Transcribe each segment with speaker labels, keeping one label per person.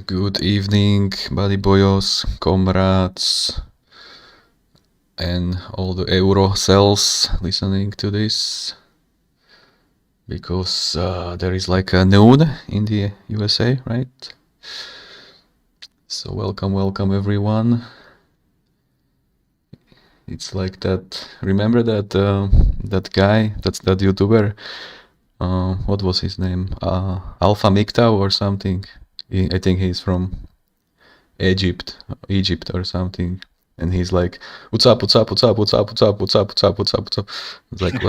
Speaker 1: Good evening, buddy boyos, comrades, and all the Euro cells listening to this. Because there is like a noon in the USA, right? So welcome everyone. It's like that. Remember that that guy, that YouTuber? What was his name? Alpha Mictau or something. I think he's from Egypt or something. And he's like, "What's up? What's up? What's up? What's up? What's up? What's up? What's up? What's up? What's up?" It's like,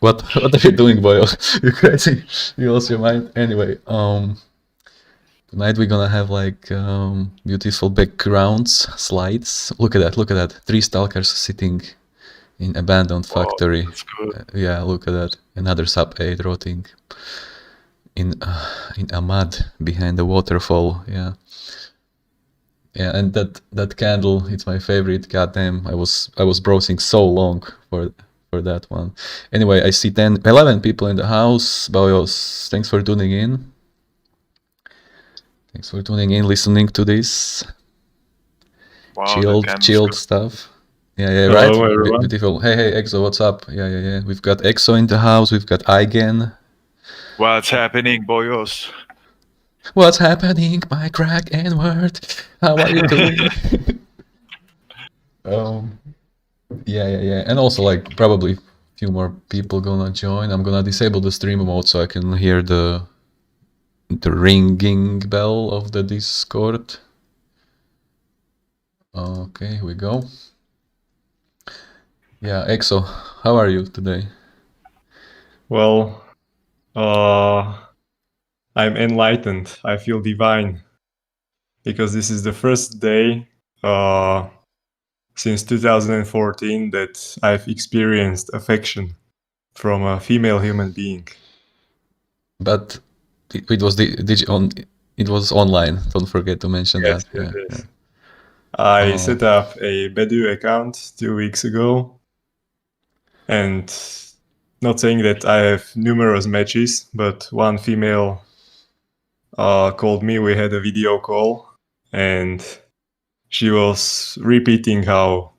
Speaker 1: what are you doing, boy? You crazy? You lost your mind. Anyway, tonight we're gonna have like beautiful backgrounds, slides. Look at that! Look at that! 3 stalkers sitting in abandoned factory.
Speaker 2: That's good.
Speaker 1: Yeah, look at that! Another sub 8 rotting in a mud behind the waterfall. Yeah. Yeah, and that candle, it's my favorite. Goddamn, I was browsing so long for that one. Anyway, I see 11 people in the house. Boyos, thanks for tuning in. Thanks for tuning in, listening to this.
Speaker 2: Wow,
Speaker 1: chilled stuff. Yeah,
Speaker 2: Hello,
Speaker 1: right?
Speaker 2: everyone.
Speaker 1: Beautiful. Hey, Exo, what's up? Yeah. We've got Exo in the house. We've got Eigen.
Speaker 2: What's happening, boyos?
Speaker 1: What's happening, my crack N-word? How are you doing? Yeah. And also, like, probably few more people gonna join. I'm gonna disable the stream mode so I can hear the ringing bell of the Discord. Okay, here we go. Yeah, Exo, how are you today?
Speaker 3: Well, I'm enlightened. I feel divine because this is the first day since 2014 that I've experienced affection from a female human being.
Speaker 1: But it was it was online. Don't forget to mention that.
Speaker 3: Yes. I set up a Bedu account 2 weeks ago, and not saying that I have numerous matches, but one female called me. We had a video call, and she was repeating how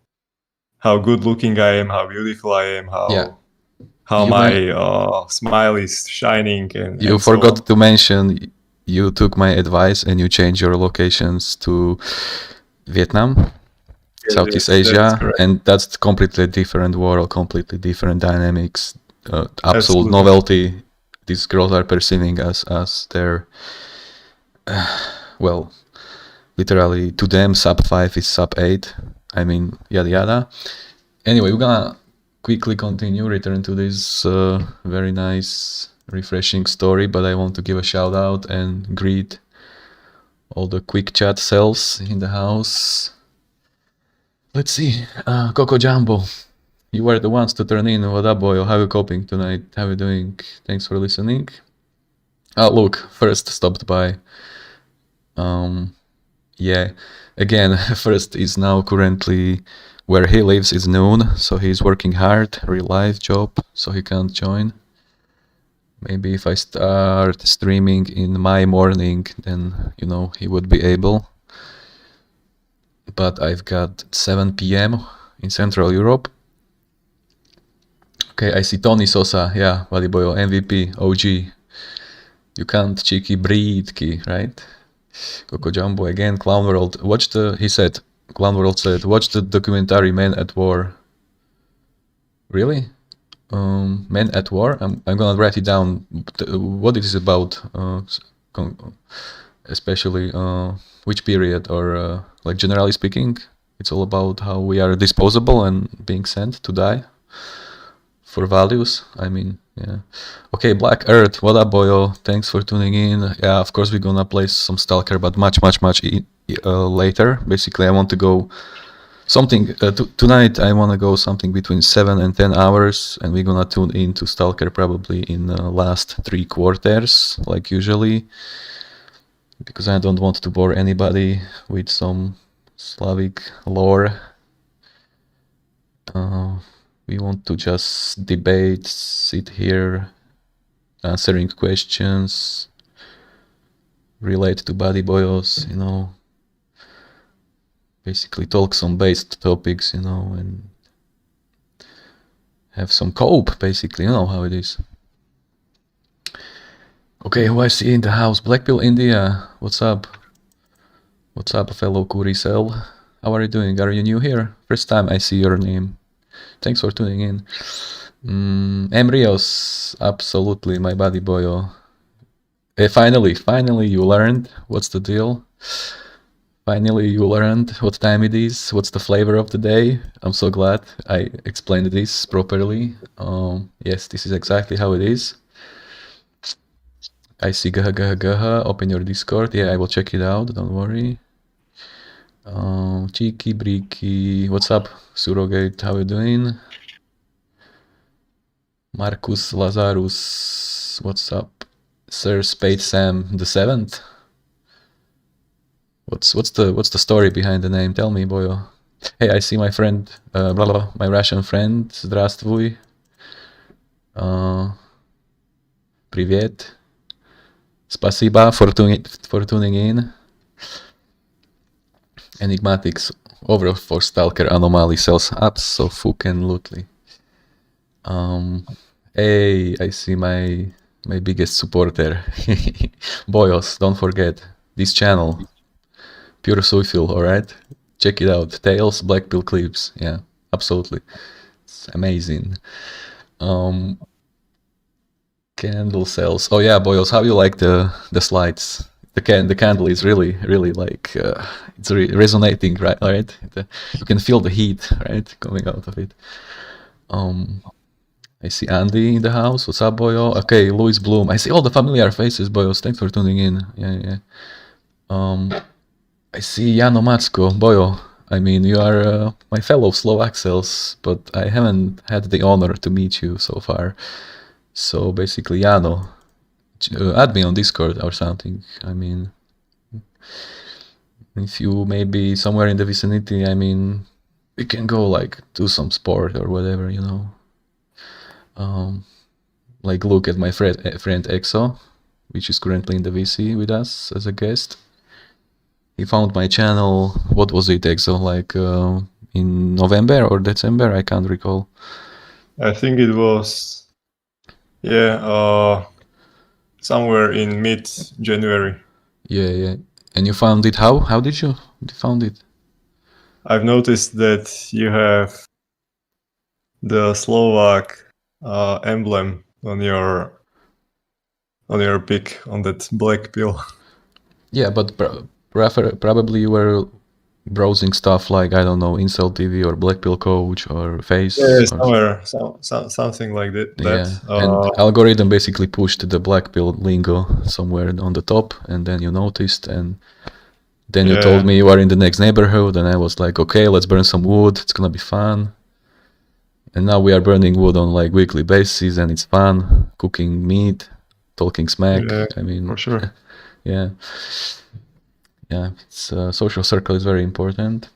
Speaker 3: good looking I am, how beautiful I am, how my smile is shining. And
Speaker 1: you forgot to mention you took my advice and you changed your locations to Vietnam, Southeast Asia, and that's completely different world, completely different dynamics, absolute novelty. These girls are perceiving us as their, well, literally to them sub 5 is sub 8. I mean, yada yada. Anyway, we're gonna quickly continue, return to this very nice, refreshing story, but I want to give a shout out and greet all the quick chat cells in the house. Let's see, Coco Jumbo, you were the ones to turn in. What up, boy? How are you coping tonight? How are you doing? Thanks for listening. Look, first stopped by. Yeah, again, first is now currently where he lives is noon, so he's working hard, real life job, so he can't join. Maybe if I start streaming in my morning, then, you know, he would be able. But I've got 7 p.m. in Central Europe. Okay, I see Tony Sosa, yeah, Buddy Boyle, MVP, OG. You can't cheeky breedki, right? Coco Jumbo again, Clown World. He said, Clown World said, watch the documentary Men at War. Really? Men at War? I'm gonna write it down. What it is about, especially which period, or like generally speaking, it's all about how we are disposable and being sent to die for values. I mean, yeah. Okay, Black Earth, what up, boyo? Thanks for tuning in. Yeah, of course we're gonna play some Stalker, but much later. Basically, I want to go something tonight. I want to go something between 7 and 10 hours, and we're gonna tune into Stalker probably in the last 3 quarters, like usually, because I don't want to bore anybody with some Slavic lore. We want to just debate, sit here, answering questions. relate to body boyos, you know, basically talk some based topics, you know, and have some cope, basically, you know how it is. Okay, who I see in the house? Blackpill India, what's up? What's up, fellow Kuricel? How are you doing? Are you new here? First time I see your name. Thanks for tuning in. Emrios, absolutely, my body boyo. Finally you learned what's the deal. Finally you learned what time it is, what's the flavor of the day. I'm so glad I explained this properly. Yes, this is exactly how it is. I see gaha gaha gaha, open your Discord. Yeah, I will check it out, don't worry. Cheeky Breaky, what's up? Surrogate, how you doing? Marcus Lazarus, what's up? SirSpadeSamVII. What's the story behind the name? Tell me, boyo. Hey, I see my friend, my Russian friend. Здравствуй. Привет. Спасибо for tuning in. Enigmatics over for Stalker Anomaly sells absolutely. Hey, I see my biggest supporter. Boyos, don't forget this channel. Pure Suifil, alright? Check it out. Tails, Blackpill clips. Yeah, absolutely. It's amazing. Candle cells. Oh yeah, boyos, how you like the slides? The candle is really like it's resonating, right? You can feel the heat, right, coming out of it. I see Andy in the house. What's up, boyo? Okay, Louis Bloom. I see all the familiar faces, boyos. Thanks for tuning in. Yeah. I see Jano Matsko, boyo. I mean, you are my fellow Slovak cells, but I haven't had the honor to meet you so far. So basically, Jano, add me on Discord or something. I mean, if you may be somewhere in the vicinity, I mean, we can go like do some sport or whatever, you know. Like look at my friend Exo, which is currently in the VC with us as a guest. He found my channel. What was it, Exo? Like in November or December? I can't recall.
Speaker 3: I think it was, somewhere in mid-January.
Speaker 1: Yeah. And you found it how? How did you found it?
Speaker 3: I've noticed that you have the Slovak emblem on your pic on that Blackpill.
Speaker 1: Yeah, but probably you were browsing stuff like, I don't know, Incel TV or Blackpill Coach or Face.
Speaker 3: Yeah,
Speaker 1: or
Speaker 3: somewhere, something like that.
Speaker 1: Yeah, and algorithm basically pushed the Blackpill lingo somewhere on the top, and then you noticed, and then you told me you are in the next neighborhood, and I was like, okay, let's burn some wood, it's gonna be fun. And now we are burning wood on like weekly basis, and it's fun, cooking meat, talking smack. I mean,
Speaker 3: for sure.
Speaker 1: Yeah, it's social circle is very important.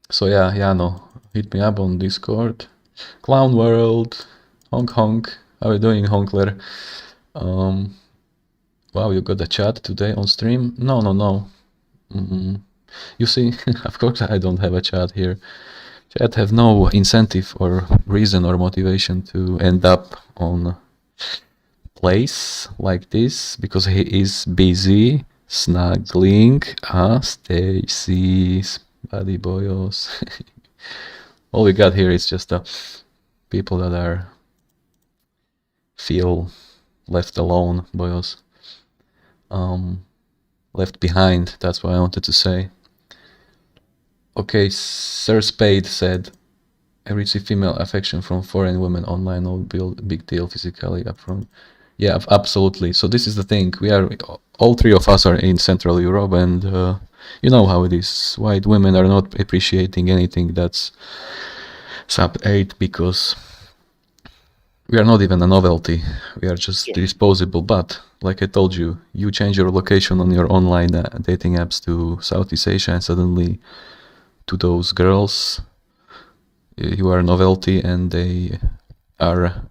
Speaker 1: So yeah, Jano, hit me up on Discord. Clown World, honk honk. How are you doing, Honkler? Wow, you got a chat today on stream? No. You see, of course I don't have a chat here. Chat have no incentive or reason or motivation to end up on place like this because he is busy snuggling. Stacy's body boyos. All we got here is just people that feel left alone, boyos. Left behind, that's what I wanted to say. Okay, Sir Spade said, I receive female affection from foreign women online, no big deal physically upfront. Yeah, absolutely. So this is the thing. All three of us are in Central Europe, and you know how it is. White women are not appreciating anything that's sub 8 because we are not even a novelty. We are just disposable. But like I told you, you change your location on your online dating apps to Southeast Asia, and suddenly to those girls, you are a novelty, and they are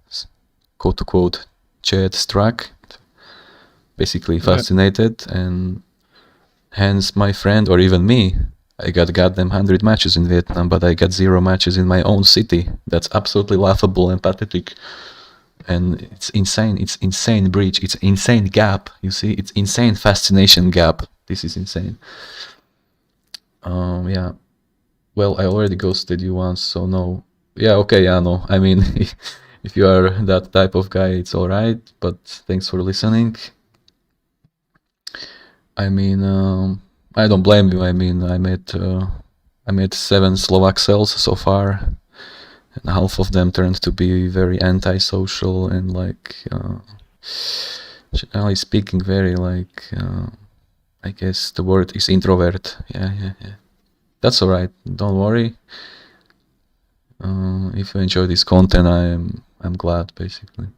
Speaker 1: quote-unquote chat struck. basically fascinated, and hence my friend or even me, I got goddamn 100 matches in Vietnam, but I got 0 matches in my own city. That's absolutely laughable and pathetic. And it's insane. It's insane breach. It's insane gap. You see, it's insane fascination gap. This is insane. Yeah. Well, I already ghosted you once, so no. Yeah, okay, yeah, no. I mean, if you are that type of guy, it's all right. But thanks for listening. I mean, I don't blame you. I mean, I met 7 Slovak cells so far, and half of them turned to be very antisocial and like, generally speaking, very like, I guess the word is introvert. Yeah. That's all right. Don't worry. If you enjoy this content, I'm glad, basically.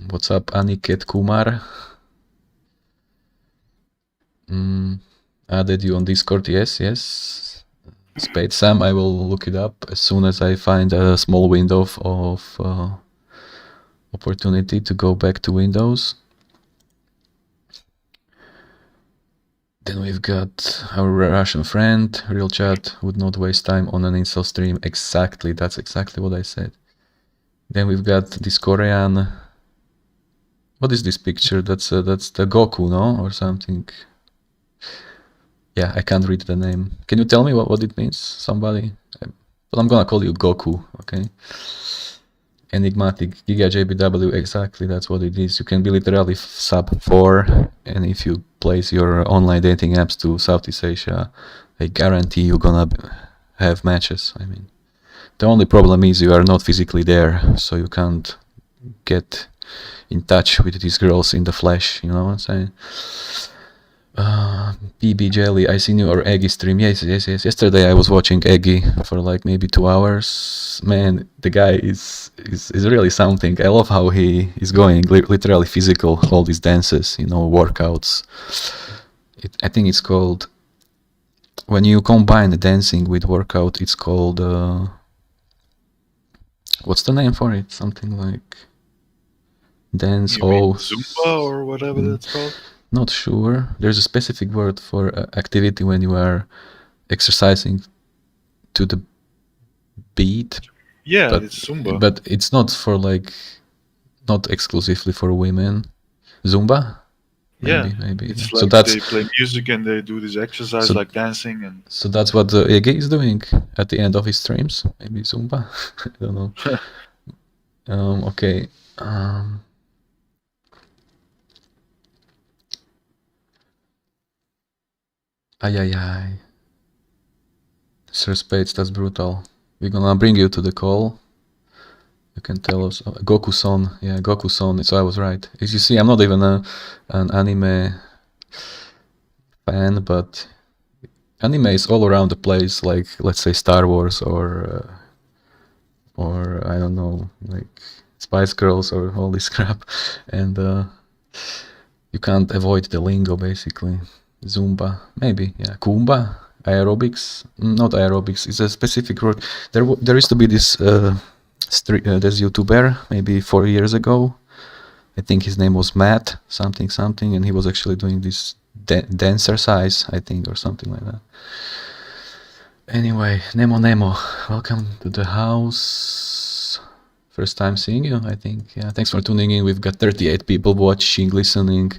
Speaker 1: What's up, Aniket Kumar? Added you on Discord. Yes. Spade Sam, I will look it up as soon as I find a small window of opportunity to go back to Windows. Then we've got our Russian friend. Real chat would not waste time on an install stream. Exactly, that's exactly what I said. Then we've got this Korean. What is this picture? That's the Goku, no, or something. Yeah, I can't read the name. Can you tell me what it means? Somebody? But I'm gonna call you Goku, okay? Enigmatic Giga JBW, exactly, that's what it is. You can be literally sub 4, and if you place your online dating apps to Southeast Asia, I guarantee you're gonna have matches. I mean, the only problem is you are not physically there, so you can't get in touch with these girls in the flesh, you know what I'm saying? PB Jelly, I seen your Eggy stream. Yes. Yesterday I was watching Eggy for like maybe 2 hours. Man, the guy is really something. I love how he is going literally physical, all these dances, you know, workouts. I think it's called, when you combine the dancing with workout, it's called, what's the name for it? Something like dance.
Speaker 2: Zumba or whatever that's called.
Speaker 1: Not sure. There's a specific word for activity when you are exercising to the beat.
Speaker 2: Yeah, it's Zumba.
Speaker 1: But it's not for like, not exclusively for women. Zumba? Maybe.
Speaker 2: It's
Speaker 1: So
Speaker 2: like
Speaker 1: that's,
Speaker 2: they play music and they do this exercise like dancing and.
Speaker 1: so that's what Ege is doing at the end of his streams. Maybe Zumba. I don't know. Okay. Ay. Sir Spades, that's brutal. We're gonna bring you to the call. You can tell us. Goku-san. Yeah, Goku-san. So I was right. As you see, I'm not even an anime fan, but anime is all around the place, like, let's say Star Wars or I don't know, like Spice Girls or all this crap. And you can't avoid the lingo, basically. Zumba, maybe, yeah. Kumba, aerobics, not aerobics. It's a specific word. There used to be this this YouTuber maybe 4 years ago. I think his name was Matt something, and he was actually doing this dancercise, I think, or something like that. Anyway, Nemo, welcome to the house. First time seeing you, I think. Yeah, thanks for tuning in. We've got 38 people watching, listening.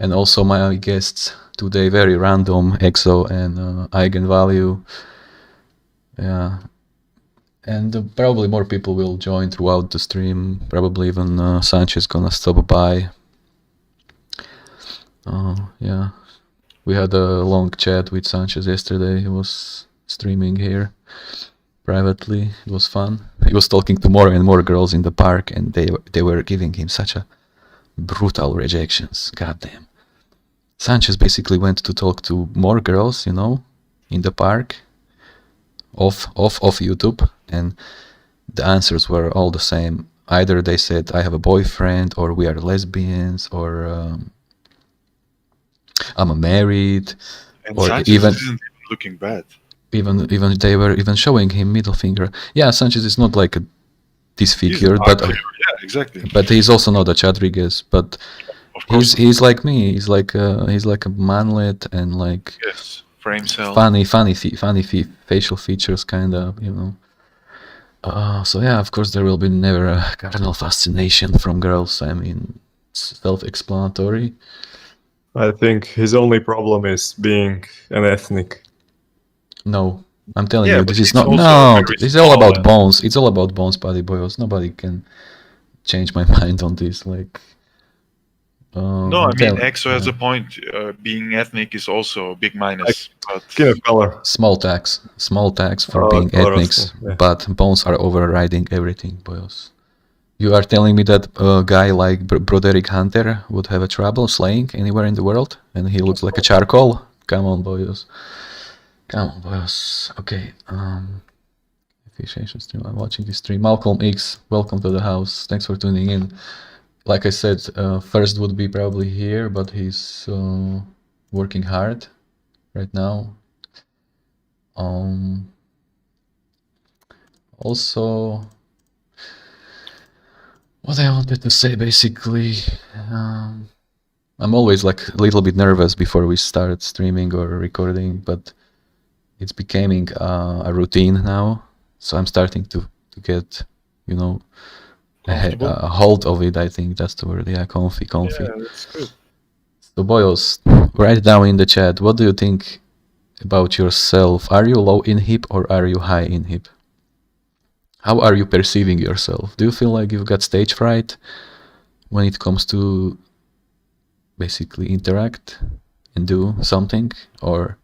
Speaker 1: And also my guests today, very random, EXO and EigenValue. Yeah, and probably more people will join throughout the stream. Probably even Sanchez gonna stop by. Yeah, we had a long chat with Sanchez yesterday. He was streaming here privately. It was fun. He was talking to more and more girls in the park, and they were giving him such a brutal rejections. Goddamn. Sanchez basically went to talk to more girls, you know, in the park, off YouTube, and the answers were all the same. Either they said, I have a boyfriend, or we are lesbians, or I'm married,
Speaker 2: And
Speaker 1: or
Speaker 2: Sanchez
Speaker 1: even
Speaker 2: isn't even looking bad.
Speaker 1: even they were even showing him middle finger. Yeah, Sanchez is not like a disfigured, but
Speaker 2: Yeah, exactly.
Speaker 1: But he's also not a Rodriguez. But
Speaker 2: Of course.
Speaker 1: he's like me. He's like a manlet and like
Speaker 2: Yes. Frame cell.
Speaker 1: funny facial features, kind of, you know. So yeah, of course there will be never a carnal fascination from girls. I mean, it's self-explanatory.
Speaker 3: I think his only problem is being an ethnic.
Speaker 1: No, I'm telling
Speaker 2: Yeah,
Speaker 1: you,
Speaker 2: but
Speaker 1: this is
Speaker 2: it's
Speaker 1: not.
Speaker 2: also
Speaker 1: No,
Speaker 2: very
Speaker 1: it's all
Speaker 2: small
Speaker 1: about
Speaker 2: and-
Speaker 1: bones. It's all about bones, buddy boys. Nobody can change my mind on this. Like,
Speaker 2: No, I mean, EXO has
Speaker 1: yeah.
Speaker 2: a point. Being ethnic is also a big minus. But
Speaker 3: Skin of color.
Speaker 1: Small tax for
Speaker 3: Oh,
Speaker 1: being
Speaker 3: color of
Speaker 1: ethnics,
Speaker 3: skin, yeah.
Speaker 1: but bones are overriding everything, boys. You are telling me that a guy like Broderick Hunter would have a trouble slaying anywhere in the world, and he looks like a charcoal? Come on, boys. Come on, boys. Okay. Appreciation stream. I'm watching this stream. Malcolm X, welcome to the house. Thanks for tuning in. Like I said, first would be probably here, but he's working hard right now. Also, what I wanted to say basically, I'm always like a little bit nervous before we start streaming or recording, but it's becoming a routine now. So I'm starting to get, you know, a hold of it. I think that's the word. Yeah, comfy.
Speaker 2: yeah, that's good.
Speaker 1: So boys, write down in the chat, what do you think about yourself? Are you low in hip or are you high in hip? How are you perceiving yourself? Do you feel like you've got stage fright when it comes to basically interact and do something? Or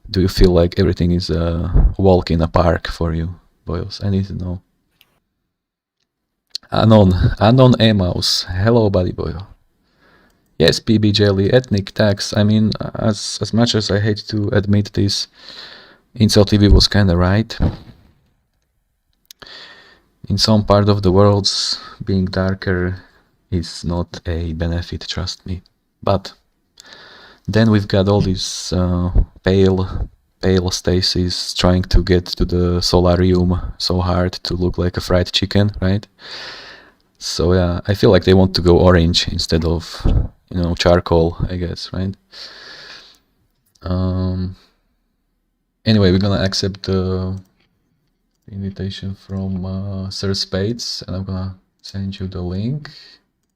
Speaker 1: do you feel like everything is a walk in a park for you, boys? I need to know. Anon Emaus. Hello, buddy boy. Yes, PB Jelly, ethnic tax. I mean, as much as I hate to admit this, Incel TV was kinda right. In some part of the world, being darker is not a benefit, trust me. But then we've got all these pale Stacies trying to get to the solarium so hard to look like a fried chicken, right? So yeah, I feel like they want to go orange instead of, you know, charcoal, I guess, right? Anyway, we're gonna accept the invitation from SirSpadeSamVII, and I'm gonna send you the link.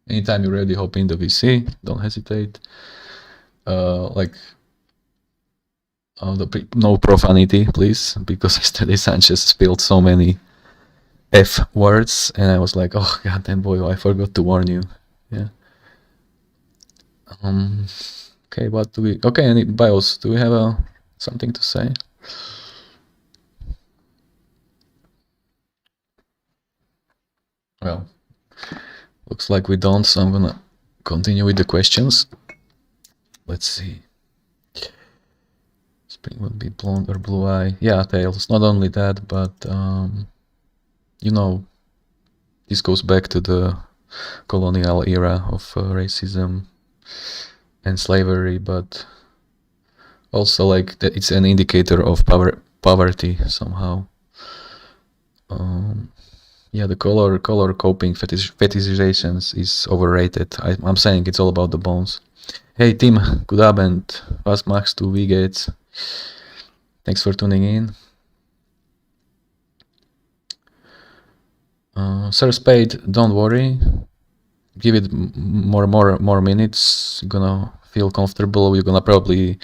Speaker 1: Anytime you're ready, hop in the VC, don't hesitate. No profanity, please, because yesterday Sanchez spilled so many F words, and I was like, oh goddamn boy, I forgot to warn you. Yeah. Okay, what do we? Okay, any bios? Do we have something to say? Well, looks like we don't, so I'm gonna continue with the questions. Let's see. Spring would be blonde or blue eye. Yeah, Tails. Not only that, but you know, this goes back to the colonial era of racism and slavery, but also like that it's an indicator of poverty somehow. Yeah, the color coping fetishizations is overrated. I'm saying it's all about the bones. Hey Tim, good Abend. Was machst du? Wie geht's? Thanks for tuning in. Sir Spade, don't worry. Give it more minutes. You're gonna feel comfortable. You're gonna probably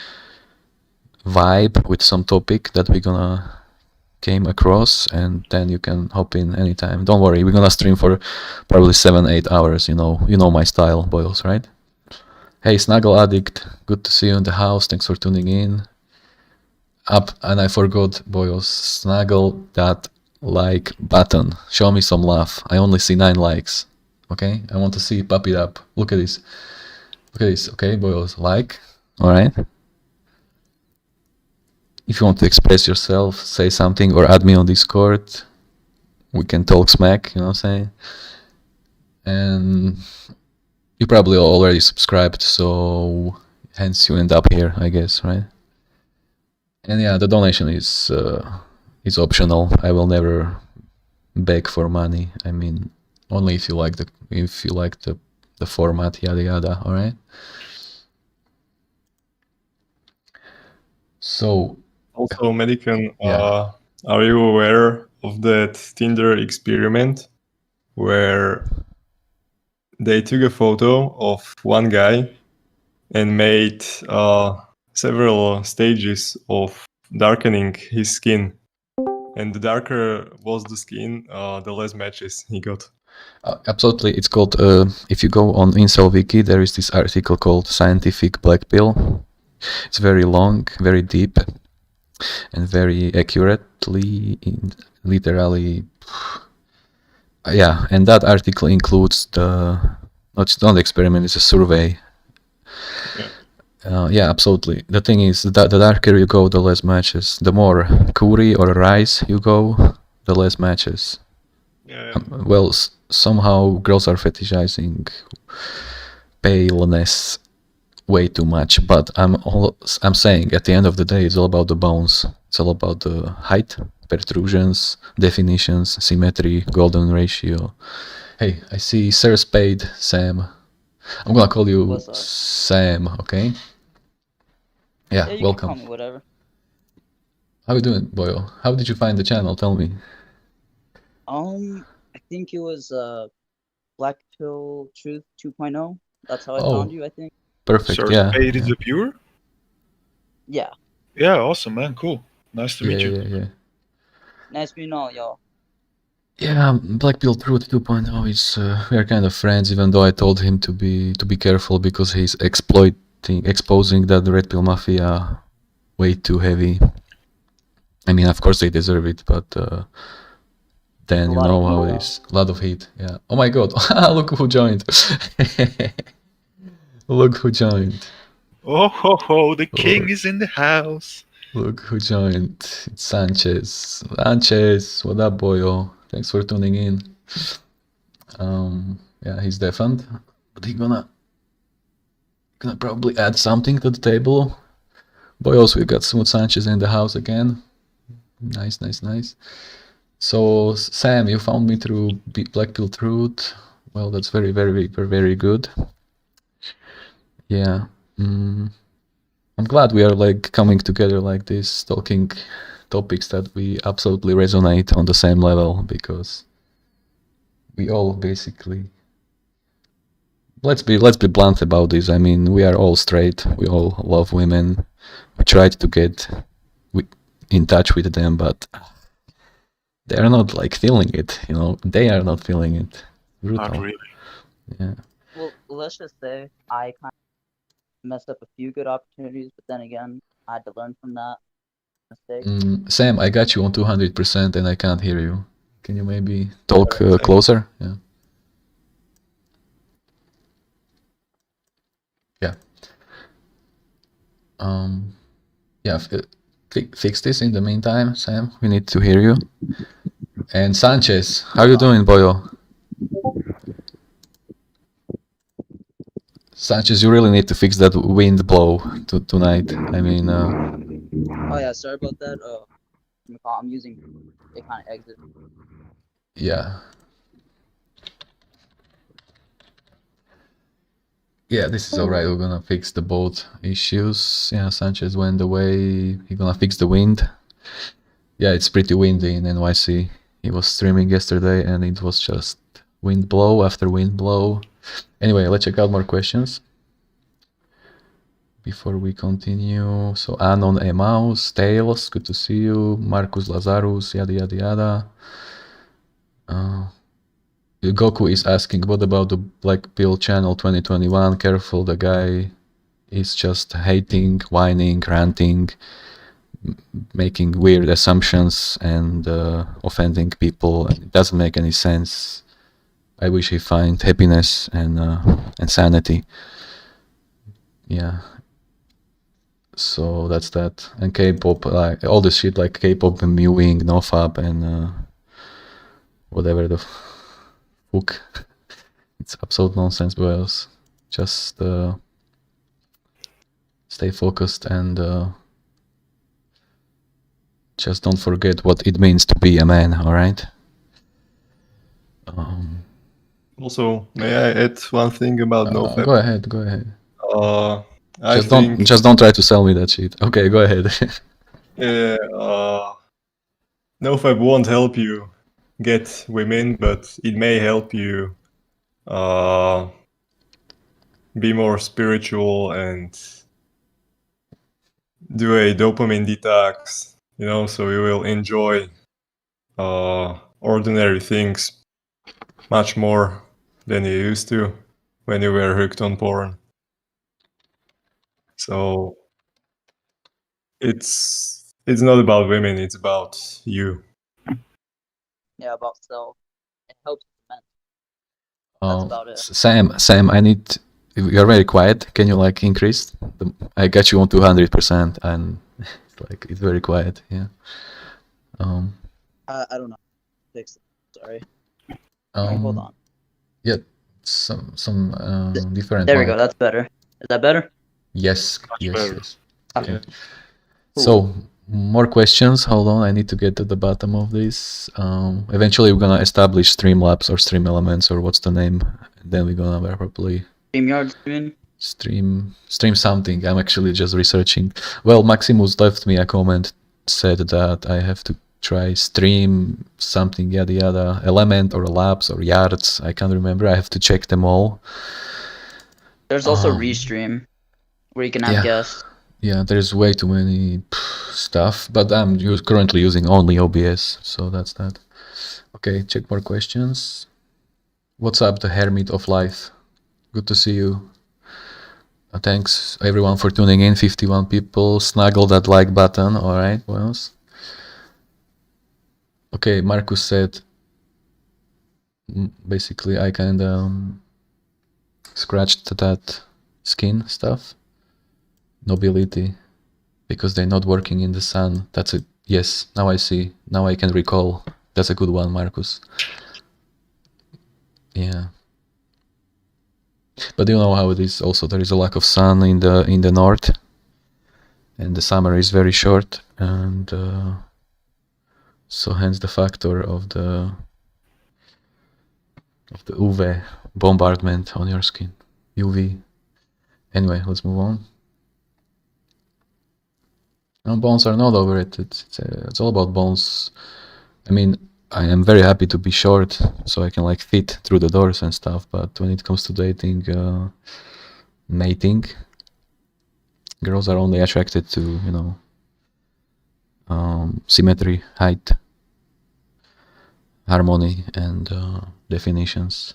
Speaker 1: vibe with some topic that we're gonna came across, and then you can hop in anytime. Don't worry, we're gonna stream for probably 7-8 hours. You know my style, boys, right? Hey Snuggle Addict, good to see you in the house. Thanks for tuning in. And I forgot, boys, snuggle that like button. Show me some love. I only see 9 likes. Okay, I want to see pop it up. Look at this. Look at this. Okay, boys, like. All right. If you want to express yourself, say something, or add me on Discord, we can talk smack, you know what I'm saying? And you probably already subscribed, so hence you end up here, I guess, right? And yeah, the donation is optional. I will never beg for money. I mean, Only if you like the format, yada yada. All right. So
Speaker 3: Also, Medicann,
Speaker 1: yeah.
Speaker 3: are you aware of that Tinder experiment where they took a photo of one guy and made several stages of darkening his skin? And the darker was the skin, the less matches he got.
Speaker 1: Absolutely, it's called. If you go on Incel Wiki, there is this article called "Scientific Blackpill." It's very long, very deep, and very accurately, literally. Yeah, and that article includes it's not the experiment; it's a survey. Yeah, absolutely. The thing is that the darker you go, the less matches. The more curry or rice you go, the less matches.
Speaker 3: Yeah.
Speaker 1: Well, somehow girls are fetishizing paleness way too much, but I'm saying at the end of the day, it's all about the bones. It's all about the height, protrusions, definitions, symmetry, golden ratio. Hey, I see SirSpadeSam. I'm gonna call you
Speaker 4: What's up?
Speaker 1: Sam, okay? Yeah,
Speaker 4: Yeah, you
Speaker 1: welcome.
Speaker 4: can call me whatever.
Speaker 1: How you doing, Boyo? How did you find the channel? Tell me.
Speaker 4: I think it was Blackpill Truth 2.0. That's how I
Speaker 1: Oh.
Speaker 4: found you, I think.
Speaker 1: Perfect, yeah.
Speaker 2: SirSpade is a viewer?
Speaker 4: Yeah.
Speaker 2: Yeah, awesome, man. Cool. Nice to meet you.
Speaker 1: Yeah.
Speaker 4: Nice meeting all y'all.
Speaker 1: Yeah, Blackpill Truth 2.0 is we are kind of friends, even though I told him to be careful because he's exposing that the Red Pill Mafia way too heavy. I mean, of course they deserve it, but then you know how it is. A lot of hate, yeah. Oh my god, look who joined. Look who joined.
Speaker 2: Oh ho ho, the king is in the house.
Speaker 1: Look who joined. It's Sanchez. Sanchez, what up, boyo? Thanks for tuning in. Yeah, he's deafened, but he's gonna probably add something to the table. Boyos, we got Smooth Sanchez in the house again. Nice. So, Sam, you found me through Blackpill Truth. Well, that's very, very, very, very good. Yeah. I'm glad we are like coming together like this, talking topics that we absolutely resonate on the same level, because we all basically, let's be blunt about this. I mean, we are all straight. We all love women. We tried to get in touch with them, but they are not like feeling it. You know, they are not feeling it. Brutal.
Speaker 2: Not really.
Speaker 1: Yeah.
Speaker 4: Well, let's just say I kind of messed up a few good opportunities, but then again, I had to learn from that mistake.
Speaker 1: Sam, I got you on 200% and I can't hear you. Can you maybe talk closer? Yeah. Yeah. Fix this in the meantime, Sam. We need to hear you. And Sanchez, how you doing, boyo? Sanchez, you really need to fix that wind blow tonight. I mean,
Speaker 4: Oh yeah, sorry about that. I'm using a kind of exit.
Speaker 1: Yeah. Yeah, this is alright. We're gonna fix the both issues. Yeah, Sanchez went away. He's gonna fix the wind. Yeah, it's pretty windy in NYC. He was streaming yesterday and it was just wind blow after wind blow. Anyway, let's check out more questions before we continue. So Anon Emaus, Tails, good to see you. Marcus Lazarus, yada yada yada. Goku is asking, what about the Blackpill channel 2021? Careful, the guy is just hating, whining, ranting, making weird assumptions and offending people. It doesn't make any sense. I wish he find happiness and sanity. Yeah. So that's that. And K-pop, like all this shit like K-pop and mewing, nofap and whatever the fuck. It's absolute nonsense, boys. Just stay focused and just don't forget what it means to be a man, alright?
Speaker 3: Also, may I add one thing about NoFap?
Speaker 1: Go ahead.
Speaker 3: I
Speaker 1: Just
Speaker 3: think
Speaker 1: don't try to sell me that shit. Okay, go ahead.
Speaker 3: NoFap won't help you get women, but it may help you be more spiritual and do a dopamine detox, so you will enjoy ordinary things much more than you used to when you were hooked on porn. So it's not about women, it's about you.
Speaker 4: Yeah, about self. It helps the men. That's about it.
Speaker 1: Sam, I need. You're very quiet. Can you increase? I got you on 200%, and it's very quiet. Yeah.
Speaker 4: I don't know. Fix it. Sorry. Hold on.
Speaker 1: Yeah, some different.
Speaker 4: There we go. That's better. Is that better?
Speaker 1: Yes.
Speaker 2: better.
Speaker 1: Yes.
Speaker 4: Okay.
Speaker 1: Okay. So more questions. Hold on, I need to get to the bottom of this. Eventually, we're gonna establish Streamlabs or Stream Elements or what's the name. And then we're gonna probably
Speaker 4: StreamYard streaming.
Speaker 1: stream something. I'm actually just researching. Well, Maximus left me a comment, said that I have to try stream something yada yada element or labs or yards. I can't remember. I have to check them all.
Speaker 4: There's also Restream, where you can have guests.
Speaker 1: Yeah, there's way too many stuff, but I'm currently using only OBS, so that's that. Okay, check more questions. What's up, the Hermit of Life? Good to see you. Thanks everyone for tuning in. 51 people. Snuggle that like button. All right, what else? Okay, Marcus said basically I kind of scratched that skin stuff. Nobility, because they're not working in the sun. That's it. Yes, now I see. Now I can recall. That's a good one, Marcus. Yeah. But you know how it is. Also, there is a lack of sun in the north, and the summer is very short, and so hence the factor of the UV bombardment on your skin. UV. Anyway, let's move on. No, bones are not overrated. It's all about bones. I mean, I am very happy to be short, so I can fit through the doors and stuff. But when it comes to dating, mating, girls are only attracted to symmetry, height, harmony, and definitions.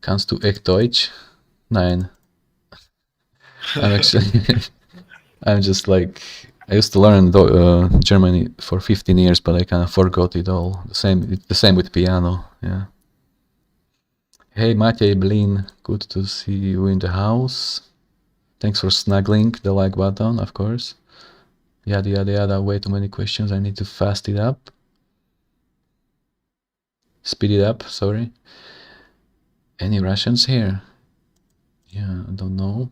Speaker 1: Kannst du echt Deutsch? Nein. I'm actually. I'm just I used to learn Germany for 15 years, but I kind of forgot it all. The same with piano. Yeah. Hey, Matej Blin, good to see you in the house. Thanks for snuggling the like button, of course. Yada yada yada. Way too many questions. I need to fast it up. Speed it up. Sorry. Any Russians here? Yeah, I don't know.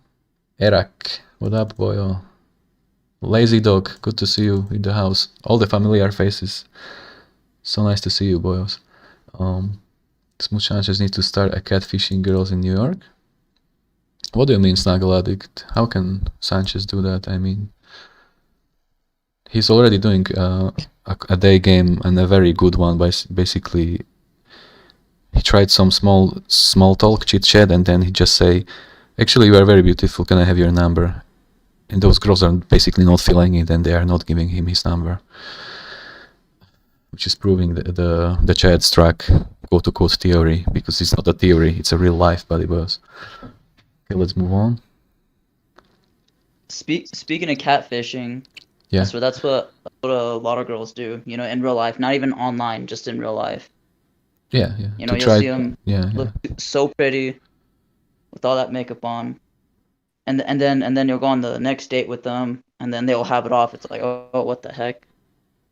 Speaker 1: Erak, what up, boyo? Lazy Dog, good to see you in the house. All the familiar faces. So nice to see you, boys. Smooth Sanchez needs to start a catfishing girls in New York. What do you mean, Snuggle Addict? How can Sanchez do that? I mean, he's already doing a day game, and a very good one. Basically, he tried some small talk, chit chat, and then he just say, "Actually, you are very beautiful. Can I have your number?" And those girls are basically not feeling it, and they are not giving him his number, which is proving the Chad Struck quote-unquote theory, because it's not a theory, it's a real life, but it was. Okay, let's move on.
Speaker 4: Speaking of catfishing,
Speaker 1: yeah,
Speaker 4: that's what a lot of girls do. In real life, not even online, just in real life.
Speaker 1: Yeah.
Speaker 4: You'll see them look so pretty with all that makeup on. And then you'll go on the next date with them, and then they'll have it off. It's like, oh, what the heck?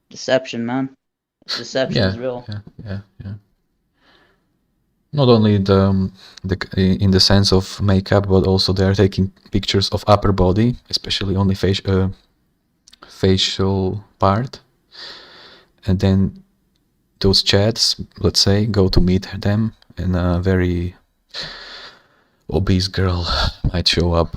Speaker 4: Deception, man. Deception is real.
Speaker 1: Yeah. Not only in the sense of makeup, but also they are taking pictures of upper body, especially on the facial part, and then those chats, let's say, go to meet them, and a very obese girl might show up.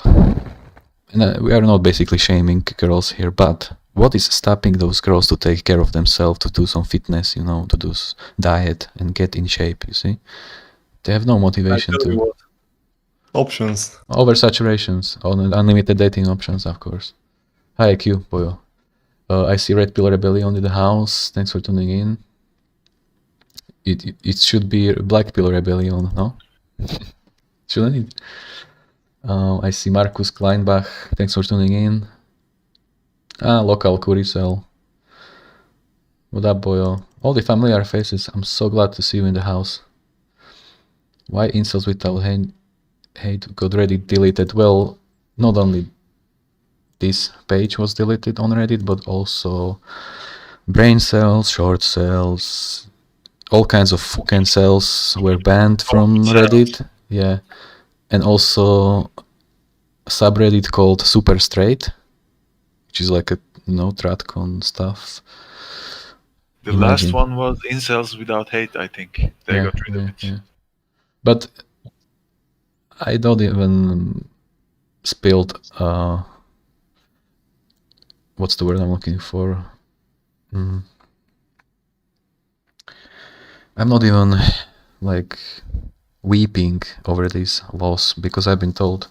Speaker 1: And we are not basically shaming girls here, but what is stopping those girls to take care of themselves, to do some fitness, you know, to do diet and get in shape, you see? They have no motivation to...
Speaker 3: Options.
Speaker 1: Oversaturations, unlimited dating options, of course. Hi, Q, boyo. I see Red Pill Rebellion in the house. Thanks for tuning in. It should be Black Pill Rebellion, no? Shouldn't it? I see Markus Kleinbach. Thanks for tuning in. Local Curicel. What up, boyo? All the familiar faces. I'm so glad to see you in the house. Why insults without hate got Reddit deleted? Well, not only this page was deleted on Reddit, but also brain cells, short cells, all kinds of fucking cells were banned from Reddit. Yeah. And also a subreddit called Super Straight, which is like a, you know, Tradcon stuff.
Speaker 2: The last one was Incels Without Hate, I think. They got rid of it.
Speaker 1: Yeah. But I don't even spilled what's the word I'm looking for? I'm not even like weeping over this loss, because I've been told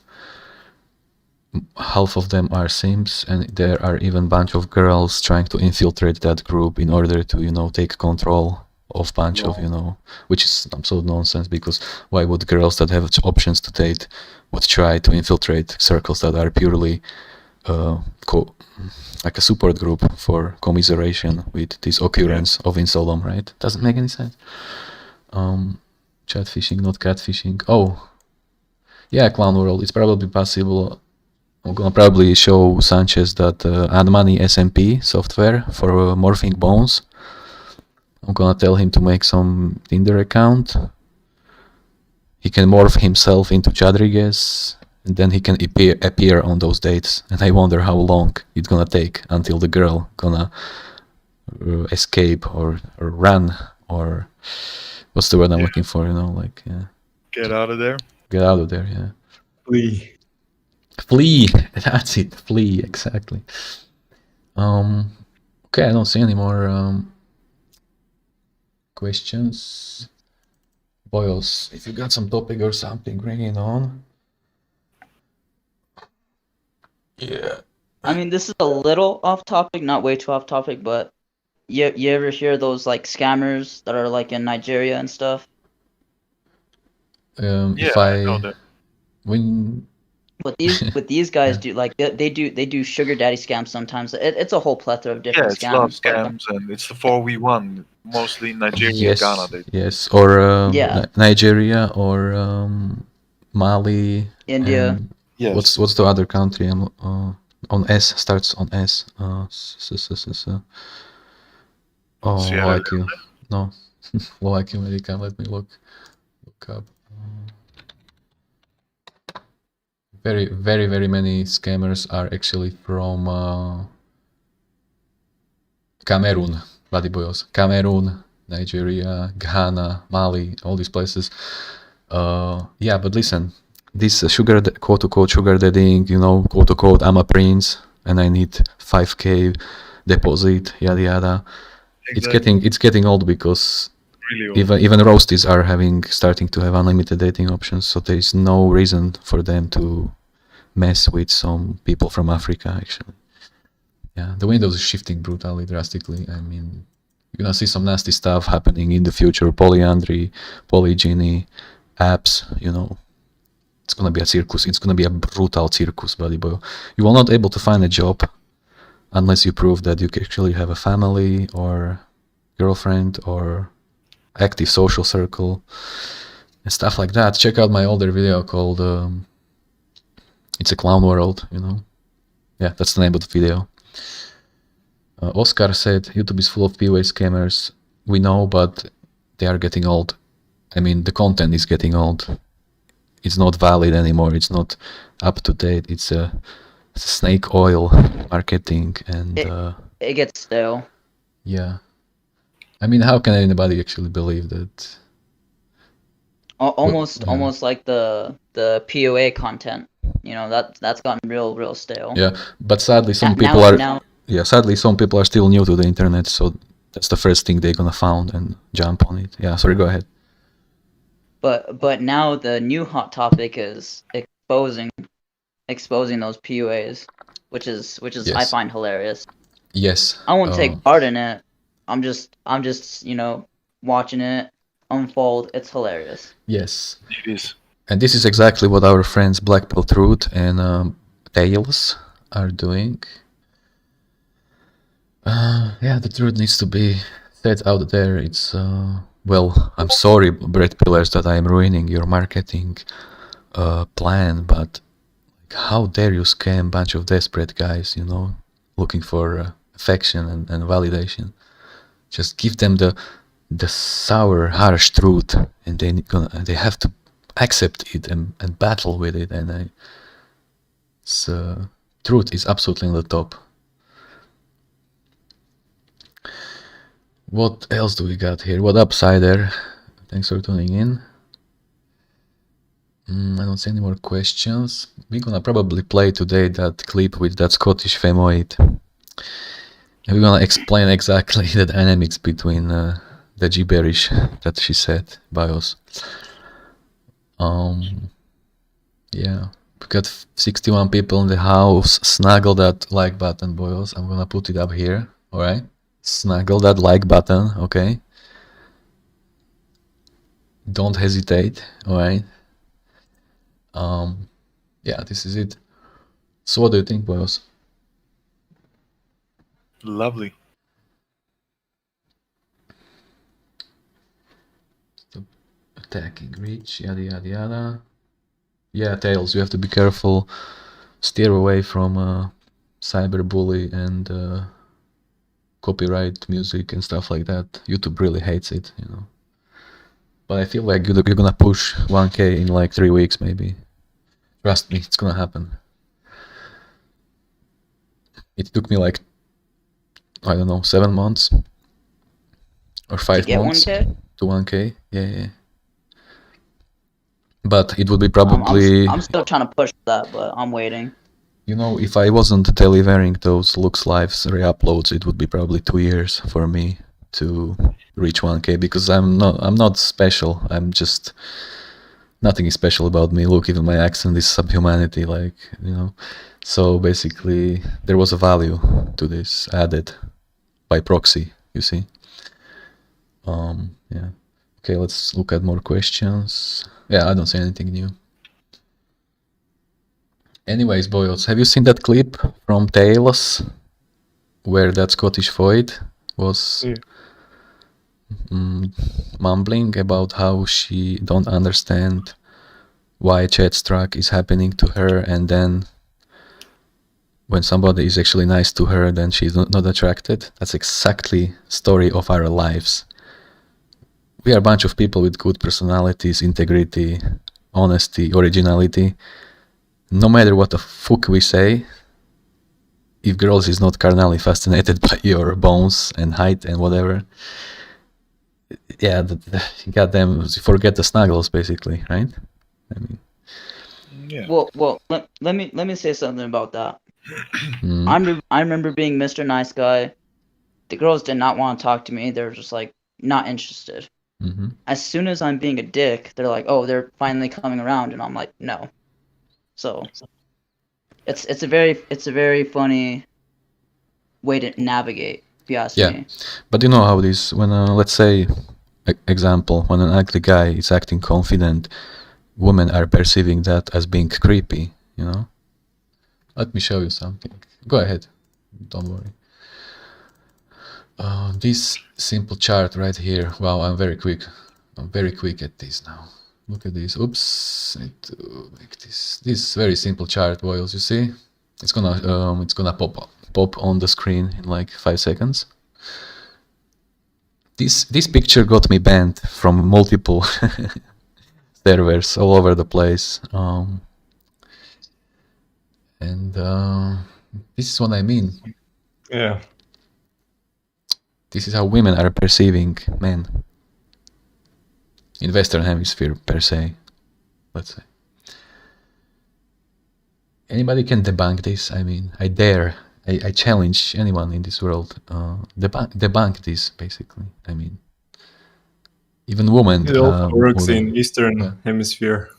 Speaker 1: half of them are simps, and there are even a bunch of girls trying to infiltrate that group in order to, you know, take control of bunch of, you know, which is absolute nonsense, because why would girls that have options to date would try to infiltrate circles that are purely like a support group for commiseration with this occurrence of inceldom, right? Doesn't make any sense. Chat fishing, not catfishing. Oh, yeah, Clown World. It's probably possible. I'm gonna probably show Sanchez that ANOMALY SMP software for morphing bones. I'm gonna tell him to make some Tinder account. He can morph himself into Chadriguez, and then he can appear on those dates. And I wonder how long it's gonna take until the girl gonna escape or run, or what's the word I'm looking for, you know, like, yeah.
Speaker 2: Get out of there.
Speaker 1: Get out of there, yeah.
Speaker 3: Flee.
Speaker 1: Flee, that's it, flee, exactly. Okay, I don't see any more questions. Boyos, if you got some topic or something, bring it on. Yeah.
Speaker 4: I mean, this is a little off topic, not way too off topic, but you ever hear those like scammers that are like in Nigeria and stuff?
Speaker 1: If
Speaker 2: I know that.
Speaker 1: When
Speaker 4: But these guys do, like, they do sugar daddy scams sometimes. It's a whole plethora of different
Speaker 2: It's love
Speaker 4: scams.
Speaker 2: scams, and it's the 4v1, mostly in Nigeria, Ghana.
Speaker 1: Yes, or
Speaker 4: Yeah.
Speaker 1: Nigeria, or Mali,
Speaker 4: India.
Speaker 1: and
Speaker 2: Yes.
Speaker 1: what's the other country? On S, starts on S. Oh,
Speaker 2: Sierra
Speaker 1: low IQ. No, low IQ Medicann. Let me look up. Very many scammers are actually from Cameroon, buddy boys. Cameroon, Nigeria, Ghana, Mali, all these places. Yeah, but listen, this quote-unquote sugar daddying, you know, quote-unquote, I'm a prince and I need 5K deposit, yada yada.
Speaker 2: Exactly.
Speaker 1: It's getting old, because
Speaker 2: Really old.
Speaker 1: even roasties are starting to have unlimited dating options, so there is no reason for them to mess with some people from Africa, actually. Yeah, the windows is shifting brutally, drastically. I mean, you're gonna see some nasty stuff happening in the future. Polyandry, polygyny, apps, you know. It's gonna be a circus. It's gonna be a brutal circus, buddy boy. You will not able to find a job unless you prove that you actually have a family or girlfriend or active social circle and stuff like that. Check out my older video called It's a Clown World, you know. Yeah, that's the name of the video. Oscar said YouTube is full of POA scammers. We know, but they are getting old. I mean, the content is getting old. It's not valid anymore. It's not up to date. It's a snake oil marketing, and
Speaker 4: It gets stale.
Speaker 1: yeah. I mean, how can anybody actually believe that?
Speaker 4: Almost like the POA content. You know, that's gotten real stale.
Speaker 1: Yeah, but sadly some people sadly some people are still new to the internet, so that's the first thing they're gonna found and jump on it. Yeah, sorry, go ahead.
Speaker 4: But now the new hot topic is exposing those PUAs, which is yes. I find hilarious.
Speaker 1: Yes.
Speaker 4: I won't take part in it. I'm just you know, watching it unfold. It's hilarious.
Speaker 1: Yes.
Speaker 2: It is.
Speaker 1: And this is exactly what our friends Blackpill Truth and Tails are doing. Yeah, the truth needs to be said out there. It's well, I'm sorry, bread pillars, that I'm ruining your marketing plan, but how dare you scam a bunch of desperate guys, you know, looking for affection and validation. Just give them the sour, harsh truth, and they have to accept it and battle with it. And truth is absolutely on the top. What else do we got here? What up, Cider? Thanks for tuning in. I don't see any more questions. We're gonna probably play today that clip with that Scottish femoid. And we're gonna explain exactly the dynamics between the gibberish that she said, BIOS. Yeah, we got 61 people in the house. Snuggle that like button, BIOS. I'm gonna put it up here, alright? Snuggle that like button, okay? Don't hesitate, alright? Yeah, this is it. So what do you think, BIOS?
Speaker 2: Lovely.
Speaker 1: Attacking reach, yada yada yada. Yeah, Tails, you have to be careful. Steer away from cyberbully and copyright music and stuff like that. YouTube really hates it, you know. But I feel like you're gonna push 1K in like 3 weeks, maybe. Trust me, it's gonna happen. It took me like, I don't know, 7 months or 5 months to 1K. Yeah. But it would be probably...
Speaker 4: I'm still trying to push that, but I'm waiting.
Speaker 1: You know, if I wasn't delivering those Lux Lives re-uploads, it would be probably 2 years for me to reach 1K, because I'm not special. I'm just... Nothing is special about me. Look, even my accent is subhumanity, like, you know. So basically, there was a value to this added by proxy, you see. Yeah. Okay, let's look at more questions. Yeah, I don't see anything new. Anyways, boys, have you seen that clip from Tails where that Scottish Void was mumbling about how she don't understand why chat struck is happening to her, and then when somebody is actually nice to her, then she's not attracted? That's exactly story of our lives. We are a bunch of people with good personalities, integrity, honesty, originality. No matter what the fuck we say, if girls is not carnally fascinated by your bones and height and whatever, yeah, goddamn, forget the snuggles, basically, right? I mean,
Speaker 2: yeah.
Speaker 4: Well, let me say something about that. I remember being Mr. Nice Guy. The girls did not want to talk to me. They were just like not interested. As soon as I'm being a dick, they're like, "Oh, they're finally coming around," and I'm like, "No." So it's a very funny way to navigate, if you ask me.
Speaker 1: But you know how it is when let's say, example, when an ugly guy is acting confident, women are perceiving that as being creepy, you know. Let me show you something. Go ahead, don't worry. This simple chart right here. Wow, I'm very quick at this now. Look at this. Oops, I need to make this very simple chart, boys. You see, it's gonna pop on the screen in like 5 seconds. This picture got me banned from multiple servers all over the place. And this is what I mean.
Speaker 3: Yeah.
Speaker 1: This is how women are perceiving men in Western Hemisphere per se, let's say. Anybody can debunk this. I mean, I dare, I challenge anyone in this world. Debunk this, basically. I mean, even women.
Speaker 3: It also works
Speaker 1: wouldn't-
Speaker 3: in Eastern Hemisphere.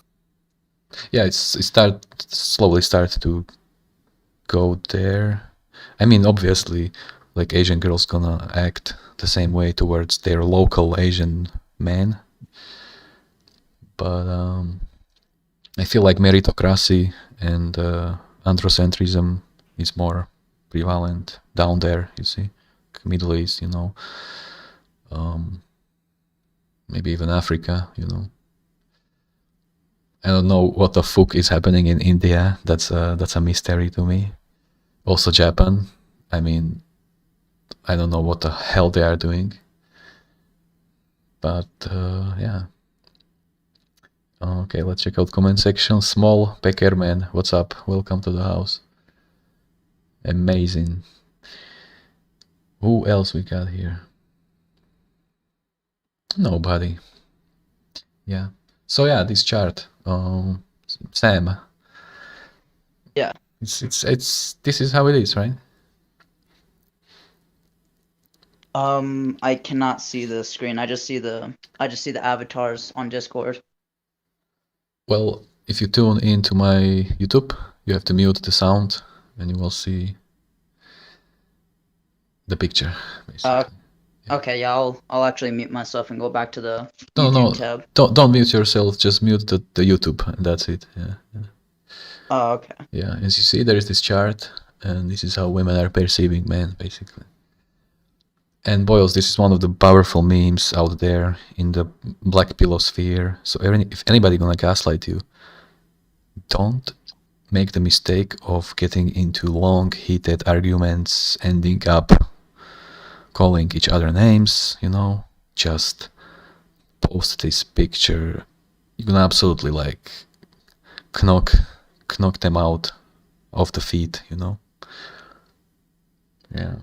Speaker 1: Yeah, it slowly starts to go there. I mean, obviously, like Asian girls gonna act the same way towards their local Asian men. But I feel like meritocracy and androcentrism is more prevalent down there, you see. Middle East, you know. Maybe even Africa, you know. I don't know what the fuck is happening in India. That's a mystery to me. Also Japan. I mean, I don't know what the hell they are doing. But yeah. Okay, let's check out comment section. Small Pecker Man, what's up? Welcome to the house. Amazing. Who else we got here? Nobody. Yeah. So yeah, this chart. Sam.
Speaker 4: Yeah.
Speaker 1: It's this is how it is, right?
Speaker 4: I cannot see the screen. I just see the avatars on Discord.
Speaker 1: Well, if you tune into my YouTube, you have to mute the sound and you will see the picture, basically.
Speaker 4: Okay, yeah, I'll actually mute myself and go back to the
Speaker 1: No,
Speaker 4: YouTube tab.
Speaker 1: don't mute yourself, just mute the YouTube and that's it. Yeah.
Speaker 4: Oh, okay.
Speaker 1: Yeah, as you see, there is this chart and this is how women are perceiving men, basically. And boys, this is one of the powerful memes out there in the Blackpill sphere. So if anybody gonna gaslight you, don't make the mistake of getting into long, heated arguments, ending up calling each other names, you know. Just post this picture. You're gonna absolutely like knock them out of the feet, you know. Yeah.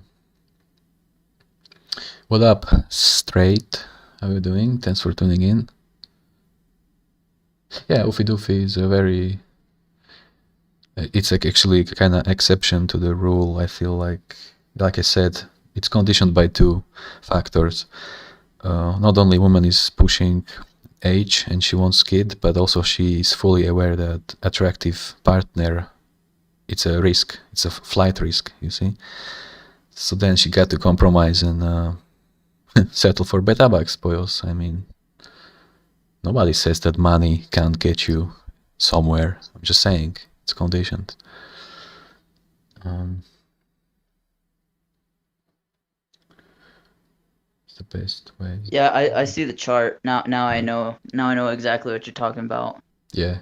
Speaker 1: What up, Straight? How you doing? Thanks for tuning in. Yeah, Ufi Doofy is a very... It's like actually kind of exception to the rule. I feel like I said, it's conditioned by two factors. Not only woman is pushing age and she wants kid, but also she is fully aware that attractive partner, it's a risk. It's a flight risk, you see. So then she got to compromise and settle for beta bucks, boys. I mean, nobody says that money can't get you somewhere. I'm just saying, it's conditioned. It's the best way.
Speaker 4: Yeah, I see the chart now. Now I know exactly what you're talking about.
Speaker 1: Yeah.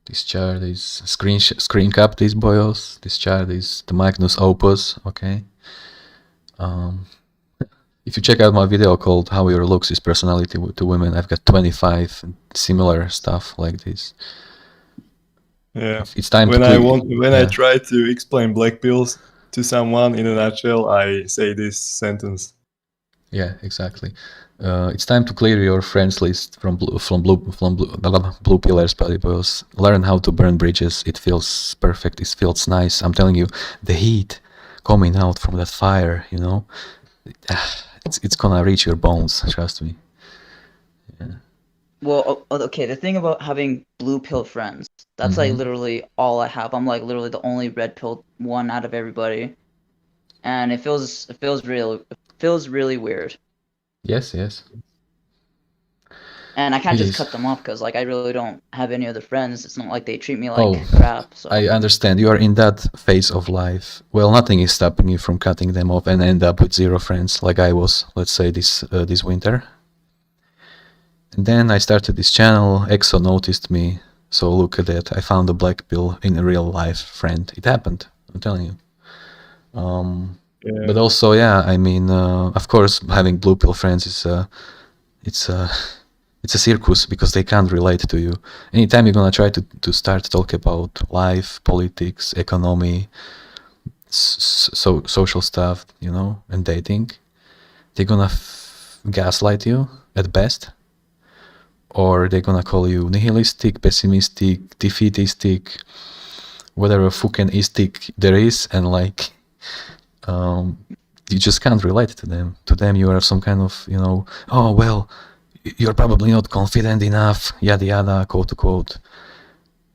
Speaker 1: This chart is screen cap, these boys. This chart is the Magnus Opus, okay? If you check out my video called How Your Looks is Personality to Women, I've got 25 similar stuff like this.
Speaker 3: Yeah.
Speaker 1: It's time
Speaker 3: when
Speaker 1: to
Speaker 3: I try to explain black pills to someone in a nutshell, I say this sentence.
Speaker 1: Yeah, exactly. It's time to clear your friends list from blue pillars, because learn how to burn bridges. It feels perfect. It feels nice. I'm telling you, the heat coming out from that fire, you know, it's gonna reach your bones. Trust me. Yeah.
Speaker 4: Well, okay. The thing about having blue pill friends, that's like literally all I have. I'm like literally the only red pill one out of everybody, and it feels really weird.
Speaker 1: Yes.
Speaker 4: And I can't
Speaker 1: It
Speaker 4: just
Speaker 1: is.
Speaker 4: cut them off because like I really don't have any other friends. It's not like they treat me like crap. So
Speaker 1: I understand. You are in that phase of life. Well, nothing is stopping you from cutting them off and end up with 0 friends, like I was, let's say, this winter. And then I started this channel. EXO noticed me. So look at that. I found a black pill in a real life friend. It happened. I'm telling you. But also, yeah, I mean, of course, having blue pill friends is it's a circus because they can't relate to you. Anytime you're gonna try to start talk about life, politics, economy, social stuff, you know, and dating, they're gonna gaslight you at best, or they're gonna call you nihilistic, pessimistic, defeatistic, whatever fucking istic there is, and like you just can't relate to them. To them, you are some kind of, you know, oh well, you're probably not confident enough, yada yada, quote unquote.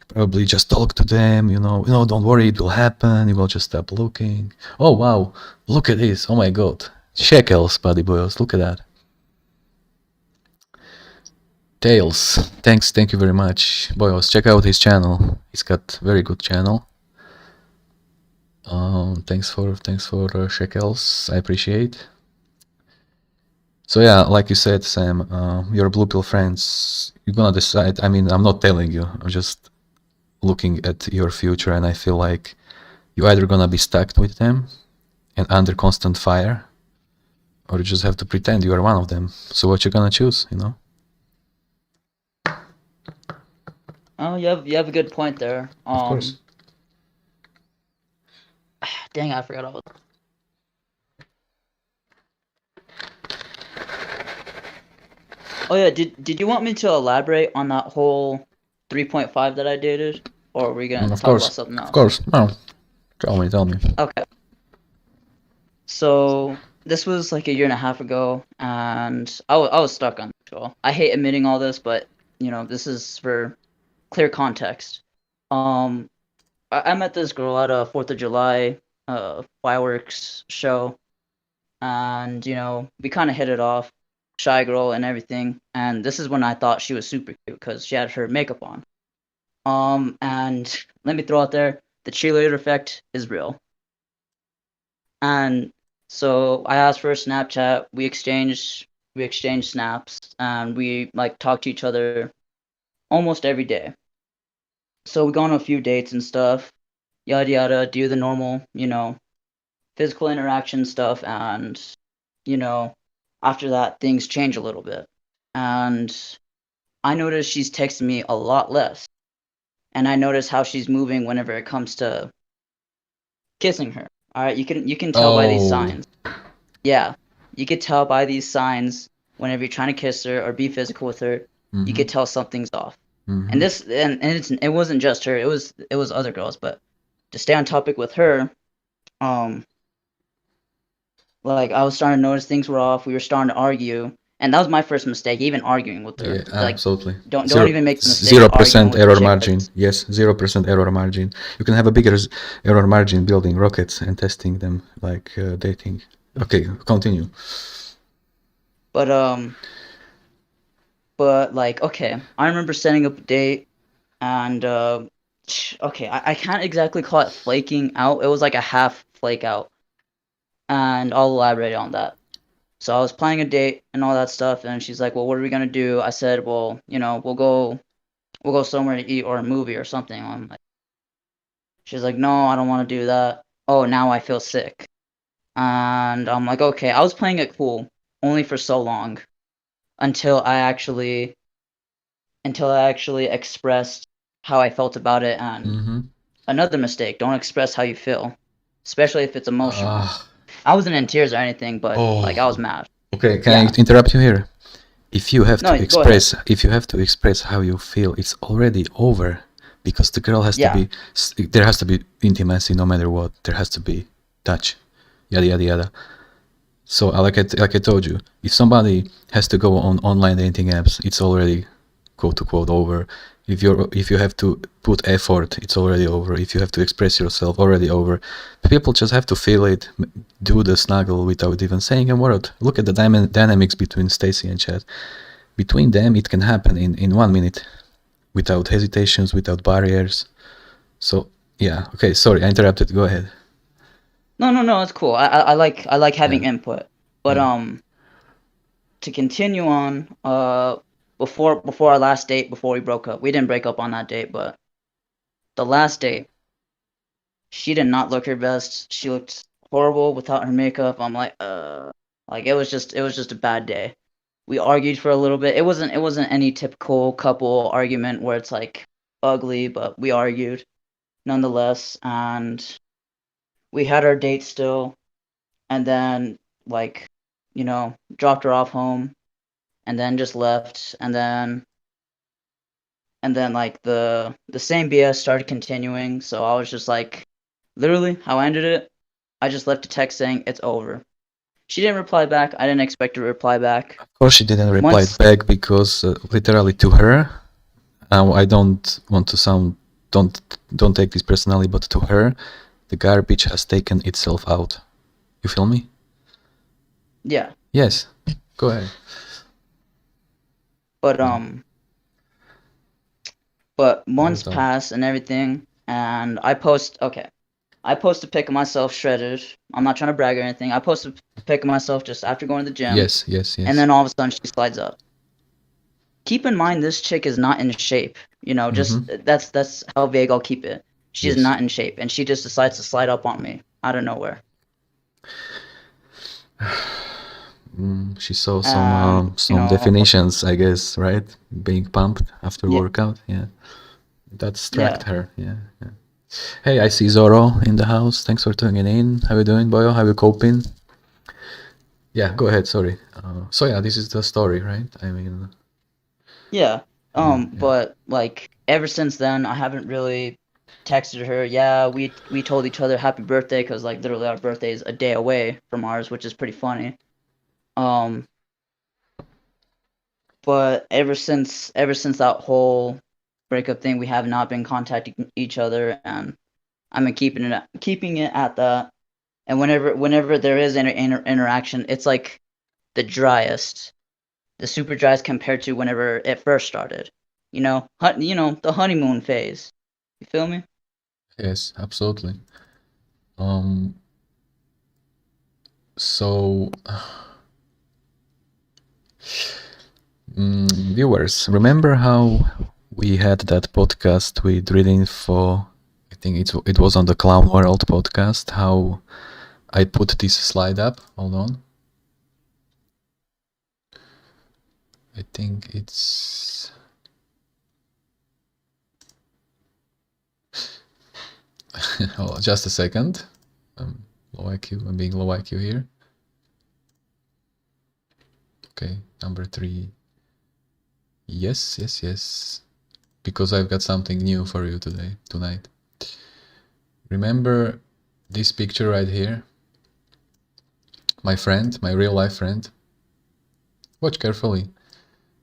Speaker 1: Probably just talk to them, you know, don't worry, it will happen, you will just stop looking. Oh wow, look at this, oh my god, shekels, buddy boyos, look at that. Tails, thank you very much, boyos. Check out his channel, he's got very good channel. Thanks for shekels, I appreciate. So yeah, like you said, Sam, your blue pill friends, you're gonna decide. I mean, I'm not telling you, I'm just looking at your future, and I feel like you're either gonna be stuck with them and under constant fire, or you just have to pretend you are one of them. So what you gonna choose, you know?
Speaker 4: Oh, you have a good point there.
Speaker 1: Of course.
Speaker 4: Dang, I forgot all. Oh yeah, did you want me to elaborate on that whole 3.5 that I dated, or are we gonna talk about something else?
Speaker 1: Of course, no. Tell me.
Speaker 4: Okay. So this was like a year and a half ago, and I was stuck on this girl. I hate admitting all this, but you know, this is for clear context. I met this girl at a 4th of July fireworks show, and you know, we kind of hit it off. Shy girl and everything, and this is when I thought she was super cute because she had her makeup on. And let me throw out there, the cheerleader effect is real. And so I asked for a Snapchat, we exchanged snaps, and we like talk to each other almost every day. So we go on a few dates and stuff, yada yada, do the normal, you know, physical interaction stuff, and you know, after that things change a little bit. And I noticed she's texting me a lot less. And I notice how she's moving whenever it comes to kissing her. All right, you can tell by these signs. Yeah, you could tell by these signs whenever you're trying to kiss her or be physical with her. You could tell something's off. And this and it wasn't just her. It was other girls. But to stay on topic with her, like I was starting to notice things were off. We were starting to argue. And that was my first mistake, even arguing with her.
Speaker 1: Yeah,
Speaker 4: like,
Speaker 1: absolutely.
Speaker 4: Don't even make the mistake.
Speaker 1: 0% error margin. Yes, 0% error margin. You can have a bigger error margin building rockets and testing them, like dating. Okay, continue.
Speaker 4: But like, okay, I remember setting up a date, and okay, I can't exactly call it flaking out. It was like a half flake out, and I'll elaborate on that. So I was planning a date and all that stuff, and she's like, well, what are we gonna do? I said, well, you know, we'll go somewhere to eat or a movie or something. I'm like, she's like, no, I don't want to do that. Oh, now I feel sick. And I'm like, okay, I was playing it cool only for so long until I actually expressed how I felt about it. And another mistake, don't express how you feel, especially if it's emotional. I wasn't in tears or anything, but like I was mad.
Speaker 1: Okay, can I interrupt you here? If you have to express how you feel, it's already over, because the girl has to be. There has to be intimacy, no matter what. There has to be touch, yada yada yada. So, like I told you, if somebody has to go on online dating apps, it's already quote unquote over. If you have to put effort, it's already over. If you have to express yourself, already over. People just have to feel it, do the snuggle without even saying a word. Look at the dynamics between Stacy and Chad. Between them, it can happen in 1 minute, without hesitations, without barriers. So yeah, okay. Sorry, I interrupted. Go ahead.
Speaker 4: No, it's cool. I like having input, but to continue on, before our last date, before we broke up, we didn't break up on that date, but the last date, she did not look her best. She looked horrible without her makeup. I'm like it was just a bad day. We argued for a little bit. It wasn't any typical couple argument where it's like ugly, but we argued nonetheless, and we had our date still, and then like, dropped her off home, and then just left, and then like the same BS started continuing. So I was just like, literally how I ended it, I just left a text saying it's over. She didn't reply back. I didn't expect her to reply back.
Speaker 1: Of course, she didn't reply back because literally to her. I don't want to sound. Don't take this personally, but to her, the garbage has taken itself out. You feel me?
Speaker 4: Yeah.
Speaker 1: Yes. Go ahead.
Speaker 4: But months pass and everything, and I post a pic of myself shredded. I'm not trying to brag or anything. I post a pic of myself just after going to the gym.
Speaker 1: Yes.
Speaker 4: And then all of a sudden she slides up. Keep in mind this chick is not in shape. Just that's how vague I'll keep it. She's not in shape, and she just decides to slide up on me out of nowhere.
Speaker 1: She saw some definitions, I guess, right? Being pumped after workout, yeah. That struck her, yeah. Hey, I see Zoro in the house. Thanks for tuning in. How you doing, boyo? How you coping? Yeah, go ahead. Sorry. So yeah, this is the story, right? I mean.
Speaker 4: Yeah. But like ever since then, I haven't really texted her. Yeah, we told each other happy birthday because like literally our birthday is a day away from ours, which is pretty funny. But ever since that whole breakup thing, we have not been contacting each other, and I've been keeping it at that. And whenever there is an interaction, it's like the super driest compared to whenever it first started. The honeymoon phase. You feel me?
Speaker 1: Yes, absolutely. So, viewers, remember how we had that podcast with reading for, I think it was on the Clown World podcast, how I put this slide up. Hold on. I think it's... oh, just a second. Low IQ. I'm being low IQ here. Okay, number 3. Yes. Because I've got something new for you tonight. Remember this picture right here? My friend, my real life friend. Watch carefully.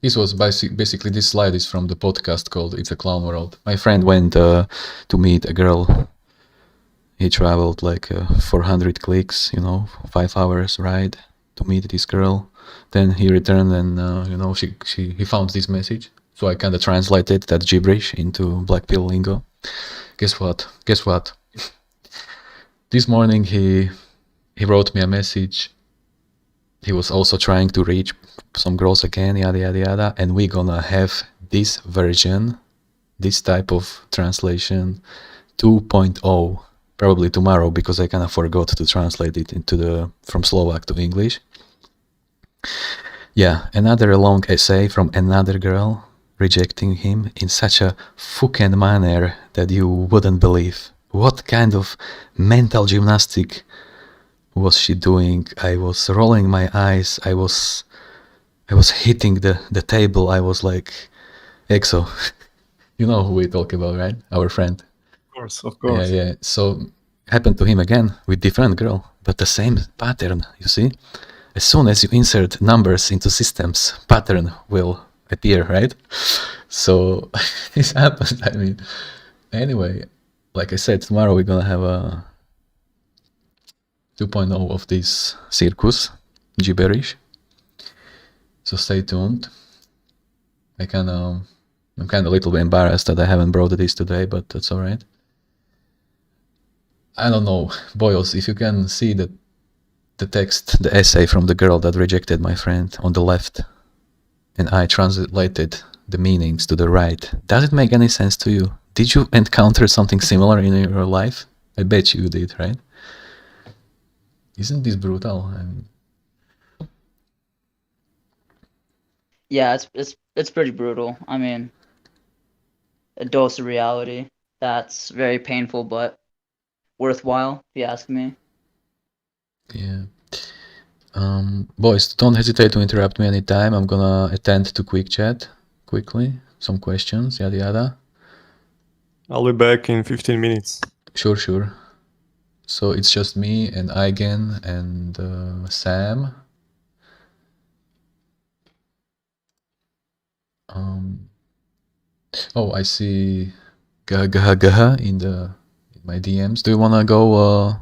Speaker 1: This was basically, this slide is from the podcast called It's a Clown World. My friend went to meet a girl. He traveled like 400 clicks, 5 hours ride to meet this girl. Then he returned and, he found this message. So I kind of translated that gibberish into Blackpill lingo. Guess what? This morning he wrote me a message. He was also trying to reach some girls again, yada, yada, yada. And we're gonna have this version, this type of translation 2.0. Probably tomorrow, because I kind of forgot to translate it from Slovak to English. Yeah, another long essay from another girl rejecting him in such a fucking manner that you wouldn't believe. What kind of mental gymnastic was she doing? I was rolling my eyes. I was hitting the table. I was like, Exo, you know who we talk about, right? Our friend.
Speaker 3: Of course.
Speaker 1: Yeah. So happened to him again with different girl, but the same pattern, you see? As soon as you insert numbers into systems, pattern will appear, right? So this happened. I mean, anyway, like I said, tomorrow we're gonna have a 2.0 of this circus gibberish. So stay tuned. I'm kind of a little bit embarrassed that I haven't brought this today, but that's all right. I don't know, boys, if you can see the text, the essay from the girl that rejected my friend on the left, and I translated the meanings to the right. Does it make any sense to you? Did you encounter something similar in your life? I bet you did, right? Isn't this brutal? I mean...
Speaker 4: Yeah, it's pretty brutal. I mean, a dose of reality. That's very painful, but worthwhile, if you ask me.
Speaker 1: Yeah. Boys, don't hesitate to interrupt me anytime. I'm gonna attend to quick chat quickly. Some questions, yada yada.
Speaker 3: I'll be back in 15 minutes.
Speaker 1: Sure, sure. So it's just me and Eigen and Sam. Oh, I see Gaha in my DMs. Do you wanna go?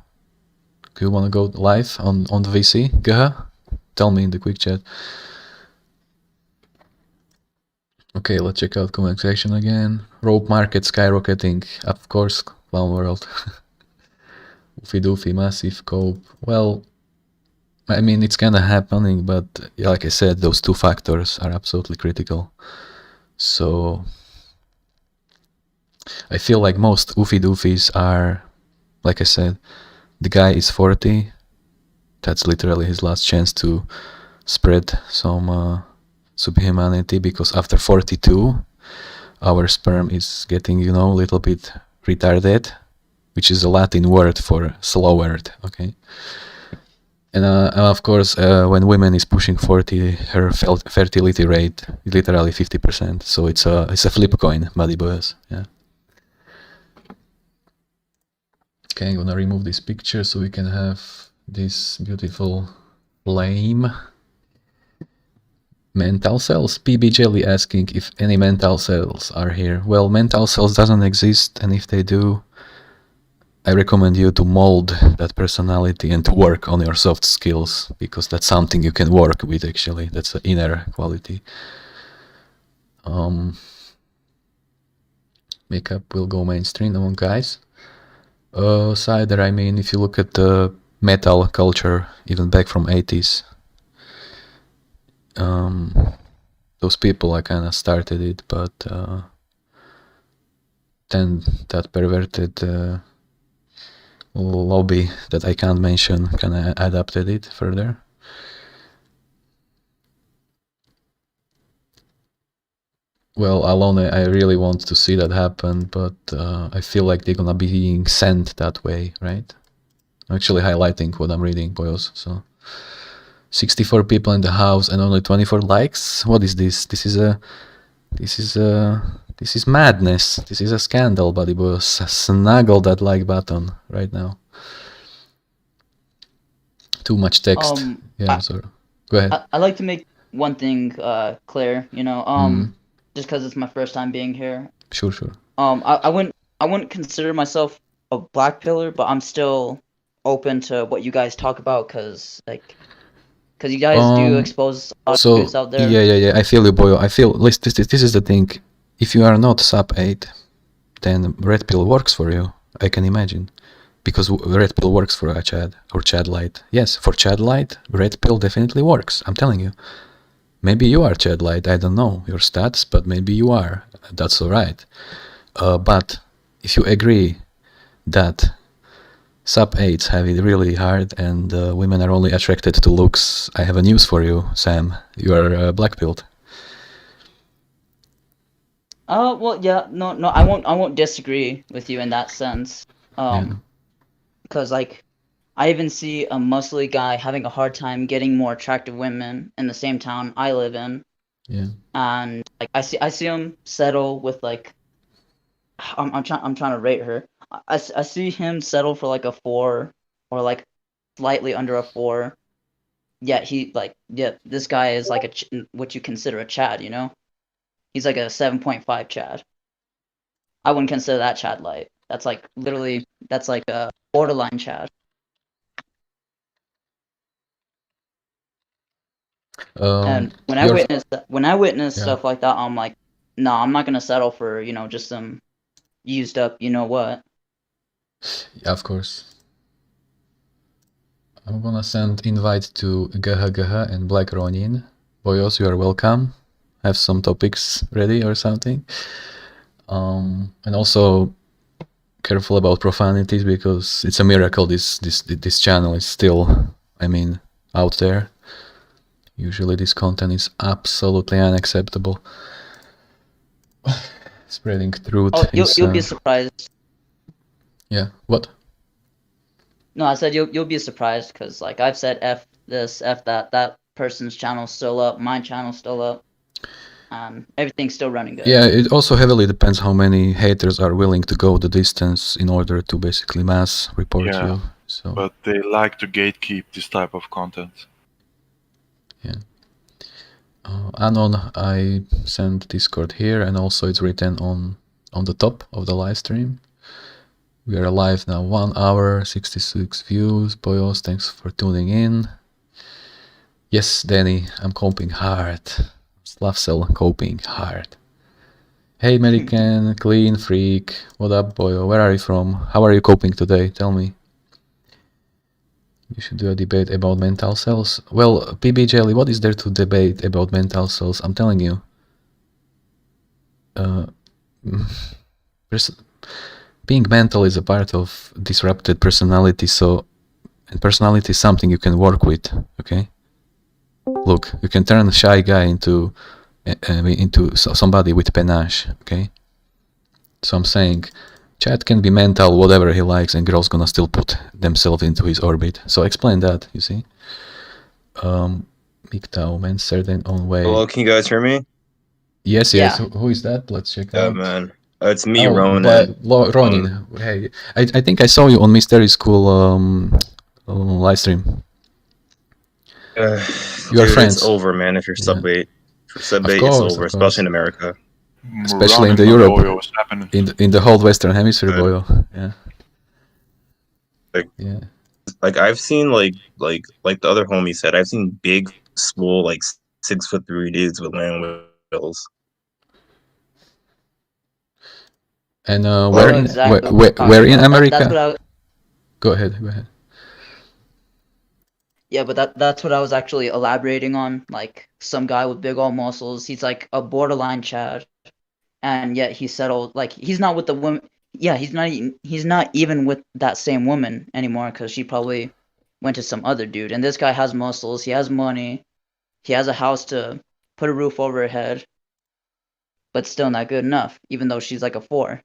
Speaker 1: Do you wanna go live on the VC, Gaha? Tell me in the quick chat. Okay, let's check out comment section again. Rope market skyrocketing, of course. Clown world. Oofy doofy, massive cope. Well, I mean, it's kind of happening, but like I said, those two factors are absolutely critical. So I feel like most oofy doofies are, like I said, the guy is 40. That's literally his last chance to spread some subhumanity, because after 42, our sperm is getting, you know, a little bit retarded, which is a Latin word for slowered, okay? And of course, when women is pushing 40, her fertility rate is literally 50%. So it's a flip coin, buddy boys. Yeah. Okay, I'm gonna remove this picture so we can have this beautiful flame. Mental cells. PB Jelly asking if any mental cells are here. Well, mental cells doesn't exist, and if they do, I recommend you to mold that personality and to work on your soft skills, because that's something you can work with actually. That's an inner quality. Makeup will go mainstream among guys. Cider, I mean, if you look at the metal culture, even back from 80s, those people I kind of started it, but then that perverted lobby that I can't mention kind of adapted it further. Well, Alone, I really want to see that happen, but I feel like they're gonna be being sent that way, right? I'm actually highlighting what I'm reading, boys. So 64 people in the house and only 24 likes. What is this? This is madness. This is a scandal, buddy boys. Snuggle that like button right now. Too much text. Yeah, sorry. Go ahead.
Speaker 4: I like to make one thing clear, you know, just because it's my first time being here.
Speaker 1: Sure, sure.
Speaker 4: I wouldn't consider myself a black pillar, but I'm still open to what you guys talk about, because you guys do expose a lot of dudes out there.
Speaker 1: Yeah. I feel you, boy. I feel this is the thing. If you are not sub 8, then red pill works for you. I can imagine, because red pill works for a Chad or Chad light. Yes, for Chad light, red pill definitely works. I'm telling you. Maybe you are Chad light. I don't know your stats, but maybe you are. That's all right. But if you agree that sub 8s have it really hard and women are only attracted to looks, I have a news for you, Sam. You are blackpilled.
Speaker 4: Well, yeah, no, I won't disagree with you in that sense. Because like, I even see a muscly guy having a hard time getting more attractive women in the same town I live in.
Speaker 1: Yeah.
Speaker 4: And like, I see him settle with like, I'm trying to rate her. I see him settle for like a 4 or like slightly under a 4. Yet this guy is like what you consider a Chad, you know? He's like a 7.5 Chad. I wouldn't consider that Chad light. That's like a borderline Chad. And when I witness stuff like that, I'm like, no, I'm not gonna settle for, you know, just some used up, you know what?
Speaker 1: Yeah, of course. I'm gonna send invite to Gaha and Black Ronin. Boyos, you are welcome. Have some topics ready or something. And also careful about profanities, because it's a miracle this channel is still, I mean, out there. Usually this content is absolutely unacceptable. Spreading truth.
Speaker 4: Oh, you'll be surprised.
Speaker 1: Yeah. What?
Speaker 4: No, I said you'll be surprised because like I've said F this, F that. That person's channel's still up. My channel's still up. Everything's still running good.
Speaker 1: Yeah, it also heavily depends how many haters are willing to go the distance in order to basically mass report you. So.
Speaker 2: But they like to gatekeep this type of content.
Speaker 1: Yeah. Anon, I sent Discord here, and also it's written on the top of the live stream. We are live now, 1 hour, 66 views. Boyos, thanks for tuning in. Yes, Danny, I'm coping hard. Slavcell coping hard. Hey, Medicann, Clean Freak. What up, Boyo? Where are you from? How are you coping today? Tell me. You should do a debate about mental cells. Well, PB Jelly, what is there to debate about mental cells? I'm telling you. Being mental is a part of disrupted personality, and personality is something you can work with, okay? Look, you can turn a shy guy into somebody with panache, okay? So I'm saying, Chad can be mental, whatever he likes, and girls gonna still put themselves into his orbit. So explain that, you see? MGTOW, man, certain own way.
Speaker 5: Hello, can you guys hear me?
Speaker 1: Yes.
Speaker 4: Yeah.
Speaker 1: Who is that? Let's check
Speaker 5: Yeah,
Speaker 1: out.
Speaker 5: man. It's me,
Speaker 1: Oh,
Speaker 5: Ronin.
Speaker 1: Ronin. Hey, I think I saw you on Mystery School live stream. You are
Speaker 5: Dude,
Speaker 1: friends.
Speaker 5: it's over, man. If you're sub bait, for sub bait, it's over, especially in America.
Speaker 1: Especially in the Europe, in the whole Western Hemisphere, boyo. Yeah.
Speaker 5: Like I've seen like the other homie said, I've seen big, swole, like 6'3" dudes with land wheels.
Speaker 1: And where in America? Go ahead.
Speaker 4: Yeah, but that's what I was actually elaborating on. Like some guy with big old muscles. He's like a borderline Chad, and yet he settled. Like he's not with the woman. Yeah, he's not even with that same woman anymore because she probably went to some other dude. And this guy has muscles. He has money. He has a house to put a roof over her head. But still not good enough, even though she's like a 4.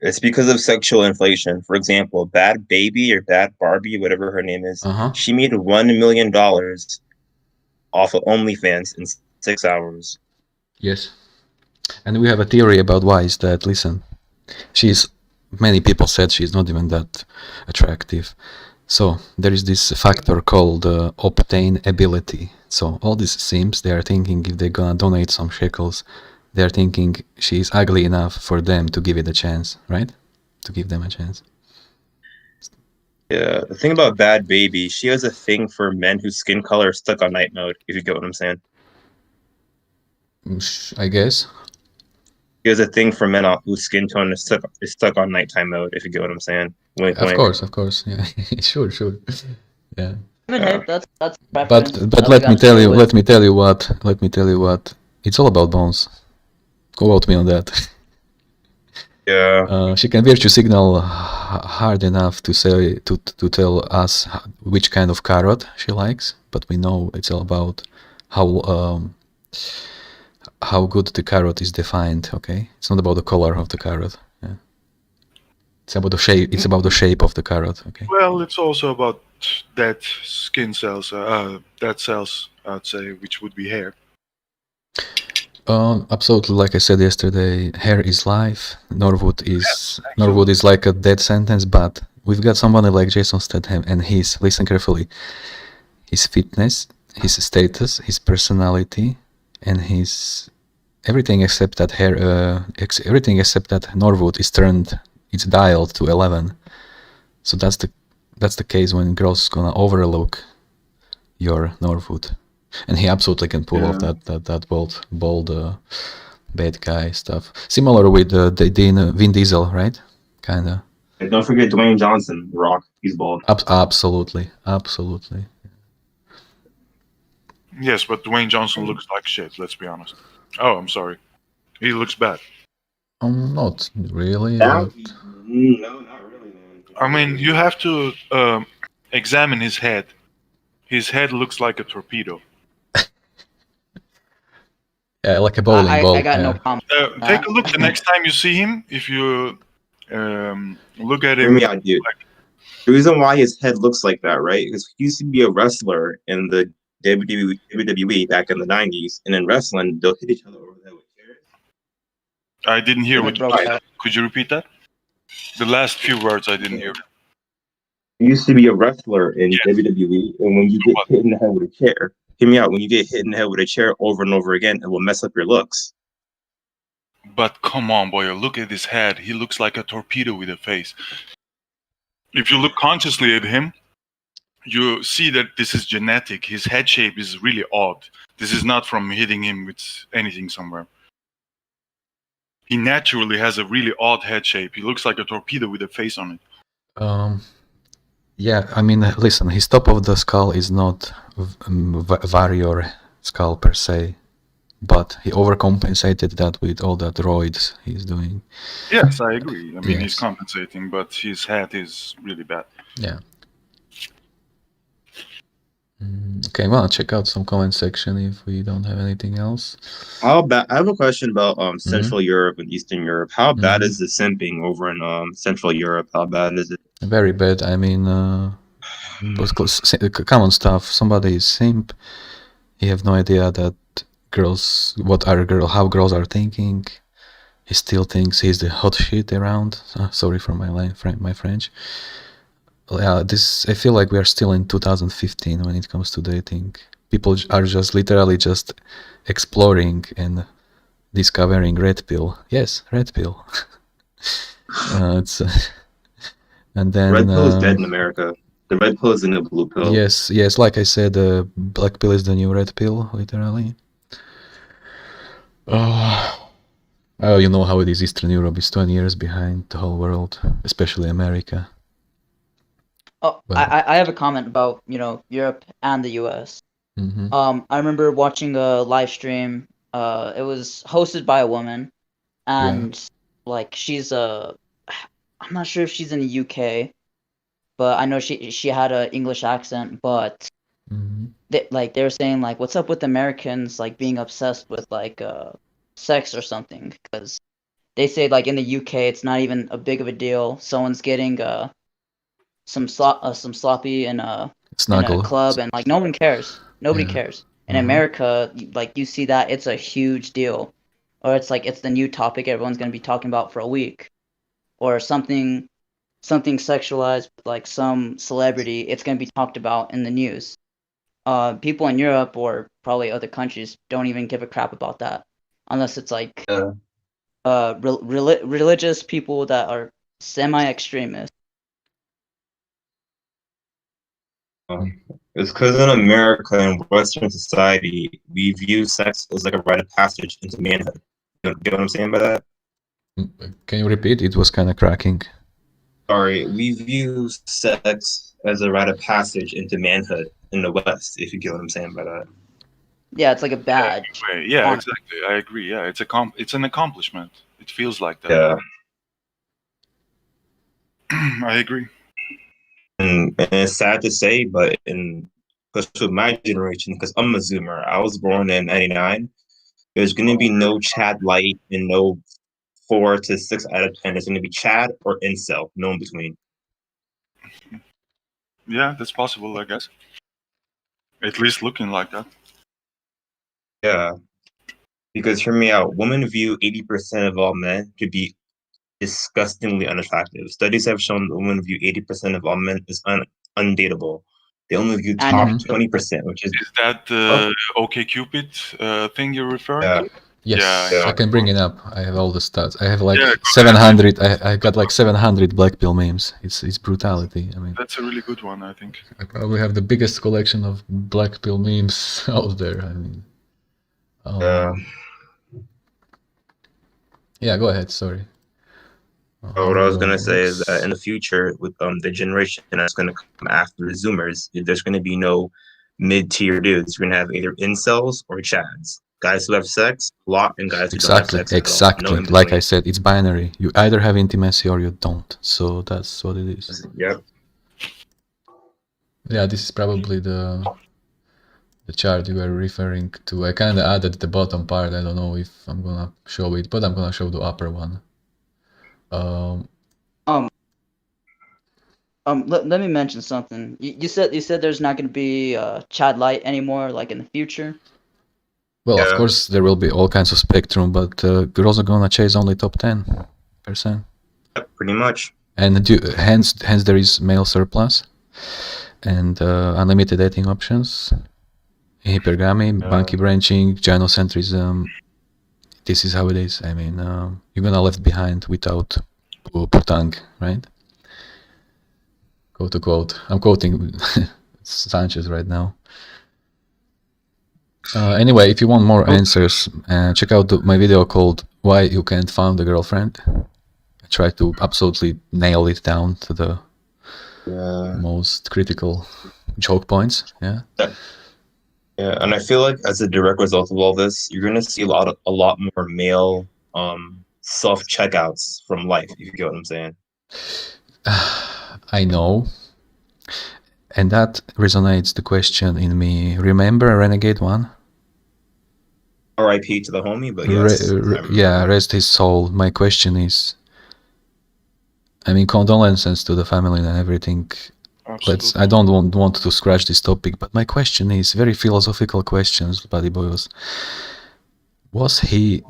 Speaker 5: It's because of sexual inflation. For example, Bad Baby or Bad Barbie, whatever her name is, she made $1 million off of OnlyFans in 6 hours.
Speaker 1: Yes. And we have a theory about why is that. Listen, many people said she's not even that attractive. So there is this factor called obtainability. So all these simps, they are thinking if they're gonna donate some shekels, they're thinking she's ugly enough for them to give it a chance, right? To give them a chance.
Speaker 5: Yeah, the thing about Bad Baby, she has a thing for men whose skin color is stuck on night mode, if you get what I'm saying.
Speaker 1: I guess.
Speaker 5: She has a thing for men whose skin tone is stuck on nighttime mode, if you get what I'm saying. Wink,
Speaker 1: of
Speaker 5: wink.
Speaker 1: course, yeah. sure. Yeah.
Speaker 4: That's
Speaker 1: but let me tell you what. It's all about bones. Quote me on that.
Speaker 5: Yeah.
Speaker 1: She can virtue signal hard enough to say to tell us which kind of carrot she likes, but we know it's all about how good the carrot is defined. Okay, it's not about the color of the carrot. Yeah. It's about the shape. It's about the shape of the carrot. Okay.
Speaker 2: Well, it's also about dead skin cells, dead cells, I'd say, which would be hair.
Speaker 1: Absolutely. Like I said yesterday, hair is life. Norwood is like a dead sentence, but we've got somebody like Jason Statham, and listen carefully, his fitness, his status, his personality, and his everything except that hair, everything except that Norwood is it's dialed to 11. So that's the case when girls gonna overlook your Norwood. And he absolutely can pull off that bold bad guy stuff. Similar with Vin Diesel, right? Kinda.
Speaker 5: And don't forget Dwayne Johnson, Rock. He's bald.
Speaker 1: Absolutely.
Speaker 2: Yes, but Dwayne Johnson looks like shit, let's be honest. Oh, I'm sorry. He looks bad.
Speaker 1: Not really.
Speaker 5: No, not really, man.
Speaker 2: I mean, you have to examine his head. His head looks like a torpedo.
Speaker 1: Yeah, like a bowling ball.
Speaker 4: I got no comment.
Speaker 2: Take a look the next time you see him. If you look at
Speaker 5: Hear
Speaker 2: him
Speaker 5: me out, dude. The reason why his head looks like that, right? Because he used to be a wrestler in the WWE back in the 90s, and in wrestling, they'll hit each other over the head with chairs.
Speaker 2: I didn't hear what you said. Could you repeat that? The last few words I didn't hear.
Speaker 5: He used to be a wrestler in WWE, and when you get hit in the head with a chair, hear me out, when you get hit in the head with a chair over and over again, it will mess up your looks.
Speaker 2: But come on, boy, look at his head. He looks like a torpedo with a face. If you look consciously at him, you see that this is genetic. His head shape is really odd. This is not from hitting him with anything somewhere. He naturally has a really odd head shape. He looks like a torpedo with a face on it.
Speaker 1: Yeah, I mean, listen, his top of the skull is not warrior skull per se, but he overcompensated that with all that roids he's doing.
Speaker 2: Yes, I agree. I mean, he's compensating, but his head is really bad.
Speaker 1: Yeah. Okay, well, check out some comment section if we don't have anything else.
Speaker 5: How bad? I have a question about Central Europe and Eastern Europe. How bad is the simping over in Central Europe? How bad is it?
Speaker 1: Very bad. I mean, common stuff. Somebody is simp. He have no idea that girls, how girls are thinking. He still thinks he's the hot shit around. Sorry for my French. Yeah, I feel like we are still in 2015 when it comes to dating. People are just literally just exploring and discovering red pill. Yes, red pill. And then
Speaker 5: red pill is dead in America. The red pill is the new blue pill.
Speaker 1: Yes. Like I said, black pill is the new red pill, literally. Oh, you know how it is. Eastern Europe is 20 years behind the whole world, especially America.
Speaker 4: Oh, I have a comment about, Europe and the US. I remember watching a live stream. It was hosted by a woman, and she's I'm not sure if she's in the UK, but I know she had an English accent. But they were saying what's up with Americans being obsessed with sex or something, because they say in the UK it's not even a big of a deal. Someone's getting some sloppy in a club, and no one cares. Nobody cares. In America, you see that it's a huge deal, or it's it's the new topic everyone's gonna be talking about for a week, or something sexualized with some celebrity. It's gonna be talked about in the news. People in Europe or probably other countries don't even give a crap about that, unless it's religious people that are semi-extremist.
Speaker 5: It's because in America and Western society, we view sex as a rite of passage into manhood. You get what I'm saying by that?
Speaker 1: Can you repeat? It was kind of cracking.
Speaker 5: Sorry, we view sex as a rite of passage into manhood in the West, if you get what I'm saying by that.
Speaker 4: Yeah, it's like a badge.
Speaker 2: Yeah, exactly. I agree. Yeah, it's an accomplishment. It feels like that.
Speaker 5: Yeah.
Speaker 2: I agree.
Speaker 5: And it's sad to say, but because with my generation, because I'm a Zoomer, I was born in '99. There's going to be no Chad Light and no 4 to 6 out of 10. It's going to be Chad or incel, no in between.
Speaker 2: Yeah, that's possible, I guess. At least looking like that.
Speaker 5: Yeah, because hear me out. Women view 80% of all men to be disgustingly unattractive. Studies have shown that women view 80% of all men as undateable. They only view top 20%, which is...
Speaker 2: Is that the OkCupid thing you're referring to?
Speaker 1: Yes, yeah. I can bring it up. I have all the stats. I have 700. I got 700 Blackpill memes. It's brutality. I mean,
Speaker 2: that's a really good one, I think.
Speaker 1: I probably have the biggest collection of Blackpill memes out there. I mean, yeah, go ahead. Sorry.
Speaker 5: What I was gonna say is that in the future, with the generation that's gonna come after the Zoomers, there's gonna be no mid-tier dudes. You're gonna have either incels or chads. Guys who have sex a lot and guys who don't have sex
Speaker 1: exactly.
Speaker 5: No
Speaker 1: like I said, it's binary. You either have intimacy or you don't. So that's what it is.
Speaker 5: Yep.
Speaker 1: Yeah, this is probably the chart you were referring to. I kind of added the bottom part. I don't know if I'm gonna show it, but I'm gonna show the upper one.
Speaker 4: Let me mention something. You said there's not going to be Chad Light anymore, like in the future.
Speaker 1: Well, of course there will be all kinds of spectrum, but girls are gonna chase only top 10%.
Speaker 5: Pretty much.
Speaker 1: And hence there is male surplus and unlimited dating options, hypergamy, monkey branching, gynocentrism. This is how it is. I mean, you're gonna left behind without putang, right? Quote to quote. I'm quoting Sanchez right now. Anyway, if you want more answers, check out my video called "Why You Can't Find a Girlfriend." I try to absolutely nail it down to the most critical choke points. Yeah,
Speaker 5: and I feel like as a direct result of all this, you're gonna see a lot more male self checkouts from life. If you get what I'm saying.
Speaker 1: I know, and that resonates the question in me. Remember Renegade 1?
Speaker 5: R.I.P. to the homie, but yes.
Speaker 1: Yeah, rest his soul. My question is, I mean, condolences to the family and everything.
Speaker 2: Absolutely.
Speaker 1: I don't want to scratch this topic, but my question is very philosophical questions, buddy boys. Was he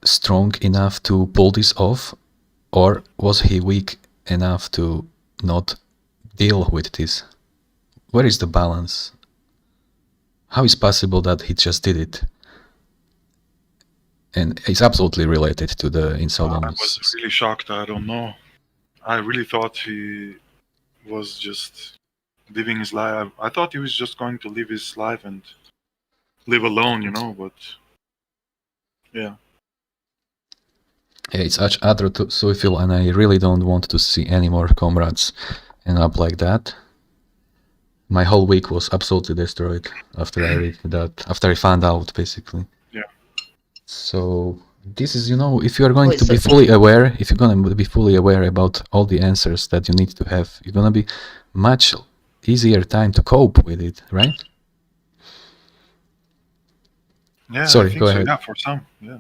Speaker 1: strong enough to pull this off, or was he weak enough to not deal with this? Where is the balance? How is possible that he just did it? And it's absolutely related to the incel.
Speaker 2: I was really shocked. I don't know. I really thought he was just living his life. I thought he was just going to live his life and live alone, you know, but yeah.
Speaker 1: Yeah, it's utter suicidal, and I really don't want to see any more comrades end up like that. My whole week was absolutely destroyed after I read that, after I found out, basically.
Speaker 2: Yeah.
Speaker 1: So this is, you know, if you are going to be fully aware, if you're going to be fully aware about all the answers that you need to have, you're going to be much easier time to cope with it, right?
Speaker 2: Yeah,
Speaker 1: sorry,
Speaker 2: I think
Speaker 1: go
Speaker 2: so.
Speaker 1: ahead.
Speaker 2: Yeah, for some, yeah.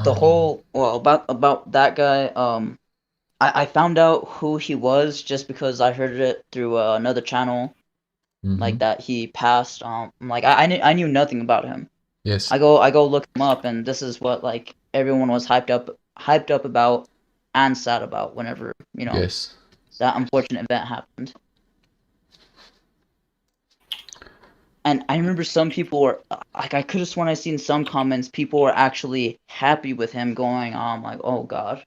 Speaker 4: The whole about that guy. I found out who he was just because I heard it through another channel, like that he passed. Like I knew nothing about him.
Speaker 1: Yes.
Speaker 4: I go look him up, and this is what like everyone was hyped up about and sad about whenever
Speaker 1: Yes.
Speaker 4: that unfortunate event happened. And I remember some people were like, I could have sworn I seen some comments. People were actually happy with him going on. Like, oh god,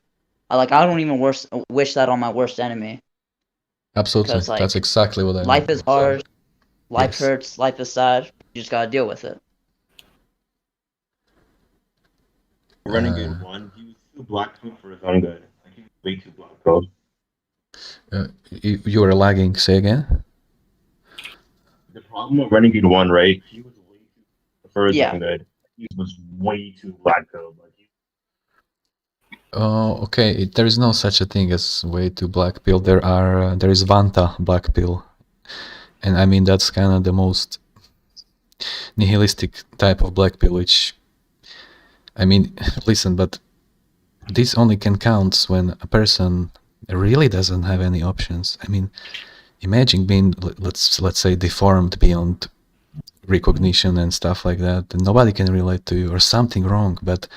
Speaker 4: I don't even wish that on my worst enemy.
Speaker 1: Absolutely,
Speaker 4: because, like,
Speaker 1: that's exactly what I mean.
Speaker 4: Life is hard. Life
Speaker 1: Yes.
Speaker 4: hurts. Life is sad. You just gotta deal with it.
Speaker 5: Renegade 1, he was too blackpilled for his own good. Like, he was way too blackpilled.
Speaker 1: You were lagging. Say again.
Speaker 5: The problem with Renegade 1, right? He was way too for his
Speaker 4: Yeah.
Speaker 5: own good. He was way too blackpilled. Like,
Speaker 1: Okay. There is no such a thing as way to black pill. There is Vanta black pill, and I mean that's kind of the most nihilistic type of black pill. Which, I mean, listen, but this only can count when a person really doesn't have any options. I mean, imagine being let's say deformed beyond recognition and stuff like that, and nobody can relate to you or something wrong, but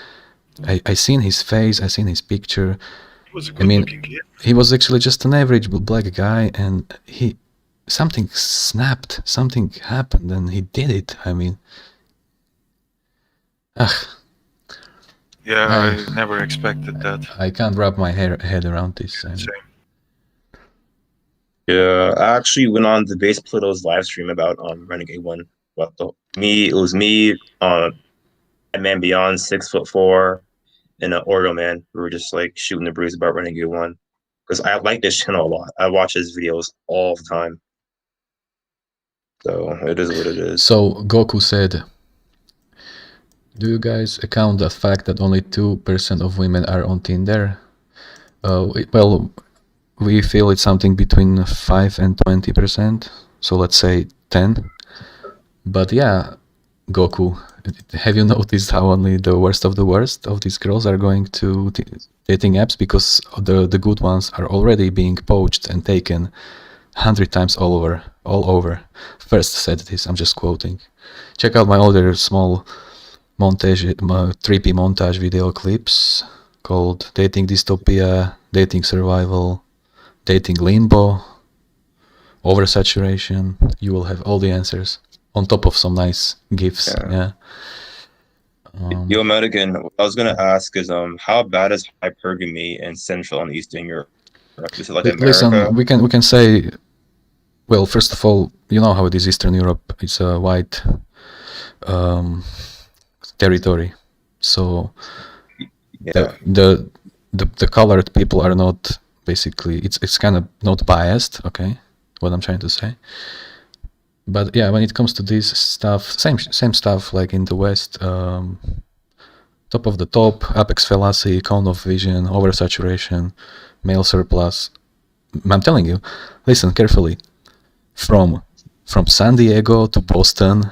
Speaker 1: I seen his face, I seen his picture.
Speaker 2: He was a good-looking kid.
Speaker 1: He was actually just an average black guy, and something snapped, something happened, and he did it. I mean,
Speaker 2: Yeah, I never expected that.
Speaker 1: I can't wrap my head around this.
Speaker 2: Same.
Speaker 5: yeah, I actually went on the Base Pluto's live stream about Renegade 1. It was me, Man Beyond 6'4", and Oreo Man. We were just like shooting the breeze about Renegade 1 because I like this channel a lot. I watch his videos all the time. So it is what it is.
Speaker 1: So Goku said, do you guys account the fact that only 2% of women are on Tinder? Well, we feel it's something between 5 and 20%. So let's say 10. But yeah, Goku. Have you noticed how only the worst of these girls are going to dating apps, because the good ones are already being poached and taken 100 times all over. First said this, I'm just quoting. Check out my older small montage, 3P montage video clips called Dating Dystopia, Dating Survival, Dating Limbo, Oversaturation. You will have all the answers on top of some nice GIFs. Yeah.
Speaker 5: Yo, Medicann, what I was gonna ask is how bad is hypergamy in Central and Eastern Europe? Is it like America?
Speaker 1: Listen, we can say, well, first of all, you know how it is. Eastern Europe, it's a white territory, so the colored people are not, basically, it's kind of not biased. Okay, what I'm trying to say. But yeah, when it comes to this stuff, same stuff like in the West. Top of the top, apex fallacy, cone of vision, oversaturation, male surplus. I'm telling you, listen carefully. From San Diego to Boston,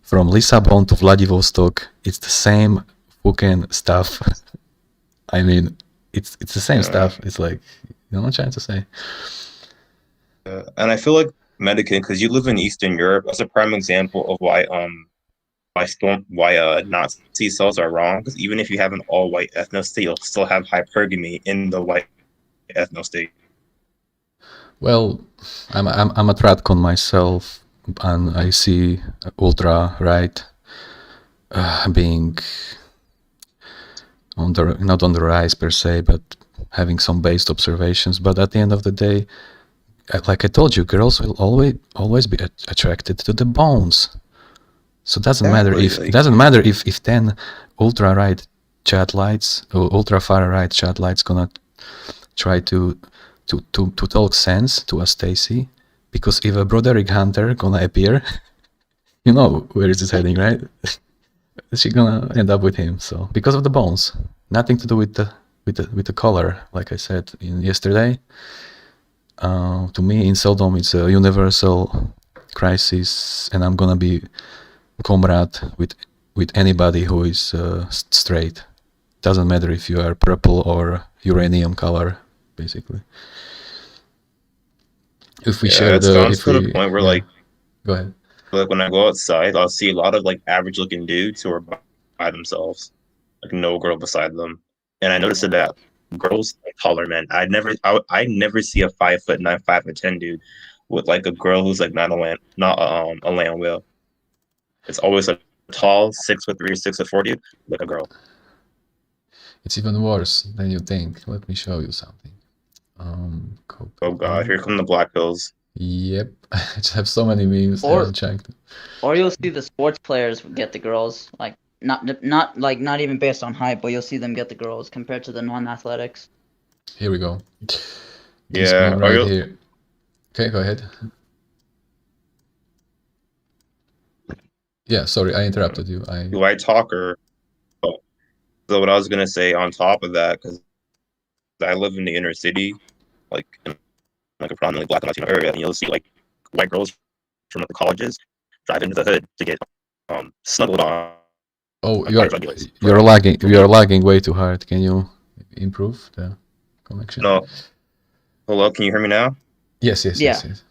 Speaker 1: from Lisbon to Vladivostok, it's the same fucking stuff. I mean, it's the same stuff. It's like, you know what I'm trying to say.
Speaker 5: And I feel like, Medicann, because you live in Eastern Europe, that's a prime example of why Nazi cells are wrong. Because even if you have an all-white ethnostate, you'll still have hypergamy in the white ethnostate.
Speaker 1: Well, I'm a tradcon myself, and I see ultra right being not on the rise per se, but having some based observations. But at the end of the day, like I told you, girls will always be attracted to the bones. So it doesn't matter if 10 ultra right chat lights or ultra far right chat lights gonna try to talk sense to a Stacy, because if a Broderick Hunter gonna appear, you know where is this heading, right? She gonna end up with him. So because of the bones, nothing to do with the color, like I said yesterday. To me, in Sodom, it's a universal crisis, and I'm gonna be comrade with anybody who is straight. Doesn't matter if you are purple or uranium color, basically. If we share
Speaker 5: the point where like,
Speaker 1: go ahead.
Speaker 5: Like when I go outside, I'll see a lot of like average-looking dudes who are by themselves, like no girl beside them, and I noticed that girls like taller men. I never see a 5'9", 5'10" dude with like a girl who's like not a land whale. It's always a tall 6'3" or 6'4" dude like a girl.
Speaker 1: It's even worse than you think. Let me show you something.
Speaker 5: Oh god, here come the Blackpills.
Speaker 1: Yep, I just have so many memes.
Speaker 4: Or you'll see the sports players get the girls, like not even based on height, but you'll see them get the girls compared to the non-athletics.
Speaker 1: Here we go.
Speaker 5: Yeah,
Speaker 1: right here. Okay, go ahead. Yeah, sorry, I interrupted you.
Speaker 5: Do I talk or? Oh. So what I was gonna say on top of that, because I live in the inner city, like in like a prominently Black and Latino area, and you'll see like white girls from like the colleges drive into the hood to get snuggled on.
Speaker 1: Oh, you're lagging. You're lagging way too hard. Can you improve the connection?
Speaker 5: No. Hello, can you hear me now?
Speaker 1: Yes.
Speaker 4: Yeah.
Speaker 1: Yes.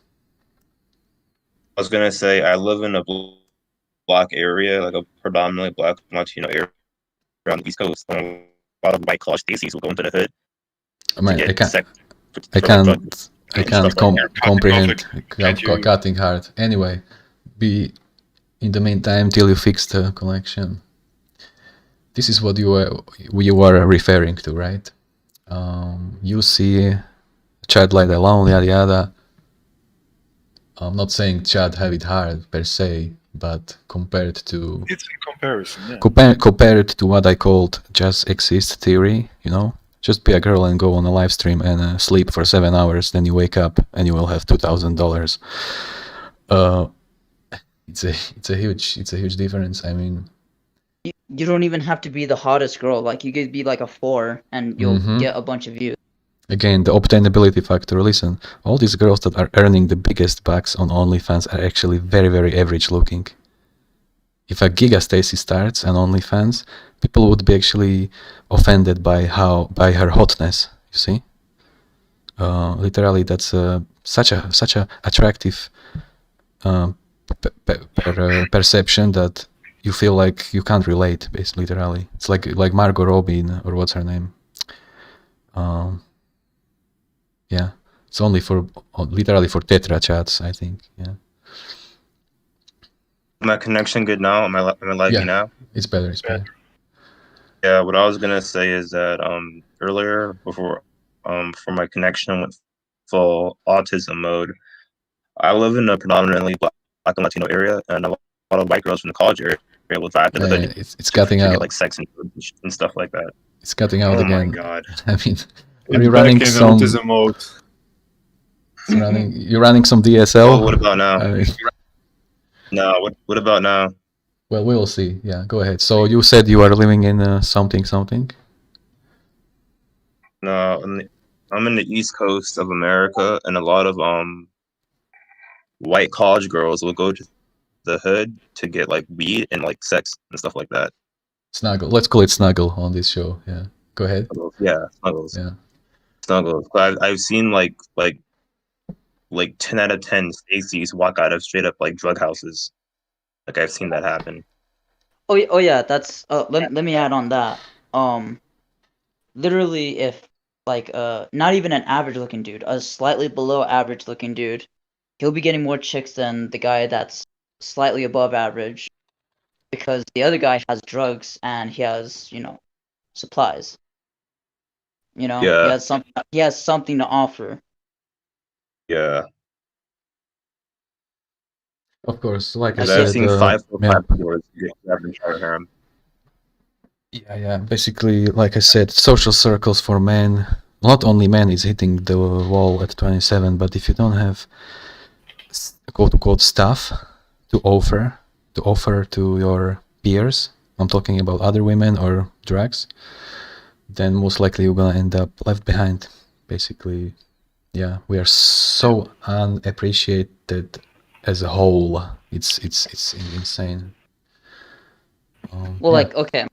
Speaker 5: I was gonna say I live in a Black area, like a predominantly Black Latino area around the East Coast. A lot of white college Stacy's will go into the hood.
Speaker 1: I can't comprehend cutting hard. Anyway, be in the meantime till you fix the connection. This is what you were referring to, right? You see Chad light alone, yada yada. I'm not saying Chad have it hard per se, but compared to
Speaker 2: it's in comparison, yeah.
Speaker 1: Compared to what I called just exist theory, you know, just be a girl and go on a live stream and sleep for 7 hours, then you wake up and you will have $2,000. It's a huge difference. I mean,
Speaker 4: you don't even have to be the hottest girl. Like you could be like a 4 and you'll get a bunch of views.
Speaker 1: Again, the obtainability factor. Listen, all these girls that are earning the biggest bucks on OnlyFans are actually very, very average looking. if a Gigastacy starts and OnlyFans, people would be actually offended by her hotness. You see, literally, that's such a attractive perception that you feel like you can't relate. Basically, literally, it's like Margot Robbie or what's her name. Yeah, it's only for literally for Tetra chats, I think. Yeah.
Speaker 5: My connection good now? Am I live now?
Speaker 1: It's better. It's better.
Speaker 5: Yeah, what I was gonna say is that earlier before for my connection went full autism mode, I live in a predominantly black and Latino area, and a lot of white girls from the college area will drive to the hood.
Speaker 1: It's cutting out.
Speaker 5: Get like sex and stuff like that.
Speaker 1: It's cutting out again.
Speaker 5: Oh my god!
Speaker 1: I mean, are you running some
Speaker 3: autism mode?
Speaker 1: You're running some DSL?
Speaker 5: Oh, what about now? No, what about now?
Speaker 1: Well, we will see. Yeah, go ahead. So you said you are living in something.
Speaker 5: No, I'm in the East Coast of America, and a lot of white college girls will go to the hood to get like weed and like sex and stuff like that.
Speaker 1: Snuggle. Let's call it snuggle on this show. Yeah, go ahead.
Speaker 5: Yeah, snuggles.
Speaker 1: Yeah,
Speaker 5: snuggles. I've seen like 10 out of 10 Stacy's walk out of straight up like drug houses. Like I've seen that happen.
Speaker 4: Oh yeah, that's let me add on that. Literally, if like not even an average looking dude, a slightly below average looking dude, he'll be getting more chicks than the guy that's slightly above average, because the other guy has drugs and he has, you know, supplies. You know,
Speaker 5: Yeah.
Speaker 4: he has something to offer.
Speaker 5: Yeah.
Speaker 1: of course. Like I
Speaker 5: I've
Speaker 1: said,
Speaker 5: seen 5 for
Speaker 1: yeah.
Speaker 5: 5 boards get average harem.
Speaker 1: Yeah. Basically, like I said, social circles for men. Not only men is hitting the wall at 27, but if you don't have quote-unquote stuff to offer to your peers, I'm talking about other women or drugs, then most likely you're gonna end up left behind. Basically, yeah, we are so unappreciated as a whole. It's insane.
Speaker 4: Well,
Speaker 1: yeah.
Speaker 4: like, okay,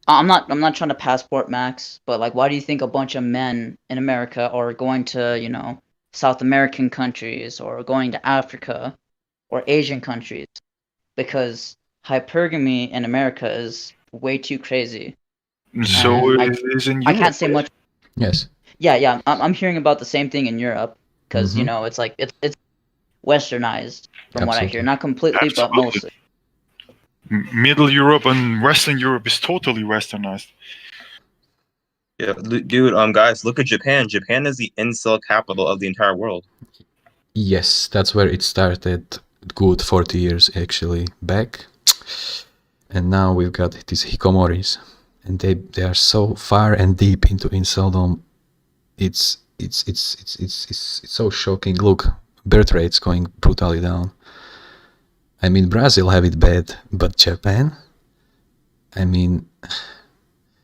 Speaker 4: I'm not trying to passport Max, but like, why do you think a bunch of men in America are going to, you know, South American countries or going to Africa or Asian countries? Because hypergamy in America is way too crazy.
Speaker 2: So
Speaker 4: And
Speaker 2: it is in
Speaker 4: I
Speaker 2: Europe.
Speaker 4: can't say much.
Speaker 1: Yes.
Speaker 4: Yeah, I'm hearing about the same thing in Europe, because you
Speaker 1: Mhm.
Speaker 4: know, it's like it's westernized from what I hear,
Speaker 1: Absolutely.
Speaker 4: not completely, but
Speaker 2: Absolutely.
Speaker 4: mostly.
Speaker 2: Middle Europe and Western Europe is totally westernized.
Speaker 5: Yeah, dude, guys, look at Japan. Japan is the incel capital of the entire world.
Speaker 1: Yes, that's where it started. Good 40 years actually back, and now we've got these hikomoris, and they are so far and deep into inceldom. It's so shocking. Look, birth rates going brutally down. I mean, Brazil have it bad, but Japan, I mean,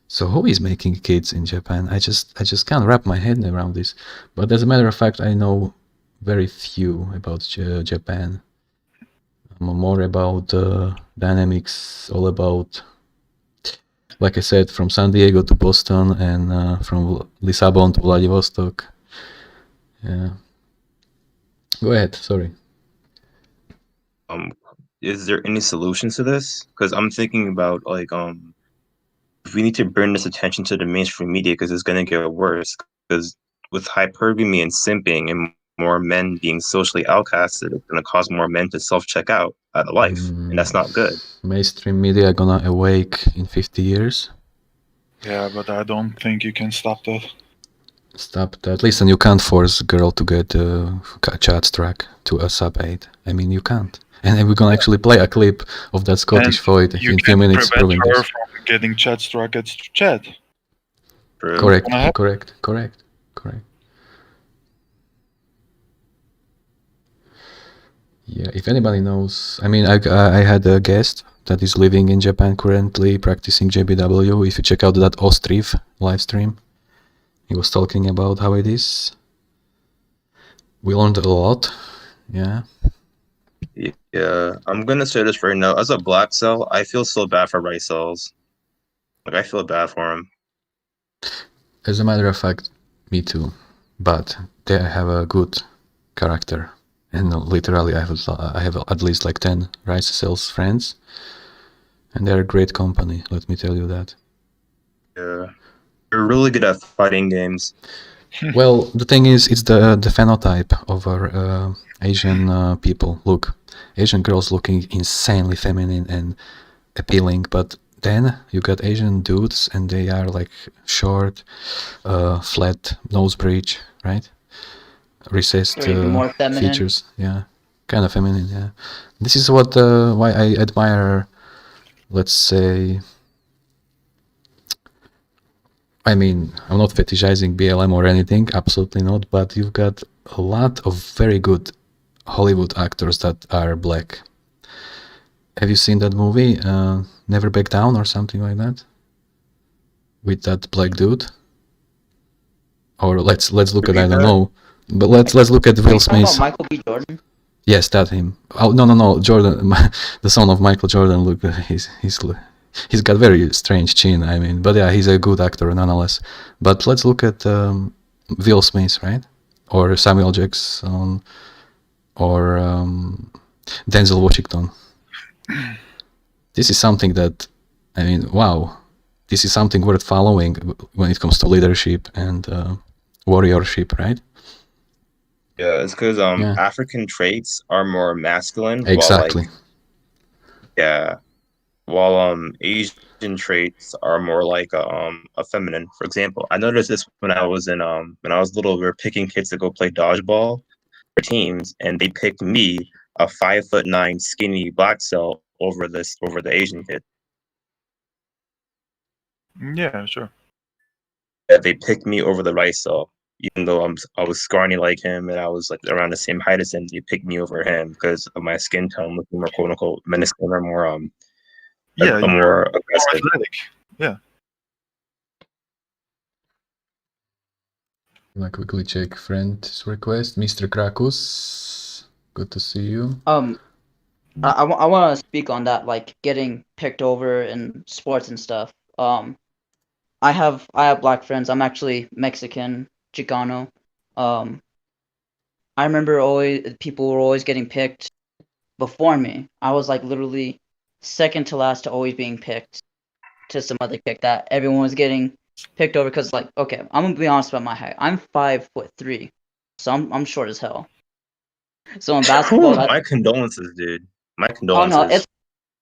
Speaker 1: so who is making kids in Japan? I just can't wrap my head around this. But as a matter of fact, I know very few about Japan. I'm more about dynamics, all about, like I said, from San Diego to Boston and from Lisbon to Vladivostok. Yeah. Go ahead. Sorry.
Speaker 5: Is there any solutions to this? Because I'm thinking about like we need to bring this attention to the mainstream media, because it's going to get worse. Because with hypergamy and simping and more men being socially outcasted, it's going to cause more men to self-check out of life, and that's not good.
Speaker 1: Mainstream media are gonna awake in 50 years.
Speaker 2: Yeah, but I don't think you can stop that.
Speaker 1: Stop that. Listen, you can't force a girl to get a chat track to a sub 8. I mean, you can't. And we're gonna actually play a clip of that Scottish void
Speaker 2: You
Speaker 1: in a few
Speaker 2: can
Speaker 1: minutes
Speaker 2: prevent
Speaker 1: proving
Speaker 2: her
Speaker 1: this.
Speaker 2: from getting chat struck at chat.
Speaker 5: True.
Speaker 1: Correct. Yeah, if anybody knows, I mean, I had a guest that is living in Japan currently, practicing JBW. If you check out that Ostriv live stream, he was talking about how it is. We learned a lot, yeah.
Speaker 5: Yeah, I'm gonna say this right now. As a black cell, I feel so bad for white cells. Like, I feel bad for them.
Speaker 1: As a matter of fact, me too. But they have a good character. And literally, I have at least like 10 rice cells friends. And they're a great company, let me tell you that.
Speaker 5: Yeah. They're really good at fighting games.
Speaker 1: Well, the thing is, it's the phenotype of our Asian people. Look, Asian girls looking insanely feminine and appealing, but then you got Asian dudes and they are like short, flat nose bridge, right? Recessed
Speaker 4: more feminine.
Speaker 1: features, yeah, kind of feminine, yeah. This is what why I admire, let's say, I mean, I'm not fetishizing BLM or anything, absolutely not, but you've got a lot of very good Hollywood actors that are black. Have you seen that movie, Never Back Down or something like that? With that black dude? Or let's look at, I don't know, but let's look at Will Smith.
Speaker 4: Michael B. Jordan?
Speaker 1: Yes, that him. Oh, no, Jordan, the son of Michael Jordan, look, he's got very strange chin, I mean, but yeah, he's a good actor nonetheless. But let's look at Will Smith, right? Or Samuel Jackson, or Denzel Washington. This is something that, I mean, wow, this is something worth following when it comes to leadership and warriorship, right?
Speaker 5: Yeah, it's because African traits are more masculine.
Speaker 1: Exactly.
Speaker 5: While Asian traits are more like a feminine. For example, I noticed this when I was little. We were picking kids to go play dodgeball for teams, and they picked me, a 5'9" skinny black cell, over the Asian kid.
Speaker 2: Yeah, sure.
Speaker 5: Yeah, they picked me over the rice cell, even though I was scrawny like him and I was like around the same height as him. They picked me over him because of my skin tone, looking more quote unquote menaceable or more more aggressive.
Speaker 2: More athletic. Yeah.
Speaker 1: I'll quickly check friend's request. Mr. Krakus, good to see you.
Speaker 4: I want to speak on that, like getting picked over in sports and stuff. I have black friends. I'm actually Mexican, Chicano. I remember people were always getting picked before me. I was like literally second to last to always being picked to some other kick that everyone was getting picked over because, like, okay, I'm gonna be honest about my height. I'm 5'3", so I'm short as hell. So in basketball,
Speaker 5: my condolences, dude. My condolences.
Speaker 4: Oh no,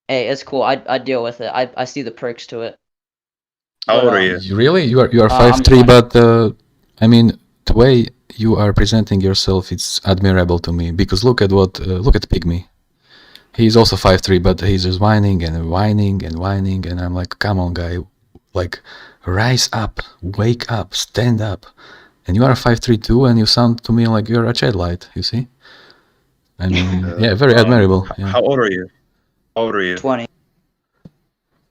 Speaker 4: it's cool. I deal with it. I see the perks to it.
Speaker 5: How old are you?
Speaker 1: Really? You are 5'3", but I mean, the way you are presenting yourself, it's admirable to me. Because look at Pygmy. He's also 5'3", but he's just whining, and I'm like, come on, guy, like, rise up, wake up, stand up. And you are 5'3" too, and you sound to me like you're a Chadlight. You see? I mean, yeah, very admirable. Yeah.
Speaker 5: How old are you?
Speaker 4: 20.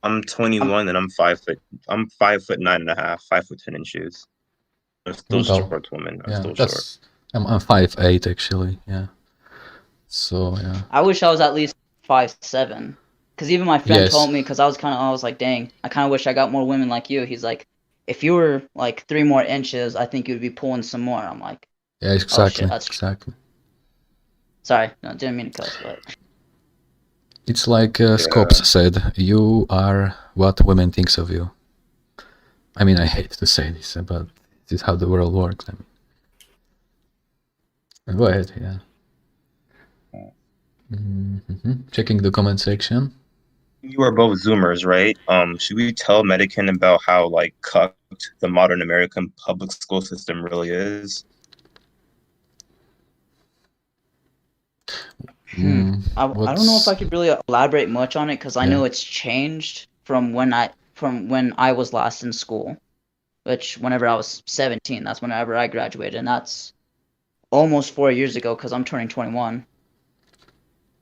Speaker 5: I'm 21 and I'm 5 foot. I'm 5'9.5", 5'10" in shoes. I'm still short, woman. I'm still short.
Speaker 1: I'm 5'8" actually. Yeah. So yeah.
Speaker 4: I wish I was at least 5'7", because even my friend told me, because I was like, dang, I kind of wish I got more women like you. He's like, if you were like 3 more inches, I think you'd be pulling some more. I'm like,
Speaker 1: yeah, exactly,
Speaker 4: oh, shit,
Speaker 1: exactly.
Speaker 4: Sorry, no, didn't mean to cuss, but.
Speaker 1: It's like Scopes said, you are what women thinks of you. I mean, I hate to say this, but this is how the world works. I mean. Go ahead, yeah. Checking the comment section.
Speaker 5: You are both Zoomers, right? Should we tell Medicann about how like cucked the modern American public school system really is?
Speaker 4: I don't know if I could really elaborate much on it because I know it's changed from when I was last in school, which whenever I was 17, that's whenever I graduated, and that's almost 4 years ago because I'm turning 21.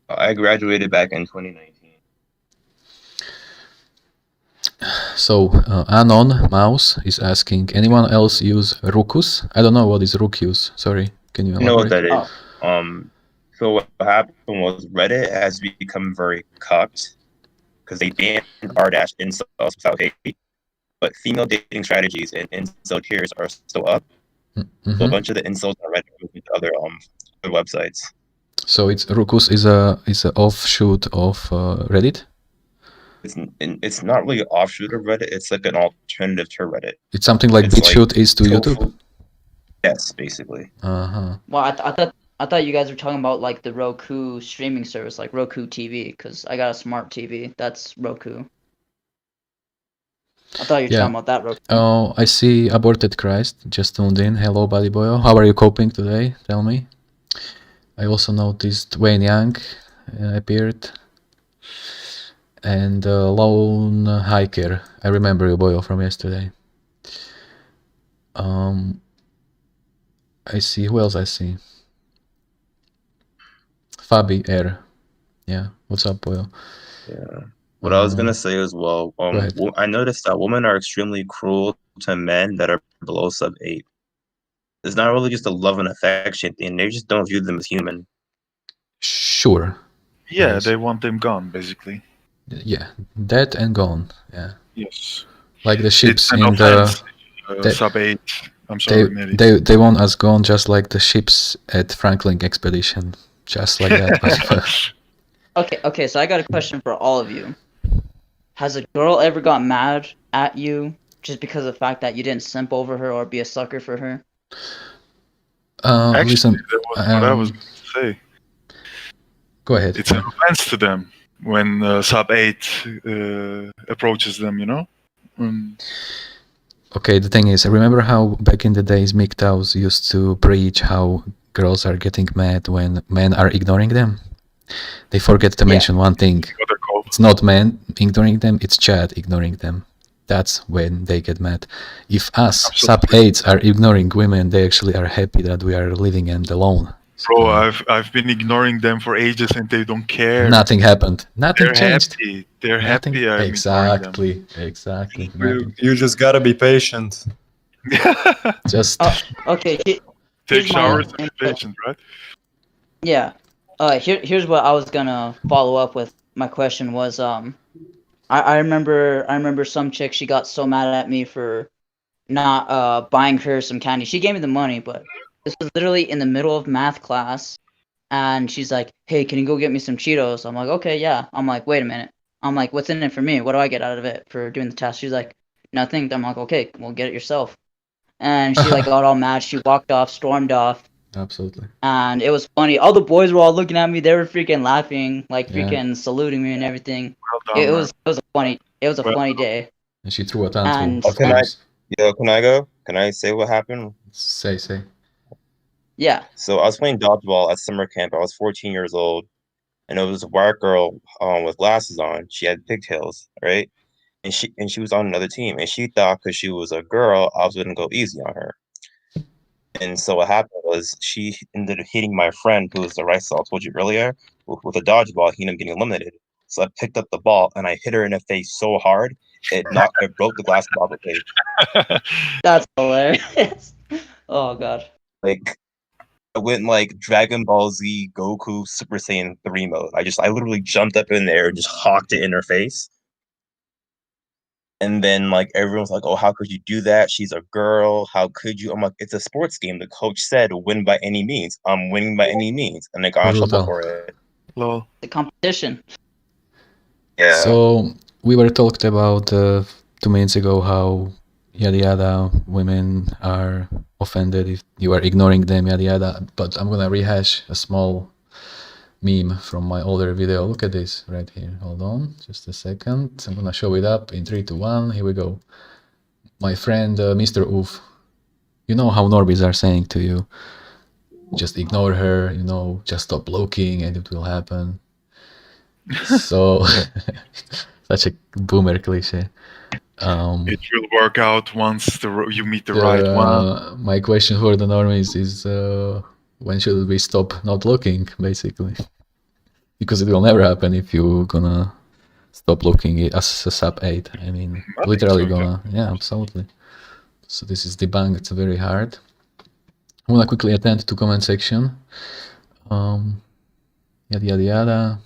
Speaker 5: I graduated back in 2019.
Speaker 1: So Anon Mouse is asking, anyone else use Rucus? I don't know what is Rucus. Sorry, can you elaborate?
Speaker 5: I know what that is. So what happened was Reddit has become very cucked because they banned r-dash incels without hate, but female dating strategies and incel tiers are still up.
Speaker 1: Mm-hmm.
Speaker 5: So a bunch of the incels on Reddit moved to other websites.
Speaker 1: So it's Rukus is a offshoot of Reddit.
Speaker 5: It's not really an offshoot of Reddit. It's like an alternative to Reddit.
Speaker 1: It's something like BitChute is to YouTube.
Speaker 5: Yes, basically.
Speaker 4: Well, I thought you guys were talking about like the Roku streaming service, like Roku TV, because I got a smart TV. That's Roku. I thought you were talking about that Roku.
Speaker 1: Oh, I see Aborted Christ just tuned in. Hello, buddy boyo. How are you coping today? Tell me. I also noticed Wayne Young appeared. And Lone Hiker. I remember you, boyo, from yesterday. I see. Who else I see? Fabi R. Yeah. What's up, boyo?
Speaker 5: Yeah. What I was gonna say as well. I noticed that women are extremely cruel to men that are below sub-8. It's not really just a love and affection thing. They just don't view them as human.
Speaker 1: Sure.
Speaker 2: Yeah, they want them gone, basically.
Speaker 1: Yeah, dead and gone. Yeah.
Speaker 2: Yes.
Speaker 1: Like the ships
Speaker 2: in
Speaker 1: the
Speaker 2: sub-8. I'm sorry,
Speaker 1: they want us gone, just like the ships at Franklin expedition, just like that.
Speaker 4: Okay. So I got a question for all of you. Has a girl ever got mad at you just because of the fact that you didn't simp over her or be a sucker for her?
Speaker 2: Actually,
Speaker 1: listen,
Speaker 2: that was what I was going to say.
Speaker 1: Go ahead.
Speaker 2: It's an offense to them when sub-8 approaches them, you know?
Speaker 1: Okay, the thing is, remember how back in the days MGTOWs used to preach how girls are getting mad when men are ignoring them? They forget to mention one thing. It's not men ignoring them, it's Chad ignoring them. That's when they get mad. If us, sub-8s, are ignoring women, they actually are happy that we are leaving them alone.
Speaker 2: Bro, I've been ignoring them for ages and they don't care.
Speaker 1: Nothing happened. Nothing changed.
Speaker 2: Happy. They're happy.
Speaker 1: Exactly.
Speaker 3: You just gotta be patient.
Speaker 1: Just
Speaker 4: okay.
Speaker 2: Take showers and be patient, right?
Speaker 4: Yeah. Here's what I was gonna follow up with. My question was I remember some chick, she got so mad at me for not buying her some candy. She gave me the money, but this was literally in the middle of math class, and she's like, "Hey, can you go get me some Cheetos?" I'm like, "Okay, yeah." I'm like, "Wait a minute." I'm like, "What's in it for me? What do I get out of it for doing the task?" She's like, "Nothing." I'm like, "Okay, well, get it yourself." And she like got all mad. She walked off, stormed off.
Speaker 1: Absolutely.
Speaker 4: And it was funny. All the boys were all looking at me. They were freaking laughing, like freaking saluting me and everything.
Speaker 2: Well done,
Speaker 4: it was a funny day.
Speaker 1: And she threw a tantrum.
Speaker 5: Can I go? Can I say what happened?
Speaker 1: Say.
Speaker 4: Yeah.
Speaker 5: So I was playing dodgeball at summer camp. I was 14 years old, and it was a white girl with glasses on. She had pigtails, right? And she was on another team, and she thought because she was a girl, I was gonna go easy on her. And so what happened was she ended up hitting my friend, who was the right side I told you earlier, with a dodgeball. He ended up getting eliminated. So I picked up the ball and I hit her in the face so hard it broke the glass ball face.
Speaker 4: That's hilarious. Oh god.
Speaker 5: Like I went like Dragon Ball Z Goku Super Saiyan 3 mode. I literally jumped up in there and just hawked it in her face. And then like everyone's like, "Oh, how could you do that? She's a girl. How could you?" I'm like, "It's a sports game. The coach said win by any means. I'm winning by any means." And they got in trouble for it.
Speaker 2: Lol.
Speaker 4: The competition.
Speaker 5: Yeah.
Speaker 1: So we were talked about 2 minutes ago how yada yada women are offended if you are ignoring them, yada yada. But I'm gonna rehash a small meme from my older video. Look at this right here. Hold on just a second. I'm gonna show it up in 3, 2, 1. Here we go. My friend Mr. Oof, you know how normies are saying to you, just ignore her, you know, just stop looking and it will happen. So such a boomer cliche.
Speaker 2: It will work out once you meet the right one.
Speaker 1: My question for the normies is when should we stop not looking, basically? Because it will never happen if you're gonna stop looking as a sub-8. I mean, literally gonna, yeah, absolutely. So this is debunked. It's very hard. I wanna quickly attend to comment section. Yada yada yada.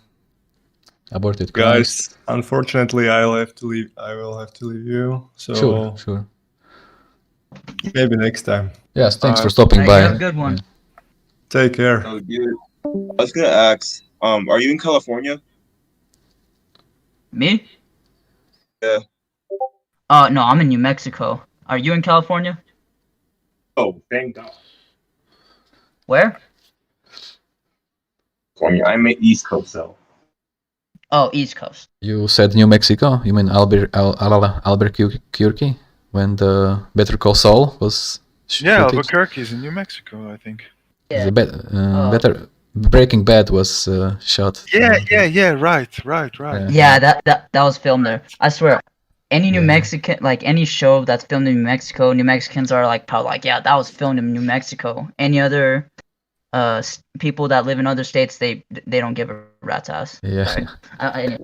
Speaker 1: Aborted Christ.
Speaker 3: Guys, unfortunately, I will have to leave you. So
Speaker 1: Sure.
Speaker 3: Maybe next time.
Speaker 1: Yes, thanks for stopping by.
Speaker 4: Have a good one.
Speaker 1: Yeah.
Speaker 3: Take care.
Speaker 5: Oh, dude. I was gonna ask, are you in California?
Speaker 4: Me?
Speaker 5: Yeah.
Speaker 4: No, I'm in New Mexico. Are you in California?
Speaker 5: Oh, thank God.
Speaker 4: Where?
Speaker 5: I'm at East Coast, so.
Speaker 4: Oh, East Coast.
Speaker 1: You said New Mexico? You mean Albuquerque? When the Better Call Saul was
Speaker 2: Yeah,
Speaker 1: shooted?
Speaker 2: Albuquerque is in New Mexico, I think.
Speaker 4: Yeah.
Speaker 1: Better Breaking Bad was shot.
Speaker 2: Yeah, right.
Speaker 4: Yeah, that was filmed there. I swear, any New
Speaker 1: Yeah.
Speaker 4: Mexican, like any show that's filmed in New Mexico, New Mexicans are like probably like, yeah, that was filmed in New Mexico. Any other people that live in other states, they don't give a rat's ass.
Speaker 1: Yeah.
Speaker 4: Sorry.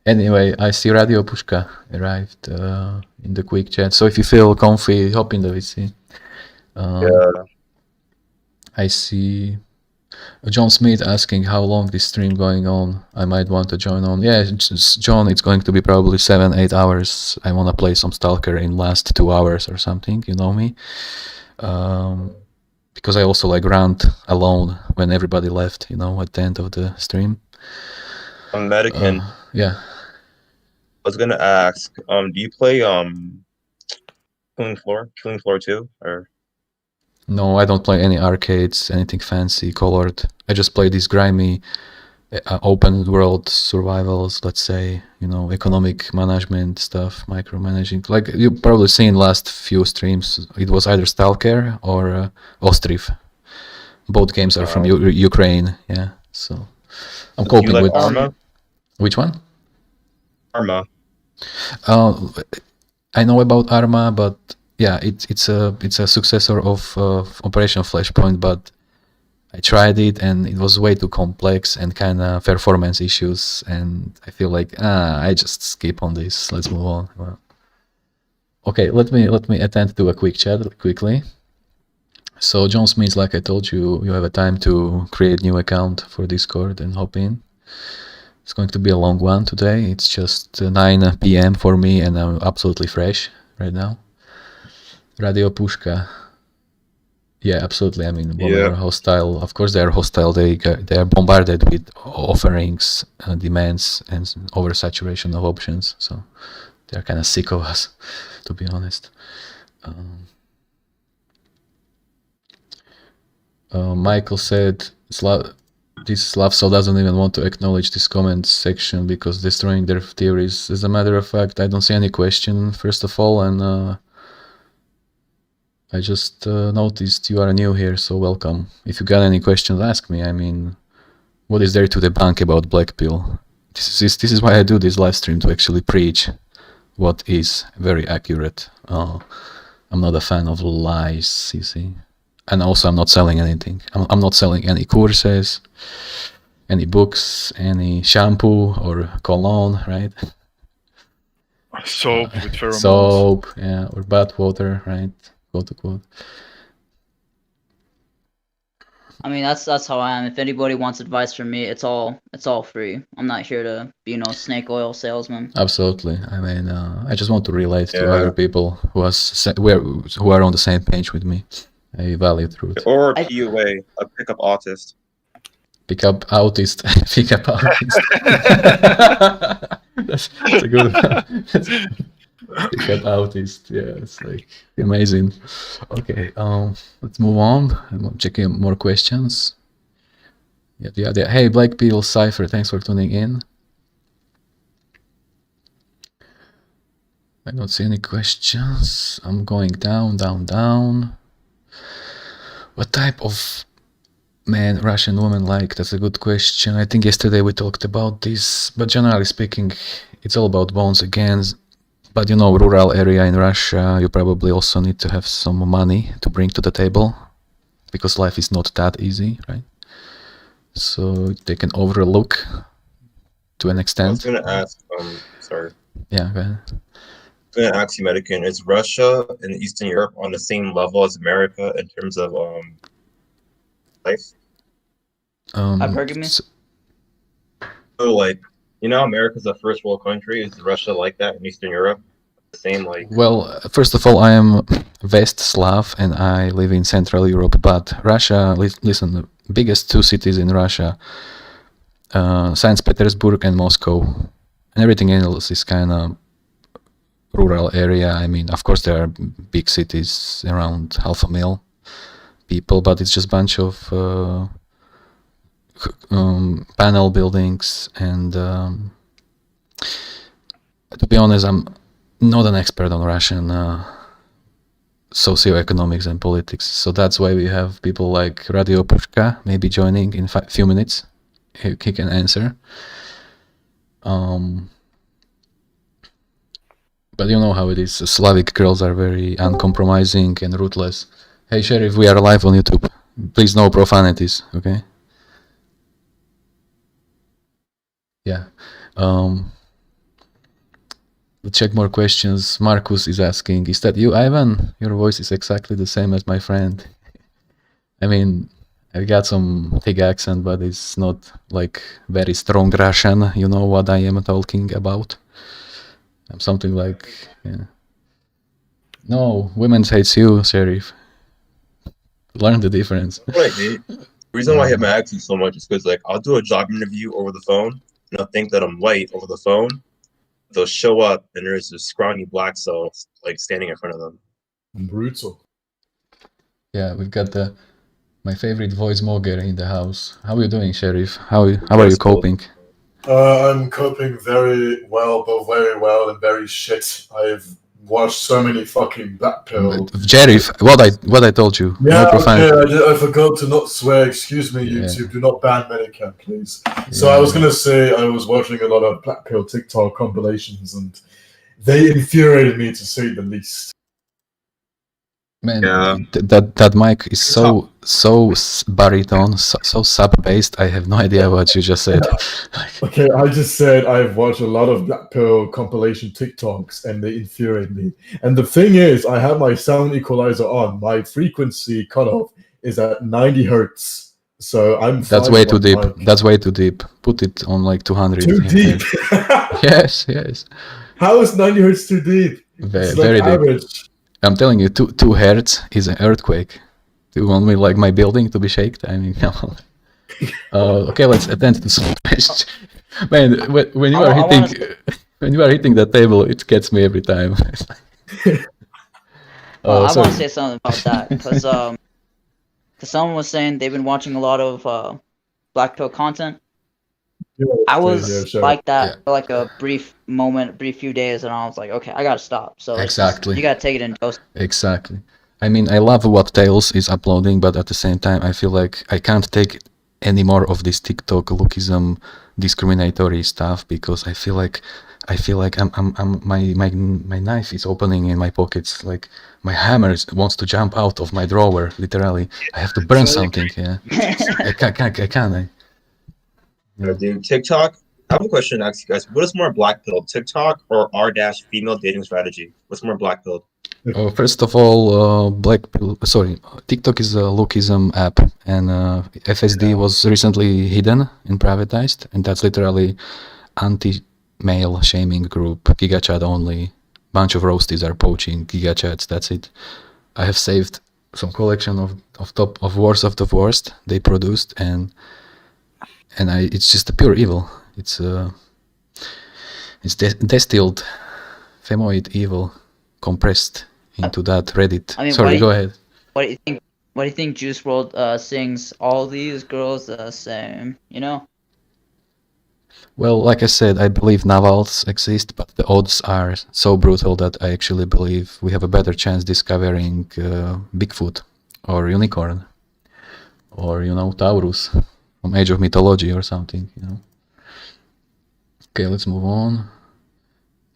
Speaker 1: Anyway, I see Radio Pushka arrived in the quick chat. So if you feel comfy, hop in the VC.
Speaker 5: Yeah.
Speaker 1: I see John Smith asking how long this stream going on. I might want to join on. Yeah, John, it's going to be probably 7-8 hours. I want to play some Stalker in last 2 hours or something. You know me. Because I also like rant alone when everybody left. You know, at the end of the stream.
Speaker 5: On Medicann.
Speaker 1: Yeah.
Speaker 5: I was gonna ask, do you play Killing Floor 2, or?
Speaker 1: No, I don't play any arcades, anything fancy, colored. I just play these grimy open world survivals, let's say, you know, economic management stuff, micromanaging. Like you probably seen last few streams, it was either Stalker or Ostriv. Both games are from Ukraine, yeah. So I'm coping
Speaker 5: you like
Speaker 1: with
Speaker 5: Arma?
Speaker 1: Which one?
Speaker 5: Arma.
Speaker 1: I know about Arma, but yeah, it's a successor of Operation Flashpoint, but I tried it and it was way too complex and kind of performance issues, and I feel like I just skip on this. Let's move on. Well, okay, let me attend to a quick chat quickly. So John Smith, like I told you, you have a time to create new account for Discord and hop in. It's going to be a long one today. It's just 9 p.m. for me and I'm absolutely fresh right now. Radio Pushka. Yeah, absolutely. I mean, women are hostile. Of course, they are hostile. They are bombarded with offerings, demands, and oversaturation of options. So they are kind of sick of us, to be honest. Michael said, this Slavso doesn't even want to acknowledge this comment section because destroying their theories. As a matter of fact, I don't see any question, first of all, and I just noticed you are new here, so welcome. If you got any questions, ask me. I mean, what is there to debunk about Blackpill? This is why I do this live stream, to actually preach what is very accurate. I'm not a fan of lies, you see. And also, I'm not selling anything. I'm not selling any courses, any books, any shampoo or cologne, right?
Speaker 2: Soap with pheromones.
Speaker 1: Soap, yeah, or bath water, right? Quote unquote.
Speaker 4: I mean, that's how I am. If anybody wants advice from me, it's all free. I'm not here to be no snake oil salesman.
Speaker 1: Absolutely. I mean, I just want to relate to other people who are on the same page with me. I value truth.
Speaker 5: Or a PUA, a pickup autist.
Speaker 1: Pickup autist. Pickup autist. that's a good one. Pickup autist. Yeah, it's like amazing. Okay, let's move on. I'm checking more questions. Yeah. Hey, Blackpill Cipher, thanks for tuning in. I don't see any questions. I'm going down. What type of man Russian woman like? That's a good question. I think yesterday we talked about this, but generally speaking, it's all about bones again. But you know, rural area in Russia, you probably also need to have some money to bring to the table, because life is not that easy, right? So they can overlook to an extent.
Speaker 5: I was going to ask, sorry.
Speaker 1: Yeah, go ahead.
Speaker 5: I'm going to ask you, Medicann, is Russia and Eastern Europe on the same level as America in terms of life?
Speaker 4: Hypergamy?
Speaker 5: like, you know, America's a first world country. Is Russia like that in Eastern Europe? The same, like.
Speaker 1: Well, first of all, I am West Slav and I live in Central Europe. But Russia, listen, the biggest two cities in Russia, St. Petersburg and Moscow, and everything else is kind of rural area. I mean, of course, there are big cities around 500,000 people, but it's just a bunch of panel buildings. And to be honest, I'm not an expert on Russian socioeconomics and politics, so that's why we have people like Radio Pushka maybe joining in a few minutes. He can answer. But you know how it is. Slavic girls are very uncompromising and ruthless. Hey Sheriff, we are live on YouTube. Please no profanities, okay? Yeah. Let's check more questions. Marcus is asking, is that you, Ivan? Your voice is exactly the same as my friend. I mean, I got some thick accent, but it's not like very strong Russian. You know what I am talking about? I'm something like, yeah. No, women hates you, Sheriff. Learn the difference.
Speaker 5: What I hate. The reason why I hate my accent so much is because, like, I'll do a job interview over the phone, and I'll think that I'm white over the phone. They'll show up, and there's this scrawny black cell, like, standing in front of them.
Speaker 6: Brutal.
Speaker 1: Yeah, we've got my favorite voice mogger in the house. How are you doing, Sheriff? How are you coping?
Speaker 6: I'm coping very well, but very well and very shit. I've watched so many fucking Blackpill.
Speaker 1: Sheriff, what I told you.
Speaker 6: Yeah,
Speaker 1: no profanity.
Speaker 6: okay, I forgot to not swear. Excuse me, YouTube. Do not ban Medicann, please. So I was gonna say I was watching a lot of Blackpill TikTok compilations, and they infuriated me to say the least.
Speaker 1: Man, that mic is so baritone, so sub-based. I have no idea what you just said.
Speaker 6: Okay, I just said I've watched a lot of Blackpill compilation TikToks, and they infuriate me. And the thing is, I have my sound equalizer on. My frequency cutoff is at 90 hertz. So I'm.
Speaker 1: That's way too deep. That's way too deep. Put it on like 200.
Speaker 6: Too deep.
Speaker 1: Yes.
Speaker 6: How is 90 hertz too deep?
Speaker 1: Very
Speaker 6: average.
Speaker 1: Deep. I'm telling you, 2 hertz is an earthquake. Do you want me like my building to be shaken? I mean, no. Okay, let's attend to some questions. Man, when you are hitting that table, it gets me every time.
Speaker 4: I want to say something about that because someone was saying they've been watching a lot of Blackpill content. I was like that for like a brief few days, and I was like, okay, I gotta stop. So
Speaker 1: exactly,
Speaker 4: you gotta take it in doses.
Speaker 1: Exactly. I mean, I love what Tails is uploading, but at the same time, I feel like I can't take any more of this TikTok lookism, discriminatory stuff, because I feel like my knife is opening in my pockets, like my hammer wants to jump out of my drawer. Literally, I have to burn something. Yeah, I can't.
Speaker 5: Dude, TikTok. I have a question to ask you guys. What is more Blackpill, TikTok or r-female dating strategy? What's more Blackpill?
Speaker 1: First of all, TikTok is a lookism app, and FSD was recently hidden and privatized, and that's literally anti-male shaming group, GigaChat only. Bunch of roasties are poaching GigaChats. That's it. I have saved some collection of worst of the worst they produced, and it's just a pure evil. It's distilled femoid evil compressed into that Reddit.
Speaker 4: I mean,
Speaker 1: sorry, go ahead.
Speaker 4: What do you think Juice WRLD sings all these girls the same, you know?
Speaker 1: Well, like I said, I believe navals exist, but the odds are so brutal that I actually believe we have a better chance discovering Bigfoot or unicorn or, Taurus from Age of Mythology or something, Okay, let's move on.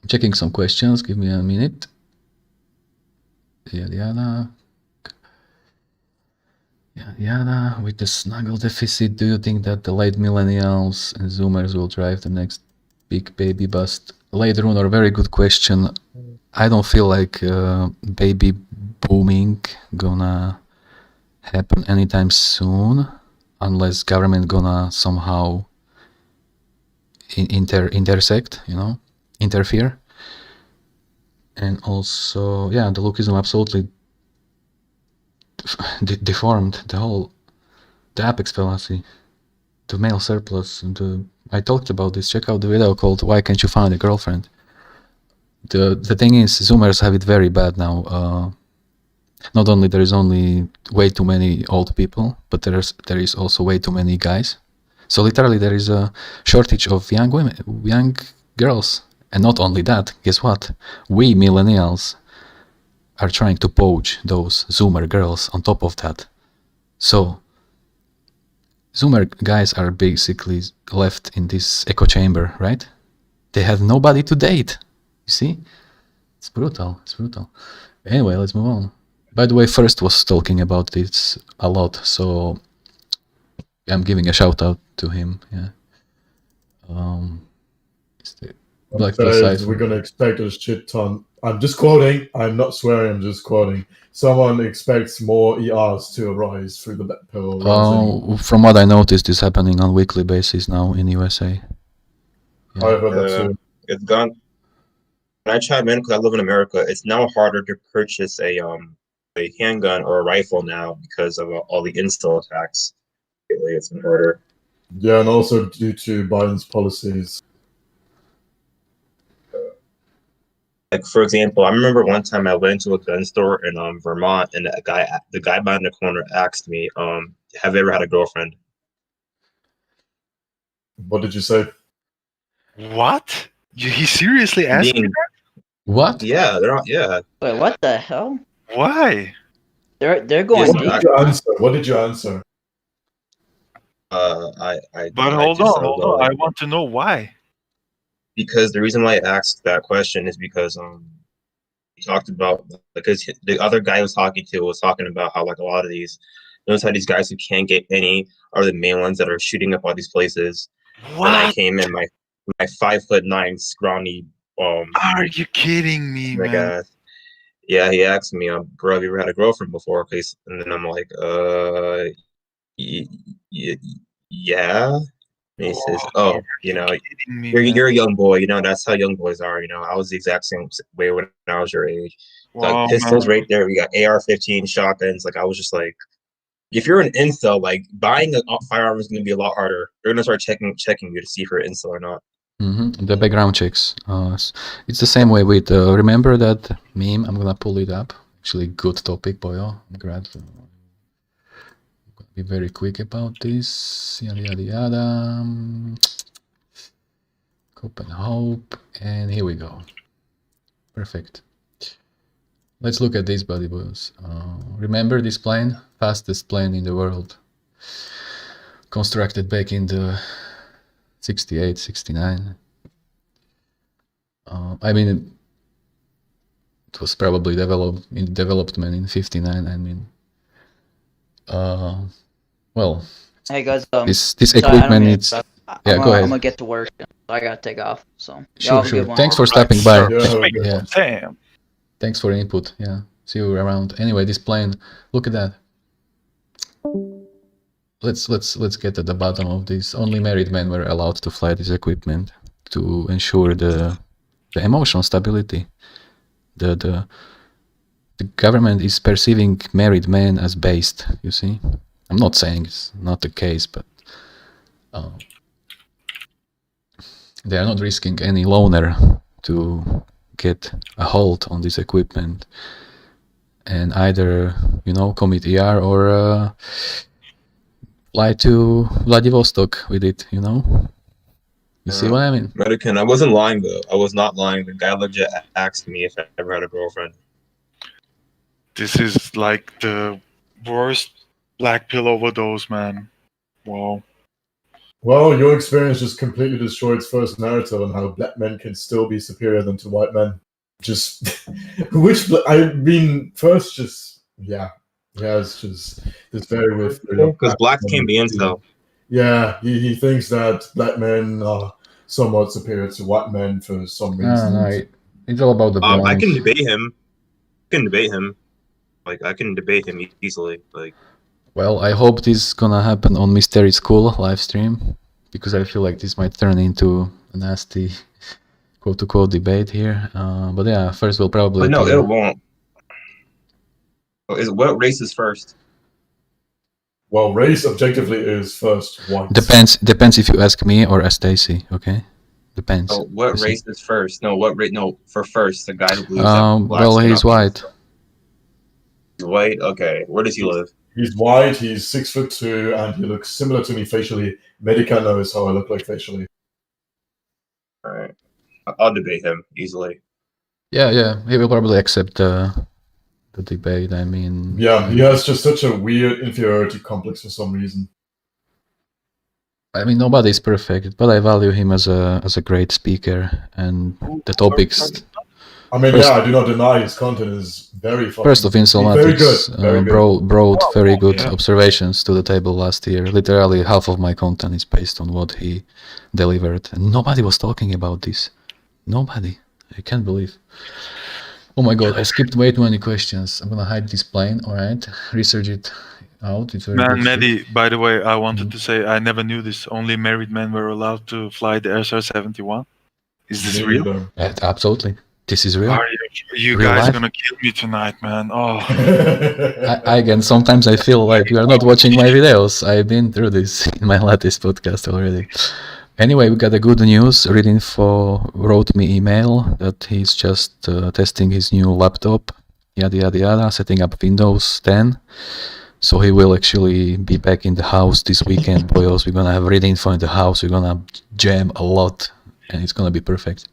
Speaker 1: I'm checking some questions. Give me a minute. Yada. With the snuggle deficit, do you think that the late millennials and zoomers will drive the next big baby bust? Late runner, very good question. I don't feel like baby booming gonna happen anytime soon, unless government gonna somehow intersect, you know, interfere. And also, yeah, the lookism absolutely deformed the apex fallacy, the male surplus. I talked about this. Check out the video called "Why Can't You Find a Girlfriend?" The thing is, Zoomers have it very bad now. Not only there is only way too many old people, but there is also way too many guys. So literally there is a shortage of young women, young girls. And not only that, guess what? We millennials are trying to poach those Zoomer girls on top of that. So Zoomer guys are basically left in this echo chamber, right? They have nobody to date. You see? It's brutal. It's brutal. Anyway, let's move on. By the way, First was talking about this a lot, so I'm giving a shout out to him. Yeah.
Speaker 6: Blackpill says we're gonna expect a shit ton. I'm just quoting. I'm not swearing. I'm just quoting. Someone expects more ERs to arise through the Blackpill.
Speaker 1: From what I noticed, is happening on weekly basis now in USA.
Speaker 6: Yeah. However,
Speaker 5: it's gone. When I chime in, because I live in America, it's now harder to purchase a handgun or a rifle now because of all the install attacks. It's been harder.
Speaker 6: Yeah, and also due to Biden's policies.
Speaker 5: Like, for example, I remember one time I went into a gun store in Vermont, and the guy behind the corner asked me, "Have you ever had a girlfriend?"
Speaker 6: What did you say?
Speaker 2: What? He seriously asked you that?
Speaker 1: What?
Speaker 5: Yeah, yeah.
Speaker 4: Wait, what the hell?
Speaker 2: Why?
Speaker 4: They're going deep.
Speaker 6: What did you answer?
Speaker 2: But hold on. I want to know why.
Speaker 5: Because the reason why I asked that question is because he talked about, because the other guy I was talking to was talking about how, like, a lot of these, notice how these guys who can't get any are the main ones that are shooting up all these places.
Speaker 2: What?
Speaker 5: And I came in my 5'9" scrawny.
Speaker 2: Are you kidding me, man?
Speaker 5: Yeah, he asked me, "Bro, have you ever had a girlfriend before?" And then I'm like, yeah. And he says, "Oh, you know, you're a young boy. You know, that's how young boys are. You know, I was the exact same way when I was your age. So pistols right there. We got AR-15 shotguns. Like, I was just like, if you're an incel, like, buying a firearm is going to be a lot harder. They're going to start checking you to see if you're an incel or not."
Speaker 1: The background checks. It's the same way with. Remember that meme? I'm gonna pull it up. Actually, good topic, boyo. I'm glad. Be very quick about this. Yada yada yada. Hope and hope, and here we go. Perfect. Let's look at this, buddy boys. Remember this plane? Fastest plane in the world. Constructed back in the 68, 69. I mean, it was probably developed in development in 59. I mean, well,
Speaker 4: hey guys,
Speaker 1: this equipment needs. Yeah, go ahead.
Speaker 4: I'm gonna get to work. I gotta take off. So
Speaker 1: sure. Thanks for stopping by.
Speaker 2: Yeah. Damn.
Speaker 1: Thanks for input. Yeah. See you around. Anyway, this plane. Look at that. Let's get at the bottom of this. Only married men were allowed to fly this equipment to ensure the emotional stability. The government is perceiving married men as based. You see, I'm not saying it's not the case, but they are not risking any loner to get a hold on this equipment and either, you know, commit ER or fly to Vladivostok with it, you know? You see what I mean?
Speaker 5: Medicann, I wasn't lying though. I was not lying. The guy legit asked me if I ever had a girlfriend.
Speaker 2: This is like the worst black pill overdose, man. Wow.
Speaker 6: Well, your experience just completely destroyed First narrative on how black men can still be superior than to white men. Just, I mean, First just, yeah, it's just this very weird.
Speaker 5: Because blacks can't be incel.
Speaker 6: Yeah, he thinks that black men are somewhat superior to white men for some reason.
Speaker 1: No, it's all about the balance.
Speaker 5: I can debate him. Like, I can debate him easily. Like,
Speaker 1: well, I hope this is gonna happen on Mystery School live stream. because I feel like this might turn into a nasty quote-to-quote debate here. But yeah, first we'll probably.
Speaker 5: But no, it won't. What race is first?
Speaker 6: Well, race objectively is first white.
Speaker 1: Depends if you ask me or ask Stacy. Okay, depends.
Speaker 5: Oh, what race is first? No, what race? No, for first, the guy who believes
Speaker 1: well, he's white.
Speaker 5: He's white. Okay, where does he live?
Speaker 6: He's white. He's 6'2", and he looks similar to me facially. Medicann knows how I look like facially.
Speaker 5: All right, I'll debate him easily.
Speaker 1: Yeah, he will probably accept the debate. I mean,
Speaker 6: yeah, he has just such a weird inferiority complex for some reason.
Speaker 1: I mean, nobody's perfect, but I value him as a great speaker, and the topics.
Speaker 6: I mean, yeah, I do not deny his content is very fun.
Speaker 1: First of Insolmatics brought very good
Speaker 2: Yeah.
Speaker 1: observations to the table last year. Literally half of my content is based on what he delivered, and nobody was talking about this. Nobody. I can't believe. Oh my god, I skipped way too many questions. I'm gonna hide this plane, alright? Research it out. It's very
Speaker 2: Man,
Speaker 1: good stuff.
Speaker 2: Mehdi, by the way, I wanted to say I never knew this. Only married men were allowed to fly the SR-71. Is this real?
Speaker 1: Absolutely. This is real.
Speaker 2: Are you
Speaker 1: Real
Speaker 2: guys
Speaker 1: life?
Speaker 2: gonna kill me tonight, man? Oh,
Speaker 1: Again, sometimes I feel like you are not watching my videos. I've been through this in my latest podcast already. Anyway, we got a good news. Readinfo wrote me email that he's just testing his new laptop, yada yada yada, setting up Windows 10. So he will actually be back in the house this weekend, boys. We're gonna have Readinfo in the house. We're gonna jam a lot, and it's gonna be perfect.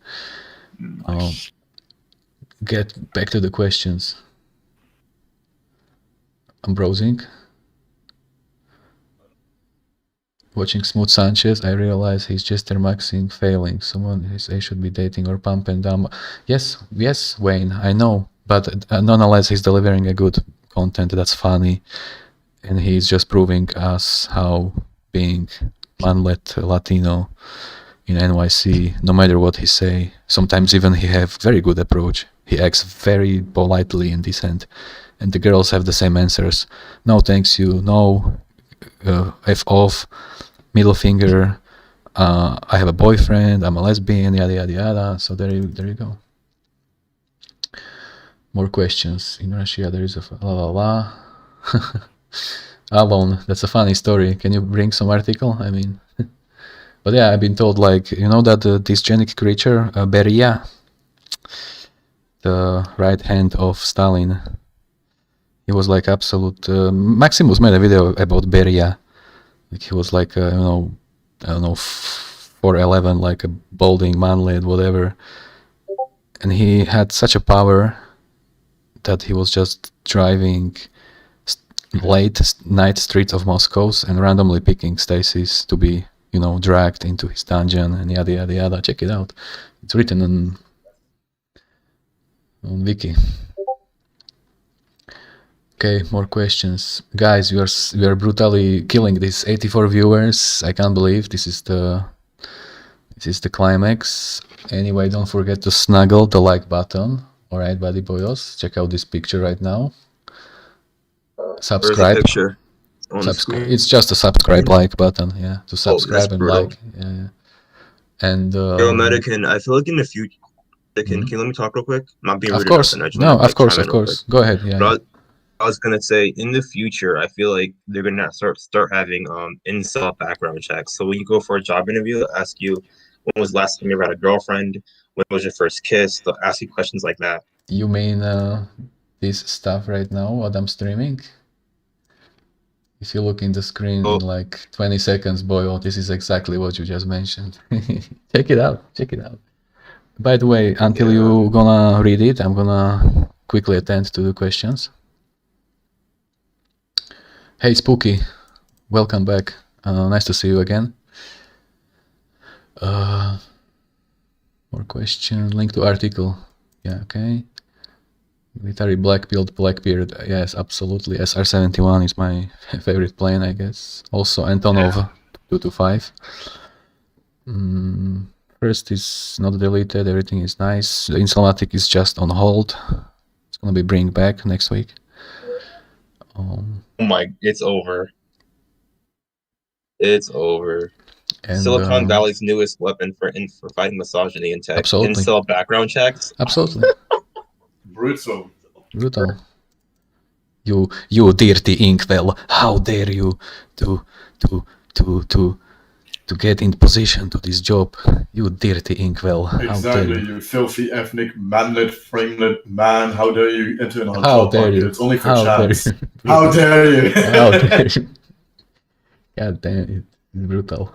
Speaker 1: Get back to the questions. I'm browsing. Watching Smooth Sanchez, I realize he's Jester Maxing failing. Someone his age should be dating or pump and dump. Yes, Wayne, I know. But nonetheless, he's delivering a good content that's funny. And he's just proving us how being manlet Latino in NYC, no matter what he say, sometimes even he have very good approach. He acts very politely and decent. And the girls have the same answers. No thanks you, no, F off, middle finger, I have a boyfriend, I'm a lesbian, yada yada yada. So there you go. More questions. In Russia there is a la la la. Alone, that's a funny story. Can you bring some article? I mean, but yeah, I've been told, like, you know that this genic creature, Beria, the right hand of Stalin, he was like absolute. Maximus made a video about Beria. Like he was like, I don't know, 4'11", like a balding manlet, whatever. And he had such a power that he was just driving late night streets of Moscow and randomly picking Stacy's to be, dragged into his dungeon and yada yada yada. Check it out. It's written on Wiki. Okay, more questions, guys. We are brutally killing this. 84 viewers. I can't believe this is the climax. Anyway, don't forget to snuggle the like button. All right, buddy boyos, check out this picture right now. Subscribe.
Speaker 5: Where's the picture?
Speaker 1: It's just a subscribe like button, yeah. To subscribe and brutal. Like, yeah. And
Speaker 5: Yo, Medicann, I feel like in the future, can you let me talk real quick? I'm not being rude.
Speaker 1: Of course. No, of course. Go ahead. Yeah.
Speaker 5: I was gonna say, in the future, I feel like they're gonna start having incel background checks. So when you go for a job interview, they'll ask you, when was the last time you ever had a girlfriend? When was your first kiss? They'll ask you questions like that.
Speaker 1: You mean this stuff right now, what I'm streaming? If you look in the screen in like 20 seconds, boy, this is exactly what you just mentioned. Check it out. By the way, until you're gonna read it, I'm gonna quickly attend to the questions. Hey, Spooky, welcome back. Nice to see you again. More question. Link to article. Yeah, okay. Military Blackpilled Blackbeard. Yes, absolutely. SR-71 is my favorite plane, I guess. Also Antonov 225. First is not deleted. Everything is nice. The Insolmatic is just on hold. It's gonna be bring back next week.
Speaker 5: Oh my! It's over. It's over.
Speaker 1: And,
Speaker 5: Silicon Valley's newest weapon for fighting misogyny in tech.
Speaker 1: Absolutely.
Speaker 5: Incel background checks.
Speaker 1: Absolutely.
Speaker 6: Brutal.
Speaker 1: Brutal. You dirty inkwell! How dare you to get in position to this job? You dirty inkwell! How
Speaker 6: Exactly,
Speaker 1: dare you?
Speaker 6: you filthy ethnic manlet, framelit man! How dare you enter in our
Speaker 1: How
Speaker 6: job
Speaker 1: dare
Speaker 6: market?
Speaker 1: you?
Speaker 6: It's only for
Speaker 1: How dare
Speaker 6: chance.
Speaker 1: you?
Speaker 6: How dare you?
Speaker 1: How dare you? God damn it! It's brutal.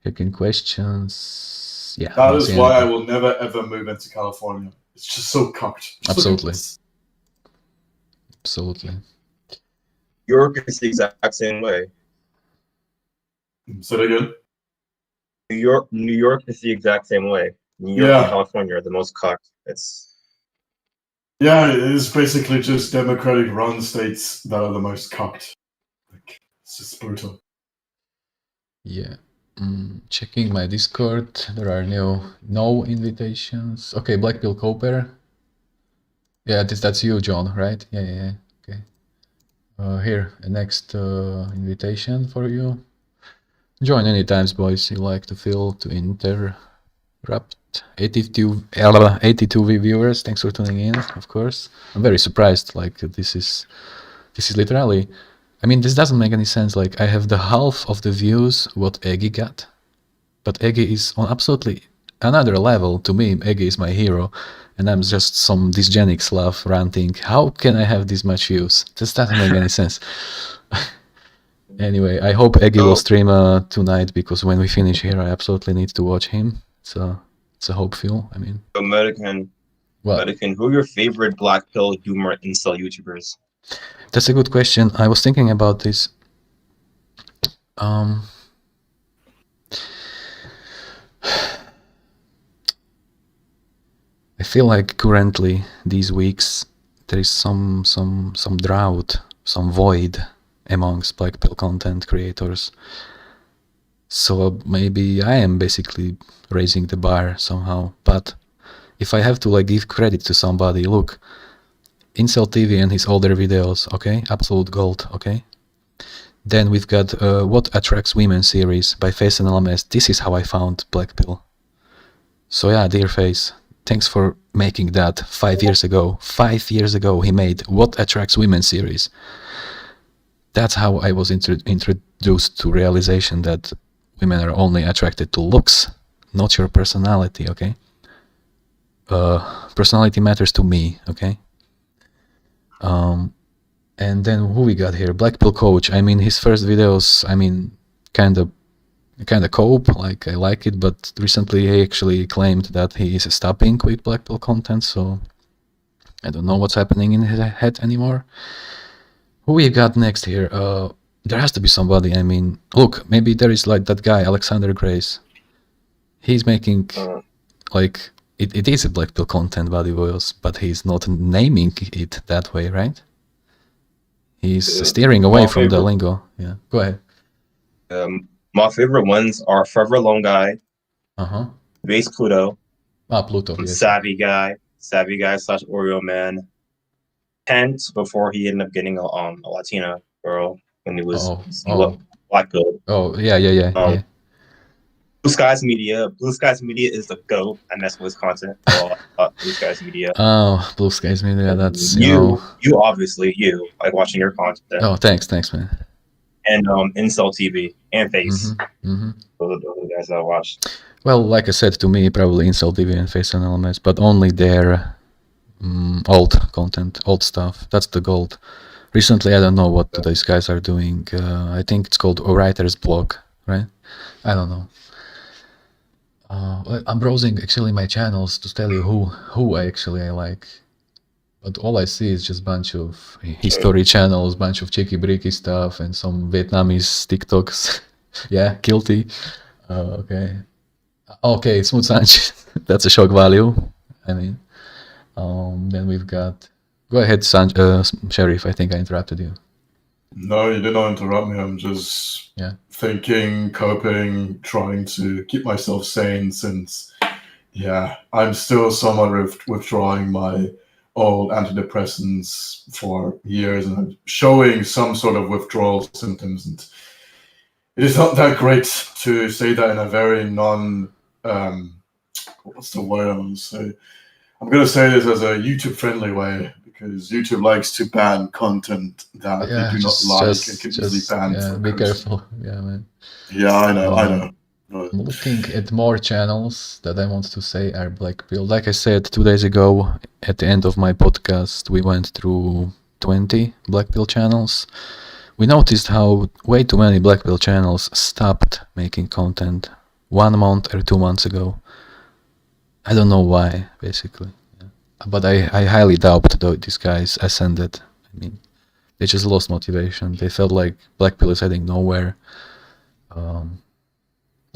Speaker 1: Checking questions. Yeah.
Speaker 6: That is why I will never ever move into California. It's just so cocked. Just
Speaker 1: Absolutely. Absolutely.
Speaker 5: New York is the exact same way.
Speaker 6: Say that again.
Speaker 5: New York is the exact same way. New York and California are the most cocked.
Speaker 6: Yeah, it is basically just democratic run states that are the most cocked. Like, it's just brutal.
Speaker 1: Yeah. Checking my Discord. There are no invitations. Okay, Blackpill Cooper. Yeah, that's you, John, right? Yeah. Okay. Here, a next invitation for you. Join anytime, boys. You like to feel to interrupt. 82 viewers. Thanks for tuning in. Of course, I'm very surprised. Like this is literally. I mean, this doesn't make any sense. Like I have the half of the views what Eggy got, but Eggy is on absolutely another level. To me, Eggy is my hero. And I'm just some dysgenic Slav ranting. How can I have this much views? This doesn't make any sense. Anyway, I hope Eggy will stream tonight, because when we finish here, I absolutely need to watch him. It's a hopeful. I mean,
Speaker 5: Medicann, who are your favorite Blackpill humor incel YouTubers?
Speaker 1: That's a good question. I was thinking about this. I feel like currently these weeks there is some drought, some void amongst Blackpill content creators. So maybe I am basically raising the bar somehow. But if I have to like give credit to somebody, look, Incel TV and his older videos, okay, absolute gold, okay. Then we've got What Attracts Women series by Face and LMS. This is how I found Blackpill. So yeah, dear Face, thanks for making that 5 years ago. 5 years ago he made What Attracts Women series. That's how I was introduced to realization that women are only attracted to looks, not your personality, okay? Personality matters to me, okay? And then who we got here? Blackpill Coach. I mean, his first videos, I mean, kind of cope, like I like it, but recently he actually claimed that he is stopping with Blackpill content, so I don't know what's happening in his head anymore. Who we got next here? There has to be somebody. I mean, look, maybe there is like that guy, Alexander Grace. He's making like it is a Blackpill content body voice, but he's not naming it that way, right? He's steering away from the lingo. Yeah, go ahead.
Speaker 5: My favorite ones are Forever Alone Guy, Base Pluto,
Speaker 1: Pluto, yes.
Speaker 5: Savvy Guy / Oreo Man, Kent before he ended up getting a Latina girl when he was Blackpill.
Speaker 1: Oh yeah.
Speaker 5: Blue Skies Media. Blue Skies Media is the GOAT. I mess with his content. Blue Skies Media.
Speaker 1: Oh, Blue Skies Media. That's
Speaker 5: you obviously like watching your content.
Speaker 1: Oh, thanks, man.
Speaker 5: And Incel TV and Face. Those are the guys that I watched.
Speaker 1: Well, like I said, to me, probably Incel TV and Face and LMS, but only their old content, old stuff. That's the gold. Recently, I don't know what these guys are doing. I think it's called A Writer's Blog, right? I don't know. I'm browsing actually my channels to tell you who I like, but all I see is just bunch of history channels, bunch of cheeky bricky stuff, and some Vietnamese TikToks. Yeah, guilty. Okay, Smooth Sanchez. That's a shock value. I mean, then we've got. Go ahead, Sheriff. I think I interrupted you.
Speaker 6: No, you did not interrupt me. I'm just thinking, coping, trying to keep myself sane since, I'm still somewhat withdrawing my old antidepressants for years and I'm showing some sort of withdrawal symptoms. And it is not that great to say that in a very what's the word I'm going to say? I'm going to say this as a YouTube-friendly way, because YouTube likes to ban content that they do not like and can easily ban.
Speaker 1: Yeah, be careful. Yeah, man.
Speaker 6: Yeah, I know. But
Speaker 1: I'm looking at more channels that I want to say are Blackpill. Like I said 2 days ago, at the end of my podcast, we went through 20 Blackpill channels. We noticed how way too many Blackpill channels stopped making content 1 month or 2 months ago. I don't know why, basically. Yeah. But I highly doubt these guys ascended. I mean, they just lost motivation. They felt like Blackpill is heading nowhere.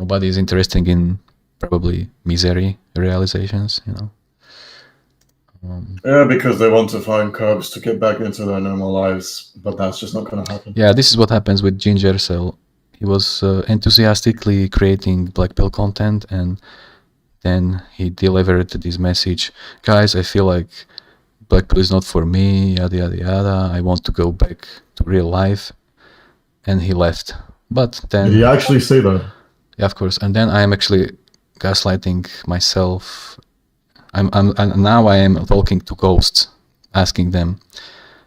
Speaker 1: Nobody is interested in probably misery realizations, you know.
Speaker 6: Yeah, because they want to find curbs to get back into their normal lives, but that's just not going to happen.
Speaker 1: Yeah, this is what happens with Ginger Cell. He was enthusiastically creating Blackpill content, and then he delivered this message: guys, I feel like Blackpill is not for me, yada yada yada, I want to go back to real life. And he left. But then...
Speaker 6: Did he actually say that?
Speaker 1: Yeah, of course. And then I am actually gaslighting myself. Now I am talking to ghosts, asking them,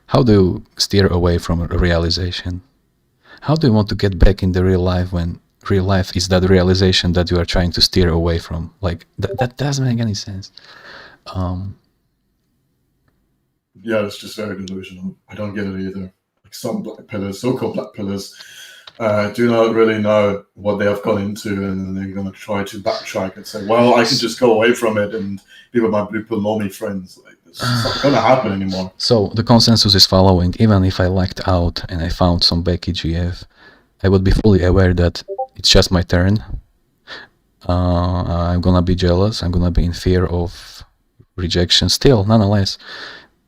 Speaker 1: how do you steer away from a realization? How do you want to get back in the real life when real life is that realization that you are trying to steer away from? Like, that doesn't make any sense.
Speaker 6: Yeah, it's just very delusional. I don't get it either. Like, some Blackpillers, so-called Blackpillers, do not really know what they have gone into, and they're going to try to backtrack and say, well, I can just go away from it and be with my Blue Pill normie friends. Like, it's not going to happen anymore.
Speaker 1: So the consensus is following: even if I lacked out and I found some Becky GF, I would be fully aware that it's just my turn. I'm going to be jealous. I'm going to be in fear of rejection still, nonetheless.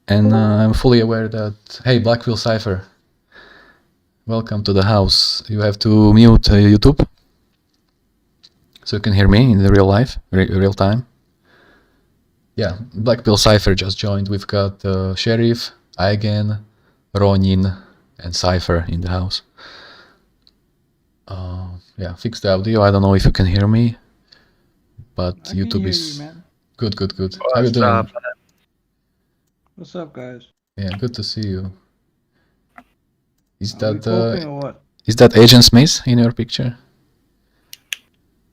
Speaker 1: And I'm fully aware that, hey, Blackpill Cipher, welcome to the house. You have to mute YouTube so you can hear me in the real life, real time. Yeah, Blackpill Cipher just joined. We've got Sheriff, Eigen, Ronin, and Cipher in the house. Yeah, fix the audio. I don't know if you can hear me, but
Speaker 7: I
Speaker 1: YouTube
Speaker 7: can
Speaker 1: is
Speaker 7: hear you, man.
Speaker 1: good. How you doing?
Speaker 7: What's up, guys?
Speaker 1: Yeah, good to see you. Is
Speaker 7: Are we
Speaker 1: that
Speaker 7: coping or what?
Speaker 1: is that Agent Smith in your picture?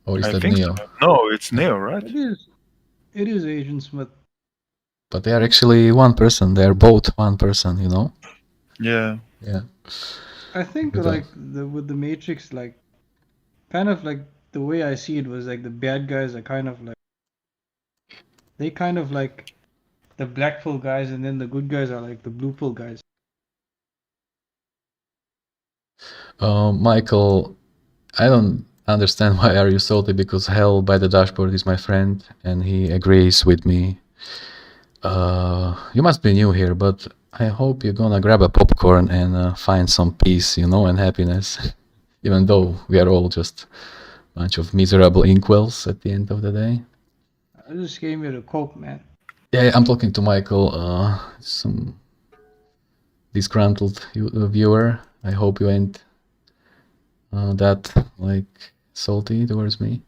Speaker 1: Or is
Speaker 2: I
Speaker 1: that
Speaker 2: think
Speaker 1: Neo?
Speaker 2: so. No, it's Neo, right?
Speaker 7: It is Agent Smith.
Speaker 1: But they are actually one person. They are both one person, you know?
Speaker 2: Yeah.
Speaker 1: Yeah.
Speaker 7: I think
Speaker 1: Good
Speaker 7: like with the Matrix, like kind of like the way I see it was like the bad guys are kind of like the black pill guys, and then the good guys are like the blue pill guys.
Speaker 1: Michael, I don't understand why are you salty, because Hell by the dashboard is my friend and he agrees with me. You must be new here, but I hope you're gonna grab a popcorn and find some peace, you know, and happiness. Even though we are all just a bunch of miserable inkwells at the end of the day.
Speaker 7: I just came here to cope, man.
Speaker 1: Yeah, I'm talking to Michael, some disgruntled viewer. I hope you ain't that like salty towards me.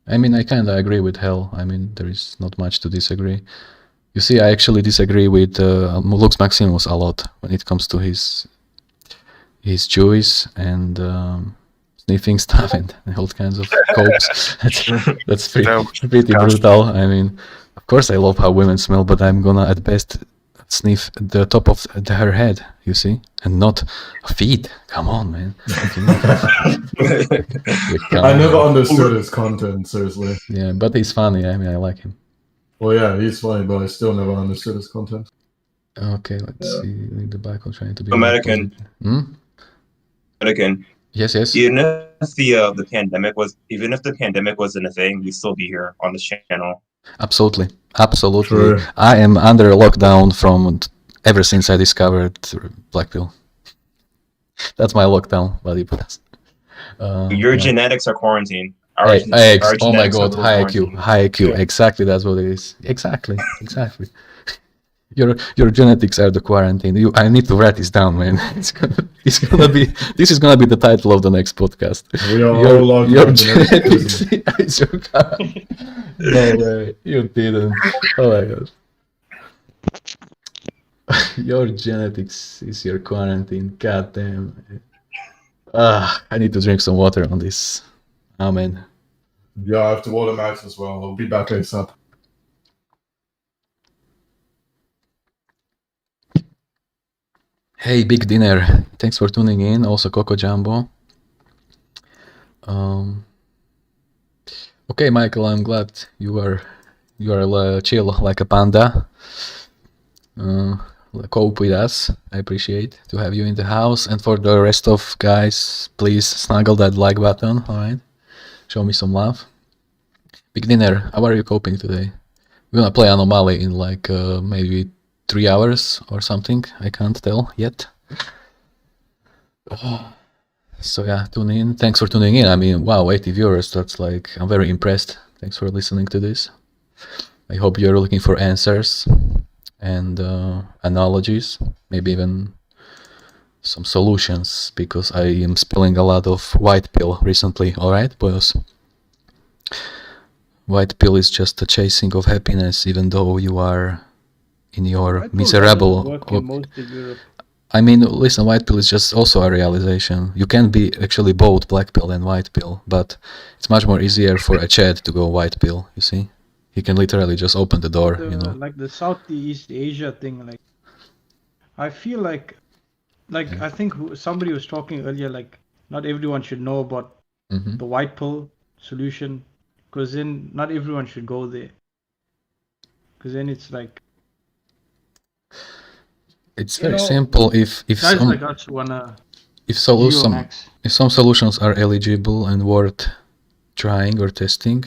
Speaker 1: I mean, I kinda agree with Hell. I mean, there is not much to disagree. You see, I actually disagree with Lux Maximus a lot when it comes to his choice and sniffing stuff and all kinds of copes. That's pretty brutal. I mean, of course I love how women smell, but I'm gonna at best sniff the top of her head, you see, and not feet. Come on, man.
Speaker 6: I never understood his content, seriously.
Speaker 1: Yeah, but he's funny. I mean, I like him.
Speaker 6: Well, yeah, he's funny, but I still never understood his content.
Speaker 1: Okay, let's see. The back will try to be.
Speaker 5: Medicann. Medicann.
Speaker 1: Yes.
Speaker 5: Even if the pandemic wasn't a thing, we'd still be here on this channel.
Speaker 1: Absolutely.
Speaker 6: Sure.
Speaker 1: I am under lockdown from ever since I discovered Blackpill. That's my lockdown, buddy.
Speaker 5: Your genetics are quarantined.
Speaker 1: Oh my god, high IQ. Exactly, that's what it is. Exactly. Your genetics are the quarantine. I need to write this down, man. This is gonna be the title of the next podcast.
Speaker 6: We are all logged
Speaker 1: your
Speaker 6: on
Speaker 1: genetics
Speaker 6: prison.
Speaker 1: is your quarantine. No way, you didn't. Oh my god. Your genetics is your quarantine. God damn. I need to drink some water on this. Amen.
Speaker 6: Yeah, I have to order Max as well. I'll be back ASAP.
Speaker 1: Hey, Big Dinner. Thanks for tuning in. Also, Coco Jumbo. Okay, Michael, I'm glad you are chill like a panda. Cope with us. I appreciate to have you in the house. And for the rest of guys, please snuggle that like button. All right, show me some love. Big Dinner, how are you coping today? We're gonna play Anomaly in like maybe 3 hours or something. I can't tell yet. So yeah, tune in. Thanks for tuning in. I mean, wow, 80 viewers. That's like, I'm very impressed. Thanks for listening to this. I hope you're looking for answers and analogies, maybe even some solutions, because I am spilling a lot of white pill recently. All right, boys. White pill is just a chasing of happiness, even though you are in your miserable. I mean, listen, white pill is just also a realization. You can be actually both black pill and white pill, but it's much more easier for a Chad to go white pill, you see? He can literally just open the door, you know.
Speaker 7: Like the Southeast Asia thing, like, I feel like I think somebody was talking earlier, like, not everyone should know about the white pill solution, because then not everyone should go there. Because then it's like...
Speaker 1: It's very simple. If some
Speaker 7: like us wanna
Speaker 1: if some solutions are eligible and worth trying or testing,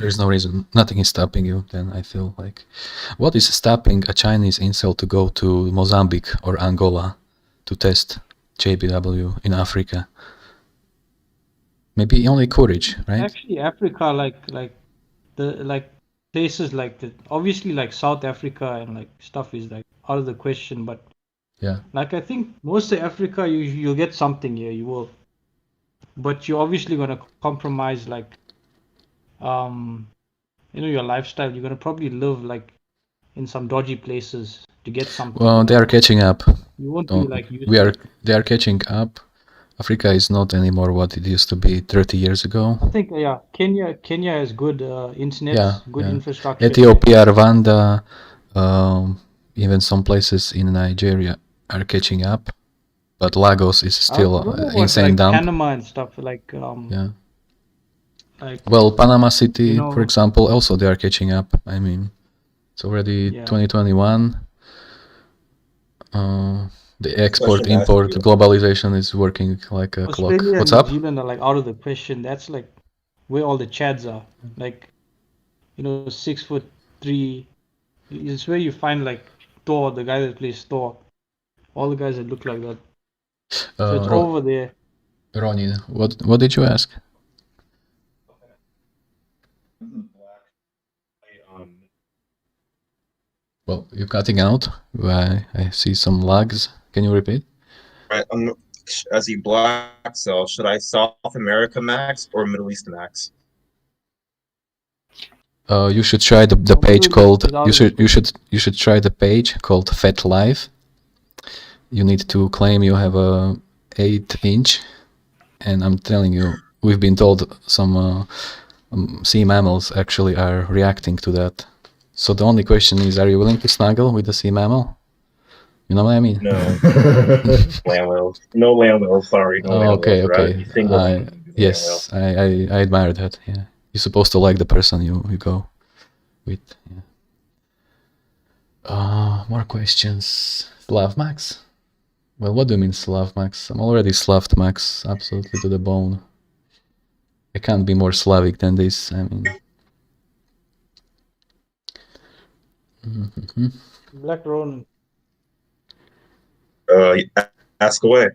Speaker 1: there's no reason, nothing is stopping you. Then I feel like, what is stopping a Chinese incel to go to Mozambique or Angola to test JBW in Africa? Maybe only courage, right?
Speaker 7: Actually, Africa, like places like that, obviously like South Africa and like stuff is like out of the question, but
Speaker 1: yeah,
Speaker 7: like I think most of Africa you'll get something here, you will, but you're obviously gonna compromise like your lifestyle. You're gonna probably live like in some dodgy places to get something.
Speaker 1: Well, they are catching up.
Speaker 7: You won't be like
Speaker 1: they are catching up. Africa is not anymore what it used to be 30 years ago.
Speaker 7: I think Kenya has good internet, good infrastructure.
Speaker 1: Ethiopia, Rwanda, even some places in Nigeria are catching up, but Lagos is still insane dump.
Speaker 7: Panama and stuff like
Speaker 1: well, Panama City, for example, also they are catching up. I mean, it's already 2021. The export-import globalization is working like a clock. What's up?
Speaker 7: New Zealand are like out of the question. That's like where all the Chads are. Like, 6'3". It's where you find like Thor, the guy that plays Thor. All the guys that look like that. So it's over there.
Speaker 1: Ronin, what did you ask? Well, you're cutting out. I see some lags. Can you repeat?
Speaker 5: Right. As a black cell, should I South America max or Middle East max?
Speaker 1: You should try the page called. You should try the page called Fat Life. You need to claim you have a 8-inch, and I'm telling you, we've been told some sea mammals actually are reacting to that. So the only question is, are you willing to snuggle with the sea mammal? You know what I mean?
Speaker 5: No. Land whales. No land whales, sorry. No
Speaker 1: okay. Yes, I admire that. Yeah, you're supposed to like the person you go with. Yeah. More questions. Slav Max? Well, what do you mean Slav Max? I'm already Slaved Max, absolutely to the bone. I can't be more Slavic than this, I mean...
Speaker 7: Black Ronin.
Speaker 5: Ask away.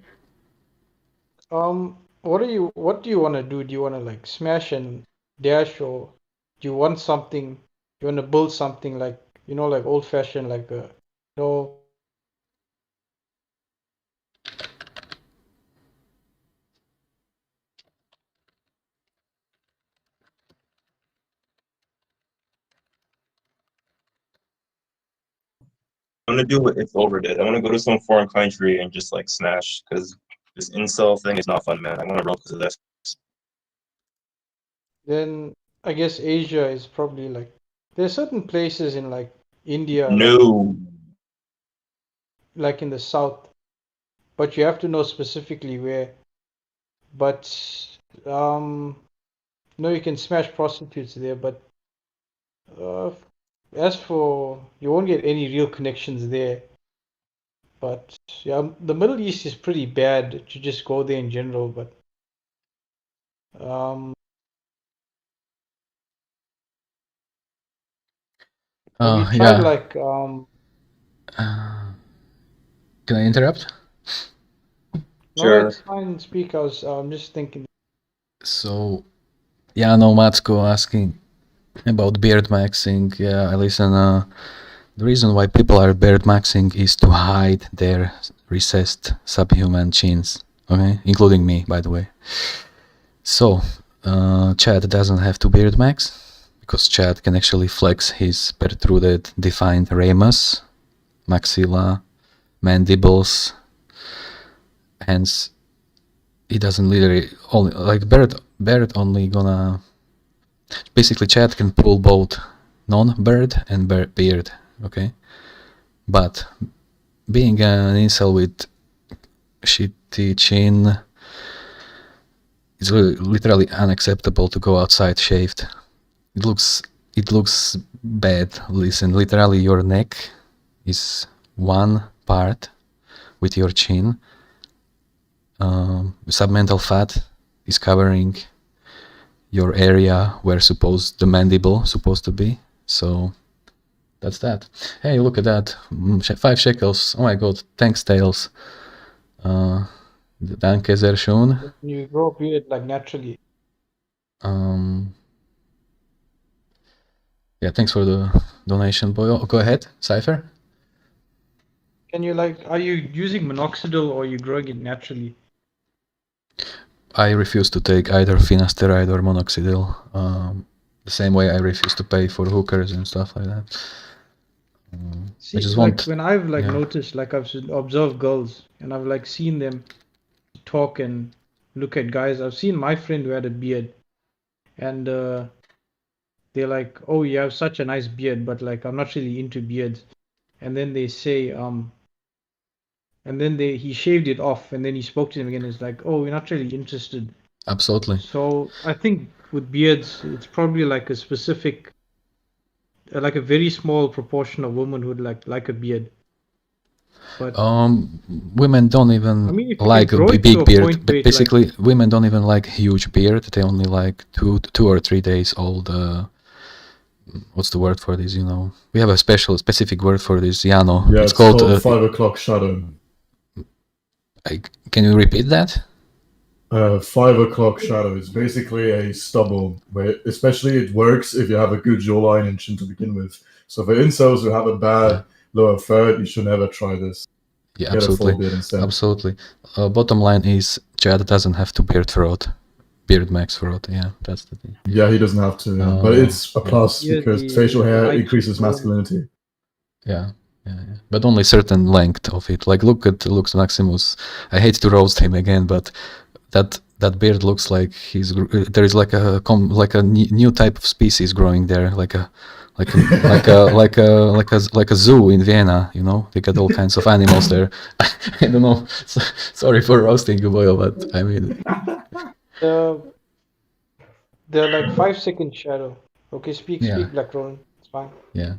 Speaker 7: What do you want to do? Do you want to like smash and dash, or do you want something? You want to build something like like old fashioned, like a So
Speaker 5: I'm gonna do what It's Over did. I want to go to some foreign country and just like smash, because this incel thing is not fun, man. I want to roll because of this.
Speaker 7: then I guess Asia is probably like there's certain places in like India,
Speaker 5: No.
Speaker 7: like in the south, but you have to know specifically where. But no, you can smash prostitutes there, but as for you won't get any real connections there. But yeah, the Middle East is pretty bad to just go there in general. But have you tried like
Speaker 1: Can I interrupt?
Speaker 5: Sure.
Speaker 7: No, it's fine. Speak. I'm just thinking.
Speaker 1: So, yeah, no, Matsko asking about beard maxing. Yeah, I listen. The reason why people are beard maxing is to hide their recessed subhuman chins. Okay, including me, by the way. So, Chad doesn't have to beard max because Chad can actually flex his protruded defined ramus, maxilla, mandibles. Hence, he doesn't literally only like Barrett only gonna basically Chad can pull both non-bird and beard, okay? But being an incel with shitty chin, it's literally unacceptable to go outside shaved. It looks bad. Listen, literally your neck is one part with your chin. Submental fat is covering your area where the mandible supposed to be. So that's that. Hey, look at that. 5 shekels. Oh my god. Thanks, Tails. Danke sehr schön.
Speaker 7: You grow a beard like naturally.
Speaker 1: Yeah, thanks for the donation, boy. Oh, go ahead, Cipher.
Speaker 7: Can you are you using minoxidil or are you growing it naturally?
Speaker 1: I refuse to take either finasteride or minoxidil. The same way I refuse to pay for hookers and stuff like that.
Speaker 7: See, I just when I've noticed, I've observed girls and I've seen them talk and look at guys. I've seen my friend who had a beard, and they're like, "Oh, you have such a nice beard," but I'm not really into beards. And then they say, and then he shaved it off, and then he spoke to them again. It's like, "Oh, we're not really interested."
Speaker 1: Absolutely.
Speaker 7: So I think with beards, it's probably a specific, a very small proportion of women who would like a beard. But
Speaker 1: women don't even like a big beard. Basically, women don't even like huge beard. They only like 2 or 3 days old. What's the word for this? You know, we have a specific word for this. Yano.
Speaker 6: Yeah, it's called 5 o'clock shadow.
Speaker 1: Can you repeat that?
Speaker 6: 5 o'clock shadow is basically a stubble, where especially it works if you have a good jawline and chin to begin with. So for incels who have a bad lower third, you should never try this.
Speaker 1: Yeah, absolutely. Bottom line is Chad doesn't have to beard max throat. Yeah, that's the thing.
Speaker 6: Yeah, he doesn't have to, but it's a plus because facial hair increases masculinity.
Speaker 1: Yeah. But only certain length of it. Look at Lux Maximus. I hate to roast him again, but that beard looks like there is a new type of species growing there, like a zoo in Vienna. You know, they got all kinds of animals there. I don't know. Sorry for roasting you, boy, but I mean.
Speaker 7: They're 5 second shadow. Okay, speak Black Ronin. It's fine.
Speaker 1: Yeah.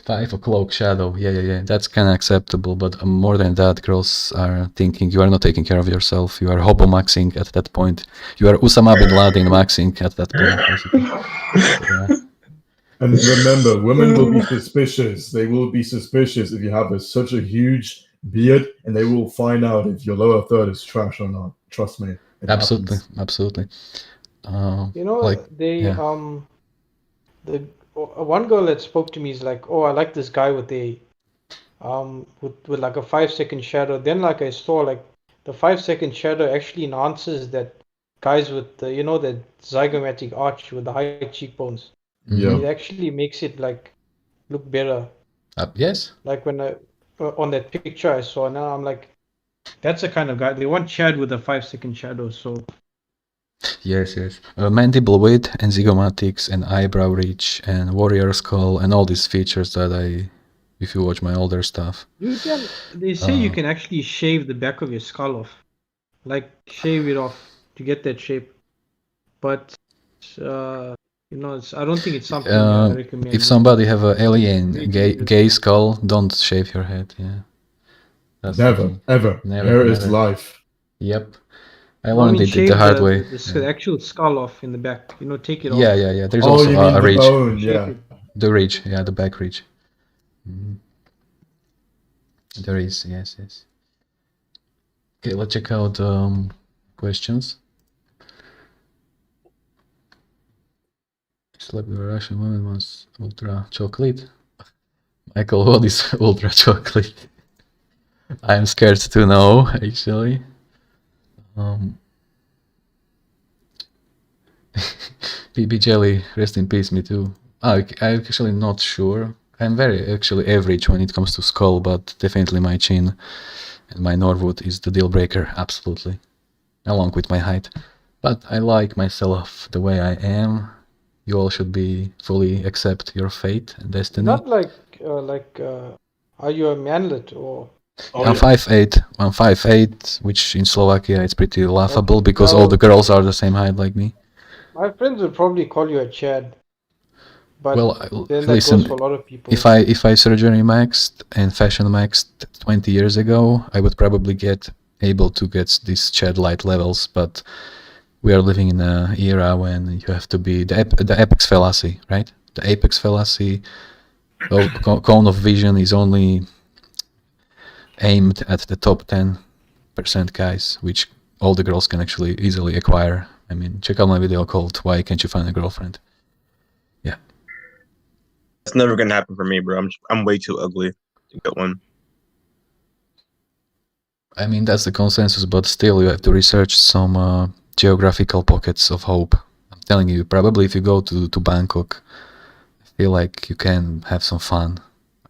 Speaker 1: 5 o'clock shadow, yeah. That's kind of acceptable, but more than that, girls are thinking you are not taking care of yourself. You are hobo maxing at that point. You are Osama bin Laden maxing at that point. Yeah.
Speaker 6: And remember, women will be suspicious. They will be suspicious if you have such a huge beard, and they will find out if your lower third is trash or not. Trust me.
Speaker 1: Absolutely.
Speaker 7: You know, the one girl that spoke to me is like, "Oh, I like this guy with a with like a 5-second shadow. Then like I saw like the 5-second shadow actually enhances that guys with the, you know, the zygomatic arch with the high cheekbones.
Speaker 6: Yeah.
Speaker 7: It actually makes it like look better.
Speaker 1: Yes.
Speaker 7: Like when I on that picture I saw, now I'm like, that's the kind of guy they want. Chad with a 5-second shadow. So
Speaker 1: yes, yes. Mandible width and zygomatics and eyebrow reach and warrior skull and all these features that I, if you watch my older stuff.
Speaker 7: you can. They say you can actually shave the back of your skull off, like shave it off to get that shape. But you know, I don't think it's something I recommend.
Speaker 1: If somebody have a alien gay skull, don't shave your head. Yeah. That's
Speaker 6: Never, ever. Hair is life.
Speaker 1: Yep. I learned it the hard way.
Speaker 7: The actual skull off in the back. You know, take it off.
Speaker 1: Yeah. There's also
Speaker 6: you mean
Speaker 1: a
Speaker 6: the
Speaker 1: ridge.
Speaker 6: bone, yeah.
Speaker 1: The ridge, yeah, the back ridge. There is, yes. Okay, let's check out questions. Slept with a Russian woman was ultra chocolate. Michael, what is ultra chocolate? I'm scared to know, actually. PB Jelly, rest in peace, me too. I'm actually not sure. I'm very actually average when it comes to skull, but definitely my chin and my Norwood is the deal breaker, absolutely. Along with my height. But I like myself the way I am. You all should be fully accept your fate and destiny.
Speaker 7: Not like are you a manlet or?
Speaker 1: I'm 5'8", 5'8", which in Slovakia it's pretty laughable because all the girls are the same height like me.
Speaker 7: My friends would probably call you a Chad. But
Speaker 1: well,
Speaker 7: then
Speaker 1: listen,
Speaker 7: that goes for a lot of people.
Speaker 1: if I surgery maxed and fashion maxed 20 years ago, I would probably get able to get these Chad light levels, but we are living in an era when you have to be the apex fallacy, right? The apex fallacy of cone of vision is only aimed at the top 10% guys, which all the girls can actually easily acquire. I mean, check out my video called "Why Can't You Find a Girlfriend?" Yeah,
Speaker 5: it's never gonna happen for me, bro. I'm way too ugly to get one.
Speaker 1: I mean, that's the consensus, but still, you have to research some geographical pockets of hope. I'm telling you, probably if you go to Bangkok, I feel like you can have some fun.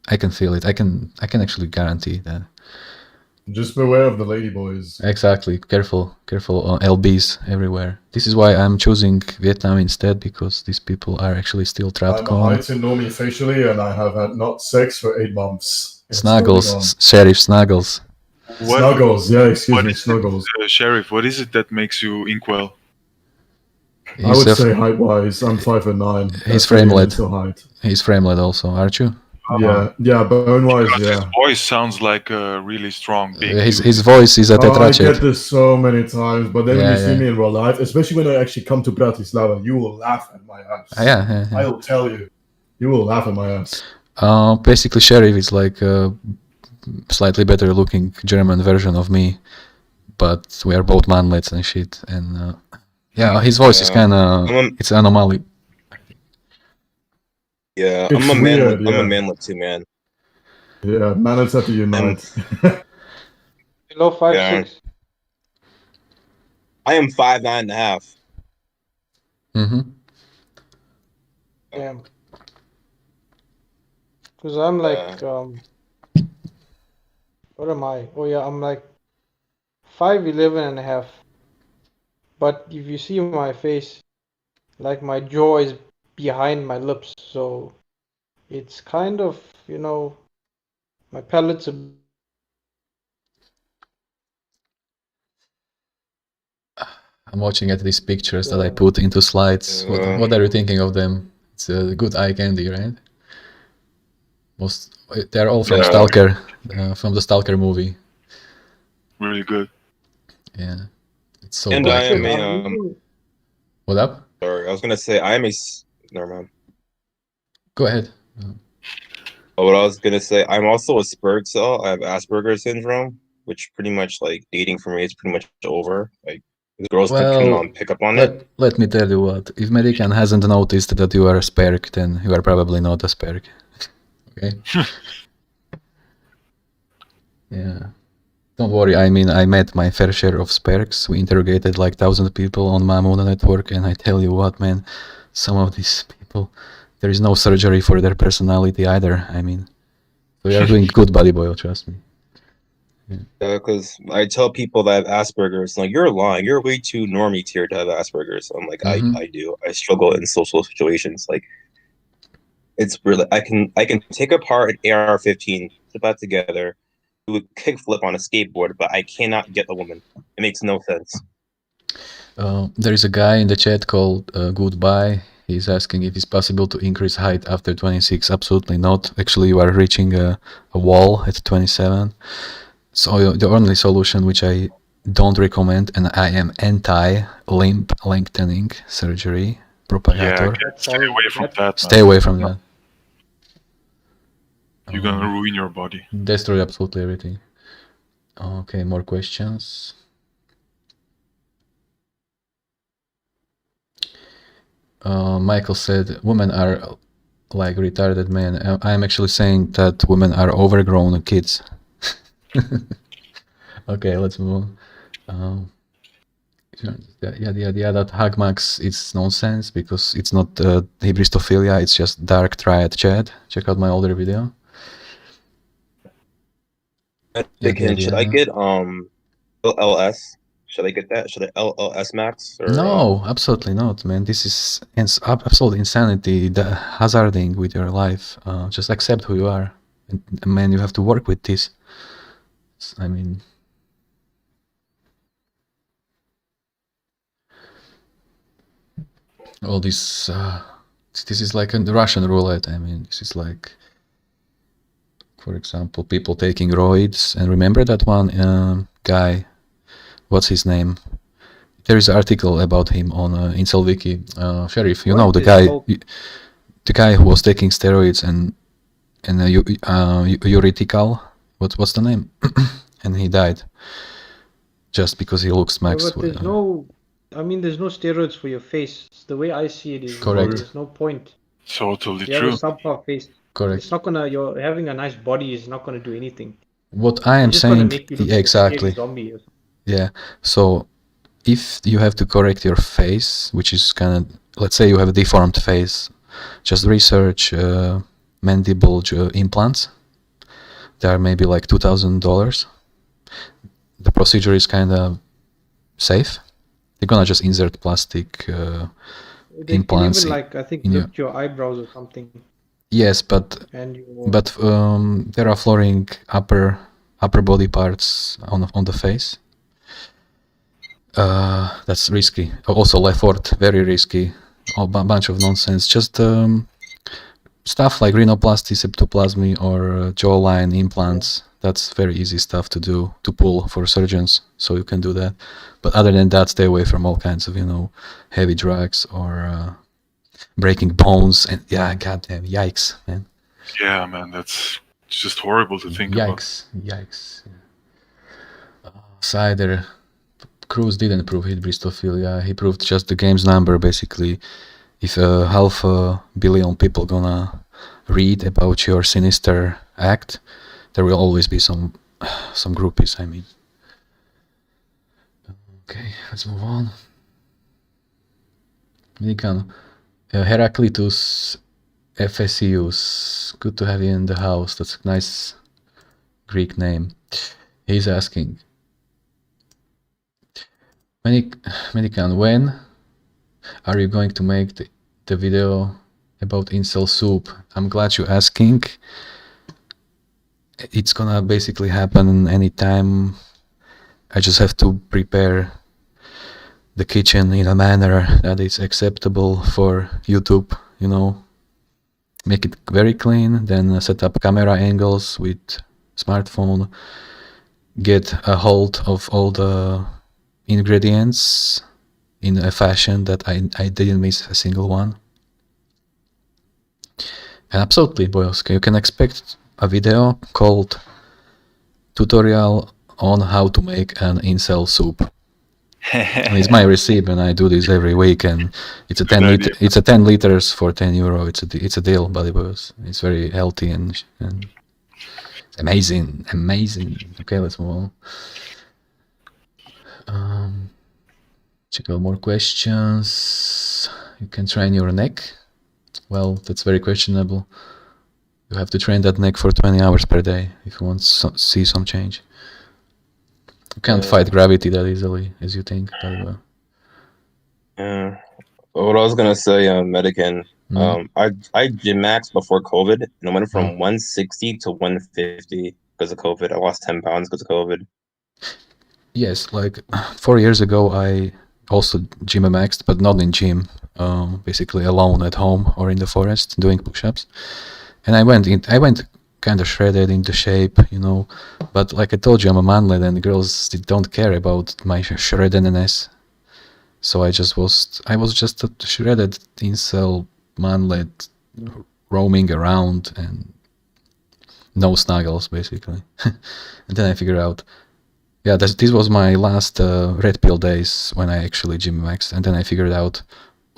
Speaker 1: I can feel it. I can actually guarantee that.
Speaker 6: Just beware of the ladyboys.
Speaker 1: Exactly. Careful on LBs everywhere. This is why I'm choosing Vietnam instead, because these people are actually still trapped.
Speaker 6: I'm a height to normie facially, and I have had not sex for 8 months.
Speaker 1: Snuggles, Sheriff Snuggles.
Speaker 6: Snuggles, yeah, excuse me, Snuggles.
Speaker 2: Sheriff, what is it that makes you inkwell?
Speaker 6: I would say height-wise, I'm 5'9".
Speaker 1: He's frameled. He's frameled also, aren't you?
Speaker 6: Yeah, bone-wise,
Speaker 2: His voice sounds like a really strong, big.
Speaker 1: His voice is a tetrachet.
Speaker 6: I get this so many times, but then when you see me in real life, especially when I actually come to Bratislava, you will laugh at my ass.
Speaker 1: Yeah.
Speaker 6: I will tell you, you will laugh at my ass.
Speaker 1: Basically, Sheriff is like a slightly better-looking German version of me, but we are both manlets and shit. And yeah, his voice is kind of it's anomaly.
Speaker 5: Yeah, I'm a manlet too, man.
Speaker 6: Yeah, manlets have to unite.
Speaker 7: Below 5'6".
Speaker 5: I am 5'9.5".
Speaker 7: Damn. Because I'm like, what am I? Oh yeah, I'm like 5'11.5". But if you see my face, like my jaw is behind my lips, so it's kind of, you know, my palate's
Speaker 1: I'm watching at these pictures that I put into slides. What are you thinking of them? It's a good eye candy, right? They're all from Stalker, from the Stalker movie.
Speaker 2: Really good.
Speaker 1: Yeah, it's so.
Speaker 5: And
Speaker 1: black.
Speaker 5: I am
Speaker 1: What up?
Speaker 5: Sorry, I was gonna say I am a. Never mind.
Speaker 1: Go ahead.
Speaker 5: What I was gonna say, I'm also a Asperger's cell. I have Asperger's syndrome, which pretty much like dating for me is pretty much over. Like the girls can pick up on it.
Speaker 1: Let me tell you what. If Medicann hasn't noticed that you are a Asperg, then you are probably not a Asperg. Okay. Yeah. Don't worry, I mean, I met my fair share of sparks. We interrogated like 1,000 people on Mamona network, and I tell you what, man, some of these people, there is no surgery for their personality either. I mean, we are doing good, buddy boy, trust me.
Speaker 5: Yeah, because I tell people that have Asperger's, like, you're lying. You're way too normie tier to have Asperger's. I'm like, I do. I struggle in social situations. Like, it's really, I can take apart an AR-15, put that together, do a kickflip on a skateboard, but I cannot get a woman. It makes no sense.
Speaker 1: There is a guy in the chat called Goodbye. He's asking if it's possible to increase height after 26. Absolutely not. Actually, you are reaching a wall at 27. So the only solution, which I don't recommend, and I am anti-limb lengthening surgery, propagator.
Speaker 2: Yeah, stay away from that.
Speaker 1: Stay away from that.
Speaker 2: You're gonna ruin your body.
Speaker 1: Destroy absolutely everything. Okay, more questions. Michael said, women are like retarded men. I'm actually saying that women are overgrown kids. Okay, let's move on. Yeah, that Hagmax is nonsense because it's not hybristophilia, it's just dark triad chat. Check out my older video.
Speaker 5: Should I get LS? Should I get that? Should I LLS max? Or,
Speaker 1: no, absolutely not, man. This is absolute insanity, the hazarding with your life. Just accept who you are. And, man, you have to work with this. I mean... all this... this is like a Russian roulette. I mean, this is like... for example, people taking roids. And remember that one guy... what's his name? There is an article about him on IncelWiki. Sheriff, you know the guy who was taking steroids and uretical. What's the name? And he died just because he looks max.
Speaker 7: Yeah, but there's no, I mean, there's no steroids for your face. The way I see it is,
Speaker 1: correct.
Speaker 7: There's no point.
Speaker 2: Totally
Speaker 7: you
Speaker 2: true.
Speaker 7: Have a subpar face.
Speaker 1: Correct.
Speaker 7: It's not gonna. You're having a nice body is not gonna do anything.
Speaker 1: What I am saying,
Speaker 7: yeah,
Speaker 1: exactly. Yeah. So if you have to correct your face, which is kind of, let's say you have a deformed face, just research mandible implants. They are maybe like $2,000. The procedure is kind of safe. They're gonna just insert plastic implants.
Speaker 7: Even like I think lift your eyebrows or something.
Speaker 1: Yes, but there are flooring upper body parts on the face. That's risky. Also left foot, very risky. A bunch of nonsense. Just stuff like rhinoplasty, septoplasmy, or jawline implants. That's very easy stuff to do, to pull for surgeons. So you can do that. But other than that, stay away from all kinds of, heavy drugs or breaking bones. And yeah, goddamn, yikes, man.
Speaker 2: Yeah, man, that's just horrible to think about.
Speaker 1: Yikes. Cider. Cruz didn't prove hybristophilia. He proved just the game's number, basically. If 500 million people gonna read about your sinister act, there will always be some groupies, I mean. Okay, let's move on. Medicann. Heraclitus Ephesius. Good to have you in the house. That's a nice Greek name. He's asking, Medicann, when are you going to make the video about incel soup? I'm glad you're asking. It's gonna basically happen anytime. I just have to prepare the kitchen in a manner that is acceptable for YouTube, Make it very clean, then set up camera angles with smartphone, get a hold of all the ingredients in a fashion that I didn't miss a single one. And absolutely, boys, you can expect a video called Tutorial on how to make an incel soup. It's my recipe, and I do this every week, and it's a 10 liters for €10. It's a deal, buddy boys. It's very healthy and Amazing, amazing. Okay, let's move on. Check out more questions. You can train your neck. Well, that's very questionable. You have to train that neck for 20 hours per day if you want to see some change. You can't fight gravity that easily as you think, by the way.
Speaker 5: Yeah. What I was gonna say, Medicann. I gym maxed before COVID, and I went from 160 to 150 because of COVID. I lost 10 pounds because of COVID.
Speaker 1: Yes, like 4 years ago, I also gym maxed, but not in gym. Basically alone at home or in the forest doing push-ups. And I went kind of shredded into shape, you know. But like I told you, I'm a manlet, and girls don't care about my shreddedness. So I was just a shredded incel manlet roaming around and no snuggles, basically. And then I figured out, yeah, this was my last red pill days when I actually gym maxed. And then I figured out,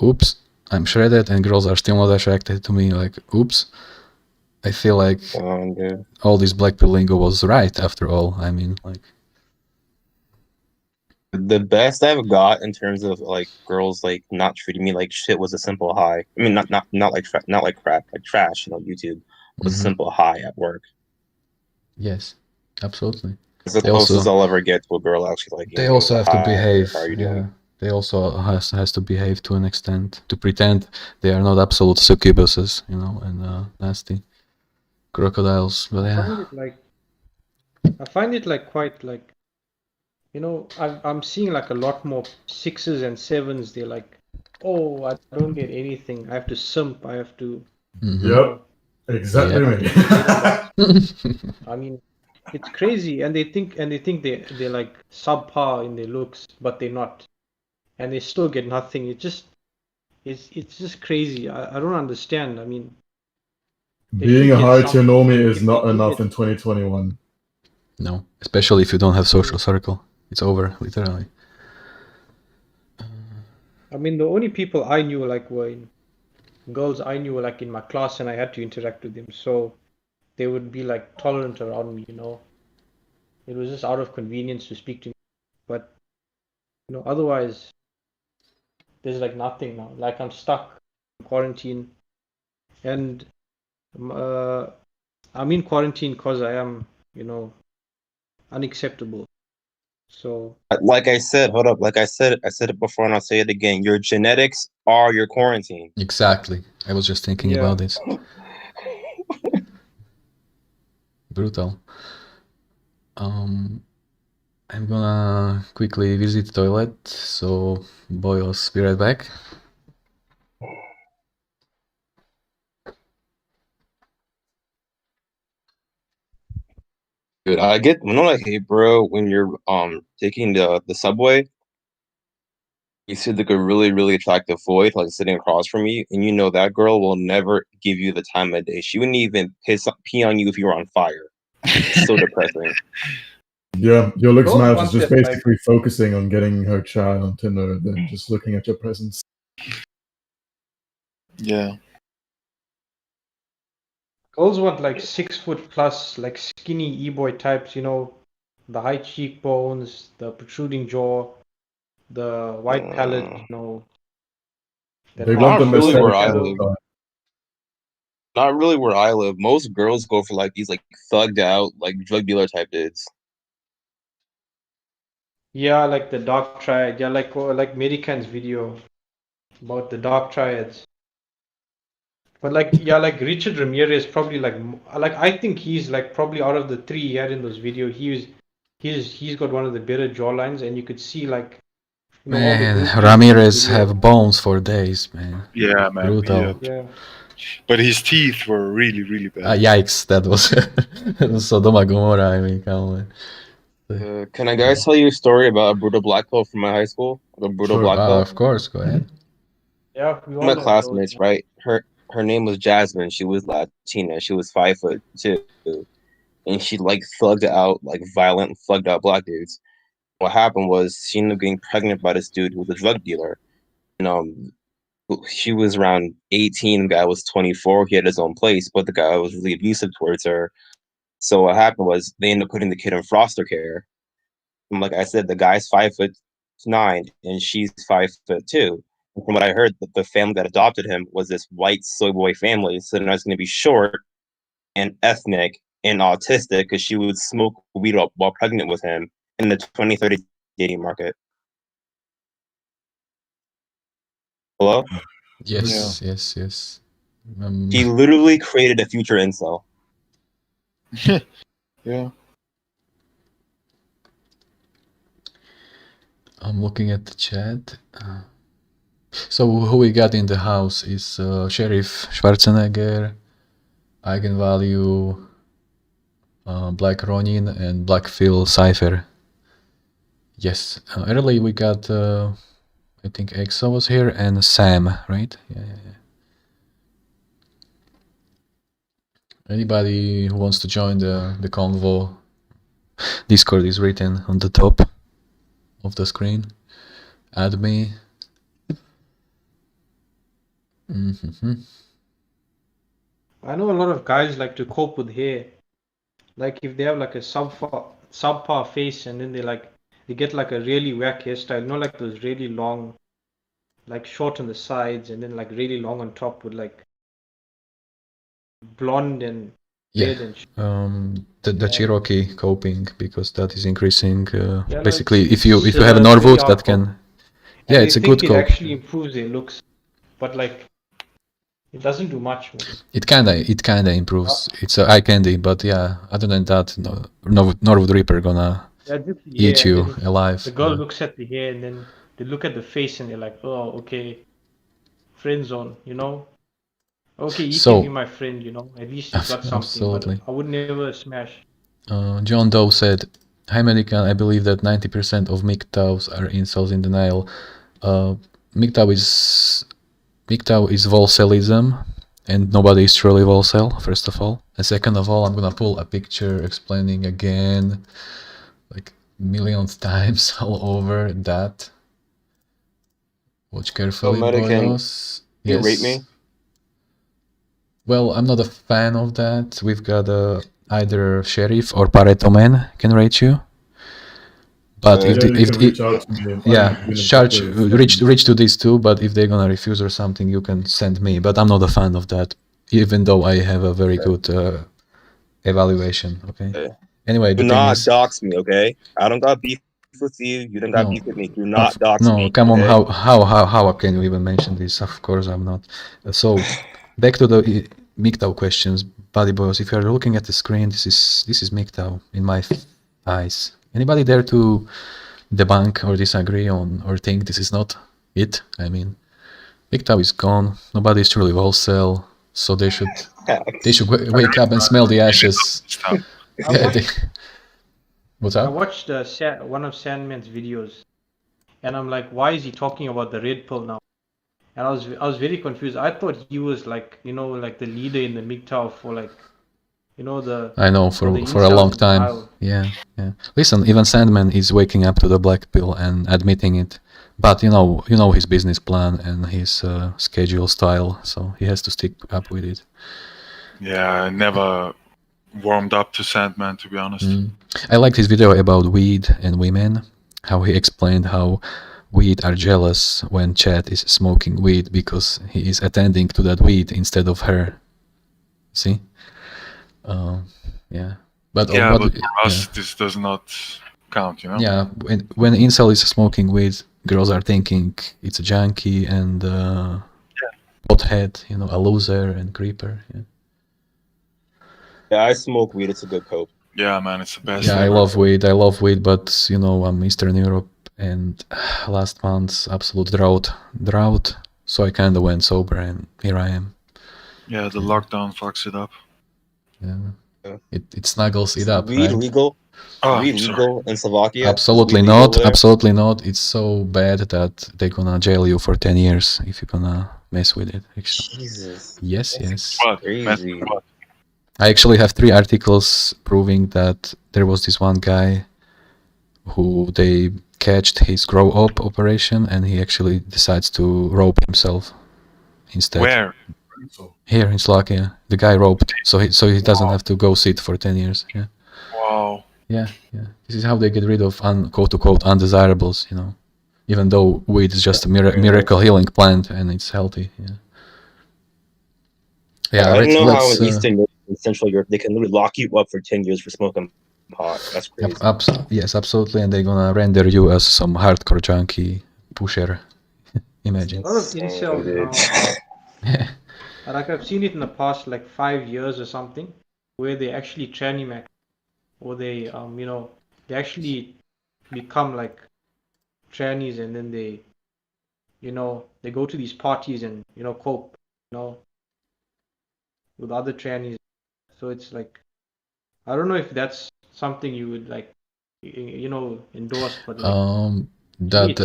Speaker 1: oops, I'm shredded and girls are still not attracted to me. Like, oops. I feel like all this Blackpill lingo was right after all. I mean, like,
Speaker 5: the best I've got in terms of like girls like not treating me like shit was a simple hi. I mean, not like crap, like trash. You know, YouTube was a simple hi at work.
Speaker 1: Yes, absolutely.
Speaker 5: It's the closest I'll ever get to a girl actually like.
Speaker 1: They also have to behave. How are you doing? They also has to behave to an extent to pretend they are not absolute succubuses, you know, and nasty crocodiles. But yeah,
Speaker 7: I find it like quite like, you know, I'm seeing like a lot more 6s and 7s. They're like, oh, I don't get anything. I have to simp. I have to.
Speaker 6: Yep, exactly.
Speaker 7: I mean, it's crazy, and they think they're like subpar in their looks, but they're not, and they still get nothing. It's just crazy. I don't understand. I mean,
Speaker 6: being a high tier normie is not enough in 2021.
Speaker 1: No, especially if you don't have social circle. It's over, literally.
Speaker 7: I mean, the only people I knew like were girls I knew like in my class, and I had to interact with them, so they would be like tolerant around me, you know. It was just out of convenience to speak to me, but you know, otherwise there's like nothing now. Like I'm stuck in quarantine, and I'm in quarantine because I am, you know, unacceptable. So,
Speaker 5: like I said, hold up. Like I said it before, and I'll say it again. Your genetics are your quarantine.
Speaker 1: Exactly. I was just thinking about this. Brutal. I'm gonna quickly visit the toilet. So, boyos, be right back.
Speaker 5: Dude, I get, you know what I hate, bro, when you're taking the subway, you see like a really, really attractive boy like sitting across from you, and you know that girl will never give you the time of day. She wouldn't even pee on you if you were on fire. It's so depressing.
Speaker 6: Yeah, your looks math is just basically focusing on getting her child on Tinder than just looking at your presence.
Speaker 2: Yeah.
Speaker 7: girls want like 6 foot plus, like skinny e-boy types, you know, the high cheekbones, the protruding jaw, the white palate, you know.
Speaker 6: They want them
Speaker 5: really where I live. Not really where I live. Most girls go for like these like thugged out, like drug dealer type dudes.
Speaker 7: Yeah, like the dark triad. Yeah, like Medicann's video about the dark triads. But like, yeah, like Richard Ramirez probably like I think he's like probably out of the 3 he had in those videos, he's got one of the better jawlines, and you could see like, you know,
Speaker 1: man, Ramirez have bones for days, man.
Speaker 2: Yeah, man.
Speaker 1: Brutal.
Speaker 7: Yeah.
Speaker 2: But his teeth were really, really bad.
Speaker 1: Yikes, that was Sodoma Gomorrah, I mean, come
Speaker 5: on. Can I guys tell you a story about a brutal black pill from my high school? The brutal black pill?
Speaker 1: Of course, go ahead.
Speaker 7: Yeah,
Speaker 5: my classmates, right? Her name was Jasmine. She was Latina. She was 5'2", and she like thugged out, like violent, thugged out black dudes. What happened was she ended up getting pregnant by this dude who was a drug dealer. And she was around 18. The guy was 24. He had his own place, but the guy was really abusive towards her. So what happened was they ended up putting the kid in foster care. And like I said, the guy's 5'9" and she's 5'2". And from what I heard, the family that adopted him was this white soy boy family. So now it's going to be short and ethnic and autistic because she would smoke weed while pregnant with him in the 2030 dating market. Hello?
Speaker 1: Yes,
Speaker 2: Yeah.
Speaker 1: yes.
Speaker 5: He literally created a future incel.
Speaker 2: Yeah.
Speaker 1: I'm looking at the chat. So who we got in the house is Sheriff Schwarzenegger, EigenValue, Black Ronin, and Blackpill Cipher. Yes, early we got, I think EXO was here, and Sam, right? Yeah. Anybody who wants to join the convo, Discord is written on the top of the screen. Add me.
Speaker 7: I know a lot of guys like to cope with hair. Like if they have like a subpar face and then they get like a really whack hairstyle, like those really long, like short on the sides and then like really long on top with like blonde and red and
Speaker 1: the Cherokee coping, because that is increasing.
Speaker 7: Yeah,
Speaker 1: basically,
Speaker 7: like,
Speaker 1: if you
Speaker 7: it's,
Speaker 1: have a
Speaker 7: really
Speaker 1: Norwood, that
Speaker 7: hardcore.
Speaker 1: can.
Speaker 7: And
Speaker 1: Yeah, it's a good
Speaker 7: it
Speaker 1: cope.
Speaker 7: actually improves their looks, but like it doesn't do much.
Speaker 1: It kinda improves. It's eye candy, but yeah. Other than that, Norwood Reaper gonna eat you alive.
Speaker 7: The girl looks at the hair and then they look at the face and they're like, oh, okay, friend zone, Okay, you
Speaker 1: So-
Speaker 7: can be my friend, At least you got something.
Speaker 1: Absolutely.
Speaker 7: But I would never smash.
Speaker 1: John Doe said, "Hi Medicann, I believe that 90% of MGTOWs are incels in denial. MGTOW is volcelism, and nobody is truly volcel, first of all. And second of all, I'm gonna pull a picture explaining again, like millionth times all over that. Watch carefully,
Speaker 5: Medicann,
Speaker 1: boyos.
Speaker 5: you
Speaker 1: Yes.
Speaker 5: rate me?
Speaker 1: Well, I'm not a fan of that. We've got either Sheriff or ParetoMan can rate you. But
Speaker 6: Yeah, you can reach out to me.
Speaker 1: reach to these two. But if they're gonna refuse or something, you can send me. But I'm not a fan of that, even though I have a very good evaluation. Okay. Anyway,
Speaker 5: Do not dox me, okay? I don't got beef with you. You don't got beef with me. Do not dox me.
Speaker 1: No, come on.
Speaker 5: okay?
Speaker 1: How can you even mention this? Of course, I'm not. So, back to the MGTOW questions, buddy boys. If you're looking at the screen, this is MGTOW in my eyes. Anybody there to debunk or disagree on or think this is not it? I mean, MGTOW is gone. Nobody is truly wholesale, so they should wake up and smell the ashes. What's
Speaker 7: I
Speaker 1: up?
Speaker 7: watched one of Sandman's videos, and I'm like, why is he talking about the red pill now? And I was very confused. I thought he was like, like the leader in the MGTOW for like,
Speaker 1: I know for a long time. Yeah. Listen, even Sandman is waking up to the black pill and admitting it. But you know his business plan and his schedule style, so he has to stick up with it.
Speaker 2: Yeah, I never warmed up to Sandman, to be honest.
Speaker 1: I liked his video about weed and women, how he explained how weed are jealous when Chad is smoking weed because he is attending to that weed instead of her. See? Yeah. But
Speaker 2: for us, this does not count,
Speaker 1: Yeah, when incel is smoking weed, girls are thinking it's a junkie and pothead, a loser and creeper.
Speaker 5: Yeah, I smoke weed. It's a good cope.
Speaker 2: Yeah, man, it's the best.
Speaker 1: Yeah, I love weed, but I'm Eastern Europe and last month's absolute drought, so I kind of went sober and here I am.
Speaker 2: Yeah, the lockdown fucks it up.
Speaker 1: Yeah. It snuggles it up,
Speaker 5: weed
Speaker 1: right?
Speaker 5: legal?
Speaker 2: Oh,
Speaker 5: weed legal in Slovakia?
Speaker 1: Absolutely not. Absolutely not. It's so bad that they're gonna jail you for 10 years if you're gonna mess with it. Actually.
Speaker 5: Jesus.
Speaker 1: Yes.
Speaker 2: What?
Speaker 5: Crazy.
Speaker 1: I actually have 3 articles proving that there was this one guy who they catched his grow up operation and he actually decides to rope himself instead.
Speaker 2: Where?
Speaker 1: Here in Slovakia, the guy roped, so he doesn't have to go sit for 10 years. Yeah.
Speaker 2: Wow.
Speaker 1: Yeah. This is how they get rid of quote unquote undesirables, you know. Even though weed is just a miracle healing plant and it's healthy. Yeah. Yeah.
Speaker 5: I don't know how in Eastern Europe and Central Europe they can literally lock you up for 10 years for smoking pot. That's crazy.
Speaker 1: Yes, absolutely, and they're gonna render you as some hardcore junkie pusher. Imagine.
Speaker 7: A lot of incels now. Like I've seen it in the past, like 5 years or something, where they actually tranny max, or they you know, they actually become like trannies, and then they, you know, they go to these parties and, you know, cope, you know, with other trannies. So it's like, I don't know if that's something you would like, you know, endorse, but like,
Speaker 1: that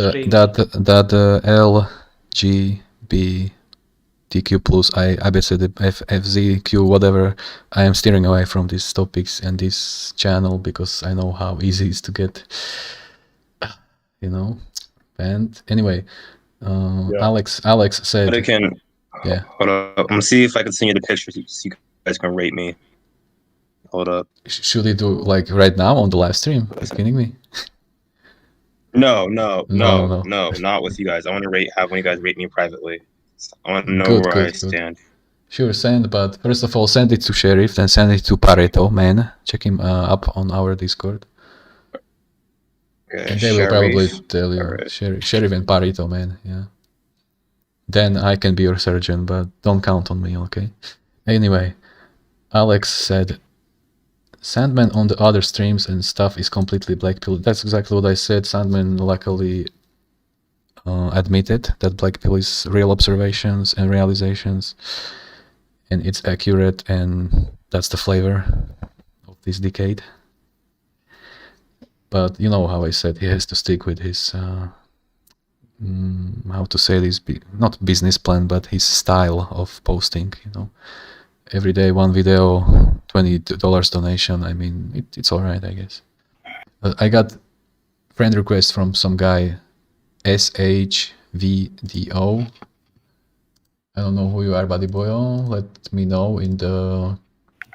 Speaker 1: LGBTQ plus IBCD FZQ whatever, I am steering away from these topics and this channel because I know how easy it is to get, you know, banned. Anyway, Alex said.
Speaker 5: But I can.
Speaker 1: Yeah.
Speaker 5: Hold up. I'm gonna see if I can send you the pictures so you guys can rate me. Hold up.
Speaker 1: Should we do like right now on the live stream? Are you kidding me?
Speaker 5: No, not with you guys. I want to have one of you guys rate me privately. I want to know where I stand.
Speaker 1: Sure, send, but first of all, send it to Sheriff, then send it to ParetoMan. Check him up on our Discord.
Speaker 5: Okay,
Speaker 1: and they will probably tell you, Sheriff and ParetoMan, yeah. Then I can be your surgeon, but don't count on me, okay? Anyway, Alex said, Sandman on the other streams and stuff is completely Blackpill. That's exactly what I said. Sandman luckily admitted that Blackpill is real observations and realizations, and it's accurate, and that's the flavor of this decade. But you know how I said he has to stick with his, how to say this, not business plan, but his style of posting, you know. Every day, one video, $20 donation. I mean, it's alright, I guess. I got friend request from some guy, SHVDO. I don't know who you are, buddy boyo. Let me know in the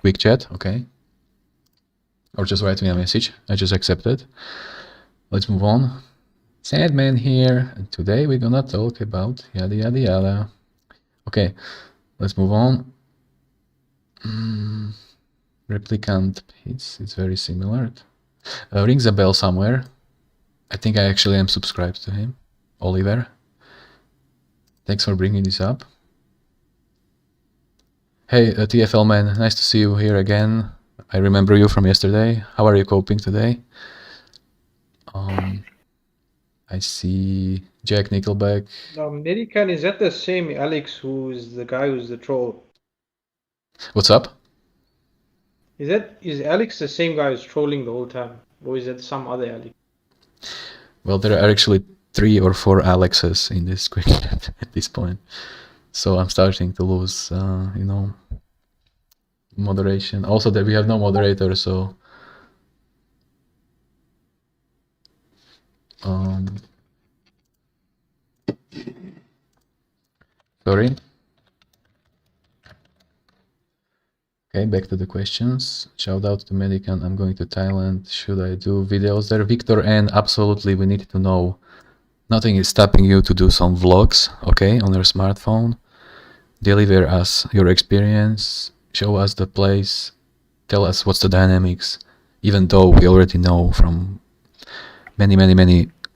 Speaker 1: quick chat, okay? Or just write me a message. I just accepted. Let's move on. Sandman here, and today we're gonna talk about yada yada yada. Okay, let's move on. Replicant, it's very similar. Rings a bell somewhere. I think I actually am subscribed to him. Oliver. Thanks for bringing this up. Hey, TFL Man, nice to see you here again. I remember you from yesterday. How are you coping today? I see Jack Nickelback.
Speaker 7: Medicann, is that the same Alex who's the guy who's the troll?
Speaker 1: What's up?
Speaker 7: Is Alex the same guy who's trolling the whole time? Or is it some other Alex?
Speaker 1: Well, there are actually 3 or 4 Alexes in this quick chat at this point. So I'm starting to lose, you know, moderation. Also that we have no moderator, so sorry. Okay, back to the questions. Shout out to Medicann. I'm going to Thailand. Should I do videos there? Victor N, absolutely, we need to know. Nothing is stopping you to do some vlogs, okay, on your smartphone. Deliver us your experience. Show us the place. Tell us what's the dynamics. Even though we already know from many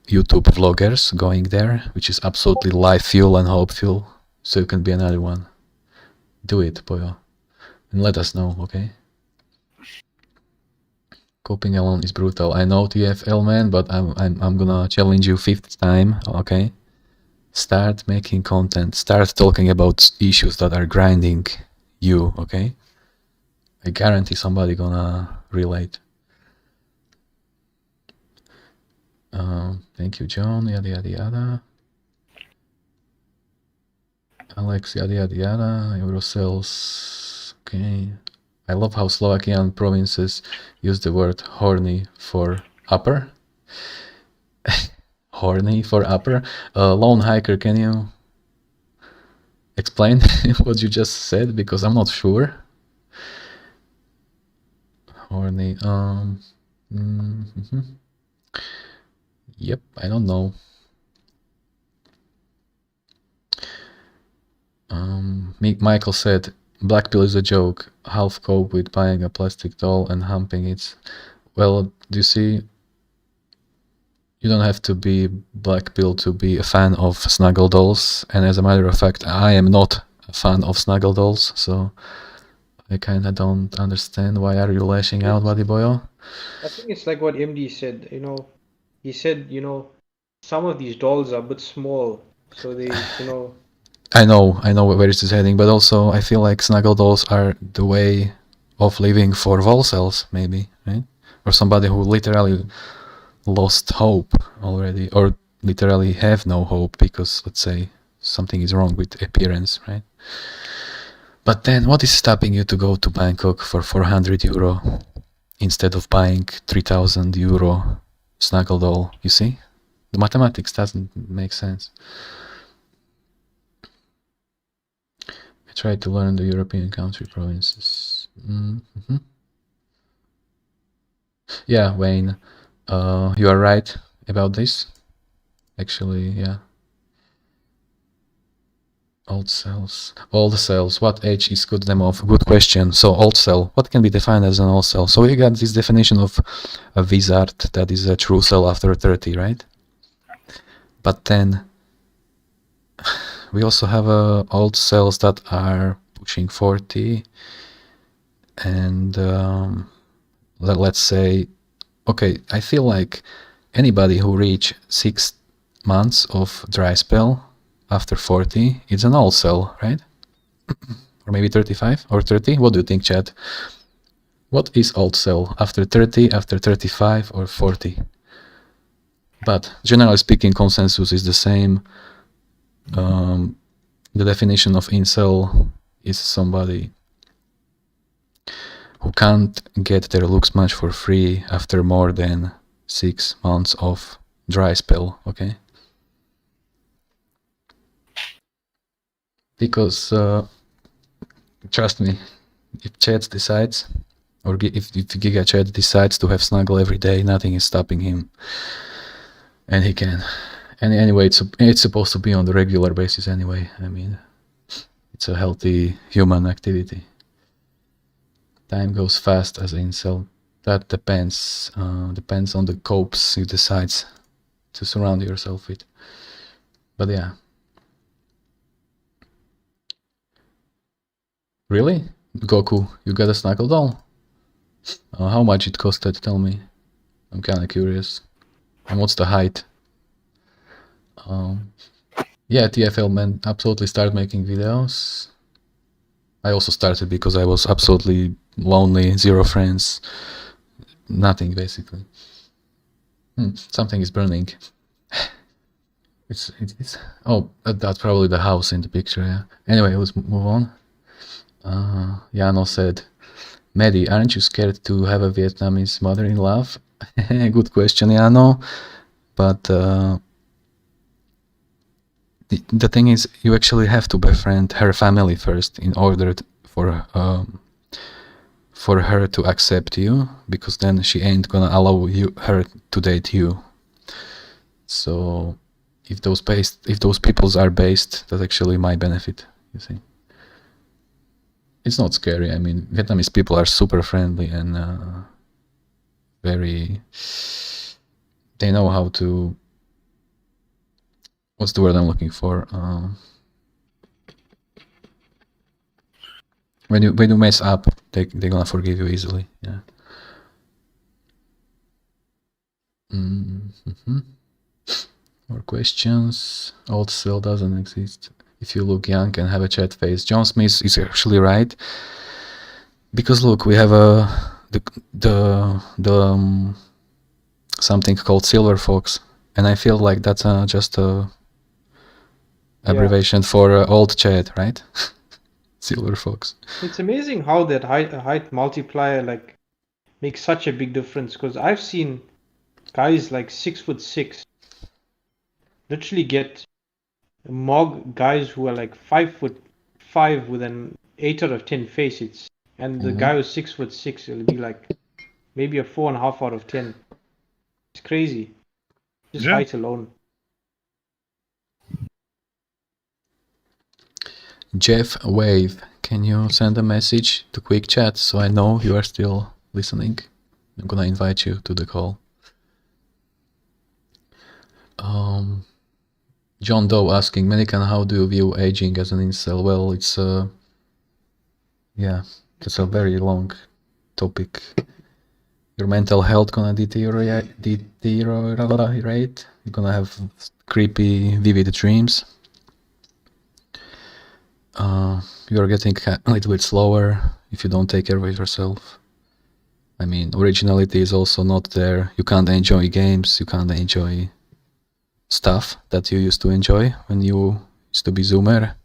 Speaker 1: YouTube vloggers going there, which is absolutely life fuel and hope fuel. So you can be another one. Do it, boyo. And let us know, okay? Coping alone is brutal. I know, TFL Man, but I'm gonna challenge you 5th time, okay? Start making content. Start talking about issues that are grinding you, okay? I guarantee somebody gonna relate. Thank you, John. Yada yada yada. Alex, yada yada yada. Eurocells. Okay. I love how Slovakian provinces use the word horny for upper. Horny for upper. Lone hiker, can you explain what you just said because I'm not sure. Horny. Yep, I don't know. Michael said, Blackpill is a joke. Half cope with buying a plastic doll and humping it. Well, do you see? You don't have to be Blackpill to be a fan of snuggle dolls. And as a matter of fact, I am not a fan of snuggle dolls. So I kind of don't understand why are you lashing out, Buddy Boyo?
Speaker 7: I think it's like what MD said, you know. He said, you know, some of these dolls are a bit small. So they, you know...
Speaker 1: I know where this is heading, but also I feel like snuggle dolls are the way of living for volcels, maybe, right? Or somebody who literally lost hope already, or literally have no hope because, let's say, something is wrong with appearance, right? But then what is stopping you to go to Bangkok for 400 euro instead of buying 3,000 euro snuggle doll? You see? The mathematics doesn't make sense. I tried to learn the European country provinces. Yeah, Wayne, you are right about this. Actually, yeah. Old cells. Old cells. What age is good them of? Good question. So old cell. What can be defined as an old cell? So we got this definition of a wizard that is a true cell after 30, right? But then we also have old cells that are pushing 40, and let's say, okay, I feel like anybody who reach 6 months of dry spell after 40, it's an old cell, right? Or maybe 35 or 30. What do you think, Chad? What is old cell after 30, after 35 or 40? But generally speaking, consensus is the same. The definition of incel is somebody who can't get their looks match for free after more than 6 months of dry spell, okay? Because, trust me, if Chad decides, or if Giga Chad decides to have snuggle every day, nothing is stopping him. And he can. And anyway, it's supposed to be on the regular basis anyway. I mean, it's a healthy human activity. Time goes fast as an incel. That depends. Depends on the copes you decide to surround yourself with. But yeah. Really? Goku, you got a snuggle doll? How much it costed? Tell me. I'm kinda curious. And what's the height? Yeah, TFL Man absolutely started making videos. I also started because I was absolutely lonely, 0 friends, nothing basically. Something is burning. It's oh, that's probably the house in the picture, yeah. Anyway, let's move on. Jano said, Medi, aren't you scared to have a Vietnamese mother-in-law? Good question, Jano. But the thing is, you actually have to befriend her family first in order for her to accept you, because then she ain't gonna allow her to date you. So if those peoples are based, that's actually my benefit, you see. It's not scary. I mean, Vietnamese people are super friendly and very. They know how to. What's the word I'm looking for? When you mess up, they're gonna forgive you easily. Yeah. More questions. Old cell doesn't exist. If you look young and have a chat face, John Smith is actually right. Because look, we have something called Silver Fox, and I feel like that's just a abbreviation for old chat, right? Silver Fox.
Speaker 7: It's amazing how that height multiplier like makes such a big difference, because I've seen guys like 6'6" literally get guys who are like 5'8" 6'5" with an 8 out of 10 face, and the guy was 6'6", it'll be like maybe a 4.5 out of 10. It's crazy. Just height alone.
Speaker 1: Jeff Wave, can you send a message to Quick Chat so I know you are still listening? I'm gonna invite you to the call. John Doe asking, Medicann, how do you view aging as an incel? Well, it's yeah, that's a very long topic. Your mental health gonna deteriorate. You're gonna have creepy, vivid dreams. You're getting a little bit slower if you don't take care of yourself. I mean, originality is also not there. You can't enjoy games, you can't enjoy stuff that you used to enjoy when you used to be Zoomer.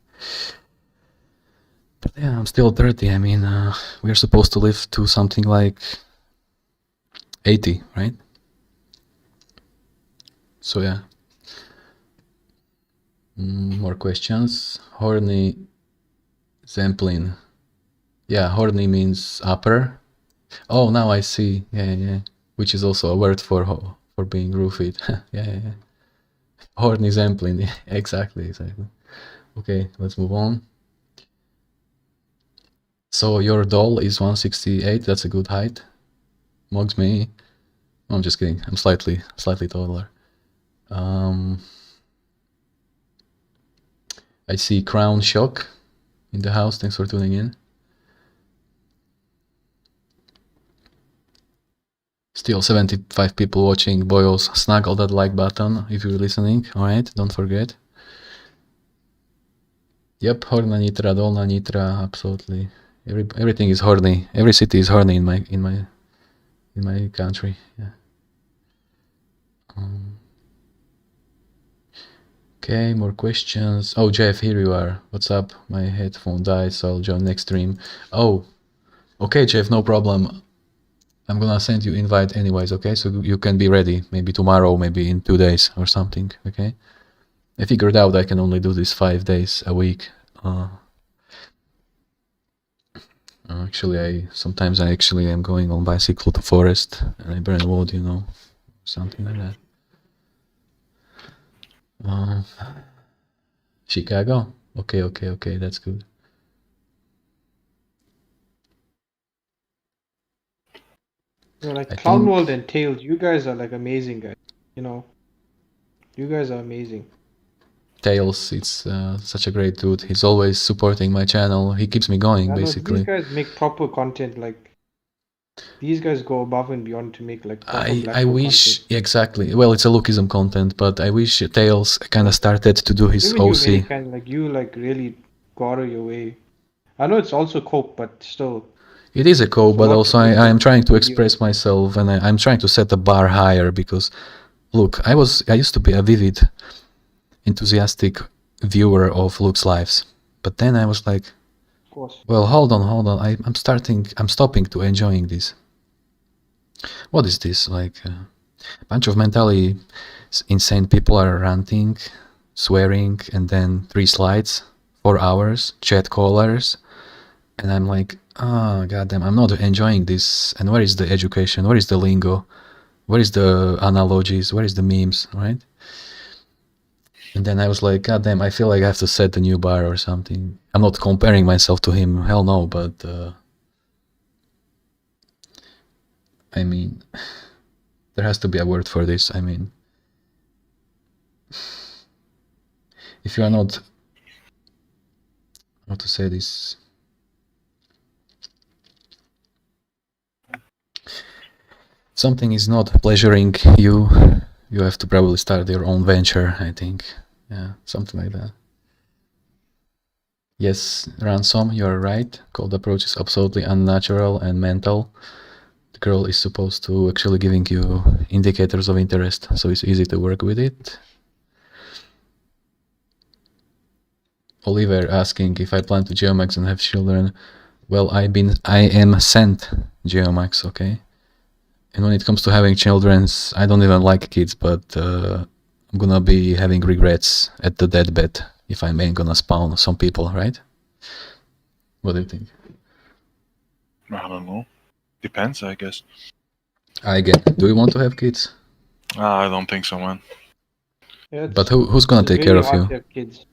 Speaker 1: But yeah, I'm still 30. I mean, we're supposed to live to something like 80, right? So yeah. More questions. Horny Zemplin. Yeah, horny means upper. Oh, now I see. Yeah. Which is also a word for being roofied. yeah. Horny Zemplin. exactly. Okay, let's move on. So your doll is 168. That's a good height. Mugs me. No, I'm just kidding. I'm slightly taller. I see Crown Shock in the house. Thanks for tuning in. Still 75 people watching. Boyos, snuggle that like button if you're listening. Alright, don't forget. Yep, horna nitra, dolna nitra, absolutely. Everything is horny. Every city is horny in my country. Yeah. Okay, more questions. Oh, Jeff, here you are. What's up? My headphone died, so I'll join next stream. Oh, okay, Jeff, no problem. I'm gonna send you invite anyways, okay? So you can be ready, maybe tomorrow, maybe in 2 days or something, okay? I figured out I can only do this 5 days a week. Actually, sometimes I actually am going on bicycle to forest and I burn wood, you know, something like that. Chicago? Okay, that's good.
Speaker 7: You know, like Clownworld and Tails, you guys are like amazing guys. You know, you guys are amazing.
Speaker 1: Tails, it's such a great dude. He's always supporting my channel. He keeps me going, basically.
Speaker 7: These guys make proper content. Like, these guys go above and beyond to make like proper
Speaker 1: I wish content. Exactly. Well, it's a lookism content, but I wish Tails kind of started to do his
Speaker 7: even
Speaker 1: OC.
Speaker 7: You really go out of your way. I know it's also cope, but still.
Speaker 1: It is a cope, but also I am trying to express myself, and I'm trying to set the bar higher because, look, I used to be a vivid, enthusiastic viewer of Luke's lives, but then I was like, well, hold on, I'm stopping to enjoying this. What is this? Like a bunch of mentally insane people are ranting, swearing, and then 3 slides, 4 hours, chat callers, and I'm like, oh goddamn, I'm not enjoying this. And where is the education? Where is the lingo? Where is the analogies? Where is the memes, right? And then I was like, God damn, I feel like I have to set a new bar or something. I'm not comparing myself to him, hell no, but I mean, there has to be a word for this. I mean, if you are not, how to say this? Something is not pleasuring you, you have to probably start your own venture, I think. Yeah, something like that. Yes, Ransom, you are right. Cold approach is absolutely unnatural and mental. The girl is supposed to actually giving you indicators of interest, so it's easy to work with it. Oliver asking if I plan to Geomax and have children. Well, I am sent Geomax, okay? And when it comes to having children, I don't even like kids, but I'm gonna be having regrets at the deathbed if I'm gonna spawn some people, right? What do you think?
Speaker 2: I don't know. Depends, I guess.
Speaker 1: Do you want to have kids?
Speaker 2: I don't think so, man.
Speaker 7: Yeah,
Speaker 1: but who's gonna take care of you?
Speaker 7: Kids,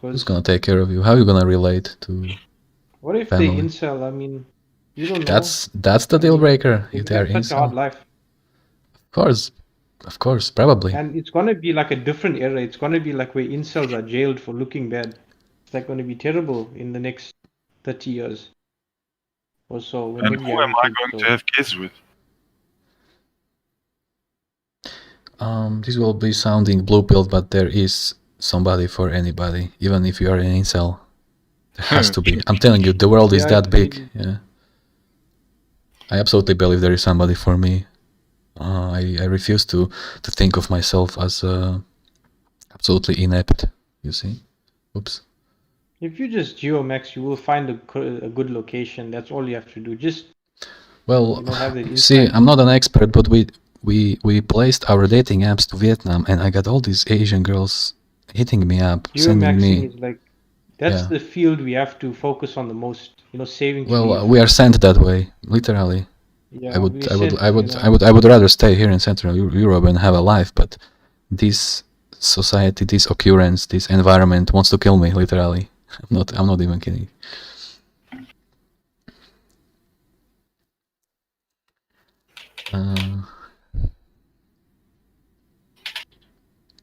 Speaker 1: who's gonna take care of you? How are you gonna relate to
Speaker 7: what if
Speaker 1: family?
Speaker 7: they incel? I mean, you don't
Speaker 1: That's the deal breaker. If they're
Speaker 7: such a hard
Speaker 1: incel.
Speaker 7: life.
Speaker 1: Of course, probably.
Speaker 7: And it's gonna be like a different era. It's gonna be like where incels are jailed for looking bad. It's like gonna be terrible in the next 30 years or so.
Speaker 2: And who am I going to have kids with?
Speaker 1: This will be sounding blue pilled, but there is somebody for anybody, even if you are an incel. There has to be. I'm telling you, the world is that big. Yeah. I absolutely believe there is somebody for me. I refuse to think of myself as absolutely inept. You see? Oops.
Speaker 7: If you just geomax, you will find a good location. That's all you have to do. Just
Speaker 1: see, I'm not an expert, but we placed our dating apps to Vietnam, and I got all these Asian girls hitting me up, sending me.
Speaker 7: Is like that's the field we have to focus on the most. Saving.
Speaker 1: Well, we are sent that way, literally.
Speaker 7: Yeah,
Speaker 1: I would rather stay here in Central Europe and have a life, but this society, this occurrence, this environment wants to kill me, literally. I'm not even kidding.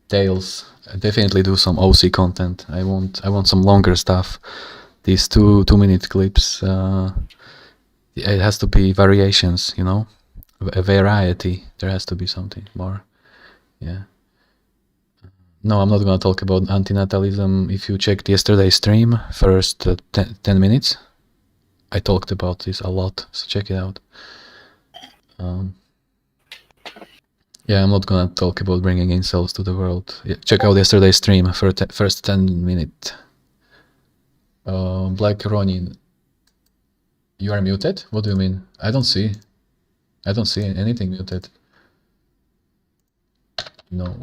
Speaker 1: Tales. I definitely do some OC content. I want some longer stuff. These 2-minute clips. It has to be variations, a variety. There has to be something more. Yeah. No, I'm not gonna talk about antinatalism. If you checked yesterday's stream, first 10 minutes, I talked about this a lot, so check it out. Yeah, I'm not gonna talk about bringing incels to the world. Yeah, check out yesterday's stream for first 10 minutes. Black Ronin, you are muted? What do you mean? I don't see anything muted. No.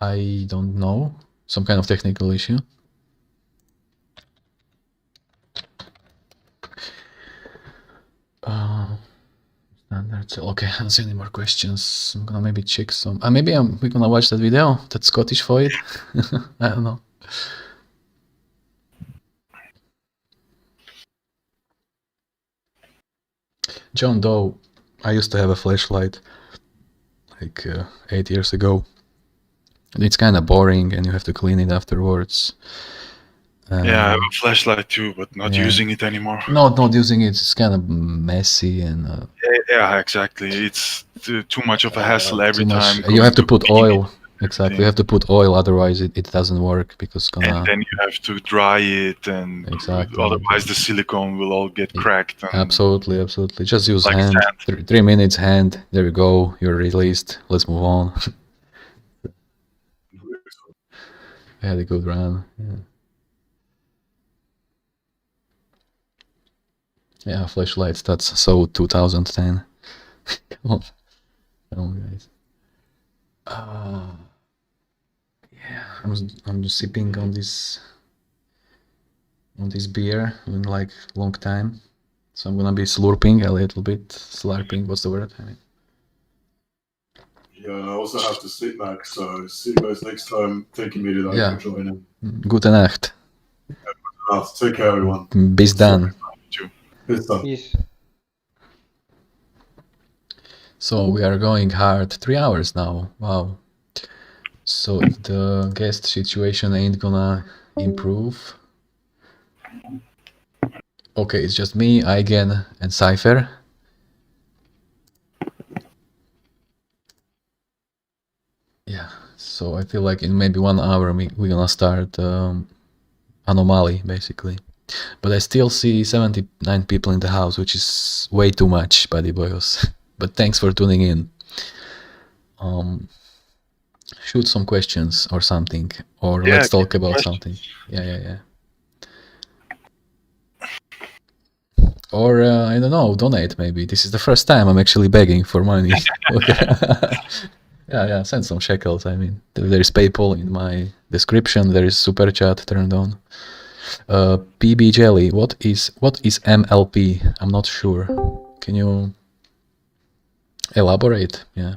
Speaker 1: I don't know. Some kind of technical issue. Standards. Okay, I don't see any more questions. I'm gonna maybe check some. Maybe we're gonna watch that video, that Scottish fight. I don't know. John Doe. I used to have a flashlight like 8 years ago. And it's kind of boring, and you have to clean it afterwards.
Speaker 2: Yeah, I have a flashlight too, but not using it anymore.
Speaker 1: No, not using it. It's kind of messy and.
Speaker 2: Yeah, exactly. It's too much of a hassle every time.
Speaker 1: You have to put oil. Exactly, you have to put oil, otherwise it doesn't work because.
Speaker 2: And then you have to dry it, and otherwise the silicone will all get cracked.
Speaker 1: Absolutely. Just use like hand. 3 minutes hand. There you go. You're released. Let's move on. I had a good run. Yeah, flashlights. That's so 2010. Come on, guys. Yeah, I'm just sipping on this beer in like long time, so I'm gonna be slurping a little bit. Slurping. What's the word?
Speaker 6: Yeah, I also have to sleep, Max, so see you guys next time. Thank you, Midi, for joining.
Speaker 1: Gute Nacht.
Speaker 6: Take care, everyone.
Speaker 1: Bis dann.
Speaker 6: Bis dann.
Speaker 7: Peace.
Speaker 1: So we are going hard. 3 hours now. Wow. So the guest situation ain't gonna improve. Okay, it's just me, Eigen, and Cipher. Yeah, so I feel like in maybe 1 hour we're gonna start Anomaly, basically. But I still see 79 people in the house, which is way too much, buddy boyos. But thanks for tuning in. Shoot some questions or something, or let's talk about something. Yeah. Or I don't know, donate maybe. This is the first time I'm actually begging for money. Yeah, send some shekels. I mean, there is PayPal in my description. There is Super Chat turned on. PB Jelly, what is MLP? I'm not sure. Can you elaborate? Yeah.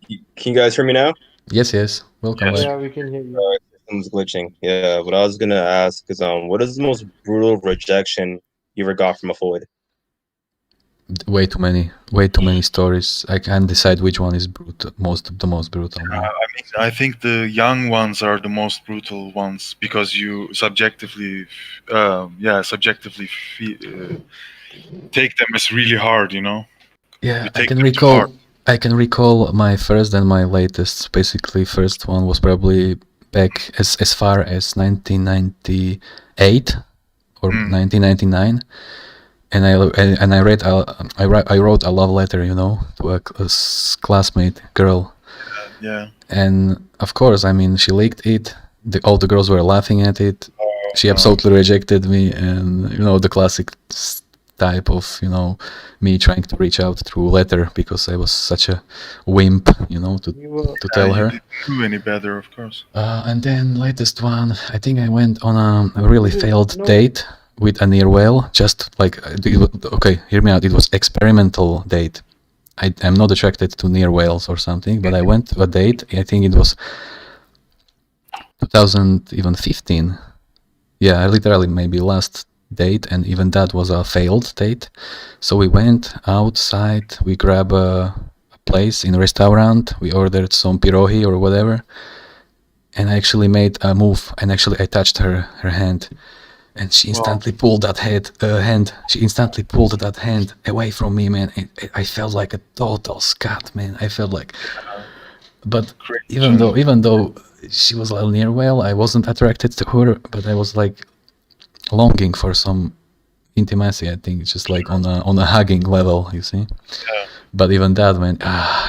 Speaker 5: Can you guys hear me now?
Speaker 1: Yes, yes. Welcome back.
Speaker 7: Yeah, we can hear you.
Speaker 5: System's glitching. Yeah, what I was gonna ask is, what is the most brutal rejection you ever got from a Floyd?
Speaker 1: Way too many stories. I can't decide which one is the most brutal.
Speaker 2: I think the young ones are the most brutal ones because you subjectively take them as really hard, you know.
Speaker 1: Yeah, I can recall my first and my latest. Basically, first one was probably back as far as 1998 or 1999. And I wrote a love letter, you know, to a classmate girl.
Speaker 2: Yeah.
Speaker 1: And of course, I mean, she leaked it. All the girls were laughing at it. She absolutely rejected me, and you know the classic type of, you know, me trying to reach out through letter because I was such a wimp, you know, to tell her.
Speaker 2: You didn't do any better, of course.
Speaker 1: And then latest one, I think I went on a really failed date with a near whale, just like, okay, hear me out, it was experimental date. I'm not attracted to near whales or something, but I went to a date, I think it was 2015. Yeah, literally maybe last date, and even that was a failed date. So we went outside, we grabbed a place in a restaurant, we ordered some pierogi or whatever, and I actually made a move, and actually I touched her hand. And she instantly pulled that hand. She instantly pulled that hand away from me, man. I felt like a total scat, man. I felt like, but even though she was a near whale, I wasn't attracted to her. But I was like longing for some intimacy. I think it's just like on a hugging level, you see. Yeah. But even that, man,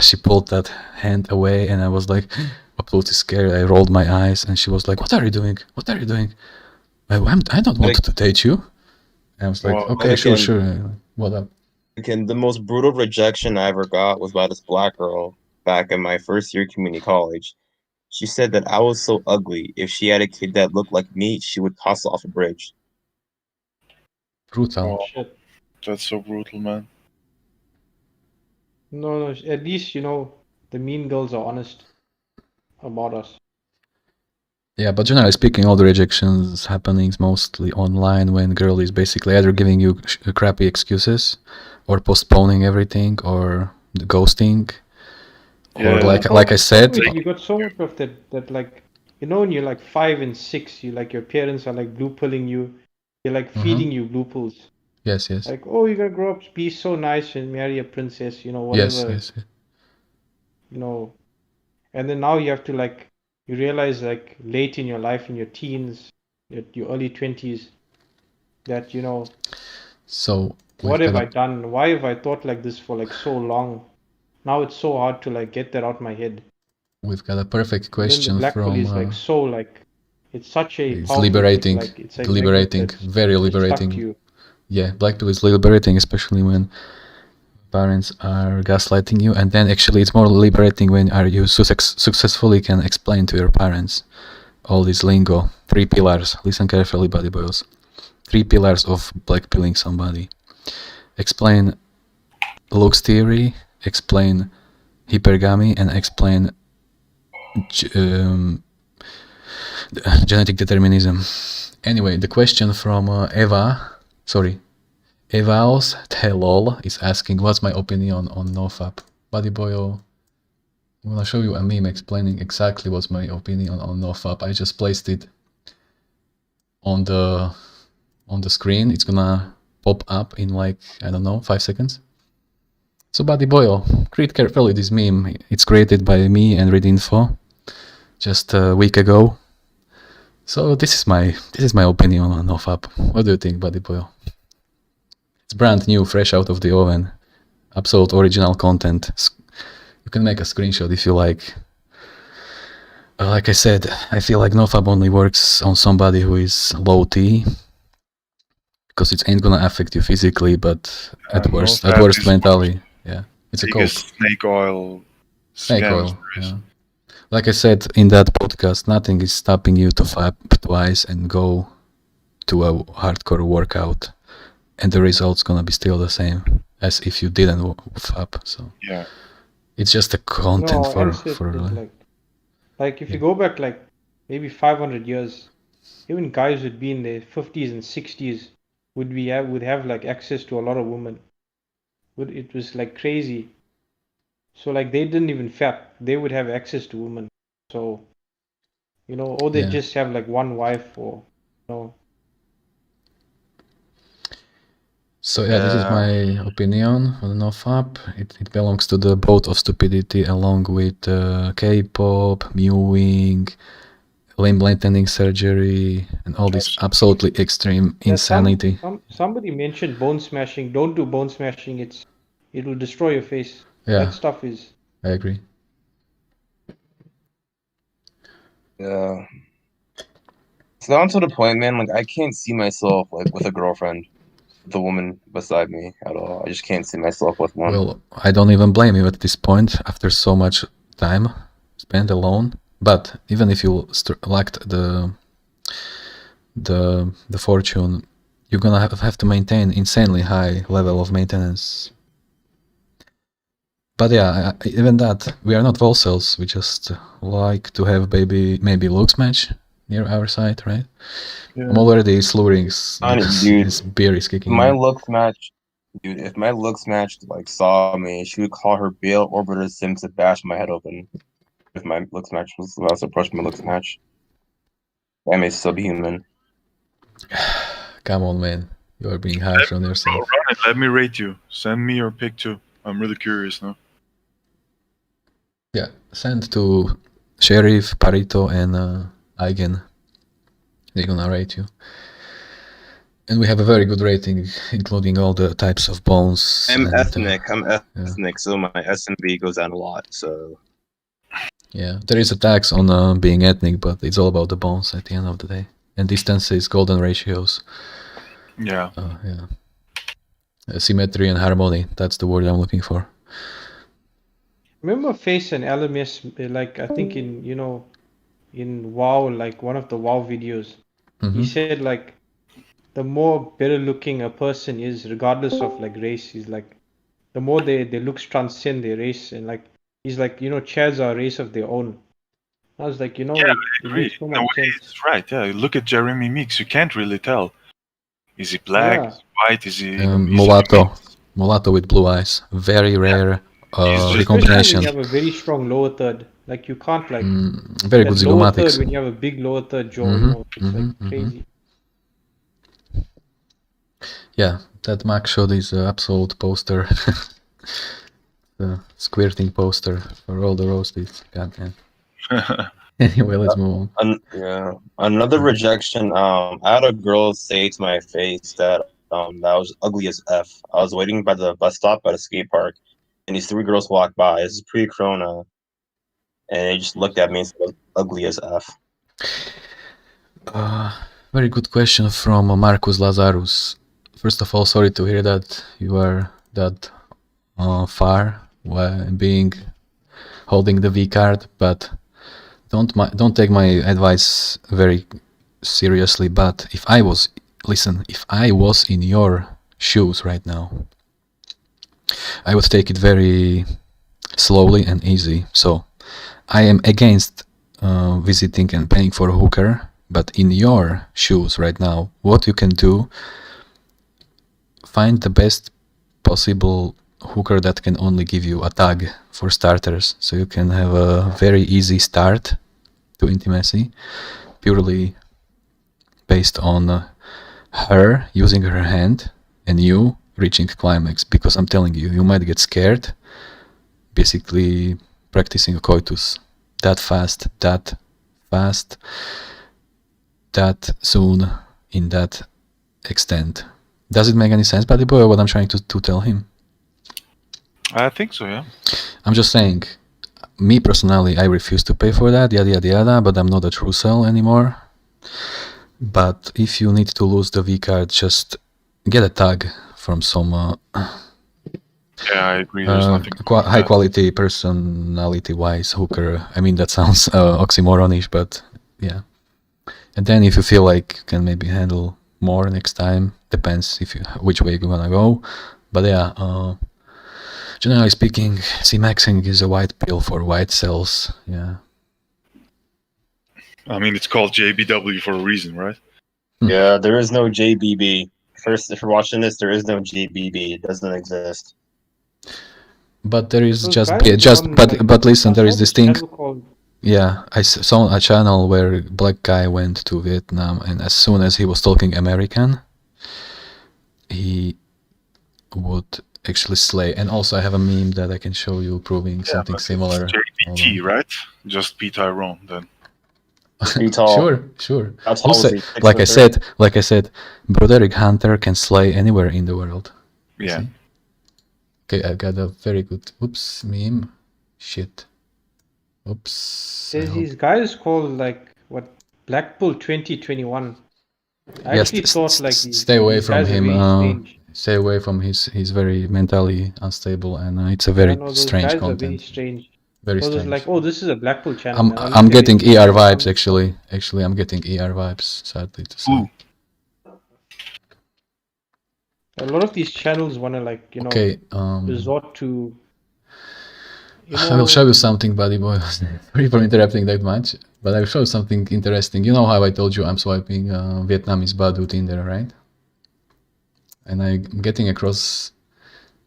Speaker 1: she pulled that hand away, and I was like absolutely scared. I rolled my eyes, and she was like, "What are you doing? What are you doing?" I don't want to date you. I was like, okay, sure. What up?
Speaker 5: Again, the most brutal rejection I ever got was by this black girl back in my first year community college. She said that I was so ugly, if she had a kid that looked like me, she would toss off a bridge.
Speaker 1: Brutal.
Speaker 2: Oh, shit. That's so brutal, man.
Speaker 7: No, at least, you know, the mean girls are honest about us.
Speaker 1: Yeah, but generally speaking, all the rejections happenings mostly online when girl is basically either giving you crappy excuses or postponing everything or ghosting. Yeah. Or like I said,
Speaker 7: you got so much of that like, you know, when you're like 5 and 6, you like your parents are like blue pilling you, they're like feeding you blue pills.
Speaker 1: Yes.
Speaker 7: Like, oh, you gotta grow up, be so nice and marry a princess, you know, whatever.
Speaker 1: Yes.
Speaker 7: You know, and then now you have to like, you realize like late in your life, in your teens, your early 20s, that, you know,
Speaker 1: so
Speaker 7: what have I done? Why have I thought like this for like so long? Now it's so hard to like get that out of my head.
Speaker 1: We've got a perfect question
Speaker 7: Blackpill is like so like, it's such a
Speaker 1: it's liberating,
Speaker 7: like, it's like
Speaker 1: liberating, very liberating. Yeah, Blackpill is liberating, especially when parents are gaslighting you, and then actually it's more liberating when you successfully can explain to your parents all this lingo. 3 pillars. Listen carefully, buddy boys. 3 pillars of blackpilling somebody. Explain looks theory, explain hypergamy, and explain genetic determinism. Anyway, the question from Evaos Telol is asking, what's my opinion on NoFap? Buddy boyo, I'm gonna show you a meme explaining exactly what's my opinion on NoFap. I just placed it on the screen. It's gonna pop up in like, I don't know, 5 seconds. So buddy boyo, read carefully this meme. It's created by me and Readinfo just a week ago. So this is my opinion on NoFap. What do you think, buddy boyo? It's brand new, fresh out of the oven. Absolute original content. You can make a screenshot if you like. Like I said, I feel like NoFap only works on somebody who is low T, because it ain't gonna affect you physically, but at worst mentally. Yeah, it's a coke.
Speaker 2: Snake oil.
Speaker 1: Snake oil. Yeah. Like I said in that podcast, nothing is stopping you to fap twice and go to a hardcore workout, and the result's gonna be still the same as if you didn't fap. So
Speaker 2: Yeah.
Speaker 1: it's just a content
Speaker 7: like if you go back like maybe 500 years, even guys would be in their 50s and 60s would have like access to a lot of women. It was like crazy. So like they didn't even fap, they would have access to women. So or they just have like one wife, or
Speaker 1: So yeah, this is my opinion on NoFap. It belongs to the boat of stupidity, along with K-pop, mewing, limb lengthening surgery, and all this absolutely extreme insanity.
Speaker 7: Somebody mentioned bone smashing. Don't do bone smashing. It will destroy your face.
Speaker 1: Yeah,
Speaker 7: that stuff is.
Speaker 1: I agree.
Speaker 5: Yeah. It's down to the point, man. Like I can't see myself like with a girlfriend, the woman beside me at all. I just can't see myself with one.
Speaker 1: Well, I don't even blame you at this point after so much time spent alone. But even if you lacked the fortune, you're gonna have to maintain insanely high level of maintenance. But yeah, even that, we are not volcels. We just like to have maybe looks match near our side, right? Yeah. I'm already slurring because his beer is kicking
Speaker 5: in. Dude, if my looks match like saw me, she would call her Bale Orbiter Sim to bash my head open. If my looks match was about to approach my looks match. I'm a subhuman.
Speaker 1: Come on, man. You are being harsh on yourself.
Speaker 2: Ronin, let me rate you. Send me your pick too. I'm really curious now.
Speaker 1: Yeah, send to Sheriff, Pareto, and Eigen. They're gonna rate you. And we have a very good rating, including all the types of bones.
Speaker 5: I'm ethnic, so my SMV goes down a lot, so...
Speaker 1: Yeah, there is a tax on being ethnic, but it's all about the bones at the end of the day. And distances, golden ratios.
Speaker 2: Yeah.
Speaker 1: Symmetry and harmony, that's the word I'm looking for.
Speaker 7: Remember Face and LMS, like I think in WoW, like one of the WoW videos, he said like the more better looking a person is, regardless of like race, he's like the more their looks transcend their race, and like he's like Chads are a race of their own. I was like,
Speaker 2: yeah, I agree. So no, it's right. Yeah, look at Jeremy Meeks. You can't really tell. Is he black?
Speaker 7: Yeah.
Speaker 2: Is he white? Is he
Speaker 1: mulatto with blue eyes? Very rare recombination.
Speaker 7: When you have a very strong lower third, like you can't like
Speaker 1: very good zygomatics.
Speaker 7: When you have a big lower third jaw, it's like crazy.
Speaker 1: Yeah, that Max showed is an absolute poster. The squirting poster for all the roasties. Goddamn. Anyway, let's move
Speaker 5: on. Another rejection. I had a girl say to my face that I was ugly as F. I was waiting by the bus stop at a skate park, and these 3 girls walked by. This is pre-corona, and they just looked at me and said I was ugly as F.
Speaker 1: Very good question from Marcus Lazarus. First of all, sorry to hear that you are that far while holding the V card, but don't take my advice very seriously. But if I was in your shoes right now, I would take it very slowly and easy. So I am against visiting and paying for a hooker, but in your shoes right now, what you can do, find the best possible hooker that can only give you a tag for starters, so you can have a very easy start to intimacy, purely based on her using her hand and you reaching climax. Because I'm telling you, you might get scared basically practicing a coitus that fast, that soon, in that extent. Does it make any sense, buddy boy, what I'm trying to tell him?
Speaker 2: I think so, yeah.
Speaker 1: I'm just saying, me personally, I refuse to pay for that, yada yada yada, but I'm not a true cell anymore. But if you need to lose the V card, just get a tag from some
Speaker 2: Yeah, I agree. There's nothing.
Speaker 1: High quality personality wise hooker. I mean, that sounds oxymoronish, but yeah. And then if you feel like you can maybe handle more next time, depends which way you wanna go. But yeah, generally speaking, C-maxing is a white pill for white cells. Yeah.
Speaker 2: I mean, it's called JBW for a reason, right?
Speaker 5: Yeah, there is no JBB. First, if you're watching this, there is no JBB. It doesn't exist.
Speaker 1: But there is
Speaker 7: Those
Speaker 1: but listen, there is this thing.
Speaker 7: called-
Speaker 1: Yeah, I saw a channel where black guy went to Vietnam, and as soon as he was talking American, he would actually slay. And also, I have a meme that I can show you proving something similar.
Speaker 2: JBT, right? Just P Tyrone then.
Speaker 5: Pretty tall.
Speaker 1: Sure.
Speaker 5: How tall is he?
Speaker 1: Like I said, Broderick Hunter can slay anywhere in the world.
Speaker 2: Yeah.
Speaker 1: See? Okay, I've got a very good meme. Shit. Oops.
Speaker 7: There's these guys called like what Blackpill 2021. I actually thought like
Speaker 1: stay away from
Speaker 7: guys are
Speaker 1: him.
Speaker 7: really strange.
Speaker 1: Stay away from he's very mentally unstable, and it's a very
Speaker 7: those
Speaker 1: strange
Speaker 7: guys
Speaker 1: content.
Speaker 7: Are very strange.
Speaker 1: Very
Speaker 7: I was
Speaker 1: strange.
Speaker 7: like, oh, this is a Blackpill channel.
Speaker 1: I'm getting ER vibes actually. Actually, I'm getting ER vibes. Sadly to say.
Speaker 2: Ooh.
Speaker 7: A lot of these channels want to like resort to.
Speaker 1: I will show you something, buddy boy. Sorry for interrupting that much, but I will show you something interesting. You know how I told you I'm swiping Vietnamese Badu Tinder, right? And I'm getting across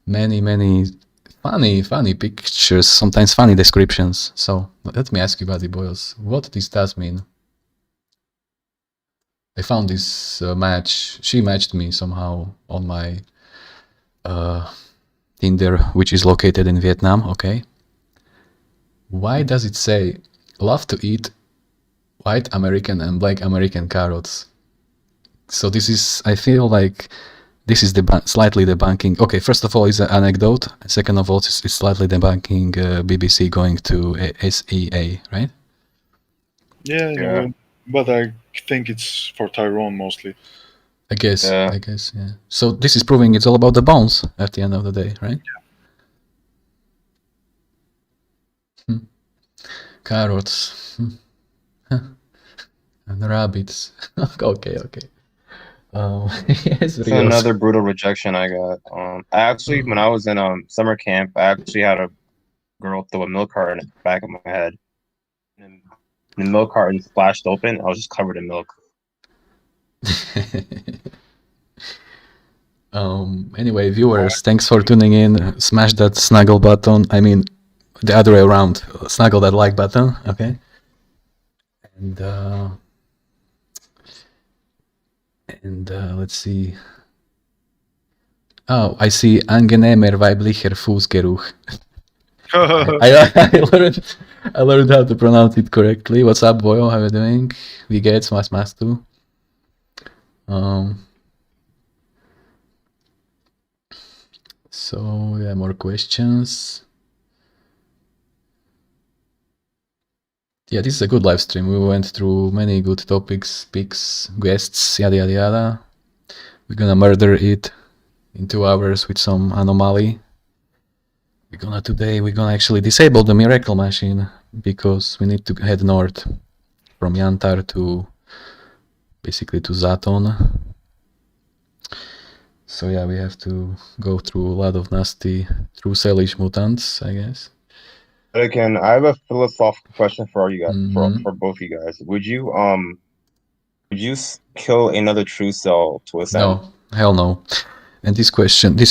Speaker 1: many funny pictures, sometimes funny descriptions. So let me ask you, buddy boys, what this does mean. I found this match. She matched me somehow on my Tinder, which is located in Vietnam. Okay. Why does it say love to eat white American and black American carrots? So this is, I feel like this is slightly debunking. Okay, first of all, it's an anecdote. Second of all, it's slightly debunking BBC going to SEA, right?
Speaker 2: Yeah. But I think it's for Tyrone mostly.
Speaker 1: I guess, yeah. So this is proving it's all about the bones at the end of the day, right? Yeah. Carrots. And rabbits. Okay. Yes,
Speaker 5: it's another brutal rejection I got. I actually, when I was in summer camp, I actually had a girl throw a milk carton in the back of my head. And the milk carton splashed open. I was just covered in milk.
Speaker 1: Anyway, viewers, thanks for tuning in. Smash that snuggle button. I mean, the other way around. Snuggle that like button. Okay. And let's see. Oh, I see. Angenehmer weiblicher Fußgeruch. I learned how to pronounce it correctly. What's up, boyo? How are you doing? Wie geht's? Was machst du? So yeah, more questions. Yeah, this is a good live stream. We went through many good topics, picks, guests, yada yada yada. We're gonna murder it in 2 hours with some anomaly. We're gonna actually disable the miracle machine because we need to head north from Yantar to basically to Zaton. So yeah, we have to go through a lot of nasty true sellish mutants, I guess.
Speaker 5: Again, I have a philosophical question for all you guys, for both of you guys. Would you kill another true cell to ascend?
Speaker 1: No, hell no. And this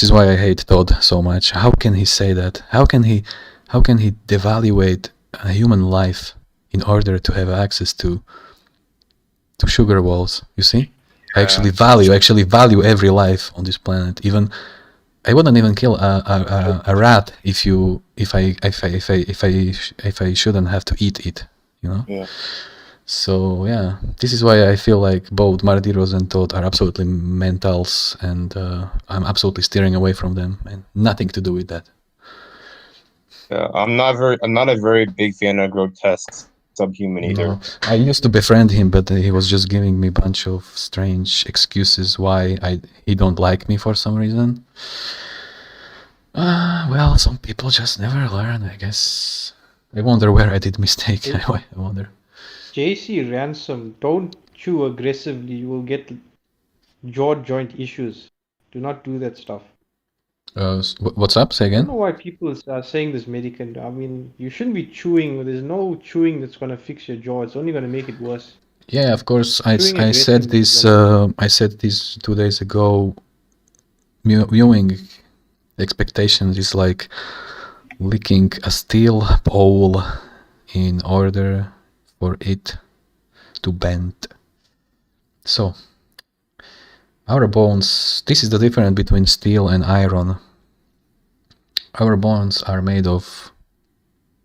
Speaker 1: is why I hate Todd so much. How can he say that? How can he devaluate a human life in order to have access to sugar walls? You see? I actually value every life on this planet. Even I wouldn't even kill a rat if I shouldn't have to eat it, you know?
Speaker 2: Yeah.
Speaker 1: So yeah, this is why I feel like both Mardiros and Todd are absolutely mentals, and I'm absolutely steering away from them, and nothing to do with that.
Speaker 5: Yeah, I'm not a very big fan of grotesque subhuman either.
Speaker 1: No. I used to befriend him, but he was just giving me a bunch of strange excuses why he don't like me for some reason. Well, some people just never learn, I guess. I wonder where I did mistake. I wonder.
Speaker 7: JC Ransom, don't chew aggressively. You will get jaw joint issues. Do not do that stuff.
Speaker 1: What's up? Say
Speaker 7: I
Speaker 1: again.
Speaker 7: don't know why people are saying this Medicann. I mean, you shouldn't be chewing. There's no chewing that's gonna fix your jaw. It's only gonna make it worse.
Speaker 1: Yeah, of course. I said this. I said this 2 days ago. Viewing expectations is like licking a steel bowl in order for it to bend. So, our bones, this is the difference between steel and iron. Our bones are made of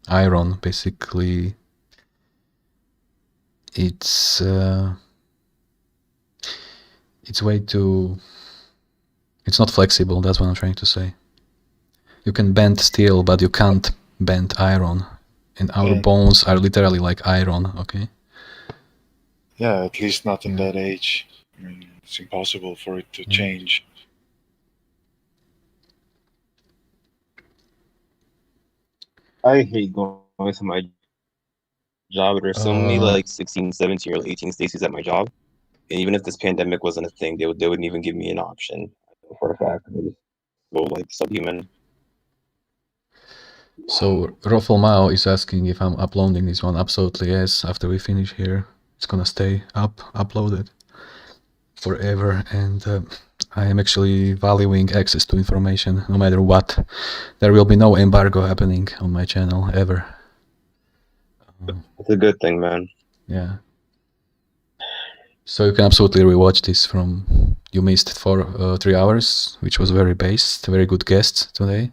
Speaker 1: iron, basically. It's way too... It's not flexible, that's what I'm trying to say. You can bend steel, but you can't bend iron. And our bones are literally like iron, okay?
Speaker 2: Yeah, at least not in that age. I mean, it's impossible for it to change.
Speaker 5: I hate going to my job. There's so many like 16, 17, or 18 Stacy's at my job. And even if this pandemic wasn't a thing, they wouldn't even give me an option. For a fact, they just go like subhuman.
Speaker 1: So Rofel Mao is asking if I'm uploading this one. Absolutely yes. After we finish here, it's gonna stay uploaded forever, and I am actually valuing access to information no matter what. There will be no embargo happening on my channel ever.
Speaker 5: It's a good thing, man.
Speaker 1: Yeah. So you can absolutely rewatch this from... You missed 3 hours, which was very based, very good guests today.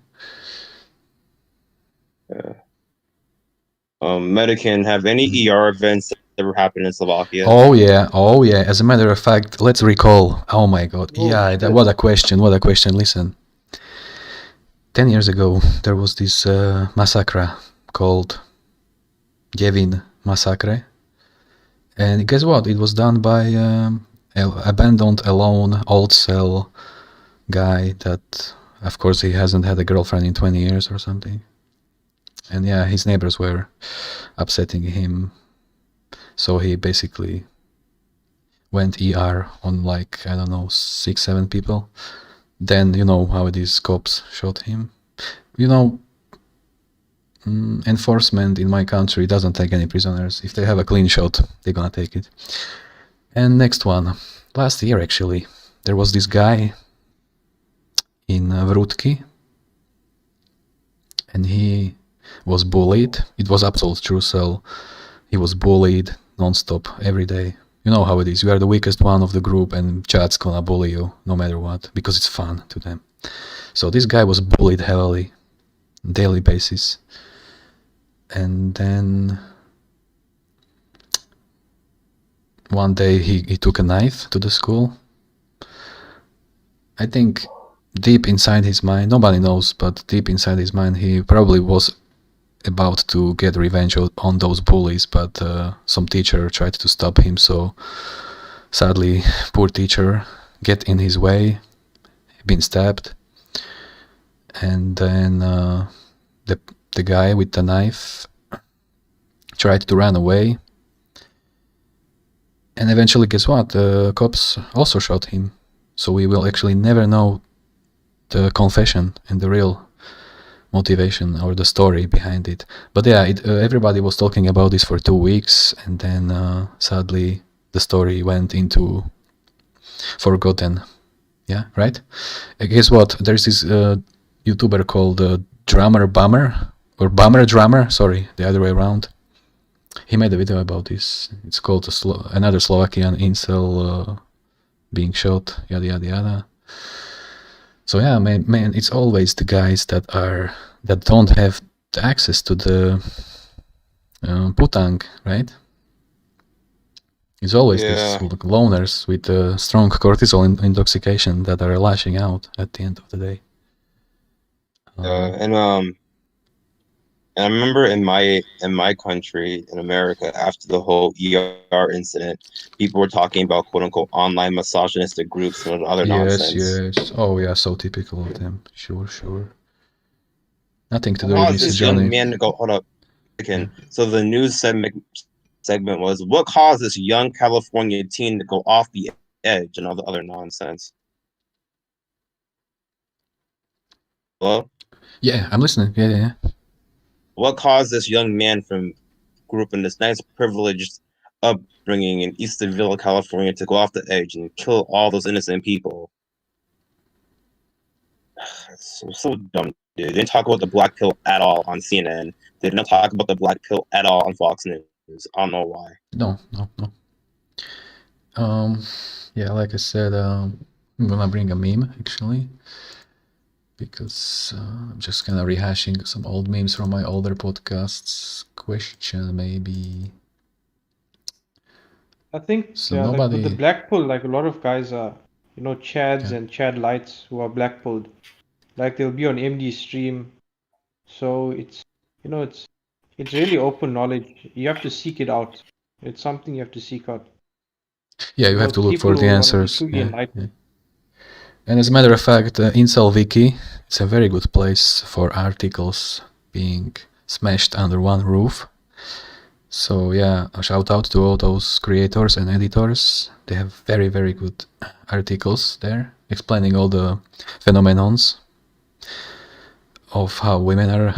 Speaker 5: Yeah. Medicann, have any ER events ever happened in Slovakia?
Speaker 1: Oh yeah, oh yeah. As a matter of fact, let's recall. Oh my god, yeah, what a question, what a question. Listen, 10 years ago, there was this massacre called Devin Massacre. And guess what? It was done by abandoned, alone, old cell guy that, of course, he hasn't had a girlfriend in 20 years or something. And yeah, his neighbors were upsetting him. So he basically went ER on like, I don't know, 6, 7 people. Then, you know how these cops shot him. You know, enforcement in my country doesn't take any prisoners. If they have a clean shot, they're gonna take it. And next one, last year actually, there was this guy in Vrutki, and he was bullied. It was absolute true, so he was bullied non-stop every day. You know how it is. You are the weakest one of the group, and chat's gonna bully you no matter what, because it's fun to them. So this guy was bullied heavily, daily basis. And then one day he took a knife to the school. I think deep inside his mind, nobody knows, but deep inside his mind, he probably was about to get revenge on those bullies, but some teacher tried to stop him, so sadly, poor teacher get in his way, been stabbed, and then the guy with the knife tried to run away, and eventually, guess what? The cops also shot him. So we will actually never know the confession and the real motivation or the story behind it. But yeah, everybody was talking about this for 2 weeks, and then sadly the story went into forgotten. Yeah, right? Guess what? There's this YouTuber called Drummer Bummer, or Bummer Drummer, sorry, the other way around. He made a video about this. It's called another Slovakian incel being shot, yada yada yada. So yeah, man, it's always the guys that don't have the access to the putang, right? It's always these loners with strong cortisol intoxication that are lashing out at the end of the day.
Speaker 5: And I remember in my country, in America, after the whole ER incident, people were talking about quote unquote online misogynistic groups and other nonsense.
Speaker 1: Yes. Oh yeah, so typical of them. Sure. Nothing to do with
Speaker 5: this
Speaker 1: misogyny.
Speaker 5: young man to go, hold up. Again. So the news segment was, what caused this young California teen to go off the edge and all the other nonsense? Hello?
Speaker 1: Yeah, I'm listening. Yeah.
Speaker 5: What caused this young man grew up in this nice privileged upbringing in East Villa, California, to go off the edge and kill all those innocent people? It's so dumb, dude. They didn't talk about the black pill at all on CNN. They did not talk about the black pill at all on Fox News. I don't know why.
Speaker 1: No. Yeah, like I said, I'm gonna bring a meme actually, because I'm just kind of rehashing some old memes from my older podcasts. Question maybe.
Speaker 7: I think
Speaker 1: So
Speaker 7: like
Speaker 1: nobody.
Speaker 7: with the Blackpill, like a lot of guys are, Chads and Chad lights who are Blackpilled. Like they'll be on MD stream, so it's it's really open knowledge. You have to seek it out. It's something you have to seek out.
Speaker 1: Yeah, you have to look for the answers.
Speaker 7: Yeah.
Speaker 1: And as a matter of fact, Incel Wiki is a very good place for articles being smashed under one roof. So yeah, a shout out to all those creators and editors. They have very, very good articles there explaining all the phenomenons of how women are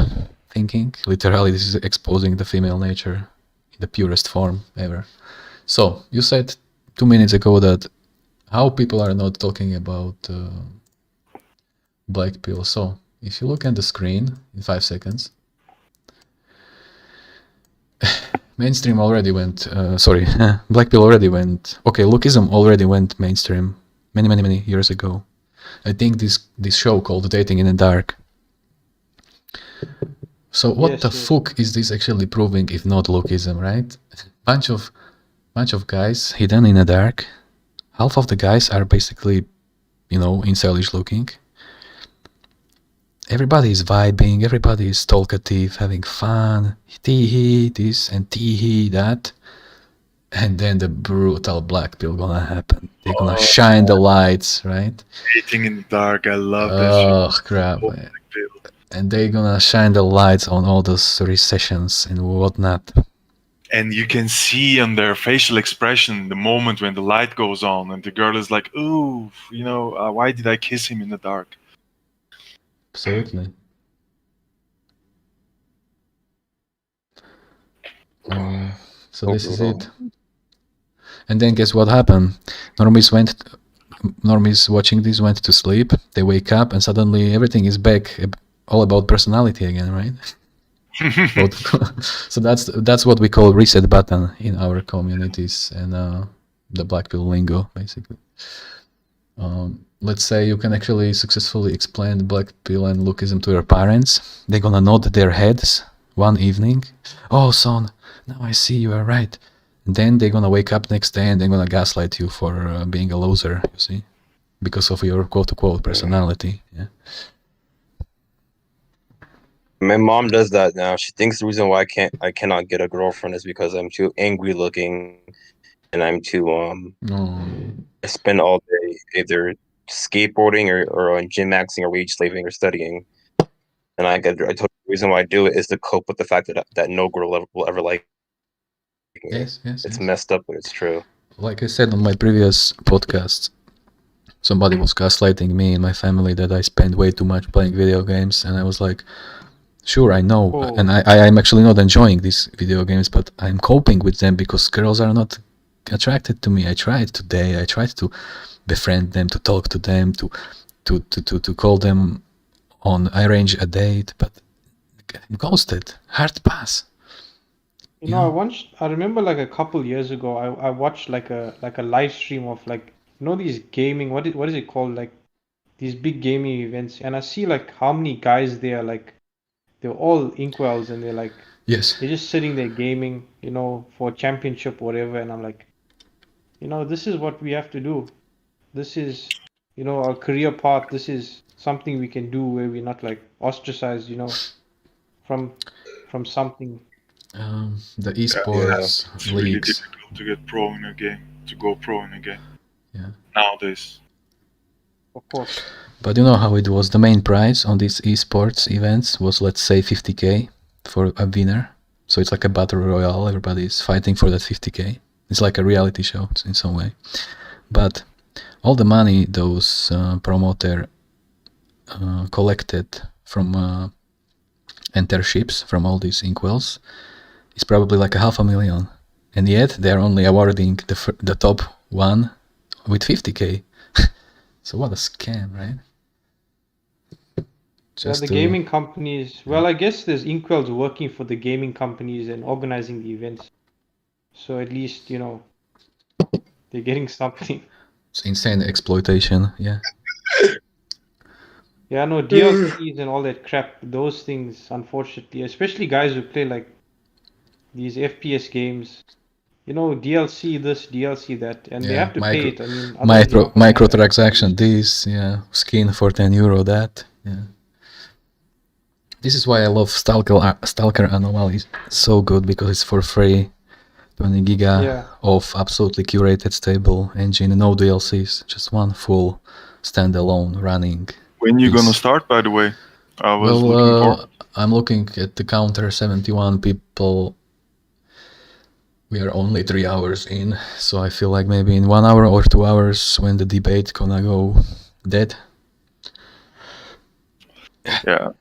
Speaker 1: thinking. Literally, this is exposing the female nature in the purest form ever. So you said 2 minutes ago that how people are not talking about Blackpill. So if you look at the screen in 5 seconds, mainstream already went, Blackpill already went, okay, Lookism already went mainstream many years ago. I think this show called Dating in the Dark. So what the fuck is this actually proving if not Lookism, right? Bunch of guys hidden in the dark. Half of the guys are basically, incelish looking. Everybody is vibing, everybody is talkative, having fun, tee-hee this and tee-hee that. And then the brutal Blackpill gonna happen. They're gonna shine the lights, right?
Speaker 2: Dating in the Dark, I love that
Speaker 1: shit. Oh, crap. And they're gonna shine the lights on all those recessions and whatnot.
Speaker 2: And you can see on their facial expression the moment when the light goes on and the girl is like, ooh, why did I kiss him in the dark?
Speaker 1: Absolutely. So this is it. And then guess what happened? Normies watching this went to sleep. They wake up and suddenly everything is back, all about personality again, right? So that's what we call reset button in our communities and the Blackpill lingo, basically. Let's say you can actually successfully explain Blackpill and Lookism to your parents. They're gonna nod their heads one evening. Oh, son, now I see you are right. And then they're gonna wake up next day and they're gonna gaslight you for being a loser, you see, because of your quote-unquote personality. Yeah.
Speaker 5: My mom does that now. She thinks the reason why I cannot get a girlfriend is because I'm too angry looking, and I'm too I spend all day either skateboarding or on gym maxing or wage slaving or studying. And I told her the reason why I do it is to cope with the fact that no girl will ever like me.
Speaker 1: Yes.
Speaker 5: It's messed up, but it's true.
Speaker 1: Like I said on my previous podcast, somebody was gaslighting me and my family that I spend way too much playing video games, and I was like, sure, I know, and I'm actually not enjoying these video games, but I'm coping with them because girls are not attracted to me. I tried today. I tried to befriend them, to talk to them, to call them on arrange a date, but getting ghosted. Hard pass.
Speaker 7: I remember like a couple years ago, I watched like a live stream of like these gaming. What is it called? Like these big gaming events, and I see like how many guys there like. They're all inkwells and they're like,
Speaker 1: yes,
Speaker 7: they're just sitting there gaming, for a championship or whatever. And I'm like, this is what we have to do. This is, our career path. This is something we can do where we're not like ostracized, from something.
Speaker 1: The esports
Speaker 2: it's really
Speaker 1: leagues.
Speaker 2: difficult to go pro in a game. Yeah. Nowadays.
Speaker 1: Yeah.
Speaker 7: Of course.
Speaker 1: But you know how it was. The main prize on these esports events was, let's say, 50k for a winner. So it's like a battle royale. Everybody's fighting for that 50k. It's like a reality show in some way. But all the money those promoter collected from enterships from all these inkwells is probably like 500,000, and yet they're only awarding the top one with 50k. So what a scam, right?
Speaker 7: Yeah, the gaming companies. Well, I guess there's inkwells working for the gaming companies and organizing the events. So at least, you know, they're getting something.
Speaker 1: It's insane exploitation, yeah.
Speaker 7: Yeah, no, DLCs and all that crap, those things, unfortunately, especially guys who play like these FPS games, you know, DLC this, DLC that, and they have to pay it. I mean,
Speaker 1: microtransaction this, yeah, skin for €10, that, yeah. This is why I love Stalker Anomaly. So good because it's for free. 20 giga of absolutely curated, stable engine, no DLCs, just one full standalone running.
Speaker 2: When you gonna start, by the way? I was looking for.
Speaker 1: I'm looking at the counter, 71 people. We are only 3 hours in, so I feel like maybe in 1 hour or 2 hours when the debate gonna go dead.
Speaker 5: Yeah,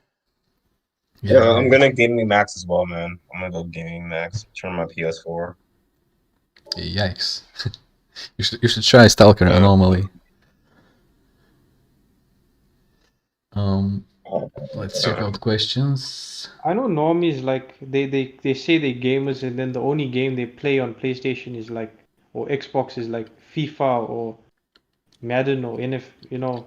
Speaker 5: I'm gonna Gaming Max as well, man. I'm gonna go Gaming Max, turn my PS4.
Speaker 1: Yikes. You should try Stalker Anomaly. Let's check out questions.
Speaker 7: I know normies like they say they're gamers and then the only game they play on PlayStation is like, or Xbox is like FIFA or Madden or NBA.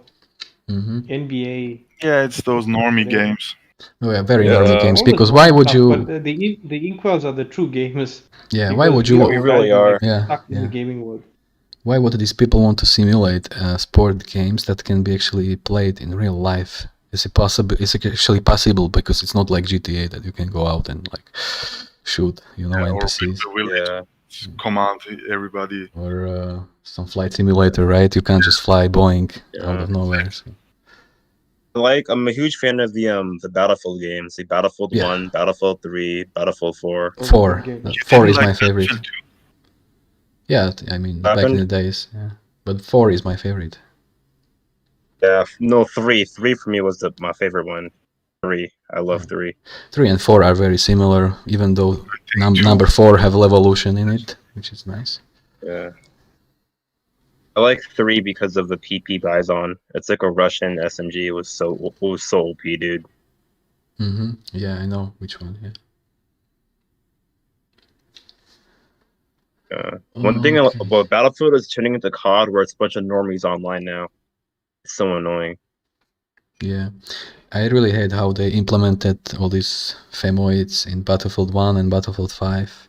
Speaker 2: Yeah, it's those normie games.
Speaker 1: Oh yeah, very normie games. Because why would you?
Speaker 7: But the inkwells are the true gamers.
Speaker 1: Yeah, why would you?
Speaker 5: We really are.
Speaker 7: Stuck in the gaming world.
Speaker 1: Why would these people want to simulate sport games that can be actually played in real life? Is it possible? Is it actually possible? Because it's not like GTA that you can go out and like shoot, NPCs.
Speaker 2: Yeah. Command everybody.
Speaker 1: Or some flight simulator, right? You can't just fly Boeing out of nowhere. So.
Speaker 5: Like, I'm a huge fan of the Battlefield games. The Battlefield 1, Battlefield 3, Battlefield 4.
Speaker 1: 4 is my favorite. Yeah, I mean, back in the days. Yeah. But 4 is my favorite.
Speaker 5: Yeah, no, 3. 3 for me was my favorite one. 3. I love 3.
Speaker 1: 3 and 4 are very similar, even though number 4 have Levolution in it, which is nice.
Speaker 5: Yeah. I like 3 because of the PP Bison. It's like a Russian SMG. It was so OP, dude.
Speaker 1: Yeah, I know which one. Yeah.
Speaker 5: One thing about Battlefield is turning into COD, where it's a bunch of normies online now. It's so annoying.
Speaker 1: Yeah, I really hate how they implemented all these femoids in Battlefield 1 and Battlefield 5.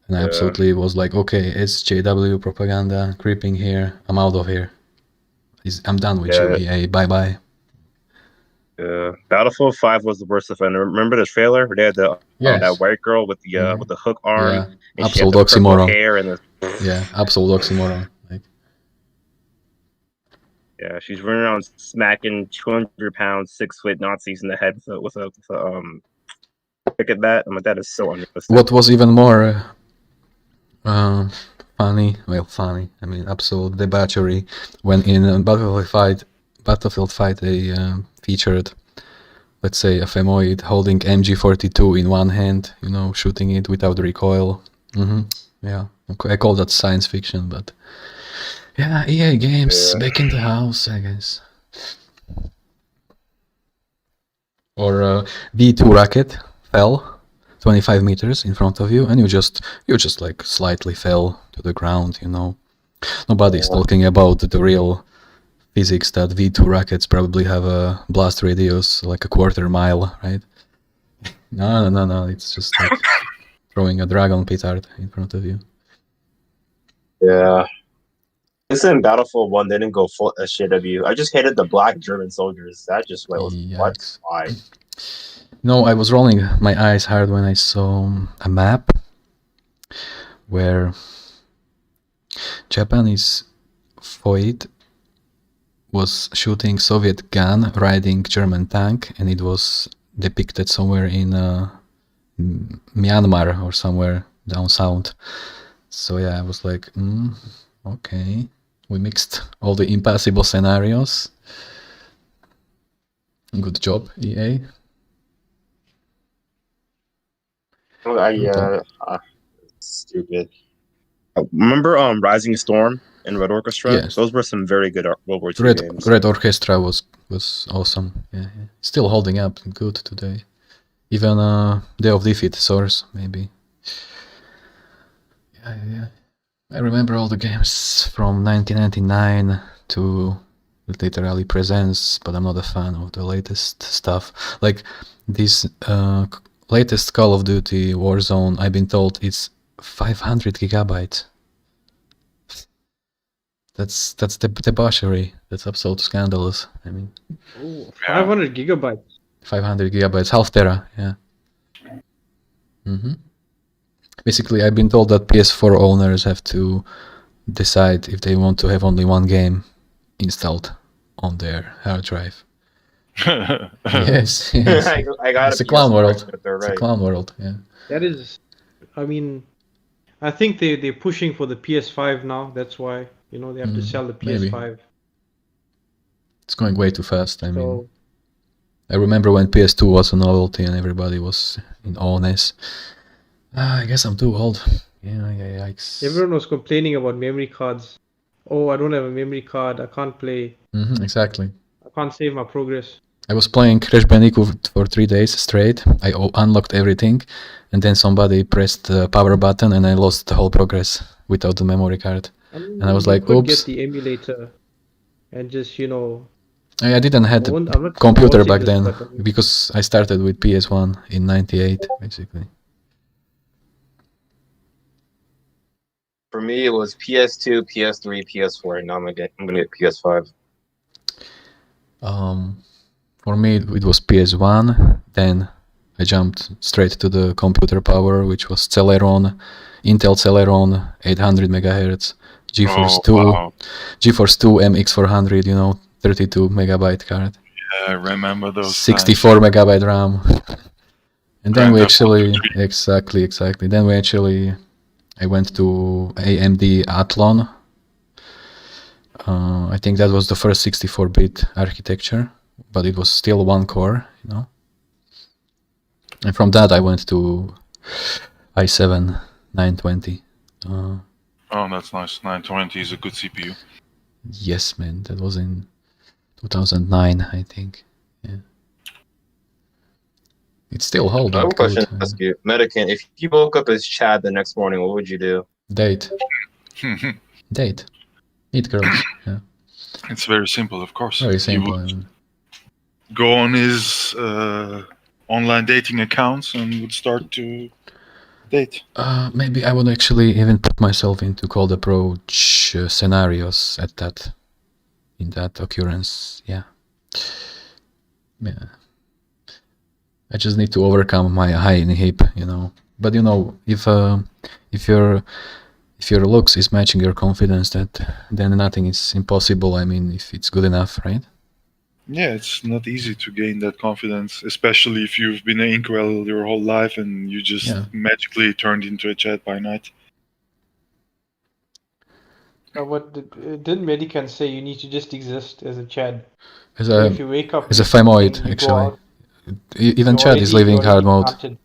Speaker 1: And I absolutely was like, okay, SJW propaganda creeping here. I'm out of here. I'm done with you, EA. Bye-bye.
Speaker 5: Battlefield 5 was the worst offender. Remember the trailer? They had that white girl with the hook arm.
Speaker 1: Yeah,
Speaker 5: and
Speaker 1: absolute oxymoron. Hair and absolute oxymoron.
Speaker 5: Yeah, she's running around smacking 200-pound, 6-foot Nazis in the head with a cricket bat. I'm like, that is so unrealistic.
Speaker 1: What was even more funny? I mean, absolute debauchery when in Battlefield fight they featured, let's say, a femoid holding MG42 in one hand, shooting it without recoil. Yeah, I call that science fiction, but yeah, EA games back in the house, I guess. Or V2 rocket fell 25 meters in front of you, and you just like slightly fell to the ground. Nobody's talking about the real physics that V2 rockets probably have a blast radius like a quarter mile, right? No, it's just like throwing a dragon petard in front of you.
Speaker 5: Yeah. This in Battlefield 1, they didn't go full SJW. I just hated the black German soldiers. That just was what? Why?
Speaker 1: No, I was rolling my eyes hard when I saw a map where Japanese foid was shooting Soviet gun riding German tank, and it was depicted somewhere in Myanmar or somewhere down south. So yeah, I was like, okay. We mixed all the impossible scenarios. Good job, EA.
Speaker 5: Stupid. Remember Rising Storm and Red Orchestra?
Speaker 1: Yes.
Speaker 5: Those were some very good World War II games.
Speaker 1: Red Orchestra was awesome. Yeah. Still holding up good today. Even Day of Defeat Source, maybe. Yeah. I remember all the games from 1999 to literally presents, but I'm not a fan of the latest stuff. Like this latest Call of Duty Warzone, I've been told it's 500 gigabytes. That's debauchery. That's absolute scandalous. I mean,
Speaker 7: 500 gigabytes.
Speaker 1: 500 gigabytes, half tera. Yeah. Basically, I've been told that PS4 owners have to decide if they want to have only one game installed on their hard drive. Yes. It's a clown world. It's a clown world. Yeah.
Speaker 7: That is, I mean, I think they're pushing for the PS5 now. That's why they have to sell the PS5.
Speaker 1: Maybe. It's going way too fast. I mean, I remember when PS2 was a novelty and everybody was in awness. I guess I'm too old. Yeah, yikes.
Speaker 7: Everyone was complaining about memory cards. Oh, I don't have a memory card. I can't play.
Speaker 1: Exactly.
Speaker 7: I can't save my progress.
Speaker 1: I was playing Crash Bandicoot for 3 days straight. I unlocked everything, and then somebody pressed the power button, and I lost the whole progress without the memory card. And I was like, oops.
Speaker 7: Get the emulator, and just
Speaker 1: I didn't have the computer back then because I started with PS1 in '98, basically.
Speaker 5: For me, it was PS2, PS3, PS4, and now I'm gonna get PS5.
Speaker 1: For me, it was PS1. Then I jumped straight to the computer power, which was Celeron, Intel Celeron, 800 megahertz, GeForce 2 MX400, 32 megabyte card.
Speaker 2: Yeah, I remember those.
Speaker 1: 64 megabyte RAM. And then we actually, exactly. Then I went to AMD Athlon. I think that was the first 64-bit architecture, but it was still one core, And from that I went to i7 920.
Speaker 2: Oh, that's nice. 920 is a good CPU.
Speaker 1: Yes, man. That was in 2009, I think. Yeah. It's still holding.
Speaker 5: I have a question to ask you. Medicann, if you woke up as Chad the next morning, what would you do?
Speaker 1: Date. Meet girls. Yeah.
Speaker 2: It's very simple, of course.
Speaker 1: Very simple.
Speaker 2: Go on his online dating accounts and would start to date.
Speaker 1: Maybe I would actually even put myself into cold approach scenarios in that occurrence. Yeah. I just need to overcome my high inhib, But if your looks is matching your confidence, then nothing is impossible. I mean, if it's good enough, right?
Speaker 2: Yeah, it's not easy to gain that confidence, especially if you've been an inkwell your whole life and you just magically turned into a Chad by night.
Speaker 7: Didn't Medicann say you need to just exist as a Chad?
Speaker 1: If
Speaker 7: you wake up
Speaker 1: as a femoid, actually. Even Chad is living hard mode.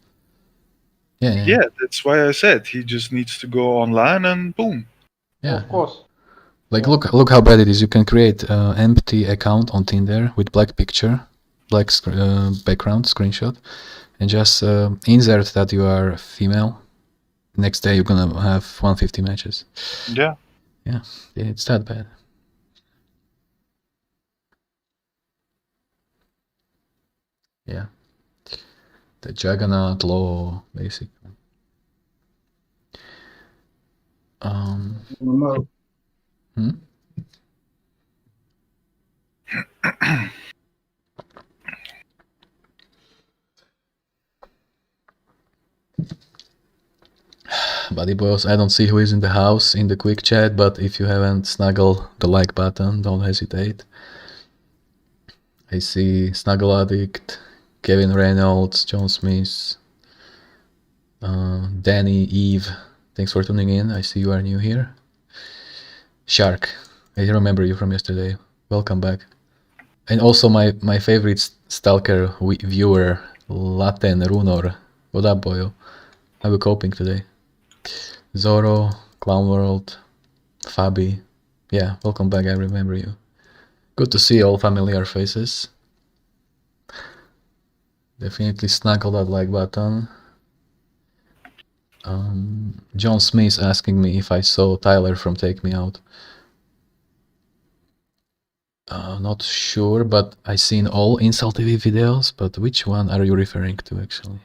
Speaker 1: Yeah,
Speaker 2: that's why I said he just needs to go online and boom.
Speaker 7: Yeah, of course.
Speaker 1: Like look how bad it is. You can create an empty account on Tinder with black picture, black background screenshot, and just insert that you are female. Next day you're gonna have 150 matches.
Speaker 2: Yeah,
Speaker 1: it's that bad. Yeah, the Juggernaut law, basically. Buddy boys, I don't see who is in the house in the quick chat, but if you haven't snuggled the like button, don't hesitate. I see Snuggle Addict, Kevin Reynolds, John Smith, Danny, Eve. Thanks for tuning in. I see you are new here. Shark, I remember you from yesterday. Welcome back. And also my favorite Stalker viewer, Laten Runor. What up, boyo? How are you coping today? Zoro, Clown World, Fabi. Yeah, welcome back, I remember you. Good to see all familiar faces. Definitely snuggle that like button. John Smith asking me if I saw Tyler from Take Me Out. Not sure, but I seen all Incel TV videos, but which one are you referring to actually?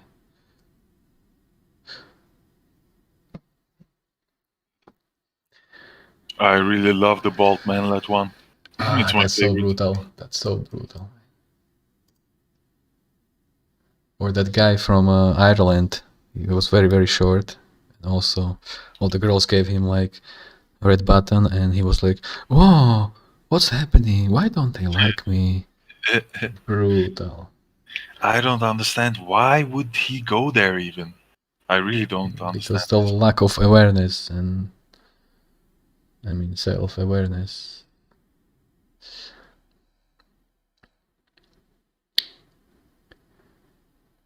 Speaker 2: I really love the bald manlet one. It's my
Speaker 1: That's
Speaker 2: favorite.
Speaker 1: so brutal. That's so brutal. Or that guy from Ireland. He was very, very short. And also, all the girls gave him like a red button, and he was like, "Whoa, what's happening? Why don't they like me?" Brutal.
Speaker 2: I don't understand. Why would he go there even? I really don't understand.
Speaker 1: Because the lack of awareness and, I mean, self-awareness.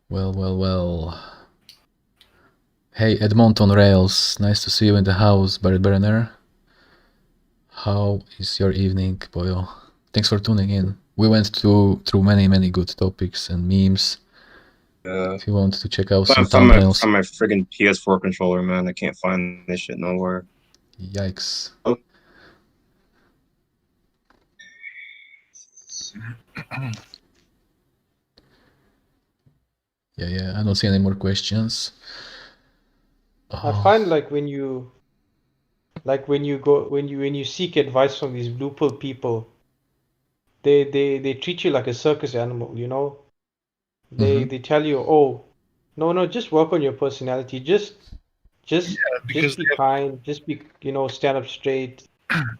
Speaker 1: Well. Hey, Edmonton Rails, nice to see you in the house, Barrett Brenner. How is your evening, boyo? Thanks for tuning in. We went through many good topics and memes. If you want to check out some thumbnails.
Speaker 5: On my friggin' PS4 controller, man. I can't find this shit nowhere.
Speaker 1: Yikes.
Speaker 5: Oh.
Speaker 1: Yeah, I don't see any more questions.
Speaker 7: I find like when you seek advice from these blue pill people, they treat you like a circus animal, you know? They tell you, oh, no, just work on your personality. Just be kind, just be, stand up straight,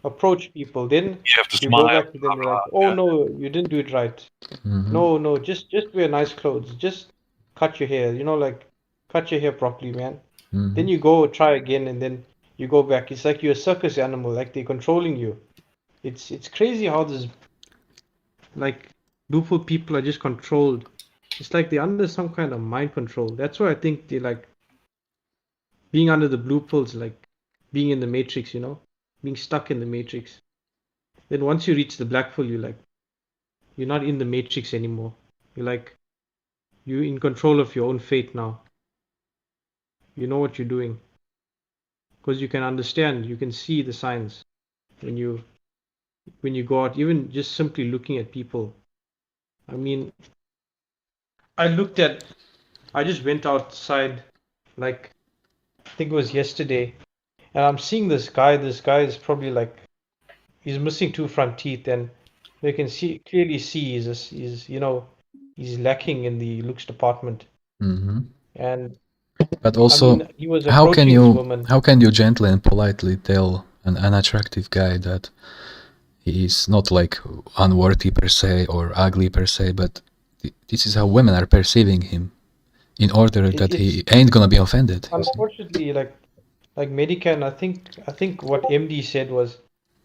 Speaker 7: approach people. Then
Speaker 2: you have to
Speaker 7: you
Speaker 2: smile.
Speaker 7: go back to them, you're like, oh no, you didn't do it right. No, just wear nice clothes. Just cut your hair, like cut your hair properly, man. Then you go try again, and then you go back. It's like you're a circus animal, like they're controlling you. It's crazy how this, like, blue pill people are just controlled. It's like they're under some kind of mind control. That's why I think they like being under the blue pills, like being in the matrix, being stuck in the matrix. Then once you reach the black pill, you're not in the matrix anymore. You're in control of your own fate now. You know what you're doing. Because you can understand, you can see the signs when you go out, even just simply looking at people. I mean, I just went outside, like, I think it was yesterday, and I'm seeing this guy. This guy is probably like, he's missing 2 front teeth, and you can clearly see he's lacking in the looks department. And
Speaker 1: but also,
Speaker 7: I mean, he was
Speaker 1: how can you gently and politely tell an unattractive guy that he is not like unworthy per se or ugly per se, but this is how women are perceiving him, in order that he ain't gonna be offended.
Speaker 7: Unfortunately, like Medicann, I think what MD said was,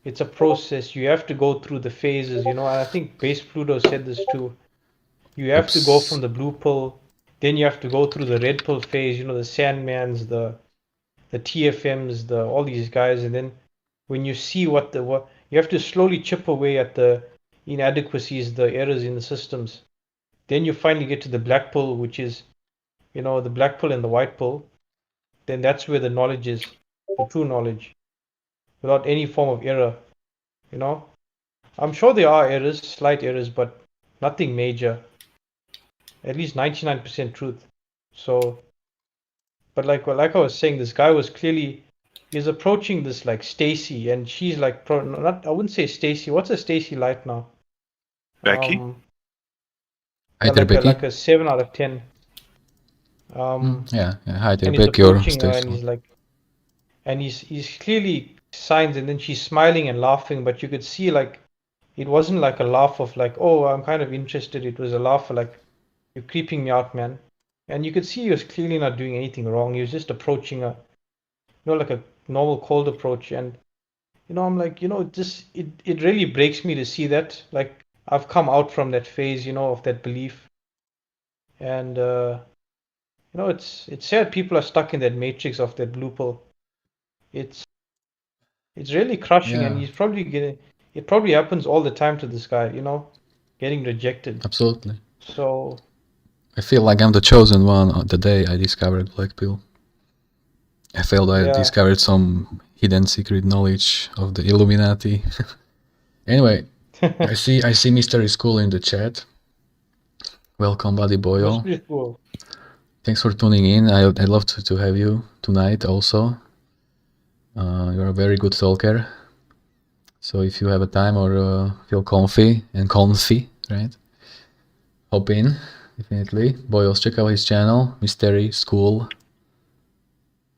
Speaker 7: it's a process. You have to go through the phases, and I think Base Pluto said this too. You have to go from the blue pill, then you have to go through the red pill phase, the Sandmans, the TFMs, all these guys, and then when you see what you have to slowly chip away at the inadequacies, the errors in the systems. Then you finally get to the black pill, which is, the black pill and the white pill. Then that's where the knowledge is, the true knowledge, without any form of error. I'm sure there are errors, slight errors, but nothing major. At least 99% truth. So, but like I was saying, this guy was clearly, he's approaching this like Stacy, and she's like, I wouldn't say Stacy. What's a Stacy like now?
Speaker 2: Becky?
Speaker 7: Like a 7 out of 10.
Speaker 1: Yeah, hi there,
Speaker 7: and he's
Speaker 1: Becky or
Speaker 7: approaching her,
Speaker 1: Stacy.
Speaker 7: and he's like, and he's clearly signs, and then she's smiling and laughing, but you could see like it wasn't like a laugh of like, oh, I'm kind of interested. It was a laugh of like, you're creeping me out, man. And you could see he was clearly not doing anything wrong. He was just approaching like a normal cold approach. And I'm like, it really breaks me to see that. Like, I've come out from that phase, of that belief. And it's sad people are stuck in that matrix of that blue pill. It's really crushing, and it probably happens all the time to this guy, getting rejected.
Speaker 1: Absolutely.
Speaker 7: So
Speaker 1: I feel like I'm the chosen one on the day I discovered Blackpill. I felt I discovered some hidden secret knowledge of the Illuminati. Anyway, I see Mystery School in the chat. Welcome, buddy boyo.
Speaker 7: Cool.
Speaker 1: Thanks for tuning in. I'd love to have you tonight also. You're a very good talker. So if you have a time or feel comfy, right? Hop in, definitely. Boyos, check out his channel, Mystery School.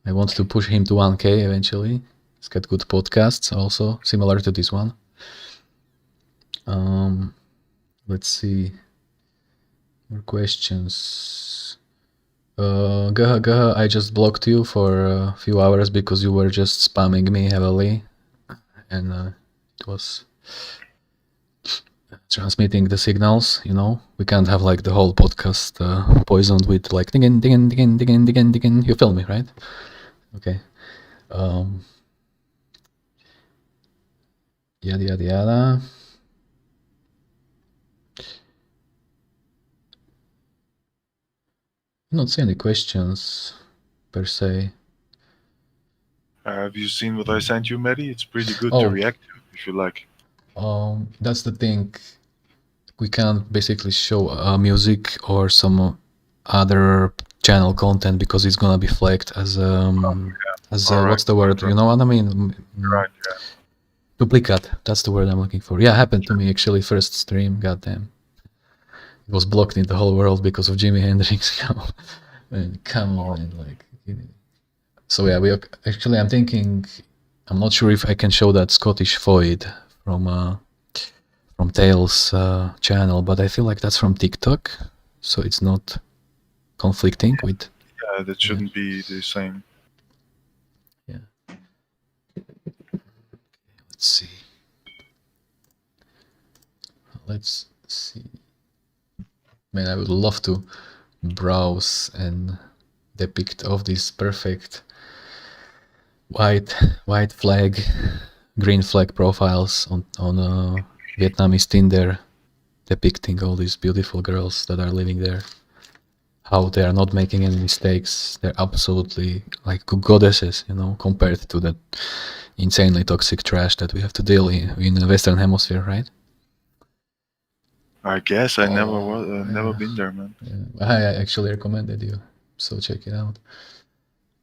Speaker 1: I want to push him to 1K eventually. He's got good podcasts also, similar to this one. Let's see. More questions. Gaha, I just blocked you for a few hours because you were just spamming me heavily. And it was transmitting the signals, We can't have like the whole podcast poisoned with like diggin. You feel me, right? Okay. Yada. I don't see any questions per se.
Speaker 2: Have you seen what I sent you, Medi? It's pretty good to react to if you like.
Speaker 1: That's the thing. We can't basically show music or some other channel content because it's gonna be flagged as what's the word? You know what I mean?
Speaker 2: Right. Yeah.
Speaker 1: Duplicate. That's the word I'm looking for. Yeah, happened to me actually. First stream. Goddamn. It was blocked in the whole world because of Jimi Hendrix. Come on, like. So yeah, I'm thinking. I'm not sure if I can show that Scottish Void from Tails channel, but I feel like that's from TikTok, so it's not conflicting with.
Speaker 2: Yeah, that shouldn't be the same.
Speaker 1: Yeah. Let's see. Man, I would love to browse and depict of these perfect white flag, green flag profiles on Vietnamese Tinder, depicting all these beautiful girls that are living there. How they are not making any mistakes. They're absolutely like goddesses, compared to that insanely toxic trash that we have to deal in the Western Hemisphere, right?
Speaker 2: I guess I never been there, man.
Speaker 1: Yeah. I actually recommended you, so check it out.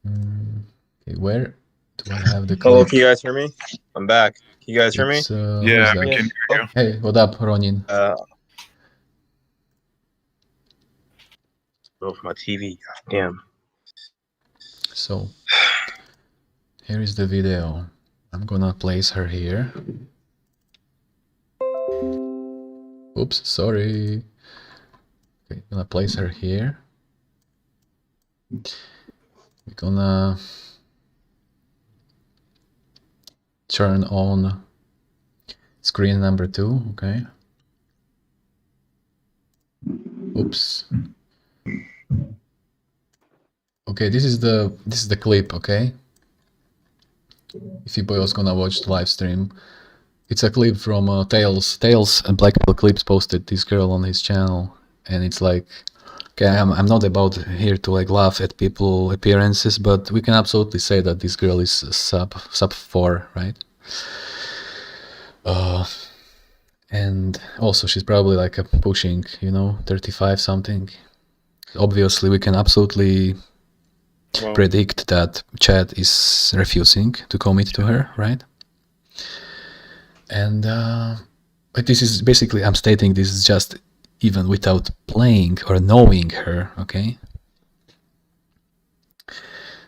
Speaker 1: Okay, where do I have the clip?
Speaker 5: Hello, can you guys hear me? I'm back. Can you guys hear me?
Speaker 2: Yeah, I can hear you.
Speaker 1: Hey, what up, Ronin?
Speaker 5: Go for my TV. Damn.
Speaker 1: So, here is the video. I'm gonna place her here. Oops, sorry. Okay, I'm gonna place her here. We're gonna turn on screen number 2, okay? Oops. Okay, this is the clip, okay? If you boys gonna watch the live stream, it's a clip from Tails and Blackpill Clips posted this girl on his channel, and it's like, okay, I'm not about here to like laugh at people appearances, but we can absolutely say that this girl is sub 4, right? And also she's probably like a pushing, 35 something. Obviously, we can absolutely predict that Chad is refusing to commit to her, right? And but this is basically, I'm stating this is just even without playing or knowing her, okay?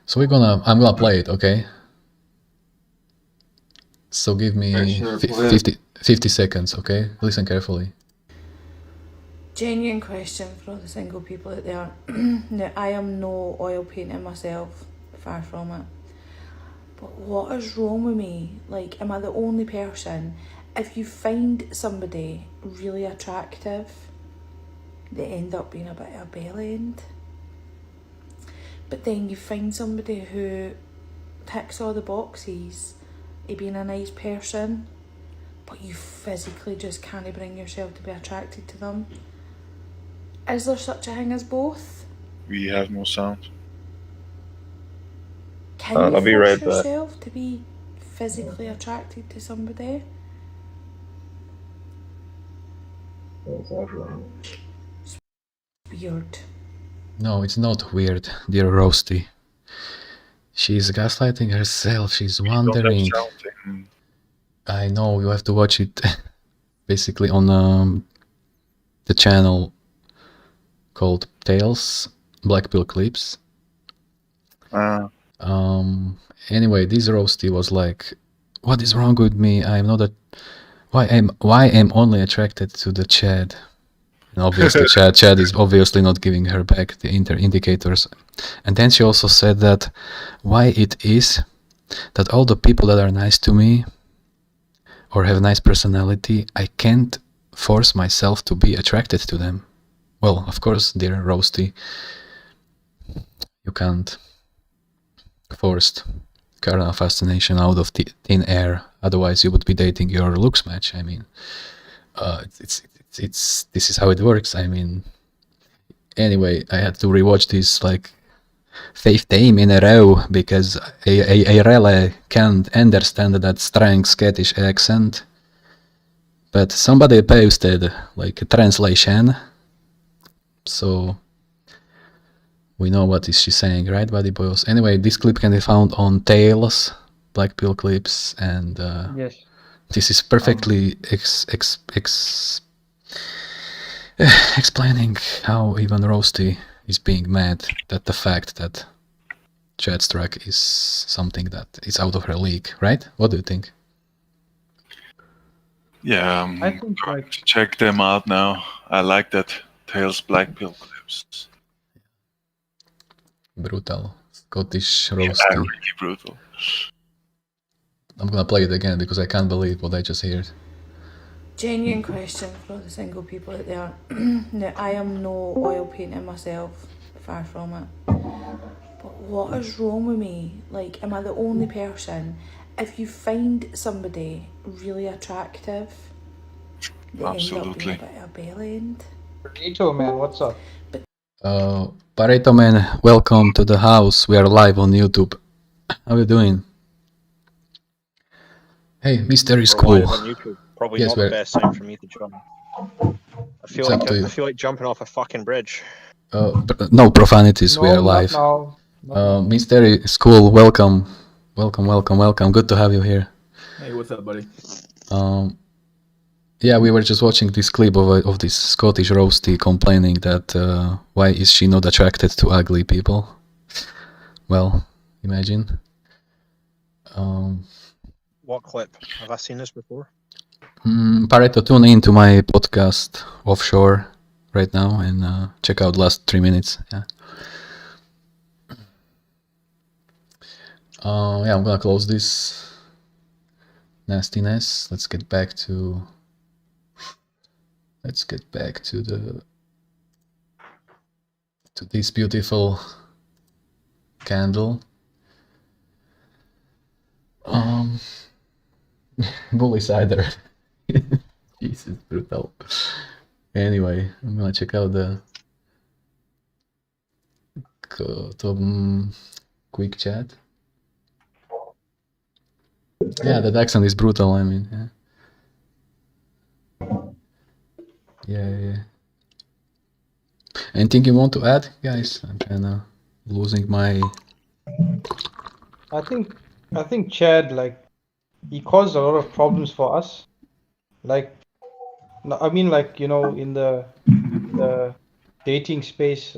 Speaker 1: So I'm gonna play it, okay? So give me 50 seconds, okay? Listen carefully.
Speaker 8: Genuine question for all the single people out there. Now, I am no oil painting myself, far from it. But what is wrong with me? Like, am I the only person? If you find somebody really attractive, they end up being a bit of a bell end. But then you find somebody who ticks all the boxes of being a nice person, but you physically just can't bring yourself to be attracted to them. Is there such a thing as both?
Speaker 2: We have no sound.
Speaker 8: Can you
Speaker 5: I'll be
Speaker 8: force
Speaker 5: right back.
Speaker 8: yourself to be physically attracted to somebody? It's weird.
Speaker 1: No, it's not weird, dear Roasty. She's gaslighting herself. She's wondering. I know, you have to watch it basically on the channel called Tales, Blackpill Clips. Anyway, this Roasty was like, what is wrong with me? I'm not a... Why am only attracted to the Chad? And obviously Chad is obviously not giving her back the indicators. And then she also said that why it is that all the people that are nice to me or have nice personality, I can't force myself to be attracted to them. Well, of course, dear Roasty, you can't force carnal fascination out of thin air. Otherwise, you would be dating your looks match. I mean, this is how it works. I mean, anyway, I had to rewatch this like 5th time in a row because I really can't understand that strange Scottish accent. But somebody posted like a translation, so we know what is she saying, right, buddy boys? Anyway, this clip can be found on Tales, Blackpill Clips, and
Speaker 7: Yes.
Speaker 1: this is perfectly explaining how even Roasty is being mad at the fact that Chad's track is something that is out of her league, right? What do you think?
Speaker 2: Yeah,
Speaker 7: I think like
Speaker 2: check them out now. I like that Tales Blackpill Clips.
Speaker 1: Brutal. Scottish
Speaker 2: Yeah,
Speaker 1: Roasty.
Speaker 2: really brutal.
Speaker 1: I'm gonna play it again because I can't believe what I just heard.
Speaker 8: Genuine question for all the single people out there. Now, I am no oil painting myself, far from it. But what is wrong with me? Like, am I the only person? If you find somebody really attractive, they end up being a bit of a bell end.
Speaker 7: ParetoMan, what's up?
Speaker 1: ParetoMan, welcome to the house. We are live on YouTube. How are you doing? Hey, Mr. is cool.
Speaker 9: Probably yes, not the best time for me to jump. I feel like jumping off a fucking bridge.
Speaker 1: But no profanities, we are live. Mr. is cool, welcome. Welcome. Good to have you here.
Speaker 10: Hey, what's up, buddy?
Speaker 1: Yeah, we were just watching this clip of this Scottish Roasty complaining that why is she not attracted to ugly people? Well, imagine.
Speaker 9: What clip? Have I seen this before?
Speaker 1: Pareto, tune into my podcast offshore right now and check out last 3 minutes. Yeah. Yeah, I'm gonna close this nastiness. Let's get back to this beautiful candle. Bully cider. Jesus, brutal. Anyway, I'm gonna check out the quick chat. Yeah, that accent is brutal, I mean. Yeah. Anything you want to add, guys? I'm kinda losing my...
Speaker 7: I think Chad, like, he caused a lot of problems for us. Like, I mean, like, you know, in the dating space,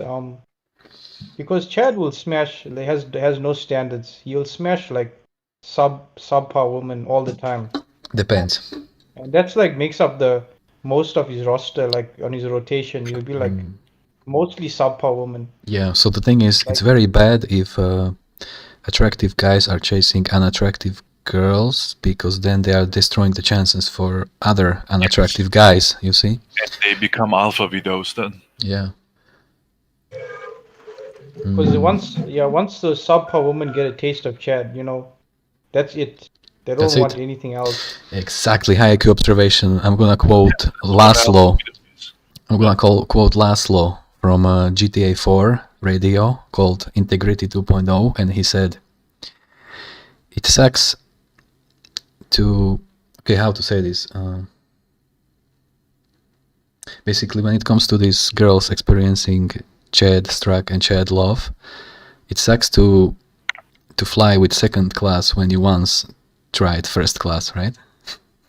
Speaker 7: because Chad will smash, has no standards. He'll smash like subpar women all the time.
Speaker 1: Depends.
Speaker 7: And that's like makes up the most of his roster, like on his rotation. He'll be like mostly subpar women.
Speaker 1: Yeah, so the thing is, it's very bad if attractive guys are chasing unattractive girls, because then they are destroying the chances for other unattractive guys, you see?
Speaker 2: And they become alpha widows then.
Speaker 1: Yeah.
Speaker 7: Because once the subpar women get a taste of Chad, you know, that's it. They don't
Speaker 1: That's
Speaker 7: want
Speaker 1: it.
Speaker 7: anything else.
Speaker 1: Exactly, high IQ observation. I'm gonna quote Laszlo. I'm gonna quote Laszlo from GTA 4 radio called Integrity 2.0, and he said, "It sucks to..." Okay, how to say this? Basically, when it comes to these girls experiencing Chad struck and Chad love, it sucks to fly with second class when you once tried first class, right?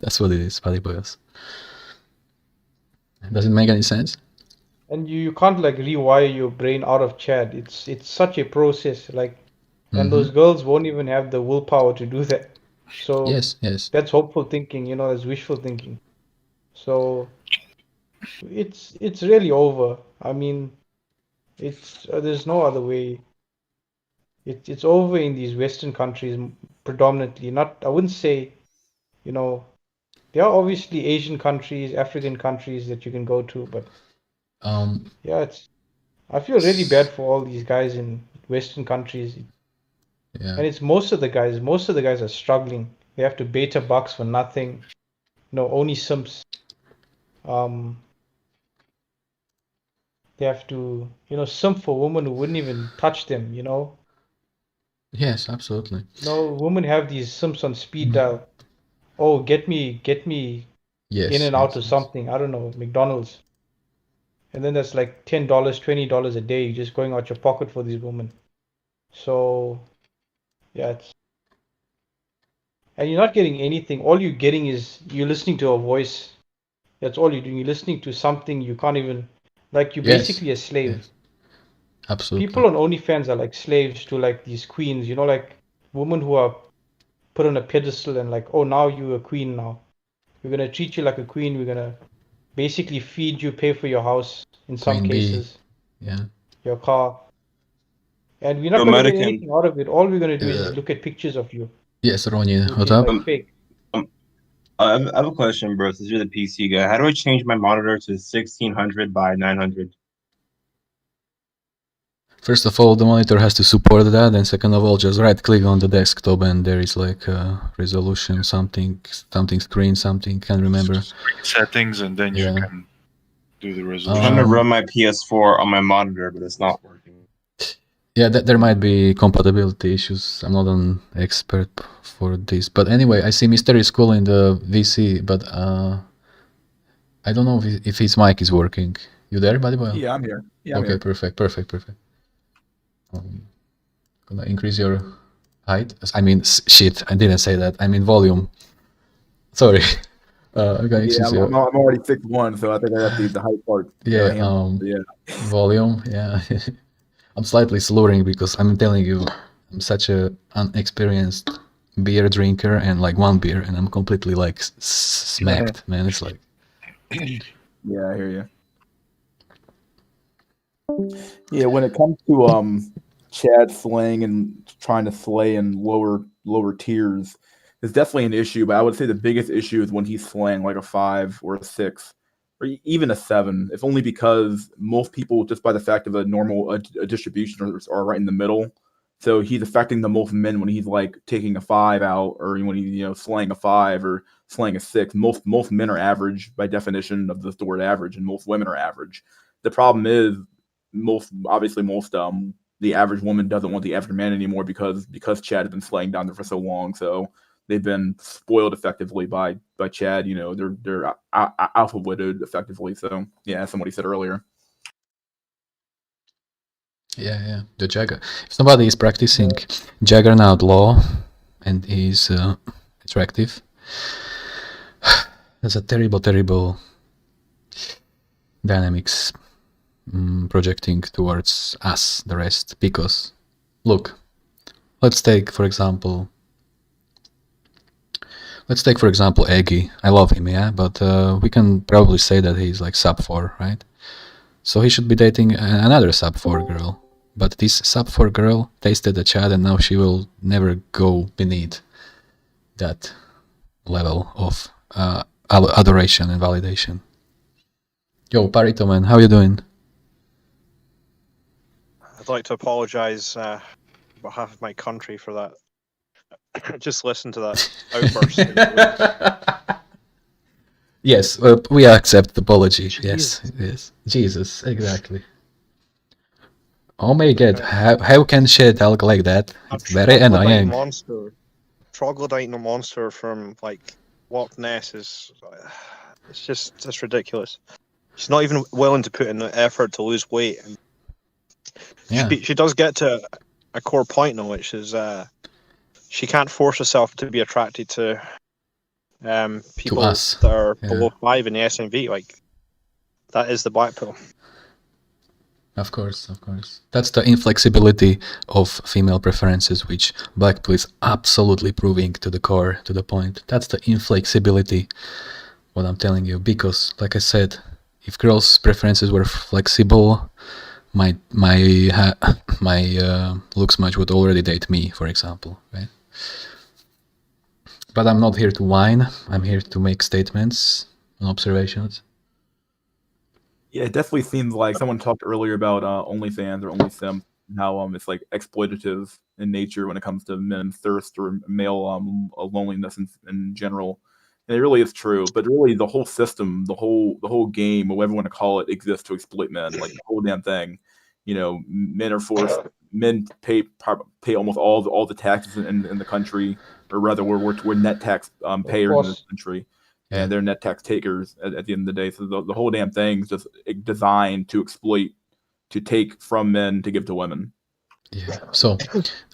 Speaker 1: That's what it is, buddy boys. Does it make any sense?
Speaker 7: And you can't like rewire your brain out of Chad. It's such a process, like, and those girls won't even have the willpower to do that. So
Speaker 1: yes,
Speaker 7: that's hopeful thinking, you know, that's wishful thinking. So it's really over. I mean, it's there's no other way. It's over in these Western countries predominantly. Not, I wouldn't say, you know, there are obviously Asian countries, African countries that you can go to, but yeah, I feel really bad for all these guys in Western countries.
Speaker 1: Yeah.
Speaker 7: And it's most of the guys. Most of the guys are struggling. They have to beta bucks for nothing. No, only simps. They have to, you know, simp for women who wouldn't even touch them, you know.
Speaker 1: Yes, absolutely.
Speaker 7: No, women have these simps on speed dial. Oh, get me
Speaker 1: yes,
Speaker 7: in and out of something. I don't know, McDonald's. And then that's like $10, $20 a day just going out your pocket for these women. So, yeah, and you're not getting anything. All you're getting is you're listening to a voice. That's all you're doing. You're listening to something you can't even, like, you're basically a slave.
Speaker 1: Yes. Absolutely.
Speaker 7: People on OnlyFans are like slaves to like these queens, you know, like women who are put on a pedestal and like, oh, now you're a queen now. We're going to treat you like a queen. We're going to basically feed you, pay for your house in some cases.
Speaker 1: Yeah.
Speaker 7: Your car. And we're not going to get anything out of it. All we're going to do is just look at pictures of you.
Speaker 1: Yes, Ronin, what up?
Speaker 7: Like fake.
Speaker 5: I have a question, bro. Since you're the PC guy, how do I change my monitor to 1600 by 900?
Speaker 1: First of all, the monitor has to support that, and second of all, just right click on the desktop and there is like a resolution, something screen, something, can't remember.
Speaker 2: Settings, and then you can do the resolution.
Speaker 5: I'm trying to run my PS4 on my monitor, but it's not working.
Speaker 1: Yeah, there might be compatibility issues. I'm not an expert for this. But anyway, I see Mr. is cool in the VC, but I don't know if his mic is working. You there, buddy boy?
Speaker 10: Yeah, I'm here. Yeah,
Speaker 1: okay, perfect. Gonna increase your height. I mean, shit, I didn't say that. I mean volume. Sorry. I'm
Speaker 10: already 6'1", so I think I got the height part.
Speaker 1: Yeah, volume, yeah. I'm slightly slurring because I'm telling you, I'm such a unexperienced beer drinker, and like one beer and I'm completely like smacked, man. It's like...
Speaker 10: Yeah, I hear you. Yeah, when it comes to Chad slaying and trying to slay in lower tiers, it's definitely an issue, but I would say the biggest issue is when he's slaying like a 5 or a 6 or even a 7. It's only because most people, just by the fact of a normal distribution, are right in the middle. So he's affecting the most men when he's like taking a 5 out, or when he's slaying a 5 or slaying a 6. Most men are average by definition of the word average, and most women are average. The problem is the average woman doesn't want the average man anymore because Chad has been slaying down there for so long. So they've been spoiled effectively by Chad. They're alpha widowed effectively. So yeah, as somebody said earlier.
Speaker 1: Yeah. The Jagger. If somebody is practicing Juggernaut law and is attractive, there's a terrible dynamics projecting towards us, the rest. Because, look, let's take, for example, let's take, for example, Eggy. I love him, yeah, but we can probably say that he's like sub 4, right? So he should be dating another sub 4 girl. But this sub 4 girl tasted the Chad, and now she will never go beneath that level of adoration and validation. Yo, ParetoMan, how you doing?
Speaker 9: I'd like to apologize on behalf of my country for that. Just listen to that outburst.
Speaker 1: Yes, we accept the apology. Jesus. Yes. Jesus, exactly. Oh my god, how can she talk like that? It's very annoying.
Speaker 9: Troglodyte monster from like Loch Ness is it's ridiculous. She's not even willing to put in the effort to lose weight. And she does get to a core point though, which is she can't force herself to be attracted to people that are below 5 in the SMV. Like that is the Blackpill.
Speaker 1: Of course. That's the inflexibility of female preferences, which Blackpill is absolutely proving to the core, to the point. That's the inflexibility, what I'm telling you. Because, like I said, if girls' preferences were flexible, my looks match would already date me, for example, right? But I'm not here to whine. I'm here to make statements and observations.
Speaker 10: Yeah, it definitely seems like someone talked earlier about OnlyFans or OnlySim, how it's like exploitative in nature when it comes to men's thirst or male loneliness in general. And it really is true. But really, the whole system, the whole game, or whatever you want to call it, exists to exploit men. Like the whole damn thing. You know, men are forced. Men pay almost all the taxes in the country, or rather, we're net tax payers in this country. And they're net tax takers at the end of the day. So the whole damn thing is just designed to exploit, to take from men to give to women.
Speaker 1: Yeah. So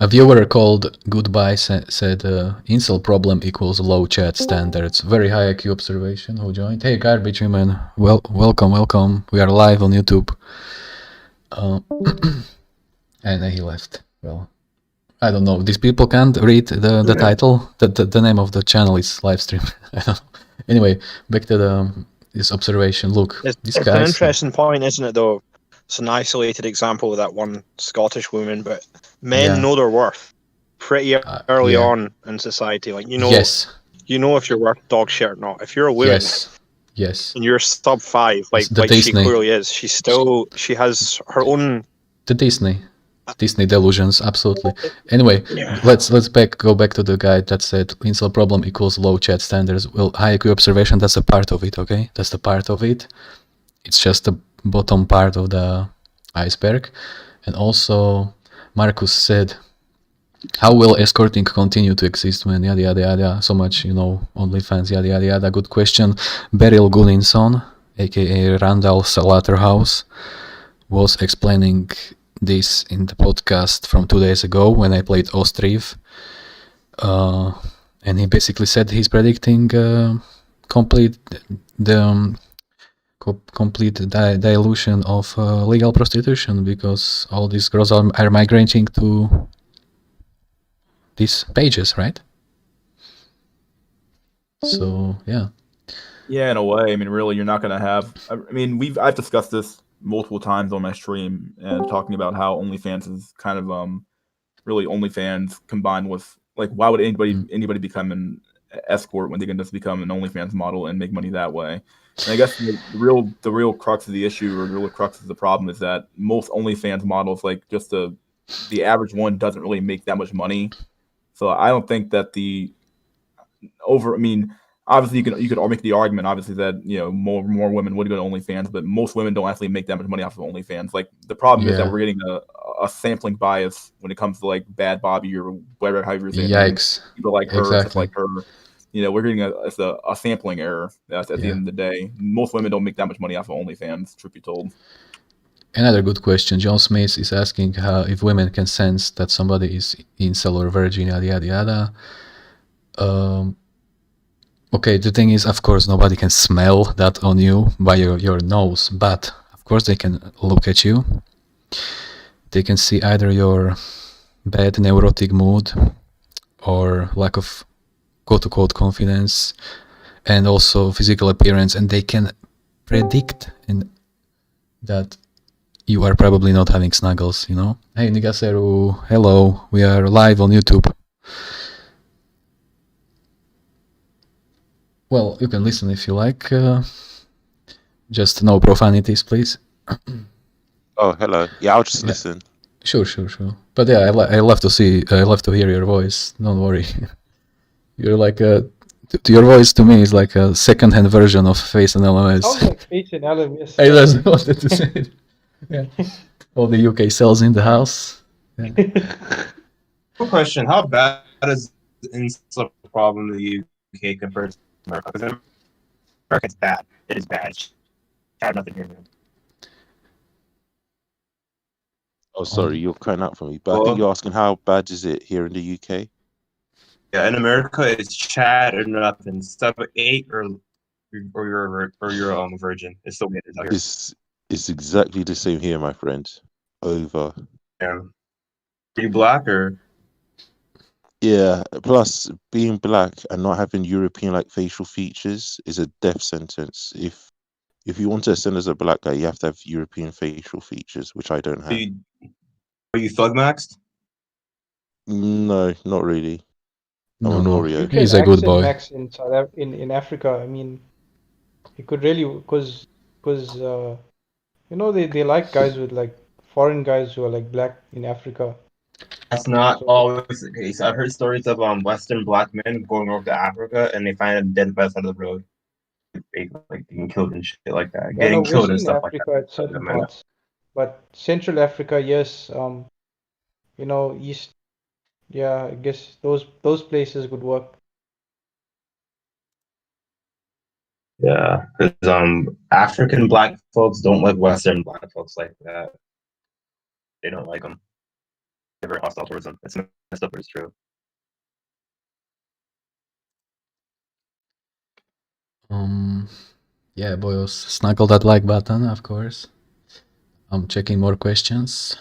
Speaker 1: a viewer called Goodbye said incel problem equals low chat standards. Very high IQ observation. Who joined? Hey, Garbage Human. Welcome. We are live on YouTube. And he left. Well, I don't know. These people can't read the title. The name of the channel is Livestream. I don't know. Anyway, back to this observation. Look,
Speaker 9: it's an interesting point, isn't it? Though it's an isolated example of that one Scottish woman, but men know their worth pretty early on in society. Like you know if you're worth dog shit or not. If you're a woman, and you're sub 5, like she clearly is, she has her own.
Speaker 1: The Disney delusions, absolutely. Anyway, let's go back to the guy that said incel problem equals low chat standards. Well, high IQ observation, that's a part of it, okay? That's the part of it. It's just the bottom part of the iceberg. And also, Marcus said, how will escorting continue to exist when yada yada yada? So much, OnlyFans, yada yada yada. Good question. Beryl Gullinson, aka Randall Salaterhouse, was explaining this in the podcast from 2 days ago when I played Ostriv, and he basically said he's predicting complete dilution of legal prostitution because all these girls are migrating to these pages, right? So
Speaker 10: yeah, in a way. I mean, really, you're not going to have. I mean, I've discussed this multiple times on my stream and talking about how OnlyFans is kind of really OnlyFans combined with like why would anybody become an escort when they can just become an OnlyFans model and make money that way? And I guess the real crux of the issue or the real crux of the problem is that most OnlyFans models, like just the average one, doesn't really make that much money. So I don't think that obviously, you could make the argument, obviously, that more women would go to OnlyFans, but most women don't actually make that much money off of OnlyFans. Like the problem is that we're getting a sampling bias when it comes to like Bad Bobby or whatever, however you're saying.
Speaker 1: Yikes!
Speaker 10: People like her, stuff like her. We're getting a sampling error at the end of the day. Most women don't make that much money off of OnlyFans, truth be told.
Speaker 1: Another good question. John Smith is asking if women can sense that somebody is incel or virgin, yada yada yada. Okay, the thing is, of course, nobody can smell that on you by your nose, but of course they can look at you. They can see either your bad neurotic mood or lack of quote-unquote confidence and also physical appearance, and they can predict that you are probably not having snuggles, you know? Hey, Nigasseru, hello, we are live on YouTube. Well, you can listen if you like. Just no profanities, please.
Speaker 11: Oh, hello. Yeah, I'll just listen.
Speaker 1: Sure. But yeah, I love to hear your voice. Don't worry. You're like your voice to me is like a second-hand version of Face and LMS.
Speaker 7: Sounds like Face and LMS.
Speaker 1: I just wanted to say it. Yeah. All the UK cells in the house. Yeah.
Speaker 5: Quick question: how bad is the insult problem in the UK compared to America? Because America's bad. It is bad. I have nothing here.
Speaker 11: Oh, sorry, you're cutting out for me. But I think you're asking how bad is it here in the UK?
Speaker 5: Yeah, in America it's Chad or nothing. Step 8 or you're virgin. It's the way it is out here.
Speaker 11: It's exactly the same here, my friend. Over.
Speaker 5: Yeah. Are you black or?
Speaker 11: Yeah. Plus, being black and not having European-like facial features is a death sentence. If you want to ascend as a black guy, you have to have European facial features, which I don't have.
Speaker 5: Are you thug maxed?
Speaker 11: No, not really.
Speaker 1: No.
Speaker 7: You
Speaker 1: He's a good boy.
Speaker 7: Max in Africa. I mean, you could really because you know they like guys with like foreign guys who are like black in Africa.
Speaker 5: That's not always the case. I've heard stories of Western black men going over to Africa and they find them dead by the side of the road, like being killed and shit like that, getting killed and stuff
Speaker 7: Africa
Speaker 5: like that.
Speaker 7: at certain parts, but Central Africa, yes. You know, East. Yeah, I guess those places would work.
Speaker 5: Yeah, because African black folks don't like Western black folks like that. They don't like them. They're very hostile towards them. It's messed up, but it's true.
Speaker 1: Yeah, boys, snuggle that like button, of course. I'm checking more questions.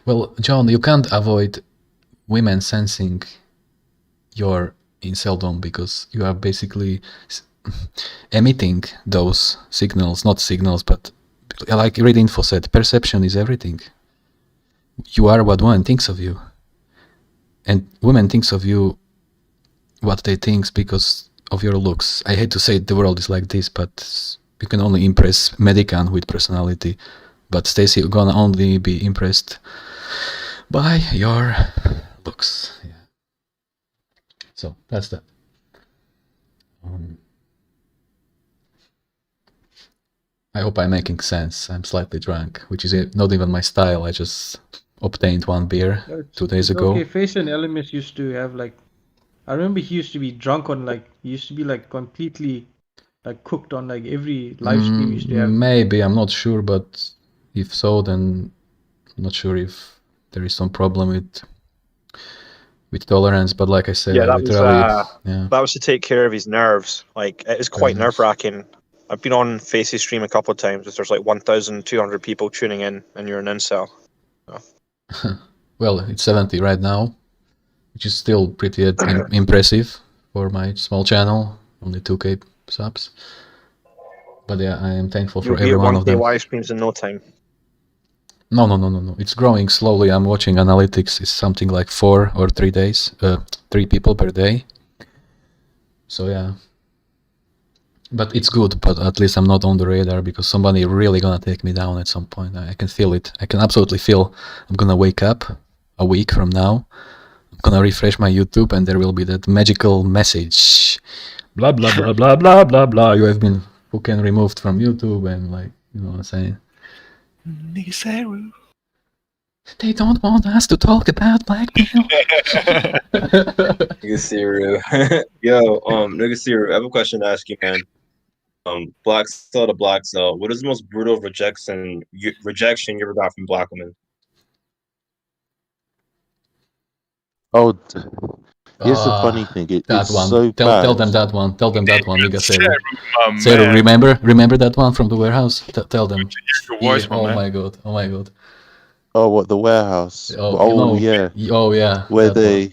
Speaker 1: Well, John, you can't avoid women sensing your inceldom because you are basically emitting those signals, not signals, but like Read Info said, perception is everything. You are what women thinks of you. And women thinks of you what they think because of your looks. I hate to say the world is like this, but you can only impress Medicann with personality. But Stacy, you're gonna only be impressed by your looks. Yeah. So that's that. I hope I'm making sense. I'm slightly drunk, which is not even my style. I just obtained one beer 2 days ago.
Speaker 7: Okay, Face and LMS used to have like, I remember he used to be drunk on like, he used to be like completely like cooked on like every live stream he used to have.
Speaker 1: Maybe, I'm not sure, but if so, then I'm not sure if there is some problem with tolerance. But like I said,
Speaker 9: yeah,
Speaker 1: that
Speaker 9: was to take care of his nerves. Like it is quite nerve-wracking. I've been on Face's stream a couple of times. There's like 1,200 people tuning in, and you're an incel. So.
Speaker 1: Well, it's 70 right now, which is still pretty impressive for my small channel. Only 2K subs. But yeah, I am thankful for every one of them.
Speaker 9: live streams in no time.
Speaker 1: No. It's growing slowly. I'm watching analytics. It's something like 4 or 3 days, 3 people per day. So yeah. But it's good, but at least I'm not on the radar because somebody really gonna take me down at some point. I can feel it. I can absolutely feel I'm gonna wake up a week from now. I'm gonna refresh my YouTube and there will be that magical message. Blah, blah, blah, blah, blah, blah, blah. You have been fucking removed from YouTube and like, you know what I'm saying?
Speaker 2: Nigasseru.
Speaker 1: They don't want us to talk about Blackpill.
Speaker 5: Nigasseru. Yo, Nigasseru, I have a question to ask you, man. Black cell to black cell. What is the most brutal rejection you ever got from black women?
Speaker 11: Oh, here's the funny thing. It's
Speaker 1: one.
Speaker 11: So bad.
Speaker 1: Tell them that one. Tell them that one. Nigasseru. Seru, remember that one from the warehouse? Tell them.
Speaker 2: Voice,
Speaker 1: oh my god.
Speaker 11: Oh, what, the warehouse?
Speaker 1: Oh,
Speaker 11: Oh,
Speaker 1: you know,
Speaker 11: yeah.
Speaker 1: Oh yeah,
Speaker 11: Where
Speaker 1: that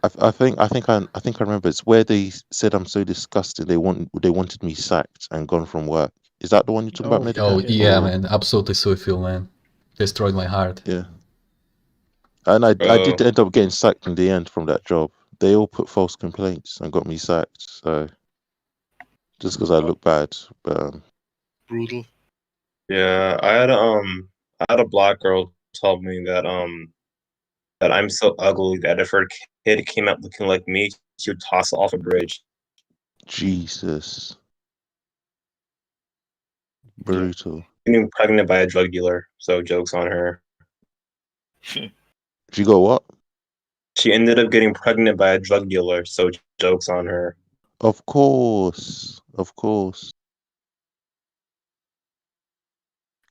Speaker 1: one.
Speaker 11: I think I remember. It's where they said I'm so disgusted. They wanted me sacked and gone from work. Is that the one you're talking about,
Speaker 1: Oh
Speaker 11: Medicann?
Speaker 1: yeah,
Speaker 11: Or-
Speaker 1: man, absolutely suicidal, man. Destroyed my heart.
Speaker 11: Yeah. And I did end up getting sacked in the end from that job. They all put false complaints and got me sacked. So just because I look bad, but
Speaker 2: Brutal.
Speaker 5: Yeah, I had a black girl tell me that that I'm so ugly that if her kid came out looking like me, she would toss it off a bridge.
Speaker 11: Jesus, brutal.
Speaker 5: Getting pregnant by a drug dealer, so jokes on her.
Speaker 11: She got what?
Speaker 5: She ended up getting pregnant by a drug dealer, so jokes on her.
Speaker 11: Of course, of course.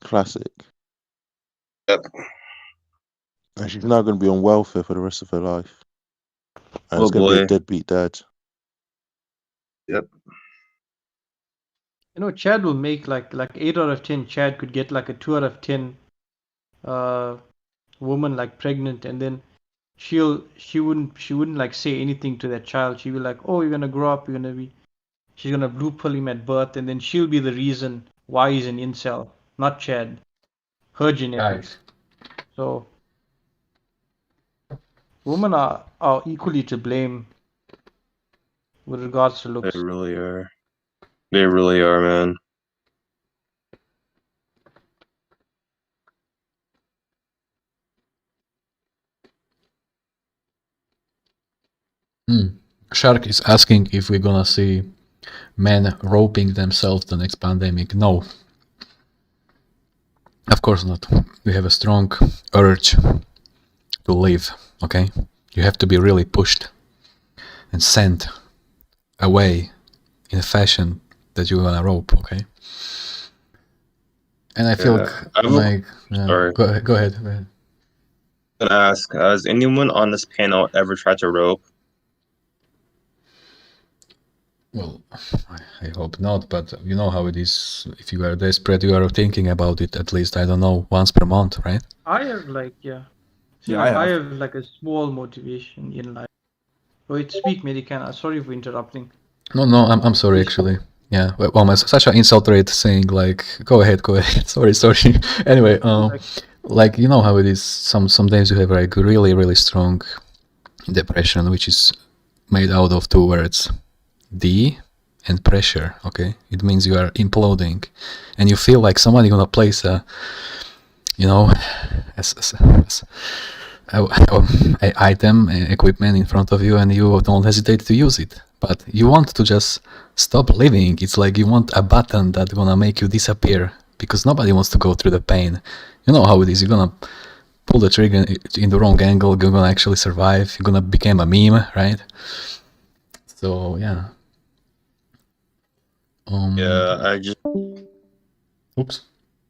Speaker 11: Classic.
Speaker 5: Yep.
Speaker 11: And she's now going to be on welfare for the rest of her life. And
Speaker 5: Oh,
Speaker 11: it's going to be a
Speaker 5: boy.
Speaker 11: deadbeat dad.
Speaker 5: Yep.
Speaker 7: You know, Chad will make like 8 out of 10. Chad could get like a 2 out of 10 woman like pregnant, and then she wouldn't like say anything to that child. She'd be like, oh, you're gonna grow up, she's gonna blue pill him at birth, and then she'll be the reason why he's an incel, not Chad. Her genetics. So women are equally to blame with regards to looks.
Speaker 5: They really are. They really are, man.
Speaker 1: Shark is asking if we're gonna see men roping themselves the next pandemic. No. Of course not. We have a strong urge to live, okay? You have to be really pushed and sent away in a fashion that you're gonna rope, okay? And I feel
Speaker 5: sorry.
Speaker 1: Go ahead.
Speaker 5: I'm gonna ask, has anyone on this panel ever tried to rope?
Speaker 1: Well, I hope not, but you know how it is. If you are desperate, you are thinking about it at least, I don't know, once per month, right?
Speaker 7: I have like,
Speaker 10: Yeah,
Speaker 7: I have like a small motivation in life. Wait, speak, Medicann. Sorry for interrupting.
Speaker 1: No, I'm sorry, actually. Yeah, well, such an insult rate saying like, go ahead. sorry. Anyway, like, you know how it is. Some days you have like really strong depression, which is made out of two words, D and pressure. Okay, it means you are imploding, and you feel like somebody gonna place a, you know, a item, equipment in front of you, and you don't hesitate to use it. But you want to just stop living. It's like you want a button that's gonna make you disappear, because nobody wants to go through the pain. You know how it is. You're gonna pull the trigger in the wrong angle. You're gonna actually survive. You're gonna become a meme, right? So yeah.
Speaker 5: Yeah, I just.
Speaker 1: Oops.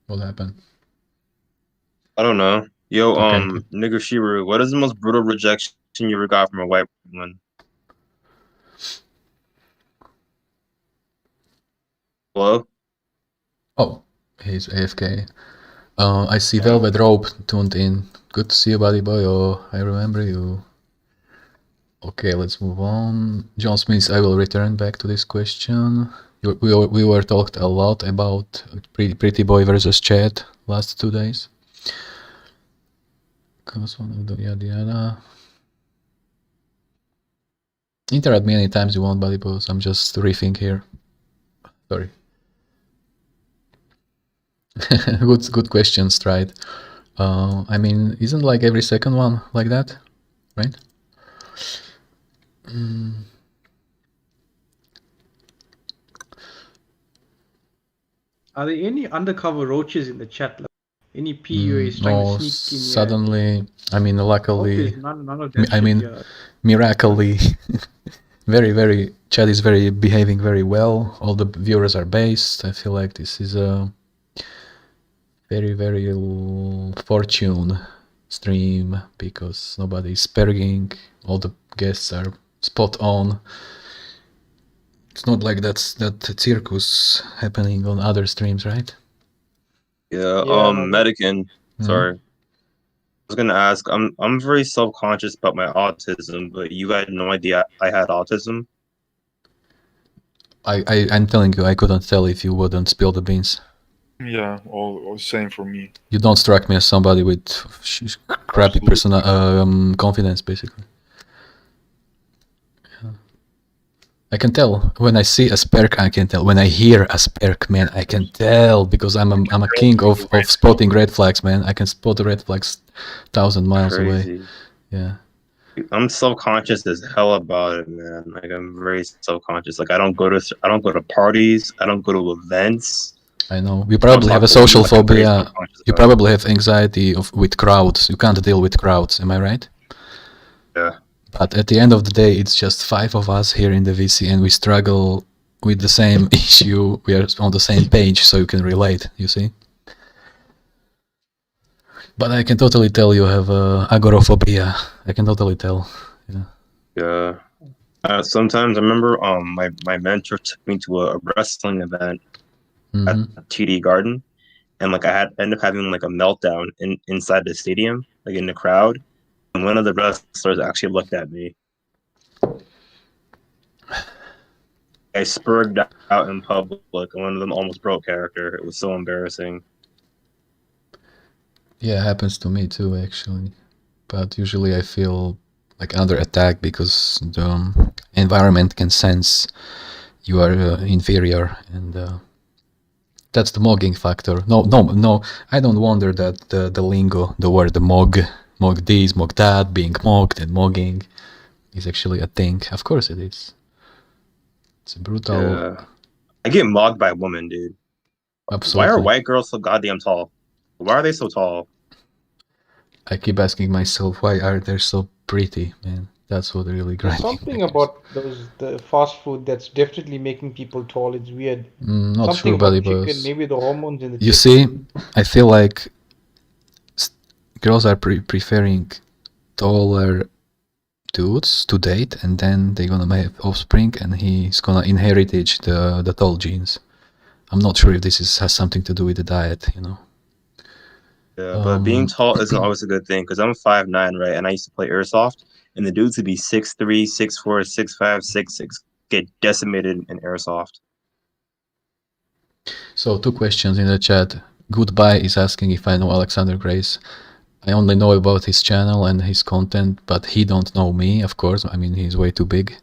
Speaker 1: What happened?
Speaker 5: I don't know. Yo,
Speaker 1: Okay.
Speaker 5: Nigasseru, what is the most brutal rejection you ever got from a white woman? Hello?
Speaker 1: Oh, he's AFK. I see Velvet Rope tuned in. Good to see you, buddy boy. Oh, I remember you. Okay, let's move on. John Smith, I will return back to this question. We were talked a lot about Pretty Boy versus Chad last 2 days. Yada. Interrupt me anytime you want, buddy boys. I'm just riffing here. Sorry. Good question, Stride. I mean, isn't like every second one like that, right?
Speaker 7: Are there any undercover roaches in the chat? Like, any PUAs trying to sneak in here?
Speaker 1: Suddenly, I mean, luckily,
Speaker 7: None of that
Speaker 1: I mean, miraculously, very, Chad is behaving very well. All the viewers are based. I feel like this is a very fortune stream, because nobody is sparring. All the guests are spot on. It's not like that circus happening on other streams, right?
Speaker 5: Yeah, Medicann. Sorry. was gonna ask. I'm very self-conscious about my autism, but you had no idea I had autism.
Speaker 1: I'm telling you, I couldn't tell if you wouldn't spill the beans.
Speaker 2: Yeah, all same for me.
Speaker 1: You don't strike me as somebody with crappy confidence, basically. Yeah. I can tell when I see a sperk. I can tell when I hear a sperk, man. I can tell because I'm a king of spotting red flags, man. I can spot the red flags 1,000 miles away. Yeah.
Speaker 5: I'm self-conscious as hell about it, man. Like I'm very self-conscious. Like I don't go to parties. I don't go to events.
Speaker 1: I know. You probably have a social phobia. You probably have anxiety with crowds. You can't deal with crowds. Am I right?
Speaker 5: Yeah.
Speaker 1: But at the end of the day, it's just 5 of us here in the VC, and we struggle with the same issue. We are on the same page, so you can relate. You see. But I can totally tell you have agoraphobia. I can totally tell. Yeah.
Speaker 5: Yeah. Sometimes I remember my mentor took me to a wrestling event at TD Garden, and like I ended up having like a meltdown inside the stadium, like in the crowd, and one of the wrestlers actually looked at me. I spurred out in public, and one of them almost broke character. It was so embarrassing.
Speaker 1: Yeah, it happens to me too, actually. But usually I feel like under attack because the environment can sense you are inferior, and that's the mogging factor. No, I don't wonder that the lingo, the word mog this, mog that, being mogged and mogging is actually a thing. Of course it is. It's a brutal...
Speaker 5: Yeah. I get mogged by women, dude.
Speaker 1: Absolutely.
Speaker 5: Why are white girls so goddamn tall? Why are they so tall?
Speaker 1: I keep asking myself, why are they so pretty, man? That's what really grinds me.
Speaker 7: Something about the fast food that's definitely making people tall. It's weird.
Speaker 1: Not
Speaker 7: Something
Speaker 1: sure,
Speaker 7: about
Speaker 1: buddy,
Speaker 7: chicken,
Speaker 1: boss.
Speaker 7: maybe the hormones in the
Speaker 1: You
Speaker 7: chicken.
Speaker 1: see, I feel like girls are preferring taller dudes to date, and then they're gonna have offspring, and he's gonna inherit the tall genes. I'm not sure if this has something to do with the diet, you know.
Speaker 5: Yeah, but being tall isn't always a good thing because I'm 5'9", right? And I used to play airsoft, and the dudes would be 6'3", 6'4", 6'5", 6'6", get decimated in airsoft.
Speaker 1: So 2 questions in the chat. Goodbye is asking if I know Alexander Grace. I only know about his channel and his content, but he don't know me, of course. I mean, he's way too big.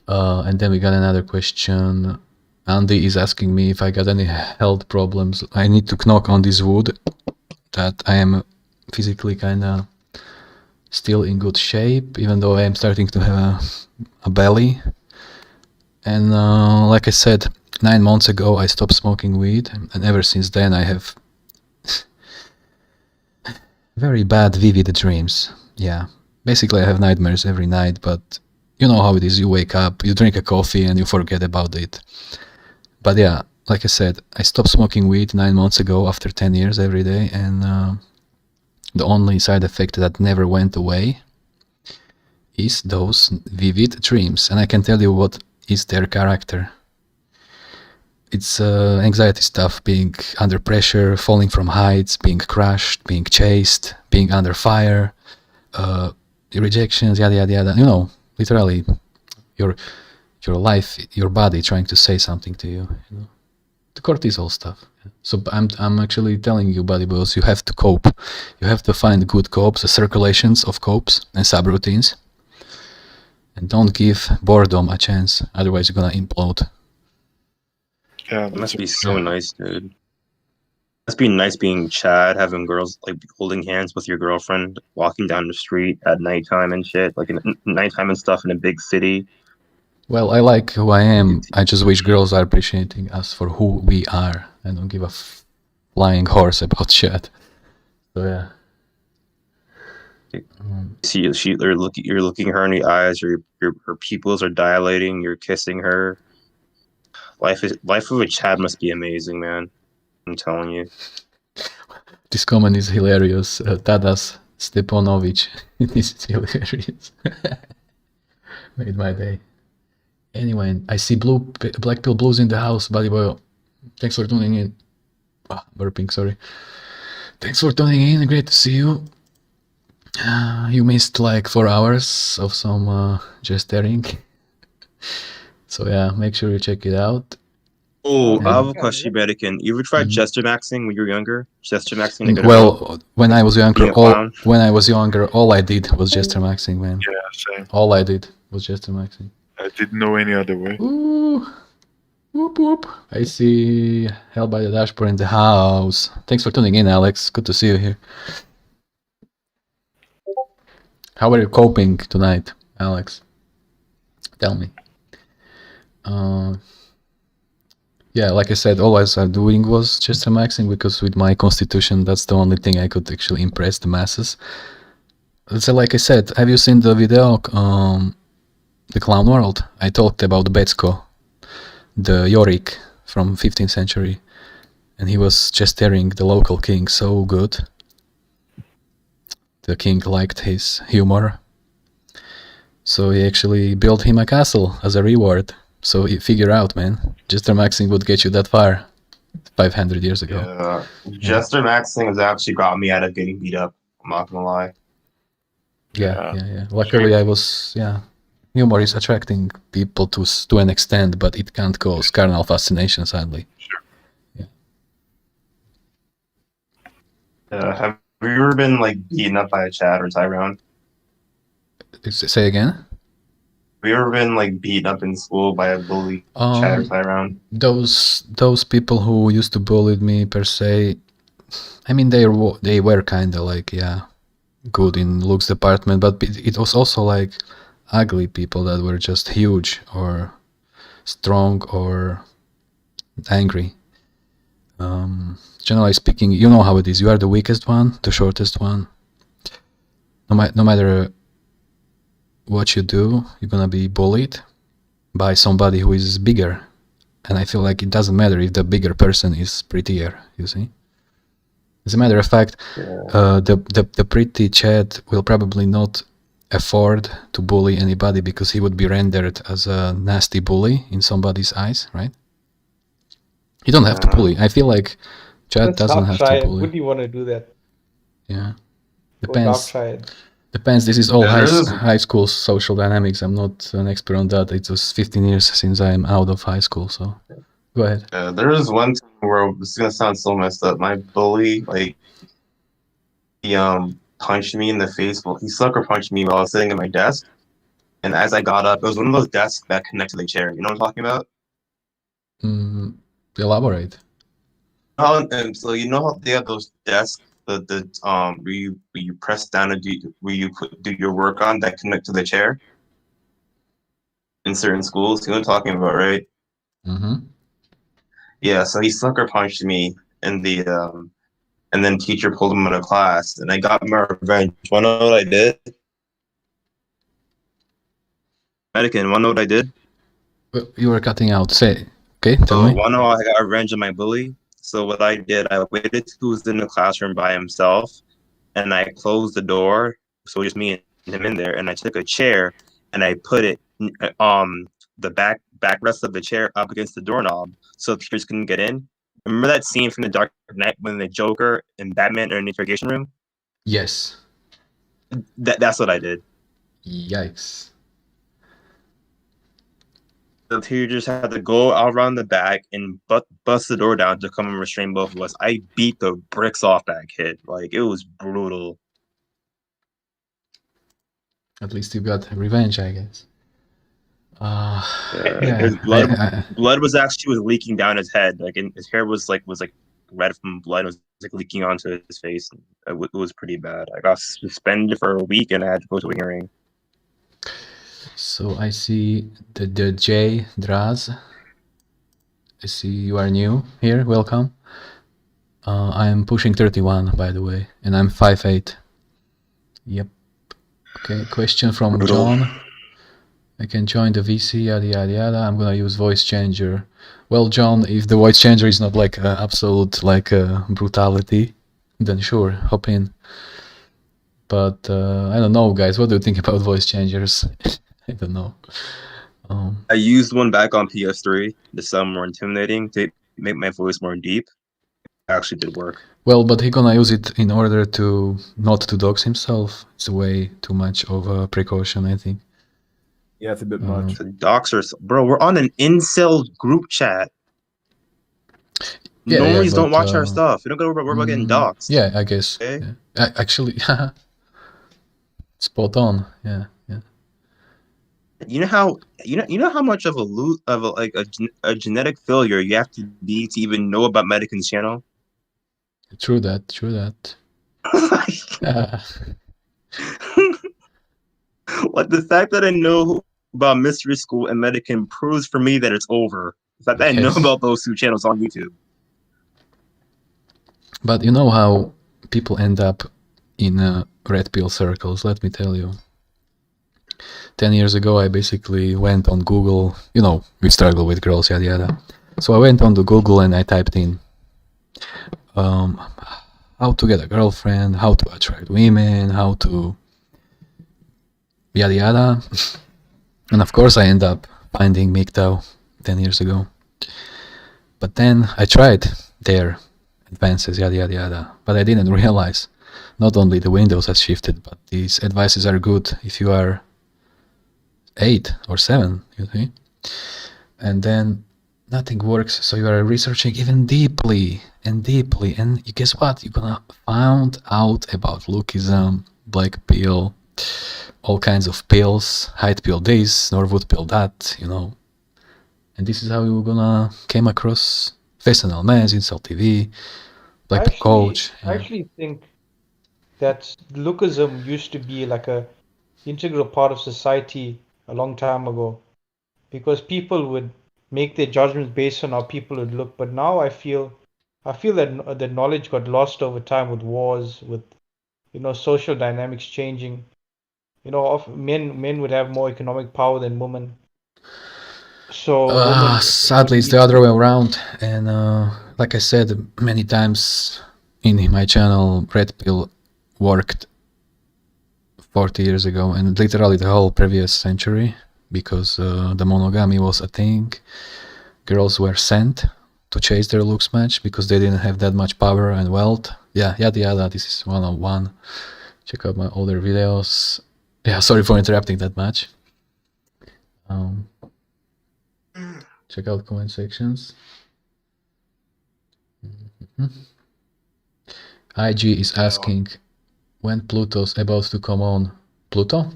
Speaker 1: And then we got another question. Andy is asking me if I got any health problems. I need to knock on this wood that I am physically kind of still in good shape, even though I am starting to have a belly. And like I said, 9 months ago I stopped smoking weed, and ever since then I have very bad vivid dreams. Yeah, basically I have nightmares every night, but you know how it is. You wake up, you drink a coffee, and you forget about it. But yeah, like I said, I stopped smoking weed 9 months ago after 10 years every day, and the only side effect that never went away is those vivid dreams. And I can tell you what is their character. It's anxiety stuff, being under pressure, falling from heights, being crushed, being chased, being under fire, rejections, yada yada yada. You know, literally, your life, your body trying to say something to you. You know, the cortisol stuff. So I'm actually telling you, buddy boys, you have to cope. You have to find good copes, circulations of copes and subroutines, and don't give boredom a chance. Otherwise, you're gonna implode.
Speaker 2: Yeah,
Speaker 5: it must be so nice, dude. It must be nice being Chad, having girls like holding hands with your girlfriend, walking down the street at nighttime and shit, like in nighttime and stuff in a big city.
Speaker 1: Well, I like who I am. I just wish girls are appreciating us for who we are. I don't give a flying horse about shit. So yeah.
Speaker 5: See, you're looking her in the eyes. Her pupils are dilating. You're kissing her. Life with a Chad must be amazing, man. I'm telling you.
Speaker 1: This comment is hilarious. Tadas Stepanovic. This is hilarious. Made my day. Anyway, I see Blackpill Blues in the house, buddy boy. Thanks for tuning in. Burping, sorry. Thanks for tuning in. Great to see you. You missed like 4 hours of some gesturing. So yeah, make sure you check it out.
Speaker 5: Oh, I have a question, Medicann. You ever tried gesture maxing when you were younger? Gesture maxing to get
Speaker 1: well, when I was younger, all I did was
Speaker 2: Oh.
Speaker 1: gesture maxing, man.
Speaker 2: Yeah, same.
Speaker 1: All I did was gesture maxing.
Speaker 2: I didn't know any other way.
Speaker 1: Ooh. Whoop whoop. I see Hell by the Dashboard in the house. Thanks for tuning in, Alex. Good to see you here. How are you coping tonight, Alex? Tell me. Yeah, like I said, all I was doing was gesture maxing because with my constitution, that's the only thing I could actually impress the masses. So like I said, have you seen the video, The Clown World? I talked about Betsko, the Yorick from 15th century, and he was gesturing the local king so good. The king liked his humor, so he actually built him a castle as a reward. So you figure out, man, gesture maxing would get you that far 500 years ago.
Speaker 5: Yeah, gesture maxing has actually got me out of getting beat up. I'm not gonna lie.
Speaker 1: Yeah. Luckily, I was, humor is attracting people to an extent, but it can't cause carnal fascination, sadly.
Speaker 2: Sure.
Speaker 5: Have you ever been like beaten up by a Chad or Tyrone?
Speaker 1: Say again?
Speaker 5: Have you ever been like beaten up in school by a bully, Chad or Tyrone?
Speaker 1: Those people who used to bully me per se, I mean, they were kind of like, good in looks department, but it was also like ugly people that were just huge or strong or angry. Generally speaking, you know how it is. You are the weakest one, the shortest one. No matter what you do, you're gonna be bullied by somebody who is bigger. And I feel like it doesn't matter if the bigger person is prettier, you see? As a matter of fact, the pretty Chad will probably not afford to bully anybody because he would be rendered as a nasty bully in somebody's eyes, right? You don't have to bully. I feel like Chad doesn't have to bully.
Speaker 12: Would you want to do that?
Speaker 1: Yeah. Depends.
Speaker 12: Depends.
Speaker 1: Depends. This is all high school social dynamics. I'm not an expert on that. It was 15 years since I'm out of high school, so go ahead.
Speaker 5: There was one time where this is gonna sound so messed up. My bully, like, he punched me in the face. Well, he sucker punched me while I was sitting at my desk, and as I got up, it was one of those desks that connect to the chair. You know what I'm talking about?
Speaker 1: Elaborate.
Speaker 5: And so you know how they have those desks, where you press down and do your work on that connect to the chair in certain schools. You know what I'm talking about, right?
Speaker 1: Mm-hmm.
Speaker 5: Yeah. So he sucker punched me in the and then teacher pulled him out of class, and I got my revenge. Wanna know what I did? Medicann, wanna know what I did?
Speaker 1: You were cutting out. Say, okay, tell me.
Speaker 5: Wanna know I got revenge on my bully? So what I did, I waited till he was in the classroom by himself, and I closed the door, so just me and him in there, and I took a chair and I put it the backrest of the chair up against the doorknob so teachers couldn't get in. Remember that scene from The Dark Knight when the Joker and Batman are in the interrogation room?
Speaker 1: Yes.
Speaker 5: That's what I did.
Speaker 1: Yikes.
Speaker 5: The teachers had to go out around the back and bust the door down to come and restrain both of us. I beat the bricks off that kid. Like, it was brutal.
Speaker 1: At least you got revenge, I guess.
Speaker 5: His blood was actually leaking down his head. Like, and his hair was red from blood. It was like leaking onto his face. It was pretty bad. I got suspended for a week and I had to go to a hearing.
Speaker 1: So I see the J Draz. I see you are new here. Welcome. I'm pushing 31, by the way, and I'm 5'8". Yep. Okay. Question from John. I can join the VC, yada yada yada. I'm gonna use voice changer. Well, John, if the voice changer is not like absolute brutality, then sure, hop in. But I don't know, guys. What do you think about voice changers? I don't know.
Speaker 5: I used one back on PS3 to sound more intimidating, to make my voice more deep. actually did work.
Speaker 1: Well, but he gonna use it in order to not to dox himself. It's way too much of a precaution, I think.
Speaker 10: Yeah, it's a bit much.
Speaker 5: The doxers, bro, we're on an incel group chat.
Speaker 1: Yeah,
Speaker 5: Normies don't
Speaker 1: but,
Speaker 5: watch our stuff. We don't go worry about getting doxed.
Speaker 1: Yeah, I guess.
Speaker 5: Okay?
Speaker 1: Yeah. Actually, spot on. Yeah.
Speaker 5: You know how much of a genetic failure you have to be to even know about Medicann's channel?
Speaker 1: True that.
Speaker 5: Like the fact that I know about Mystery School and Medicann proves for me that it's over. The fact that I know about those two channels on YouTube.
Speaker 1: But you know how people end up in red pill circles, let me tell you. 10 years ago, I basically went on Google, we struggle with girls, yada yada. So I went on to Google and I typed in how to get a girlfriend, how to attract women, how to yada yada. And of course I end up finding MGTOW 10 years ago. But then I tried their advances, yada yada yada. But I didn't realize not only the Windows has shifted, but these advices are good if you are 8 or 7, you see. And then nothing works, so you are researching even deeply, and you guess what? You're gonna find out about Lookism, Blackpill, all kinds of pills, Hyde pill this, Norwood pill that, And this is how you're gonna came across STALKER, Incel TV, Black Coach.
Speaker 7: I actually think that lookism used to be like a integral part of society a long time ago, because people would make their judgments based on how people would look. But now I feel that the knowledge got lost over time with wars, with social dynamics changing. Men would have more economic power than women. So
Speaker 1: sadly, it's the other way around. And like I said many times in my channel, red pill worked 40 years ago and literally the whole previous century, because the monogamy was a thing. Girls were sent to chase their looks match because they didn't have that much power and wealth. Yeah, yada yada. This is 101. Check out my older videos. Yeah, sorry for interrupting that much. Check out comment sections. IG is asking when Pluto's about to come on. Pluto?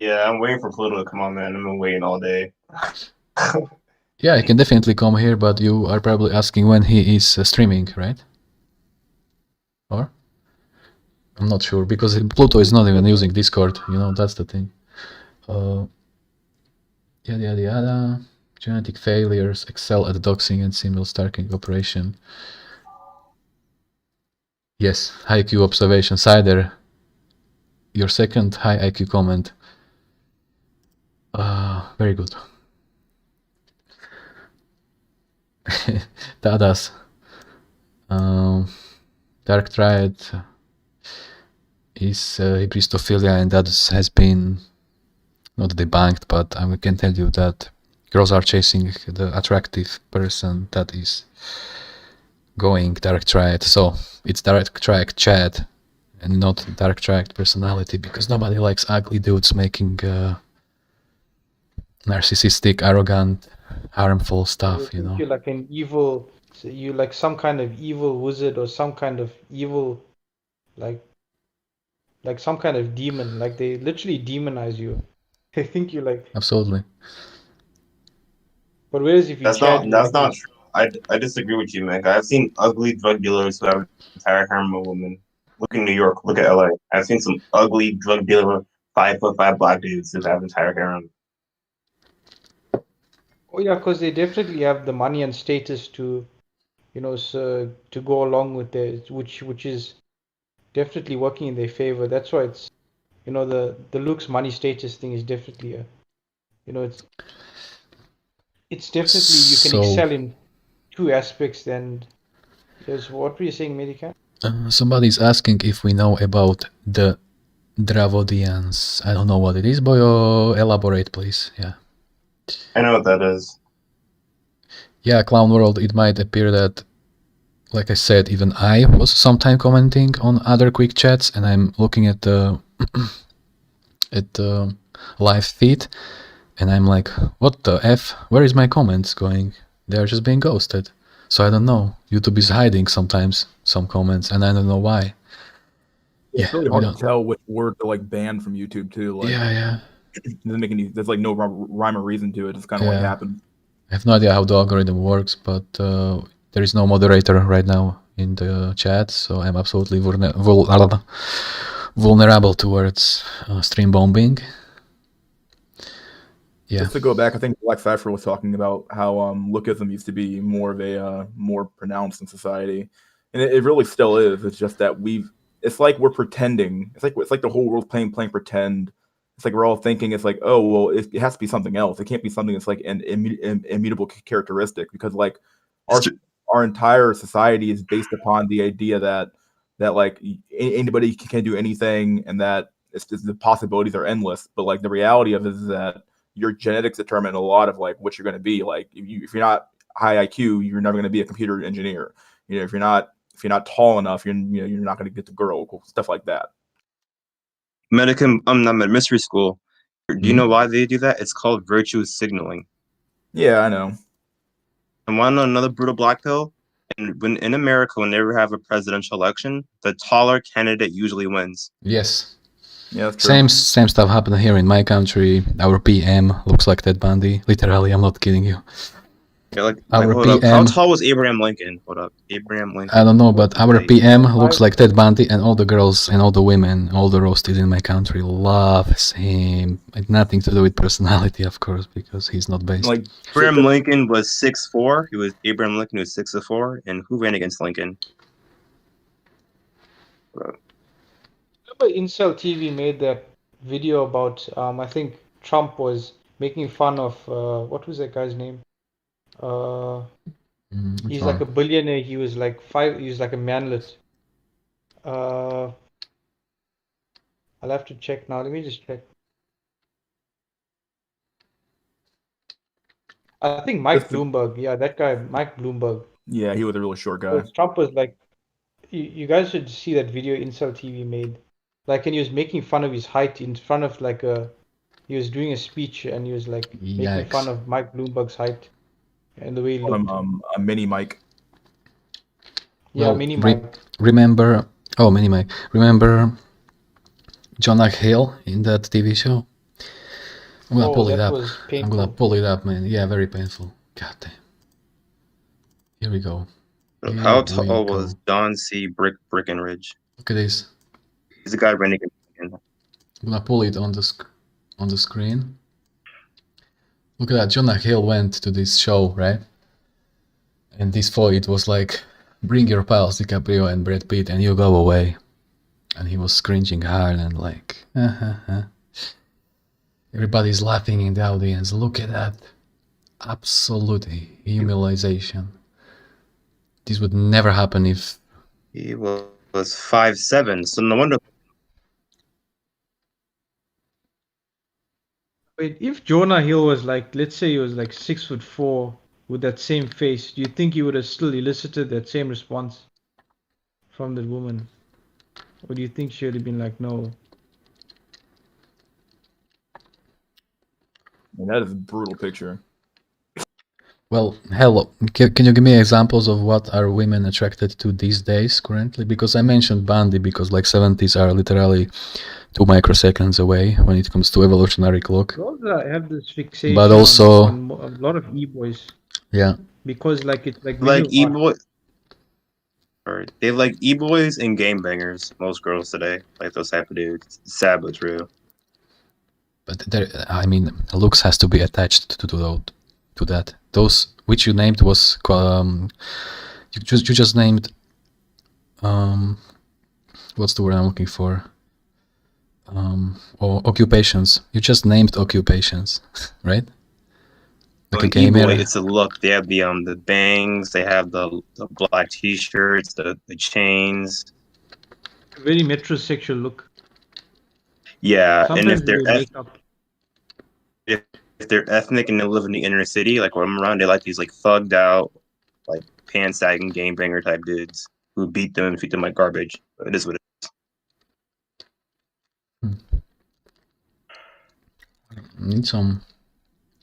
Speaker 5: Yeah, I'm waiting for Pluto to come on, man. I've been waiting all day.
Speaker 1: Yeah, he can definitely come here, but you are probably asking when he is streaming, right? Or? I'm not sure, because Pluto is not even using Discord, that's the thing. Yada yada yada. Genetic failures excel at doxing and simple stalking operation. Yes, high IQ observation. Cider, your second high IQ comment. Very good. Tadas. Dark Triad is hybristophilia, and that has been not debunked, but I can tell you that girls are chasing the attractive person that is going Dark Triad. So it's Dark Triad chat and not Dark Triad personality, because nobody likes ugly dudes making narcissistic, arrogant, harmful stuff,
Speaker 7: You're like an evil, you like some kind of evil wizard or some kind of evil, like some kind of demon. Like they literally demonize you. They think you're like.
Speaker 1: Absolutely.
Speaker 7: But whereas if you
Speaker 5: that's not true. I disagree with you, man. I've seen ugly drug dealers who have entire harem of women. Look in New York, look at LA. I've seen some ugly drug dealer 5'5" black dudes who have entire harem.
Speaker 7: Oh yeah, because they definitely have the money and status to, to go along with it, which is definitely working in their favor. That's why it's, the looks, money, status thing is definitely a, it's definitely you can excel in two aspects. And yes, what were you saying, Medicann?
Speaker 1: Somebody's asking if we know about the Dravodians. I don't know what it is, boyo. Elaborate, please. Yeah.
Speaker 5: I know what that is.
Speaker 1: Yeah, Clown World, it might appear that like I said, even I was sometime commenting on other quick chats, and I'm looking at the live feed, and I'm like, what the F? Where is my comments going? They're just being ghosted. So I don't know. YouTube is hiding sometimes some comments, and I don't know why.
Speaker 10: It's really hard to tell which word to like ban from YouTube too. Like,
Speaker 1: yeah.
Speaker 10: It doesn't make any. There's like no rhyme or reason to it. It's kind of what happened.
Speaker 1: I have no idea how the algorithm works, but there is no moderator right now in the chat, so I'm absolutely vulnerable towards stream bombing. Yeah.
Speaker 10: Just to go back, I think Black Cipher was talking about how lookism used to be more of a more pronounced in society, and it really still is. It's just that it's like we're pretending. It's like the whole world's playing pretend. It's like we're all thinking it's like, oh well, it has to be something else. It can't be something that's like an immutable characteristic, because like our entire society is based upon the idea that like anybody can do anything, and that the possibilities are endless. But like the reality of it is that your genetics determine a lot of like what you're going to be. Like if you're not high IQ, you're never going to be a computer engineer. You know, if you're not tall enough, you're not going to get the girl, stuff like that.
Speaker 5: Medicann, I'm not mystery school. Do you know why they do that? It's called virtue signaling.
Speaker 10: Yeah, I know.
Speaker 5: And want to know another brutal black pill? And when in America, whenever we have a presidential election, the taller candidate usually wins.
Speaker 1: Yes.
Speaker 10: Yeah, that's true.
Speaker 1: Same stuff happened here in my country. Our PM looks like Ted Bundy. Literally, I'm not kidding you.
Speaker 5: Yeah, like
Speaker 1: our
Speaker 5: hold
Speaker 1: PM.
Speaker 5: Up. How tall was Abraham Lincoln? Hold up, Abraham Lincoln.
Speaker 1: I don't know, but our PM looks like Ted Bundy, and all the girls and all the women, all the roasted in my country loves him. It nothing to do with personality, of course, because he's not based.
Speaker 5: Like Abraham Lincoln was 6'4". Abraham Lincoln was 6'4", and who ran against Lincoln?
Speaker 7: Remember Incel TV made that video about I think Trump was making fun of what was that guy's name? He's like a billionaire. He was like a manlet. I'll have to check now. Let me just check. I think Mike Bloomberg. Yeah, that guy, Mike Bloomberg.
Speaker 10: Yeah, he was a really short guy.
Speaker 7: Trump was like, you guys should see that video Incel TV made. Like, and he was making fun of his height in front of like he was doing a speech, and he was like making fun of Mike Bloomberg's height and the way he looked.
Speaker 10: A mini Mike.
Speaker 7: Yeah,
Speaker 1: well,
Speaker 7: mini Mike.
Speaker 1: Remember Jonah Hill in that TV show? I'm gonna pull it up. I'm gonna pull it up, man. Yeah, very painful. God damn. Here we go.
Speaker 5: How tall was Don C. Breckenridge?
Speaker 1: Look at this.
Speaker 5: He's the guy running.
Speaker 1: I'm gonna pull it on the screen. Look at that. Jonah Hill went to this show, right? And this fight was like, bring your pals, DiCaprio and Brad Pitt, and you go away. And he was cringing hard and like, everybody's laughing in the audience. Look at that. Absolute humiliation. This would never happen if...
Speaker 5: He was 5'7", so no wonder...
Speaker 7: Wait, if Jonah Hill was like, let's say he was like 6'4", with that same face, do you think he would have still elicited that same response from that woman? Or do you think she would have been like, no?
Speaker 10: And that is a brutal picture.
Speaker 1: Well, hello. Can you give me examples of what are women attracted to these days currently? Because I mentioned Bundy because like 70s are literally 2 microseconds away when it comes to evolutionary clock.
Speaker 7: Girls have this fixation
Speaker 1: but also
Speaker 7: on a lot of e-boys.
Speaker 1: Yeah.
Speaker 7: Because like it's like
Speaker 5: e-boy. They like e-boys and game bangers. Most girls today like those type of dudes. Sad but true.
Speaker 1: But there, I mean, looks has to be attached to that. Those which you named was you just named what's the word I'm looking for? Or occupations. You just named occupations, right? Like a gamer.
Speaker 5: It's a look. They have the bangs. They have the black t-shirts, the chains.
Speaker 7: Very metrosexual look.
Speaker 5: Yeah,
Speaker 7: sometimes
Speaker 5: and if they're ethnic and they live in the inner city, like where I'm around, they like these like thugged out, like pan-sagging gangbanger type dudes who beat them and treat them like garbage. But it is what it
Speaker 1: is. Need some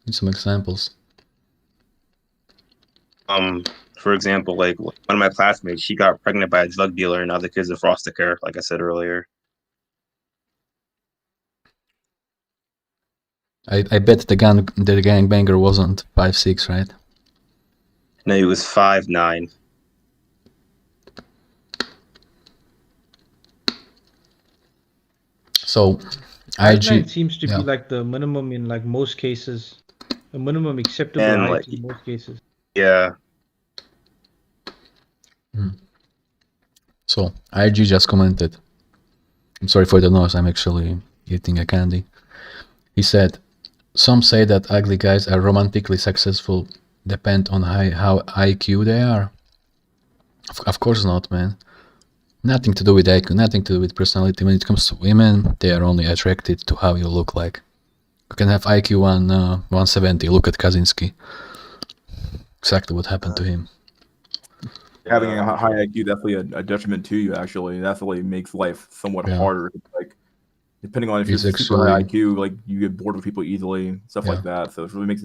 Speaker 1: examples.
Speaker 5: For example, like one of my classmates, she got pregnant by a drug dealer, and now the kid's in foster care, like I said earlier.
Speaker 1: I bet the gangbanger wasn't 5'6", right?
Speaker 5: No, he was 5'9".
Speaker 1: So,
Speaker 7: 5'9" seems to be like the minimum in like most cases, the minimum acceptable height like, in most cases.
Speaker 5: Yeah.
Speaker 1: So, IG just commented. I'm sorry for the noise. I'm actually eating a candy. He said, "Some say that ugly guys are romantically successful. Depend on how IQ they are." Of course not, man. Nothing to do with IQ, nothing to do with personality. When it comes to women, they are only attracted to how you look like. You can have IQ 170. Look at Kaczynski. Exactly what happened to him.
Speaker 10: Having a high IQ definitely a detriment to you. Actually, definitely makes life somewhat harder. Like depending on if you're super high IQ, like you get bored with people easily, stuff like that. So it really makes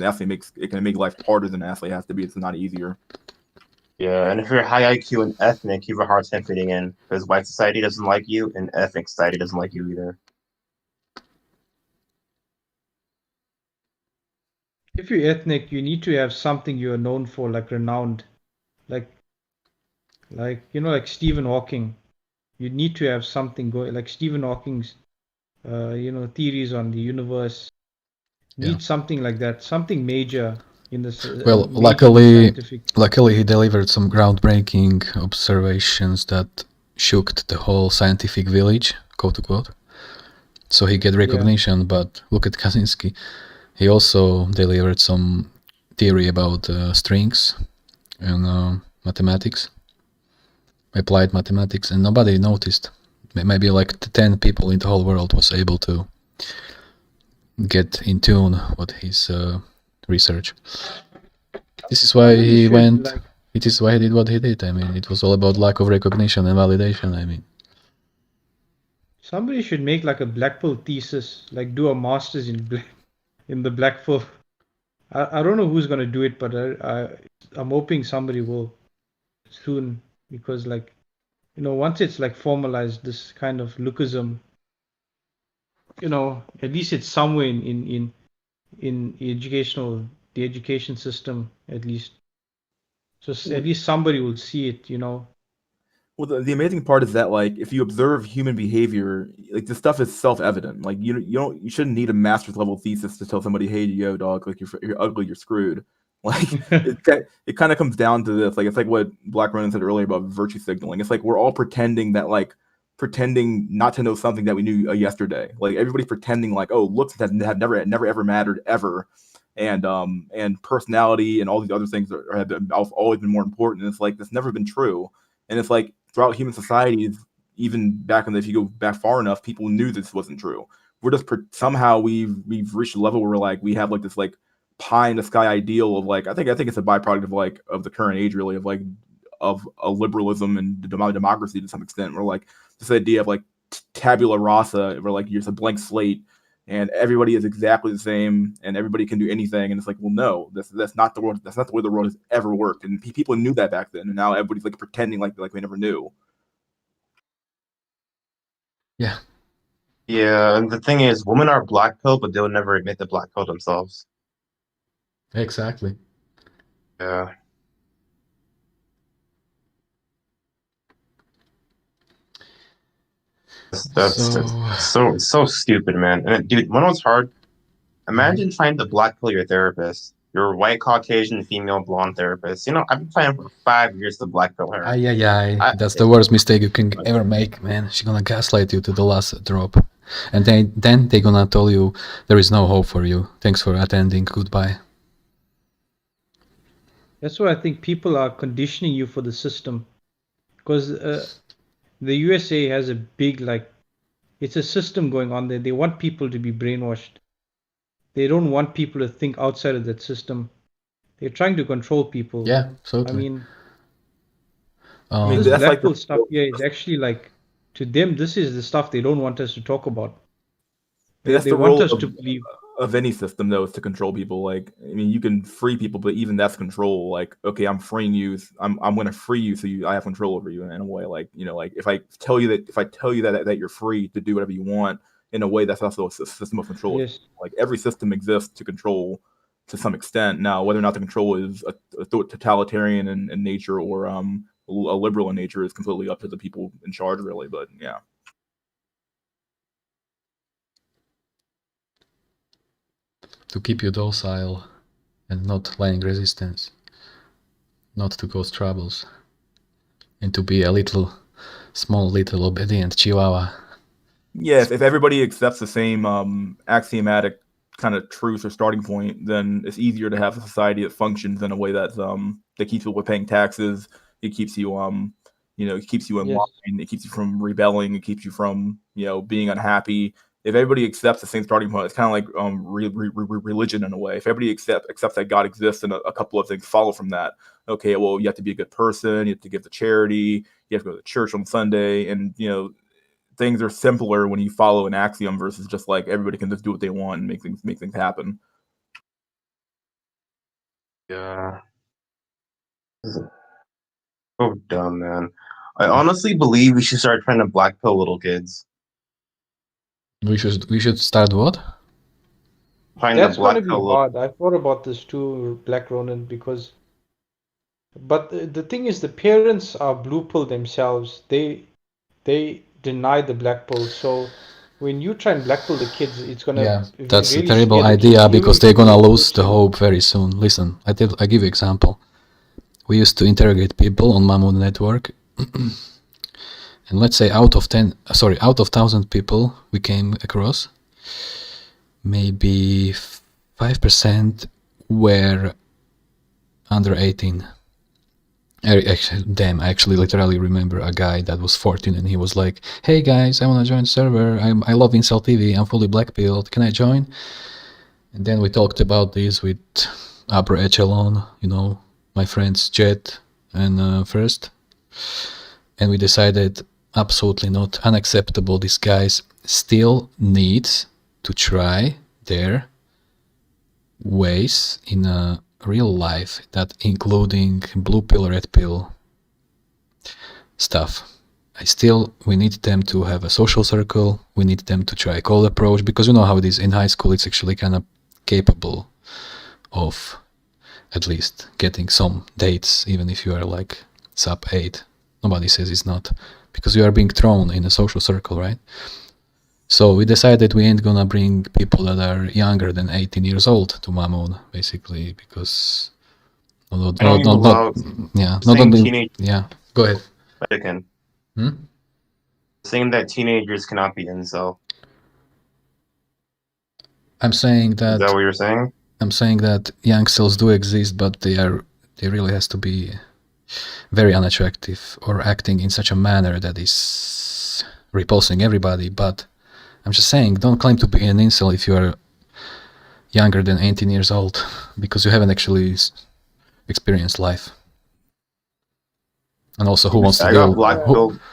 Speaker 10: it can make life harder than an athlete has to be. It's not easier.
Speaker 5: Yeah, and if you're high IQ and ethnic, you have a hard time fitting in because white society doesn't like you, and ethnic society doesn't like you either.
Speaker 7: If you're ethnic, you need to have something you are known for, like renowned, like you know, like Stephen Hawking. You need to have something going, like Stephen Hawking's, you know, theories on the universe. Need something like that, something major in this.
Speaker 1: Well, luckily he delivered some groundbreaking observations that shook the whole scientific village, quote unquote. So he get recognition, but look at Kaczynski. He also delivered some theory about strings and mathematics, applied mathematics, and nobody noticed. Maybe like 10 people in the whole world was able to get in tune with his research. This is why he went. It is why he did what he did. I mean, it was all about lack of recognition and validation. I mean,
Speaker 7: somebody should make like a Blackpill thesis, like do a master's in the Blackpill. I don't know who's gonna do it, but I'm hoping somebody will soon, because like, you know, once it's like formalized, this kind of lookism, you know, at least it's somewhere in the education system, at least. So at least somebody will see it, you know.
Speaker 10: Well, the amazing part is that, like, if you observe human behavior, like, this stuff is self-evident. Like, you shouldn't need a master's level thesis to tell somebody, "Hey, yo, dog, like, you're ugly, you're screwed." Like, it kind of comes down to this. Like, it's like what Black Ronin said earlier about virtue signaling. It's like we're all pretending not to know something that we knew yesterday. Like, everybody's pretending like, oh, looks have never ever mattered ever, and personality and all these other things have always been more important. And it's like that's never been true. And it's like throughout human societies, even back if you go back far enough, people knew this wasn't true. We're just somehow we've reached a level where like we have like this like pie in the sky ideal of like I think it's a byproduct of the current age really of a liberalism and democracy to some extent. Where like this idea of like tabula rasa, where like you're just a blank slate and everybody is exactly the same and everybody can do anything. And it's like, well, no, that's not the world. That's not the way the world has ever worked. And people knew that back then. And now everybody's like pretending like we never knew.
Speaker 1: Yeah.
Speaker 5: Yeah, and the thing is, women are black pill, but they'll never admit the black pill themselves.
Speaker 1: Exactly.
Speaker 5: Yeah. That's so stupid, man. And dude, when it was hard, imagine trying to black pill your therapist, your white Caucasian female blonde therapist. You know, I've been trying for 5 years to black pill her.
Speaker 1: That's the worst mistake you can ever make, man. She's gonna gaslight you to the last drop, and then they're gonna tell you there is no hope for you. Thanks for attending. Goodbye.
Speaker 7: That's why I think people are conditioning you for the system, because the USA has a big it's a system going on there. They want people to be brainwashed. They don't want people to think outside of that system. They're trying to control people.
Speaker 1: Yeah, totally.
Speaker 7: I mean,
Speaker 10: I mean,
Speaker 7: This
Speaker 10: that's like
Speaker 7: Blackpill stuff here is actually like, to them, this is the stuff they don't want us to talk about.
Speaker 10: that's
Speaker 7: They
Speaker 10: the
Speaker 7: want
Speaker 10: role
Speaker 7: us to believe.
Speaker 10: of any system, though, is to control people. Like, I mean, you can free people, but even that's control. Like, okay, I'm freeing you. I'm going to free you, so I have control over you in a way. Like, you know, like if I tell you that you're free to do whatever you want, in a way, that's also a system of control.
Speaker 7: Yes.
Speaker 10: Like every system exists to control to some extent. Now, whether or not the control is a totalitarian in nature or a liberal in nature is completely up to the people in charge, really. But yeah.
Speaker 1: To keep you docile and not laying resistance, not to cause troubles, and to be a small little obedient chihuahua.
Speaker 10: Yeah, if everybody accepts the same axiomatic kind of truth or starting point, then it's easier to have a society that functions in a way that keeps people paying taxes. It keeps you it keeps you in line. It keeps you from rebelling. It keeps you from being unhappy. If everybody accepts the same starting point, it's kind of like religion in a way. If everybody accepts that God exists and a couple of things follow from that, okay, well, you have to be a good person. You have to give to charity. You have to go to church on Sunday, and things are simpler when you follow an axiom versus just like everybody can just do what they want and make things happen.
Speaker 5: Yeah. So dumb, man. I honestly believe we should start trying to blackpill little kids.
Speaker 1: We should start what?
Speaker 7: That's going to be hard. I thought about this too, Black Ronin, but the thing is, the parents are blue pill themselves. They deny the black pill. So when you try and black pill the kids, it's gonna
Speaker 1: that's
Speaker 7: really
Speaker 1: a terrible
Speaker 7: scare the
Speaker 1: idea
Speaker 7: kids,
Speaker 1: because they're gonna lose the hope very soon. Listen, I give you an example. We used to interrogate people on Mammon network, and let's say out of 1,000 people we came across, maybe 5% were under 18. I actually literally remember a guy that was 14 and he was like, "Hey guys, I want to join the server. I love Incel TV. I'm fully blackpilled. Can I join?" And then we talked about this with upper echelon, my friends Jet and First, and we decided absolutely not, unacceptable. These guys still needs to try their ways in real life, that including blue pill, red pill stuff. We need them to have a social circle. We need them to try a cold approach, because you know how it is in high school. It's actually kind of capable of at least getting some dates, even if you are like sub 8. Nobody says it's not, because you are being thrown in a social circle, right? So we decided we ain't gonna bring people that are younger than 18 years old to Mammon, basically, because yeah. Go ahead.
Speaker 5: Medicann. Saying that teenagers cannot be incel.
Speaker 1: I'm saying that.
Speaker 5: Is that what you're saying?
Speaker 1: I'm saying that young cells do exist, but they really has to be very unattractive or acting in such a manner that is repulsing everybody. But I'm just saying, don't claim to be an incel if you are younger than 18 years old, because you haven't actually experienced life. And also, who wants to deal?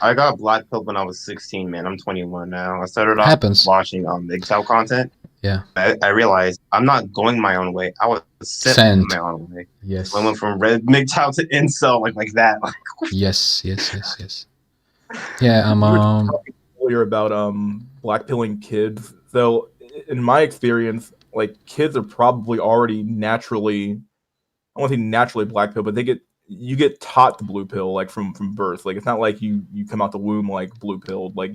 Speaker 5: I got blackpilled when I was 16, man. I'm 21 now. I started off watching MGTOW content.
Speaker 1: Yeah.
Speaker 5: I realized I'm not going my own way. I was sent my own way.
Speaker 1: Yes.
Speaker 5: I went from red MGTOW to incel like that.
Speaker 1: Yes. Yeah, I'm
Speaker 10: talking earlier about blackpilling kids. Though in my experience, like kids are probably already naturally, I won't say naturally blackpilled, but you get taught the blue pill like from birth. Like it's not like you come out the womb like blue pilled. Like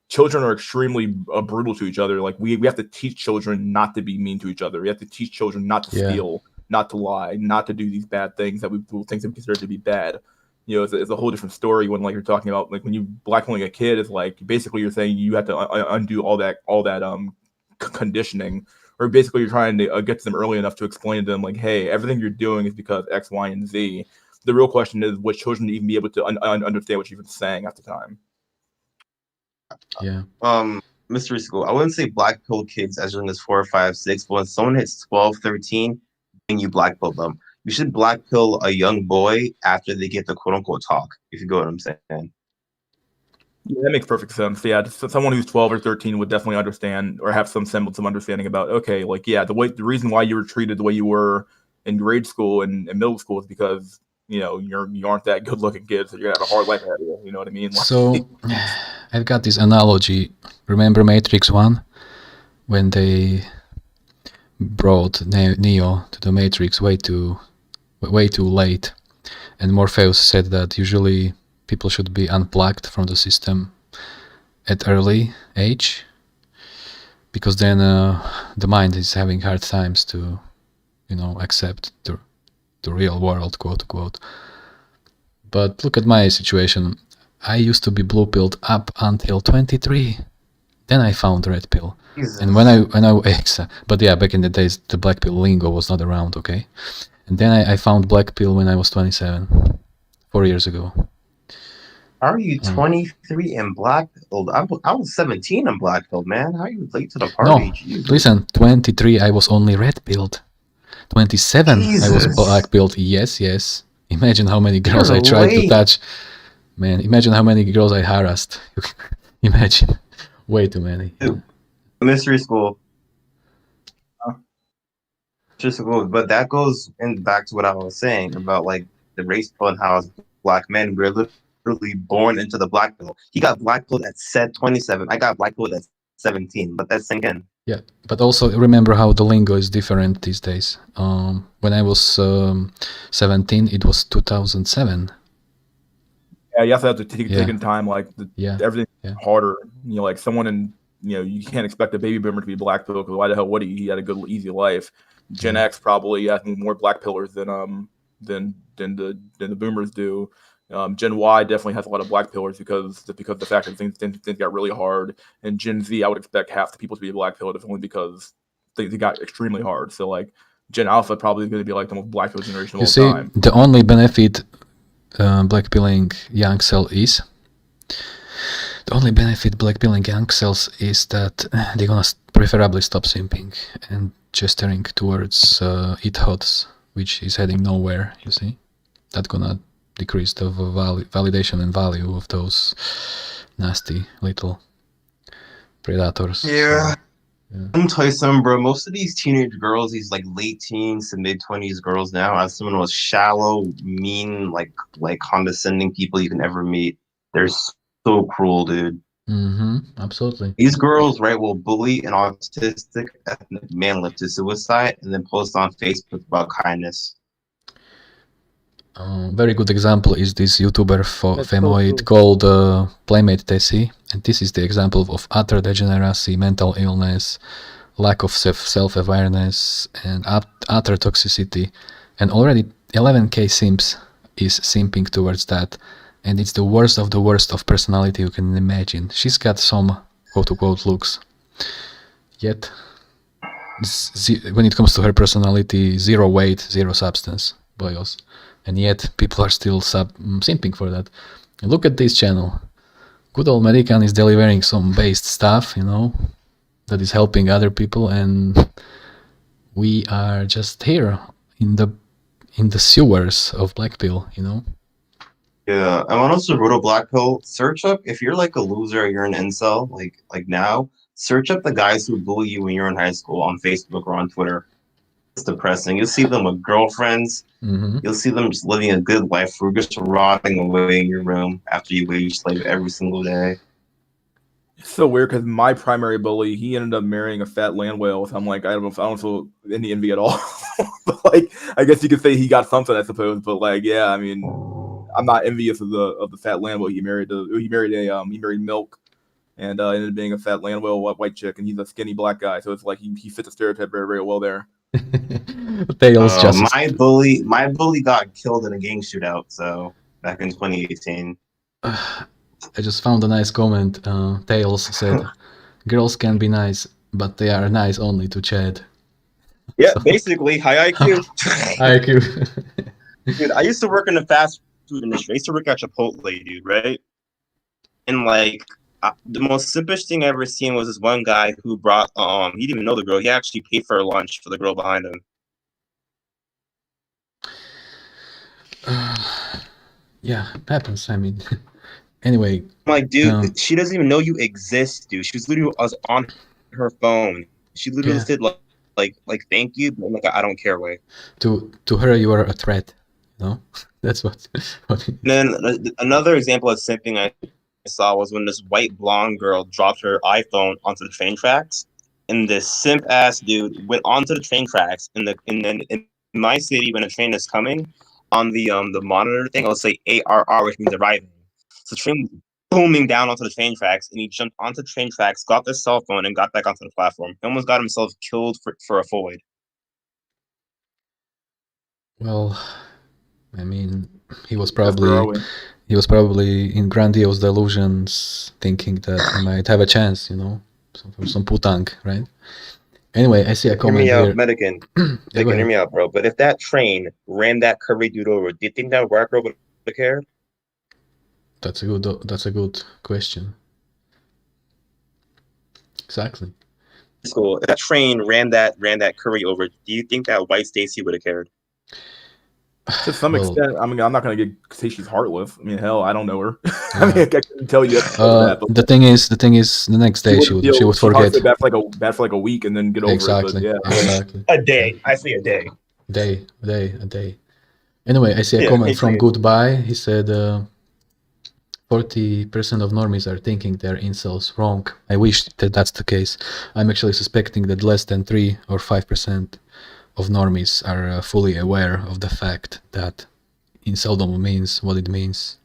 Speaker 10: children are extremely brutal to each other. Like we have to teach children not to be mean to each other. We have to teach children not to steal, not to lie, not to do these bad things that we consider to be bad. It's a whole different story when like you're talking about like when you blackpilling a kid, is like basically you're saying you have to undo all that conditioning, or basically you're trying to get to them early enough to explain to them like, hey, everything you're doing is because X, Y, and Z. The real question is, would children even be able to understand what you're even saying at the time?
Speaker 1: Yeah.
Speaker 5: Mystery School, I wouldn't say blackpill kids as young as 4, 5, 6, but when someone hits 12, 13, then you blackpill them. we should blackpill a young boy after they get the quote unquote talk, if you get what I'm saying.
Speaker 10: Yeah, that makes perfect sense. Yeah, someone who's 12 or 13 would definitely understand or have some semblance of understanding about, okay, like, yeah, the reason why you were treated the way you were in grade school and middle school is because, you know, you aren't that good looking kid, so you're gonna have a hard life ahead of you. You know what I mean? Like,
Speaker 1: So I've got this analogy. Remember Matrix 1? When they brought Neo to the Matrix way too late, and Morpheus said that usually people should be unplugged from the system at early age, because then the mind is having hard times to, you know, accept the real world, quote unquote. But look at my situation. I used to be blue pilled up until 23. Then I found red pill.
Speaker 5: Jesus.
Speaker 1: And when I but yeah, back in the days the black pill lingo was not around, okay? And then I found black pill when I was 27, 4 years ago.
Speaker 5: How are you 23 and blackpilled? I was 17 and blackpilled, man. How are you late to the party?
Speaker 1: No,
Speaker 5: Jesus.
Speaker 1: listen, 23 I was only red pilled. 27 I was black pilled. Yes. Imagine how many girls I tried to touch. Man, imagine how many girls I harassed. Imagine. Way too many.
Speaker 5: Mystery school. Just cool. But that goes back to what I was saying about like the race pill and how black men were literally born into the black pill. He got black pilled at 27. I got black pilled at 17. But that's again.
Speaker 1: Yeah, but also remember how the lingo is different these days. When I was 17, it was 2007.
Speaker 10: Yeah, you have to take in time, like everything's harder. You know, like someone in, you know, you can't expect a baby boomer to be black pill because why the hell would he? He had a good, easy life. Gen X probably, I think, more black pillars than the boomers do. Gen Y definitely has a lot of black pillars because the fact that things got really hard. And Gen Z, I would expect half the people to be black pilled, if only because they got extremely hard. So like Gen Alpha probably is going to be like the most black pill generation of all time.
Speaker 1: The only benefit blackpilling young cell is young cells is that they're gonna preferably stop simping and gesturing towards ETHOTs, which is heading nowhere. You see, that's gonna decrease the validation and value of those nasty little predators.
Speaker 5: Yeah. Let me tell you something, bro. Most of these teenage girls, these like late teens to mid 20s girls now, are some of the most shallow, mean, like condescending people you can ever meet. They're so cruel, dude.
Speaker 1: Absolutely.
Speaker 5: These girls, right, will bully an autistic ethnic manlet to suicide and then post on Facebook about kindness.
Speaker 1: Very good example is this YouTuber femoid called Playmate Tessie, and this is the example of utter degeneracy, mental illness, lack of self-awareness, and utter toxicity. And already 11k simps is simping towards that, and it's the worst of personality you can imagine. She's got some quote-unquote looks, yet when it comes to her personality, zero weight, zero substance, boyos. And yet people are still simping for that. And look at this channel. Good old Medicann is delivering some based stuff, you know, that is helping other people, and we are just here in the sewers of Blackpill, you know.
Speaker 5: Yeah, I want also wrote a Blackpill. Search up if you're like a loser, you're an incel, like now. Search up the guys who bully you when you're in high school on Facebook or on Twitter. It's depressing. You'll see them with girlfriends. You'll see them just living a good life. We're just rotting away in your room after you wage slave every single day.
Speaker 10: It's so weird because my primary bully, he ended up marrying a fat land whale. So I'm like, I don't feel any envy at all. But like, I guess you could say he got something, I suppose. But like, yeah, I mean, I'm not envious of the fat land whale. He married Milk, and ended up being a fat land whale white chick, and he's a skinny black guy. So it's like he fits the stereotype very, very well there.
Speaker 5: My bully got killed in a gang shootout. So back in 2018.
Speaker 1: I just found a nice comment. Tails said, "Girls can be nice, but they are nice only to Chad."
Speaker 5: Yeah, so, basically high IQ.
Speaker 1: High IQ.
Speaker 5: Dude, I used to work in the fast food industry. I used to work at Chipotle, dude, right? And like the most simplest thing I ever seen was this one guy who brought he didn't even know the girl. He actually paid for her lunch for the girl behind him.
Speaker 1: Yeah, happens. I mean, anyway.
Speaker 5: I'm like, dude, she doesn't even know you exist, dude. She was literally on her phone. She literally said like thank you, but like I don't care way.
Speaker 1: To her, you are a threat. You know, that's what.
Speaker 5: And then another example of simping I saw was when this white blonde girl dropped her iPhone onto the train tracks, and this simp ass dude went onto the train tracks. In my city, when a train is coming, on the monitor thing, it'll say ARR, which means arriving. So the train was booming down onto the train tracks, and he jumped onto the train tracks, got the cell phone, and got back onto the platform. He almost got himself killed for a void.
Speaker 1: Well, I mean, he was probably in grandiose delusions, thinking that he might have a chance, you know, for some putang, right? Anyway, I see a comment here.
Speaker 5: Hear me out, Medicann. Hear me out, bro. But if that train ran that curry dude over, do you think that white girl would have cared?
Speaker 1: That's a good question. Exactly.
Speaker 5: Cool. If that train ran that curry over, do you think that white Stacy would have cared?
Speaker 10: To some extent, I mean, I'm not gonna say she's heartless. I mean, hell, I don't know her. I mean, I couldn't tell you that. But
Speaker 1: the thing is, the next day she would forget.
Speaker 10: Bad for like a week and then get over it. But yeah,
Speaker 1: exactly.
Speaker 5: A day. I say a day.
Speaker 1: A day. Anyway, I see a comment from Goodbye. He said, 40% of normies are thinking they're incels. Wrong. I wish that that's the case. I'm actually suspecting that less than 3 or 5% of normies are fully aware of the fact that inceldom means what it means,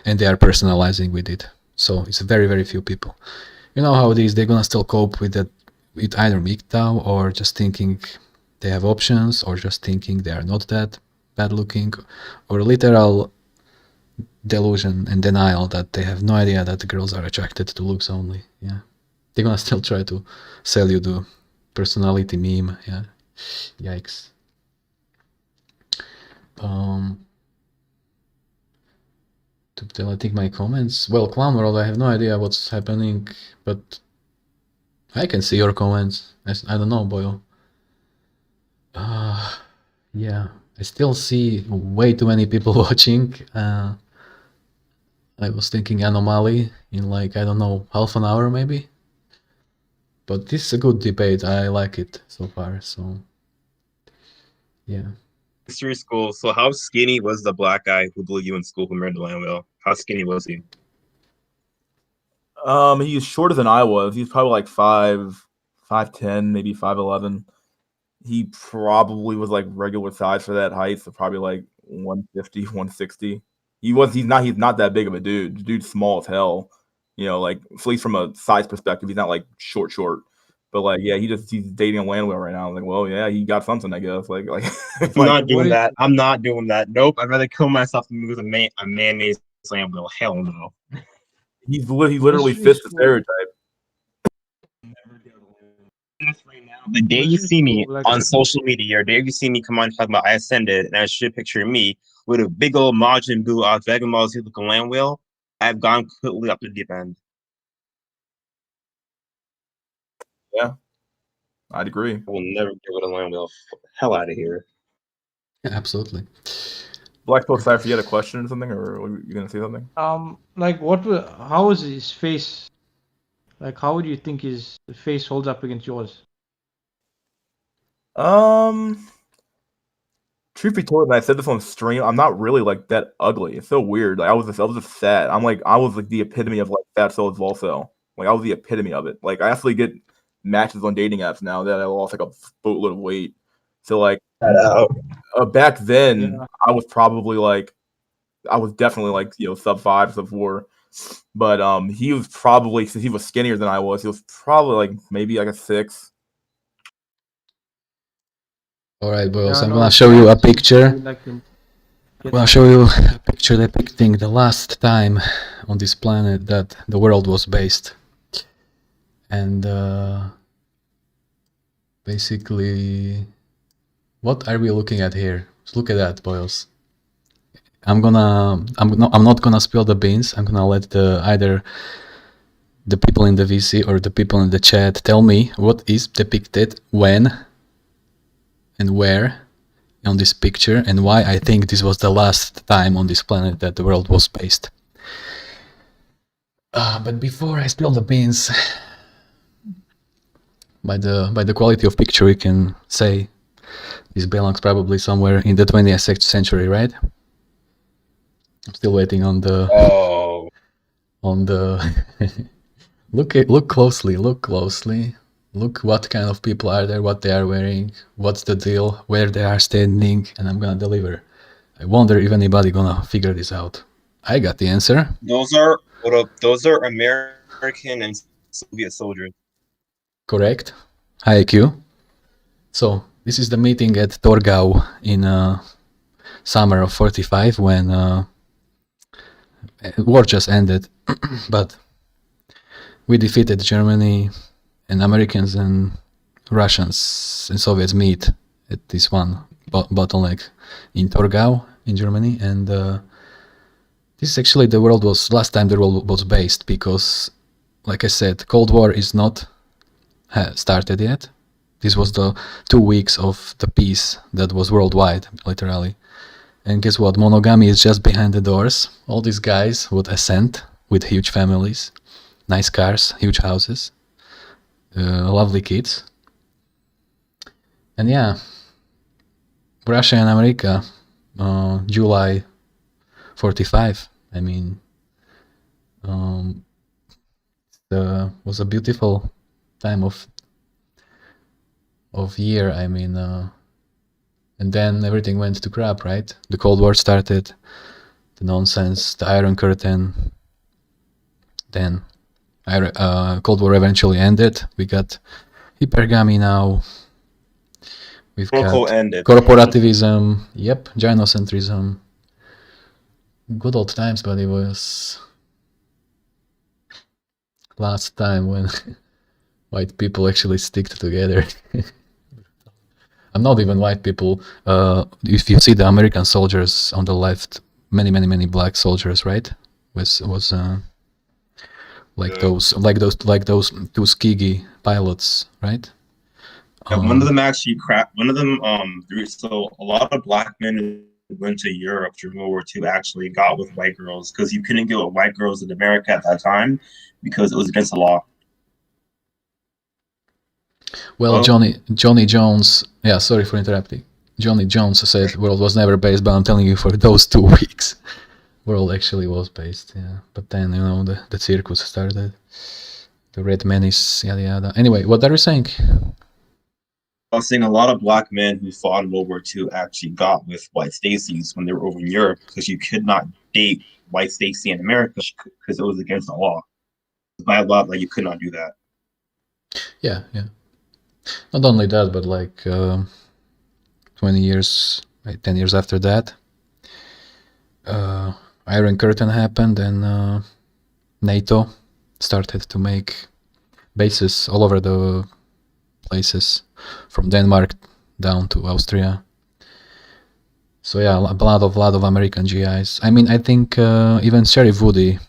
Speaker 1: and they are personalizing with it. So it's very, very few people. You know how it is, they're gonna still cope with that, with either MGTOW or just thinking they have options, or just thinking they are not that bad looking, or literal delusion and denial that they have no idea that the girls are attracted to looks only. Yeah, they're gonna still try to sell you the personality meme. Yeah. Yikes. I think my comments. Well, Clown World, I have no idea what's happening, but I can see your comments. I don't know, Boyo. Yeah, I still see way too many people watching. I was thinking Anomaly in like, I don't know, half an hour maybe. But this is a good debate. I like it so far. So yeah.
Speaker 5: Through school. So how skinny was the black guy who blew you in school who married the land whale? How skinny was he?
Speaker 10: He's shorter than I was. He's probably like 5'10", maybe 5'11". He probably was like regular size for that height, so probably like 150, 160. He's not that big of a dude. The dude's small as hell. You know, like at least from a size perspective, he's not like short. But like, yeah, he's dating a land whale right now. I'm like, well, yeah, he got something, I guess. Like
Speaker 5: I'm not doing that. I'm not doing that. Nope. I'd rather kill myself than move a man-made land whale. Hell no.
Speaker 10: He literally fits the stereotype.
Speaker 5: The day you see me on social media, or the day you see me come on talking about I ascended, and I should a picture of me with a big old Majin Buu out Dragon Ball Z looking land whale, I've gone completely up the deep end.
Speaker 10: Yeah, I'd agree.
Speaker 5: I will never get rid of land whale. Hell out of here.
Speaker 1: Yeah, absolutely.
Speaker 10: Blackpill, Cipher, you had a question or something, or were you gonna say something?
Speaker 7: Like how is his face? Like, how would you think his face holds up against yours?
Speaker 10: Truth be told, and I said this on stream, I'm not really like that ugly. It's so weird. Like I was just fat. I was like the epitome of like fat souls also. Like I was the epitome of it. Like I actually get matches on dating apps now that I lost like a boatload of weight. So like back then, I was definitely like, you know, sub 5, sub 4. But he was probably, since he was skinnier than I was, he was probably like maybe like a 6.
Speaker 1: All right, boys. I'm gonna show you a picture. I'm gonna show you a picture depicting the last time on this planet that the world was based, and basically, what are we looking at here? Just look at that, boys. I'm not gonna spill the beans. I'm gonna let either the people in the VC or the people in the chat tell me what is depicted when and where on this picture and why I think this was the last time on this planet that the world was based. But before I spill the beans, by the quality of picture, we can say this belongs probably somewhere in the 20th century, right? I'm still waiting on the look closely. Look what kind of people are there, what they are wearing, what's the deal, where they are standing, and I'm gonna deliver. I wonder if anybody gonna figure this out. I got the answer.
Speaker 5: Those are American and Soviet soldiers.
Speaker 1: Correct. High IQ. So this is the meeting at Torgau in summer of 45 when war just ended, but we defeated Germany, and Americans and Russians and Soviets meet at this one bottleneck in Torgau in Germany, and this is actually last time the world was based, because, like I said, Cold War is not started yet. This was the 2 weeks of the peace that was worldwide, literally. And guess what? Monogamy is just behind the doors. All these guys would ascend with huge families, nice cars, huge houses, lovely kids. And yeah, Russia and America, July 45. I mean, was a beautiful time of year. I mean, and then everything went to crap, right? The Cold War started, the nonsense, the Iron Curtain. Then Cold War eventually ended. We got hypergamy now. We've got corporativism. Yep, gynocentrism. Good old times, but it was last time when white people actually stick together. I'm not even white people. If you see the American soldiers on the left, many black soldiers, right? Was like those two skiggy pilots, right?
Speaker 5: Yeah, one of them actually cracked. One of them, so a lot of black men who went to Europe during World War II actually got with white girls, because you couldn't get with white girls in America at that time because it was against the law.
Speaker 1: Well, Johnny Jones. Yeah, sorry for interrupting. Johnny Jones said world was never based, but I'm telling you, for those 2 weeks, world actually was based. Yeah, but then the circus started, the Red Menace, yada yada. Anyway, what are you saying?
Speaker 5: I was saying a lot of black men who fought in World War II actually got with white Stacys when they were over in Europe, because you could not date white Stacy in America because it was against the law. By law, like, you could not do that.
Speaker 1: Yeah. Not only that, but like 20 years, 10 years after that, Iron Curtain happened, and NATO started to make bases all over the places, from Denmark down to Austria. So yeah, a lot of American GIs. I mean, I think even Sheriff Woody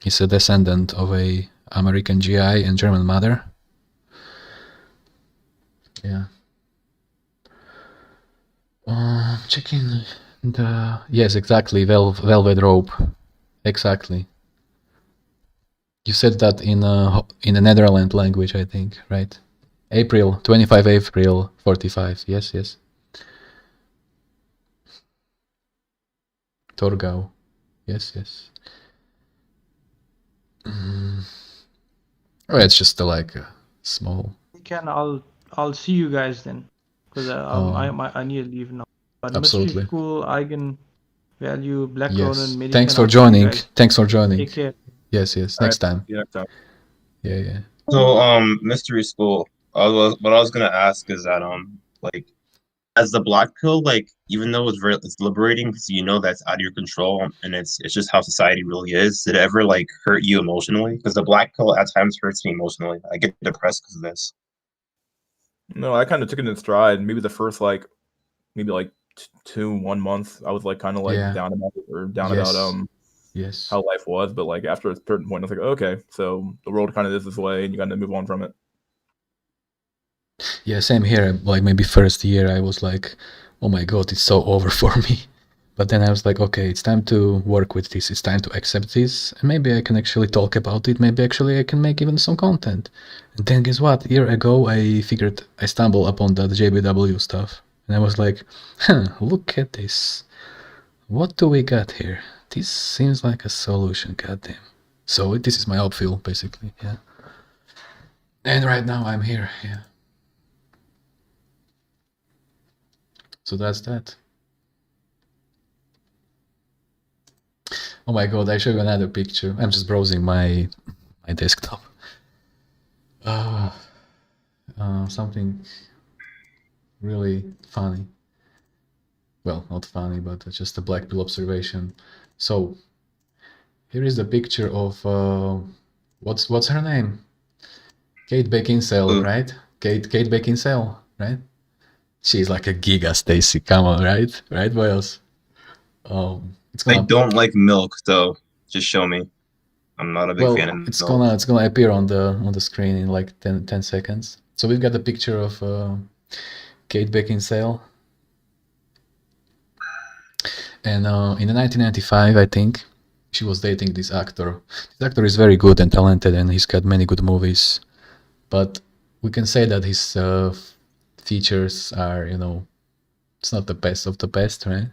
Speaker 1: is a descendant of a American GI and German mother. Yeah. Checking the... Yes, exactly, velvet rope. Exactly. You said that in the Netherlands language, I think, right? 25 April 45. Yes. Torgau. Yes. Oh, it's just like a small...
Speaker 7: I'll see you guys then, because I need to leave now. But
Speaker 1: absolutely.
Speaker 7: Mystery School, EigenValue, Black
Speaker 1: yes.
Speaker 7: Ronin, Medicann.
Speaker 1: Thanks for joining.
Speaker 7: Take care.
Speaker 1: Yes. Next time.
Speaker 10: Yeah, next time.
Speaker 1: Yeah.
Speaker 5: So, Mystery School. What I was gonna ask is that like, as the black pill, like, even though it's liberating because you know that's out of your control and it's just how society really is, did it ever like hurt you emotionally? Because the black pill at times hurts me emotionally. I get depressed because of this.
Speaker 10: No, I kind of took it in stride. Maybe the first like 1 month, I was like kind of like down about it, or down about how life was. But like after a certain point, I was like, okay, so the world kind of is this way, and you got to move on from it.
Speaker 1: Yeah, same here. Like maybe first year, I was like, oh my god, it's so over for me. But then I was like, okay, it's time to work with this. It's time to accept this. And maybe I can actually talk about it. Maybe actually I can make even some content. And then guess what? A year ago, I stumbled upon that JBW stuff. And I was like, huh, look at this. What do we got here? This seems like a solution, goddamn. So this is my outfield, basically, yeah. And right now I'm here, yeah. So that's that. Oh my god, I show you another picture. I'm just browsing my desktop. Something really funny. Well, not funny, but just a Blackpill observation. So here is the picture of what's her name? Kate Beckinsale, right? Kate Beckinsale, right? She's like a giga Stacy. Come on, right? Right, boys?
Speaker 5: I don't like milk, though. Just show me. I'm not a big fan of milk.
Speaker 1: It's gonna appear on the screen in like 10 seconds. So we've got a picture of Kate Beckinsale, and in 1995, I think she was dating this actor. This actor is very good and talented, and he's got many good movies. But we can say that his features are, you know, it's not the best of the best, right?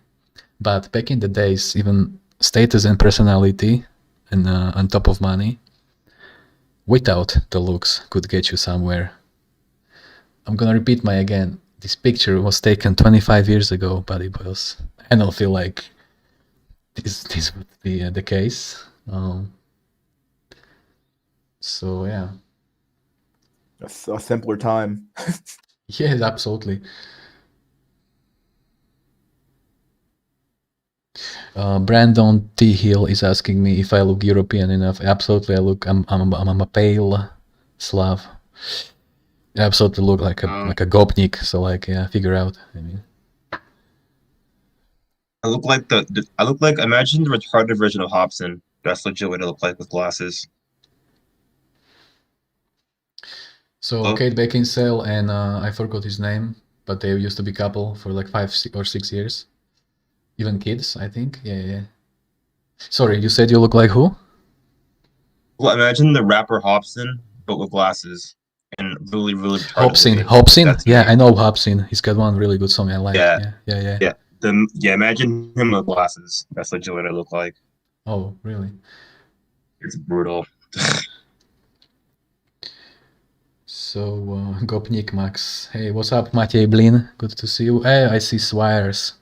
Speaker 1: But back in the days, even status and personality and on top of money, without the looks, could get you somewhere. I'm gonna repeat again. This picture was taken 25 years ago, buddy boys. I don't feel like this would be the case. So yeah.
Speaker 10: A simpler time.
Speaker 1: Yes, absolutely. Brandon T. Hill is asking me if I look European enough. Absolutely, I look. I'm a pale Slav. I absolutely look like a gopnik. So like, yeah, figure out. I mean,
Speaker 5: I look like I look like, imagine the retarded version of Hobson. That's legit what I look like with glasses.
Speaker 1: So Kate Beckinsale and I forgot his name, but they used to be couple for like 5 or 6 years. Even kids, I think. Yeah. Sorry, you said you look like who?
Speaker 5: Well, imagine the rapper Hobson, but with glasses and really, really retarded.
Speaker 1: Hobson. Yeah, I know Hobson. He's got one really good song I like. Yeah.
Speaker 5: Imagine him with glasses. That's legit what I look like.
Speaker 1: Oh, really?
Speaker 5: It's brutal.
Speaker 1: So, Gopnik Max. Hey, what's up, Matej Blin? Good to see you. Hey, I see Swires.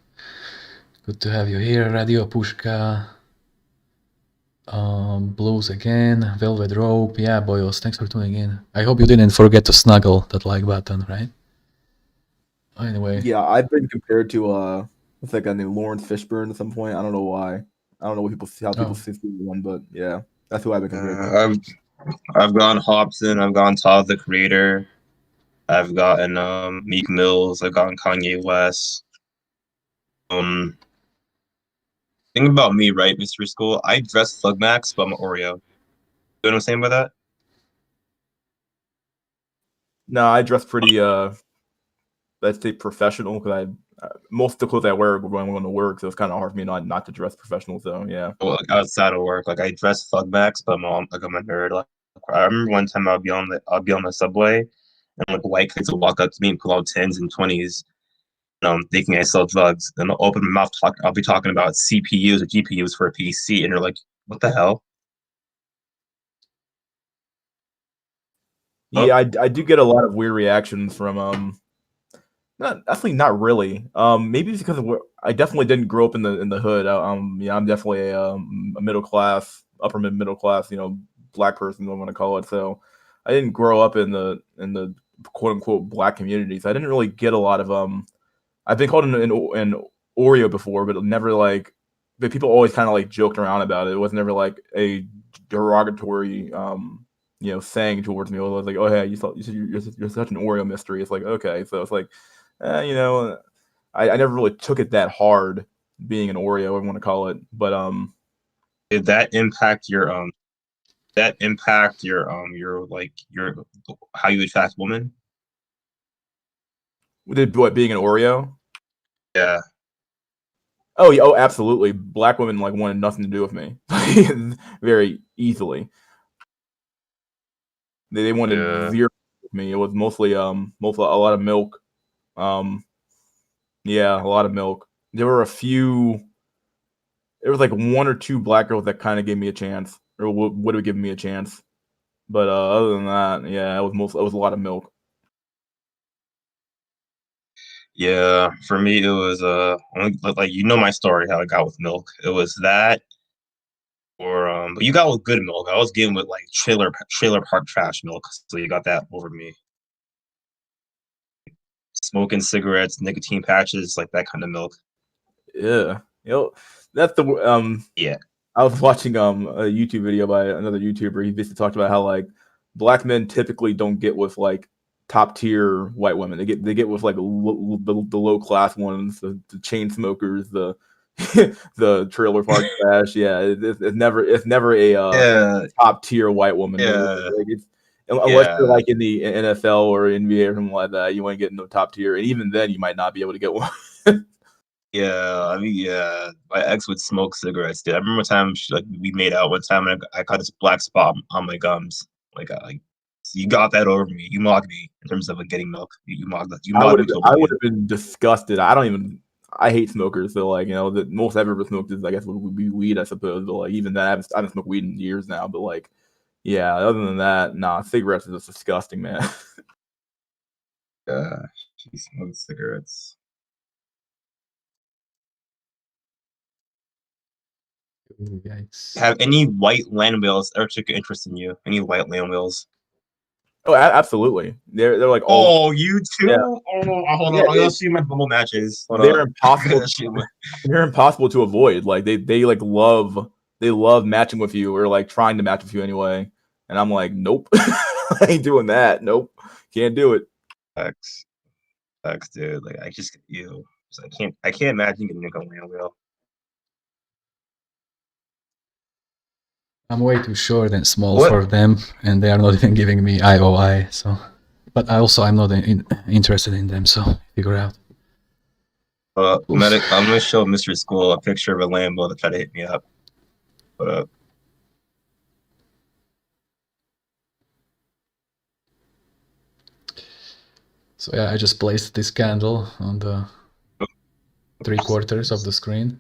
Speaker 1: Good to have you here. Radio Pushka. Blues again. Velvet Rope. Yeah, boyos. Thanks for tuning in. I hope you didn't forget to snuggle that like button, right? Anyway.
Speaker 10: Yeah, I've been compared to what's that guy named Lawrence Fishburne at some point. I don't know why. I don't know how people see one, but yeah, that's who I've been compared to.
Speaker 5: I've gone Hobson. I've gone Todd the Creator. I've gotten Meek Mills. I've gotten Kanye West. Thing about me, right, Mr. School, I dress Thug Max, but I'm an Oreo. You know what I'm saying by that?
Speaker 10: No, I dress pretty let's say professional, because most of the clothes I wear are when I'm going to work, so it's kind of hard for me not to dress professional. So yeah.
Speaker 5: Well, like outside of work, like I dress Thug Max, but I'm a nerd. Like I remember one time I'll be on the subway, and like white kids will walk up to me and pull out 10s and 20s, thinking I sell drugs. And I'll open my mouth, I'll be talking about CPUs or GPUs for a PC, and they're like, "What the hell?"
Speaker 10: Yeah, I do get a lot of weird reactions from not really. Maybe it's because I definitely didn't grow up in the hood. Yeah, I'm definitely a middle class, upper middle class, black person, I want to call it. So I didn't grow up in the quote unquote black community. So I didn't really get a lot of I've been called an Oreo before, but never like. But people always kind of like joked around about it. It was never like a derogatory saying towards me. It was like, oh hey, you're such an Oreo mystery. It's like, okay, so it's like, I never really took it that hard being an Oreo, I want to call it. But
Speaker 5: did that impact your how you attract women?
Speaker 10: Did what, being an Oreo?
Speaker 5: Yeah.
Speaker 10: Oh, yeah, oh, absolutely. Black women like wanted nothing to do with me, very easily. They wanted zero with me. It was mostly a lot of milk. Yeah, a lot of milk. There were a few. There was like one or two black girls that kind of gave me a chance, or would have given me a chance. But other than that, yeah, it was a lot of milk.
Speaker 5: Yeah, for me it was like you know my story how I got with milk. It was that, or but you got with good milk. I was getting with like trailer park trash milk, so you got that over me. Smoking cigarettes, nicotine patches, like that kind of milk.
Speaker 10: Yeah, that's the
Speaker 5: yeah.
Speaker 10: I was watching a YouTube video by another YouTuber. He basically talked about how like black men typically don't get with like top tier white women. They get with like the low class ones, the chain smokers, the the trailer park trash. Yeah, it's never a top tier white woman.
Speaker 5: Yeah.
Speaker 10: Like unless you're like in the NFL or NBA or something like that, you ain't getting no top tier, and even then you might not be able to get one.
Speaker 5: Yeah, I mean, yeah, my ex would smoke cigarettes, dude. I remember one time we made out one time and I got this black spot on my gums. Like, so you got that over me. You mocked me in terms of like getting milk. You mocked that.
Speaker 10: I would have been disgusted. I hate smokers. So like, the most I've ever smoked is I guess would be weed, I suppose. But like even that, I haven't smoked weed in years now. But like, yeah, other than that, nah, cigarettes is just disgusting, man.
Speaker 5: Yeah, she smoked cigarettes.
Speaker 1: Yikes.
Speaker 5: Have any white land whales ever took an interest in you? Any white land whales?
Speaker 10: Oh, absolutely. They're like
Speaker 5: oh, you too.
Speaker 10: Yeah.
Speaker 5: Oh, hold on. I'll see my Bumble matches.
Speaker 10: They're impossible. They're impossible to avoid. Like they like love matching with you or like trying to match with you anyway. And I'm like, nope, I ain't doing that. Nope, can't do it.
Speaker 5: X, dude. Like I can't imagine getting a land whale.
Speaker 1: I'm way too short and small for them, and they are not even giving me IOI. So, but I'm not interested in them. So figure out.
Speaker 5: I'm gonna show Mr. School a picture of a Lambo to try to hit me up.
Speaker 1: So yeah, I just placed this candle on the 3/4 of the screen,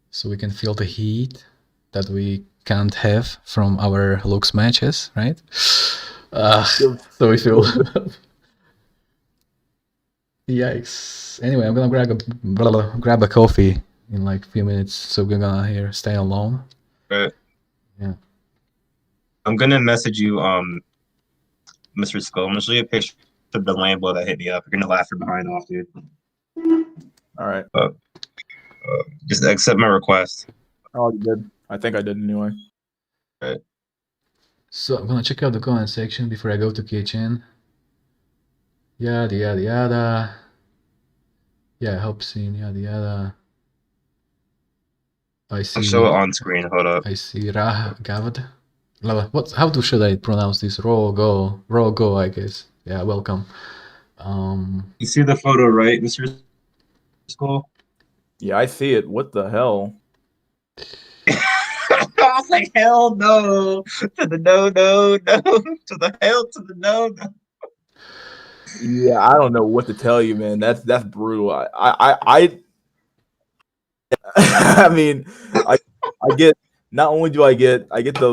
Speaker 1: so we can feel the heat that we can't have from our looks matches, right? So we feel. Yikes. Anyway, I'm gonna grab a coffee in like a few minutes, so we're gonna here stay alone.
Speaker 5: Right.
Speaker 1: Yeah.
Speaker 5: I'm gonna message you, Mr. Skull. I'm gonna show you a picture of the Lambo that hit me up. You're gonna laugh from behind off, dude.
Speaker 10: All right.
Speaker 5: Just accept my request.
Speaker 10: Oh, you did. I think I did anyway.
Speaker 5: Right.
Speaker 1: So I'm gonna check out the comment section before I go to kitchen. Yada yada yada. Yeah, help scene, yada yada. I see.
Speaker 5: I'll show it on screen. Hold up.
Speaker 1: I see Gavad. How should I pronounce this? Raw go, I guess. Yeah, welcome.
Speaker 5: You see the photo, right, Mr. Skull?
Speaker 10: Yeah, I see it. What the hell?
Speaker 5: I was like, hell no. To the no. To the hell to the no.
Speaker 10: Yeah, I don't know what to tell you, man. That's brutal. I I mean, I get, not only do I get the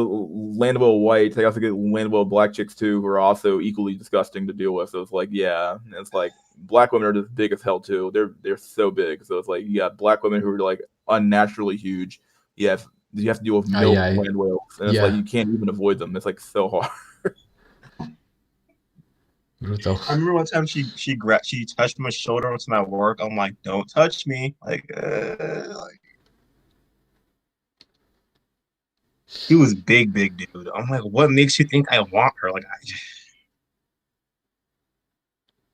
Speaker 10: Landwell whites, I also get Landwell black chicks too, who are also equally disgusting to deal with. So it's like, yeah, it's like black women are just big as hell too. They're so big. So it's like you got black women who are like unnaturally huge. You have to deal with milk Landwells, and it's like you can't even avoid them. It's like so hard.
Speaker 1: Brutal.
Speaker 5: I remember one time she touched my shoulder onto my work. I'm like, don't touch me. Like she was big dude. I'm like, what makes you think I want her? Like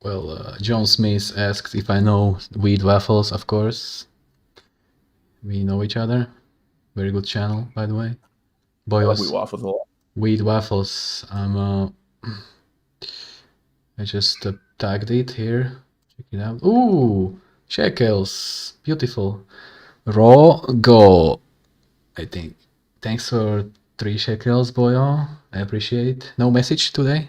Speaker 1: Well, John Smith asked if I know Weed Waffles. Of course, we know each other. Very good channel, by the way. Boyos.
Speaker 10: Weed Waffles a lot.
Speaker 1: Weed Waffles. I just tagged it here. Check it out. Ooh, Shekels. Beautiful. Raw go. I think. Thanks for 3 shekels, boyo. I appreciate. No message today?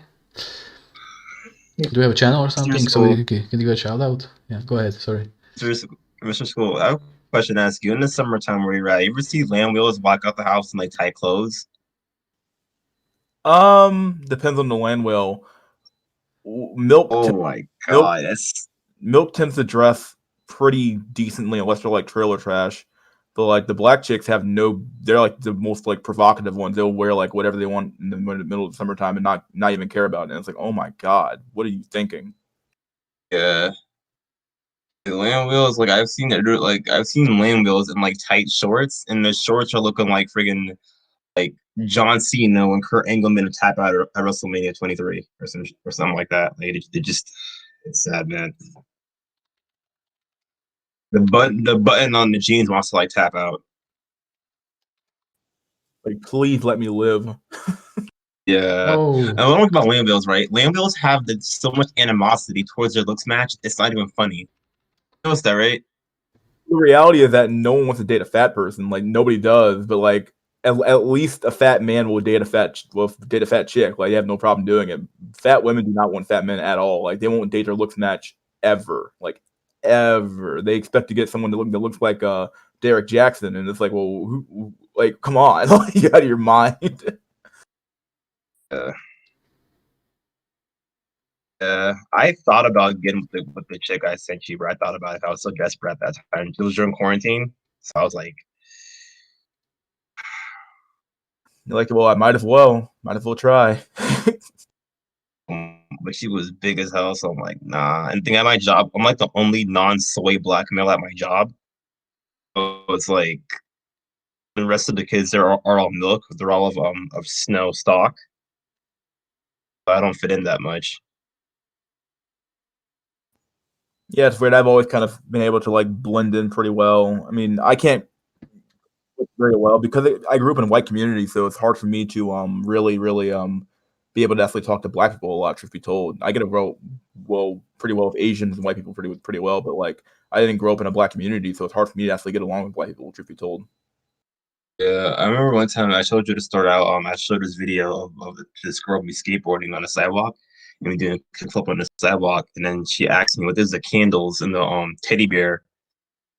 Speaker 1: Do you have a channel or something so we can give a shout out? Yeah, go ahead. Sorry.
Speaker 5: Mr. School, I have a question to ask you. In the summertime where you're at, you ever see land wheels walk out the house in like tight clothes?
Speaker 10: Depends on the land whale. Milk.
Speaker 5: Oh my god,
Speaker 10: milk tends to dress pretty decently unless they're like trailer trash. But like the black chicks have no, they're like the most like provocative ones. They'll wear like whatever they want in the middle of the summertime and not even care about it. And it's like, oh my god, what are you thinking?
Speaker 5: Yeah. The land wheels, like I've seen land wheels in like tight shorts, and the shorts are looking like friggin' like John Cena when Kurt Angle made a tap out at WrestleMania 23 or something like that. Like it's sad, man. The button on the jeans wants to like tap out.
Speaker 10: Like, please let me live.
Speaker 5: Yeah.
Speaker 1: Oh.
Speaker 5: And what about land wheels, right? Land wheels have so much animosity towards their looks match. It's not even funny. You notice that, right?
Speaker 10: The reality is that no one wants to date a fat person. Like nobody does, but like at least a fat man will date a fat chick. Like they have no problem doing it. Fat women do not want fat men at all. Like they won't date their looks match ever. Like ever. They expect to get someone that looks like Derek Jackson, and it's like, well, who, like, come on, like, you out of your mind.
Speaker 5: I thought about getting with the chick I sent you, but I thought about it. I was so desperate at that time. It was during quarantine, so I was like,
Speaker 10: you're like, well, I might as well try.
Speaker 5: But she was big as hell, so I'm like, nah. And thing at my job, I'm like the only non-soy black male at my job. So it's like the rest of the kids are all milk. They're all of snow stock. But I don't fit in that much.
Speaker 10: Yeah, it's weird. I've always kind of been able to like blend in pretty well. I mean, I can't very well because I grew up in a white community, so it's hard for me to really be able to actually talk to black people a lot. Truth be told, I get to pretty well with Asians and white people pretty well, but like I didn't grow up in a black community, so it's hard for me to actually get along with white people. Truth be told.
Speaker 5: Yeah, I remember one time I showed you to start out. I showed this video of this girl be skateboarding on the sidewalk, and we doing a kickflip on the sidewalk, and then she asked me, "What is the candles and the teddy bear,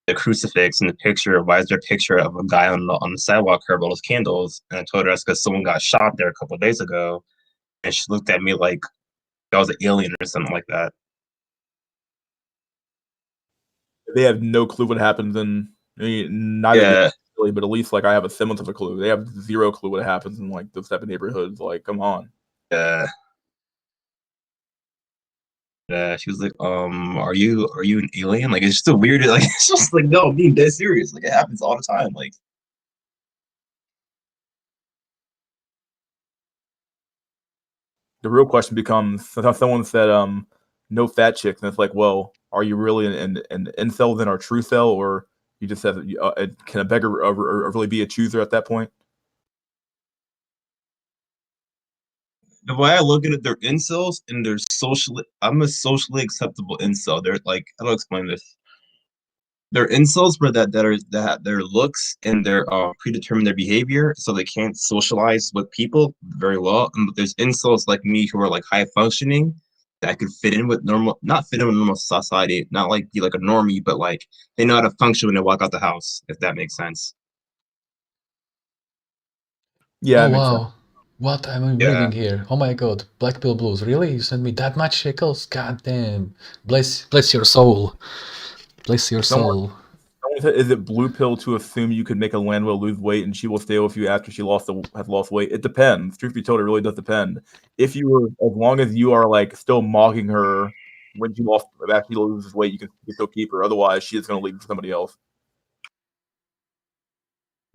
Speaker 5: the crucifix, and the picture? Why is there a picture of a guy on the sidewalk carrying all those candles?" And I told her that's because someone got shot there a couple of days ago, and she looked at me like I was an alien or something like that.
Speaker 10: They have no clue what happens, and neither. But at least like I have a semblance of a clue. They have zero clue what happens in like those type of neighborhoods. Like, come on.
Speaker 5: Yeah. She was like, are you an alien? Like, it's just a weird, like, it's just like, no, I'm being dead serious. Like, it happens all the time. Like,
Speaker 10: the real question becomes, someone said, no fat chicks, and it's like, well, are you really an incel then, or true cell, or you just have can a beggar really be a chooser at that point?
Speaker 5: The way I look at it, they're incels and they're I'm a socially acceptable incel. They're like, how do I explain this? They're incels for that their looks and their predetermine their behavior, so they can't socialize with people very well. And there's incels like me who are like high functioning that could fit in with not fit in with normal society, not like be like a normie, but like they know how to function when they walk out the house, if that makes sense.
Speaker 1: Yeah. Oh wow. What am I reading here? Oh my god, Blackpill Blues. Really? You sent me that much shekels? God damn. Bless your soul. Bless your soul.
Speaker 10: Someone said, is it blue pill to assume you could make a land whale lose weight and she will stay with you after she has lost weight? It depends. Truth be told, it really does depend. If you were, as long as you are like still mocking her when she actually loses weight, you can still keep her. Otherwise, she is going to leave for somebody else.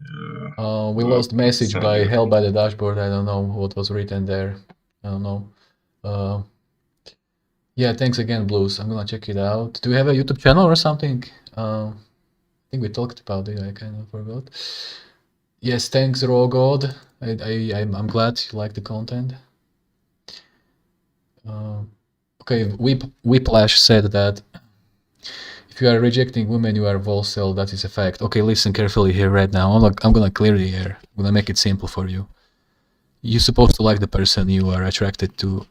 Speaker 1: We lost message by Hell by the Dashboard. I don't know what was written there. I don't know. Yeah, thanks again, Blues. I'm gonna check it out. Do you have a YouTube channel or something? I think we talked about it. I kind of forgot. Yes, thanks, Raw God. I'm glad you like the content. Okay, Whiplash said that if you are rejecting women, you are volcel. That is a fact. Okay, listen carefully here right now. I'm gonna clear the air. I'm gonna make it simple for you. You're supposed to like the person you are attracted to.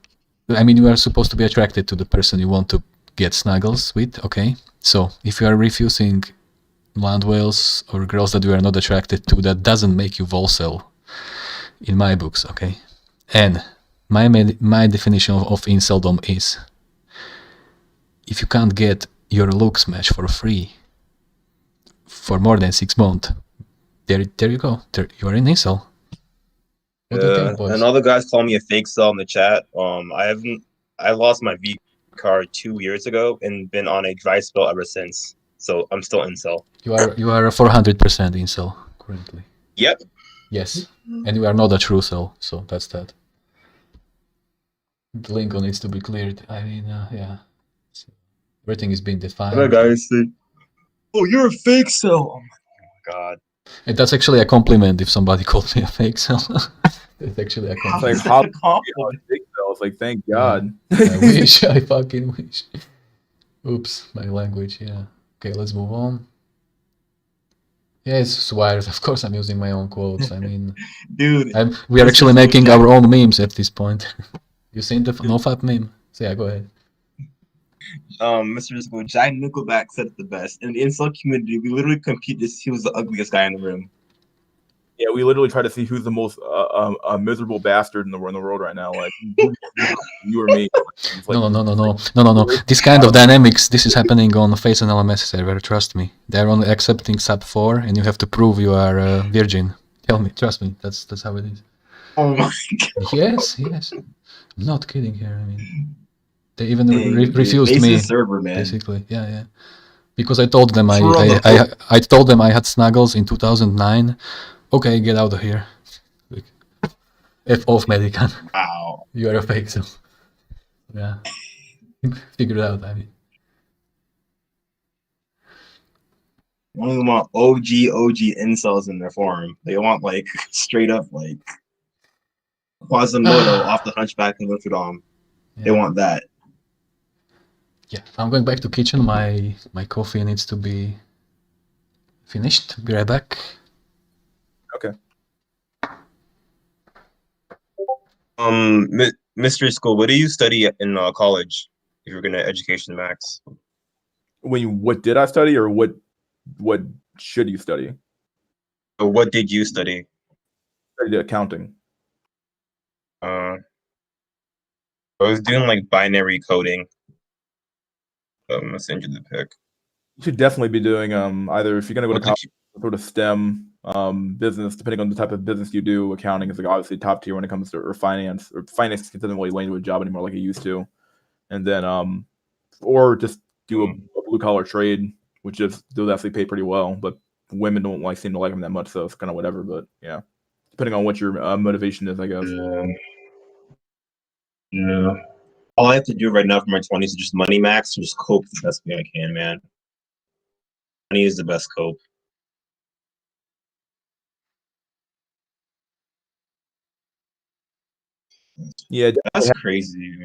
Speaker 1: I mean, you are supposed to be attracted to the person you want to get snuggles with. Okay, so if you are refusing land whales or girls that you are not attracted to, that doesn't make you volcel in my books. Okay, and my definition of inceldom is if you can't get your looks match for free for more than 6 months, there you go. You are in incel. What do you think, boys?
Speaker 5: And all the guys call me a fake cell in the chat. I lost my V card 2 years ago and been on a dry spell ever since. So I'm still incel.
Speaker 1: You are 400% incel currently.
Speaker 5: Yep.
Speaker 1: Yes, and you are not a true cell, so that's that. The link needs to be cleared. I mean, yeah. So everything is being defined.
Speaker 5: What guys say? Oh, you're a fake cell. Oh my god.
Speaker 1: And that's actually a compliment if somebody called me a fake cell. It's actually a compliment.
Speaker 10: It's like, how fake cells? Like, thank God.
Speaker 1: I wish. I fucking wish. Oops, my language. Yeah. Okay, let's move on. Yeah, it's wired. Of course, I'm using my own quotes. I mean,
Speaker 5: dude,
Speaker 1: we are actually making our own memes at this point. You seen the NoFap meme? So yeah, go ahead.
Speaker 5: Mr. Disco, Jack Nickelback said it the best. In the incel community, we literally compete to see who's the ugliest guy in the room.
Speaker 10: Yeah, we literally try to see who's the most miserable bastard in the world right now. Like you or me. Like,
Speaker 1: No. This kind of dynamics, this is happening on Face and LMS server. Trust me. They're only accepting sub 4, and you have to prove you are a virgin. Tell me, trust me. That's how it is.
Speaker 5: Oh my god.
Speaker 1: Yes. I'm not kidding here. I mean, they even refused me.
Speaker 5: Server, man.
Speaker 1: Basically, yeah. Because I told them I told them I had snuggles in 2009. Okay, get out of here. Like, F off, Medicann.
Speaker 5: Wow.
Speaker 1: You are a fake cell. Yeah. Figure it out, I mean.
Speaker 5: Only want OG incels in their forum. They want like straight up like Quasimodo off the Hunchback of Notre Dame. Yeah. They want that.
Speaker 1: Yeah, I'm going back to kitchen. My coffee needs to be finished. Be right back.
Speaker 10: Okay.
Speaker 5: Mystery School, what do you study in college if you're gonna education max?
Speaker 10: What did I study, or what should you study?
Speaker 5: Or what did you study?
Speaker 10: I studied accounting.
Speaker 5: I was doing like binary coding. I'm gonna send you the pic.
Speaker 10: You should definitely be doing either, if you're gonna go to college, sort of STEM business, depending on the type of business you do. Accounting is like obviously top tier when it comes to, or finance doesn't really land to a job anymore like it used to. And then or just do a blue collar trade, which just does actually pay pretty well, but women don't seem to like them that much, so it's kind of whatever. But yeah, depending on what your motivation is, I guess.
Speaker 5: Yeah. All I have to do right now for my 20s is just money max and just cope the best way I can, man. Money is the best cope.
Speaker 10: Yeah,
Speaker 5: that's crazy.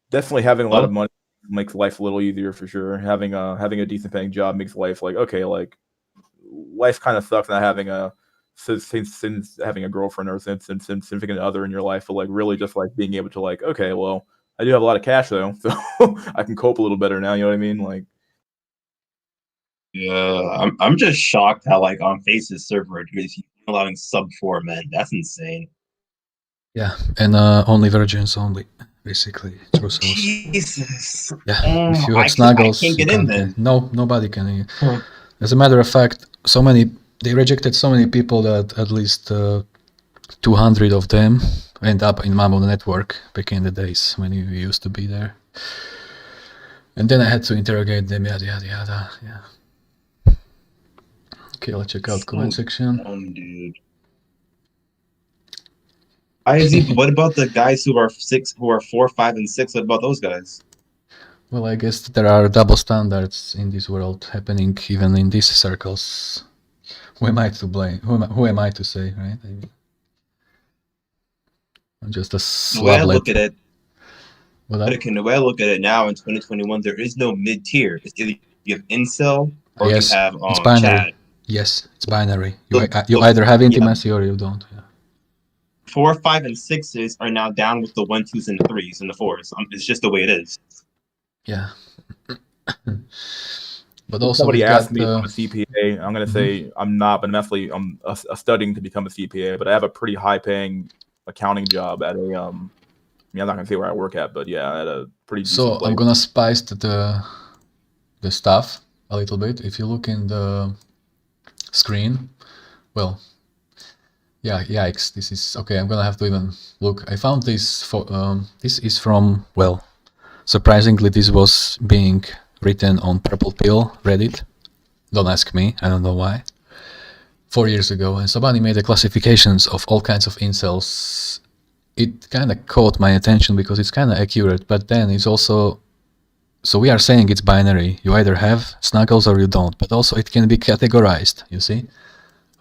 Speaker 10: Definitely having a lot of money makes life a little easier for sure. Having a decent paying job makes life like, okay, like life kind of sucks not having since having a girlfriend or significant other in your life, but like really just like being able to like, okay, well, I do have a lot of cash though, so I can cope a little better now. You know what I mean? Like,
Speaker 5: yeah, I'm just shocked how like on Face's server he's allowing sub 4 men. That's insane.
Speaker 1: Yeah, and only virgins only, basically. True cells.
Speaker 5: Jesus.
Speaker 1: Yeah, if you have snuggles,
Speaker 5: I can't get in then.
Speaker 1: No, nobody can. As a matter of fact, they rejected so many people that at least 200 of them end up in Mambo network back in the days when you used to be there. And then I had to interrogate them, yada yada yada. Yeah. Okay, let's check out comment section.
Speaker 5: Dude. What about the guys who are 4, 5, and 6? What about those guys?
Speaker 1: Well, I guess there are double standards in this world happening even in these circles. Who am I to blame? Who am I to say, right? I'm just a slablet.
Speaker 5: The way I look at it, But the way I look at it now in 2021, there is no mid-tier. It's either you have incel or
Speaker 1: yes,
Speaker 5: you have
Speaker 1: it's binary.
Speaker 5: Chad.
Speaker 1: Yes, it's binary. You either have intimacy or you don't. Yeah.
Speaker 5: 4, 5, and 6s are now down with the 1, 2s, and 3s and the 4s. It's just the way it is.
Speaker 1: Yeah. But also,
Speaker 10: somebody asked me if I'm a CPA. I'm gonna say I'm not, but I'm studying to become a CPA. But I have a pretty high-paying accounting job at a I'm not gonna say where I work at, but yeah, at a pretty decent
Speaker 1: So
Speaker 10: place.
Speaker 1: I'm gonna spice the stuff a little bit. If you look in the screen, well, yeah, yikes, this is okay. I'm gonna have to even look. I found this for this is from, well, surprisingly, this was being written on Purple Pill Reddit. Don't ask me, I don't know why. 4 years ago, and somebody made the classifications of all kinds of incels. It kind of caught my attention because it's kind of accurate, but then it's also, so we are saying it's binary. You either have snuggles or you don't, but also it can be categorized, you see?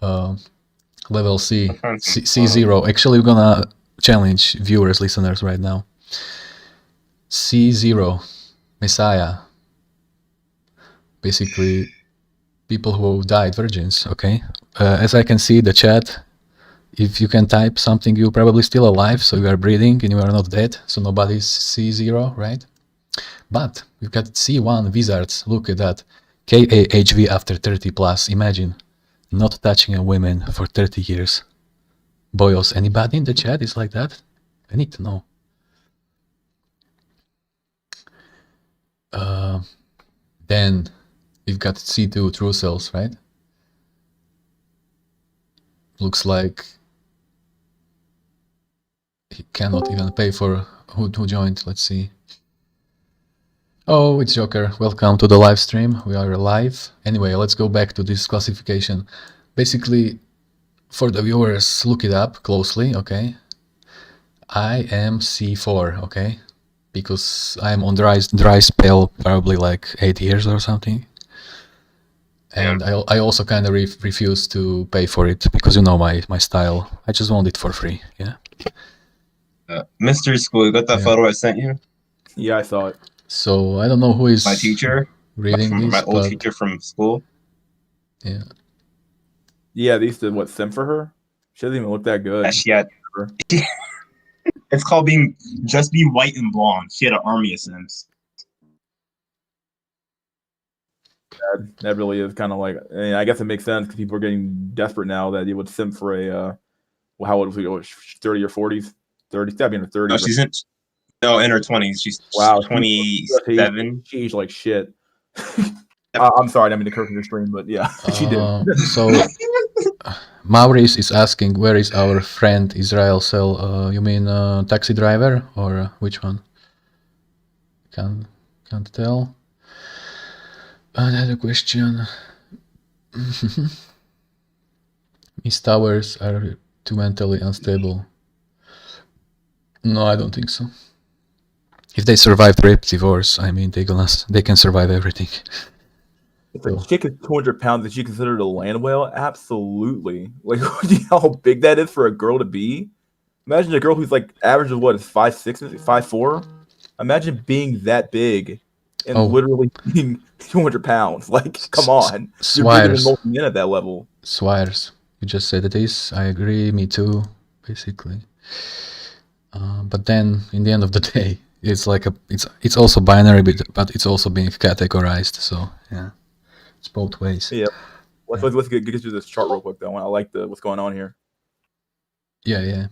Speaker 1: Level C0. Actually, we're gonna challenge viewers, listeners right now. C0, Messiah. Basically, people who died virgins, okay? As I can see the chat, if you can type something, you're probably still alive, so you are breathing and you are not dead, so nobody's C0, right? But we've got C1 wizards, look at that. KAHV after 30 plus, imagine. Not touching a woman for 30 years. Boyos, anybody in the chat is like that? I need to know. Then we've got C2 true cells, right? Looks like he cannot even pay for who joined. Let's see. Oh, it's Joker. Welcome to the live stream. We are live. Anyway, let's go back to this classification. Basically, for the viewers, look it up closely, okay? I am C4, okay? Because I'm on dry spell probably like 8 years or something. And I also kind of refuse to pay for it because you know my style. I just want it for free, yeah?
Speaker 5: Mr. School, you got that photo I sent you?
Speaker 10: Yeah, I saw it.
Speaker 1: So I don't know who is
Speaker 5: my teacher
Speaker 1: reading this,
Speaker 5: my old teacher from school.
Speaker 1: Yeah.
Speaker 10: Yeah, they used to sim for her. She doesn't even look that good.
Speaker 5: Yeah, she had. It's called just be white and blonde. She had an army of sims.
Speaker 10: That really is kind of like. I guess it makes sense because people are getting desperate now that you would sim for a. Well, how old was she? 30 or 40s? 30. That'd be in her 30s.
Speaker 5: No, she's in her 20s. She's 27.
Speaker 10: She aged like shit. I'm sorry, I didn't mean to curse in your stream, but yeah, she did.
Speaker 1: So Maurice is asking, where is our friend Israel Cell? You mean taxi driver or which one? Can't tell. Another question. Miss Towers are too mentally unstable. No, I don't think so. If they survived rape, divorce, I mean, they can survive everything.
Speaker 10: If a chick is 200 pounds, is she considered a land whale? Absolutely. Like, you know how big that is for a girl to be? Imagine a girl who's like average of what, 5'6", 5'4". Imagine being that big and literally being 200 pounds. Like, come on. You're bigger than most men at that level.
Speaker 1: Swires. You just said it is. I agree. Me too, basically. But then, in the end of the day, it's like it's also binary, but it's also being categorized. So yeah, it's both ways.
Speaker 10: Yeah. Let's get through this chart real quick though. I like what's going on here.
Speaker 1: Yeah.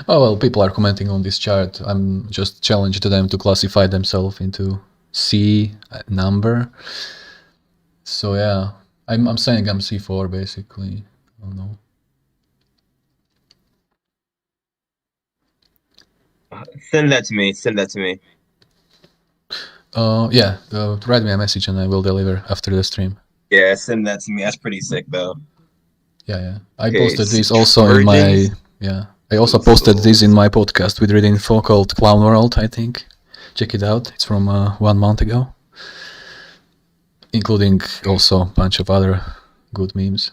Speaker 1: Oh well, people are commenting on this chart. I'm just challenging them to classify themselves into C number. So yeah, I'm saying I'm C4 basically. I don't know.
Speaker 5: Send that to me.
Speaker 1: Yeah, write me a message and I will deliver after the stream.
Speaker 5: Yeah, send that to me. That's pretty sick though.
Speaker 1: Yeah. I posted this also in my I also posted this in my podcast with Read Info called Clown World, I think. Check it out. It's from 1 month ago. Including also a bunch of other good memes.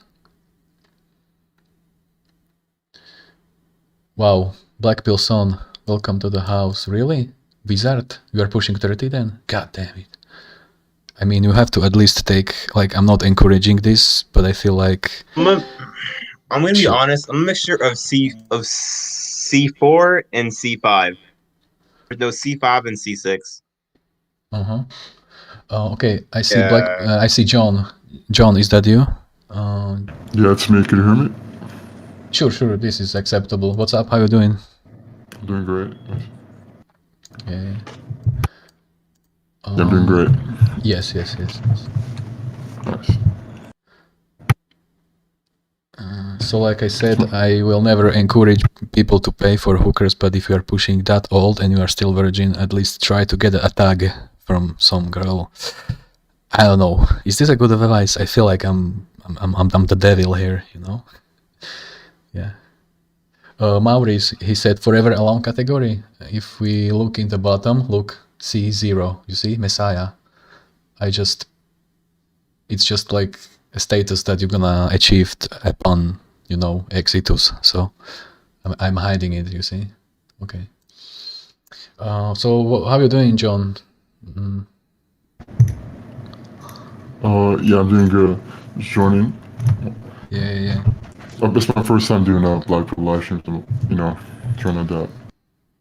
Speaker 1: Wow, Blackpill son, welcome to the house. Really? Wizard, you are pushing 30 then? God damn it. I mean, you have to at least take, like, I'm not encouraging this, but I feel like...
Speaker 5: I'm gonna be honest, I'm a mixture of C4 and C5. No, C5 and C6.
Speaker 1: Uh-huh. Okay, I see I see John. John, is that you?
Speaker 12: Yeah, it's me. Can you hear me?
Speaker 1: Sure, this is acceptable. What's up? How you doing?
Speaker 12: I'm doing great.
Speaker 1: Okay.
Speaker 12: Yeah, I'm doing great.
Speaker 1: Yes.
Speaker 12: Nice.
Speaker 1: So like I said, I will never encourage people to pay for hookers, but if you are pushing that old and you are still virgin, at least try to get a tag from some girl. I don't know. Is this a good advice? I feel like I'm the devil here, you know? Yeah. Maurice, he said forever alone category. If we look in the bottom, look, C0, you see, Messiah. It's just like a status that you're gonna achieve upon, you know, exitus. So I'm hiding it, you see. Okay. So how are you doing, John?
Speaker 12: Yeah, I'm doing good. Just joining.
Speaker 1: Yeah.
Speaker 12: It's my first time doing a Blackpill live stream, so, you know, trying to adapt.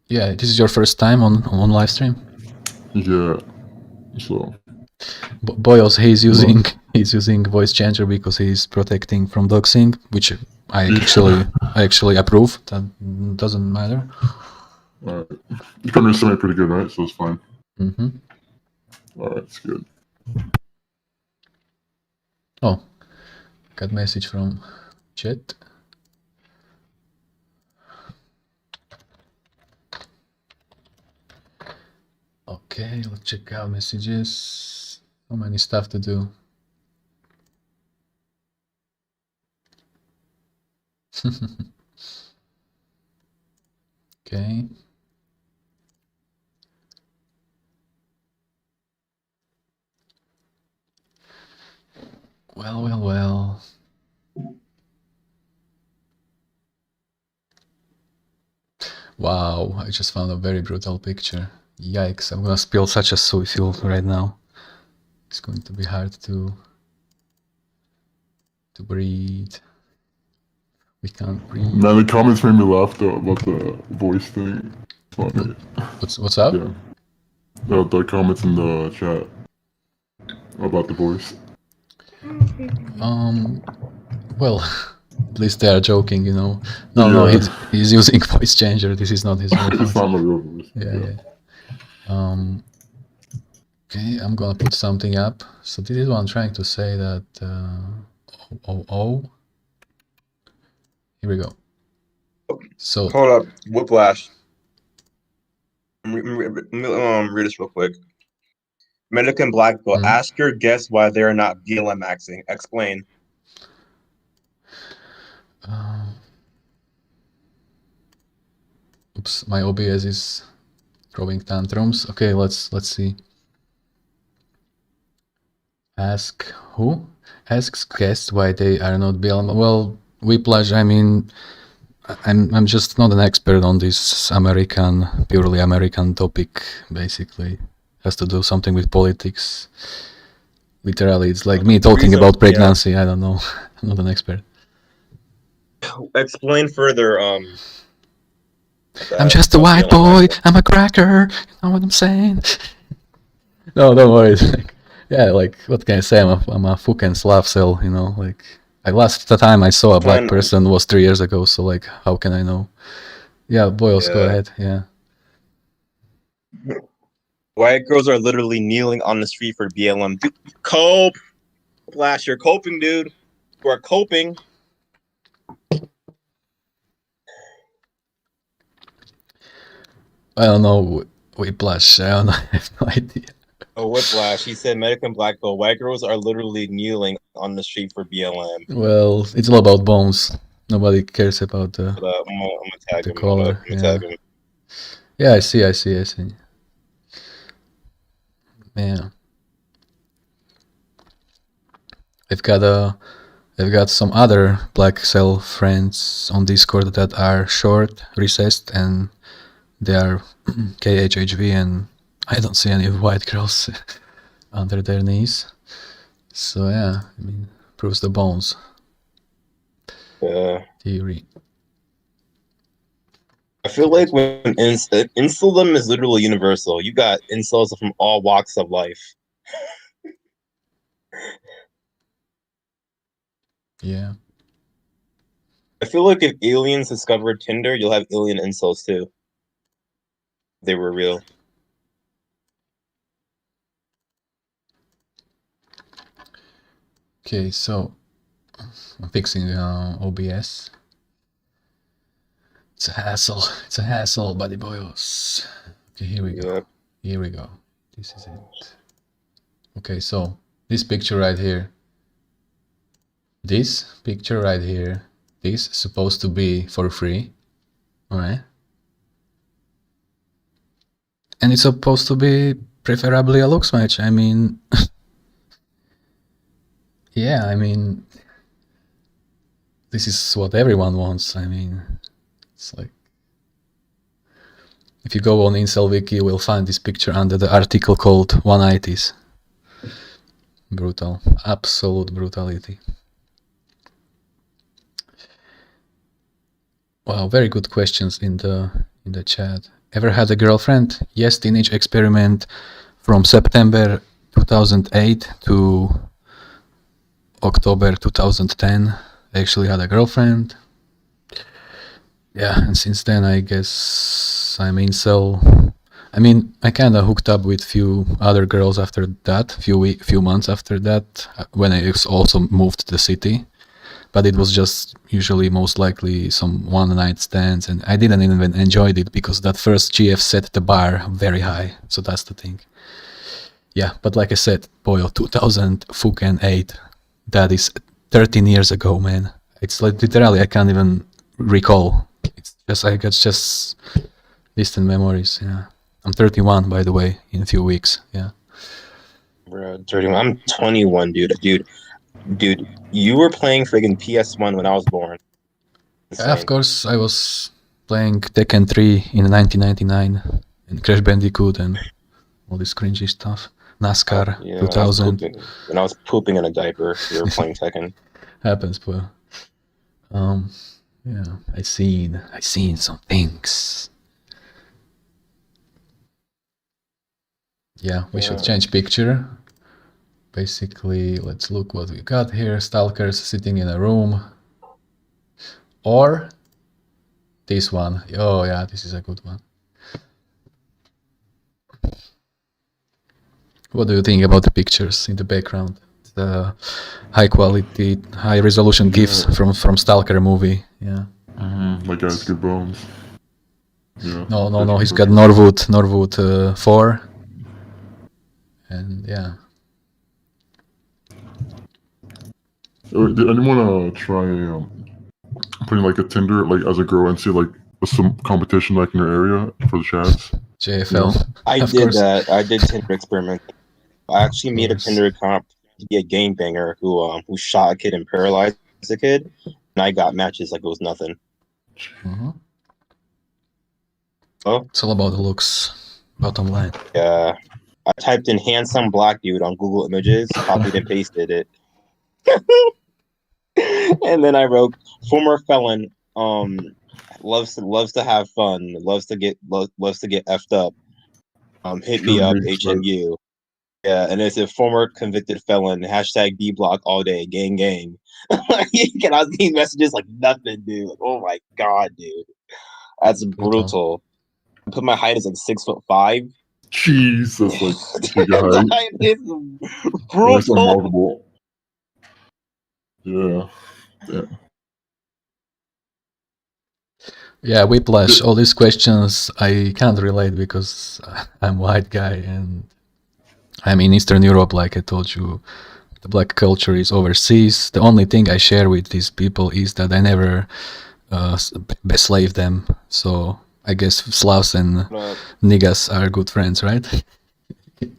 Speaker 1: Yeah, this is your first time on live stream?
Speaker 12: Yeah, so...
Speaker 1: Boyos, he's using voice changer because he's protecting from doxing, which I actually approve. That doesn't matter.
Speaker 12: Alright. You can understand me pretty good, right? So it's fine.
Speaker 1: Mm-hmm.
Speaker 12: Alright, it's good.
Speaker 1: Oh, got message from chat. Okay, let's check out messages. So many stuff to do. Okay. Well. Wow, I just found a very brutal picture. Yikes, I'm gonna spill such a soy right now. It's going to be hard to breathe. We can't breathe.
Speaker 12: Man, the comments made me laugh though about the voice thing. Funny.
Speaker 1: What's up?
Speaker 12: Yeah. The comments in the chat about the voice.
Speaker 1: Well, at least they are joking, you know. No, he's using voice changer. This is not his real voice.
Speaker 12: It's not my real voice.
Speaker 1: Yeah. Okay, I'm gonna put something up. So this is what I'm trying to say, that here we go. So
Speaker 5: hold up, Whiplash. Read this real quick. Medicann Blackpill. Ask your guests why they are not BLM maxing. Explain.
Speaker 1: Oops, my OBS is throwing tantrums. Okay, let's see. Ask who? Asks guests why they are not BLM. Well, Whiplash, I mean, I'm just not an expert on this purely American topic, basically. Has to do something with politics. Literally, it's like me talking about pregnancy. I don't know. I'm not an expert.
Speaker 5: Explain further.
Speaker 1: I'm just a white boy. I'm a cracker. You know what I'm saying? No, don't worry. Yeah, like, what can I say? I'm a fucking Slav cell, you know? Like, last time I saw a black person was 3 years ago, so, like, how can I know? Yeah, Boyos, go ahead, yeah.
Speaker 5: White girls are literally kneeling on the street for BLM. Dude, cope! Flash, you're coping, dude. You are coping.
Speaker 1: I don't know, Whiplash, I don't know, I have no idea.
Speaker 5: Oh, Whiplash, he said Medicann Blackpill. White girls are literally kneeling on the street for BLM.
Speaker 1: Well, it's all about bones. Nobody cares about the
Speaker 5: I'm gonna tag him.
Speaker 1: color.
Speaker 5: I'm gonna tag him.
Speaker 1: Yeah, I see. Yeah. I've got some other black cell friends on Discord that are short, recessed, and they are KHHV, and I don't see any white girls under their knees. So yeah, I mean, proves the bones theory.
Speaker 5: I feel like when inceldom is literally universal. You got incels from all walks of life.
Speaker 1: Yeah.
Speaker 5: I feel like if aliens discovered Tinder, you'll have alien incels too. They were real.
Speaker 1: Okay, so I'm fixing OBS. It's a hassle. It's a hassle, buddy boyos. Okay, here we go. Here we go. This is it. Okay, so this picture right here. This picture right here. This is supposed to be for free. Alright. And it's supposed to be preferably a looks match. I mean, yeah, I mean, this is what everyone wants. I mean, it's like, if you go on Incel Wiki, you will find this picture under the article called 180s. Brutal. Absolute brutality. Wow, very good questions in the chat. Ever had a girlfriend? Yes, teenage experiment from September 2008 to October 2010. I actually had a girlfriend. Yeah, and since then I guess I'm incel. I mean, I kind of hooked up with few other girls after that, few months after that, when I also moved to the city. But it was just usually most likely some one-night stands, and I didn't even enjoy it because that first GF set the bar very high. So that's the thing. Yeah, but like I said, boy, 2008, that is 13 years ago, man. It's like literally I can't even recall. It's just I got just distant memories. Yeah, I'm 31 by the way in a few weeks. Yeah.
Speaker 5: Bro, 31. I'm 21, dude. You were playing friggin' PS1 when I was born.
Speaker 1: Yeah, of course, I was playing Tekken 3 in 1999 and Crash Bandicoot and all this cringy stuff. NASCAR 2000.
Speaker 5: When I was pooping in a diaper, you were playing Tekken.
Speaker 1: Happens, bro. Yeah, I seen some things. Yeah, we should change picture. Basically, let's look what we got here. Stalkers sitting in a room. Or this one. Oh yeah, this is a good one. What do you think about the pictures in the background? The high quality, high resolution GIFs from Stalker movie. Yeah.
Speaker 12: That guy's good bones. Yeah.
Speaker 1: No, he's got Norwood 4. And yeah.
Speaker 12: Did anyone try putting like a Tinder like as a girl and see like some competition like in your area for the chats?
Speaker 1: JFL.
Speaker 12: Yeah.
Speaker 5: I did that. I did Tinder experiment. I actually made a Tinder account to be a gangbanger who shot a kid and paralyzed a kid, and I got matches like it was nothing. Oh,
Speaker 1: it's all about the looks. Bottom line.
Speaker 5: Yeah, I typed in handsome black dude on Google Images, copied and pasted it. And then I wrote former felon, loves to have fun, loves to get effed up. Hit me up, HMU. Yeah, and it's a former convicted felon. # B block all day, gang gang. Can I see messages like nothing, dude? Like, oh my god, dude, that's brutal. I put my height as like 6'5".
Speaker 12: Jesus, like height.
Speaker 5: It's brutal.
Speaker 12: That's unbelievable. Yeah.
Speaker 1: Yeah, Whiplash, all these questions I can't relate because I'm a white guy and I'm in Eastern Europe, like I told you. The black culture is overseas. The only thing I share with these people is that I never slave them. So I guess Slavs and niggas are good friends, right?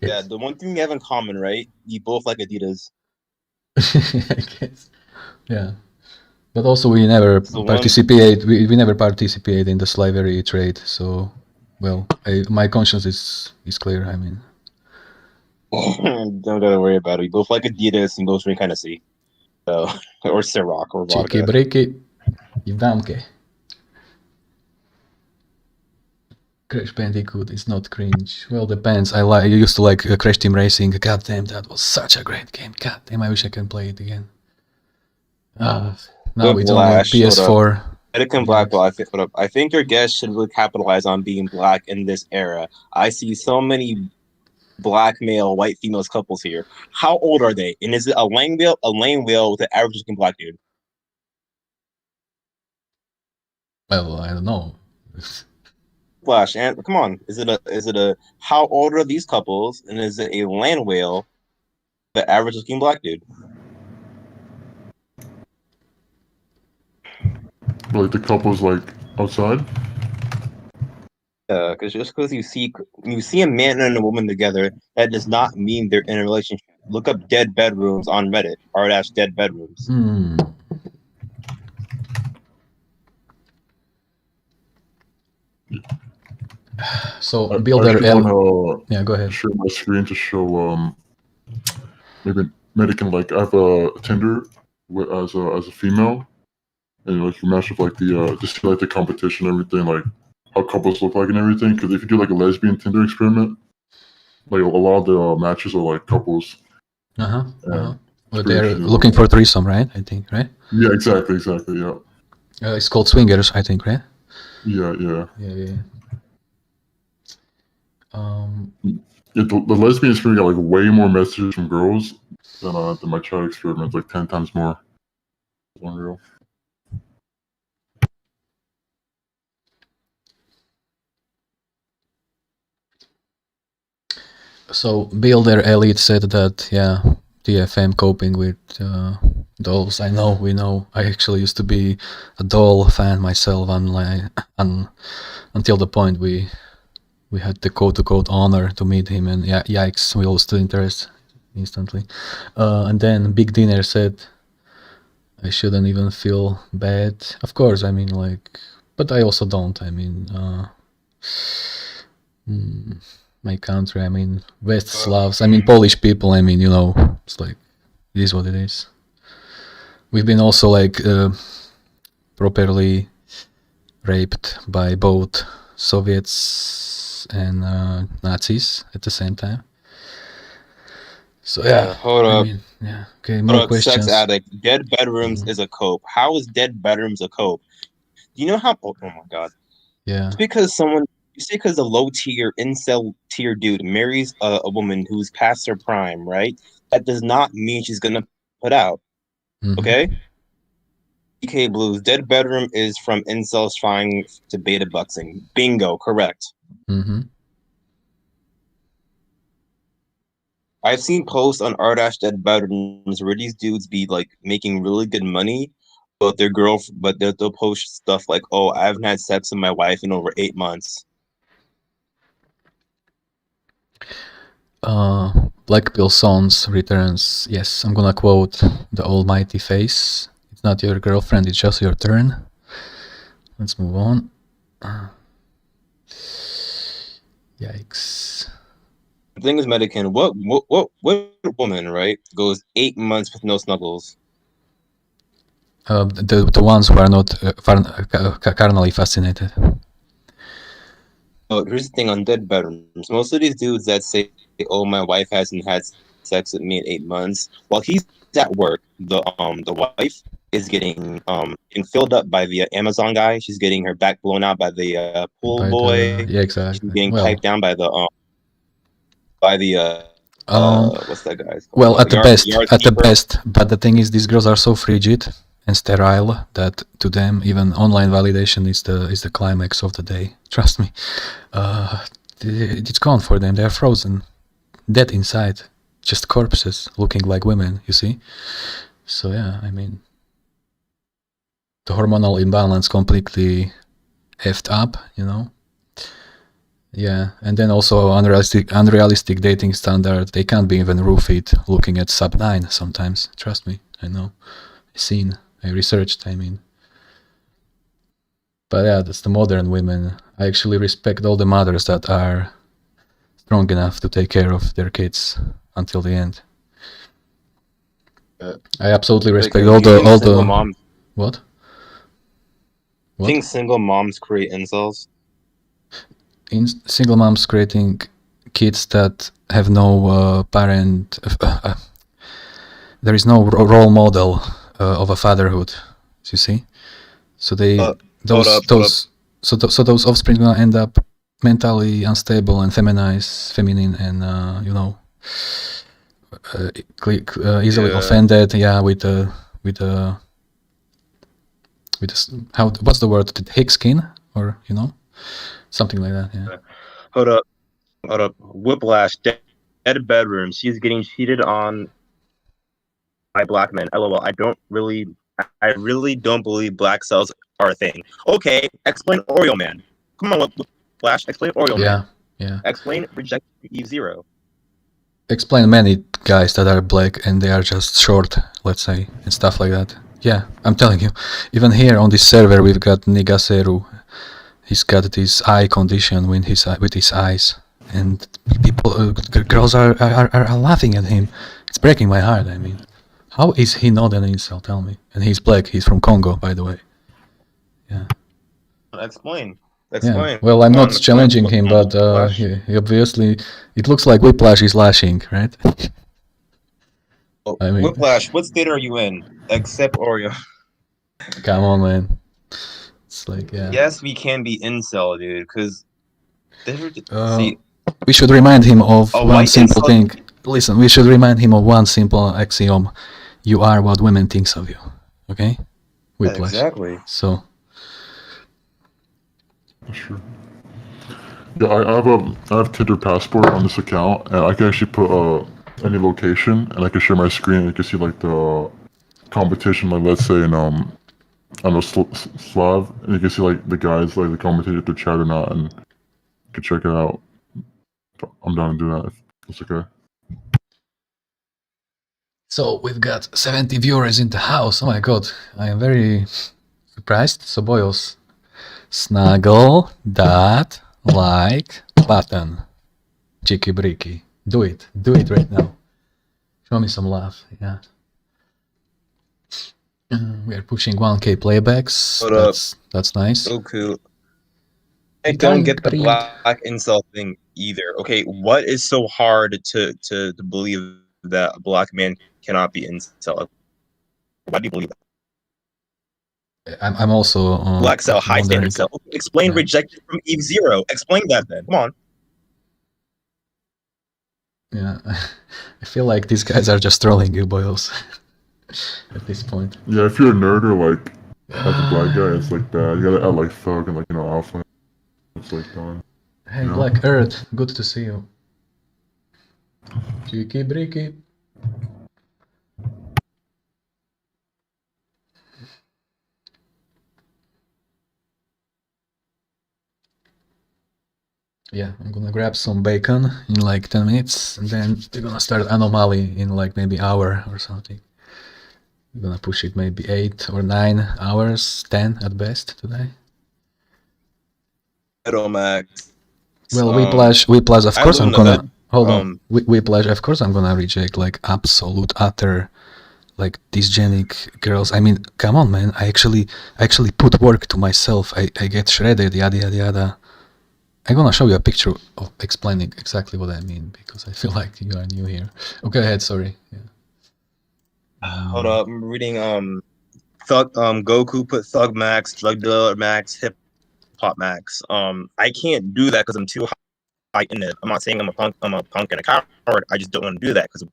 Speaker 5: Yeah, the one thing we have in common, right? You both like Adidas.
Speaker 1: I guess. Yeah. But also we never participate. We never participate in the slavery trade. So well, my conscience is clear. I mean,
Speaker 5: don't gotta worry about it. We both like Adidas and both drink Hennessy, so or Ciroc or vodka.
Speaker 1: Cheeky breaky, Ivdanke. Crash Bandicoot is not cringe. Well, depends. I used to like Crash Team Racing. God damn, that was such a great game. God damn, I wish I can play it again. Now it's only on PS4.
Speaker 5: Medicann Blackpill, I think your guest should really capitalize on being black in this era. I see so many black male, white females couples here. How old are they? And is it a lane wheel with an average looking black dude?
Speaker 1: Well, I don't know.
Speaker 5: Flash, and come on, is it a how old are these couples? And is it a land whale, the average looking black dude?
Speaker 12: Like the couple's like outside?
Speaker 5: Because just because you see a man and a woman together, that does not mean they're in a relationship. Look up dead bedrooms on Reddit, r-dead bedrooms.
Speaker 1: So builder
Speaker 12: yeah,
Speaker 1: go ahead.
Speaker 12: Share my screen to show maybe Medicann. Like I have a Tinder as a female, and like you match with like the just see like the competition, everything, like how couples look like and everything. Because if you do like a lesbian Tinder experiment, like a lot of the matches are like couples.
Speaker 1: Well, they're looking for threesome, right? I think, right?
Speaker 12: Yeah, exactly, yeah.
Speaker 1: It's called swingers, I think, right?
Speaker 12: Yeah. The lesbian experiment got like way more messages from girls than my chat experiment, like 10 times more. It's unreal.
Speaker 1: So Builder Elite said that, yeah, TFM coping with dolls. We know. I actually used to be a doll fan myself until the point we had the quote-unquote honor to meet him, and yeah, yikes, we lost interest instantly. And then Big Dinner said, I shouldn't even feel bad. Of course, I mean, like, but I also don't. I mean, my country, I mean, West Slavs, I mean, Polish people, I mean, you know, it's like, it is what it is. We've been also, like, properly raped by both Soviets and Nazis at the same time. So, yeah.
Speaker 5: Hold up.
Speaker 1: I mean, yeah. Okay, more questions.
Speaker 5: Sex addict. Dead bedrooms is a cope. How is dead bedrooms a cope? Do you know how? Oh my god.
Speaker 1: Yeah.
Speaker 5: It's because because a low tier incel tier dude marries a woman who's past her prime, right? That does not mean she's gonna put out. Okay. DK Blues. Dead bedroom is from incels trying to beta buxing. Bingo. Correct. I've seen posts on r-dead bedrooms where these dudes be like making really good money, but they'll post stuff like, "Oh, I haven't had sex with my wife in over 8 months."
Speaker 1: Blackpill Sons returns. Yes, I'm gonna quote the almighty face. It's not your girlfriend, it's just your turn. Let's move on. Yikes.
Speaker 5: The thing is, Medicann, what woman, right, goes 8 months with no snuggles?
Speaker 1: The ones who are not carnally fascinated.
Speaker 5: Oh, here's the thing on dead bedrooms. Most of these dudes that say, "Oh, my wife hasn't had sex with me in 8 months," while he's at work, the wife is getting filled up by the Amazon guy. She's getting her back blown out by the pool boy.
Speaker 1: Yeah, exactly.
Speaker 5: She's getting piped down by the what's that guy's called?
Speaker 1: Well, at the best. But the thing is, these girls are so frigid and sterile that to them, even online validation is the climax of the day. Trust me, it's gone for them. They are frozen, dead inside, just corpses looking like women. You see? So yeah, I mean, the hormonal imbalance completely effed up. You know. Yeah, and then also unrealistic dating standard. They can't be even roofied looking at sub 9 sometimes. Trust me, I know. I've seen, I researched, I mean. But yeah, that's the modern women. I actually respect all the mothers that are strong enough to take care of their kids until the end. I absolutely respect all the
Speaker 5: moms.
Speaker 1: What?
Speaker 5: I think single moms create incels.
Speaker 1: Single moms creating kids that have no parent. There is no role model of a fatherhood. You see, so they those offspring gonna end up mentally unstable and feminine, and you know, easily offended. Yeah, with how, what's the word? Thick skin, or you know, something like that. Yeah.
Speaker 5: Hold up. Whiplash. Dead bedroom. She's getting cheated on by black men. LOL. I really don't believe black cells are a thing. Okay, explain Oreo Man. Come on, Whiplash. Explain Oreo Man.
Speaker 1: Yeah.
Speaker 5: Explain Reject Eve Zero.
Speaker 1: Explain many guys that are black and they are just short, let's say, and stuff like that. Yeah, I'm telling you. Even here on this server, we've got Nigasseru. He's got this eye condition with his eyes, and people, girls are laughing at him. It's breaking my heart. I mean, how is he not an incel? Tell me. And he's black. He's from Congo, by the way. Yeah.
Speaker 5: Explain.
Speaker 1: Yeah. Well, I'm not challenging him, but he obviously, it looks like Whiplash is lashing, right? I mean,
Speaker 5: Whiplash, what state are you in? Except Oreo.
Speaker 1: Come on, man. It's like, yeah.
Speaker 5: Yes, we can be incel, dude, because
Speaker 1: we should remind him of one simple thing. Listen, we should remind him of one simple axiom. You are what women thinks of you. Okay? Whiplash.
Speaker 5: Exactly.
Speaker 1: So.
Speaker 12: That's true. Yeah, I have Tinder passport on this account, and I can actually put any location, and I can share my screen, and you can see like the competition, like let's say in I don't know, Slav, and you can see like the guys, like the commentator, if they're chat or not, and you can check it out. I'm down to do that if it's okay.
Speaker 1: So we've got 70 viewers in the house. Oh my god, I am very surprised. So boyos, snuggle that like button. Cheeky breaky. Do it right now. Show me some love. Yeah. We are pushing 1K playbacks. That's nice.
Speaker 5: So cool. I don't get the black incel thing either. Okay, what is so hard to believe that a black man cannot be incel? Why do you believe that?
Speaker 1: I'm also
Speaker 5: black cell, high standard cell. Explain rejected from Eve Zero. Explain that then. Come on.
Speaker 1: Yeah, I feel like these guys are just trolling you, boyos. At this point.
Speaker 12: Yeah, if you're a nerd or like as a black guy, it's like that. You gotta add like thug and like, you know, alpha. It's like done.
Speaker 1: Hey, Black Earth, good to see you. Cheeky breaky. Yeah, I'm gonna grab some bacon in like 10 minutes, and then we're gonna start Anomaly in like maybe hour or something. We're gonna push it maybe 8 or 9 hours, 10 at best today.
Speaker 5: Max.
Speaker 1: Well, Whiplash, of course I'm gonna hold on. Whiplash, of course I'm gonna reject like absolute utter, like dysgenic girls. I mean, come on, man. I actually put work to myself. I get shredded, yada yada yada. I'm gonna show you a picture of explaining exactly what I mean, because I feel like you are new here. Okay, ahead. Sorry. Yeah.
Speaker 5: Hold up, I'm reading Thug Goku put Thug Max, Drug Dealer Max, Hip Hop Max. I can't do that because I'm too high in it. I'm not saying I'm a punk and a coward. I just don't want to do that because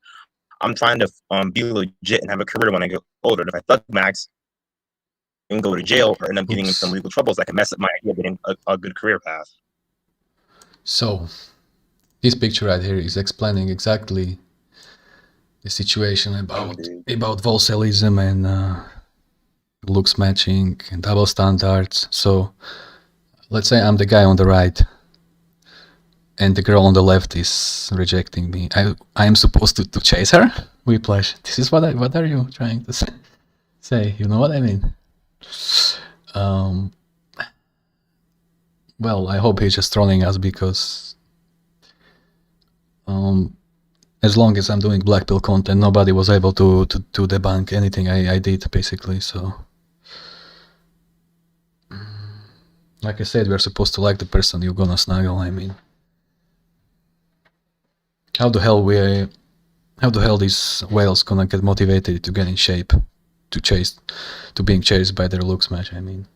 Speaker 5: I'm trying to be legit and have a career when I get older. And if I Thug Max and go to jail or end up getting in some legal troubles, that can mess up my idea of getting a good career path.
Speaker 1: So, this picture right here is explaining exactly the situation about Volcellism and looks matching and double standards. So, let's say I'm the guy on the right, and the girl on the left is rejecting me. I am supposed to chase her? Whiplash. This is what are you trying to say? You know what I mean? Well, I hope he's just trolling us because as long as I'm doing Blackpill content, nobody was able to debunk anything I did, basically, so... Like I said, we're supposed to like the person you're gonna snuggle, I mean... How the hell these whales gonna get motivated to get in shape, to being chased by their looks match, I mean...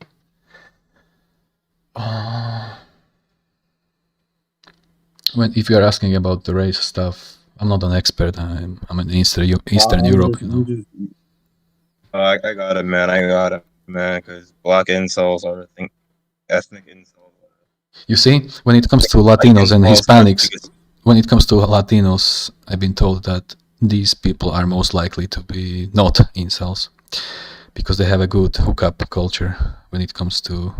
Speaker 1: If you're asking about the race stuff, I'm not an expert. I'm in Eastern Europe, you know.
Speaker 5: I got it, man. Because black incels are, I think, ethnic incels.
Speaker 1: You see, when it comes to Latinos and Hispanics, I've been told that these people are most likely to be not incels because they have a good hookup culture when it comes to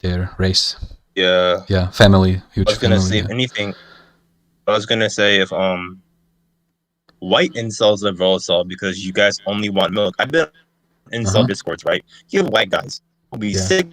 Speaker 1: their race.
Speaker 5: Yeah.
Speaker 1: Yeah, family, huge family.
Speaker 5: I was gonna say anything. I was gonna say if white incels are incel because you guys only want milk. I've been in incel discords, right? You have white guys who'll be 6'3",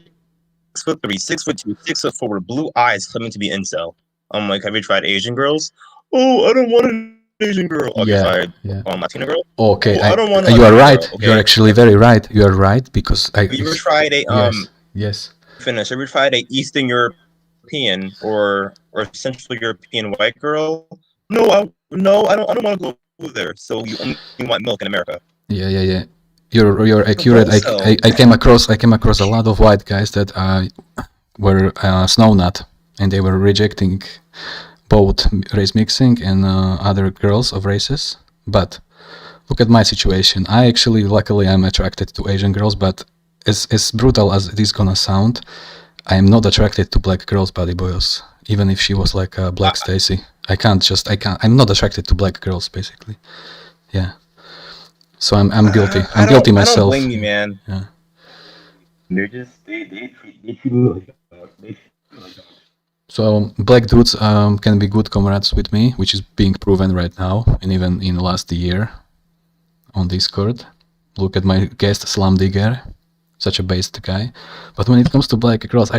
Speaker 5: 6'2", 6'4", with blue eyes claiming to be incel. I'm like, have you tried Asian girls? Oh, I don't want an Asian girl. Have you tried Latina girl?
Speaker 1: Okay,
Speaker 5: I don't want.
Speaker 1: You are right. Okay. You're actually very right. You are right because
Speaker 5: Have you ever tried a
Speaker 1: Yes.
Speaker 5: Finish. Have you tried a Eastern European or Central European white girl? No, I don't want to go there. So you only want milk in America.
Speaker 1: Yeah. You're accurate. I came across a lot of white guys that were snow nut, and they were rejecting both race mixing and other girls of races. But look at my situation. Luckily, I'm attracted to Asian girls, but as brutal as it is gonna sound, I am not attracted to black girls' body boyos. Even if she was like a black Stacy, I'm not attracted to black girls, basically. Yeah. So I'm guilty. I'm guilty myself.
Speaker 5: I don't blame you, man.
Speaker 1: Yeah.
Speaker 5: They're just they treat you like
Speaker 1: So black dudes can be good comrades with me, which is being proven right now, and even in the last year on Discord. Look at my guest Slam Digger, such a based guy. But when it comes to black girls,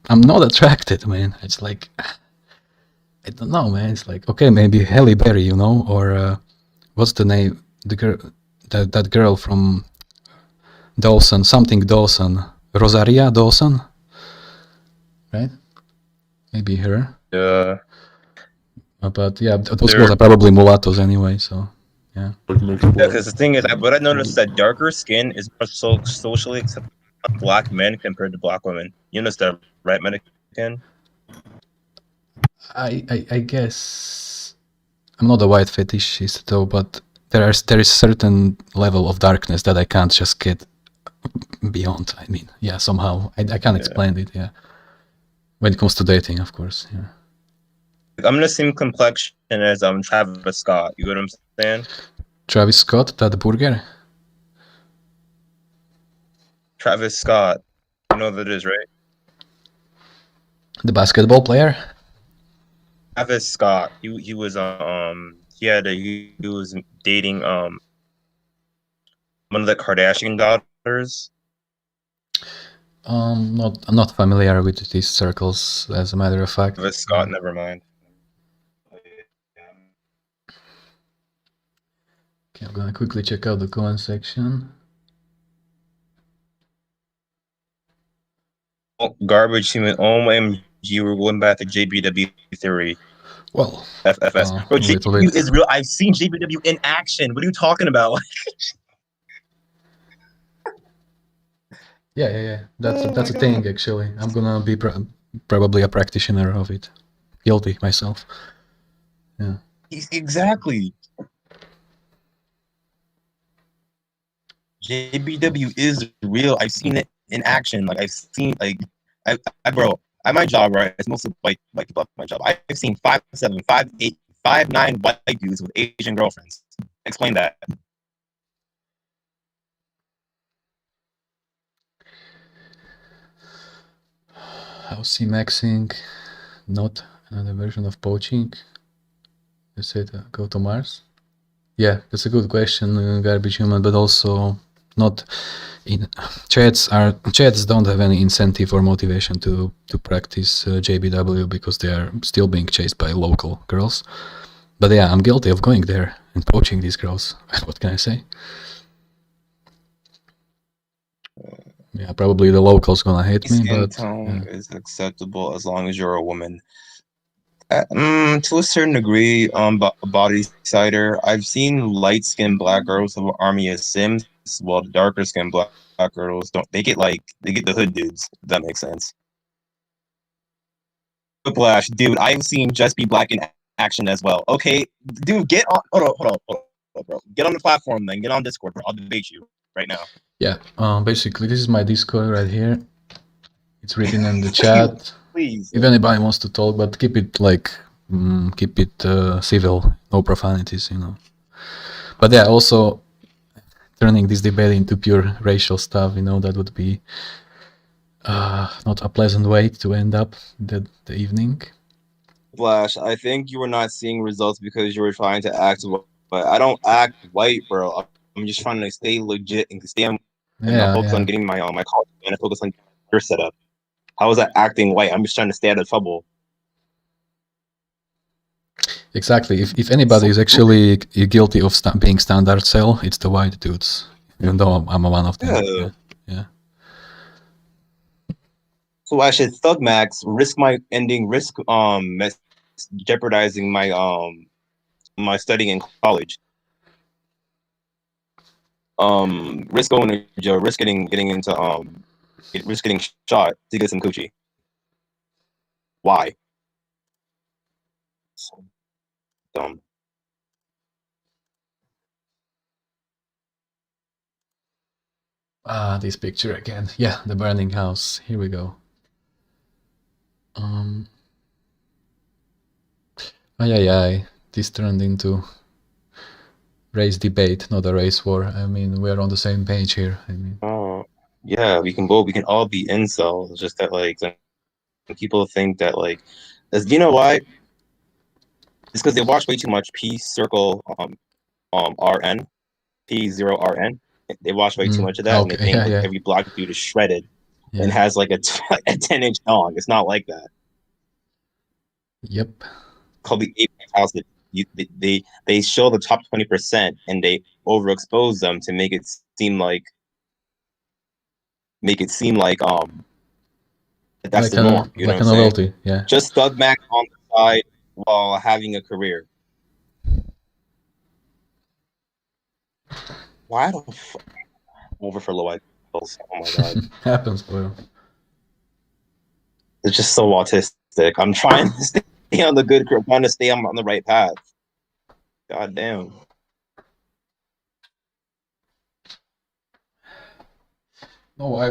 Speaker 1: I'm not attracted, man. It's like, I don't know, man. It's like, okay, maybe Halle Berry, you know, or what's the name? The girl, that girl from Dawson, Rosaria Dawson, right? Maybe her.
Speaker 5: Yeah.
Speaker 1: But yeah, those girls are probably mulattoes anyway, so yeah.
Speaker 5: Because the thing is, what I noticed that darker skin is more socially accepted on black men compared to black women. You understand, right, Medicann?
Speaker 1: I guess I'm not a white fetishist though, but there is certain level of darkness that I can't just get beyond. I mean, yeah, somehow I can't explain it. Yeah, when it comes to dating, of course. Yeah.
Speaker 5: I'm the same complexion as Travis Scott. You know what I'm saying?
Speaker 1: Travis Scott, that burger.
Speaker 5: Travis Scott, you know that is, right?
Speaker 1: The basketball player.
Speaker 5: Travis Scott. He was he was dating one of the Kardashian daughters.
Speaker 1: I'm not familiar with these circles, as a matter of fact.
Speaker 5: Travis Scott, never mind.
Speaker 1: Okay, I'm gonna quickly check out the comment section.
Speaker 5: Oh, garbage human. OMG, we're going back to JBW theory.
Speaker 1: Well,
Speaker 5: FFS. Bro, JBW is real. I've seen JBW in action. What are you talking about?
Speaker 1: Yeah. That's a thing, actually. I'm gonna be probably a practitioner of it. Guilty myself. Yeah.
Speaker 5: Exactly. JBW is real. I've seen it in action. Like I've seen, bro, at my job, right? It's mostly white people at my job. I've seen 5'7", 5'8", 5'9" white dudes with Asian girlfriends. Explain that.
Speaker 1: Housey maxing, not another version of poaching. You said go to Mars? Yeah, that's a good question, Garbage Human, but also not in chats don't have any incentive or motivation to practice JBW because they are still being chased by local girls. But yeah, I'm guilty of going there and poaching these girls. What can I say? Yeah, probably the locals gonna hate me,
Speaker 5: Skin
Speaker 1: but
Speaker 5: tone is acceptable as long as you're a woman. To a certain degree, body cider. I've seen light-skinned black girls of an army of Sims, while darker-skinned black girls don't. They get the hood dudes. If that makes sense. Whiplash, dude. I've seen Just Be Black in action as well. Okay, dude, get on. Hold on, bro. Get on the platform, then. Get on Discord, bro. I'll debate you right now.
Speaker 1: yeah. Basically, this is my Discord right here. It's written in the chat.
Speaker 5: Please.
Speaker 1: If anybody wants to talk, but keep it civil, no profanities, you know. But yeah, also turning this debate into pure racial stuff, you know, that would be not a pleasant way to end up the evening.
Speaker 5: Flash, I think you were not seeing results because you were trying to act white. But I don't act white, bro. I'm just trying to stay legit and stay on focus on getting my college and focus on your setup. How is that acting white? I'm just trying to stay out of trouble.
Speaker 1: Exactly. If anybody is actually guilty of being standard cell, it's the white dudes. Even though I'm one of them. Yeah.
Speaker 5: So I should thug max, risk my ending, jeopardizing my my studying in college. Risk going to jail, risk getting shot to get some coochie. Why? So dumb.
Speaker 1: This picture again. Yeah, the burning house. Here we go. This turned into race debate, not a race war. I mean, we're on the same page here. I mean,
Speaker 5: yeah, we can all be incels. Just that people think that you know why? It's because they watch way too much P circle RN, P0RN. They watch way too much of that, and they think every black dude is shredded and has a 10-inch dong. It's not like that.
Speaker 1: Yep.
Speaker 5: Called the Apex House. They show the top 20% and they overexpose them to make it seem like that's the norm. You know what I'm saying?
Speaker 1: Yeah.
Speaker 5: Just thug max on the side while having a career. Why the fuck over for low IQs? Oh my god.
Speaker 1: Happens, bro.
Speaker 5: It's just so autistic. I'm trying to stay on the good curve, trying to stay on the right path. God damn.
Speaker 1: No, I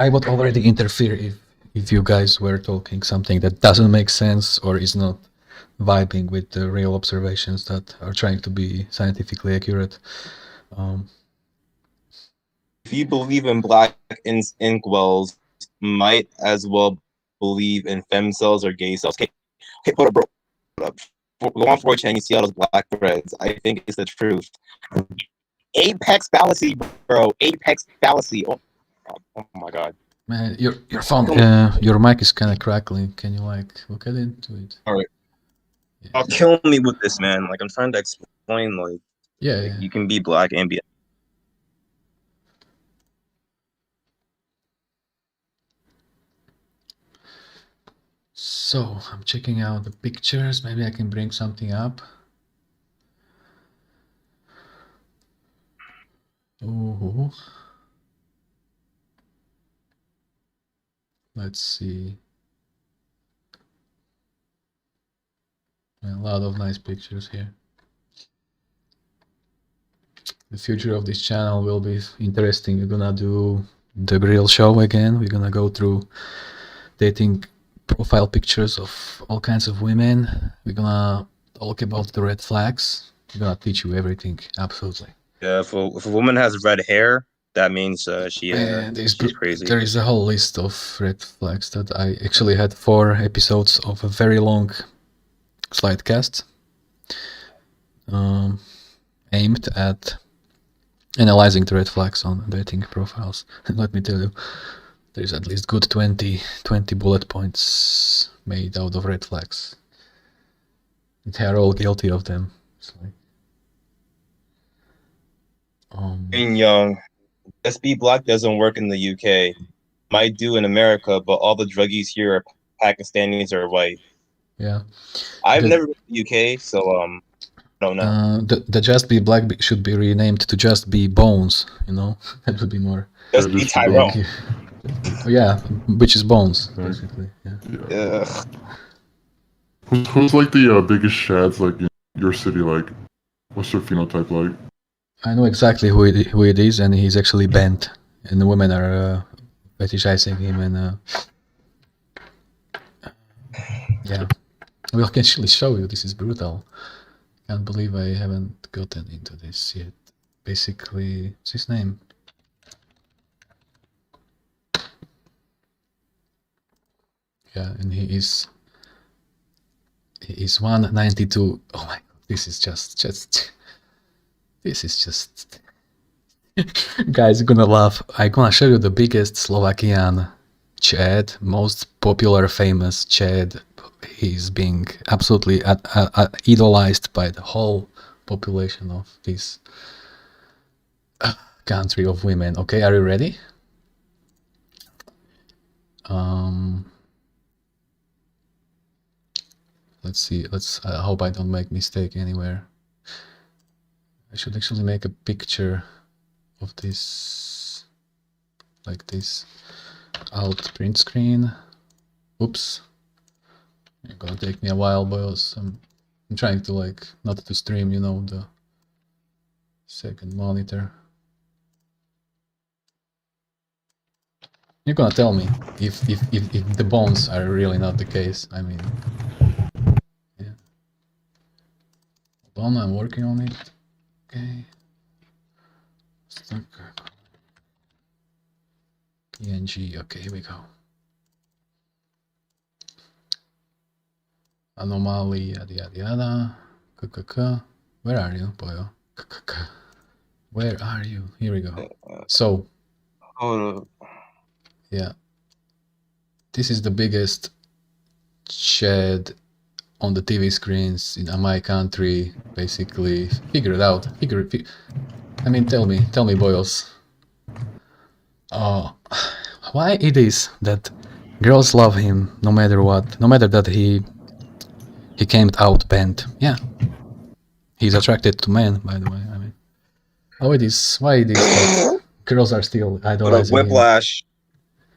Speaker 1: would already interfere if you guys were talking something that doesn't make sense or is not vibing with the real observations that are trying to be scientifically accurate.
Speaker 5: If you believe in black inkwells, might as well believe in fem cells or gay cells. Okay, hold up, bro. Go on 4chan, you see all those black threads. I think it's the truth. Apex fallacy, bro. Apex fallacy. Oh my god.
Speaker 1: Man, your phone, your mic is kind of crackling. Can you look at it?
Speaker 5: All right. Yeah. Kill me with this, man. I'm trying to explain, you can be black and be.
Speaker 1: So I'm checking out the pictures. Maybe I can bring something up. Ooh. Let's see. A lot of nice pictures here. The future of this channel will be interesting. We're gonna do the grill show again. We're gonna go through dating profile pictures of all kinds of women. We're gonna talk about the red flags. We're gonna teach you everything, absolutely.
Speaker 5: Yeah, if a woman has red hair, that means she's crazy.
Speaker 1: There is a whole list of red flags that I actually had 4 episodes of a very long slidecast aimed at analyzing the red flags on dating profiles. Let me tell you, there's at least good 20 bullet points made out of red flags. They are all guilty of them. It's like,
Speaker 5: Being young, just be black doesn't work in the UK. Might do in America, but all the druggies here are Pakistanis or white.
Speaker 1: Yeah.
Speaker 5: I've never been to the UK, so I don't know.
Speaker 1: The Just Be Black should be renamed to Just Be Bones, you know? That would be more...
Speaker 5: Just be Tyrone.
Speaker 1: Yeah, which is Bones, basically. Yeah.
Speaker 12: Who's like the biggest shads like in your city? Like, what's their phenotype like?
Speaker 1: I know exactly who it is, and he's actually bent, and the women are fetishizing him, and yeah. Well, I can actually show you. This is brutal. Can't believe I haven't gotten into this yet. Basically, what's his name? Yeah, and he is 192. Oh my god, this is just this is just guys, you're gonna laugh. I'm gonna show you the biggest Slovakian Chad, most popular, famous Chad. He's being absolutely idolized by the whole population of this country of women. Okay, are you ready? Let's see. I hope I don't make mistake anywhere. I should actually make a picture of this, like this, out print screen. Oops. It's gonna take me a while, boys. I'm trying to like not to stream, you know, the second monitor. You're gonna tell me if the bones are really not the case. I mean, yeah. Hold on, I'm working on it. Okay. STALKER. PNG. Okay, here we go. Anomaly, yada yada yada. Where are you, boyo? Where are you? Here we go. So, yeah, this is the biggest shed on the TV screens in my country. Basically, figure it out. I mean, tell me, boyos. Why it is that girls love him no matter what, no matter that he came out bent. Yeah, he's attracted to men, by the way. I mean, why it is that girls are still idolizing
Speaker 5: Whiplash.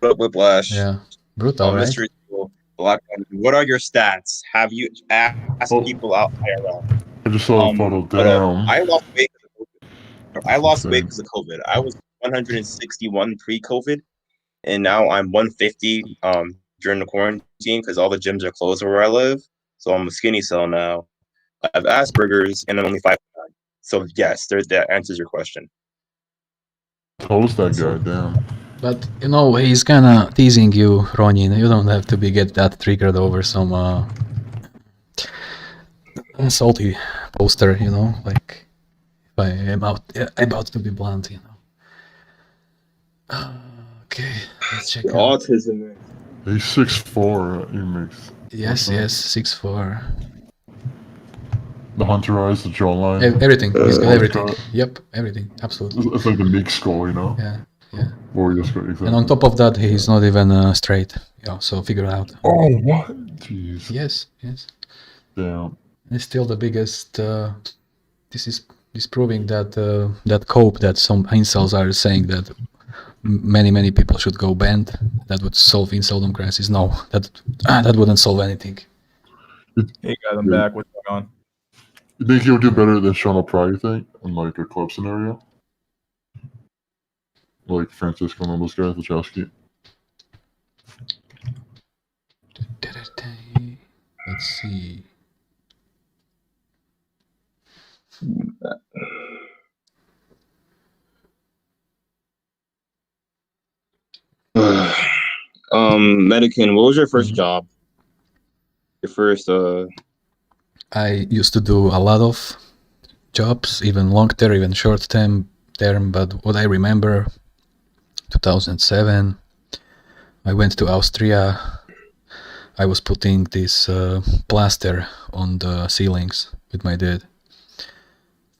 Speaker 5: Whiplash.
Speaker 1: Yeah, brutal, right?
Speaker 5: Mystery School, Black. What are your stats? Have you asked people out IRL?
Speaker 12: I just saw a photo. Damn.
Speaker 5: I lost weight because of COVID. I was 161 pre-COVID, and now I'm 150 during the quarantine because all the gyms are closed where I live. So I'm a skinny cell now. I have Asperger's, and I'm only 5'9". So yes, that answers your question.
Speaker 12: Toast that guy, damn.
Speaker 1: But you know, he's kinda teasing you, Ronin. You don't have to get that triggered over some salty poster, you know, like if I am about to be blunt, you know. Okay, let's check out.
Speaker 5: Autism.
Speaker 12: He's 6'4", he makes.
Speaker 1: Yes, 6'4".
Speaker 12: The hunter eyes, the jawline.
Speaker 1: Everything. He's got everything. Yep, everything. Absolutely.
Speaker 12: It's like the meek skull, you know?
Speaker 1: Yeah.
Speaker 12: Warrior skull, exactly.
Speaker 1: And on top of that, he's not even straight. Yeah, so figure it out.
Speaker 12: Oh, what? Jeez.
Speaker 1: Yes.
Speaker 12: Damn.
Speaker 1: It's still the biggest. This is proving that that cope that some incels are saying that many people should go banned. That would solve inceldom crisis. No, that wouldn't solve anything.
Speaker 10: Hey guys, I'm back. What's going on?
Speaker 12: You think he would do better than Sean O'Pride, you think, in like a club scenario? Like Francisco and all those guys, Wachowski?
Speaker 1: Let's see.
Speaker 5: Medicann, what was your first job? Your first
Speaker 1: I used to do a lot of jobs, even long term, even short term, term, but what I remember, 2007, I went to Austria. I was putting this plaster on the ceilings with my dad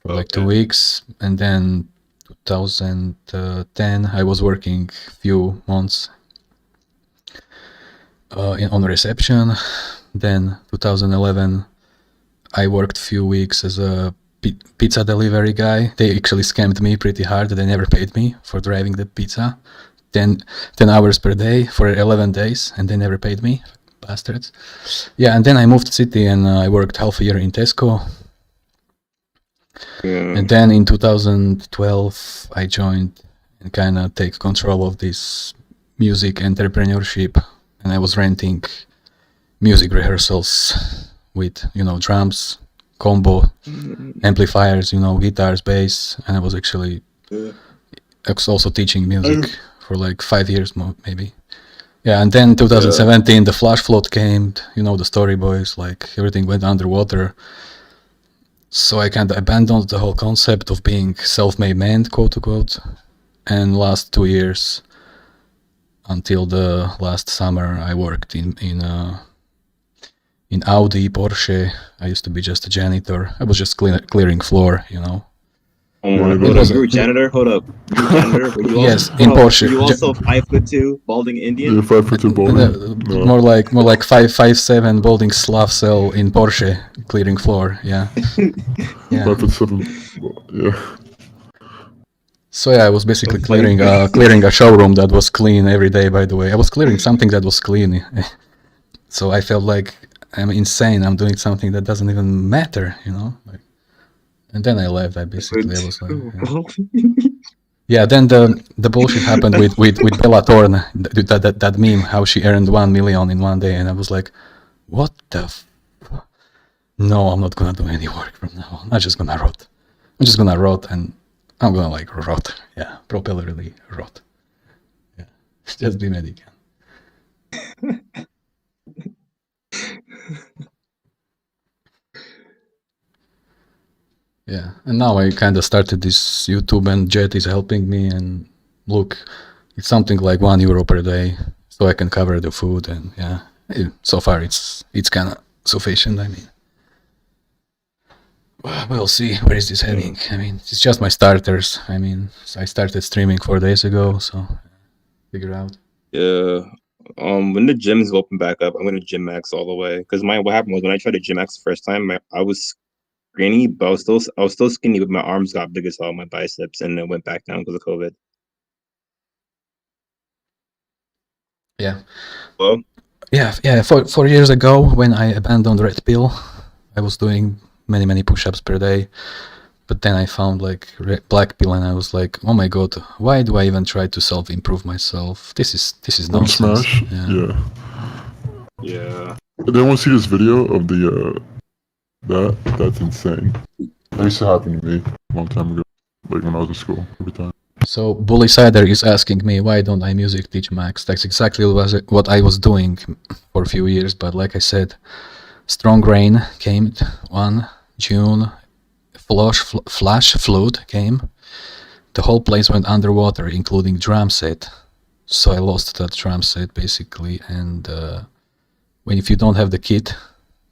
Speaker 1: for like 2 weeks, and then 2010 I was working few months on reception. Then 2011 I worked few weeks as a pizza delivery guy. They actually scammed me pretty hard. They never paid me for driving the pizza. 10 hours per day for 11 days, and they never paid me, bastards. Yeah, and then I moved city and I worked half a year in Tesco. And then in 2012 I joined and kind of take control of this music entrepreneurship, and I was renting music rehearsals with, you know, drums, combo, amplifiers, you know, guitars, bass, and I was actually also teaching music for like 5 years maybe. Yeah, and then 2017 the flash flood came, you know, the story boys, like everything went underwater. So I kind of abandoned the whole concept of being self-made man, quote unquote. And last 2 years, until the last summer, I worked in Audi, Porsche. I used to be just a janitor. I was just clearing floor, you know.
Speaker 5: Oh my God, you were a janitor? Hold up. You were a janitor? Were you
Speaker 1: Yes,
Speaker 5: also,
Speaker 1: in Porsche.
Speaker 5: Were you also 5'2", balding Indian?
Speaker 12: Yeah, 5'2" balding. No.
Speaker 1: More like 5'7" balding Slav cell in Porsche, clearing floor. Yeah. Yeah.
Speaker 12: 5'7", yeah.
Speaker 1: So yeah, I was basically clearing a showroom that was clean every day. By the way, I was clearing something that was clean. So I felt like I'm insane. I'm doing something that doesn't even matter, you know. Like, and then I left. I was like, yeah. Then the bullshit happened with Bella Thorne. That meme, how she earned 1 million in one day, and I was like, what the? No, I'm not gonna do any work from now on. I'm just gonna rot. And I'm gonna like rot. Yeah, properly rot. Yeah, just be Medicann. Yeah, and now I kind of started this YouTube, and Jet is helping me. And look, it's something like €1 per day, so I can cover the food. And yeah, so far it's kind of sufficient. I mean, we'll see where is this heading. I mean, it's just my starters. I mean, I started streaming 4 days ago, so figure out.
Speaker 5: Yeah. When the gyms open back up, I'm gonna gym max all the way. Cause what happened was when I tried to gym max the first time, I was skinny, but I was still skinny, but my arms got big as hell, my biceps, and then went back down because of COVID.
Speaker 1: Yeah.
Speaker 5: Well,
Speaker 1: yeah. 4 years ago, when I abandoned Red Pill, I was doing many push-ups per day. But then I found like Blackpill, and I was like, oh my God, why do I even try to self-improve myself? This is nonsense.
Speaker 12: Smash?
Speaker 1: Yeah.
Speaker 5: Yeah.
Speaker 12: Did anyone see this video of the that's insane. That used to happen to me a long time ago, like when I was in school, every time.
Speaker 1: So Bully Cider is asking me, why don't I music teach Max? That's exactly what I was doing for a few years, but like I said, strong rain came 1 June, flash flood came, the whole place went underwater, including drum set. So I lost that drum set basically, and if you don't have the kit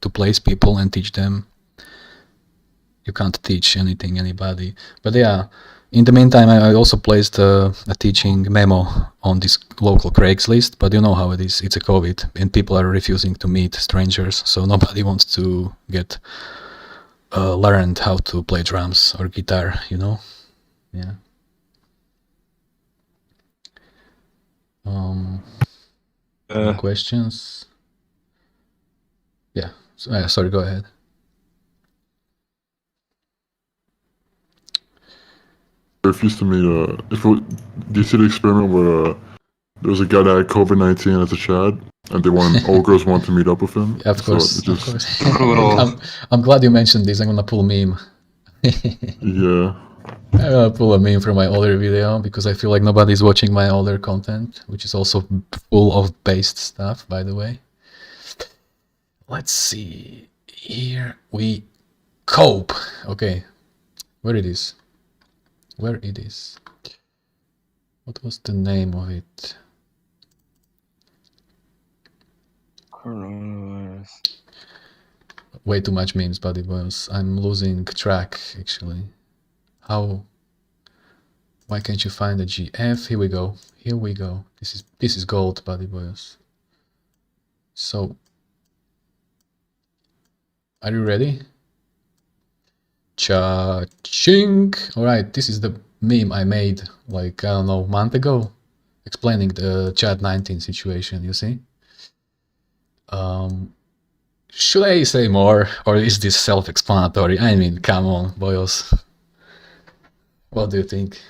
Speaker 1: to place people and teach them, you can't teach anybody. But yeah, in the meantime, I also placed a teaching memo on this local Craigslist, but you know how it is, it's a COVID, and people are refusing to meet strangers, so nobody wants to get learned how to play drums or guitar, you know? Yeah. Any questions? Yeah, sorry, go ahead.
Speaker 12: I refused to meet, do you see the experiment where there was a guy that had COVID-19 as a Chad, and all girls wanted to meet up with him?
Speaker 1: Yeah, of course,
Speaker 12: so
Speaker 1: of course. I'm glad you mentioned this. I'm gonna pull a meme.
Speaker 12: Yeah.
Speaker 1: I'm gonna pull a meme from my older video, because I feel like nobody's watching my older content, which is also full of based stuff, by the way. Let's see. Here we cope. Okay, where it is. Where it is? What was the name of it?
Speaker 5: Coronavirus.
Speaker 1: Way too much memes, buddy boys. I'm losing track, actually. How? Why can't you find the GF? Here we go. Here we go. This is gold, buddy boys. So, are you ready? Cha-ching! Alright, this is the meme I made, like, I don't know, a month ago, explaining the Chad 19 situation, you see? Should I say more, or is this self-explanatory? I mean, come on, boyos. What do you think?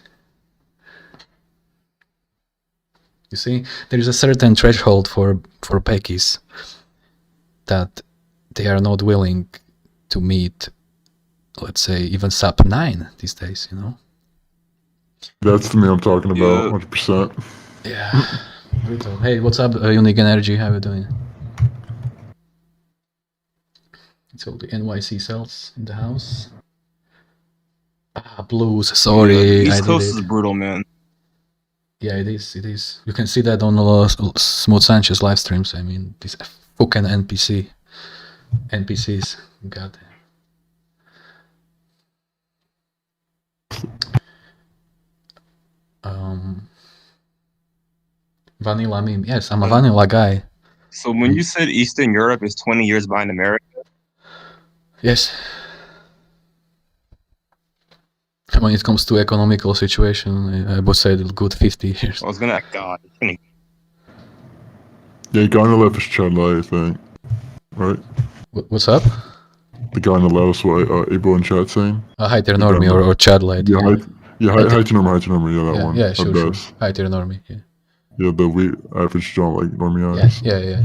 Speaker 1: You see, there is a certain threshold for peckies that they are not willing to meet, let's say, even sub 9 these days, you know?
Speaker 12: That's the me I'm talking about, 100%.
Speaker 1: Yeah. Brutal. Hey, what's up, Unique Energy? How are you doing? It's all the NYC cells in the house. Ah, blues. Sorry,
Speaker 5: East
Speaker 1: I did
Speaker 5: Coast
Speaker 1: it.
Speaker 5: is brutal, man.
Speaker 1: Yeah, it is. It is. You can see that on Smooth Sanchez live streams. I mean, these fucking NPCs. God. Vanilla meme. Yes, I'm a vanilla guy.
Speaker 5: So when you said Eastern Europe is 20 years behind America?
Speaker 1: Yes. When it comes to economical situation, I would say a good 50 years.
Speaker 5: I was gonna, God.
Speaker 12: Yeah, the guy on the left is Chad Light, I think. Right?
Speaker 1: What's up?
Speaker 12: The guy on the left is what Abo and Chad saying.
Speaker 1: Hi to Normie or Chad Light.
Speaker 12: Yeah, hi to Normie, yeah, that one.
Speaker 1: Yeah, sure.
Speaker 12: Best.
Speaker 1: Hi to Normie, yeah.
Speaker 12: Yeah, the average John, like Normie eyes.
Speaker 1: Yeah.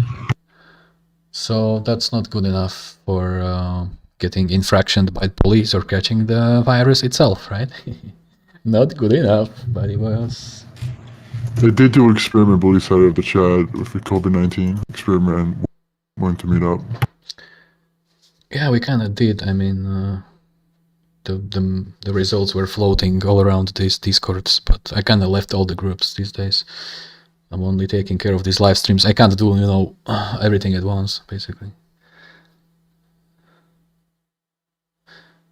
Speaker 1: So that's not good enough for getting infractioned by police or catching the virus itself, right? Not good enough, buddy boys.
Speaker 12: They did do an experiment, police had it at the Chad with the COVID-19 experiment and went to meet up.
Speaker 1: Yeah, we kind of did. I mean, the results were floating all around these discords, but I kind of left all the groups these days. I'm only taking care of these live streams. I can't do, you know, everything at once, basically.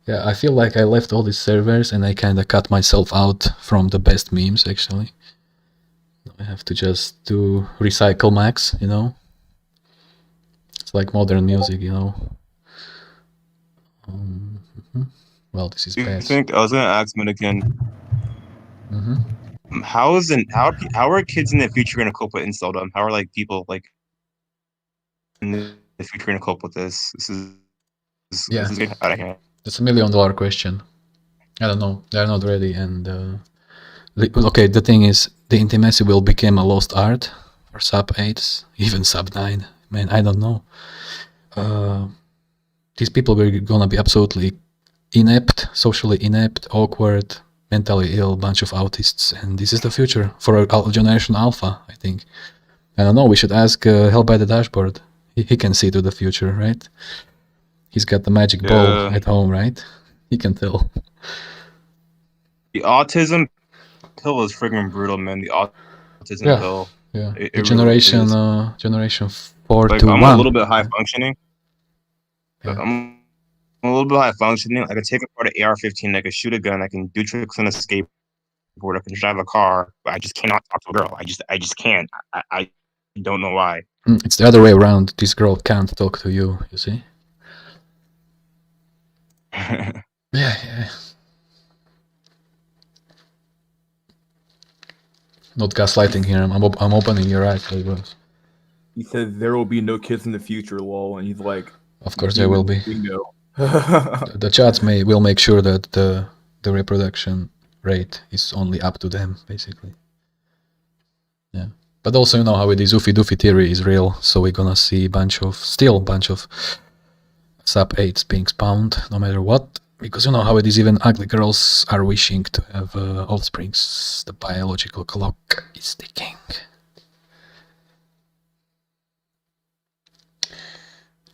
Speaker 1: Yeah, I feel like I left all these servers and I kind of cut myself out from the best memes, actually. I have to just do recycle max, you know? It's like modern music, you know? Well, this is bad.
Speaker 5: I was gonna ask Medicann. How are kids in the future gonna cope with install-dom? How are like people like in the future gonna cope with this? This is getting out of hand.
Speaker 1: That's $1 million question. I don't know. They're not ready, and okay. The thing is, the intimacy will become a lost art for sub 8s, even sub 9. Man, I don't know. These people were gonna be absolutely inept, socially inept, awkward, mentally ill, bunch of autists, and this is the future for generation alpha, I think. I don't know, we should ask Hell by the Dashboard. He can see to the future, right? He's got the magic ball at home, right? He can tell.
Speaker 5: The autism pill is friggin' brutal, man. The autism pill.
Speaker 1: Yeah.
Speaker 5: It
Speaker 1: generation
Speaker 5: really
Speaker 1: generation 4
Speaker 5: like,
Speaker 1: to
Speaker 5: I'm
Speaker 1: 1.
Speaker 5: a little bit high functioning. I'm a little bit high functioning. I can take apart an AR-15. I can shoot a gun. I can do tricks on a skateboard. I can drive a car. But I just cannot talk to a girl. I just can't. I don't know why.
Speaker 1: It's the other way around. This girl can't talk to you. You see? Yeah. Not gaslighting here. I'm opening your eyes.
Speaker 10: He said there will be no kids in the future, lol, and he's like,
Speaker 1: of course there will be.
Speaker 10: Bingo.
Speaker 1: The chats will make sure that the reproduction rate is only up to them, basically. Yeah. But also, you know how it is, Oofy Doofy theory is real, so we're gonna see still a bunch of sub 8s being spawned, no matter what. Because you know how it is, even ugly girls are wishing to have offsprings. The biological clock is ticking.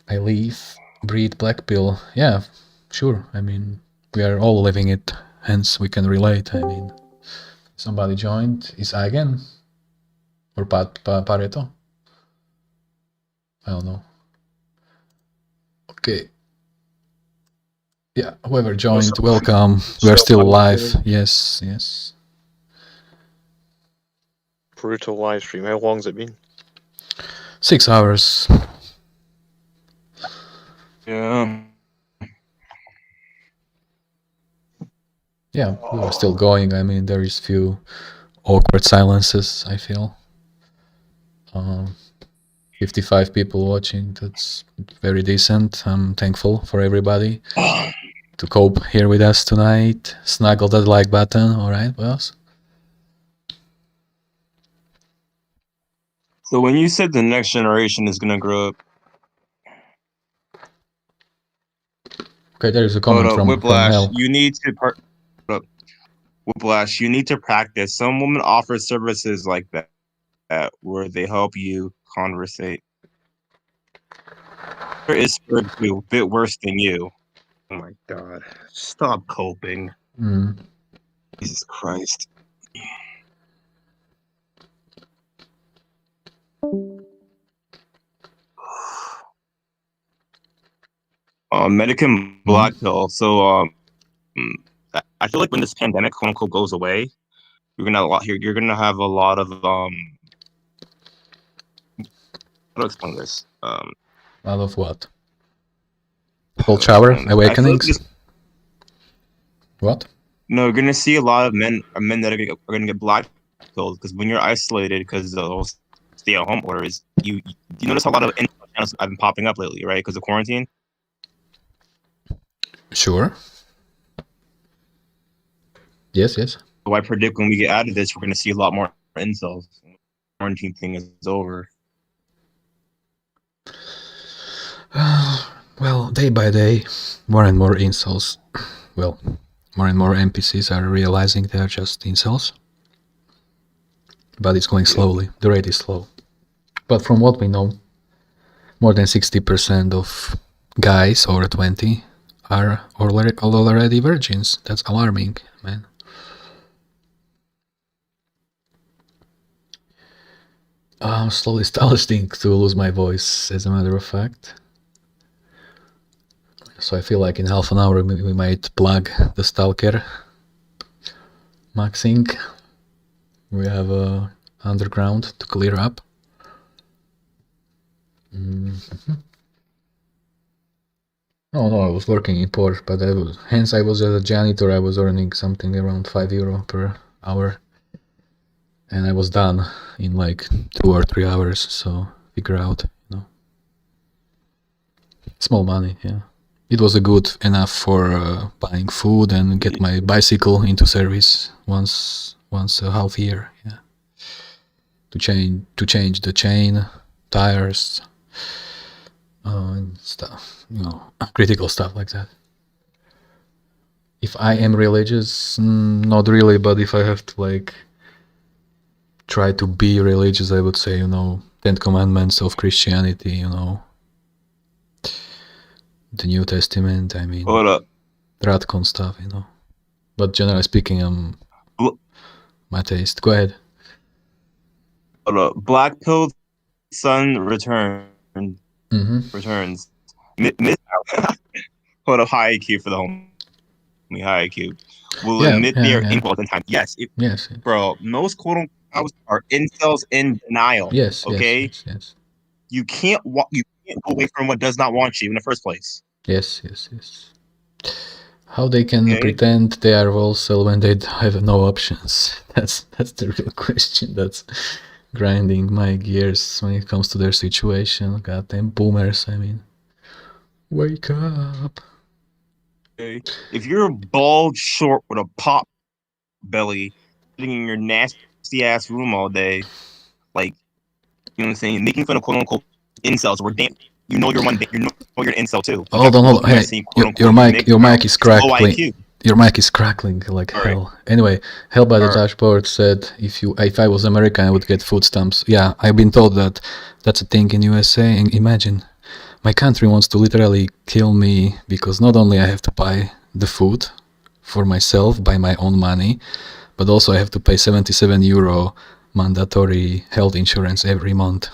Speaker 1: I leave, breed Blackpill. Yeah, sure. I mean, we are all living it hence we can relate. I mean, somebody joined. Is Eigen or Pareto? I don't know. Okay. Yeah, whoever joined, welcome. We're still live. Yes, yes.
Speaker 9: Brutal live stream. How long's it been?
Speaker 1: 6 hours.
Speaker 5: Yeah.
Speaker 1: Yeah, we are still going. I mean, there is few awkward silences, I feel. 55 people watching, that's very decent. I'm thankful for everybody to cope here with us tonight. Snuggle that like button, alright, boss?
Speaker 5: So when you said the next generation is gonna grow up,
Speaker 1: okay, there is a comment from
Speaker 5: Whiplash,
Speaker 1: Hell.
Speaker 5: you need to Whiplash, you need to practice. Some women offer services like that where they help you conversate. There is a bit worse than you. Oh my god. Stop coping. Jesus Christ. Medicann Blackpill. So I feel like when this pandemic quote unquote goes away, you're gonna have a lot of how to explain this?
Speaker 1: A lot of what? Cold shower awakenings? What?
Speaker 5: No, you're gonna see a lot of men that are gonna get black pilled because when you're isolated because of those stay-at-home orders, you notice a lot of channels have been popping up lately, right? Because of quarantine.
Speaker 1: Sure. Yes, yes.
Speaker 5: So I predict when we get out of this, we're gonna see a lot more incels. Quarantine thing is over.
Speaker 1: Well, day by day, more and more incels. Well, more and more NPCs are realizing they are just incels. But it's going slowly. The rate is slow. But from what we know, more than 60% of guys over 20 are already virgins. That's alarming, man. I'm slowly starting to lose my voice, as a matter of fact. So I feel like in half an hour we might plug the Stalker maxing. We have a underground to clear up. No, I was working in port, but hence I was as a janitor. I was earning something around €5 per hour, and I was done in like 2 or 3 hours. So figure out, small money, yeah. It was a good enough for buying food and get my bicycle into service once a half year, yeah. To change the chain, tires, and stuff, critical stuff like that. If I am religious, not really, but if I have to try to be religious, I would say, 10 Commandments of Christianity, the New Testament, I mean, Radcon stuff, But generally speaking, my taste. Go ahead.
Speaker 5: Blackpill Sun returns. Hold up, high IQ for the homie, high IQ. Will admit they are incels in time. Yes.
Speaker 1: Yes.
Speaker 5: Bro, most quote-unquote are incels in denial.
Speaker 1: Yes.
Speaker 5: Okay.
Speaker 1: Yes.
Speaker 5: You can't go away from what does not want you in the first place.
Speaker 1: Yes. How they can pretend they are wholesale when they have no options? That's the real question. That's grinding my gears when it comes to their situation. Goddamn boomers, I mean. Wake up.
Speaker 5: Okay. If you're bald, short, with a pop belly, sitting in your nasty ass room all day, you know what I'm saying, making fun of quote unquote incels, you're one day, you're an incel too.
Speaker 1: Hold on. Hey, your mic is crackling. Your mic is crackling like hell. Anyway, Hell by the Dashboard said if I was American, I would get food stamps. Yeah, I've been told that that's a thing in USA. And imagine, my country wants to literally kill me because not only I have to buy the food for myself by my own money, but also I have to pay €77 mandatory health insurance every month.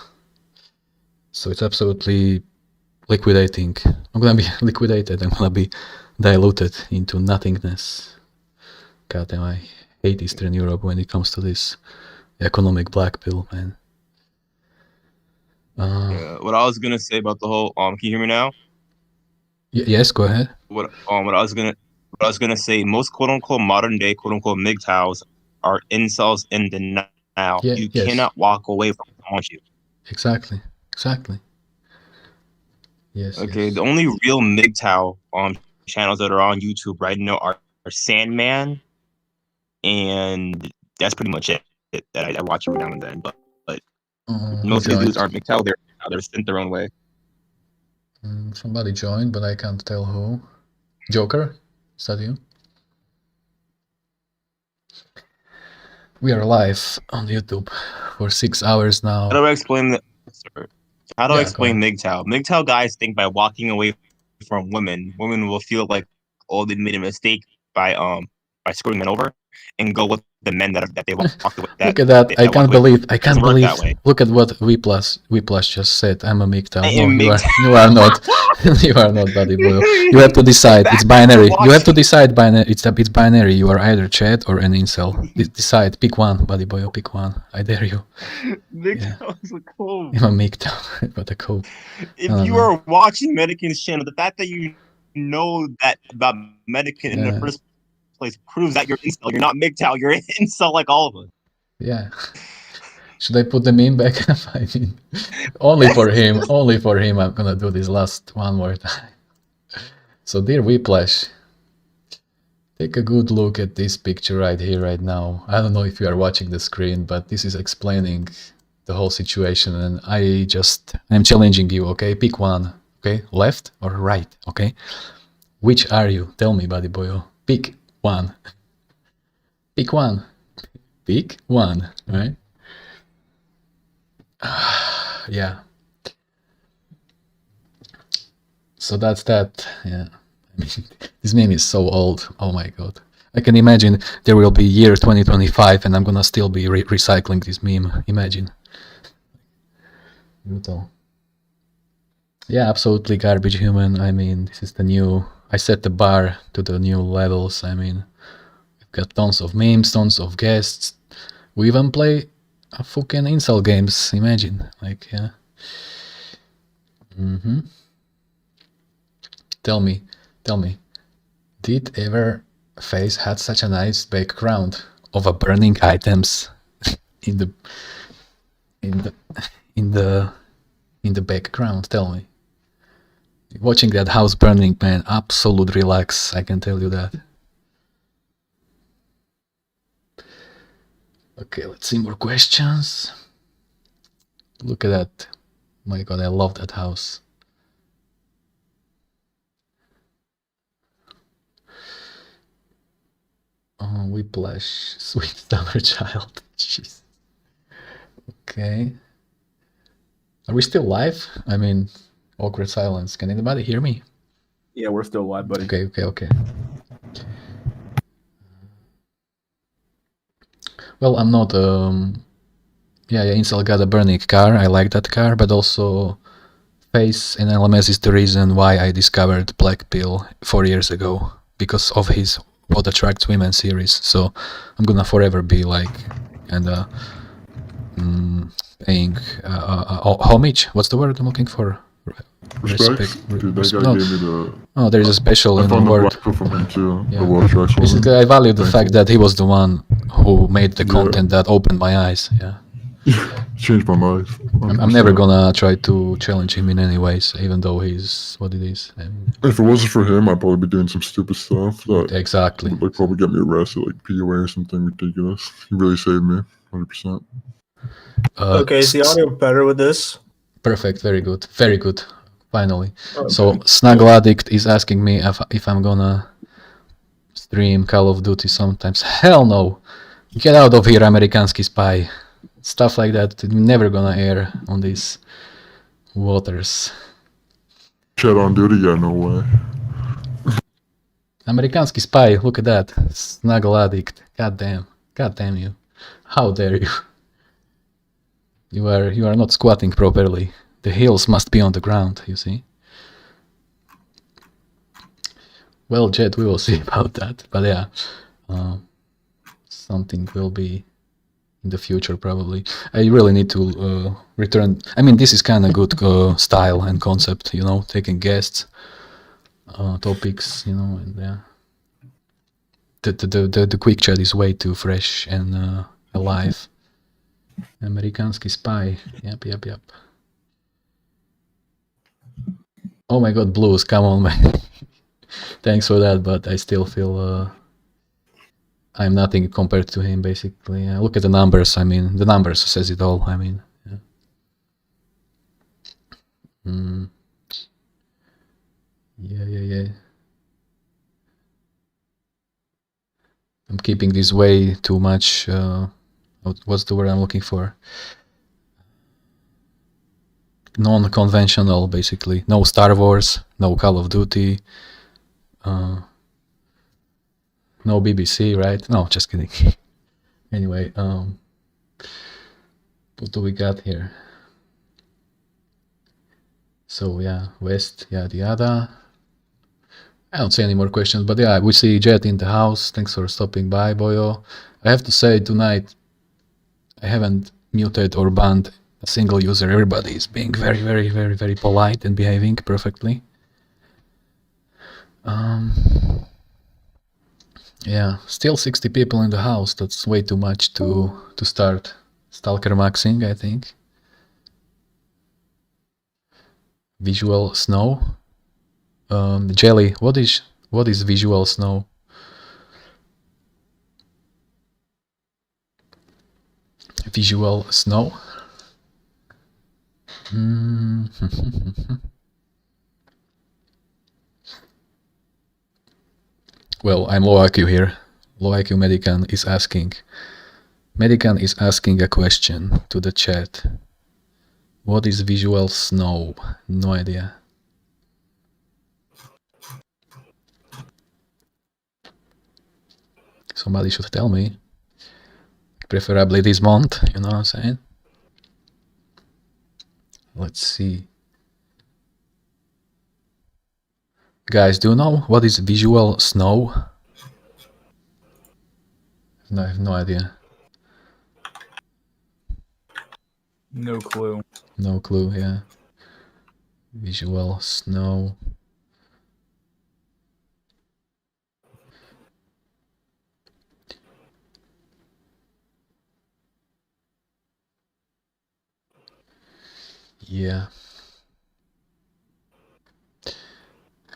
Speaker 1: So it's absolutely liquidating. I'm gonna be liquidated. I'm gonna be diluted into nothingness. God damn, I hate Eastern Europe when it comes to this economic black pill, man.
Speaker 5: Yeah, what I was gonna say about the whole can you hear me now?
Speaker 1: Yes, go ahead.
Speaker 5: What I was gonna say, most quote unquote modern day quote unquote MGTOWs are incels in denial.
Speaker 1: Yeah,
Speaker 5: you
Speaker 1: yes.
Speaker 5: cannot walk away from you.
Speaker 1: Exactly. Yes.
Speaker 5: Okay,
Speaker 1: yes.
Speaker 5: the only real MGTOW channels that are on YouTube right now are Sandman, and that's pretty much it that I watch every now and then. But most of the dudes aren't MGTOW. They're sent their own way.
Speaker 1: Somebody joined, but I can't tell who. Joker? Is that you? We are live on YouTube for 6 hours now.
Speaker 5: How do I explain that? How do I explain MGTOW? MGTOW guys think by walking away from women will feel like, oh, they made a mistake by screwing men over, and go with the men that they walked away.
Speaker 1: Look at that! I can't believe. Look at what V plus just said. I'm a MGTOW. No, you are not. You are not, buddy boy. You have to decide. It's binary. You have to decide binary. It's binary. You are either Chad or an incel. Decide. Pick one, buddy boy. Pick one. I dare you.
Speaker 5: MGTOW is a code.
Speaker 1: I'm a MGTOW. What a code.
Speaker 5: If you are watching Medicann's channel, the fact that you know that about Medicann in the first place proves that you're incel. You're not MGTOW. You're an incel like all of us.
Speaker 1: Yeah. Should I put the meme back up? I mean, only for him. Only for him. I'm gonna do this last one more time. So, dear Whiplash, take a good look at this picture right here, right now. I don't know if you are watching the screen, but this is explaining the whole situation, and I'm challenging you. Okay, pick one. Okay, left or right. Okay, which are you? Tell me, buddy boyo. Pick one. Pick one. Pick one. Right? Yeah. So that's that. Yeah. I mean, this meme is so old. Oh my god. I can imagine there will be year 2025 and I'm gonna still be recycling this meme. Imagine. Brutal. Yeah, absolutely garbage human. I mean, this is the new... I set the bar to the new levels. I mean, we've got tons of memes, tons of guests. We even play fucking incel games. Imagine. Like, yeah. Tell me. Did ever Face had such a nice background of a burning items in the background? Tell me. Watching that house burning, man, absolute relax, I can tell you that. Okay, let's see more questions. Look at that. My god, I love that house. Oh, Whiplash, sweet summer child. Jeez. Okay. Are we still live? I mean, awkward silence. Can anybody hear me?
Speaker 10: Yeah, we're still live, buddy.
Speaker 1: Okay. Well, I'm not, yeah, Incel got a burning car, I like that car, but also Face and LMS is the reason why I discovered Blackpill 4 years ago, because of his What Attracts Women series, so I'm gonna forever be like, kinda, paying, homage, what's the word I'm looking for?
Speaker 12: Respect. Dude, that guy gave me the...
Speaker 1: Oh, there is a special
Speaker 12: I
Speaker 1: in the
Speaker 12: found the
Speaker 1: word.
Speaker 12: Blackpill from him too.
Speaker 1: Yeah.
Speaker 12: The What Attracts Women.
Speaker 1: Basically, I value the fact that he was the one who made the content that opened my eyes. Yeah.
Speaker 12: Changed my mind.
Speaker 1: I'm never gonna try to challenge him in any ways, even though he's what it is. I mean,
Speaker 12: if it wasn't for him, I'd probably be doing some stupid stuff that
Speaker 1: exactly
Speaker 12: would, like, probably get me arrested, like PUA or something ridiculous. He really saved me, 100%.
Speaker 13: Okay, is the audio better with this?
Speaker 1: Perfect, very good, very good. Finally.
Speaker 13: Okay.
Speaker 1: So Snuggle Addict is asking me if I'm gonna stream Call of Duty sometimes. Hell no! Get out of here, Americanski spy. Stuff like that, never gonna air on these waters.
Speaker 12: Chat on duty? Yeah, no way.
Speaker 1: Amerikanski spy, look at that. Snuggle addict. God damn you. How dare you? You are not squatting properly. The heels must be on the ground, you see. Well, Jet, we will see about that. But yeah, something will be in the future probably. I really need to return. I mean, this is kind of good style and concept, you know, taking guests, topics, you know, and yeah. The quick chat is way too fresh and alive. Amerikanski spy. Yep. Oh my god, Blues, come on, man. Thanks for that, but I still feel I'm nothing compared to him, basically. Look at the numbers. I mean, the numbers says it all. I mean, yeah. I'm keeping this way too much. What's the word I'm looking for? Non-conventional, basically. No Star Wars, no Call of Duty, no BBC, right? No, just kidding. Anyway, what do we got here? So yeah, West, yada yada. I don't see any more questions, but yeah, we see Jet in the house. Thanks for stopping by, Boyo. I have to say, tonight I haven't muted or banned a single user. Everybody is being very polite and behaving perfectly. Yeah, still 60 people in the house. That's way too much to start Stalker maxing, I think. Visual snow. Jelly, what is visual snow? Visual snow. Well, I'm low IQ here. Low IQ Medicann is asking. Medicann is asking a question to the chat. What is visual snow? No idea. Somebody should tell me. Preferably this month, you know what I'm saying? Let's see. Guys, do you know what is visual snow? No, I have no idea.
Speaker 10: No clue.
Speaker 1: No clue, yeah. Visual snow. Yeah.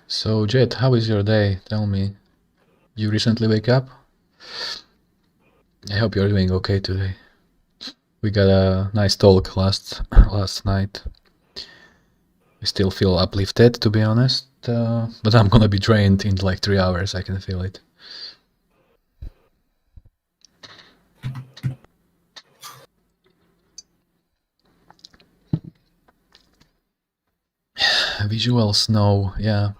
Speaker 1: So, Jet, how is your day? Tell me. You recently wake up? I hope you're doing okay today. We got a nice talk last night. I still feel uplifted, to be honest, but I'm gonna be drained in like 3 hours. I can feel it. Visual snow, yeah.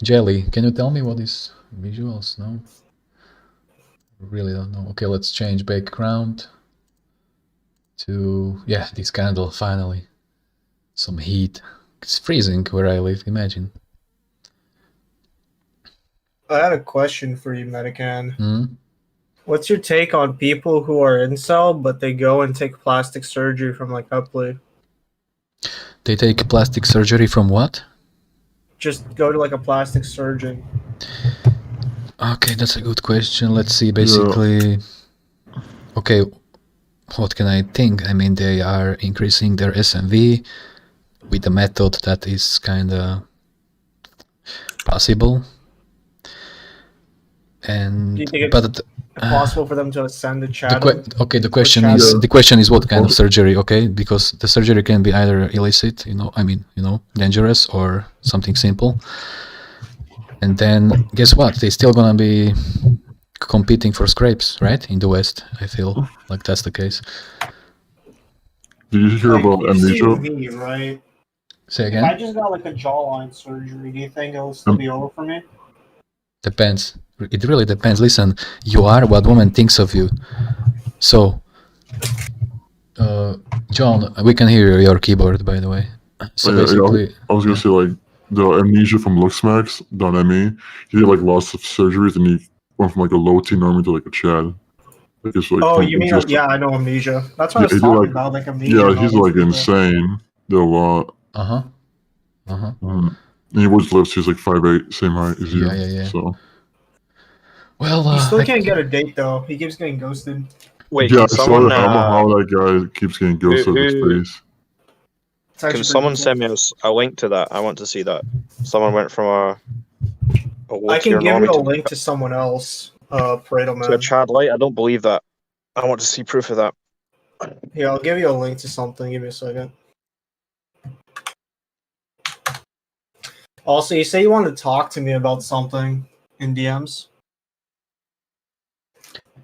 Speaker 1: Jelly, can you tell me what is visual snow? Really don't know. Okay, let's change background to, yeah, this candle, finally. Some heat. It's freezing where I live, imagine.
Speaker 13: I had a question for you, Medicann. What's your take on people who are incel, but they go and take plastic surgery from like Upley?
Speaker 1: They take plastic surgery from what?
Speaker 13: Just go to like a plastic surgeon.
Speaker 1: Okay, that's a good question. Let's see, basically... Okay, what can I think? I mean, they are increasing their SMV with a method that is kinda possible. And
Speaker 13: do you think it's possible for them to ascend the channel?
Speaker 1: Okay, the question is what kind of surgery, okay? Because the surgery can be either illicit, you know, I mean, you know, dangerous, or something simple. And then guess what? They're still gonna be competing for scrapes, right? In the West, I feel like that's the case.
Speaker 12: Did you hear about amnesia?
Speaker 13: Me, right?
Speaker 1: Say again?
Speaker 13: If I just got like a jawline surgery, do you think it'll still be over for me?
Speaker 1: Depends. It really depends. Listen, you are what woman thinks of you. So, John, we can hear your keyboard, by the way. So basically,
Speaker 12: I was gonna say like the amnesia from Luxmax, Don Emmy. He did like lots of surgeries, and he went from like a low T normal to like a Chad. Like,
Speaker 13: oh, you mean I know amnesia. That's what I was talking about, like amnesia.
Speaker 12: Yeah, he's like insane. Did a lot. And he was lives. He's like 5'8", same height as you.
Speaker 1: Yeah.
Speaker 12: So.
Speaker 1: Well,
Speaker 13: he still can't get a date though. He keeps getting ghosted.
Speaker 9: Wait,
Speaker 12: yeah,
Speaker 9: can someone?
Speaker 12: I don't know how that guy keeps getting ghosted with his face.
Speaker 9: Can someone send me a link to that? I want to see that. Someone went from a
Speaker 13: I can give you a link to someone else. ParetoMan.
Speaker 9: To a Chad Light? I don't believe that. I want to see proof of that.
Speaker 13: Here, I'll give you a link to something. Give me a second. Also, you say you want to talk to me about something in DMs.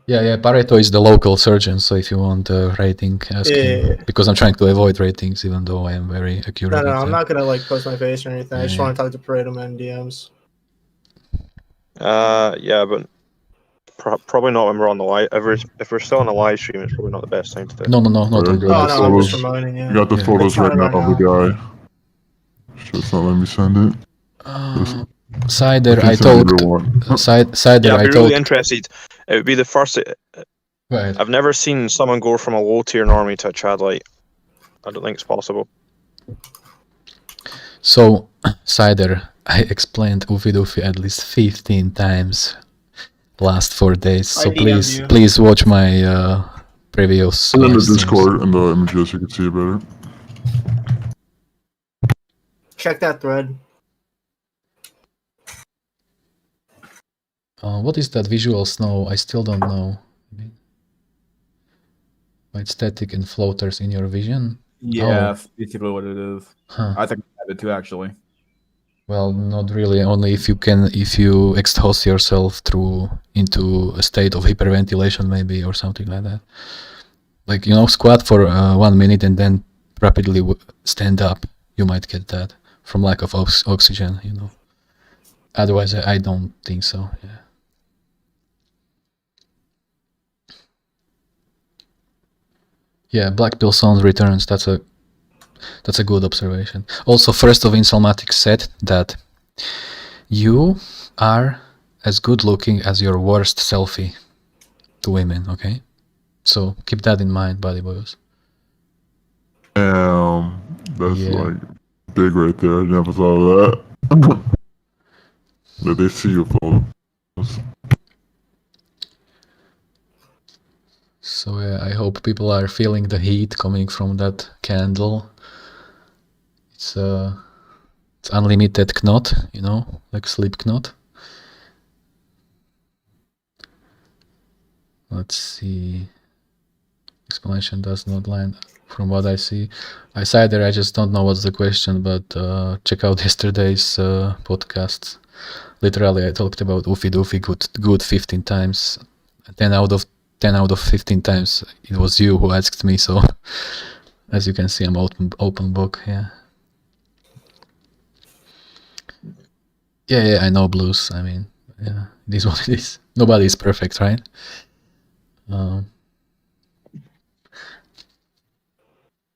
Speaker 1: Yeah. Pareto is the local surgeon, so if you want a rating, ask him. Because I'm trying to avoid ratings, even though I am very accurate.
Speaker 13: No, I'm not gonna like post my face or anything. I just want to talk to ParetoMan in DMs.
Speaker 9: Yeah, but probably not when we're on the live. If we're still on a live stream, it's probably not the best time to do it.
Speaker 1: No, don't do that.
Speaker 13: I'm just reminding you.
Speaker 12: You got the photos right now of the guy. It's not letting me send it.
Speaker 1: Cider, I told. Cider,
Speaker 9: yeah,
Speaker 1: I
Speaker 9: I'd be
Speaker 1: told.
Speaker 9: really interested. It would be the first.
Speaker 1: Right.
Speaker 9: I've never seen someone go from a low tier normie to a Chad Light. I don't think it's possible.
Speaker 1: So, Cider, I explained Oofy Doofy at least 15 times last 4 days. So please watch my previous.
Speaker 12: And then the Discord and the images, you can see it better.
Speaker 13: Check that thread.
Speaker 1: What is that visual snow? I still don't know. White static and floaters in your vision?
Speaker 10: Yeah, that's basically what it is. I think I have it too, actually.
Speaker 1: Well, not really. Only if you exhaust yourself into a state of hyperventilation, maybe, or something like that. Like, squat for 1 minute and then rapidly stand up. You might get that from lack of oxygen. Otherwise, I don't think so. Yeah. Yeah, Blackpill sound returns. That's a good observation. Also, first of Inselmatic said that you are as good looking as your worst selfie to women. Okay, so keep that in mind, buddy boys.
Speaker 12: Damn, that's like big right there. I never thought of that. But they see your photos.
Speaker 1: So I hope people are feeling the heat coming from that candle. It's unlimited knot, like sleep knot. Let's see. Explanation does not line from what I see. I just don't know what's the question, but check out yesterday's podcast. Literally, I talked about Oofy Doofy good 15 times. 10 out of 15 times it was you who asked me, so as you can see, I'm open book. Yeah, I know blues. I mean, yeah, it is what it is. Nobody is perfect, right?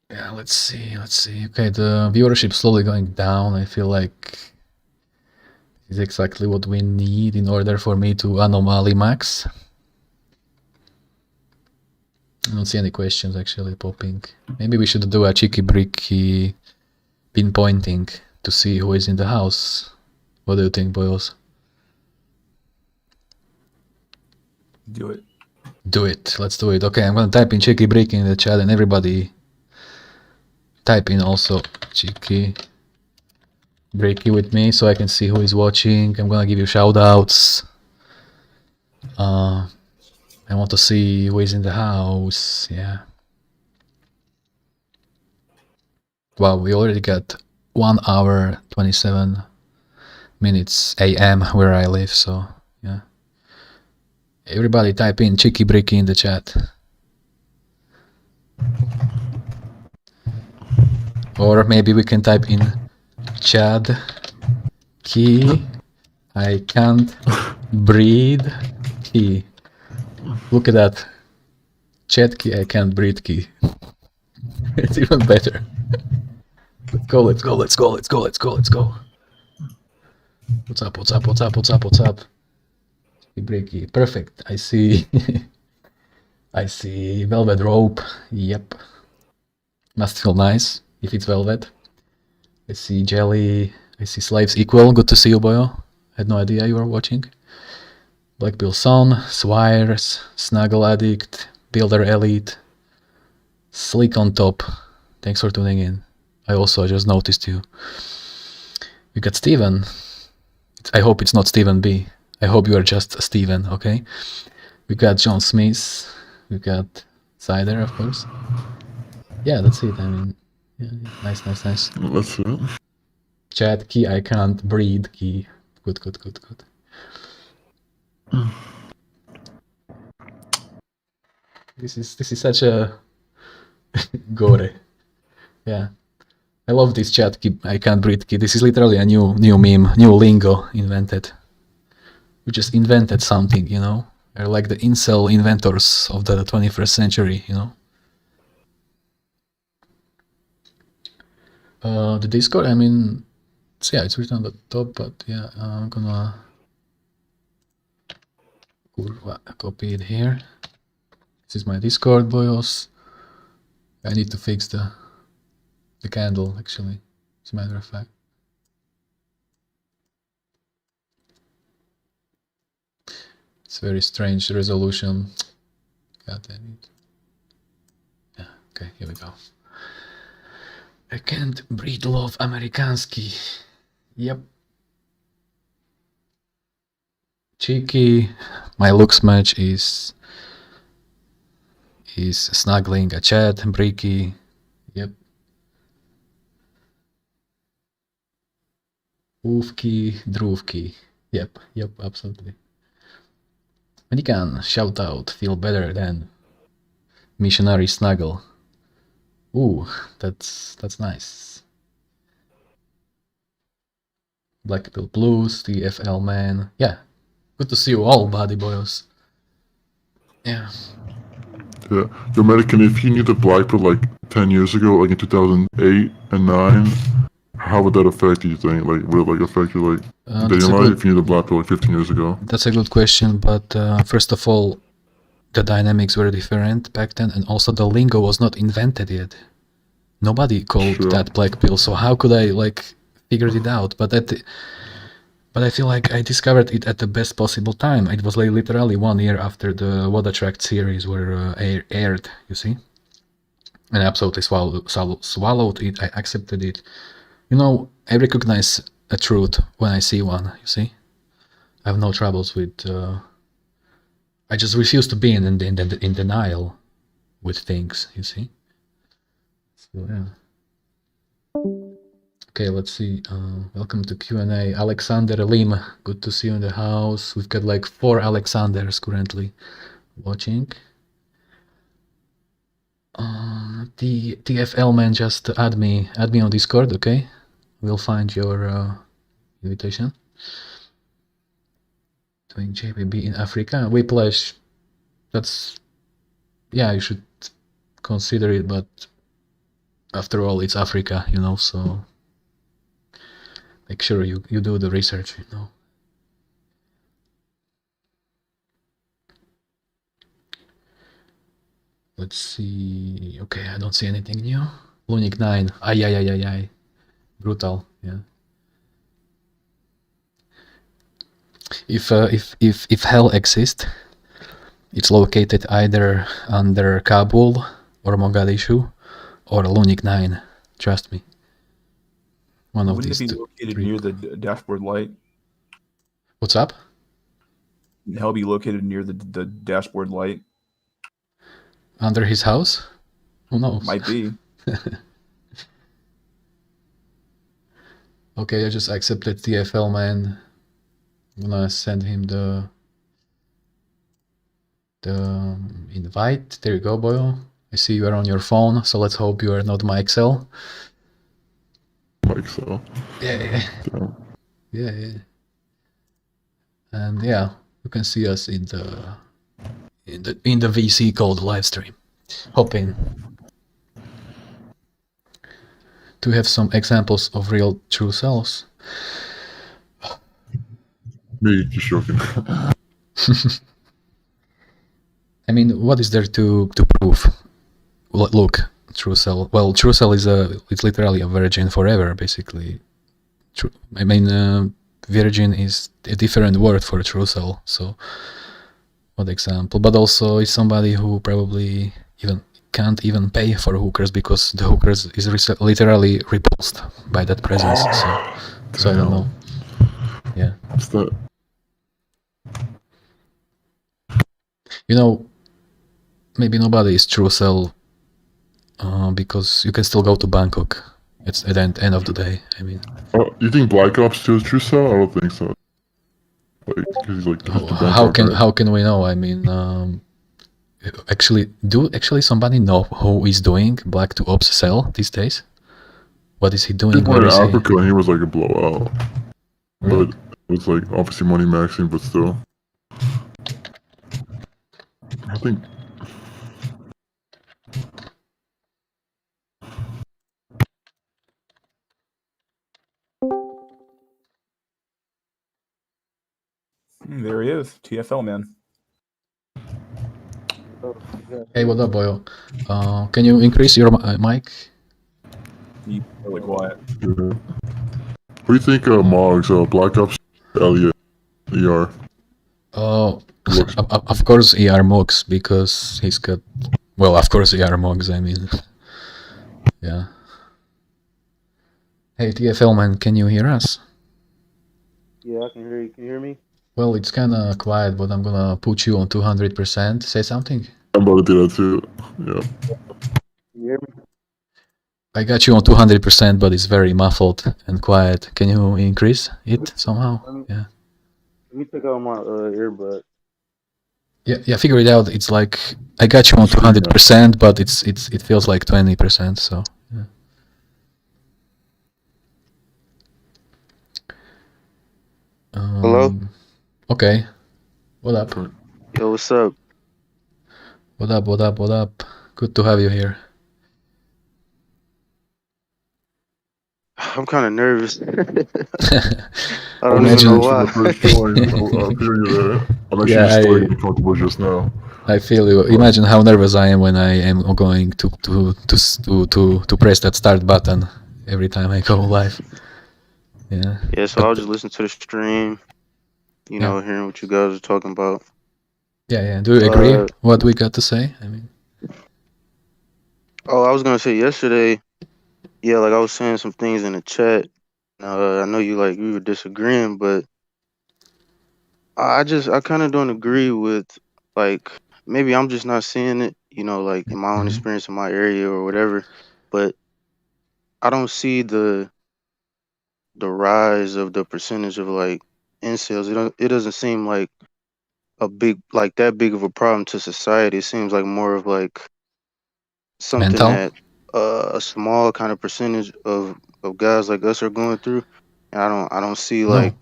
Speaker 1: Yeah, let's see. Okay, the viewership slowly going down. I feel like this is exactly what we need in order for me to anomaly max. I don't see any questions actually popping. Maybe we should do a cheeky bricky pinpointing to see who is in the house. What do you think, boys?
Speaker 10: Do it.
Speaker 1: Do it. Let's do it. Okay, I'm gonna type in cheeky bricky in the chat, and everybody type in also cheeky bricky with me so I can see who is watching. I'm gonna give you shout outs. I want to see who is in the house. Yeah. Wow, we already got 1 hour 27 minutes AM where I live, so yeah. Everybody type in cheeky bricky in the chat. Or maybe we can type in Chad Key. I can't Breed key. Look at that. Chat key, I can't breed key. It's even better. Let's go, let's go, let's go, let's go, let's go, let's go. What's up, what's up, what's up, what's up, what's up? Breed key, perfect. I see. I see velvet rope. Yep. Must feel nice if it's velvet. I see jelly. I see slaves equal. Good to see you, boyo. Had no idea you were watching. Blackpill Son, Swires, Snuggle Addict, Builder Elite, Slick on top. Thanks for tuning in. I also just noticed you. You got Steven. I hope it's not Steven B. I hope you are just Steven, okay? We got John Smith. We got Cider, of course. Yeah, that's it. I mean, yeah, nice, nice, nice.
Speaker 12: That's it.
Speaker 1: Chat key, I can't breed key. Good, good, good, good. This is such a gore. Yeah, I love this chat key. I can't breed key. This is literally a new meme, new lingo invented. We just invented something, you know. They're like the incel inventors of the 21st century, you know. The Discord, I mean, yeah, it's written on the top, but yeah, I'm gonna copy it here. This is my Discord, boyos. I need to fix the candle, actually, as a matter of fact. It's very strange resolution. God damn it. Yeah, okay, here we go. I can't breed love Amerikanski. Yep. Cheeky. My looks match is snuggling a chat, Breaky. Yep. Oofky, Droofky. Yep, absolutely. Medicann, shout out, feel better than missionary snuggle. Ooh, that's nice. Blackpill Blues, TFL Man. Yeah, good to see you all, buddy boys. Yeah.
Speaker 12: Yeah, your Medicann, if you knew the Blackpill like 10 years ago, like in 2008 and 9, how would that affect you, think? Like, would it like affect you like day in life if you knew the Blackpill like 15 years ago?
Speaker 1: That's a good question, but first of all, the dynamics were different back then, and also the lingo was not invented yet. Nobody called that Blackpill, so how could I like figure it out? But I feel like I discovered it at the best possible time. It was like literally 1 year after the What Attract series were aired, you see? And I absolutely swallowed it, I accepted it. You know, I recognize a truth when I see one, you see? I have no troubles with... I just refuse to be in denial with things, you see? So, yeah. Okay, let's see. Welcome to Q&A. Alexander Lim, good to see you in the house. We've got like 4 Alexanders currently watching. The TFL Man, just add me on Discord, okay? We'll find your invitation. Doing JBB in Africa. Whiplash, that's... Yeah, you should consider it, but after all, it's Africa, you know, so... Make sure you do the research, you know. Let's see. Okay, I don't see anything new. Lunik 9. Ay. Brutal, yeah. If hell exists, it's located either under Kabul or Mogadishu or Lunik 9. Trust me. One of these
Speaker 10: two. Wouldn't it be located near the dashboard light?
Speaker 1: What's up?
Speaker 10: Hell be located near the dashboard light.
Speaker 1: Under his house? Who knows?
Speaker 10: Might be.
Speaker 1: Okay, I just accepted TFL Man. I'm gonna send him the invite. There you go, boyo. I see you are on your phone, so let's hope you are not my Excel.
Speaker 12: Like so.
Speaker 1: Yeah. And yeah, you can see us in the VC called Livestream. Hoping to have some examples of real true selves.
Speaker 12: Me, just joking.
Speaker 1: I mean, what is there to prove? Look, true cell. Well, true cell is it's literally a virgin forever, basically. I mean, virgin is a different word for true cell. So, what example? But also, it's somebody who probably can't even pay for hookers because the hookers is literally repulsed by that presence. So I don't know. Yeah.
Speaker 12: What's that?
Speaker 1: You know, maybe nobody is true cell because you can still go to Bangkok. It's at the end of the day. I mean.
Speaker 12: Oh, you think Black Ops 2 is true cell? I don't think so. Like, because he's like.
Speaker 1: How can we know? I mean, actually somebody know who is doing Black to Ops cell these days? What is he doing?
Speaker 12: He went to Africa and he was like a blowout. But it's like obviously money maxing, but still. I think.
Speaker 10: There he is, TFL Man.
Speaker 1: Hey, what up, boyo? Can you increase your mic?
Speaker 10: He's really quiet.
Speaker 12: Yeah. What do you think of Moggs, Black Ops, Elliot, ER?
Speaker 1: Oh, of course ER Moggs, because he's got... Well, of course ER Moggs, I mean... Yeah. Hey, TFL Man, can you hear us?
Speaker 14: Yeah, I can hear you. Can you hear me?
Speaker 1: Well, it's kinda quiet, but I'm gonna put you on 200%. Say something?
Speaker 12: I'm about to do that too, yeah.
Speaker 14: Can you hear me?
Speaker 1: I got you on 200%, but it's very muffled and quiet. Can you increase it somehow? Yeah.
Speaker 14: Let me take out my earbud.
Speaker 1: Yeah, figure it out. It's like I got you on 200%, but it feels like 20%. So yeah.
Speaker 14: Hello?
Speaker 1: Okay. What up?
Speaker 14: Yo, what's up?
Speaker 1: What up? Good to have you here.
Speaker 14: I'm kind of nervous. I don't even know why.
Speaker 12: I feel you there. I'm actually just starting to be comfortable just now.
Speaker 1: I feel you. Imagine how nervous I am when I am going to press that start button every time I go live. Yeah.
Speaker 14: Yeah, so I'll just listen to the stream, you know, hearing what you guys are talking about.
Speaker 1: Yeah. Do you agree what we got to say? I mean.
Speaker 14: Oh, I was gonna say yesterday. Yeah, like I was saying some things in the chat. I know you were disagreeing, but I kind of don't agree with, like, maybe I'm just not seeing it, you know, like in my own experience in my area or whatever. But I don't see the rise of the percentage of like incels. It doesn't seem like that big of a problem to society. It seems like more of like something that a small kind of percentage of guys like us are going through. And I don't see like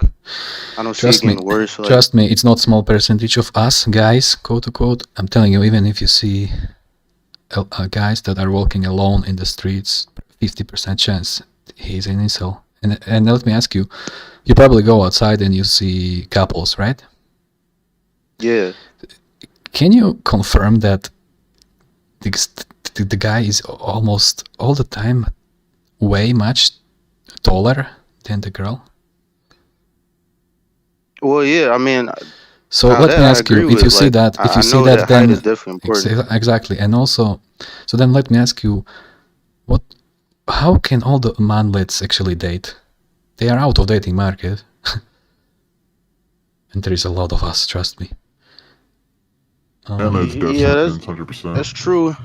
Speaker 14: I don't see it getting worse. Like,
Speaker 1: trust me, it's not small percentage of us guys, quote unquote. I'm telling you, even if you see guys that are walking alone in the streets, 50% chance he's an incel. And let me ask you, you probably go outside and you see couples, right?
Speaker 14: Yeah.
Speaker 1: Can you confirm that the guy is almost all the time way much taller than the girl?
Speaker 14: Well, yeah, I mean.
Speaker 1: So let me ask you, if you see that, then
Speaker 14: height is definitely important.
Speaker 1: Exactly, and also, so then let me ask you, how can all the manlets actually date? They are out of dating market, and there is a lot of us. Trust me.
Speaker 14: Yeah, that's true,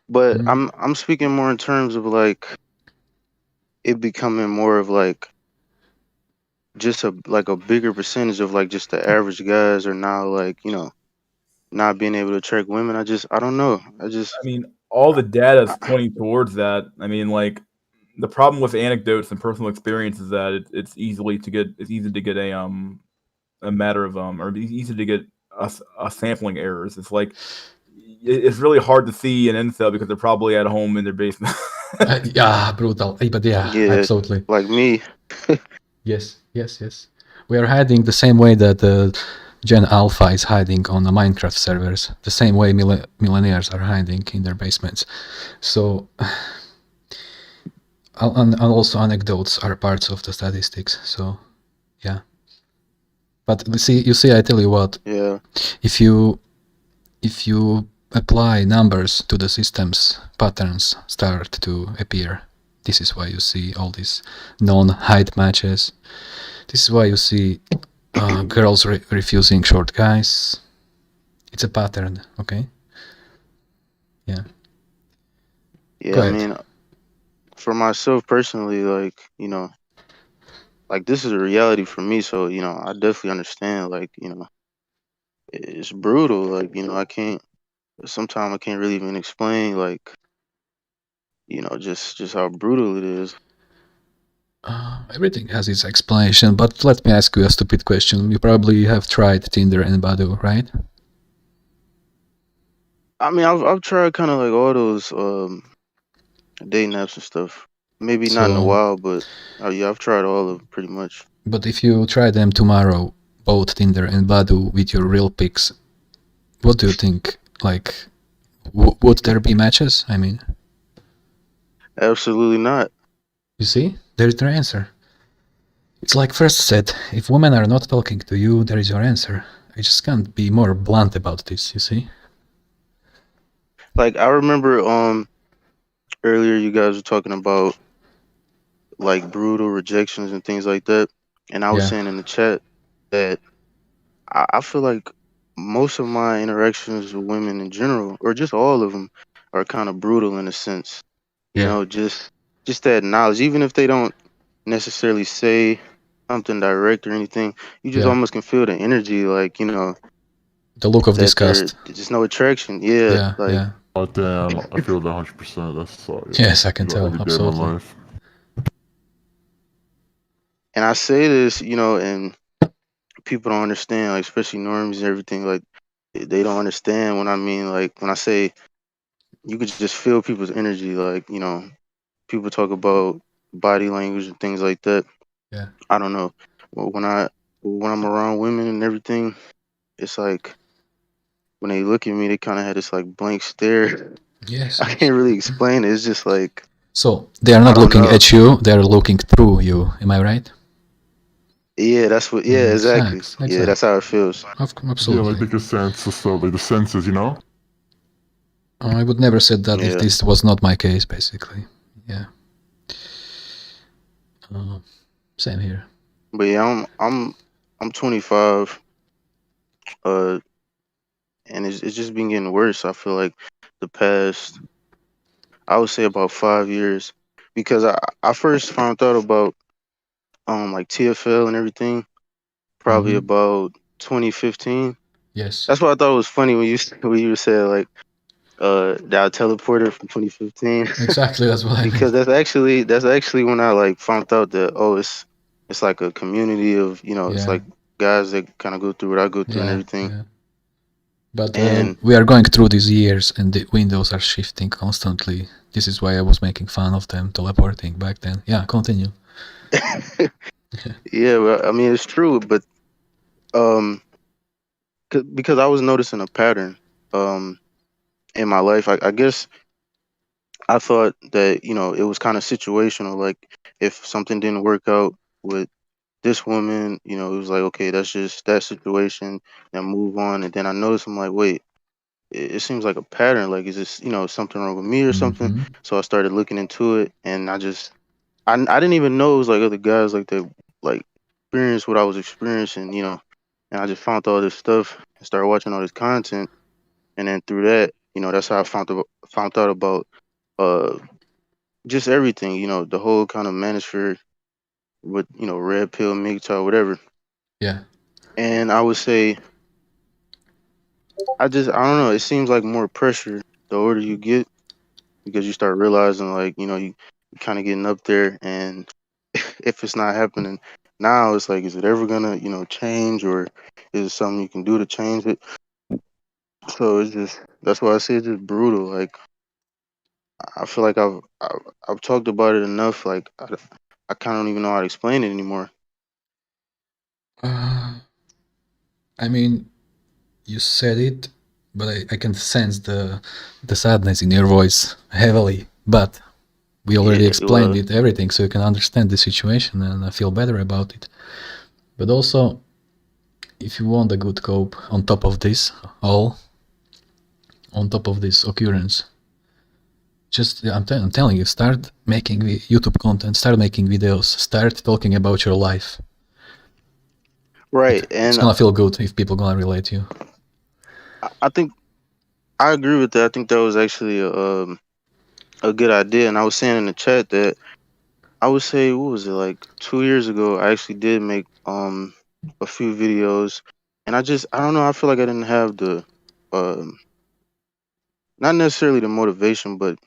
Speaker 14: but I'm speaking more in terms of like it becoming more of like just a bigger percentage of like just the average guys are now like, you know, not being able to attract women. I don't know. I
Speaker 10: mean, all the data is pointing towards that. I mean, like the problem with anecdotes and personal experience is that it's easy to get a matter of or easy to get a sampling errors. It's like it's really hard to see an incel because they're probably at home in their basement.
Speaker 1: Yeah, brutal. But yeah, absolutely.
Speaker 14: Like me.
Speaker 1: Yes. We are hiding the same way that Gen Alpha is hiding on the Minecraft servers. The same way millionaires are hiding in their basements. So, and also anecdotes are parts of the statistics. So, yeah. But you see, I tell you what.
Speaker 14: Yeah.
Speaker 1: If you apply numbers to the systems, patterns start to appear. This is why you see all these non-height matches. This is why you see girls refusing short guys. It's a pattern, okay? Yeah.
Speaker 14: Yeah, I mean, for myself personally, like, you know, like this is a reality for me. So, you know, I definitely understand, like, you know, it's brutal. Like, you know, sometimes I can't really even explain, like, you know, just how brutal it is.
Speaker 1: Everything has its explanation, but let me ask you a stupid question. You probably have tried Tinder and Badoo, right?
Speaker 14: I mean, I've tried kind of like all those dating apps and stuff. Maybe not in a while, but yeah, I've tried all of them pretty much.
Speaker 1: But if you try them tomorrow, both Tinder and Badoo with your real pics, what do you think? Like, would there be matches? I mean,
Speaker 14: absolutely not.
Speaker 1: You see, there's your answer. It's like first said, if women are not talking to you, there is your answer. I just can't be more blunt about this, you see?
Speaker 14: Like, I remember earlier you guys were talking about like brutal rejections and things like that. And I was saying in the chat that I feel like most of my interactions with women in general, or just all of them, are kind of brutal in a sense. You know, just that knowledge, even if they don't necessarily say something direct or anything, you just almost can feel the energy, like, you know,
Speaker 1: the look of disgust.
Speaker 14: Just no attraction. Yeah.
Speaker 12: Oh damn, I feel that 100%. That's
Speaker 1: yes, I can tell.
Speaker 12: Every day
Speaker 1: Absolutely.
Speaker 12: of my life.
Speaker 14: And I say this, you know, and people don't understand, like, especially normies and everything, like, they don't understand when I mean, like, when I say you could just feel people's energy, like, you know, people talk about body language and things like that.
Speaker 1: Yeah.
Speaker 14: I don't know. When I'm around women and everything, it's like when they look at me, they kind of had this like blank stare.
Speaker 1: Yes.
Speaker 14: I can't really explain it. It's just like.
Speaker 1: So they are not looking at you; they are looking through you. Am I right?
Speaker 14: Yeah, that's what. Yeah, exactly. Yeah, that's how it feels.
Speaker 1: Absolutely.
Speaker 12: Yeah, like they can sense the stuff, like the senses, you know.
Speaker 1: I would never said that if this was not my case, basically. Yeah. Same here.
Speaker 14: But yeah, I'm 25. And it's just been getting worse. I feel like the past, I would say about 5 years, because I first found out about like TFL and everything probably about 2015.
Speaker 1: Yes.
Speaker 14: That's why I thought it was funny when you said like that teleporter from 2015.
Speaker 1: Exactly, that's what I mean.
Speaker 14: Because that's actually when I like found out that it's like a community of, you know, it's like guys that kind of go through what I go through and everything.
Speaker 1: Yeah. But we are going through these years and the windows are shifting constantly. This is why I was making fun of them teleporting back then. Yeah, continue.
Speaker 14: Yeah, well, I mean, it's true, but because I was noticing a pattern in my life. I guess I thought that, you know, it was kind of situational. Like if something didn't work out with this woman, you know, it was like, okay, that's just that situation and move on. And then I noticed, I'm like, wait, it seems like a pattern. Like, is this, you know, something wrong with me or something? So I started looking into it, and I didn't even know it was like other guys like that, like experience what I was experiencing, you know. And I just found all this stuff and started watching all this content, and then through that, you know, that's how I found out about just everything, you know, the whole kind of manosphere with, you know, red pill, MGTOW, whatever.
Speaker 1: Yeah.
Speaker 14: And I would say, I don't know, it seems like more pressure the older you get, because you start realizing, like, you know, you kind of getting up there, and if it's not happening, now it's like, is it ever gonna, change, or is it something you can do to change it? So it's just, that's why I say it's just brutal. Like, I feel like I've talked about it enough. Like, I kind of don't even know how to explain it anymore.
Speaker 1: I mean, you said it, but I can sense the sadness in your voice heavily. But we already explained it, everything, so you can understand the situation, and I feel better about it. But also, if you want a good cope on top of this on top of this occurrence, just I'm telling you, start making YouTube content, start making videos, start talking about your life.
Speaker 14: Right, and
Speaker 1: it's gonna feel good if people gonna relate to you.
Speaker 14: I think I agree with that. I think that was actually a good idea. And I was saying in the chat that I would say, what was it, like 2 years ago, I actually did make a few videos, and I don't know, I feel like I didn't have the not necessarily the motivation, but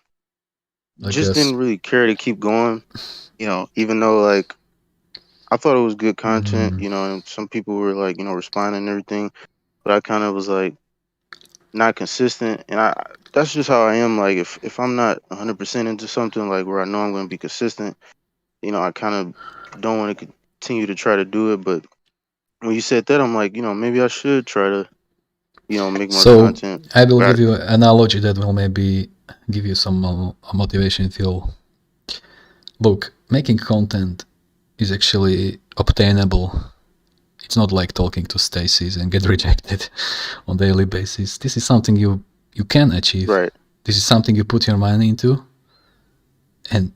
Speaker 14: just didn't really care to keep going, even though like I thought it was good content, and some people were like, responding and everything, but I kind of was like not consistent, and that's just how I am. Like, if I'm not 100% into something, like where I know I'm going to be consistent, I kind of don't want to continue to try to do it. But when you said that, I'm like, maybe I should try to, make more content.
Speaker 1: I will give you an analogy that will maybe give you some motivation. Feel, look, making content is actually obtainable. It's not like talking to Stacy's and get rejected on daily basis. This is something you can achieve.
Speaker 14: Right.
Speaker 1: This is something you put your mind into, and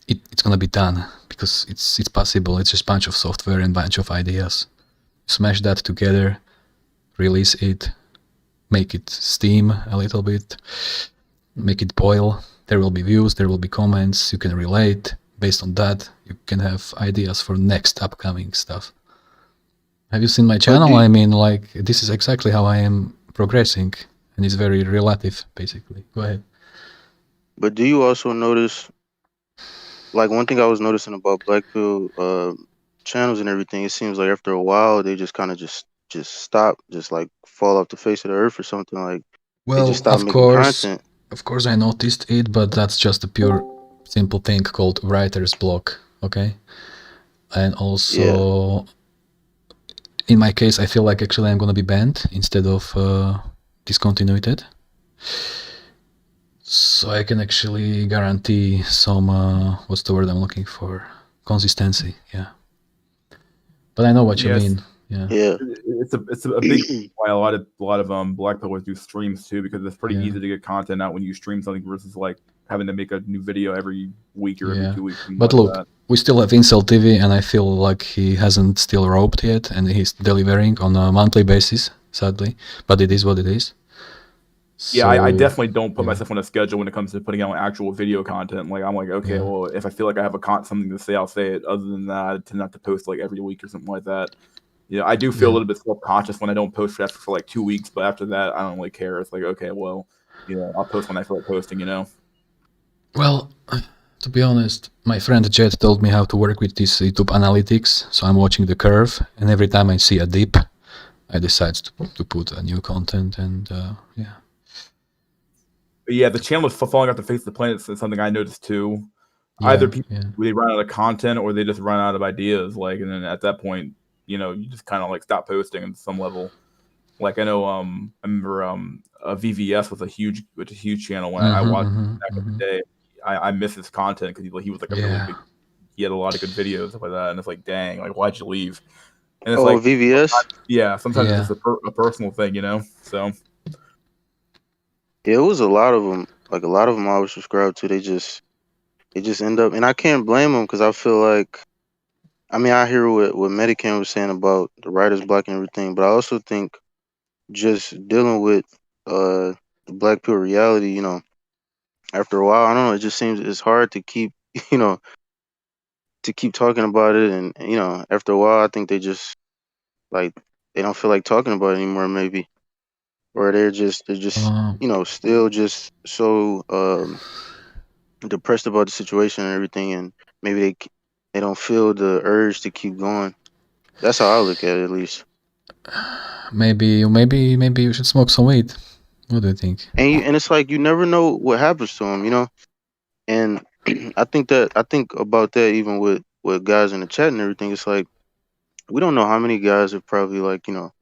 Speaker 1: it's gonna be done because it's possible. It's just a bunch of software and bunch of ideas. Smash that together, release it, make it steam a little bit, make it boil. There will be views, there will be comments. You can relate. Based on that, you can have ideas for next upcoming stuff. Have you seen my channel? I mean, like, this is exactly how I am progressing, and it's very relative, basically. Go ahead.
Speaker 14: But do you also notice, like, one thing I was noticing about Blackpill channels and everything, it seems like after a while they just kind of just stop, just like fall off the face of the earth or something. Like,
Speaker 1: well,
Speaker 14: they just stop making content.
Speaker 1: Of course, I noticed it, but that's just a pure, simple thing called writer's block. Okay, and also. In my case, I feel like actually I'm gonna be banned instead of discontinued. So I can actually guarantee some, what's the word I'm looking for? Consistency, yeah. But I know what you mean. Yeah.
Speaker 10: It's a big reason why a lot of Blackpillers do streams too, because it's pretty easy to get content out when you stream something versus like having to make a new video every week or every 2 weeks.
Speaker 1: But look, we still have Incel TV, and I feel like he hasn't still roped yet, and he's delivering on a monthly basis, sadly. But it is what it is.
Speaker 10: Yeah, I definitely don't put myself on a schedule when it comes to putting out actual video content. Like, I'm like, okay, well, if I feel like I have something to say, I'll say it. Other than that, I tend not to post like every week or something like that. Yeah, I do feel a little bit self-conscious when I don't post for like 2 weeks, but after that, I don't really care. It's like, okay, well, I'll post when I feel like posting,
Speaker 1: Well, to be honest, my friend Jet told me how to work with this YouTube analytics, so I'm watching the curve, and every time I see a dip, I decide to put a new content, and yeah.
Speaker 10: But yeah, the channel is falling off the face of the planet. Is something I noticed too. Either people they run out of content, or they just run out of ideas. Like, and then at that point, you just kind of like stop posting at some level. Like, I know, I remember VVS was a huge channel when I watched back in the day. I miss his content because he was like a really big. He had a lot of good videos stuff like that, and it's like, dang, like, why'd you leave? And it's like
Speaker 14: VVS.
Speaker 10: Sometimes it's just a personal thing, So.
Speaker 14: Yeah, it was a lot of them. Like, a lot of them I was subscribed to. They just end up, and I can't blame them because I feel like, I mean, I hear what Medicann was saying about the writer's block and everything, but I also think just dealing with the Blackpill reality, after a while, I don't know, it just seems it's hard to keep, to keep talking about it, and after a while, I think they just like they don't feel like talking about it anymore, maybe. Or they're just still just so depressed about the situation and everything, and maybe they don't feel the urge to keep going. That's how I look at it, at least.
Speaker 1: Maybe you should smoke some weed. What do you think?
Speaker 14: And it's like you never know what happens to them, you know. And I think about that even with guys in the chat and everything. It's like we don't know how many guys have probably like, you know,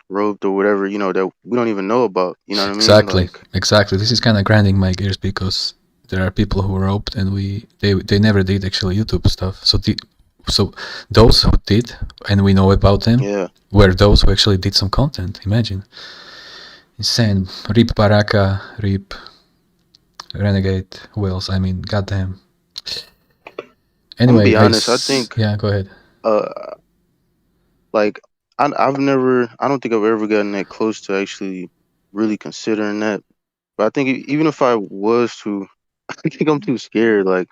Speaker 14: roped or whatever, you know, that we don't even know about. You know what I mean?
Speaker 1: Exactly,
Speaker 14: like,
Speaker 1: exactly. This is kind of grinding my gears because there are people who roped and they never did actually YouTube stuff. So those who did and we know about them were those who actually did some content. Imagine, insane. Rip Baraka, Rip Renegade. Who else? I mean, goddamn. Anyway,
Speaker 14: I'm gonna be honest. I think.
Speaker 1: Yeah, go ahead.
Speaker 14: Like I don't think I've ever gotten that close to actually really considering that. But I think even if I was to, I think I'm too scared. Like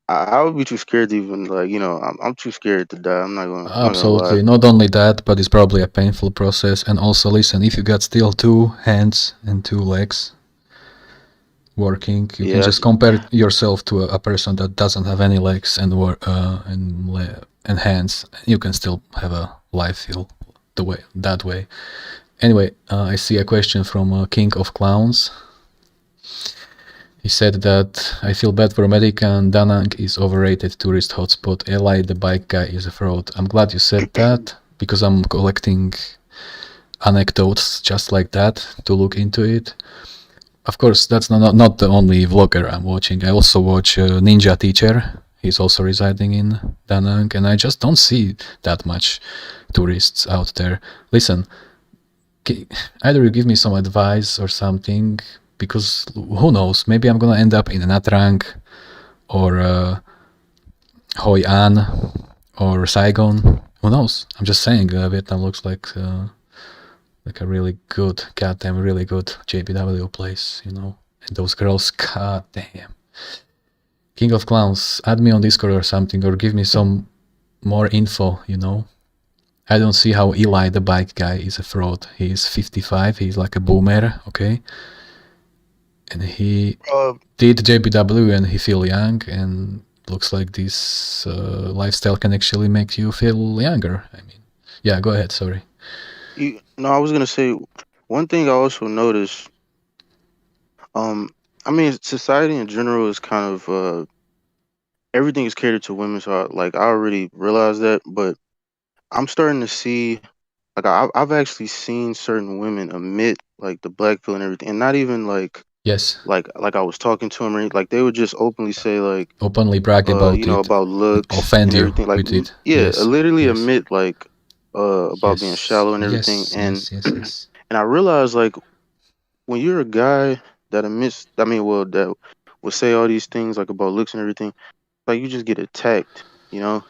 Speaker 14: I would be too scared to even like, you know, I'm too scared to die. I'm not gonna
Speaker 1: Absolutely.
Speaker 14: lie.
Speaker 1: Not only that, but it's probably a painful process. And also, listen, if you got still 2 hands and 2 legs working, you can just compare yourself to a person that doesn't have any legs and hands. You can still have a life feel that way. Anyway, I see a question from King of Clowns. He said that I feel bad for Medicann. Da Nang is overrated tourist hotspot. Eli, the bike guy, is a fraud. I'm glad you said that because I'm collecting anecdotes just like that to look into it. Of course, that's not the only vlogger I'm watching. I also watch Ninja Teacher. He's also residing in Da Nang, and I just don't see that much tourists out there. Listen, either you give me some advice or something, because who knows, maybe I'm gonna end up in Nha Trang or Hoi An or Saigon. Who knows? I'm just saying, Vietnam looks like a really good, goddamn really good JBW place, you know. And those girls, goddamn. King of Clowns, add me on Discord or something, or give me some more info, you know. I don't see how Eli, the bike guy, is a fraud. He is 55, he's like a boomer, okay? And he did JBW and he feel young, and looks like this lifestyle can actually make you feel younger. I mean, yeah, go ahead, sorry.
Speaker 14: No, I was gonna say one thing I also noticed. I mean, society in general is kind of everything is catered to women, so I already realized that. But I'm starting to see, like, I've actually seen certain women admit like the black pill and everything, and not even like like I was talking to them, or like they would just openly say like
Speaker 1: openly brag about
Speaker 14: you know,
Speaker 1: it,
Speaker 14: about looks
Speaker 1: offend
Speaker 14: and everything, like
Speaker 1: with it.
Speaker 14: literally admit like about being shallow and everything, and I realized like when you're a guy that admits, I mean, well, that will say all these things like about looks and everything, like you just get attacked, you know.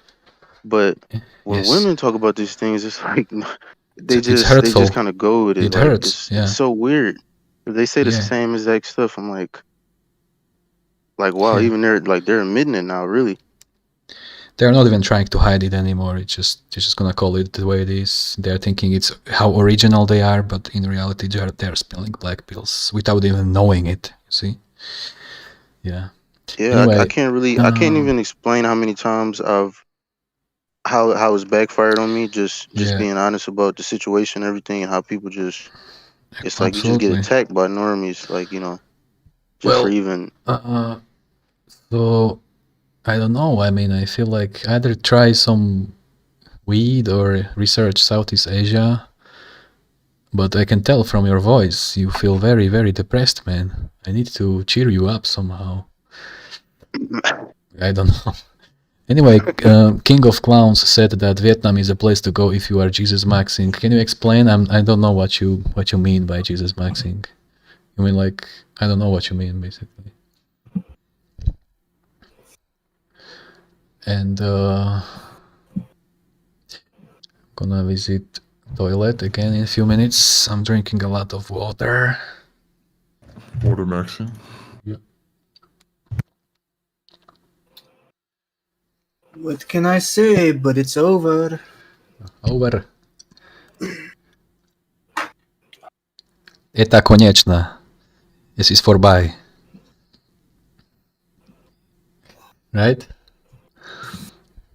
Speaker 14: But when women talk about these things, it's like they just kind of go with it.
Speaker 1: It
Speaker 14: like
Speaker 1: hurts.
Speaker 14: it's so weird. They say the same exact stuff. I'm like wow, even they're admitting it now, really.
Speaker 1: They're not even trying to hide it anymore. They're just gonna call it the way it is. They're thinking it's how original they are, but in reality they're spilling black pills without even knowing it. You see? Yeah.
Speaker 14: Yeah,
Speaker 1: anyway,
Speaker 14: I can't even explain how many times how it's backfired on me. Just being honest about the situation, and everything, and how people just it's like you just get attacked by normies, like, you know, just for even.
Speaker 1: So I don't know. I mean, I feel like either try some weed or research Southeast Asia. But I can tell from your voice, you feel very, very depressed, man. I need to cheer you up somehow. I don't know. Anyway, King of Clowns said that Vietnam is a place to go if you are Jesus Maxing. Can you explain? I don't know what you mean by Jesus Maxing. You mean like, I don't know what you mean, basically. And gonna visit toilet again in a few minutes. I'm drinking a lot of water.
Speaker 12: Water maxing.
Speaker 1: Yeah.
Speaker 13: What can I say? But it's over.
Speaker 1: Over. Это конечно. This is for buy. Right?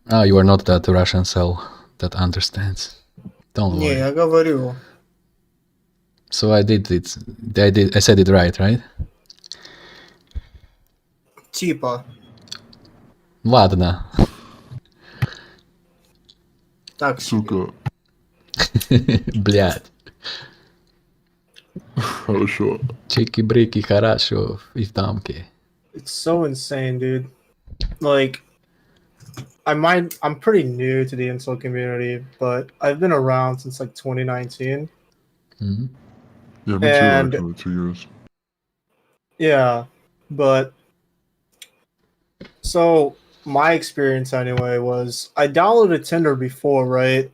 Speaker 1: Ah, you are not that Russian cell that understands. Don't worry.
Speaker 13: Yeah, I говорю.
Speaker 1: So I did it. I said it right?
Speaker 13: Типа.
Speaker 1: Ладно.
Speaker 13: Так.
Speaker 12: Сука.
Speaker 1: Блядь.
Speaker 12: Хорошо.
Speaker 1: Чики-брики, хорошо. И в дамке.
Speaker 13: It's so insane, dude. Like, I'm pretty new to the incel community, but I've been around since like 2019.
Speaker 12: Yeah, me too,
Speaker 13: And
Speaker 12: actually, 2 years.
Speaker 13: yeah, but so my experience anyway was I downloaded Tinder before, right?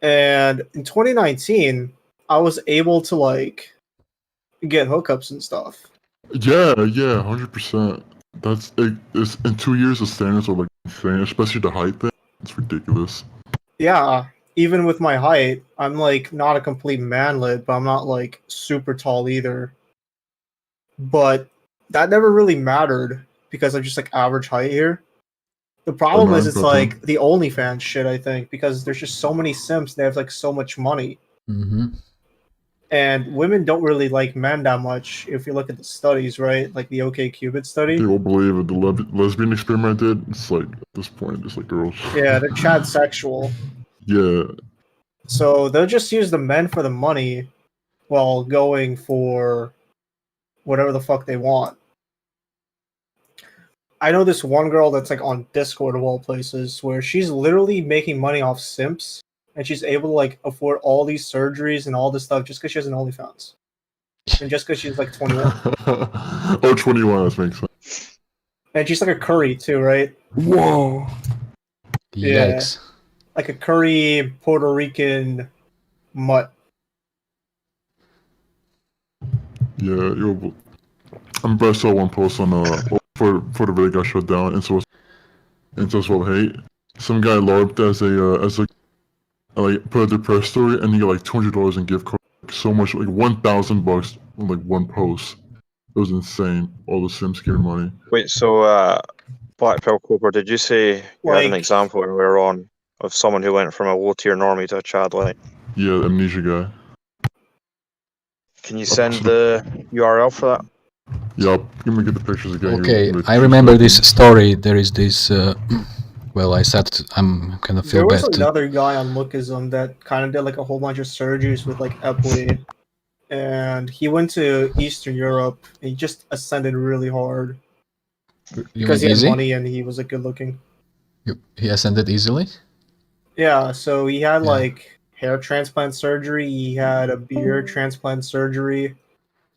Speaker 13: And in 2019, I was able to like get hookups and stuff.
Speaker 12: Yeah, 100%. It's in 2 years the standards are like insane, especially the height thing. It's ridiculous.
Speaker 13: Yeah, even with my height, I'm like not a complete manlet, but I'm not like super tall either. But that never really mattered because I'm just like average height here. The problem is it's like the OnlyFans shit, I think, because there's just so many simps, they have like so much money.
Speaker 1: Mm-hmm.
Speaker 13: And women don't really like men that much if you look at the studies, right? Like the OkCupid study.
Speaker 12: They will believe it. The lesbian experiment I did, it's like, at this point, it's like girls.
Speaker 13: Yeah, they're chadsexual.
Speaker 12: Yeah.
Speaker 13: So they'll just use the men for the money while going for whatever the fuck they want. I know this one girl that's like on Discord of all places where she's literally making money off simps and she's able to like afford all these surgeries and all this stuff just because she has an OnlyFans. And just because she's like 21.
Speaker 12: Oh, 21, that makes sense.
Speaker 13: And she's like a curry too, right?
Speaker 12: Whoa.
Speaker 1: Yikes.
Speaker 13: Yeah. Like a curry Puerto Rican mutt.
Speaker 12: Yeah, I remember I saw one post on for the video got shut down, and so well hate. Some guy LARPed as a like put a depressed story, and he got like $200 in gift card, so much like $1,000 on like one post. It was insane. All the Sims getting money.
Speaker 9: Wait, so Blackpill Cooper, did you say you had an example earlier on of someone who went from a low tier normie to a Chad light?
Speaker 12: Yeah, amnesia guy.
Speaker 9: Can you send the URL for that?
Speaker 12: Yeah, let me get the pictures again.
Speaker 1: Okay, I remember this story. There is this. Well, I'm kind of feel
Speaker 13: bad. There was
Speaker 1: bad.
Speaker 13: another guy on Lookism that kind of did like a whole bunch of surgeries with like Epley, and he went to Eastern Europe and he just ascended really hard because he had money and he was like good looking.
Speaker 1: He ascended easily?
Speaker 13: Yeah, so he had like hair transplant surgery, he had a beard transplant surgery,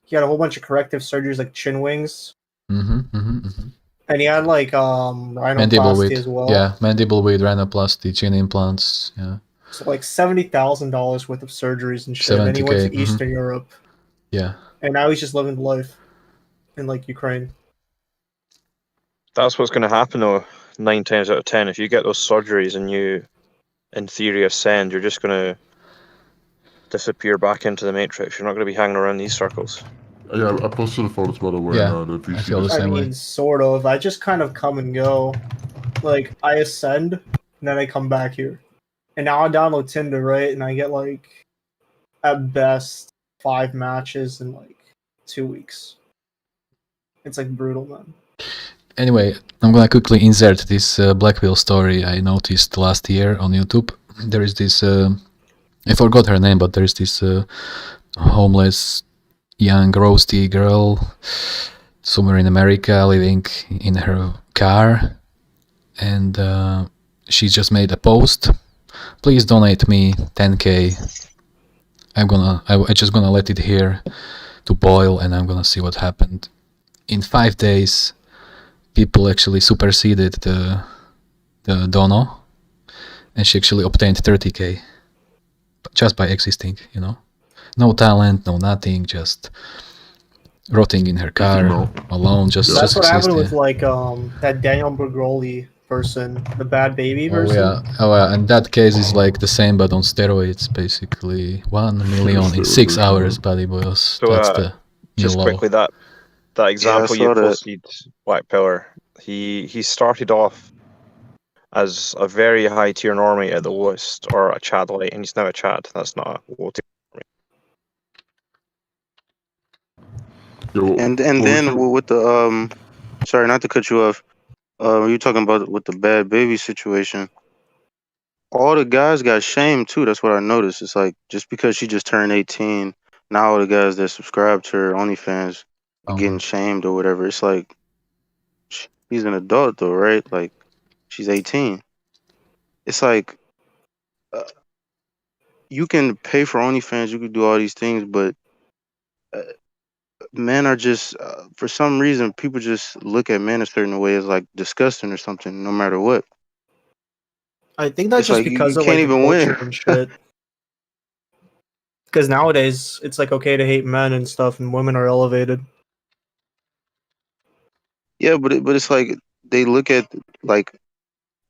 Speaker 13: he had a whole bunch of corrective surgeries like chin wings. And he had like rhinoplasty as well.
Speaker 1: Yeah, mandible with rhinoplasty, chin implants, yeah.
Speaker 13: So like $70,000 worth of surgeries and shit. And then he went to Eastern Europe.
Speaker 1: Yeah.
Speaker 13: And now he's just living the life in like Ukraine.
Speaker 9: That's what's going to happen though, 9 times out of 10. If you get those surgeries and you, in theory, ascend, you're just going to disappear back into the Matrix. You're not going to be hanging around these circles.
Speaker 12: Yeah, I posted the photos by the way.
Speaker 1: Yeah, I feel the same way.
Speaker 13: I mean, sort of. I just kind of come and go. Like, I ascend, and then I come back here. And now I download Tinder, right? And I get, like, at best, 5 matches in, like, 2 weeks. It's, like, brutal, man.
Speaker 1: Anyway, I'm gonna quickly insert this Blackpill story I noticed last year on YouTube. There is this... I forgot her name, but there is this homeless... young roasty girl somewhere in America living in her car, and she just made a post. Please donate me 10k. I just gonna let it here to boil, and I'm gonna see what happened. In 5 days, people actually superseded the dono, and she actually obtained 30k just by existing, you know. No talent, no nothing, just rotting in her car, alone, just
Speaker 13: That's what happened with,
Speaker 1: yeah.
Speaker 13: like, that Daniel Bergoli person, the bad baby person.
Speaker 1: Oh yeah, and that case is like the same, but on steroids, basically. 1 million in 6 hours, buddy boys.
Speaker 9: So,
Speaker 1: that's the
Speaker 9: just
Speaker 1: low.
Speaker 9: quickly, that example you posted, Blackpiller, he started off as a very high tier normie at the worst, or a Chad light, and he's now a Chad. That's not a low tier
Speaker 12: normie.
Speaker 14: And then with the sorry, not to cut you off. You're talking about with the bad baby situation. All the guys got shamed too. That's what I noticed. It's like just because she just turned 18, now all the guys that subscribe to her OnlyFans are getting shamed or whatever. It's like she's an adult though, right? Like she's 18. It's like you can pay for OnlyFans, you can do all these things, but men are just for some reason people just look at men a certain way as like disgusting or something, no matter what.
Speaker 13: I think that's
Speaker 14: It's
Speaker 13: just
Speaker 14: like
Speaker 13: because
Speaker 14: you
Speaker 13: of
Speaker 14: can't
Speaker 13: like the
Speaker 14: even
Speaker 13: culture
Speaker 14: win.
Speaker 13: and shit. Because nowadays it's like okay to hate men and stuff, and women are elevated.
Speaker 14: Yeah, but it's like they look at like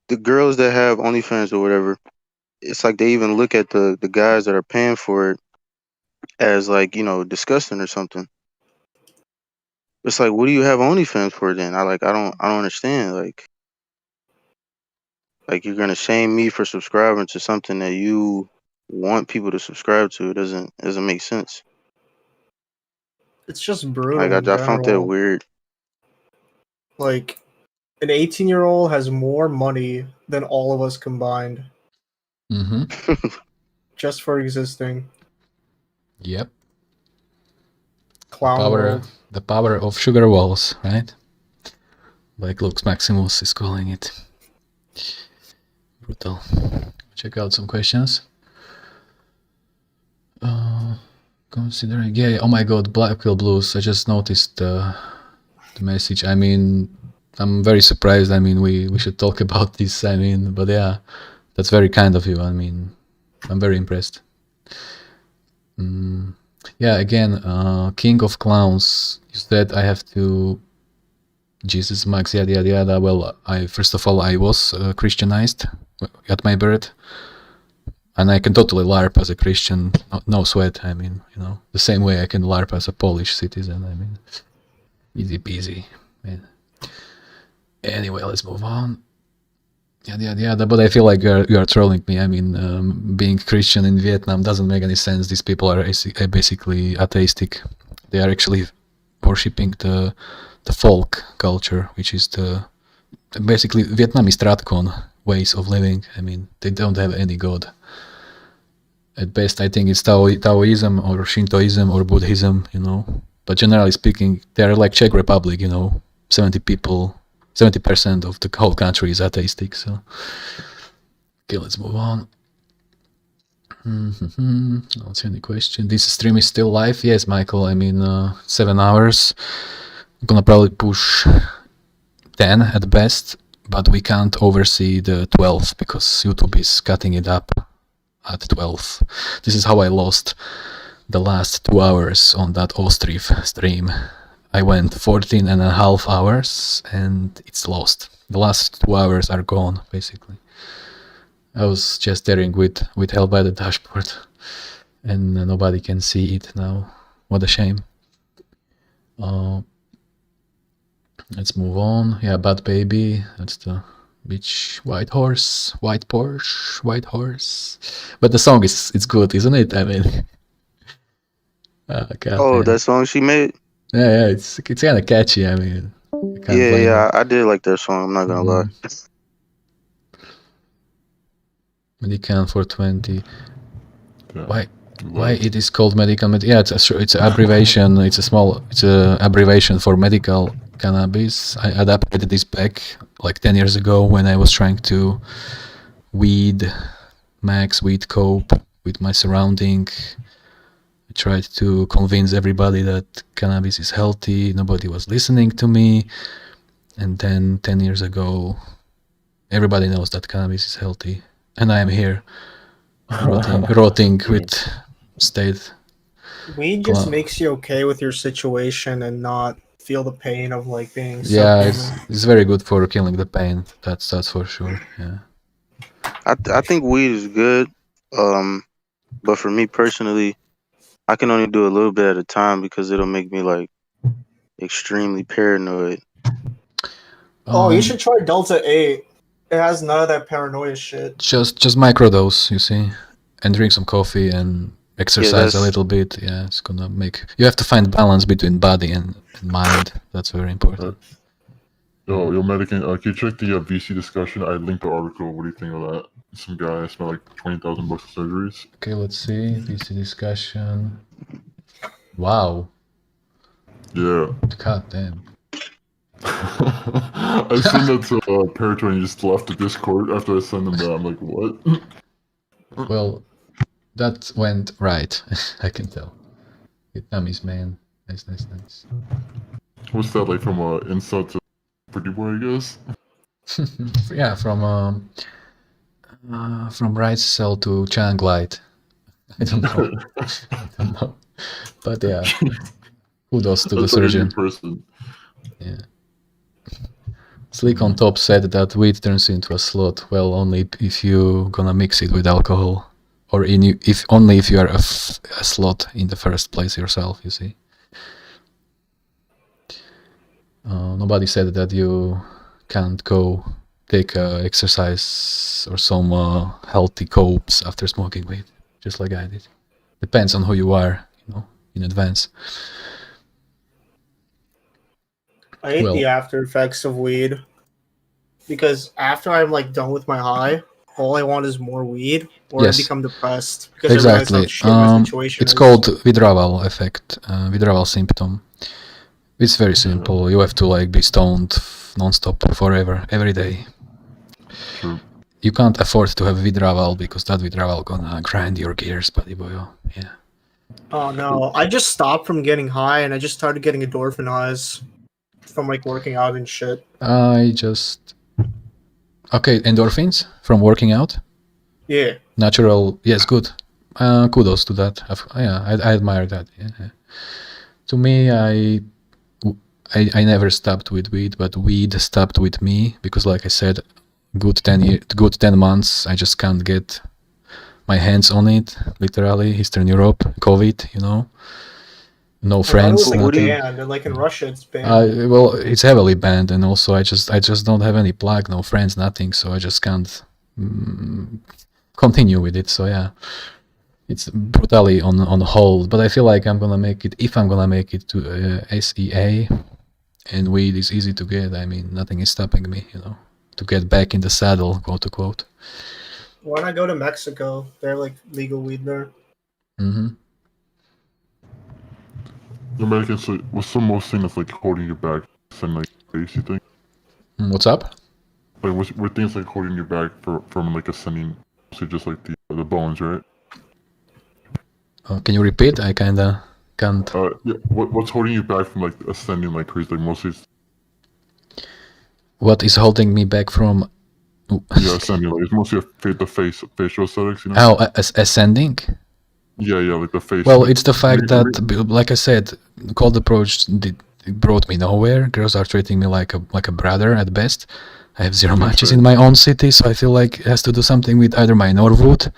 Speaker 14: the girls that have OnlyFans or whatever. It's like they even look at the guys that are paying for it as like, you know, disgusting or something. It's like, what do you have OnlyFans for then? I don't understand. Like you're gonna shame me for subscribing to something that you want people to subscribe to. It doesn't make sense.
Speaker 13: It's just brutal
Speaker 14: Like
Speaker 13: in
Speaker 14: I found that
Speaker 13: general.
Speaker 14: weird.
Speaker 13: Like an 18-year-old has more money than all of us combined. Just for existing.
Speaker 1: Yep.
Speaker 13: Clown world.
Speaker 1: The power of sugar walls, right? Like Lux Maximus is calling it. Brutal. Check out some questions. Considering, yeah, oh my god, Blackpill Blues. I just noticed the message. I mean, I'm very surprised. I mean, we should talk about this. I mean, but yeah, that's very kind of you. I mean, I'm very impressed. Yeah, again, King of Clowns. You said I have to. Jesus, Max, yada yada yada. Well, first of all, I was Christianized at my birth, and I can totally LARP as a Christian, no sweat. I mean, you know, the same way I can LARP as a Polish citizen. I mean, easy peasy, man. Anyway, let's move on. Yada yada yada. But I feel like you are trolling me. I mean, being Christian in Vietnam doesn't make any sense. These people are basically atheistic. They are actually worshipping the folk culture, which is the basically Vietnamese Stratcon ways of living. I mean, they don't have any god. At best, I think it's Taoism or Shintoism or Buddhism, you know. But generally speaking, they're like Czech Republic, you know. 70% of the whole country is atheistic. So, okay, let's move on. I don't see any question. This stream is still live? Yes, Michael. I mean, 7 hours. I'm gonna probably push 10 at best, but we can't oversee the 12 because YouTube is cutting it up at 12. This is how I lost the last 2 hours on that Ostrif stream. I went 14.5 hours and it's lost. The last 2 hours are gone, basically. I was just staring with hell by the dashboard and nobody can see it now. What a shame. Let's move on. Yeah, Bad Baby. That's the bitch. White Horse, White Porsche, White Horse. But the song it's good, isn't it? I mean,
Speaker 14: That song she made.
Speaker 1: Yeah, it's kind of catchy. I mean,
Speaker 14: Yeah, I did like that song. I'm not gonna lie.
Speaker 1: Medicann 420. Yeah. Why it is called Medicann? Yeah, it's an abbreviation. It's an abbreviation for medical cannabis. I adapted this back like 10 years ago when I was trying to weed cope with my surrounding. I tried to convince everybody that cannabis is healthy. Nobody was listening to me. And then 10 years ago, everybody knows that cannabis is healthy. And I am here rotting with state.
Speaker 13: Weed just makes you okay with your situation and not feel the pain of like being
Speaker 1: Yeah, it's very good for killing the pain. That's for sure. Yeah.
Speaker 14: I think weed is good. But for me personally, I can only do a little bit at a time because it'll make me like extremely paranoid.
Speaker 13: Oh, you should try Delta 8. It has none of that paranoia shit.
Speaker 1: Just microdose, you see, and drink some coffee and exercise a little bit. Yeah, it's gonna make. You have to find balance between body and mind. That's very important.
Speaker 12: Yo, Medicann, can you check the VC discussion? I linked the article. What do you think of that? Some guy spent like $20,000 for surgeries.
Speaker 1: Okay, let's see. VC discussion. Wow.
Speaker 12: Yeah.
Speaker 1: God damn.
Speaker 12: I sent that to ParetoMan and he just left the Discord after I sent him that. I'm like, what?
Speaker 1: Well, that went right. I can tell. Vietnamese man. Nice.
Speaker 12: What's that, like, from insult to pretty boy, I guess?
Speaker 1: Yeah, from right cell to Chang light. I don't know. But yeah, kudos to the surgeon. Yeah. Slick on top said that weed turns into a slot. Well, only if you gonna mix it with alcohol, or only if you are a slot in the first place yourself. You see. Nobody said that you can't go take exercise or some healthy copes after smoking weed, just like I did. Depends on who you are, in advance.
Speaker 13: I hate the after effects of weed, because after I'm like done with my high, all I want is more weed, or I become depressed because
Speaker 1: exactly.
Speaker 13: I realize how shit my situation
Speaker 1: It's
Speaker 13: is.
Speaker 1: called withdrawal effect, withdrawal symptom. It's very simple. You have to like be stoned non-stop forever, every day.
Speaker 12: True.
Speaker 1: You can't afford to have withdrawal because that withdrawal gonna grind your gears, buddy boy. Yeah.
Speaker 13: Oh no! I just stopped from getting high, and I just started getting endorphin highs from like working out and shit.
Speaker 1: Okay, endorphins from working out.
Speaker 13: Yeah.
Speaker 1: Natural. Yes, good. Kudos to that. I admire that. Yeah. To me, I never stopped with weed, but weed stopped with me because, like I said, good 10 months, I just can't get my hands on it. Literally, Eastern Europe, COVID, no friends.
Speaker 13: Like banned, and like in Russia, it's banned.
Speaker 1: Well, it's heavily banned, and also I just don't have any plug, no friends, nothing, so I just can't continue with it. So yeah, it's brutally on hold. But I feel like I'm gonna make it. If I'm gonna make it to SEA, and weed is easy to get. I mean, nothing is stopping me, to get back in the saddle, quote unquote.
Speaker 13: Why not go to Mexico? They're like legal weed there.
Speaker 1: Mm-hmm.
Speaker 12: Medicann, so what's the most thing that's like holding you back? Something like face, you think?
Speaker 1: What's up?
Speaker 12: Like, what things like holding you back from like ascending? So just like the bones, right?
Speaker 1: Can you repeat? I kinda can't.
Speaker 12: Yeah. What's holding you back from like ascending like crazy? Like mostly.
Speaker 1: What is holding me back from?
Speaker 12: Yeah, ascending. Like it's mostly the facial aesthetics, you know.
Speaker 1: Oh, ascending.
Speaker 12: Yeah, like the face.
Speaker 1: Well, it's the fact that, like I said, cold approach brought me nowhere. Girls are treating me like a brother at best. I have zero matches in my own city, so I feel like it has to do something with either my Norwood,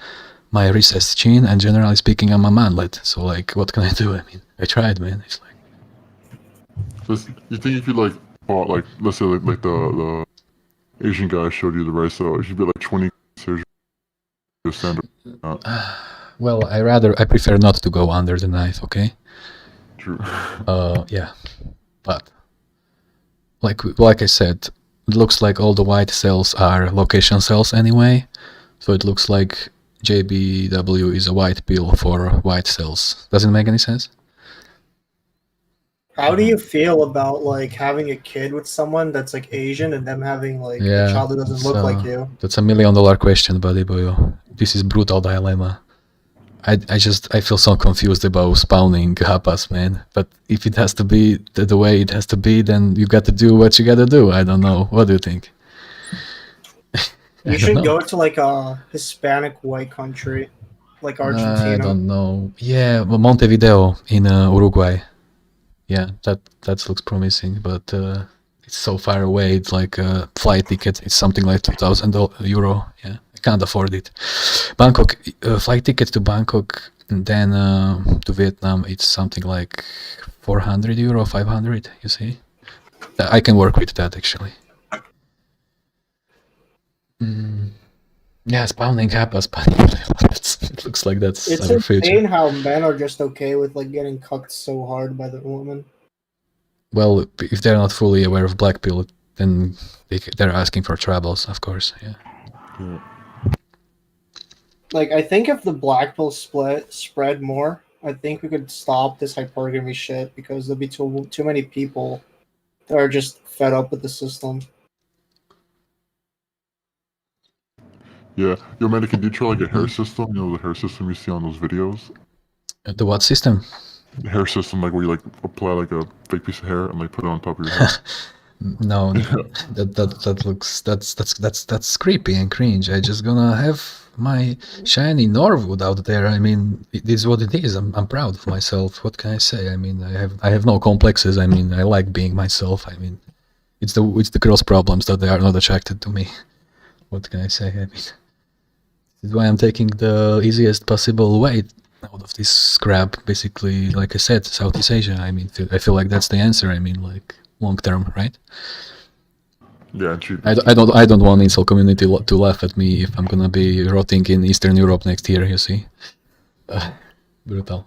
Speaker 1: my recessed chin, and generally speaking, I'm a manlet. So like, what can I do? I mean, I tried, man. It's like.
Speaker 12: So you think if you like bought like, let's say like the Asian guy showed you the right, so it should be like 20 surgery standard.
Speaker 1: Well, I prefer not to go under the knife, okay?
Speaker 12: True.
Speaker 1: Yeah. But like I said, it looks like all the white cells are location cells anyway. So it looks like JBW is a white pill for white cells. Does it make any sense?
Speaker 13: How do you feel about like having a kid with someone that's like Asian and them having like a child that doesn't look like you?
Speaker 1: That's $1 million question, buddy boy. This is brutal dilemma. I feel so confused about spawning Hapas, man. But if it has to be the way it has to be, then you got to do what you got to do. I don't know. What do you think?
Speaker 13: You should go to like a Hispanic white country, like Argentina.
Speaker 1: I don't know. Yeah, well, Montevideo in Uruguay. Yeah, that looks promising, but it's so far away. It's like a flight ticket. It's something like €2,000. Yeah, I can't afford it. Bangkok, flight ticket to Bangkok, and then to Vietnam, it's something like €400, 500. You see, I can work with that actually. Yeah, spawning happens, but it looks like that's
Speaker 13: It's
Speaker 1: our
Speaker 13: insane
Speaker 1: future.
Speaker 13: how men are just okay with like getting cucked so hard by the woman.
Speaker 1: Well, if they're not fully aware of Blackpill, then they're asking for troubles, of course. Yeah.
Speaker 13: Like, I think if the Blackpill spread more, I think we could stop this hypergamy shit because there'll be too many people that are just fed up with the system.
Speaker 12: Yeah. Yo, man, can you try like a hair system? You know, the hair system you see on those videos?
Speaker 1: The what system?
Speaker 12: The hair system, like where you like apply like a fake piece of hair and like put it on top of your head.
Speaker 1: No, that looks that's creepy and cringe. I just gonna have my shiny Norwood out there. I mean, it is what it is. I'm proud of myself. What can I say? I mean, I have no complexes. I mean, I like being myself. I mean, it's the girls' problems that they are not attracted to me. What can I say? I mean, this is why I'm taking the easiest possible way out of this crap. Basically, like I said, Southeast Asia. I mean, I feel like that's the answer. I mean, like long term, right?
Speaker 12: Yeah, cheap.
Speaker 1: I don't want the incel community to laugh at me if I'm gonna be rotting in Eastern Europe next year. You see, brutal.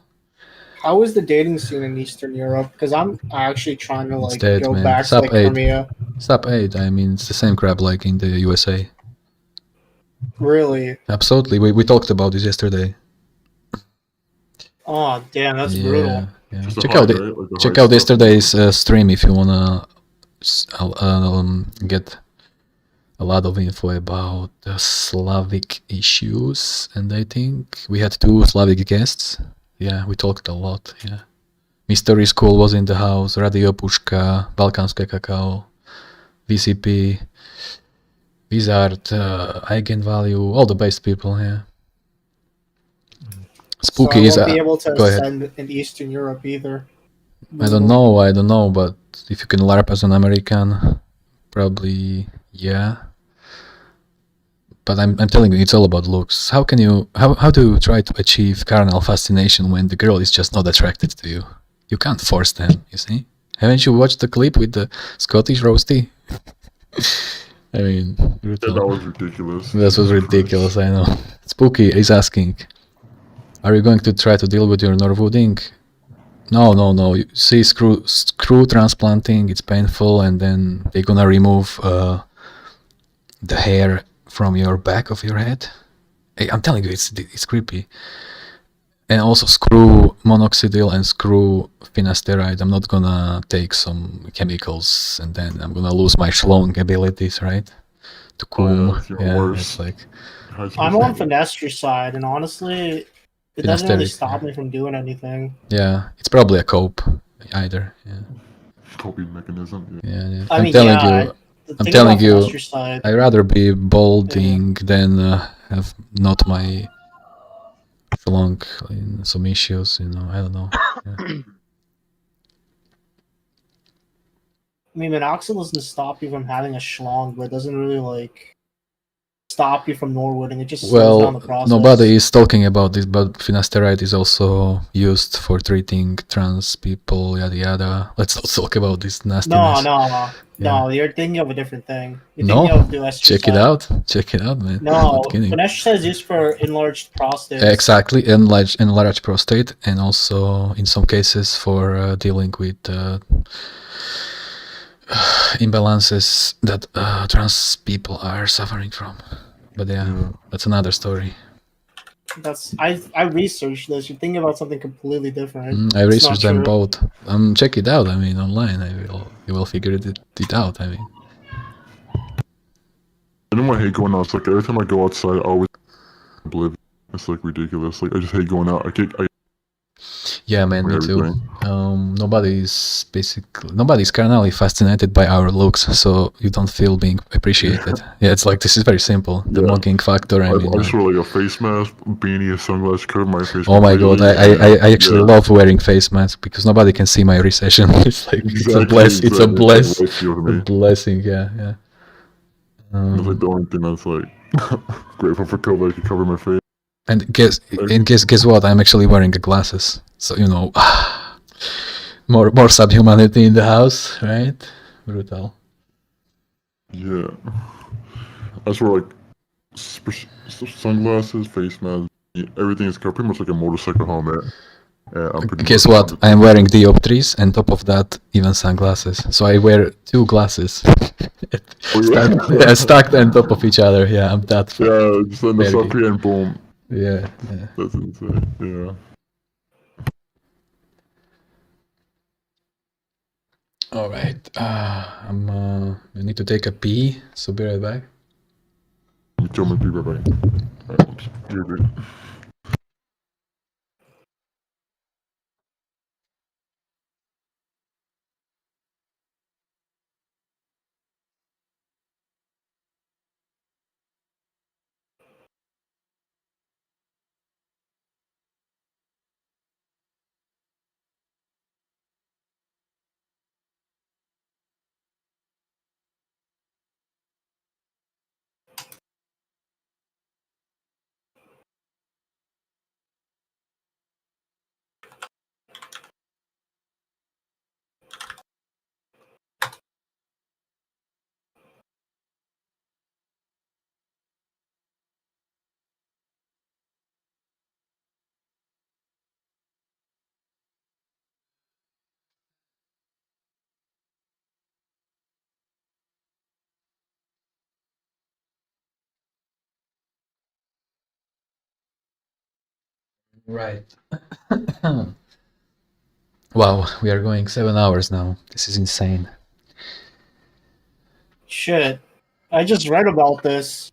Speaker 13: How is the dating scene in Eastern Europe? Because I'm actually trying to like
Speaker 1: Dead,
Speaker 13: go
Speaker 1: man.
Speaker 13: back to
Speaker 1: Sub
Speaker 13: like
Speaker 1: 8.
Speaker 13: Crimea.
Speaker 1: Sub 8. I mean, it's the same crap like in the USA.
Speaker 13: Really?
Speaker 1: Absolutely. We talked about this yesterday.
Speaker 13: Oh damn, that's brutal.
Speaker 1: Yeah. Check out yesterday's stream if you wanna get a lot of info about Slavic issues, and I think we had 2 Slavic guests. Yeah, we talked a lot. Yeah, Mystery School was in the house. Radio Puška, Balkánske kakao, VCP, Wizard, EigenValue, all the best people. Yeah. Spooky
Speaker 13: so I
Speaker 1: is.
Speaker 13: won't be able to
Speaker 1: Go ahead.
Speaker 13: ascend in Eastern Europe either.
Speaker 1: I don't know, but if you can LARP as an American, probably yeah. But I'm telling you, it's all about looks. How do you try to achieve carnal fascination when the girl is just not attracted to you? You can't force them, you see? Haven't you watched the clip with the Scottish roasty? I mean, brutal.
Speaker 12: Yeah, that was ridiculous.
Speaker 1: That was ridiculous, I know. Spooky is asking, are you going to try to deal with your Norwooding? No. You see, screw transplanting, it's painful, and then they're gonna remove the hair from your back of your head. Hey, I'm telling you, it's creepy. And also screw monoxidil and screw finasteride. I'm not gonna take some chemicals and then I'm gonna lose my schlong abilities, right? To comb. It's like
Speaker 13: I'm on Finestri side, and honestly, it doesn't really stop me from doing anything.
Speaker 1: Yeah, it's probably a cope, either. Yeah.
Speaker 12: Coping mechanism.
Speaker 1: Yeah.
Speaker 13: I mean,
Speaker 1: I'm telling you, I'd rather be balding than have not my schlong in some issues. You know, I don't know. Yeah.
Speaker 13: I mean, minoxidil doesn't stop you from having a schlong, but it doesn't really like stop you from Norwooding. It just slows down the process.
Speaker 1: Nobody is talking about this, but finasteride is also used for treating trans people, yada yada. Let's not talk about this nastiness.
Speaker 13: No, you're thinking of a different thing. You're thinking of the
Speaker 1: check it out, man.
Speaker 13: No, finasteride is used for enlarged prostate.
Speaker 1: Exactly, enlarged prostate, and also in some cases for dealing with imbalances that trans people are suffering from. But that's another story.
Speaker 13: I researched this. You're thinking about something completely different.
Speaker 1: I researched them both. Check it out. I mean, online. You will figure it out. I mean,
Speaker 12: I know I hate going out. It's like every time I go outside, I always oblivious. It's like ridiculous. Like I just hate going out.
Speaker 1: Yeah, man, me too. Nobody's carnally fascinated by our looks, so you don't feel being appreciated. Yeah, it's like this is very simple. The mugging factor. I mean,
Speaker 12: I just wear like a face mask, beanie, a sunglass, cover my face.
Speaker 1: Oh my god, I actually love wearing face masks because nobody can see my recession. It's like it's a blessing. Yeah.
Speaker 12: It's like the only thing that's like grateful for COVID. I can cover my face.
Speaker 1: And guess what? I'm actually wearing the glasses, so you know, more subhumanity in the house, right? Brutal.
Speaker 12: Yeah, I swear, like sunglasses, face mask, everything is covered, pretty much like a motorcycle helmet. I'm pretty
Speaker 1: Guess
Speaker 12: much
Speaker 1: what? I'm wearing dioptries, and top of that, even sunglasses. So I wear 2 glasses stacked on top of each other. Yeah, I'm that.
Speaker 12: Yeah, just in the sucker and boom.
Speaker 1: Yeah.
Speaker 12: That's insane. Yeah.
Speaker 1: All right. I need to take a pee, so be right back.
Speaker 12: Me too, I'm gonna be right back. You're good.
Speaker 1: Right. Wow, we are going 7 hours now. This is insane.
Speaker 13: Shit. I just read about this.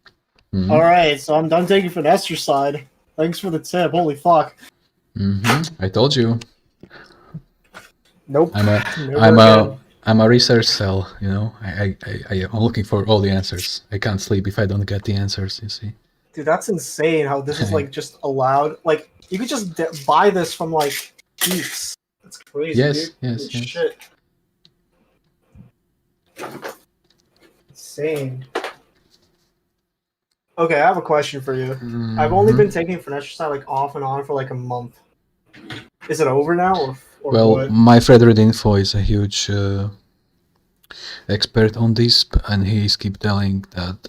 Speaker 1: Mhm.
Speaker 13: Alright, so I'm done taking finesse side. Thanks for the tip. Holy fuck.
Speaker 1: I told you.
Speaker 13: Nope.
Speaker 1: I'm a research cell, you know. I'm looking for all the answers. I can't sleep if I don't get the answers, you see.
Speaker 13: Dude, that's insane how this is like just allowed. Like, you could just buy this from like Geeks. That's crazy,
Speaker 1: Yes,
Speaker 13: dude.
Speaker 1: yes,
Speaker 13: Holy
Speaker 1: yes.
Speaker 13: shit. Insane. Okay, I have a question for you. I've only been taking finasteride like off and on for like a month. Is it over now, or
Speaker 1: Well,
Speaker 13: what?
Speaker 1: my friend Redinfo is a huge expert on this, and he's keep telling that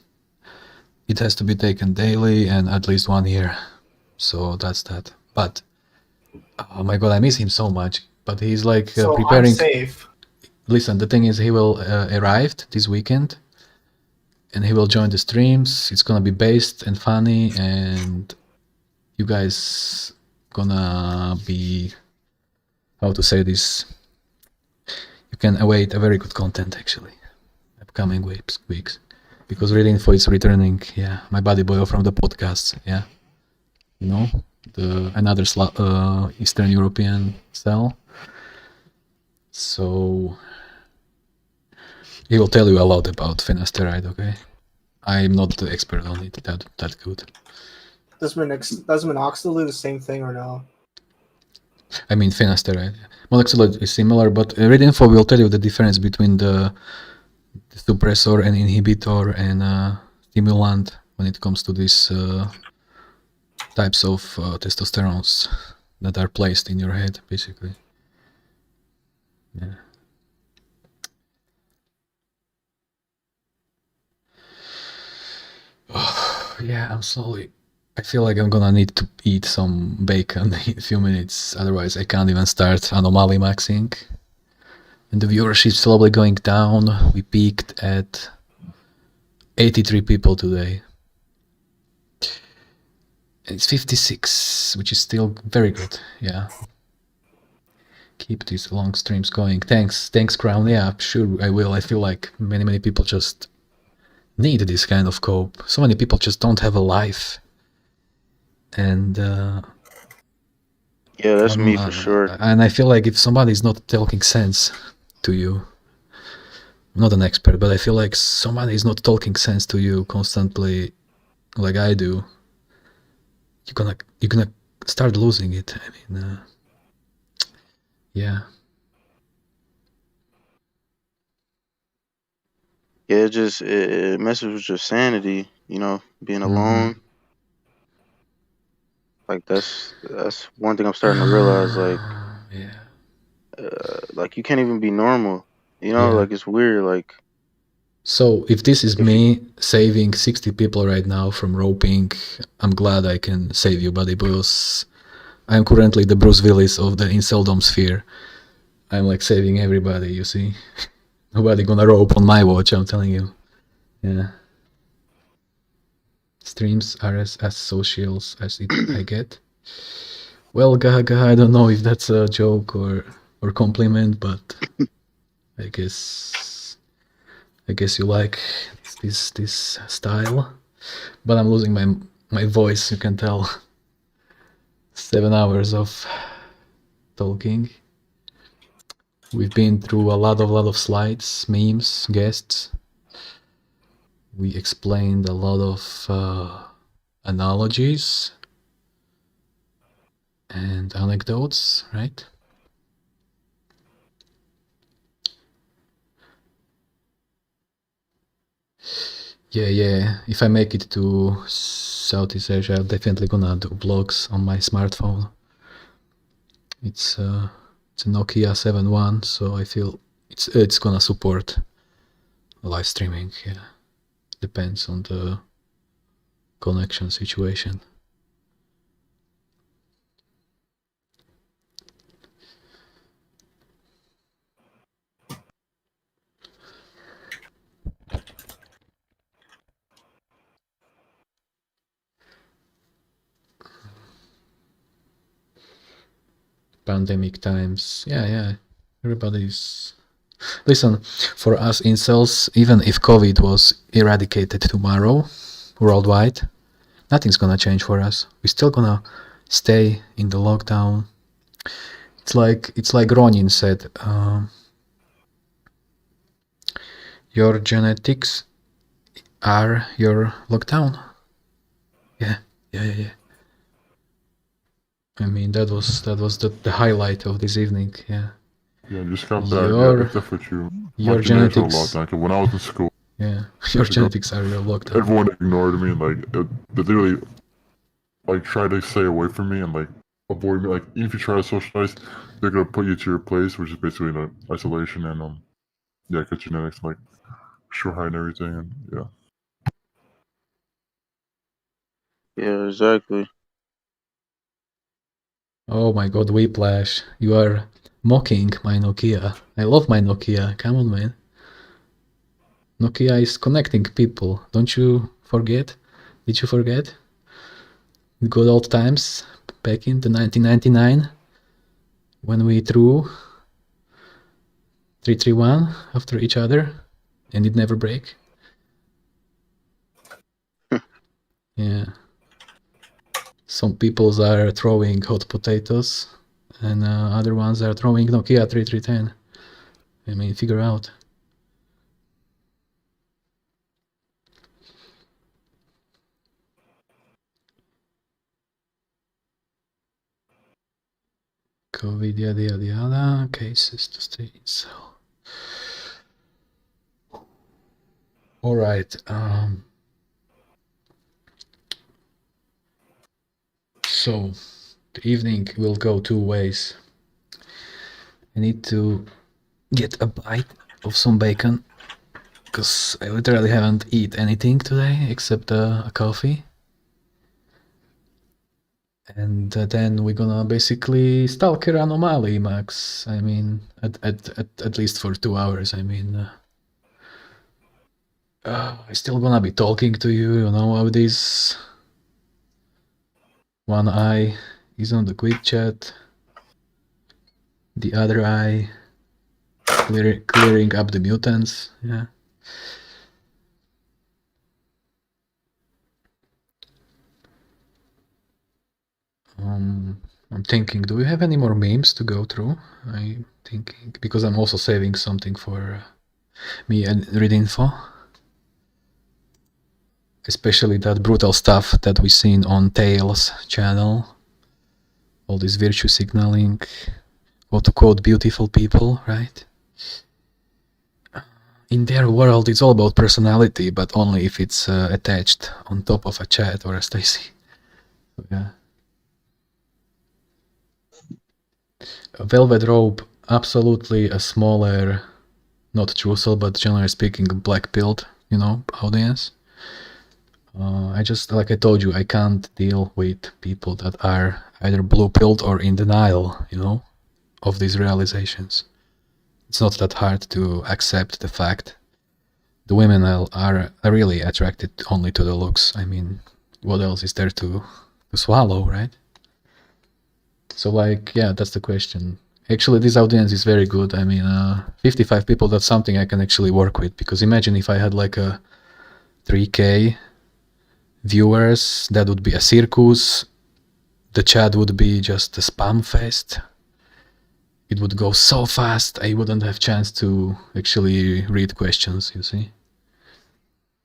Speaker 1: it has to be taken daily and at least 1 year. So that's that. But oh my god, I miss him so much. But he's like
Speaker 13: So
Speaker 1: preparing.
Speaker 13: I'm safe.
Speaker 1: Listen, the thing is, he will arrive this weekend, and he will join the streams. It's gonna be based and funny, and you guys gonna be, how to say this, you can await a very good content actually upcoming weeks, because Redinfo is returning. Yeah, my buddy boy from the podcast. Yeah, you know, the another Eastern European cell. So he will tell you a lot about finasteride. Okay, I'm not the expert on it that good.
Speaker 13: Does minoxidil do the same thing or no?
Speaker 1: I mean, finasteride. Monoxidil is similar, but Redinfo will tell you the difference between the suppressor and inhibitor and stimulant when it comes to these types of testosterones that are placed in your head, basically. Yeah. Oh, yeah, I'm slowly. I feel like I'm gonna need to eat some bacon in a few minutes, otherwise I can't even start Anomaly maxing. And the viewership is slowly going down. We peaked at 83 people today. It's 56, which is still very good. Yeah. Keep these long streams going. Thanks, Crown. Yeah, sure, I will. I feel like many people just need this kind of cope. So many people just don't have a life. And
Speaker 14: yeah, that's me for sure.
Speaker 1: And I feel like if somebody is not talking sense to you, I'm not an expert, but I feel like somebody is not talking sense to you constantly, like I do, you're gonna start losing it. I mean, yeah.
Speaker 14: Yeah, it messes with your sanity, you know, being alone. Like that's one thing I'm starting to realize. Like, like you can't even be normal. You know, like it's weird. Like
Speaker 1: So if this is me saving 60 people right now from roping, I'm glad I can save you, buddy, because I'm currently the Bruce Willis of the Inceldom sphere. I'm like saving everybody, you see. Nobody gonna rope on my watch, I'm telling you. Yeah. Streams are as socials as I get. Well, Gaga, I don't know if that's a joke or compliment, but I guess you like this style. But I'm losing my voice, you can tell. 7 hours of talking. We've been through a lot of slides, memes, guests. We explained a lot of analogies and anecdotes, right? Yeah. If I make it to Southeast Asia, I'm definitely gonna do vlogs on my smartphone. It's a Nokia 7.1, so I feel it's gonna support live streaming. Yeah, depends on the connection situation. Pandemic times, yeah. Everybody's... Listen, for us incels, even if COVID was eradicated tomorrow, worldwide, nothing's gonna change for us. We're still gonna stay in the lockdown. It's like Ronin said, your genetics are your lockdown. Yeah. I mean, that was the highlight of this evening. Yeah.
Speaker 12: Yeah, just got back. Yeah, except for you.
Speaker 1: Your genetics.
Speaker 12: When I was in school.
Speaker 1: Yeah, your genetics are your lockdown.
Speaker 12: Everyone ignored me and they literally tried to stay away from me and avoid me. Like even if you try to socialize, they're gonna put you to your place, which is basically isolation and yeah, cause genetics sure hide and everything and yeah.
Speaker 14: Yeah, exactly.
Speaker 1: Oh my god, Whiplash, you are mocking my Nokia. I love my Nokia, come on man. Nokia is connecting people, don't you forget? Did you forget? The good old times, back in the 1999, when we threw 331 after each other, and it never break. Yeah. Some peoples are throwing hot potatoes, and other ones are throwing Nokia 3310. I mean, figure out. COVID, yada, cases to stay in cell. All right. So, the evening will go two ways. I need to get a bite of some bacon, because I literally haven't eaten anything today except a coffee. And then we're gonna basically Stalker Anomaly, Max. I mean, at least for 2 hours. I mean, I'm still gonna be talking to you, you know how this. One eye is on the quick chat. The other eye clearing up the mutants. Yeah. I'm thinking, do we have any more memes to go through? I'm thinking, because I'm also saving something for me and Readinfo. Especially that brutal stuff that we've seen on Tails channel. All this virtue signaling, what to quote beautiful people, right? In their world, it's all about personality, but only if it's attached on top of a chat or a Stacy. So, yeah. A velvet rope, absolutely a smaller not truthful, but generally speaking, black-pilled, you know, audience. I just, like I told you, I can't deal with people that are either blue-pilled or in denial, you know, of these realizations. It's not that hard to accept the fact the women are really attracted only to the looks. I mean, what else is there to swallow, right? So, like, yeah, that's the question. Actually, this audience is very good. I mean, 55 people, that's something I can actually work with. Because imagine if I had like a 3K viewers, that would be a circus. The chat would be just a spam fest. It would go so fast, I wouldn't have chance to actually read questions, you see.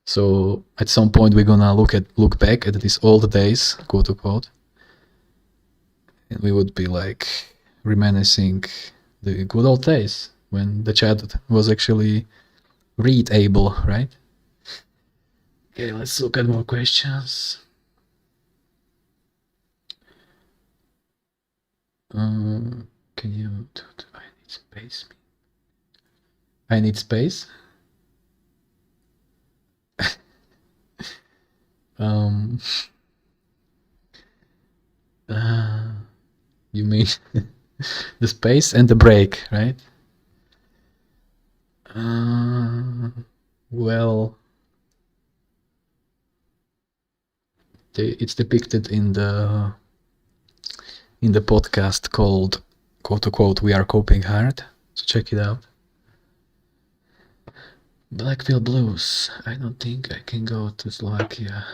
Speaker 1: So at some point we're gonna look back at these old days, quote unquote, and we would be like reminiscing the good old days when the chat was actually readable, right? Okay, let's look at more questions. Can you do I need space? I need space? You mean the space and the break, right? Well, it's depicted in the podcast called, quote unquote, We Are Coping Hard. So check it out. Blackpill Blues. I don't think I can go to Slovakia.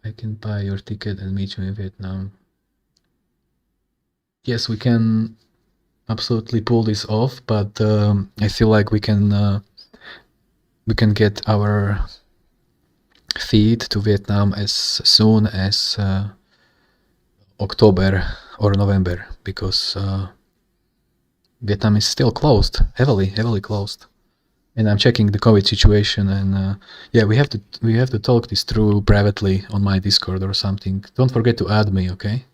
Speaker 1: I can buy your ticket and meet you in Vietnam. Yes, we can absolutely pull this off, but I feel like we can get our feed to Vietnam as soon as October or November, because Vietnam is still closed, heavily closed. And I'm checking the COVID situation, and yeah, we have to talk this through privately on my Discord or something. Don't forget to add me, okay?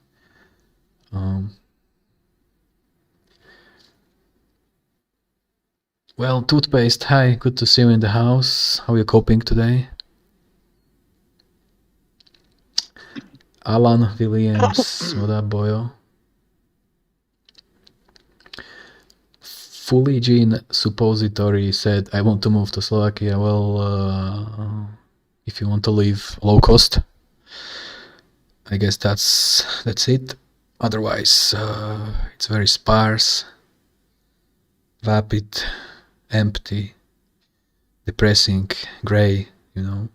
Speaker 1: Well, Toothpaste, hi, good to see you in the house. How are you coping today? Alan Williams, what up, boyo? Fully Gene Suppository said, I want to move to Slovakia. Well, if you want to live low cost, I guess that's it. Otherwise, it's very sparse, vapid, empty, depressing, grey, you know.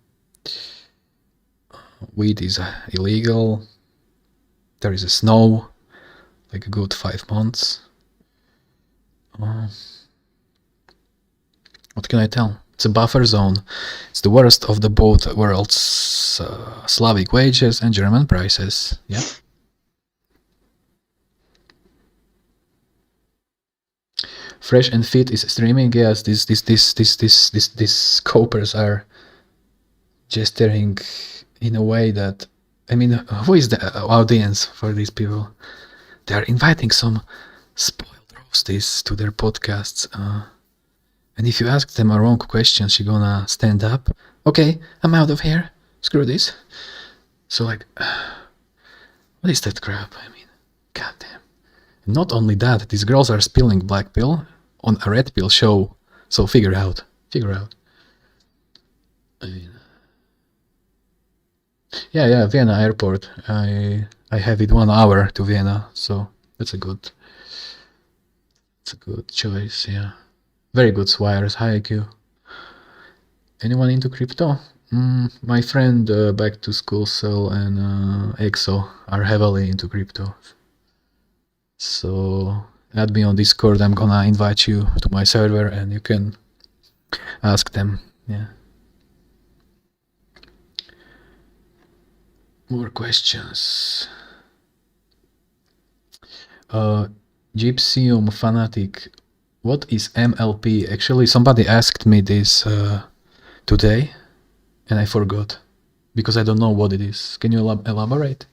Speaker 1: Weed is illegal. There is a snow, like a good 5 months. What can I tell? It's a buffer zone. It's the worst of the both worlds. Slavic wages and German prices. Yeah. Fresh and Fit is streaming. Yes, these copers are gesturing in a way that, I mean, who is the audience for these people? They are inviting some spoiled roasties to their podcasts. And if you ask them a wrong question, she's gonna stand up. Okay, I'm out of here. Screw this. So like, what is that crap? I mean, goddamn. Not only that, these girls are spilling black pill on a red pill show. So figure out. I mean, yeah, Vienna airport. I have it 1 hour to Vienna, so that's a good choice. Yeah, very good swires. Hi IQ. Anyone into crypto? My friend Back to School Cell and EXO are heavily into crypto. So add me on Discord. I'm gonna invite you to my server and you can ask them. Yeah. More questions. Gypsium Fanatic, what is MLP? Actually, somebody asked me this today, and I forgot, because I don't know what it is. Can you elaborate?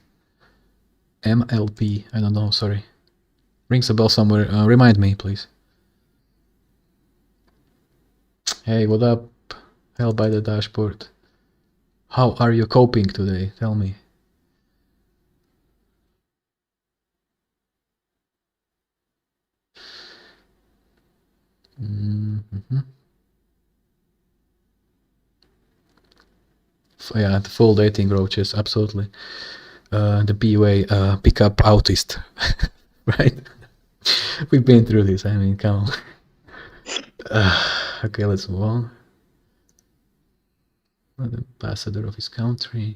Speaker 1: MLP, I don't know, sorry. Rings a bell somewhere. Remind me, please. Hey, what up? Hell by the dashboard. How are you coping today? Tell me. Yeah, the full dating roaches, absolutely. The PUA, pick up autist, right? We've been through this, I mean, come on. Okay, let's move on. The ambassador of his country.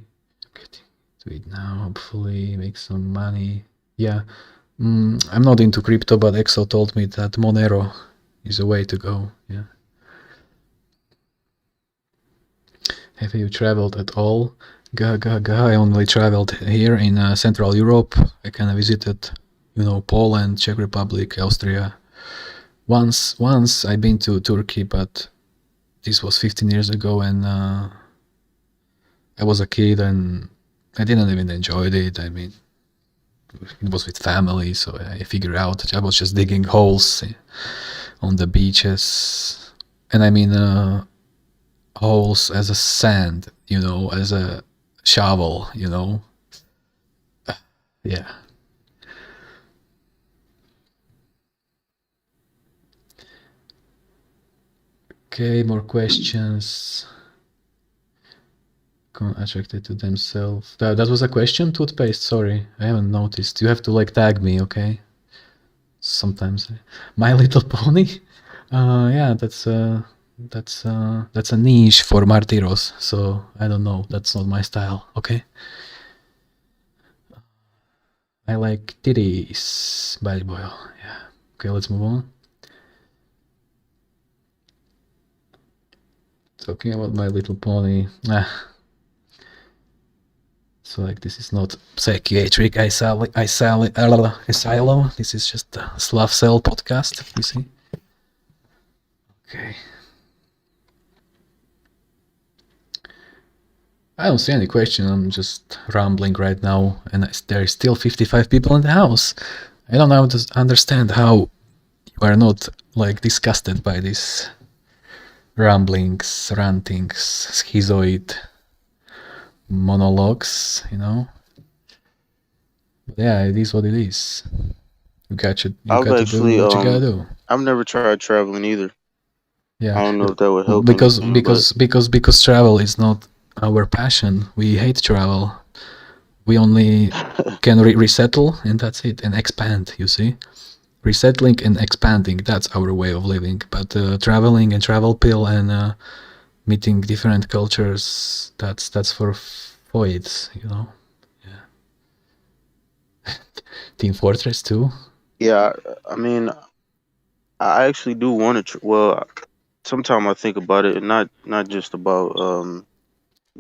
Speaker 1: Getting to it now, hopefully make some money. Yeah, I'm not into crypto, but Exo told me that Monero is a way to go, yeah. Have you traveled at all? I only traveled here in Central Europe. I kind of visited, you know, Poland, Czech Republic, Austria. Once I've been to Turkey, but this was 15 years ago, and I was a kid and I didn't even enjoy it. I mean, it was with family, so I figured out I was just digging holes on the beaches, and I mean holes as a sand, you know, as a shovel, you know. Yeah. Okay, more questions. Attracted to themselves. That was a question, Toothpaste. Sorry, I haven't noticed. You have to like tag me, okay? Sometimes. My Little Pony. Yeah, that's a niche for martyros. So I don't know. That's not my style. Okay. I like titties, bad boy. Yeah. Okay, let's move on. Talking about My Little Pony. So like this is not psychiatric asylum. This is just a Slav Cell podcast, you see. Okay. I don't see any question. I'm just rambling right now, and there is still 55 people in the house. I don't understand how you are not like disgusted by these ramblings, rantings, schizoid monologues, you know. But yeah, it is what it is. You got to do what you gotta do.
Speaker 14: I've never tried traveling either.
Speaker 1: Yeah,
Speaker 14: I don't know if that would help
Speaker 1: because travel is not our passion. We hate travel. We only can resettle, and that's it, and expand. You see, resettling and expanding. That's our way of living. But traveling and travel pill and meeting different cultures. That's for voids. You know. Yeah. Team Fortress 2.
Speaker 14: Yeah, I mean, I actually do want to. Well, sometimes I think about it, and not just about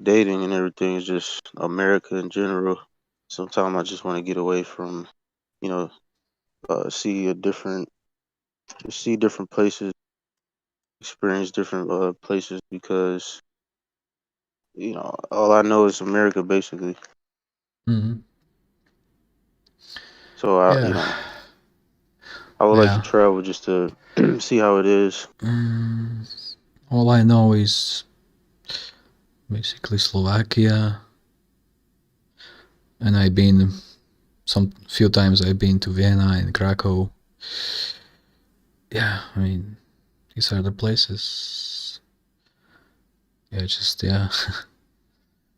Speaker 14: dating and everything. It's just America in general. Sometimes I just want to get away from, you know, see different places, experience different places, because you know all I know is America basically.
Speaker 1: Mm-hmm.
Speaker 14: So you know, I would like to travel just to see how it is.
Speaker 1: All I know is basically Slovakia, and I've been few times. I've been to Vienna and Krakow. Yeah, I mean, these are the places. Yeah, just yeah.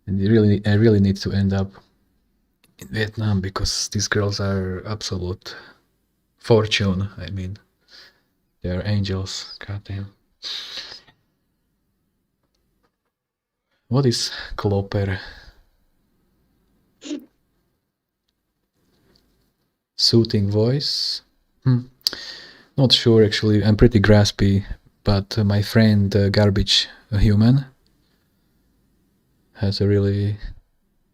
Speaker 1: And I really need to end up in Vietnam because these girls are absolute fortune. I mean, they are angels. Goddamn. What is Klopper? Soothing voice? Not sure actually. I'm pretty graspy, but my friend Garbage Human has a really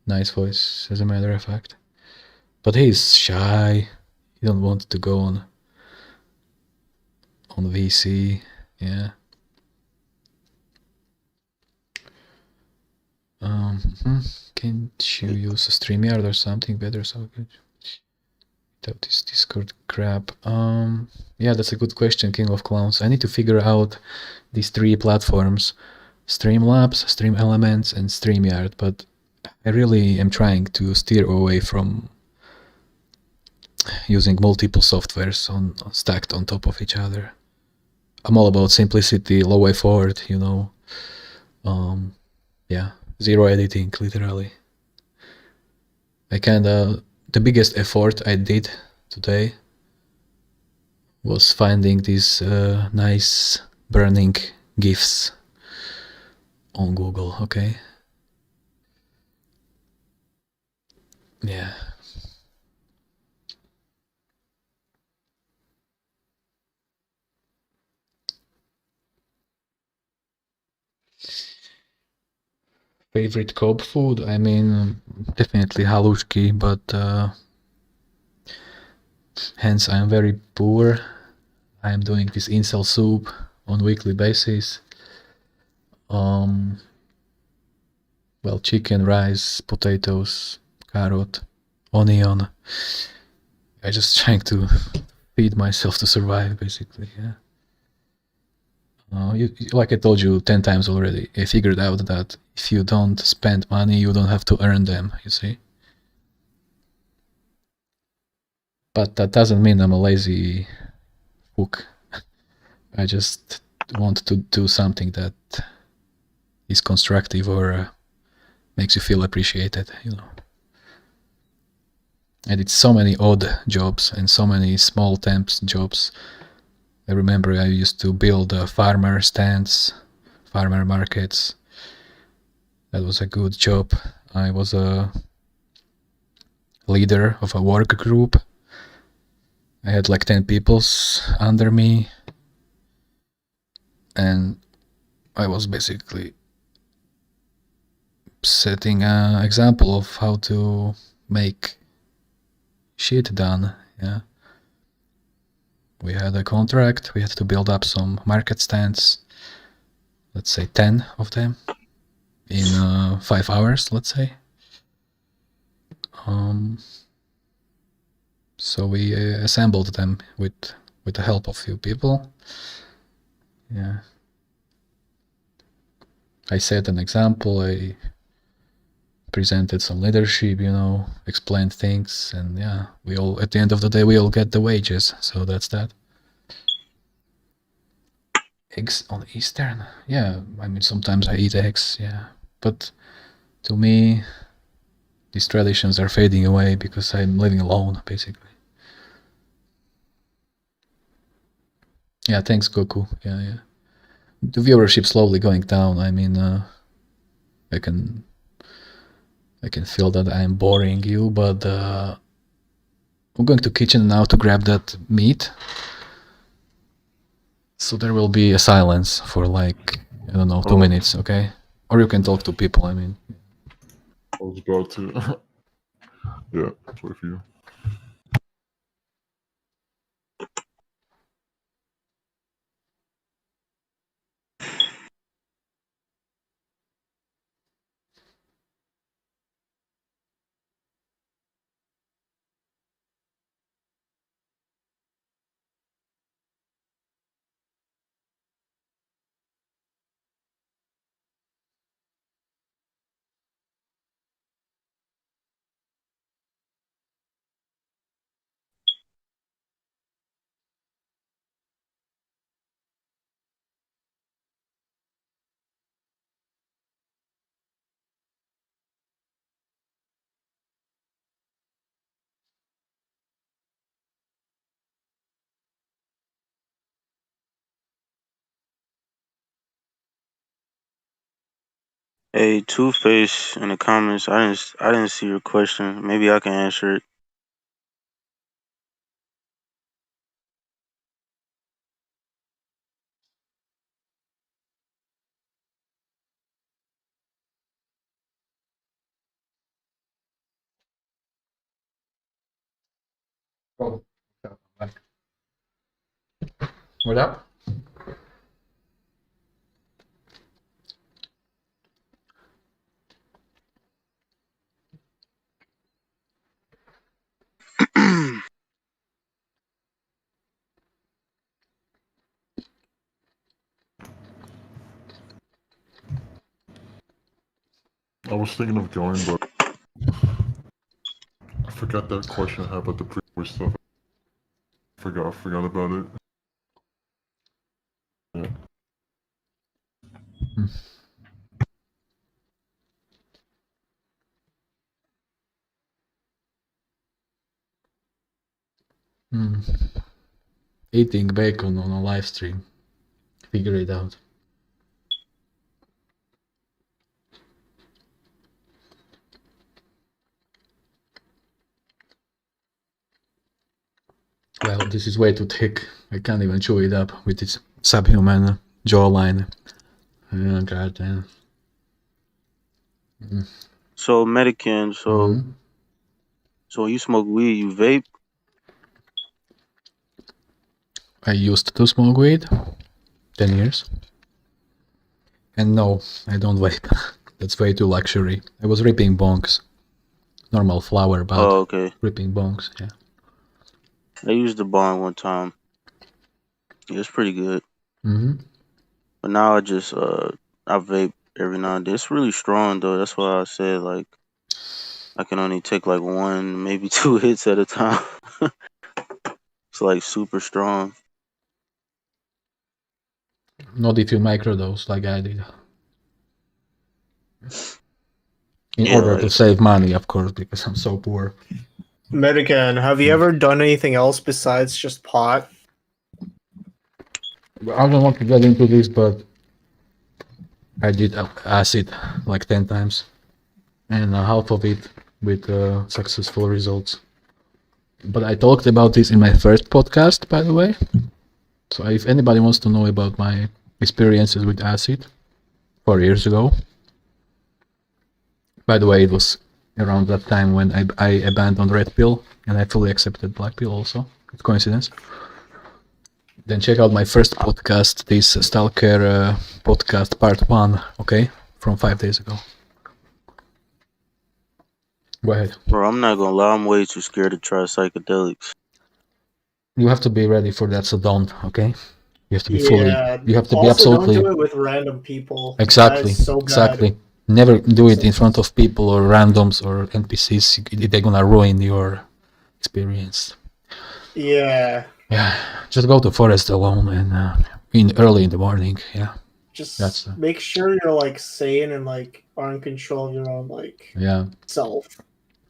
Speaker 1: nice voice, as a matter of fact. But he's shy. He don't want to go on VC. Yeah. Can't you use a StreamYard or something better? So good. Without this Discord crap. Yeah, that's a good question, King of Clowns. I need to figure out these 3 platforms: Streamlabs, Stream Elements, and StreamYard. But I really am trying to steer away from using multiple softwares stacked on top of each other. I'm all about simplicity, low effort, you know. Yeah, zero editing, literally. The biggest effort I did today was finding these nice burning GIFs on Google, okay? Yeah. Favorite cob food? I mean, definitely halushki, but hence I'm very poor. I am doing this incel soup on weekly basis. Well, chicken, rice, potatoes, carrot, onion. I just trying to feed myself to survive, basically. Yeah. Like I told you 10 times already, I figured out that if you don't spend money, you don't have to earn them, you see? But that doesn't mean I'm a lazy hook. I just want to do something that is constructive or makes you feel appreciated, you know? I did so many odd jobs and so many small temps jobs. I remember I used to build farmer stands, farmer markets. That was a good job. I was a leader of a work group. I had like 10 people under me. And I was basically setting an example of how to make shit done, yeah. We had a contract, we had to build up some market stands, let's say 10 of them, in 5 hours, let's say. So we assembled them with the help of few people. Yeah. I set an example, I presented some leadership, you know, explained things, and yeah, we all, at the end of the day, we all get the wages, so that's that. Eggs on Eastern? Yeah, I mean, sometimes I eat eggs, yeah, but to me, these traditions are fading away because I'm living alone, basically. Yeah, thanks, Goku. Yeah. The viewership slowly going down. I mean, I can feel that I'm boring you, but I'm going to kitchen now to grab that meat. So there will be a silence for like, I don't know, 2 minutes, okay? Or you can talk to people, I mean.
Speaker 12: I was about to. Yeah, wait for you.
Speaker 14: Hey, Two Face in the comments. I didn't see your question. Maybe I can answer it.
Speaker 1: Oh, what up?
Speaker 12: I was thinking of going, but I forgot that question I had about the pre-boy stuff. I forgot about it. Yeah.
Speaker 1: Eating bacon on a live stream. Figure it out. Well, this is way too thick. I can't even chew it up with its subhuman jawline. Oh, God damn.
Speaker 14: So Medicann, so when you smoke weed, you vape?
Speaker 1: I used to smoke weed 10 years. And no, I don't vape. That's way too luxury. I was ripping bongs. Normal flower, but ripping bongs, yeah.
Speaker 14: I used the bong one time. It was pretty good. But now I just I vape every now and then. It's really strong though. That's why I said like I can only take like 1, maybe 2 hits at a time. It's like super strong.
Speaker 1: Not if you microdose like I did. In
Speaker 13: Yeah,
Speaker 1: order
Speaker 13: like-
Speaker 1: to save money, of course, because I'm so poor.
Speaker 13: Medicann, have you ever done anything else besides just pot?
Speaker 1: I don't want to get into this, but I did acid like 10 times. And half of it with successful results. But I talked about this in my first podcast, by the way. So if anybody wants to know about my experiences with acid 4 years ago. By the way, it was around that time when I abandoned red pill and I fully accepted black pill also. It's coincidence. Then check out my first podcast, this Stalker podcast part 1, okay? From 5 days ago. Go ahead.
Speaker 14: Bro, I'm not gonna lie, I'm way too scared to try psychedelics.
Speaker 1: You have to be ready for that, so don't, okay? You have to be
Speaker 13: Yeah,
Speaker 1: fully, you have to
Speaker 13: also
Speaker 1: be absolutely...
Speaker 13: don't do it with random people.
Speaker 1: Exactly,
Speaker 13: That is so bad.
Speaker 1: exactly. Never do it in front of people or randoms or NPCs. They're gonna ruin your experience.
Speaker 13: Yeah.
Speaker 1: Yeah, just go to forest alone and early in the morning. Yeah,
Speaker 13: Just make sure you're like sane and like are in control of your own like self.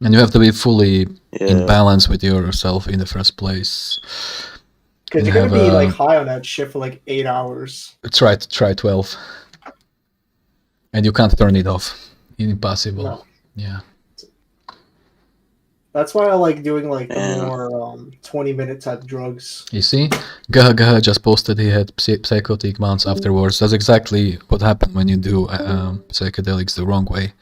Speaker 1: And you have to be fully in balance with yourself in the first place.
Speaker 13: Because you're gonna be like high on that shit for like 8 hours.
Speaker 1: Try 12, and you can't turn it off. Impossible.
Speaker 13: No.
Speaker 1: Yeah.
Speaker 13: That's why I like doing like the more 20-minute type drugs.
Speaker 1: You see, Gaha just posted he had psychotic months afterwards. That's exactly what happened when you do psychedelics the wrong way.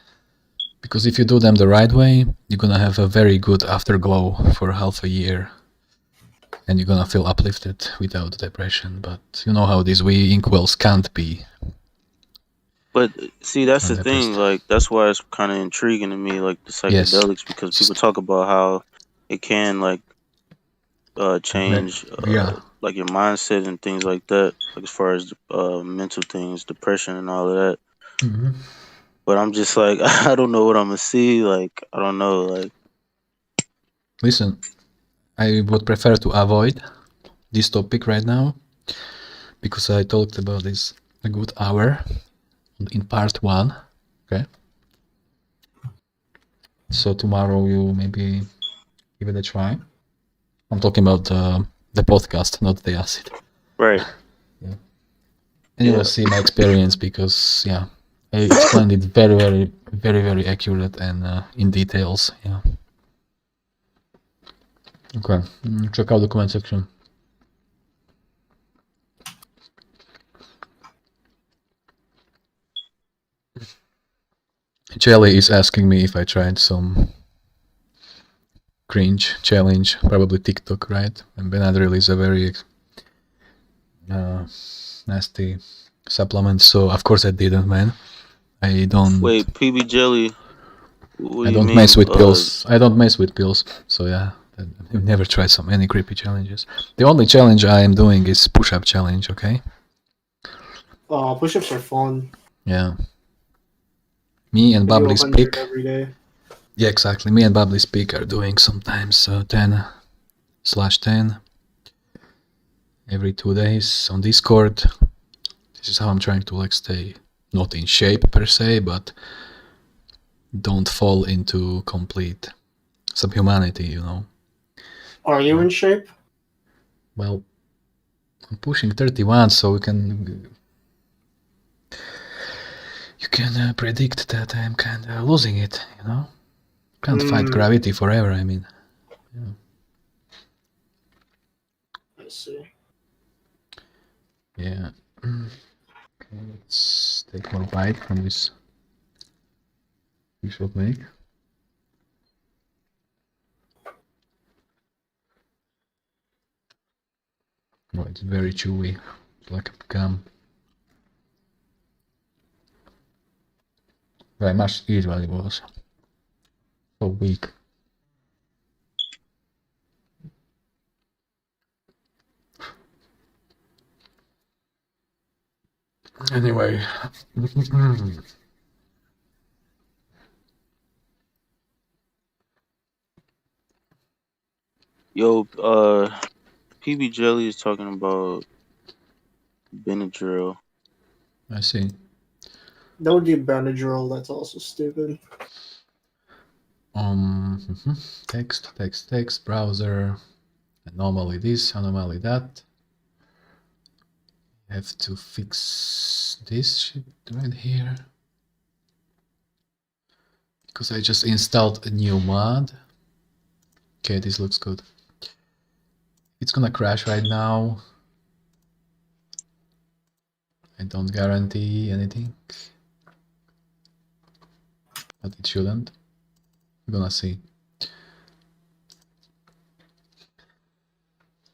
Speaker 1: Because if you do them the right way, you're gonna have a very good afterglow for half a year. And you're gonna feel uplifted without depression. But you know how these we inkwells can't be.
Speaker 14: But see, that's the thing. Like that's why it's kind of intriguing to me, like the psychedelics, because people talk about how it can like change like your mindset and things like that, like as far as mental things, depression and all of that. But I'm just like, I don't know what I'm gonna see. Like I don't know. Like,
Speaker 1: listen, I would prefer to avoid this topic right now because I talked about this a good hour in part 1. Okay. So tomorrow you maybe give it a try. I'm talking about the podcast, not the acid.
Speaker 14: Right.
Speaker 1: Yeah. And you will see my experience because I explained it very accurate and in details. Yeah. Okay. Check out the comment section. Jelly is asking me if I tried some cringe challenge, probably TikTok, right? And Benadryl is a very nasty supplement, so of course I didn't, man. I don't.
Speaker 14: Wait, PB Jelly.
Speaker 1: I don't mess with pills. I don't mess with pills. So yeah, I've never tried any creepy challenges. The only challenge I am doing is push-up challenge. Okay.
Speaker 13: Push-ups are fun.
Speaker 1: Yeah. Me and
Speaker 13: I do
Speaker 1: Bubbly
Speaker 13: 100
Speaker 1: Speak.
Speaker 13: every day.
Speaker 1: Yeah, exactly. Me and Bubbly Speak are doing sometimes 10/10 every 2 days on Discord. This is how I'm trying to like stay not in shape per se, but don't fall into complete subhumanity, you know.
Speaker 13: Are you in shape?
Speaker 1: Well, I'm pushing 31, so you can predict that I'm kind of losing it, you know. Can't fight gravity forever. I mean, yeah.
Speaker 13: I see.
Speaker 1: Yeah. Okay, let's take more bite from this fish of make. Oh, it's very chewy, it's like a gum. Very much EigenValue was so weak. Anyway.
Speaker 14: Yo, PB Jelly is talking about Benadryl.
Speaker 1: I see.
Speaker 13: Don't do Benadryl, that's also stupid.
Speaker 1: Text, browser, anomaly this, anomaly that. Have to fix this shit right here. Because I just installed a new mod. Okay, this looks good. It's gonna crash right now. I don't guarantee anything. But it shouldn't. We're gonna see.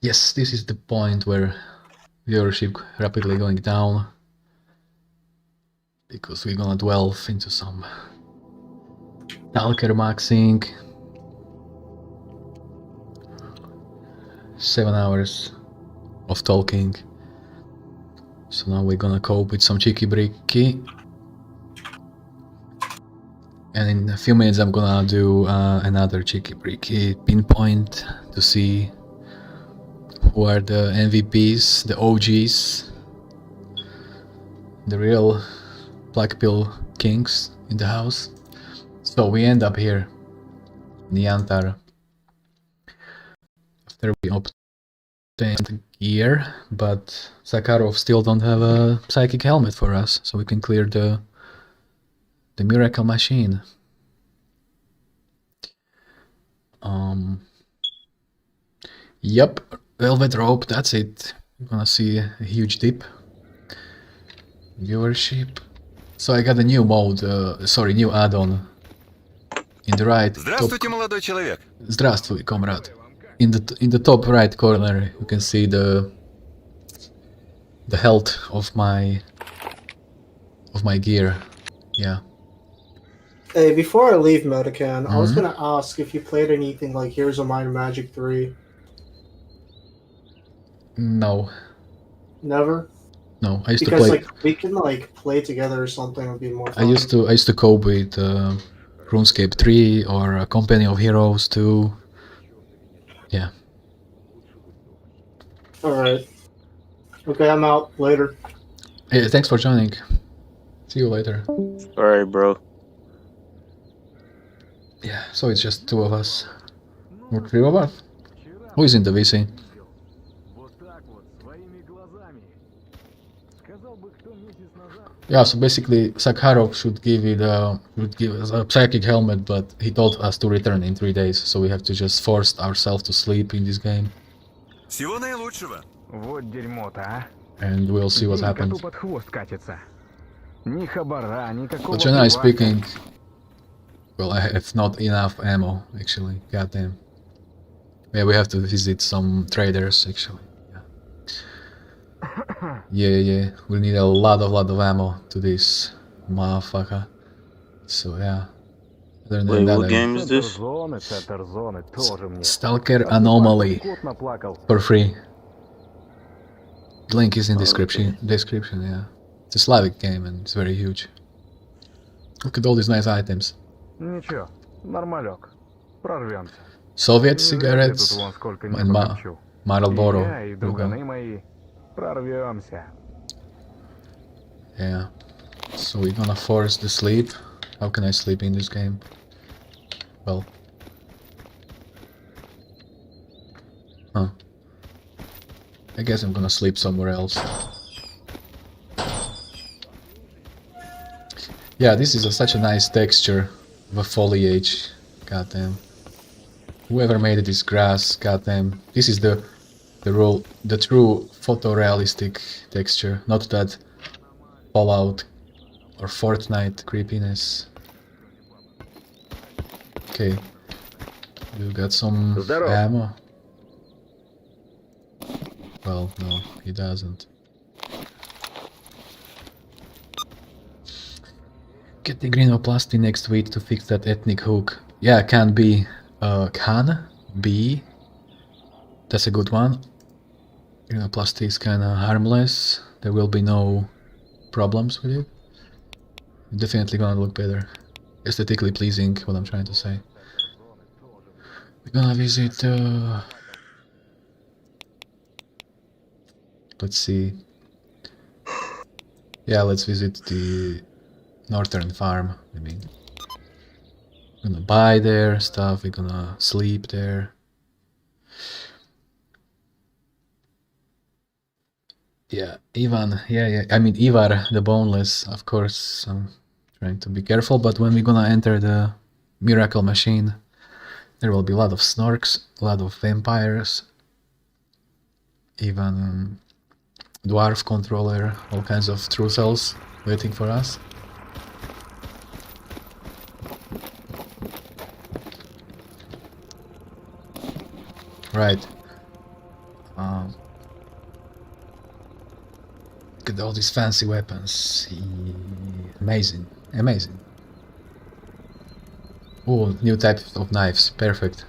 Speaker 1: Yes, this is the point where viewership rapidly going down. Because we're gonna delve into some STALKER maxing. 7 hours of talking. So now we're gonna cope with some cheeky bricky. And in a few minutes I'm gonna do another cheeky bricky pinpoint to see who are the MVPs, the OGs, the real Blackpill kings in the house. So we end up here in Yantar after we obtained gear, but Sakharov still don't have a psychic helmet for us, so we can clear the miracle machine. Yep, velvet rope, that's it. You're gonna see a huge dip. Viewership. So I got a new mode, new add-on. In the right
Speaker 15: Здравствуйте, молодой человек.
Speaker 1: Здравствуй, comrade. In the top right corner, you can see the health of my gear. Yeah.
Speaker 13: Hey, before I leave Medicann, I was gonna ask if you played anything like Heroes of Might and Magic 3.
Speaker 1: No.
Speaker 13: Never?
Speaker 1: No, I used
Speaker 13: because,
Speaker 1: to play.
Speaker 13: Like, we can like play together or something. Would be more fun.
Speaker 1: I used to cope with RuneScape 3 or Company of Heroes 2. Yeah.
Speaker 13: All right. Okay, I'm out. Later.
Speaker 1: Hey, thanks for joining. See you later.
Speaker 14: All right, bro.
Speaker 1: Yeah, so it's just two of us. Or three of us? Who is in the VC? Yeah, so basically Sakharov should give us a psychic helmet, but he told us to return in 3 days, so we have to just force ourselves to sleep in this game.
Speaker 15: Всего наилучшего.
Speaker 16: Вот дерьмо-то, а.
Speaker 1: And we'll see what happens.
Speaker 16: Коту под хвост катится. Ни хабара, никакого.
Speaker 1: But generally speaking, well, I have not enough ammo, actually. Goddamn. Yeah, we have to visit some traders, actually. Yeah. We need a lot of ammo to this motherfucker. So yeah. Other than
Speaker 14: Wait,
Speaker 1: that,
Speaker 14: what game is this?
Speaker 1: Stalker Anomaly. For free. The link is in description. Yeah. It's a Slavic game and it's very huge. Look at all these nice items.
Speaker 16: Ничего, нормалек. Прорвемся.
Speaker 1: Soviet
Speaker 16: Не зря я тут
Speaker 1: cigarettes
Speaker 16: вон сколько
Speaker 1: and
Speaker 16: не покопчу. И
Speaker 1: Marlboro.
Speaker 16: я, и друганы мои. Прорвемся.
Speaker 1: Yeah. So we're gonna force the sleep. How can I sleep in this game? Well. Huh. I guess I'm gonna sleep somewhere else. Yeah, this is such a nice texture of a foliage. Goddamn. Whoever made it is grass. Goddamn. This is the true photorealistic texture, not that Fallout or Fortnite creepiness. Okay. You got some ammo? Well, no, he doesn't. Get the grinoplasty next week to fix that ethnic hook. Yeah, can be. Can be. That's a good one. Grinoplasty is kinda harmless. There will be no problems with it. Definitely gonna look better. Aesthetically pleasing, what I'm trying to say. We're gonna visit... let's see. Yeah, let's visit the northern farm, I mean. We're gonna buy there stuff, we're gonna sleep there. Yeah, Ivan, yeah, I mean Ivar, the boneless, of course, I'm trying to be careful, but when we're gonna enter the miracle machine, there will be a lot of snorks, a lot of vampires, even dwarf controller, all kinds of true cells waiting for us. Right. Look at all these fancy weapons. Amazing. Amazing. Oh, new type of knives. Perfect.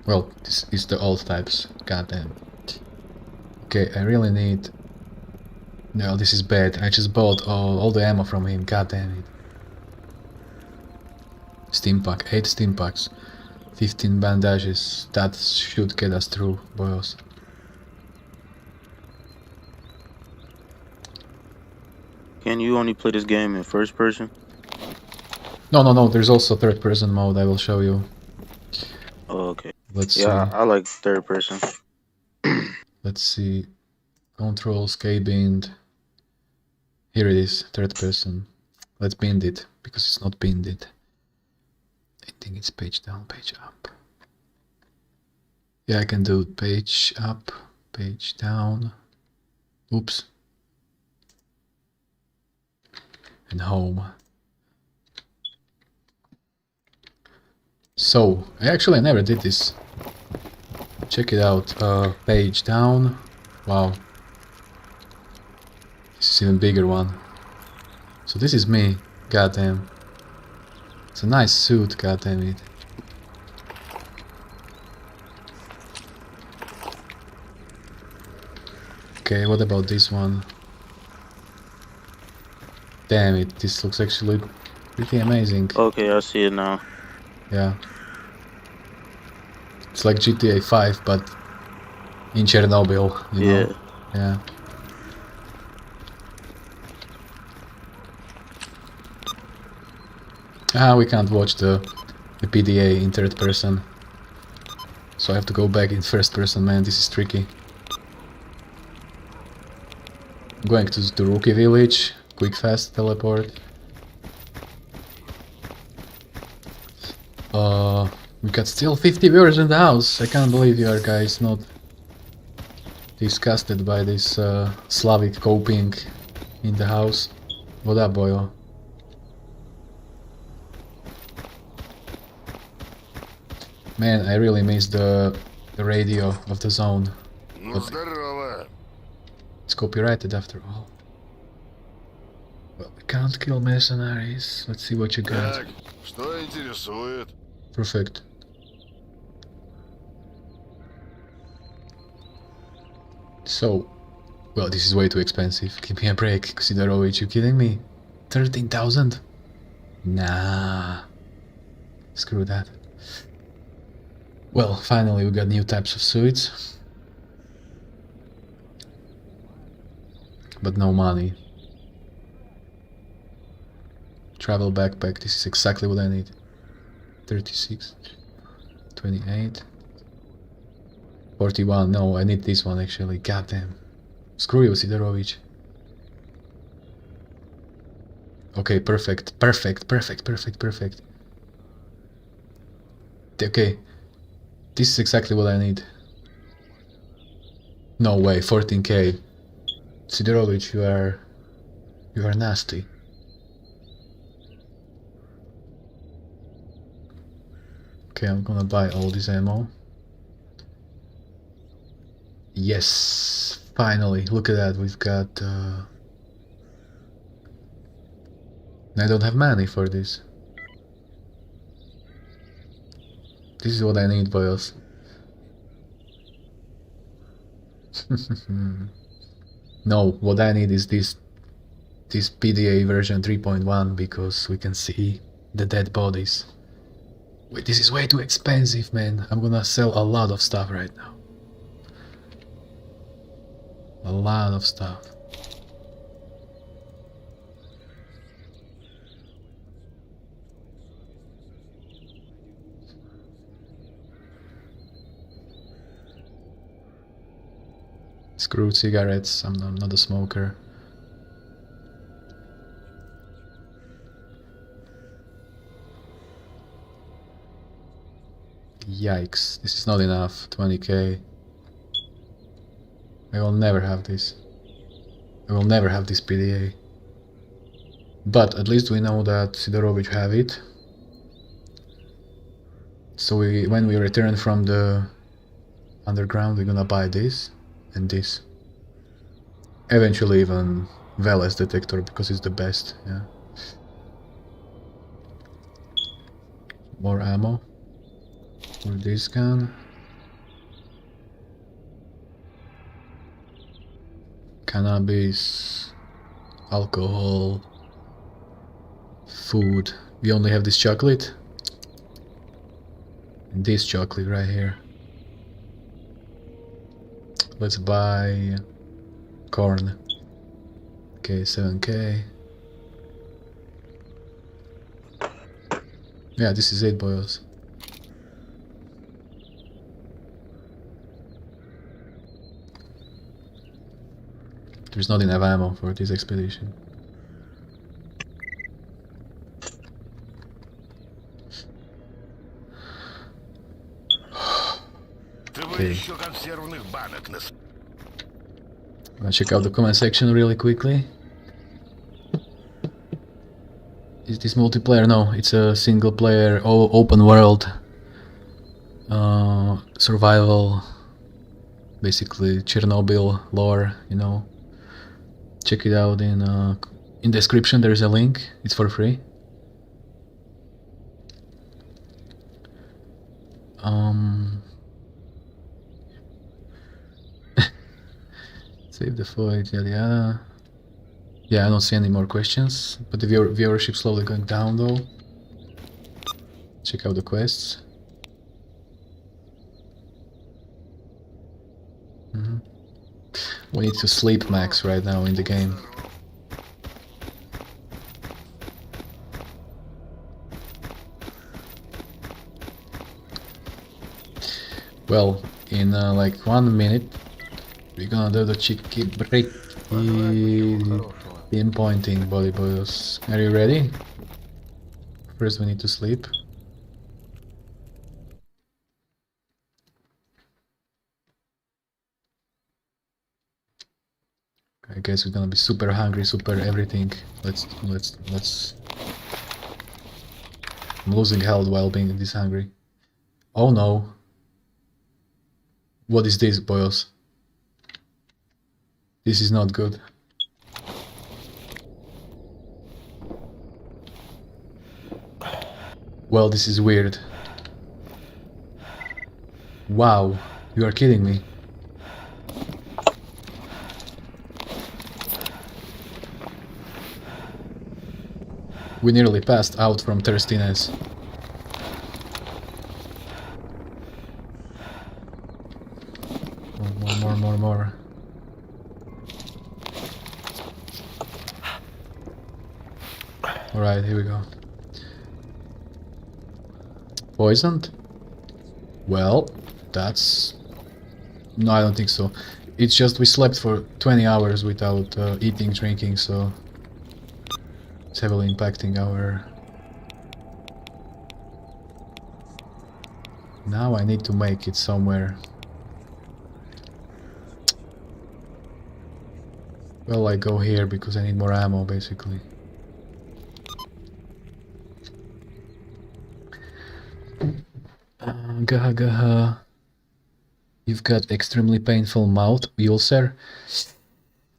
Speaker 1: Well, this is the old types. Goddamn. Okay, I really need... No, this is bad. I just bought all the ammo from him. Goddamn it. Steam pack. 8 steam packs. 15 bandages. That should get us through, boys.
Speaker 14: Can you only play this game in first person?
Speaker 1: No, there's also third person mode, I will show you.
Speaker 14: Oh, okay.
Speaker 1: Let's
Speaker 14: see. I like third person.
Speaker 1: Let's see. Controls, K-bind. Here it is, third person. Let's bind it, because it's not binded. I think it's page down, page up. Yeah, I can do page up, page down. Oops. And home. So, I never did this. Check it out. Page down. Wow. This is even bigger one. So this is me. Goddamn. It's a nice suit, goddamn it. Okay, what about this one? Damn it, this looks actually pretty amazing.
Speaker 14: Okay, I see it now.
Speaker 1: Yeah. It's like GTA 5, but in Chernobyl, you know? Yeah. We can't watch the PDA in third person. So I have to go back in first person, man, this is tricky. I'm going to the Rookie Village, quick fast teleport. We got still 50 viewers in the house. I can't believe you are guys not disgusted by this Slavic coping in the house. What up, boyo? Man, I really miss the radio of the zone. But it's copyrighted after all. Well, we can't kill mercenaries. Let's see what you got. Perfect. So, Well, this is way too expensive. Give me a break, Sidorovich, you kidding me? 13,000? Nah. Screw that. Well, finally we got new types of suits. But no money. Travel backpack, this is exactly what I need. 36. 28. 41, no, I need this one actually, goddamn. Screw you, Sidorovich. Okay, perfect, perfect, perfect, perfect, perfect. Okay, this is exactly what I need. No way, 14k. Sidorovich, you are nasty. Okay, I'm gonna buy all this ammo. Yes, finally, look at that, we've got... I don't have money for this. This is what I need, boys. No, what I need is this PDA version 3.1 because we can see the dead bodies. Wait, this is way too expensive, man. I'm gonna sell a lot of stuff right now. A lot of stuff. Screw cigarettes, I'm not a smoker. Yikes, this is not enough, 20k. I will never have this. I will never have this PDA. But at least we know that Sidorovich have it. So when we return from the underground, we're gonna buy this and this. Eventually even Veles detector because it's the best, yeah. More ammo for this gun. Cannabis, alcohol, food. We only have this chocolate. And this chocolate right here. Let's buy corn. Okay, 7k. Yeah, this is it, boys. There's not enough ammo for this expedition. Okay. I'm gonna check out the comment section really quickly. Is this multiplayer? No, it's a single player, open world, survival, basically Chernobyl lore, you know. Check it out in description, there is a link, it's for free. Save the footage, yada yada. Yeah, I don't see any more questions, but the viewership slowly going down though. Check out the quests. We need to sleep max right now in the game. Well, in like 1 minute, we're gonna do the cheeky break. Pinpointing body boys. Are you ready? First we need to sleep. I guess we're gonna be super hungry, super everything. Let's. I'm losing health while being this hungry. Oh no. What is this, boys? This is not good. Well, this is weird. Wow, you are kidding me. We nearly passed out from thirstiness. More. Alright, here we go. Poisoned? Well, that's... No, I don't think so. It's just we slept for 20 hours without eating, drinking, so... It's heavily impacting our... Now I need to make it somewhere. Well, I go here because I need more ammo, basically. Gaha. You've got extremely painful mouth ulcer.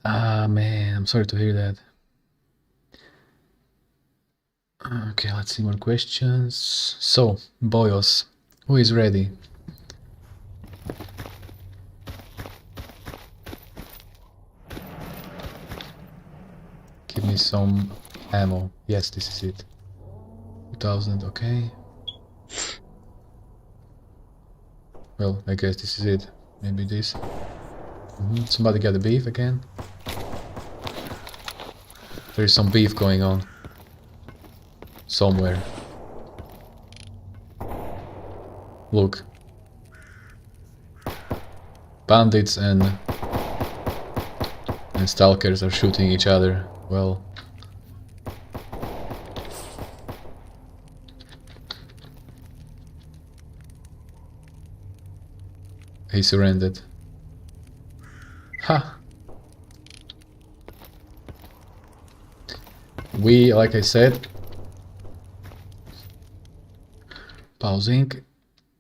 Speaker 1: Ah, man, I'm sorry to hear that. Okay, let's see more questions. So, boyos, who is ready? Give me some ammo. Yes, this is it. 2000, okay. Well, I guess this is it. Maybe this. Somebody got the beef again. There is some beef going on. Somewhere. Look. Bandits and stalkers are shooting each other. Well. He surrendered. Ha! We, like I said, pausing,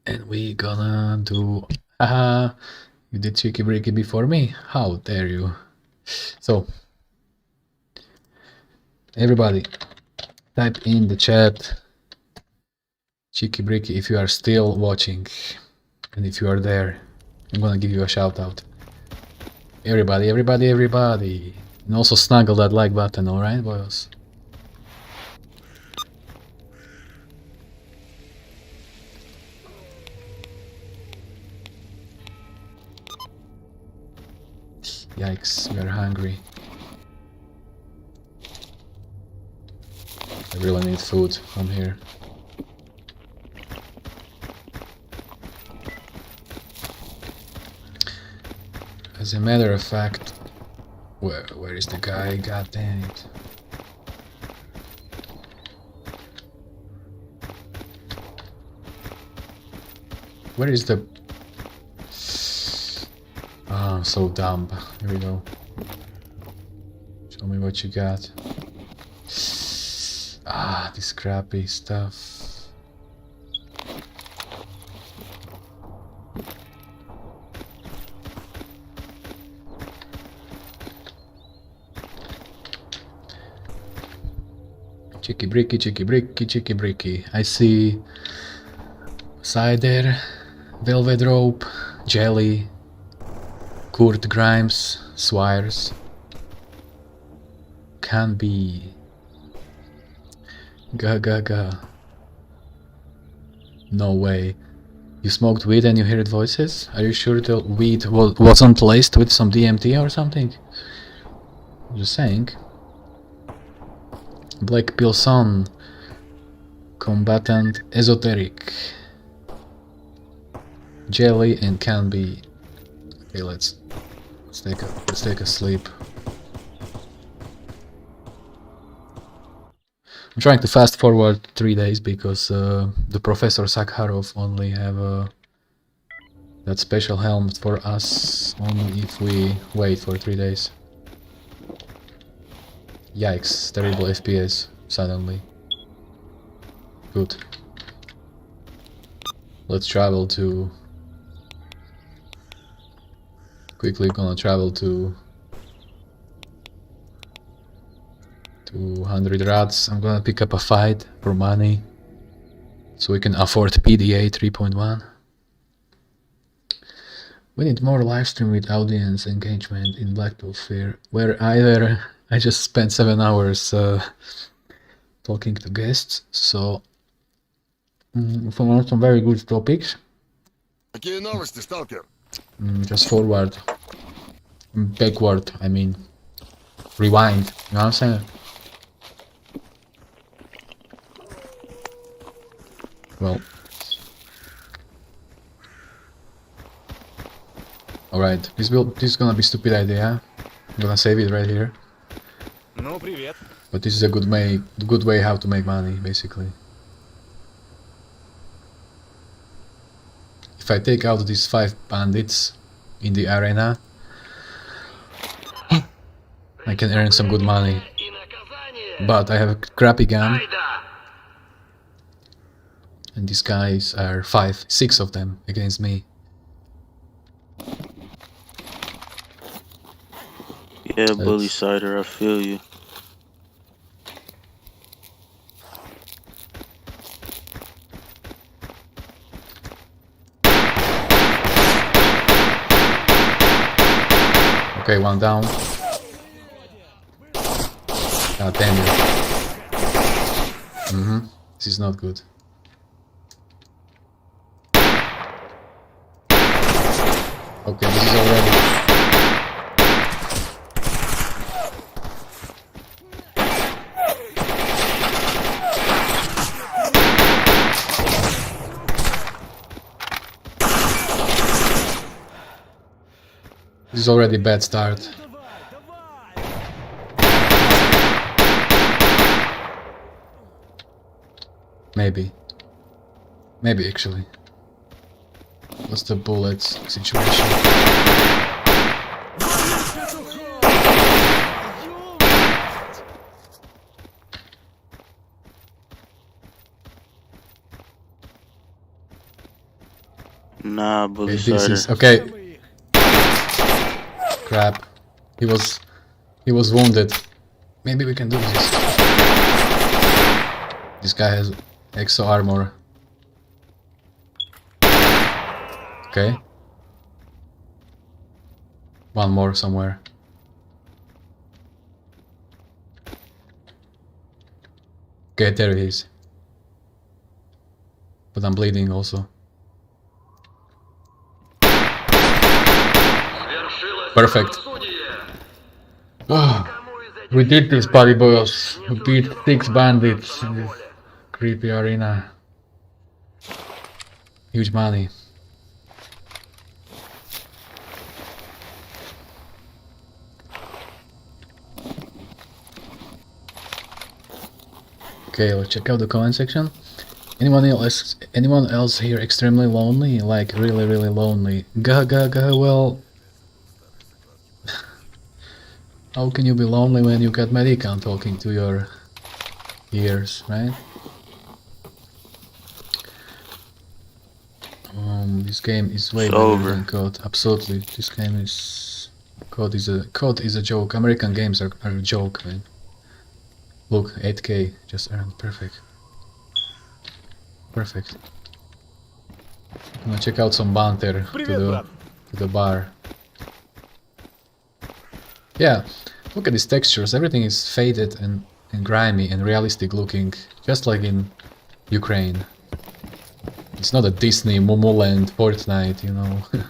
Speaker 1: and we gonna do... Haha! You did cheeky breaky before me? How dare you? So, everybody, type in the chat cheeky breaky if you are still watching, and if you are there, I'm gonna give you a shout out. Everybody, and also snuggle that like button, alright, boys? Yikes, we are hungry. I really need food from here. As a matter of fact, where is the guy? God damn it. Where is the... Oh, I'm so dumb. Here we go. Show me what you got. Ah, this crappy stuff. Cheeky breaky. I see cider, velvet rope, jelly, Kurt Grimes, Swires. Can be. Ga. No way. You smoked weed and you heard voices? Are you sure the weed wasn't laced with some DMT or something? Just saying. Blackpill son. Combatant esoteric. Jelly and can be. Okay, let's take a sleep. I'm trying to fast forward 3 days because the Professor Sakharov only have that special helmet for us only if we wait for 3 days. Yikes, terrible FPS suddenly. Good. Let's travel to... Quickly gonna travel to 200 rats. I'm gonna pick up a fight for money so we can afford PDA 3.1. We need more livestream with audience engagement in Blackpill Sphere, where either I just spent 7 hours talking to guests, so for some very good topics.
Speaker 17: Какие новости, сталкер?
Speaker 1: Just forward, backward, I mean, rewind, you know what I'm saying? Well, alright, this is gonna be stupid idea. I'm gonna save it right here.
Speaker 15: Ну, привет.
Speaker 1: But this is a good way how to make money, basically. If I take out these 5 bandits in the arena, I can earn some good money. But I have a crappy gun. And these guys are 6 of them against me.
Speaker 14: Yeah, Bully Cider, I feel you.
Speaker 1: Okay, one down. God damn it. This is not good. Okay, this is already... This is already a bad start. Maybe. Maybe actually. What's the bullets situation?
Speaker 14: Nah, Bully
Speaker 1: Okay, this
Speaker 14: Cider.
Speaker 1: is okay. Crap. He was wounded. Maybe we can do this. This guy has exo armor. Okay. One more somewhere. Okay, there he is. But I'm bleeding also. Perfect. Oh, we did this, buddy boys. We beat 6 bandits in this creepy arena. Huge money. Okay, let's check out the comment section. Anyone else here extremely lonely? Like really lonely? Gaga, well... How can you be lonely when you got Medicann talking to your ears, right? This game is way better than COD. Absolutely, this game is... COD is a joke. American games are a joke, man. Look, 8K just earned. Perfect. Perfect. I'm gonna check out some banter to the bar. Yeah, look at these textures. Everything is faded and grimy and realistic looking, just like in Ukraine. It's not a Disney, Momoland, Fortnite, you know. Look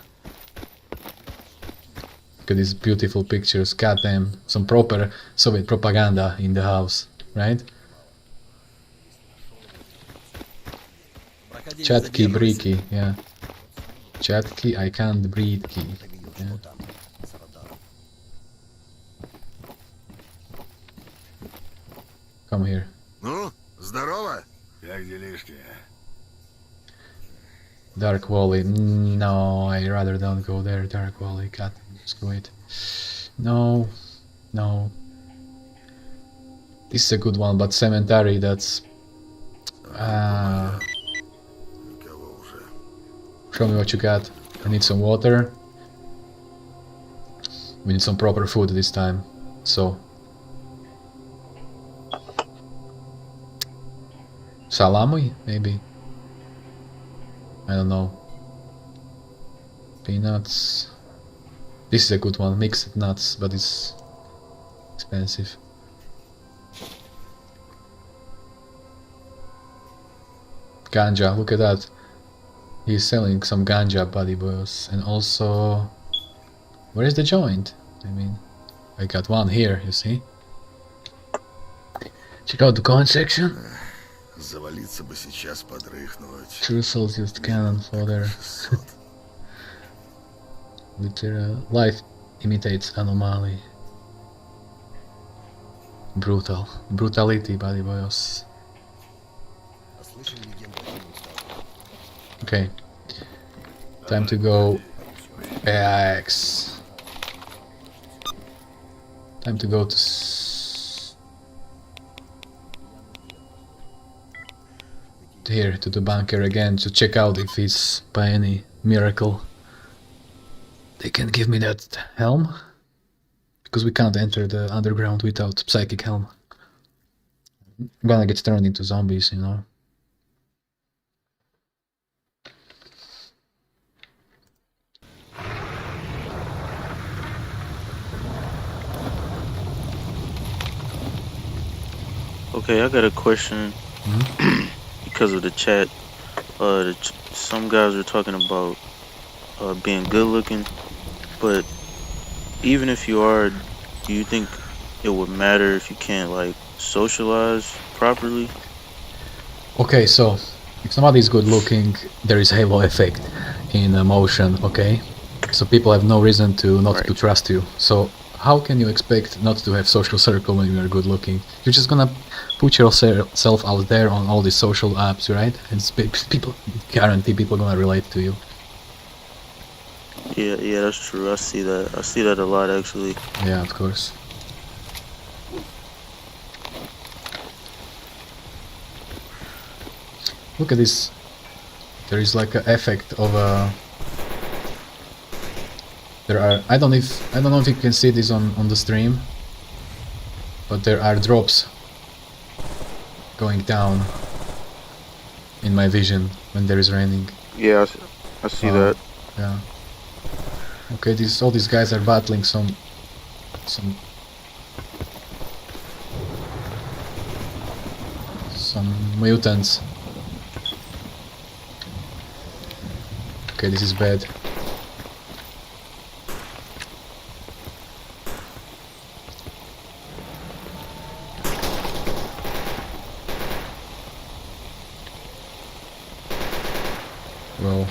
Speaker 1: at these beautiful pictures. Goddamn, some proper Soviet propaganda in the house, right? Chatki, briki, yeah. Chatki, I can't breathe key. Yeah. Come here.
Speaker 17: Ну, здорово. Как делишки?
Speaker 1: Dark Valley. No, I rather don't go there. Dark Valley. God, screw it. No, no. This is a good one, but Cemetery, that's... Show me what you got. I need some water. We need some proper food this time. So... Salami, maybe? I don't know. Peanuts. This is a good one. Mixed nuts, but it's expensive. Ganja, look at that. He's selling some ganja, buddy boys. And also... Where is the joint? I mean, I got one here, you see? Check out the comment section.
Speaker 17: Завалиться бы сейчас подрыхнуть.
Speaker 1: True souls used cannon fodder. Life imitates anomaly. Brutality, buddy boys. Okay. Time to go AX. Time to go to here to the bunker again to check out if it's by any miracle they can give me that helm, because we can't enter the underground without psychic helm. I'm gonna get turned into zombies, you know.
Speaker 14: Okay, I got a question. Because of the chat, some guys are talking about being good looking, but even if you are, do you think it would matter if you can't like socialize properly?
Speaker 1: Okay, so if somebody is good looking, there is halo effect in motion, okay? So people have no reason to not to trust you. So how can you expect not to have social circle when you are good looking? You're just gonna put yourself out there on all these social apps, right? And people, guarantee people gonna relate to you.
Speaker 14: Yeah, that's true. I see that a lot actually.
Speaker 1: Yeah, of course. Look at this. There is like an effect of a. There are. I don't know if you can see this on the stream, but there are drops going down in my vision when there is raining.
Speaker 14: Yeah, I see that.
Speaker 1: Yeah. Okay, all these guys are battling some mutants. Okay, this is bad. Well,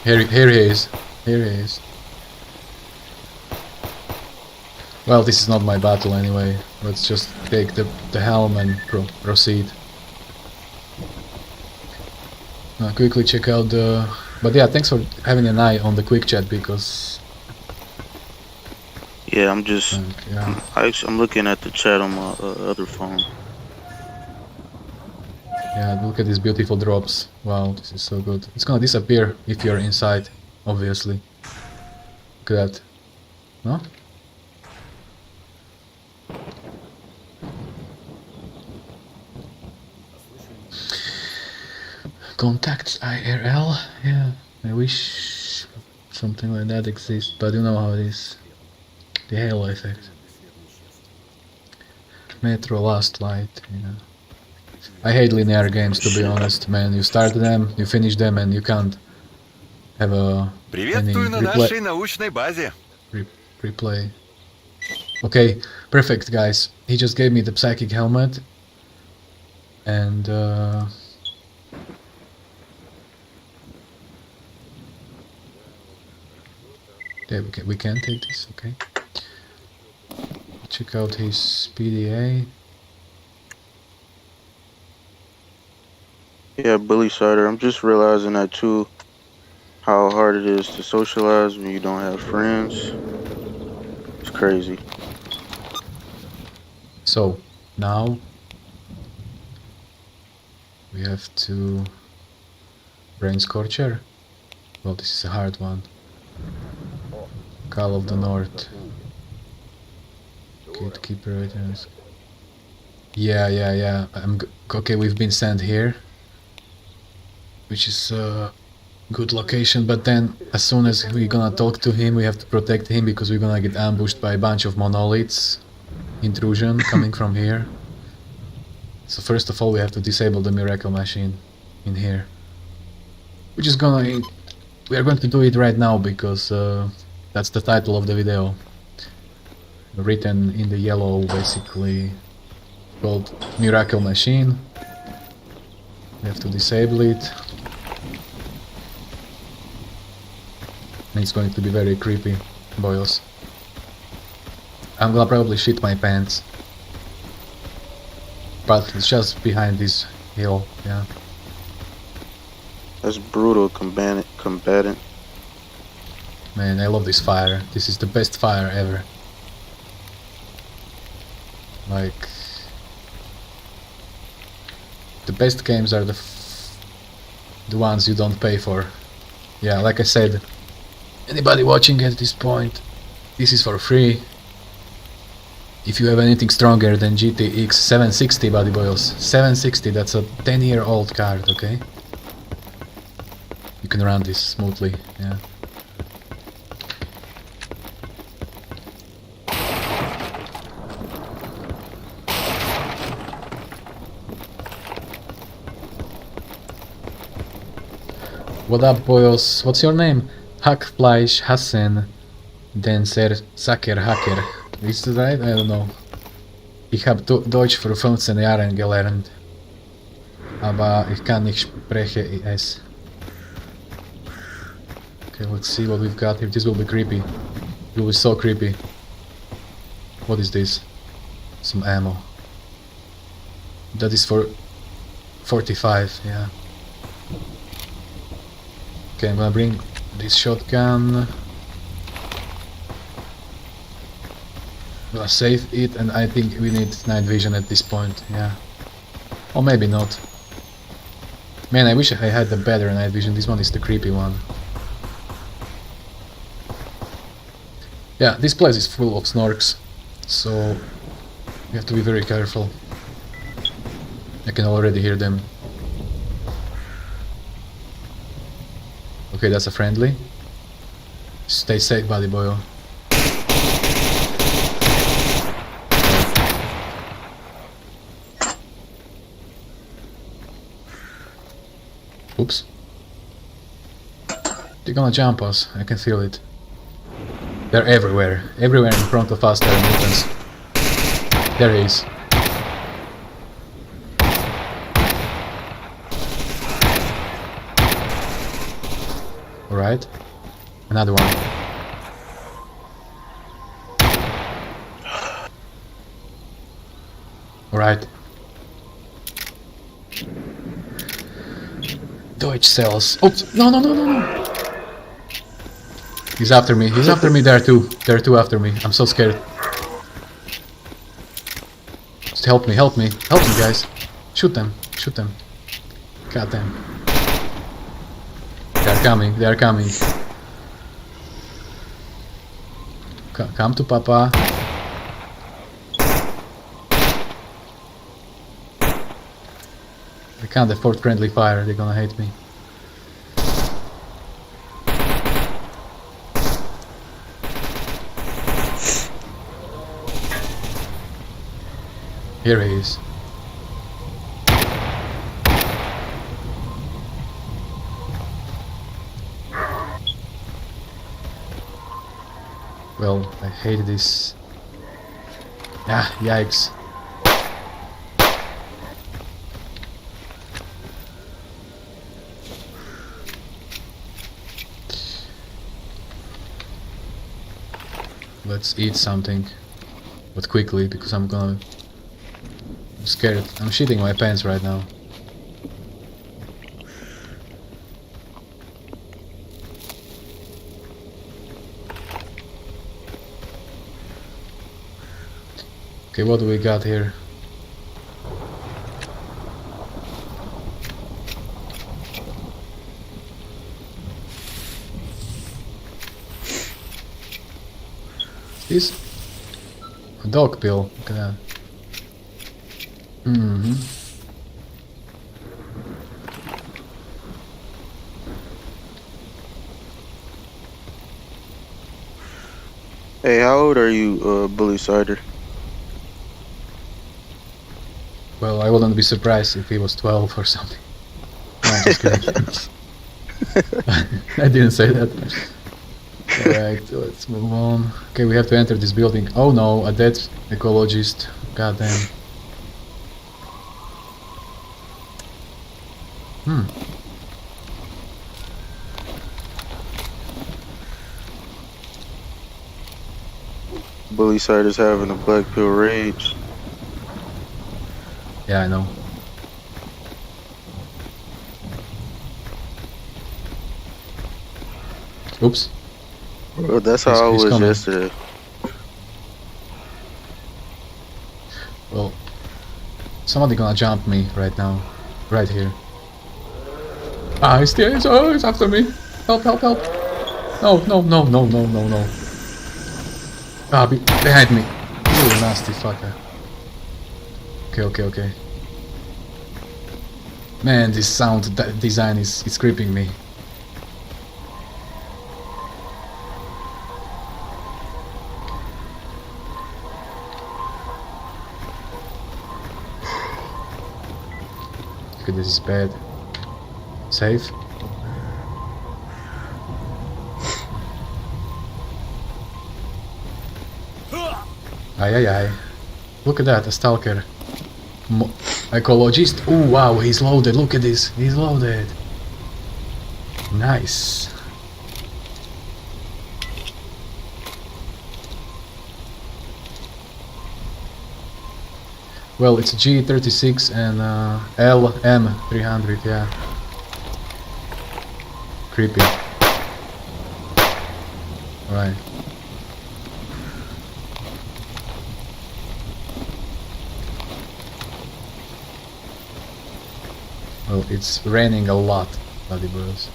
Speaker 1: here he is. Here he is. Well, this is not my battle anyway. Let's just take the helm and proceed. Quickly check out the... But yeah, thanks for having an eye on the quick chat, because...
Speaker 14: Yeah, I'm just...
Speaker 1: yeah.
Speaker 14: I'm looking at the chat on my other phone.
Speaker 1: Yeah, look at these beautiful drops. Wow, this is so good. It's gonna disappear if you're inside, obviously. Look at that. No? Contacts IRL? Yeah, I wish something like that exists, but you know how it is. The halo effect. Metro Last Light, yeah. I hate linear games, to be honest, man. You start them, you finish them, and you can't have any replay. Okay, perfect, guys. He just gave me the psychic helmet, and yeah, we can take this. Okay. Check out his PDA.
Speaker 14: Yeah, Billy Cider. I'm just realizing that too, how hard it is to socialize when you don't have friends. It's crazy.
Speaker 1: So, now we have to Brain Scorcher. Well, this is a hard one. Call of the North. Gatekeeper items. Yeah. Okay, we've been sent here. Which is good location, but then as soon as we're gonna talk to him, we have to protect him because we're gonna get ambushed by a bunch of monoliths. Intrusion coming from here. So first of all, we have to disable the miracle machine in here. Which is gonna... We are going to do it right now because that's the title of the video. Written in the yellow, basically, called Miracle Machine. We have to disable it. And it's going to be very creepy, boyos. I'm gonna probably shit my pants. But it's just behind this hill, yeah.
Speaker 14: That's brutal, combatant.
Speaker 1: Man, I love this fire. This is the best fire ever. Like... The best games are the ones you don't pay for. Yeah, like I said, anybody watching at this point, this is for free. If you have anything stronger than GTX 760, buddy boys, 760, that's a 10-year-old card, okay? You can run this smoothly, yeah. What up, boyos? What's your name? Hackfleisch Hassen Denser Sacker Hacker. Is that right? I don't know. Ich habe Deutsch für 15 Jahren gelernt. Aber ich kann nicht sprechen es. Okay, let's see what we've got here. This will be creepy. It will be so creepy. What is this? Some ammo. That is for 45, yeah. Okay, I'm gonna bring this shotgun. I'm gonna save it, and I think we need night vision at this point, yeah. Or maybe not. Man, I wish I had the better night vision. This one is the creepy one. Yeah, this place is full of snorks, so you have to be very careful. I can already hear them. Okay, that's a friendly. Stay safe, buddy boyo. Oops. They're gonna jump us, I can feel it. They're everywhere. Everywhere in front of us there are mutants. There he is. Alright. Another one. Alright. Deutsch cells. Oops! No, no, no, no, no! He's after me. He's after me there too. There are two after me. I'm so scared. Just help me, help me. Help me, guys. Shoot them. Shoot them. God damn. They are coming. They are coming. Come to Papa. I can't afford friendly fire. They're gonna hate me. Here he is. Well, I hate this. Ah, yikes. Let's eat something, but quickly, because I'm scared. I'm shitting my pants right now. Okay, what do we got here? This? A dog pill. Look at that. Mm-hmm.
Speaker 14: Hey, how old are you, Bully Cider?
Speaker 1: Well, I wouldn't be surprised if he was 12 or something. No, I'm just kidding. I didn't say that. Alright, let's move on. Okay, we have to enter this building. Oh no, a dead ecologist. Goddamn.
Speaker 14: Bully Cider's having a Blackpill rage.
Speaker 1: Yeah, I know. Oops.
Speaker 14: Well, that's how I
Speaker 1: He's
Speaker 14: was
Speaker 1: coming.
Speaker 14: yesterday.
Speaker 1: Well, somebody gonna jump me right now. Right here. Ah, he's there. Oh, he's after me. Help, help, help. No, no, no, no, no, no, no. Ah, behind me. You nasty fucker. Okay, okay, okay. Man, this sound design is creeping me. Okay, this is bad. Safe. Ay, ay, ay. Look at that, a stalker. Ecologist. Oh, wow, he's loaded. Look at this. He's loaded. Nice. Well, it's G36 and LM300, yeah. Creepy. Right. Well, it's raining a lot, bloody bros.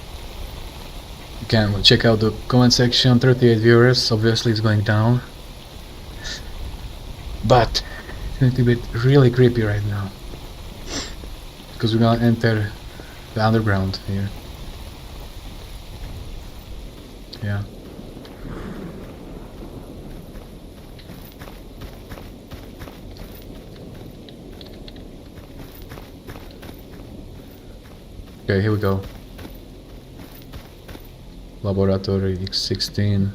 Speaker 1: You can check out the comment section, 38 viewers, obviously it's going down. But it's going to be really creepy right now. Because we're gonna enter the underground here. Yeah. Okay, here we go. Laboratory X16.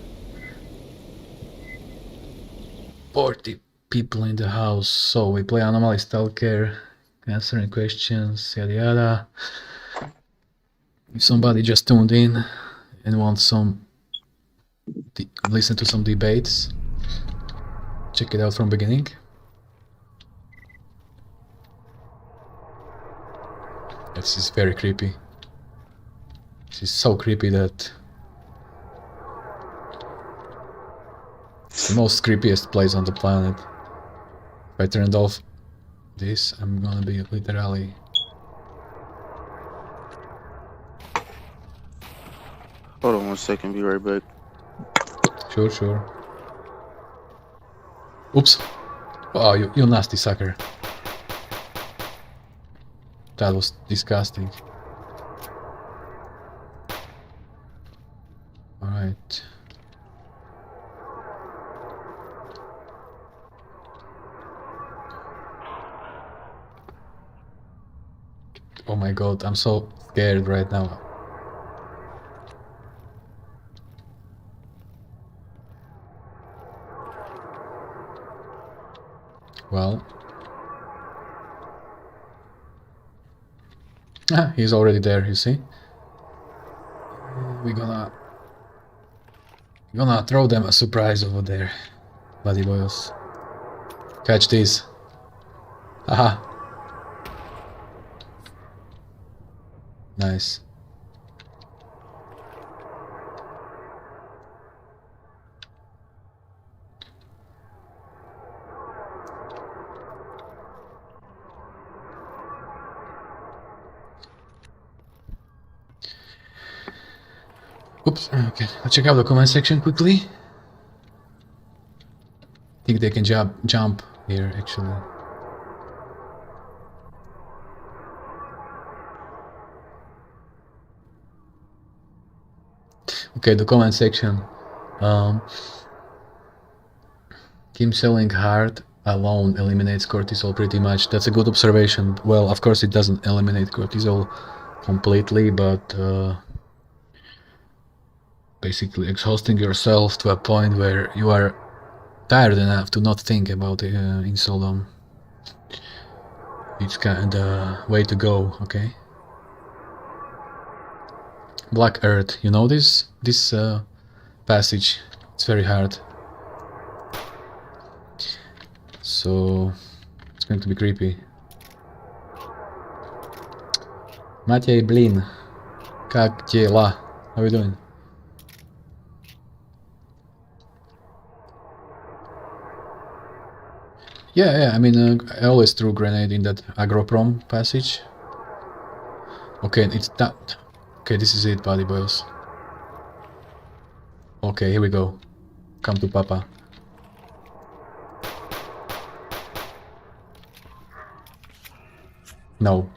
Speaker 1: 40 people in the house. So we play Anomaly, Stalker, answering questions, yada yada. If somebody just tuned in and wants some listen to some debates, check it out from beginning. This is very creepy. This is so creepy that it's the most creepiest place on the planet. If I turned off this, I'm gonna be literally...
Speaker 14: Hold on 1 second, be right back.
Speaker 1: Sure, sure. Oops. Oh, you nasty sucker. That was disgusting. Alright. Oh my god, I'm so scared right now. Well. Ah, he's already there, you see? We're gonna throw them a surprise over there. Bloody boys. Catch this. Haha. Nice. Oops, okay. I'll check out the comment section quickly. I think they can jump here actually. Okay, the comment section. Team selling hard alone eliminates cortisol pretty much. That's a good observation. Well, of course it doesn't eliminate cortisol completely, but basically exhausting yourself to a point where you are tired enough to not think about insulin. It's kind of way to go, okay? Black Earth, you know this passage? It's very hard. So it's going to be creepy. Matej Blin, как дела? How are you doing? Yeah, I mean, I always threw grenade in that agroprom passage. Okay, it's that. Okay, this is it, buddy boys. Okay, here we go. Come to Papa. No.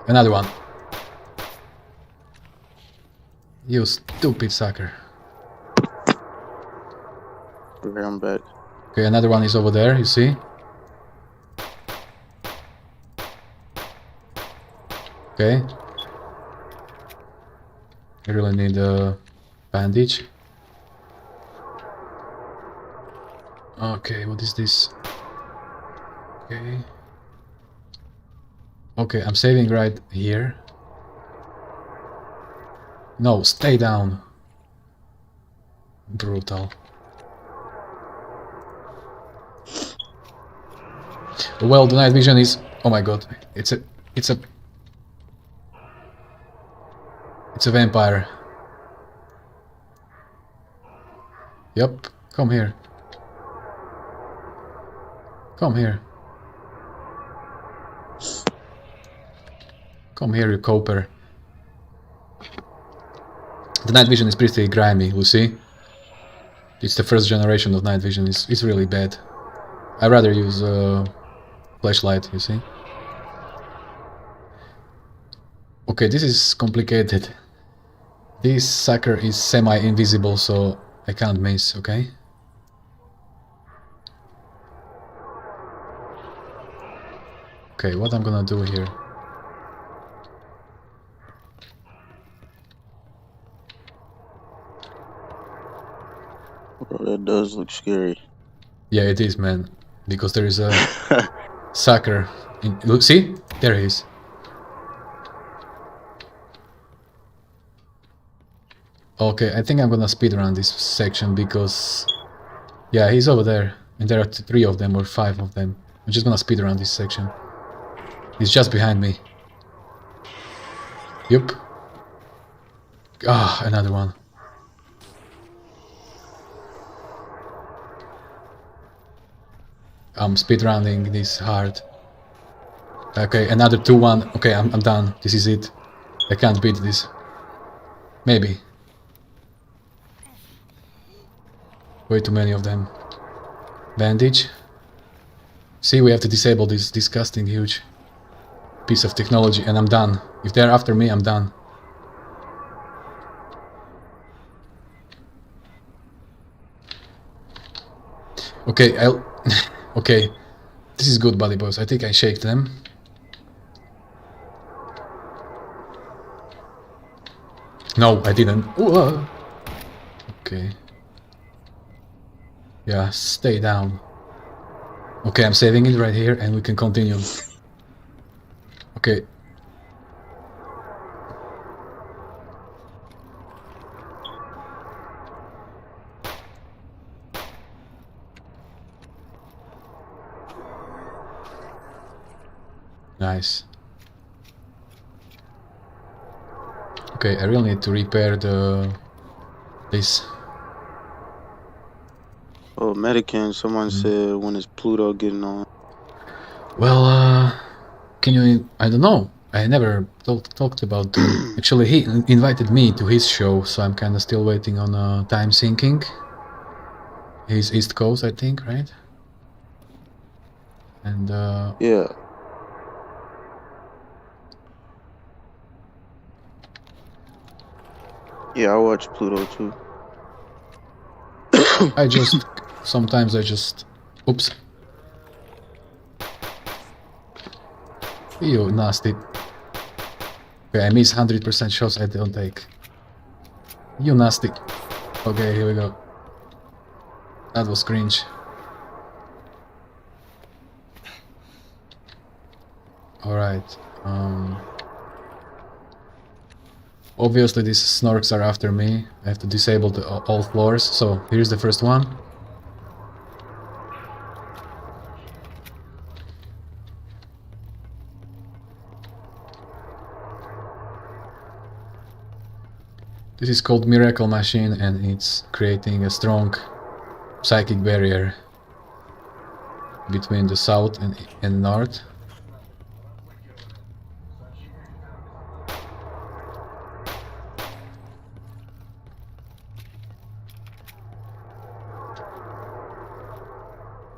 Speaker 1: Another one. You stupid sucker.
Speaker 14: Okay, I'm back.
Speaker 1: Okay, another one is over there, you see? Okay. I really need a bandage. Okay, what is this? Okay. Okay, I'm saving right here. No, stay down. Brutal. Well, the night vision is... Oh my god, it's a vampire. Yep, come here. Come here. Come here, you coper. The night vision is pretty grimy, Lucy. It's the first generation of night vision. It's really bad. I'd rather use flashlight, you see. Okay, this is complicated. This sucker is semi-invisible, so I can't miss, okay? Okay, what I'm gonna do here?
Speaker 14: Bro, that does look scary.
Speaker 1: Yeah, it is, man. Because there is a sucker. Look, see? There he is. Okay, I think I'm gonna speedrun this section because... Yeah, he's over there. And there are 3 of them or 5 of them. I'm just gonna speedrun this section. He's just behind me. Yup. Ah, another one. I'm speedrunning this hard. Okay, another 2-1. Okay, I'm done. This is it. I can't beat this. Maybe. Way too many of them. Bandage. See, we have to disable this disgusting huge piece of technology and I'm done. If they're after me, I'm done. Okay, okay. This is good, buddy boys. I think I shake them. No, I didn't. Ooh, okay. Yeah, stay down. Okay, I'm saving it right here and we can continue. Okay. Nice. Okay, I really need to repair this.
Speaker 14: Oh, Medicann, someone said, when is Pluto getting on?
Speaker 1: Well, can you... I don't know. I never talked about... Actually, he invited me to his show, so I'm kind of still waiting on time syncing. He's East Coast, I think, right? And...
Speaker 14: Yeah. Yeah, I watch Pluto too.
Speaker 1: Sometimes I just, oops. You nasty. Okay, I miss 100% shots I don't take. You nasty. Okay, here we go. That was cringe. Alright. Obviously these snorks are after me. I have to disable all floors, so here's the first one. This is called Miracle Machine and it's creating a strong psychic barrier between the south and north.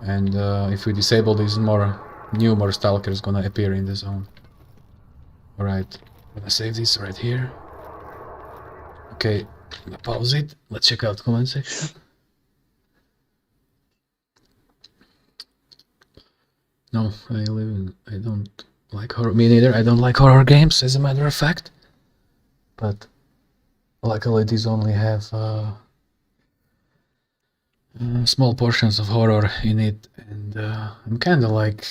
Speaker 1: And if we disable this, more stalkers gonna appear in the zone. Alright, I'm gonna save this right here. Okay, I'm gonna pause it. Let's check out comment section. No, I don't like horror. Me neither. I don't like horror games, as a matter of fact. But luckily, these only have small portions of horror in it, and I'm kind of like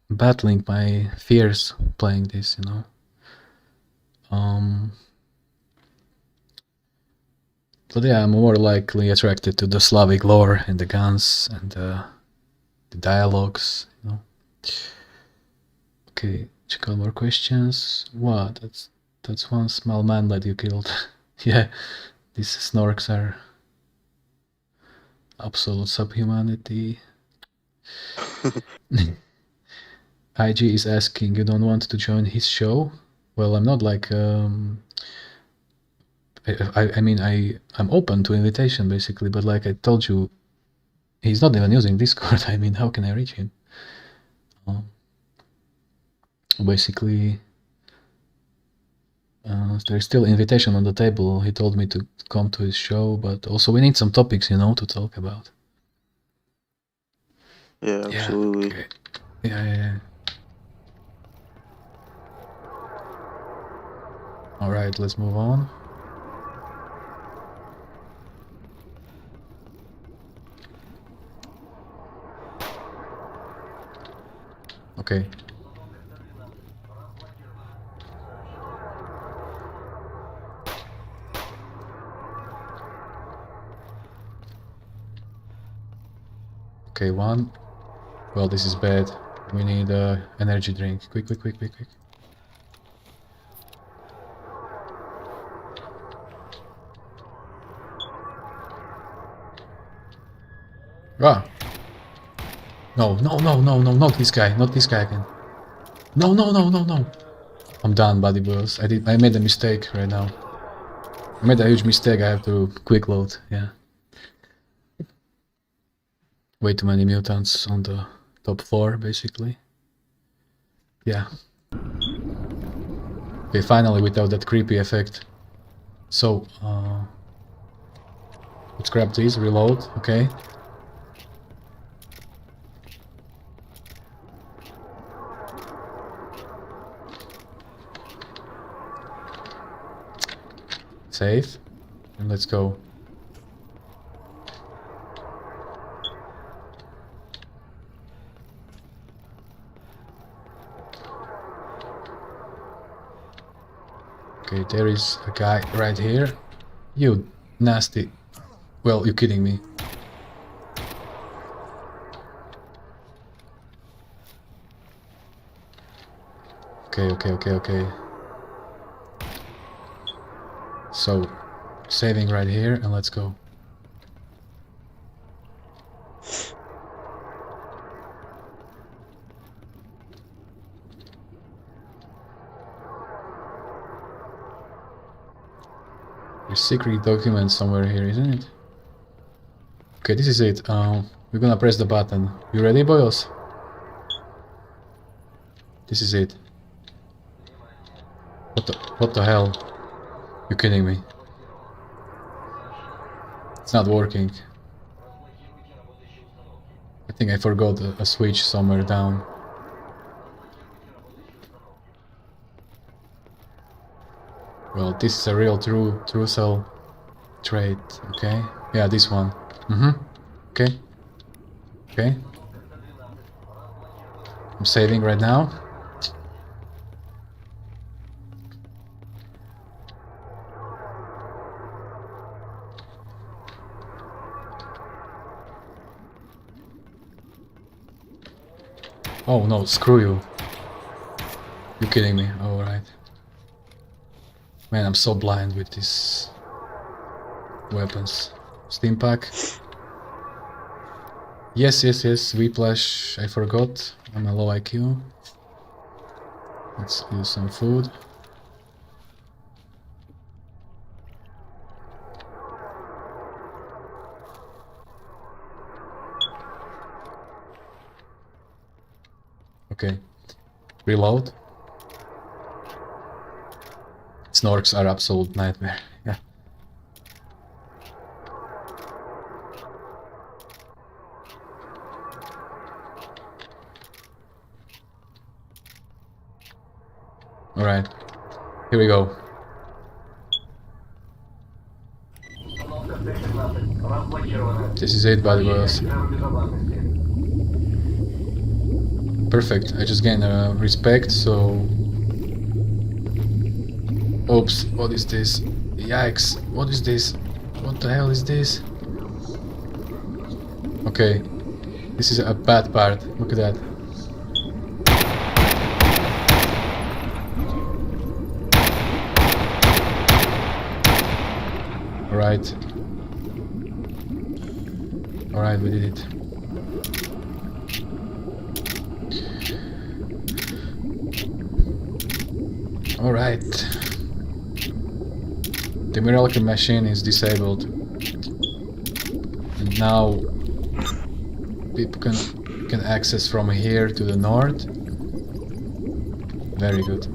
Speaker 1: battling my fears playing this, you know. But yeah, I'm more likely attracted to the Slavic lore and the guns and the dialogues, you know. Okay, check out more questions. What? That's one small man that you killed. Yeah, these snorks are absolute subhumanity. IG is asking, you don't want to join his show? Well, I'm not like I mean I'm open to invitation basically, but like I told you, he's not even using Discord. I mean, how can I reach him? Basically, there's still invitation on the table. He told me to come to his show, but also we need some topics, you know, to talk about.
Speaker 14: Yeah, absolutely.
Speaker 1: Okay. Yeah. All right, let's move on. Okay. Okay, one. Well, this is bad. We need a energy drink. Quick. Ah. No, not this guy again. No. I'm done, buddy boys. I made a mistake right now. I made a huge mistake. I have to quick load, yeah. Way too many mutants on the top floor, basically. Yeah. Okay, finally, without that creepy effect. So, let's grab these, reload, okay. Save, and let's go. Okay, there is a guy right here. You nasty. Well, you're kidding me. Okay. So, saving right here, and let's go. There's secret document somewhere here, isn't it? Okay, this is it. We're gonna press the button. You ready, boyos? This is it. What the hell? You're kidding me. It's not working. I think I forgot a switch somewhere down. Well, this is a real true cell trait, okay? Yeah, this one. Okay. Okay. I'm saving right now. Oh no, screw you. You kidding me? Alright. Man, I'm so blind with these weapons. Steam pack. Yes, Whiplash, I forgot. I'm a low IQ. Let's use some food. Okay. Reload. Snorks are absolute nightmare. Yeah. Alright. Here we go. This is it, bad boys. Perfect. I just gained respect, so... Oops, what is this? Yikes, what is this? What the hell is this? Okay, this is a bad part, look at that. Alright. Alright, we did it. Alright. The miracle machine is disabled. And now people can access from here to the north. Very good.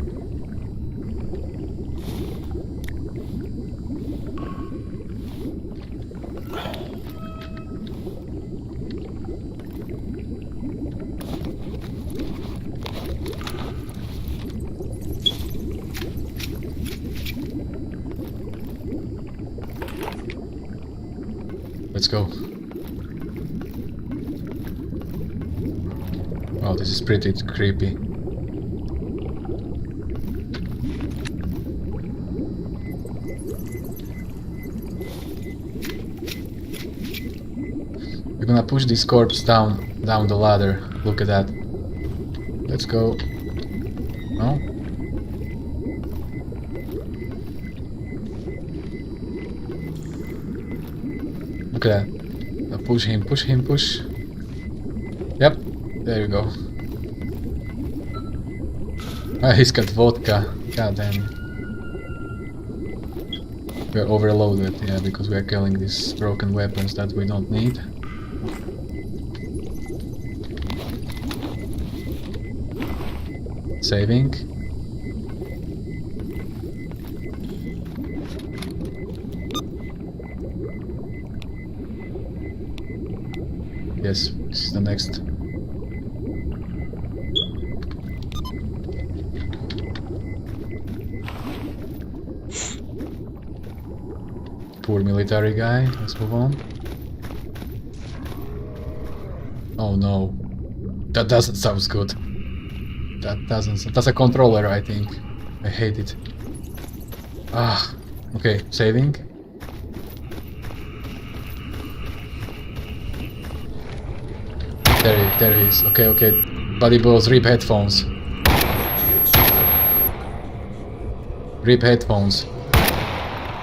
Speaker 1: Let's go. Oh, this is pretty creepy. We're gonna push this corpse down the ladder. Look at that. Let's go. No? Look at that. Now push him, push. Yep, there you go. Ah, he's got vodka. God damn. We're overloaded, yeah, because we're killing these broken weapons that we don't need. Saving. Yes, this is the next. Poor military guy, let's move on. Oh no, that doesn't sound good. That doesn't, that's a controller, I think. I hate it. Ah, okay, saving. There he is. Okay. Buddy boys, rip headphones. Rip headphones.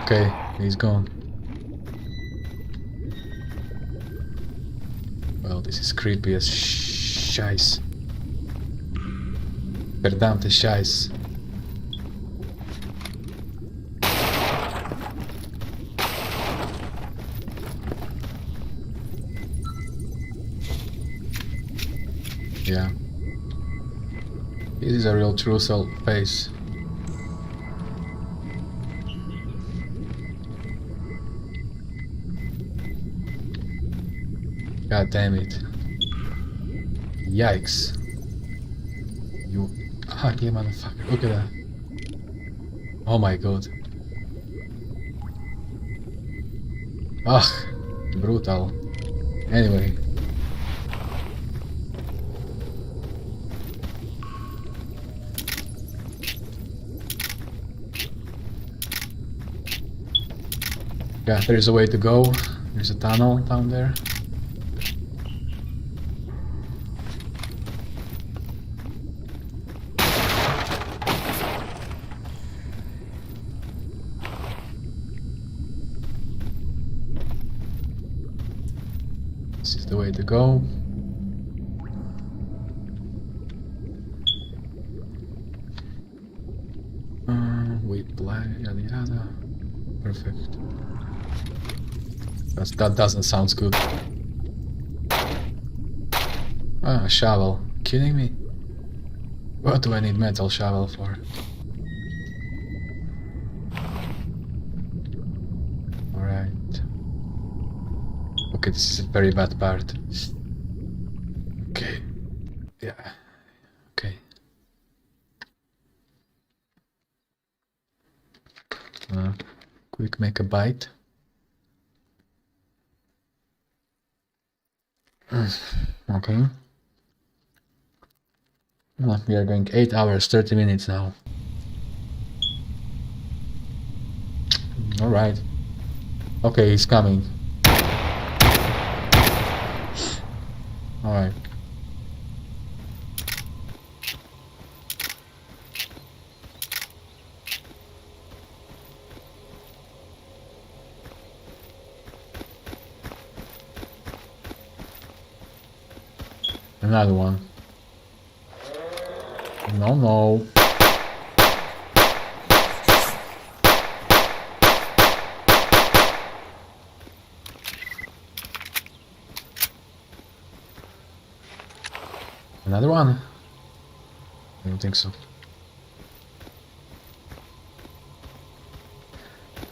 Speaker 1: Okay, he's gone. Well, this is creepy as scheiß. Verdammte scheiß. Yeah. This is a real true cell face. God damn it. Yikes. You ugly motherfucker. Look at that. Oh my god. Ugh. Brutal. Anyway. Yeah, there's a way to go. There's a tunnel down there. This is the way to go. We play yada yada. Perfect. That doesn't sound good. Ah, a shovel. Kidding me? What do I need metal shovel for? Alright. Okay, this is a very bad part. Okay. Yeah. Okay. Quick make a bite. Okay. Well, we are going 8 hours, 30 minutes now. Alright. Okay, he's coming. Alright. Another one. No, no. Another one? I don't think so.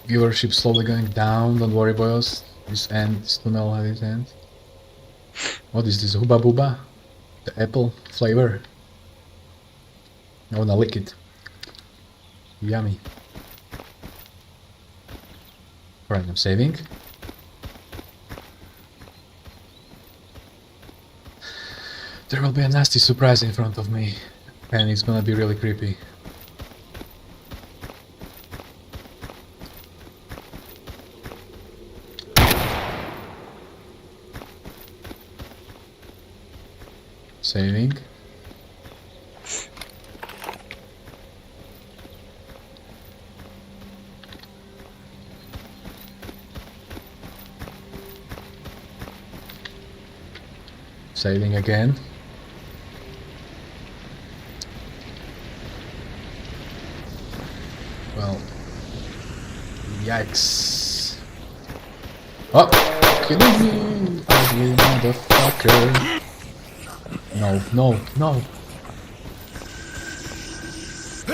Speaker 1: Viewership slowly going down, don't worry boys. This tunnel at its end. What is this? Hubba Bubba? The apple flavor. I wanna lick it. Yummy. Alright, I'm saving. There will be a nasty surprise in front of me, and it's gonna be really creepy. Saving. Saving again. Well, yikes. Oh, kidding me, ugly motherfucker. No, no, no.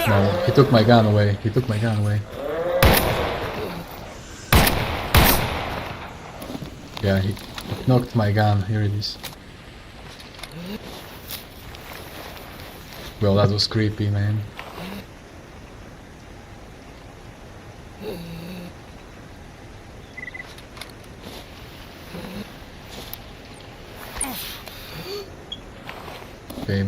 Speaker 1: No, he took my gun away. He took my gun away. Yeah, he knocked my gun. Here it is. Well, that was creepy, man. Okay.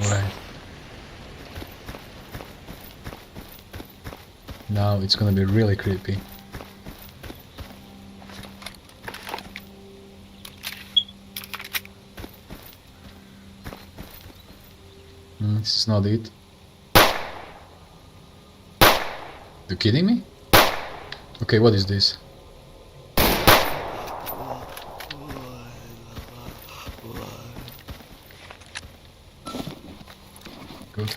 Speaker 1: Alright. Now it's gonna be really creepy. This is not it. You kidding me? Okay, what is this? Good.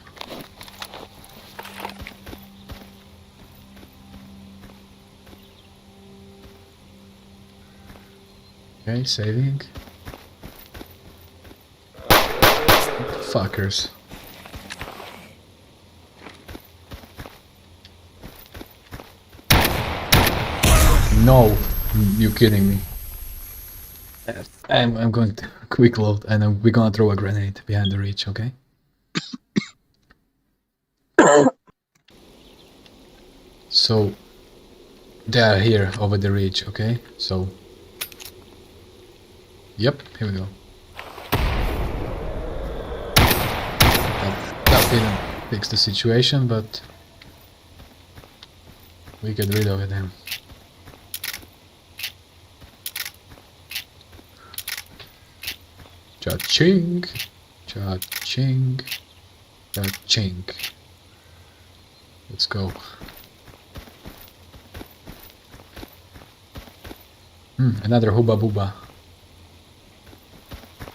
Speaker 1: Okay, saving. Fuckers. No, you kidding me. I'm going to quick load and we're gonna throw a grenade behind the reach, okay? So they are here over the reach, okay? So yep, here we go. That didn't fix the situation, but we get rid of it then. Cha-ching, cha-ching, cha-ching. Let's go. Another hooba booba.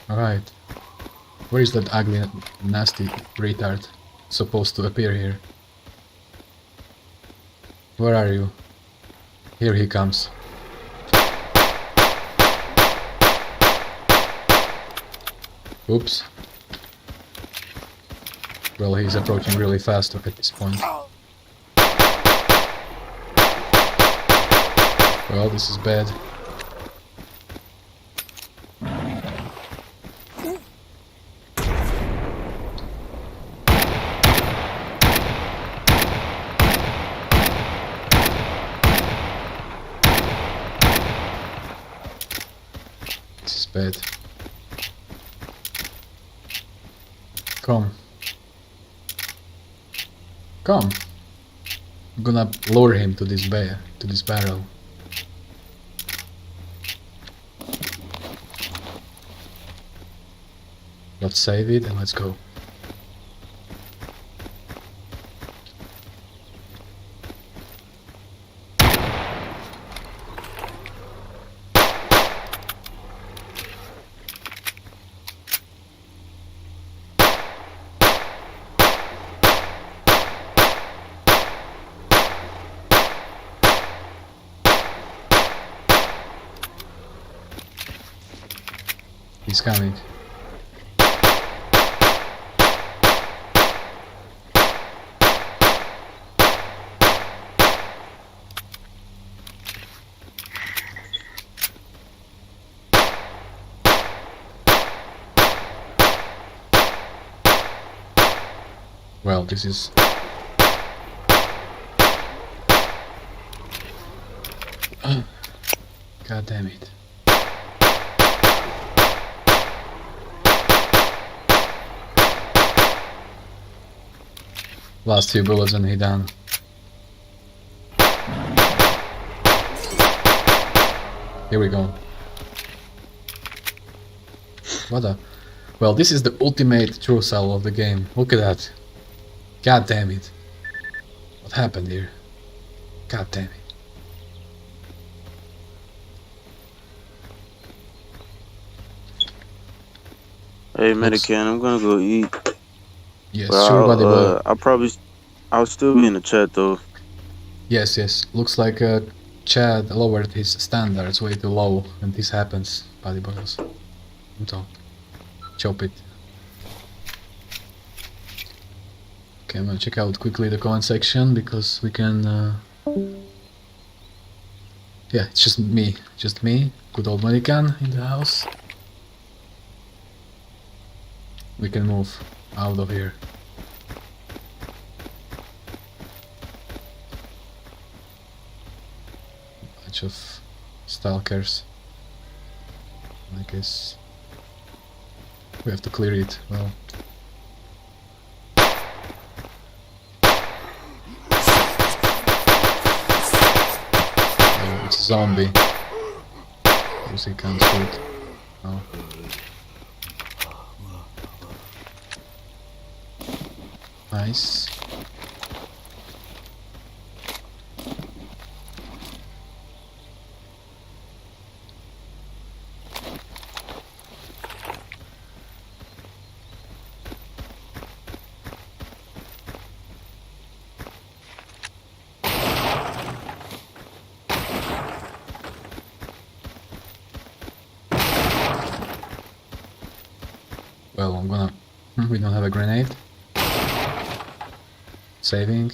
Speaker 1: Alright. Where is that ugly, nasty retard supposed to appear here? Where are you? Here he comes. Oops. Well, he's approaching really fast at this point. Well, this is bad. This is bad. Come. Come. I'm gonna lure him to this barrel. Let's save it and let's go. He's coming. Well, this is... God damn it. Last few bullets and he down. Here we go. What a... Well, this is the ultimate true cell of the game. Look at that. God damn it. What happened here? God damn it.
Speaker 14: Hey, Medicann, I'm gonna go eat.
Speaker 1: Yes,
Speaker 14: But
Speaker 1: sure, buddy boy.
Speaker 14: I'll still be in the chat though.
Speaker 1: Yes, yes. Looks like Chad lowered his standards way too low, and this happens, buddy boys. So, chop it. Okay, I'm gonna check out quickly the comment section because we can. Yeah, it's just me, good old Medicann in the house. We can move out of here. Bunch of stalkers. I guess we have to clear it. Well, oh, it's a zombie. Lucy can't shoot. Oh. Nice. Well, I'm gonna... We don't have a grenade. Saving.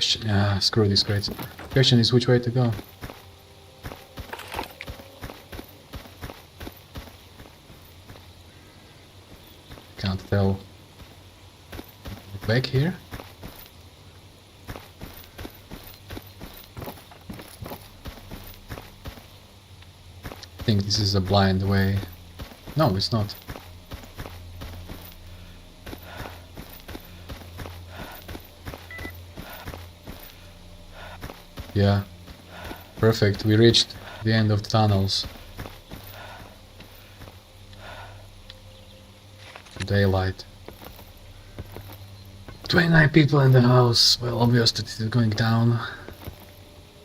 Speaker 1: Question. Ah, screw these crates. Question is which way to go. Can't tell. Back here? I think this is a blind way. No, it's not. Yeah. Perfect, we reached the end of the tunnels. Daylight. 29 people in the house. Well, obvious that it is going down.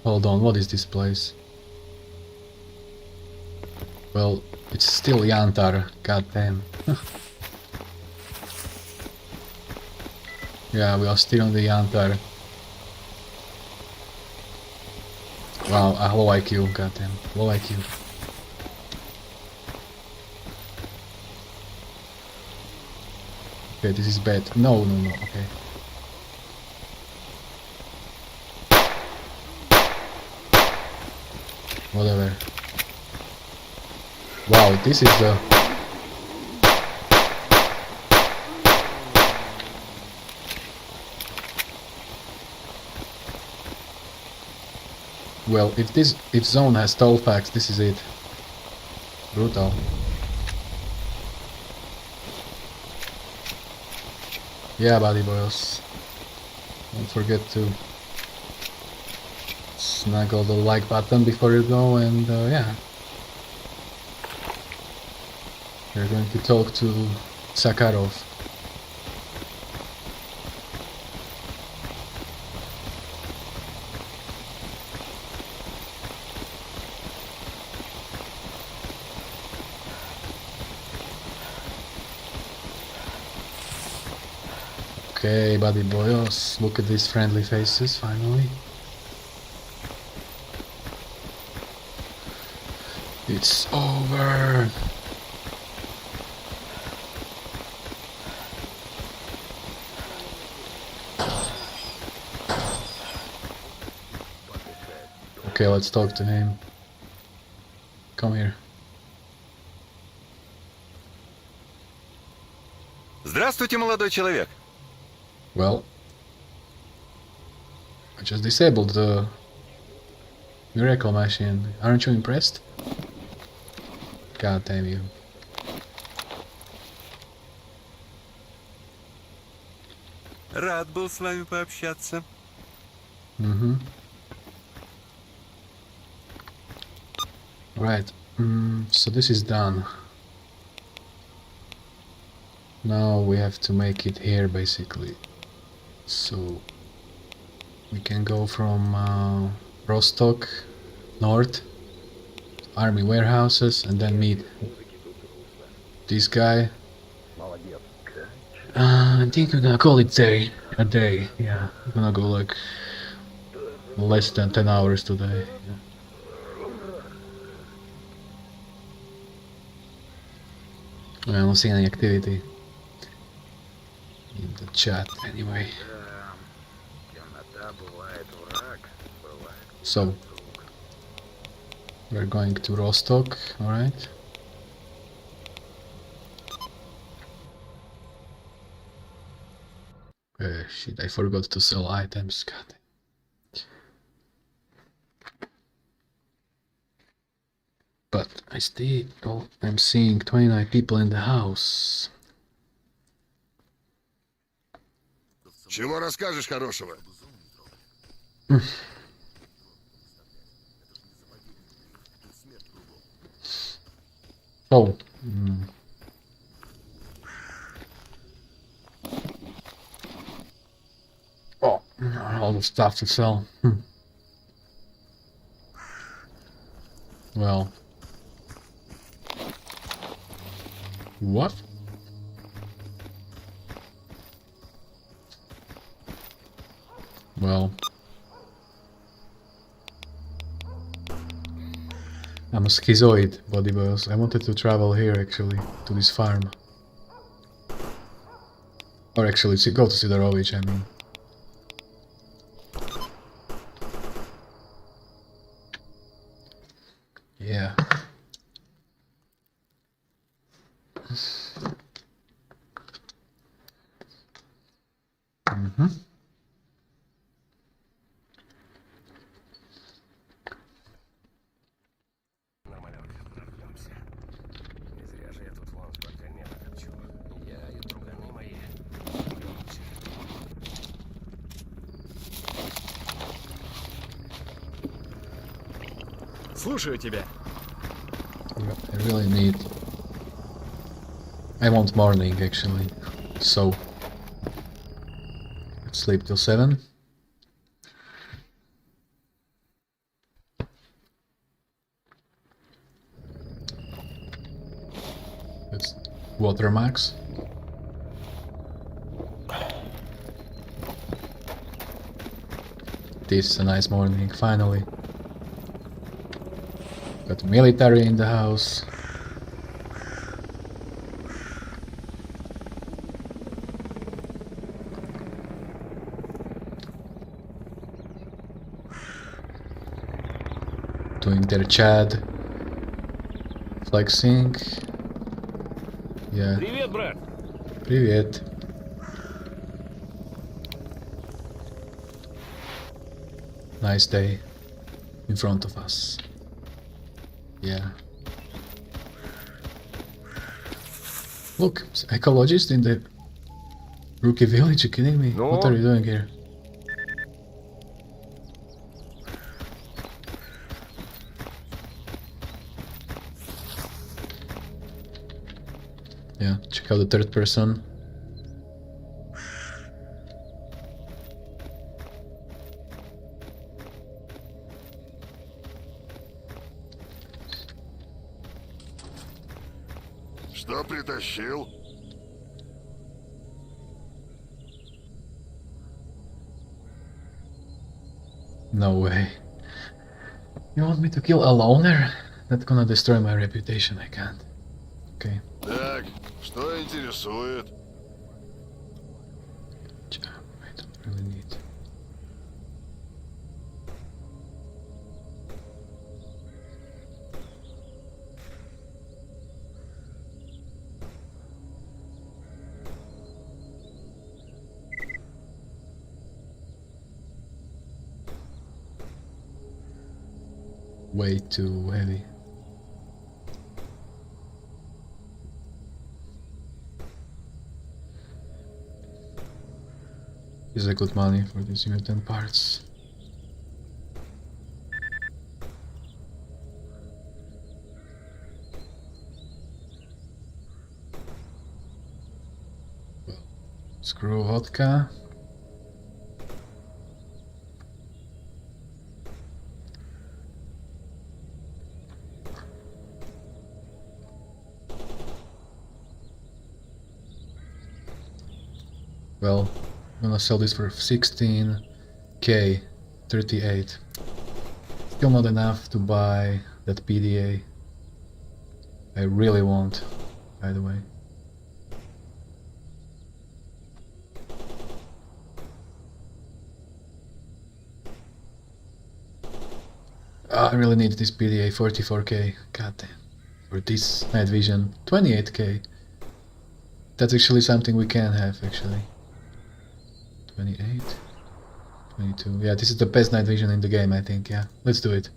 Speaker 1: Hold on, what is this place? Well, it's still Yantar. God damn. Yeah, we are still on the Yantar. Wow, a low IQ, goddamn, low IQ. Okay, this is bad. No, no, no, okay. Whatever. Wow, this is the... Well, if zone has stall packs, this is it. Brutal. Yeah, buddy boys. Don't forget to snaggle the like button before you go, and yeah. We're going to talk to Sakharov. Okay, buddy boyos, look at these friendly faces, finally. It's over! Okay, let's talk to him. Come here.
Speaker 15: Здравствуйте, молодой человек.
Speaker 1: Well, I just disabled the miracle machine. Aren't you impressed? God damn you.
Speaker 15: Рад был с вами пообщаться.
Speaker 1: Mm-hmm. Right. So this is done. Now we have to make it here, basically. So we can go from Rostock north, army warehouses, and then meet this guy. I think we're gonna call it a day. Yeah, we're gonna go like less than 10 hours today. Yeah. I don't see any activity in the chat anyway. So we're going to Rostock, alright? Shit, I forgot to sell items, god. But I'm seeing 29 people in the house.
Speaker 17: Чего расскажешь хорошего?
Speaker 1: Oh. Oh, all the stuff to sell. Well. What? Well. I'm a schizoid, body boss. I wanted to travel here, actually, to this farm. Or actually, go to Sidorovich, I mean. Yeah. Mm-hmm.
Speaker 18: Слушаю тебя.
Speaker 1: I really need... I want morning, actually. So... let's sleep till 7. That's water max. This is a nice morning, finally. Got military in the house. Doing their Chad. Flexing. Yeah.
Speaker 18: Привет, брат.
Speaker 1: Привет. Nice day in front of us. Yeah. Look, ecologist in the rookie village, you kidding me?
Speaker 18: No.
Speaker 1: What are you doing here? Yeah, check out the third person.
Speaker 17: Что притащил?
Speaker 1: No way. You want me to kill a loner? That's gonna destroy my reputation, I can't. Okay.
Speaker 17: Так, что интересует?
Speaker 1: I don't really need. Way too heavy. Is a good money for these mutant parts. Well, screw vodka. Well, I'm gonna sell this for 16k, 38. Still not enough to buy that PDA. I really want, by the way. I really need this PDA, 44k. God damn. For this night vision, 28k. That's actually something we can have, actually. 28, 22. Yeah, this is the best night vision in the game, I think. Yeah, let's do it.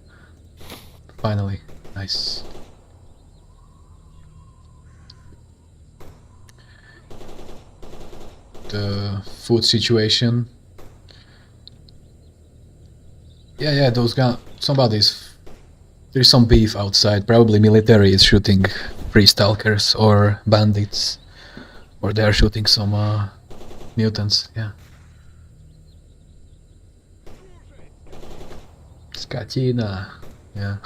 Speaker 1: Finally. Nice. The food situation. Yeah, those guys. Somebody's. There's some beef outside. Probably military is shooting free stalkers or bandits. Or they're shooting some mutants, yeah. Skatina, yeah.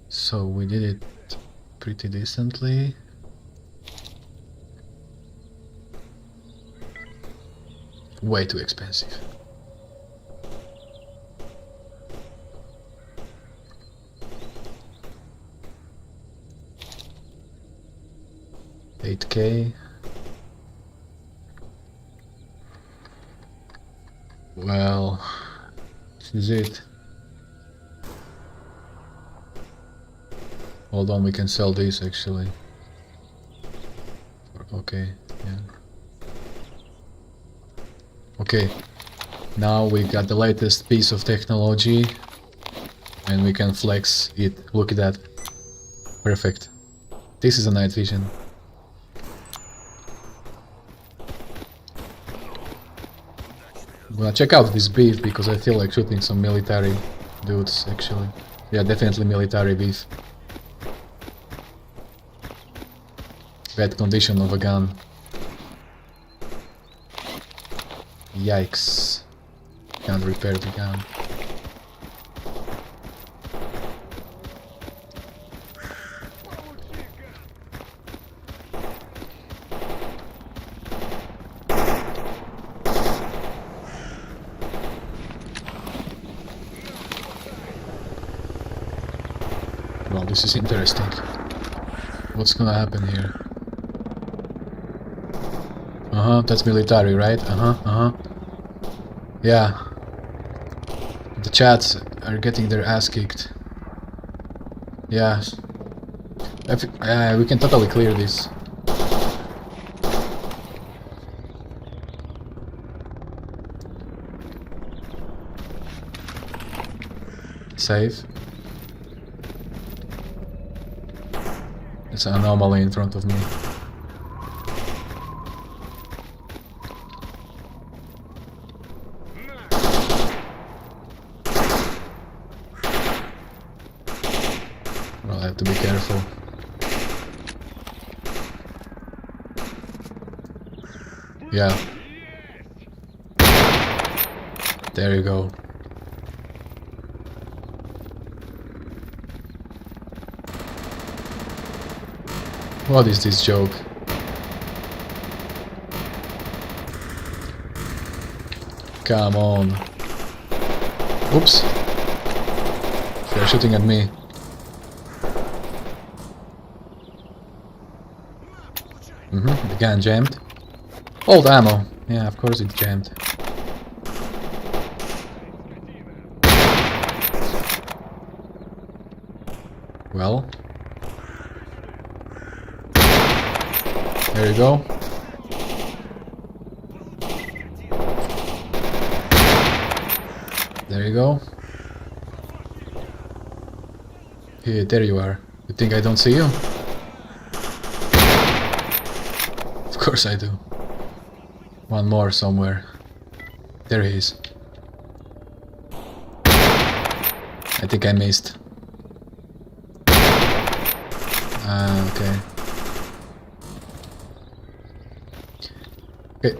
Speaker 1: So we did it pretty decently. Way too expensive. $8k. Well, this is it. Hold on, we can sell these actually. Okay, yeah. Okay, now we got the latest piece of technology and we can flex it. Look at that. Perfect. This is a night vision. I'm gonna check out this beef because I feel like shooting some military dudes actually. Yeah, definitely military beef. Bad condition of a gun. Yikes. Can't repair the gun. Well, this is interesting. What's gonna happen here? Uh-huh, that's military, right? Uh-huh. Yeah. The chats are getting their ass kicked. Yeah. We can totally clear this. Save. It's an anomaly in front of me. Well, I have to be careful. Yeah. There you go. What is this joke? Come on. Oops. They're shooting at me. The gun jammed. Old ammo. Yeah, of course it jammed. Well. There you go. There you go. Here, there you are. You think I don't see you? Of course I do. One more somewhere. There he is. I think I missed. Ah, okay. Okay.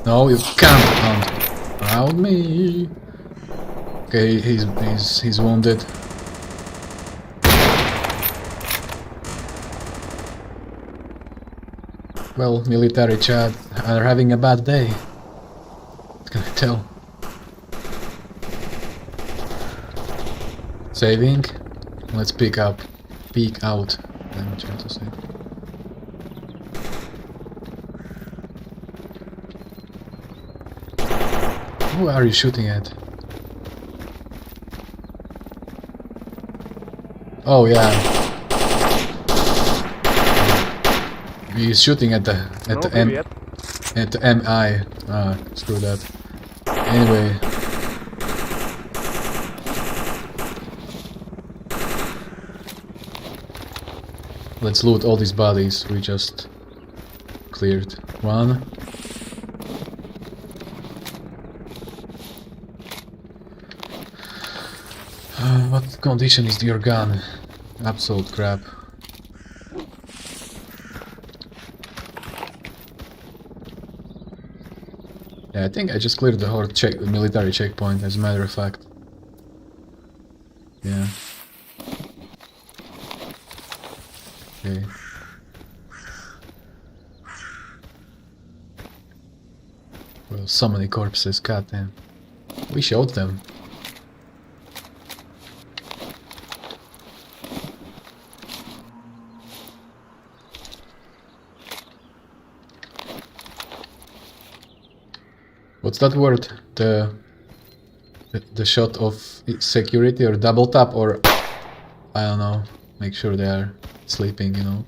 Speaker 1: No, you can't hunt around me. Okay, he's wounded. Well, military chat are having a bad day. What can I tell? Saving. Let's peek out. I'm trying to say. Who are you shooting at? Oh yeah. He's shooting at the MI. Ah, screw that. Anyway. Let's loot all these bodies we just cleared. One. What condition is your gun? Absolute crap. Yeah, I think I just cleared the whole military checkpoint, as a matter of fact. Yeah. Okay. Well, so many corpses, goddamn. We showed them. What's that word? The shot of security or double tap or I don't know, make sure they are sleeping, you know.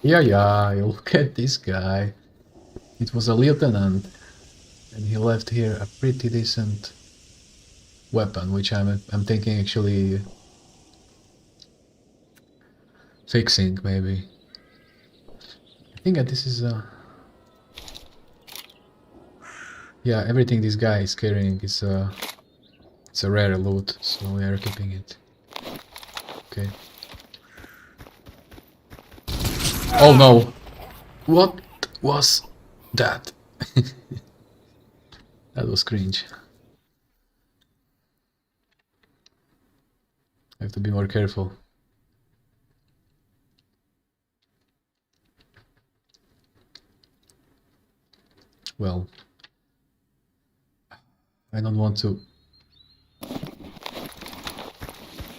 Speaker 1: Yeah, look at this guy. It was a lieutenant, and he left here a pretty decent weapon, which I'm thinking actually fixing, maybe. I think that this is a... Yeah, everything this guy is carrying is it's a rare loot, so we are keeping it. Okay. Oh no! What was that? That was cringe. I have to be more careful. Well, I don't want to...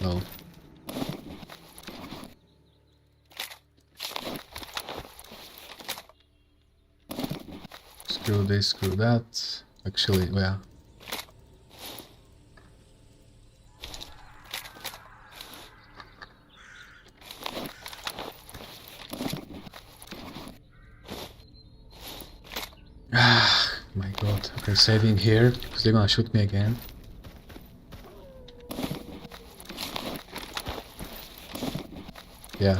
Speaker 1: Well... Screw this, screw that. Actually, yeah. Ah, my god. Okay, saving here, because they're gonna shoot me again. Yeah.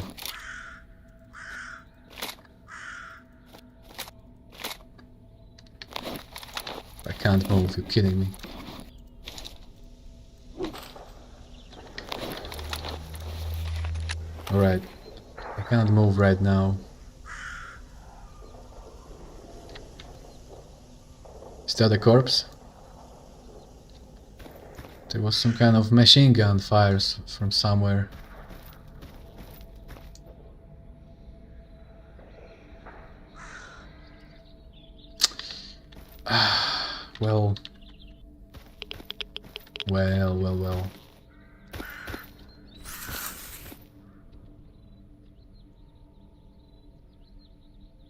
Speaker 1: I can't move, you're kidding me. Alright. I can't move right now. Is that a corpse? There was some kind of machine gun fires from somewhere. Well.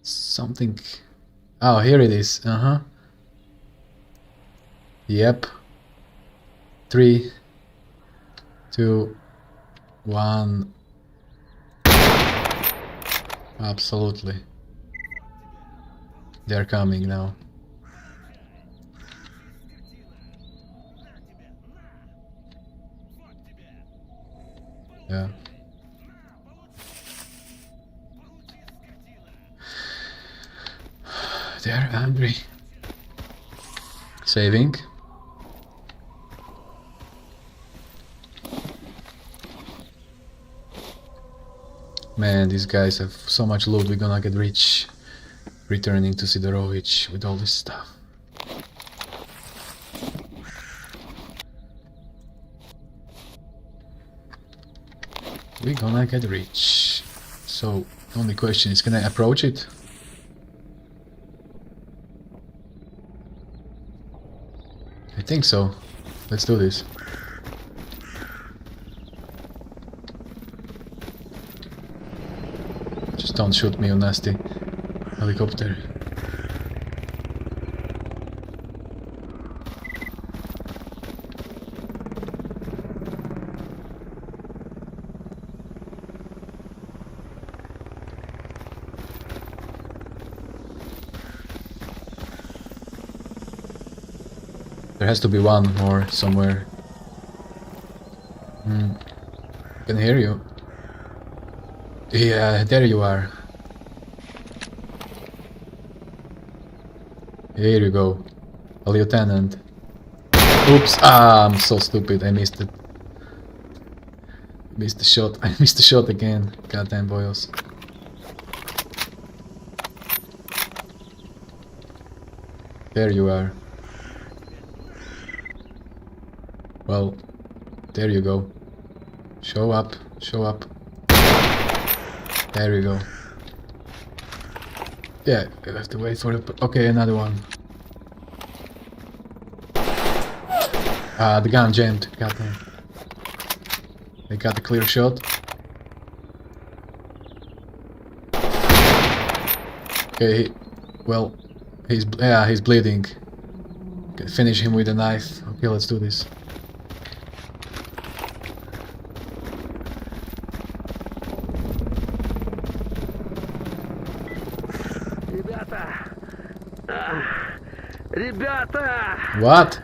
Speaker 1: Something... Oh, here it is. Yep. 3, 2, 1. Absolutely. They're coming now. Yeah. They're angry. Saving. Man, these guys have so much loot, we're gonna get rich returning to Sidorovich with all this stuff. We're gonna get rich. So, the only question is, can I approach it? I think so. Let's do this. Just don't shoot me, you nasty helicopter. There has to be one more somewhere. I can hear you. Yeah, there you are. Here you go. A lieutenant. Oops! Ah, I'm so stupid. I missed it. Missed the shot. I missed the shot again. Goddamn boyos. There you are. Well, there you go. Show up, show up. There you go. Yeah, I have to wait for it. Okay, another one. The gun jammed. Goddamn. They got a clear shot. Okay, well, he's bleeding. Okay, finish him with a knife. Okay, let's do this. What?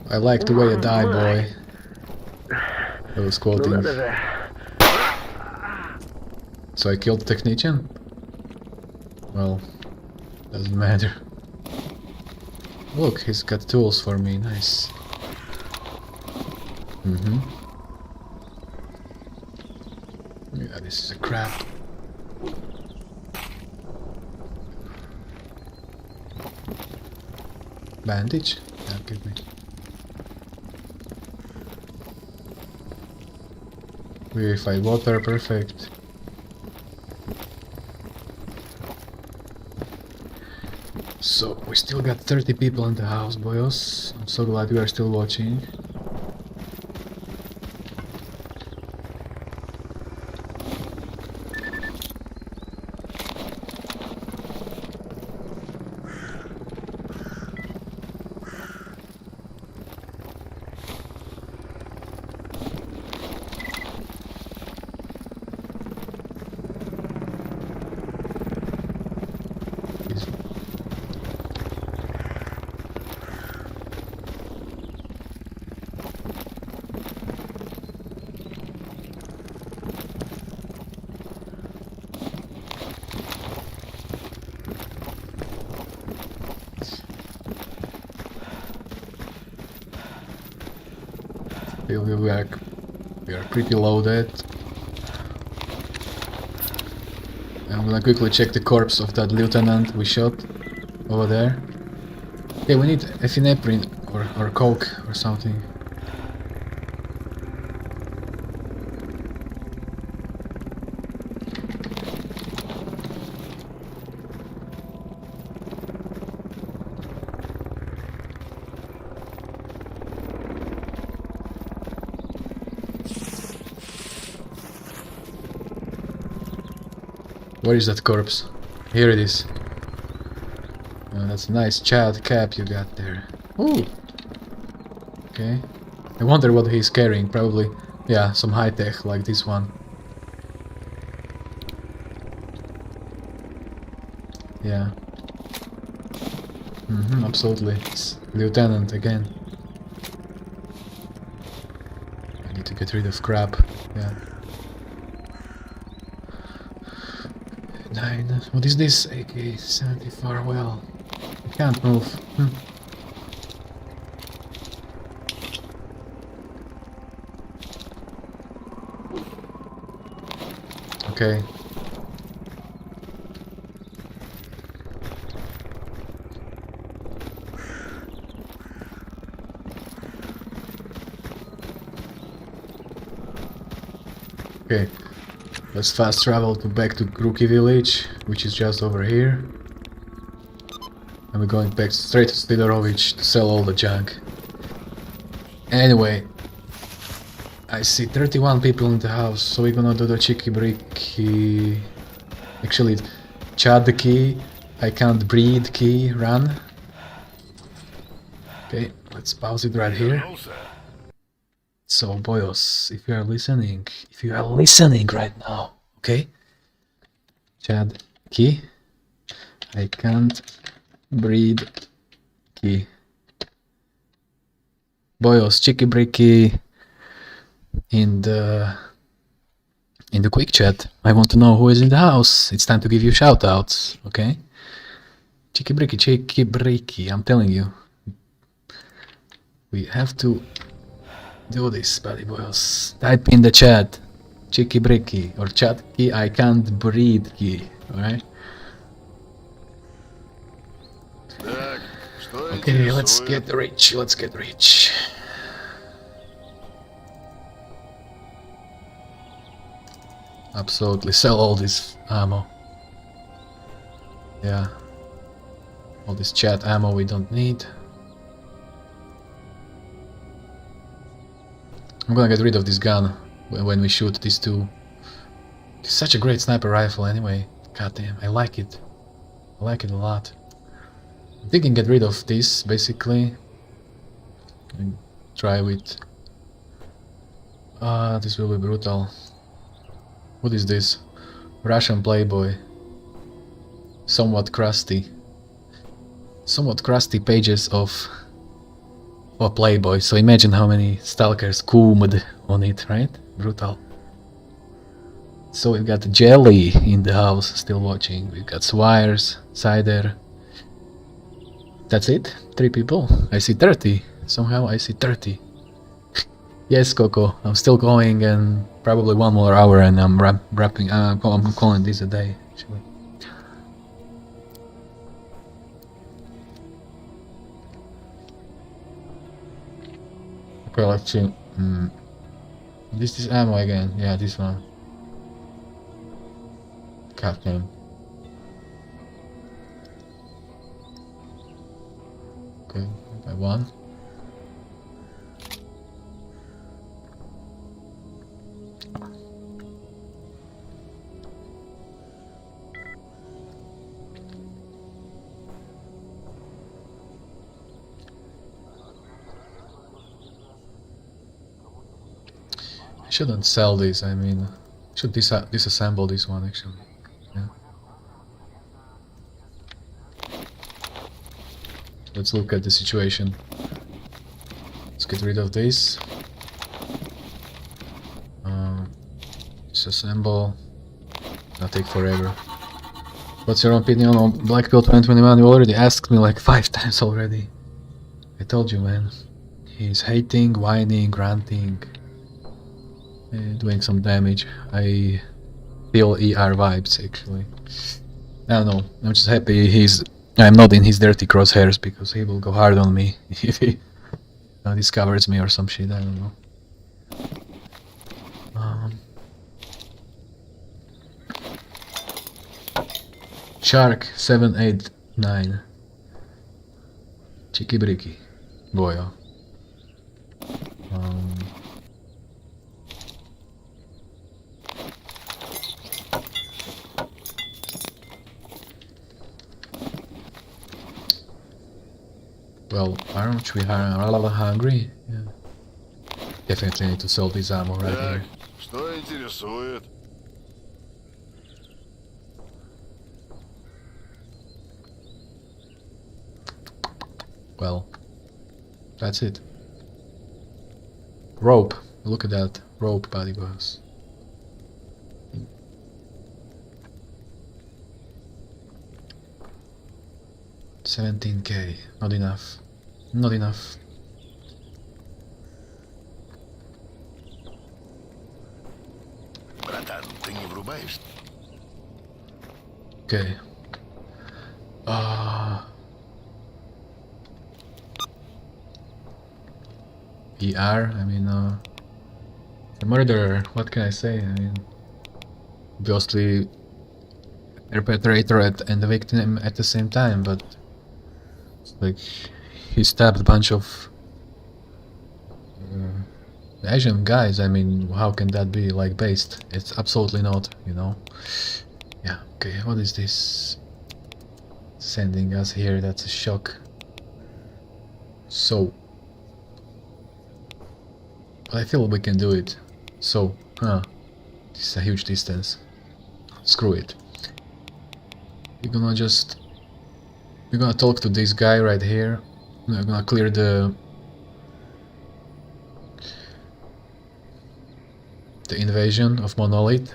Speaker 1: I like the way you die, boy. I was quoting. So I killed the technician? Well, doesn't matter. Look, he's got tools for me, nice. Yeah, this is a crap. Bandage? Yeah, give me. Purify water, perfect. So, we still got 30 people in the house, boyos. I'm so glad you are still watching. We'll be back. We are pretty loaded. I'm gonna quickly check the corpse of that lieutenant we shot over there. Okay, we need epinephrine or coke or something. Where is that corpse? Here it is. Oh, that's a nice child cap you got there. Ooh. Okay. I wonder what he's carrying. Probably, yeah, some high tech like this one. Yeah. Absolutely. It's Lieutenant again. I need to get rid of crap. Yeah. 9. What is this? AK-74. Well, I can't move. Okay. Okay. Let's fast travel back to Rookie Village, which is just over here. And we're going back straight to Stidorovich to sell all the junk. Anyway, I see 31 people in the house, so we're gonna do the Chicky Bricky... Actually, Chad the key, I can't breathe key, run. Okay, let's pause it right here. So, boyos, if you are listening right now, okay? Chad, key. I can't breathe, key. Boyos, Chicky Bricky in the quick chat. I want to know who is in the house. It's time to give you shoutouts, okay? Chicky Bricky, I'm telling you. We have to do this, buddy boys. Type in the chat, Chicky Bricky or chat key. I can't breathe key. All right. Okay, let's get rich. Let's get rich. absolutely sell all this ammo. Yeah. All this chat ammo we don't need. I'm gonna get rid of this gun when we shoot these two. It's such a great sniper rifle anyway. God damn, I like it. I like it a lot. I'm thinking get rid of this basically. And try with... this will be brutal. What is this? Russian Playboy. Somewhat crusty pages of Playboy. So imagine how many stalkers coomed on it, right? Brutal. So we've got Jelly in the house still watching. We've got Swires, Cider. That's it? 3 people? I see 30. Somehow I see 30. Yes, Coco, I'm still going, and probably 1 more hour and I'm wrapping. I'm calling this a day, actually. Okay, let's see. This is ammo again. Yeah, this one. Captain. Okay, by 1. I shouldn't sell this, I mean, should disassemble this one actually. Yeah. Let's look at the situation. Let's get rid of this. Disassemble. That'll take forever. What's your opinion on Blackpill 2021? You already asked me like 5 times already. I told you, man. He's hating, whining, ranting. Doing some damage. I feel ER vibes actually. I don't know, I'm just happy I'm not in his dirty crosshairs, because he will go hard on me if he discovers me or some shit, I don't know. Shark 789. Chiki briki. Boyo. Well, aren't we hungry? Yeah. Definitely need to sell this ammo right here.
Speaker 17: Что интересует?
Speaker 1: Well, that's it. Rope. Look at that. Rope, buddy boss. $17K. Not enough. Not enough.
Speaker 17: Братан, ты не врубаешь?
Speaker 1: Okay. ER, I mean, the murderer, what can I say? I mean, obviously, perpetrator and the victim at the same time, but like, he stabbed a bunch of Asian guys. I mean, how can that be like based? It's absolutely not, you know. Yeah, okay, what is this sending us here? That's a shock. So, I feel we can do it. So, this is a huge distance. Screw it. We're gonna talk to this guy right here. We're gonna clear the invasion of Monolith.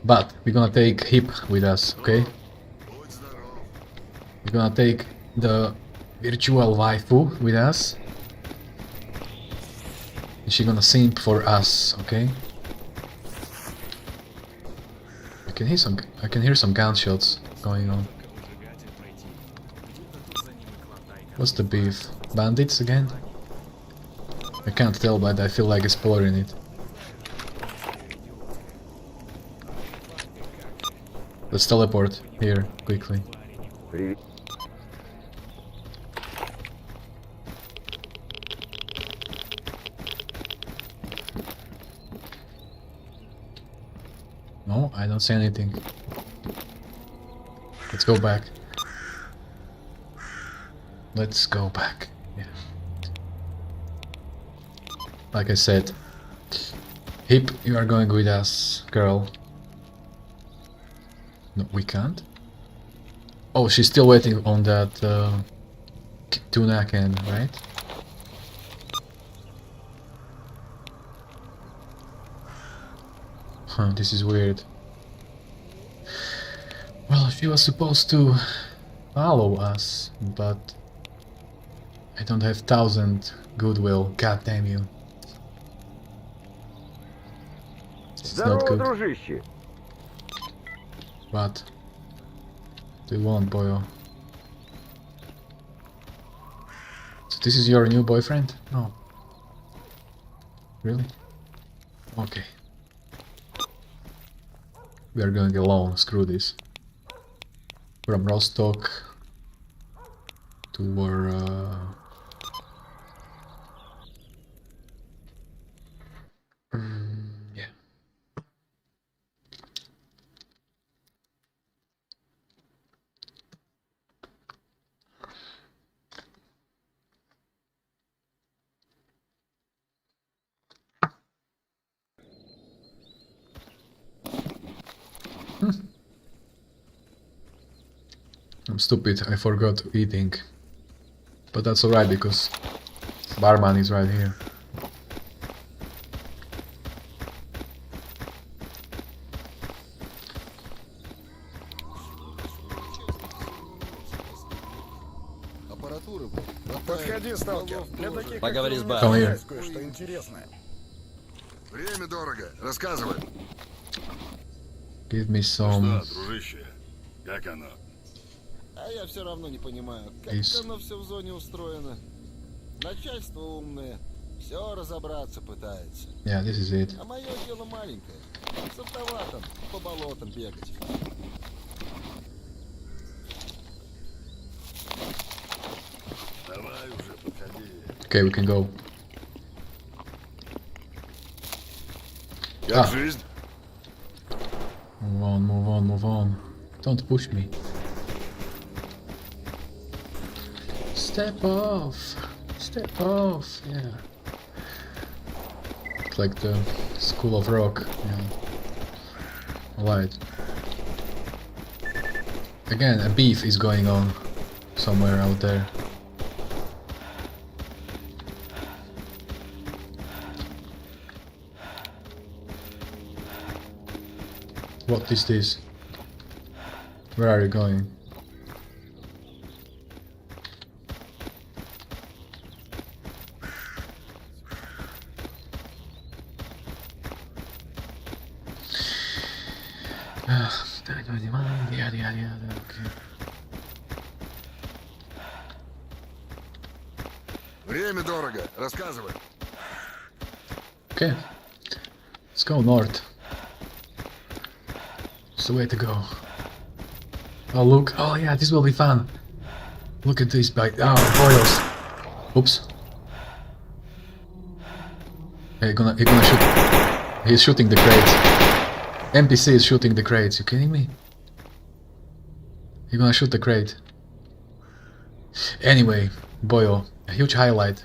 Speaker 1: But we're gonna take Hip with us, okay? We're gonna take the virtual waifu with us. And she's gonna simp for us, okay? I can hear some gunshots going on. What's the beef? Bandits again? I can't tell, but I feel like exploring it. Let's teleport here quickly. No, I don't see anything. Let's go back. Let's go back. Yeah. Like I said. Hip, you are going with us, girl. No, we can't. Oh, she's still waiting on that tuna can, right? Huh, this is weird. Well, she was supposed to follow us, but I don't have 1,000 goodwill. God damn you. It's not good. What do you want, boyo? So this is your new boyfriend? No. Really? Okay. We are going alone, screw this. From Rostock to our yeah. I'm stupid, I forgot eating. But that's alright because barman is right here.
Speaker 17: Подходи, сталкер. Для таких,
Speaker 18: Поговори с
Speaker 1: Come here.
Speaker 17: кое-что интересное. Время дорого. Рассказывай.
Speaker 1: Give me some.
Speaker 17: Дружище, как оно?
Speaker 18: А я все равно не понимаю, как
Speaker 1: Is-
Speaker 18: оно все в зоне устроено. Начальство умное, все разобраться пытается.
Speaker 1: Yeah, this is it.
Speaker 18: А мое дело маленькое. С автоматом по болотам бегать.
Speaker 17: Давай уже, подходи.
Speaker 1: Okay, we can go.
Speaker 17: Как
Speaker 1: Ah.
Speaker 17: жизнь?
Speaker 1: Move on, move on, move on. Don't push me. Step off! Step off! Yeah. It's like the School of Rock. Yeah. Alright. Again, a beef is going on somewhere out there. What is this? Where are you going? Okay.
Speaker 17: Время дорого. Рассказывай.
Speaker 1: Okay. Let's go north. It's the way to go. Oh look, oh yeah, this will be fun. Look at this bike. Oh, boyos. Oops. Hey, gonna shoot. He's shooting the crates. NPC is shooting the crates. You kidding me? You're gonna shoot the crate. Anyway, boyo, a huge highlight.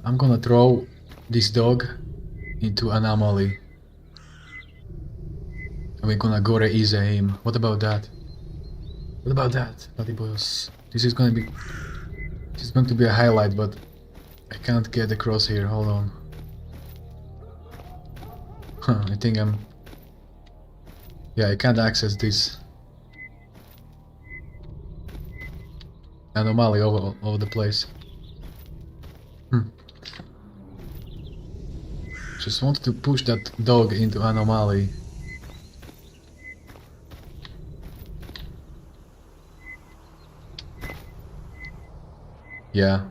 Speaker 1: I'm gonna throw this dog into Anomaly. And we're gonna gore ease him. What about that? What about that, buddy boys? This is going to be a highlight, but I can't get across here. Hold on. Huh, I think I'm... Yeah, I can't access this. Anomaly all over the place. Just wanted to push that dog into Anomaly. Yeah,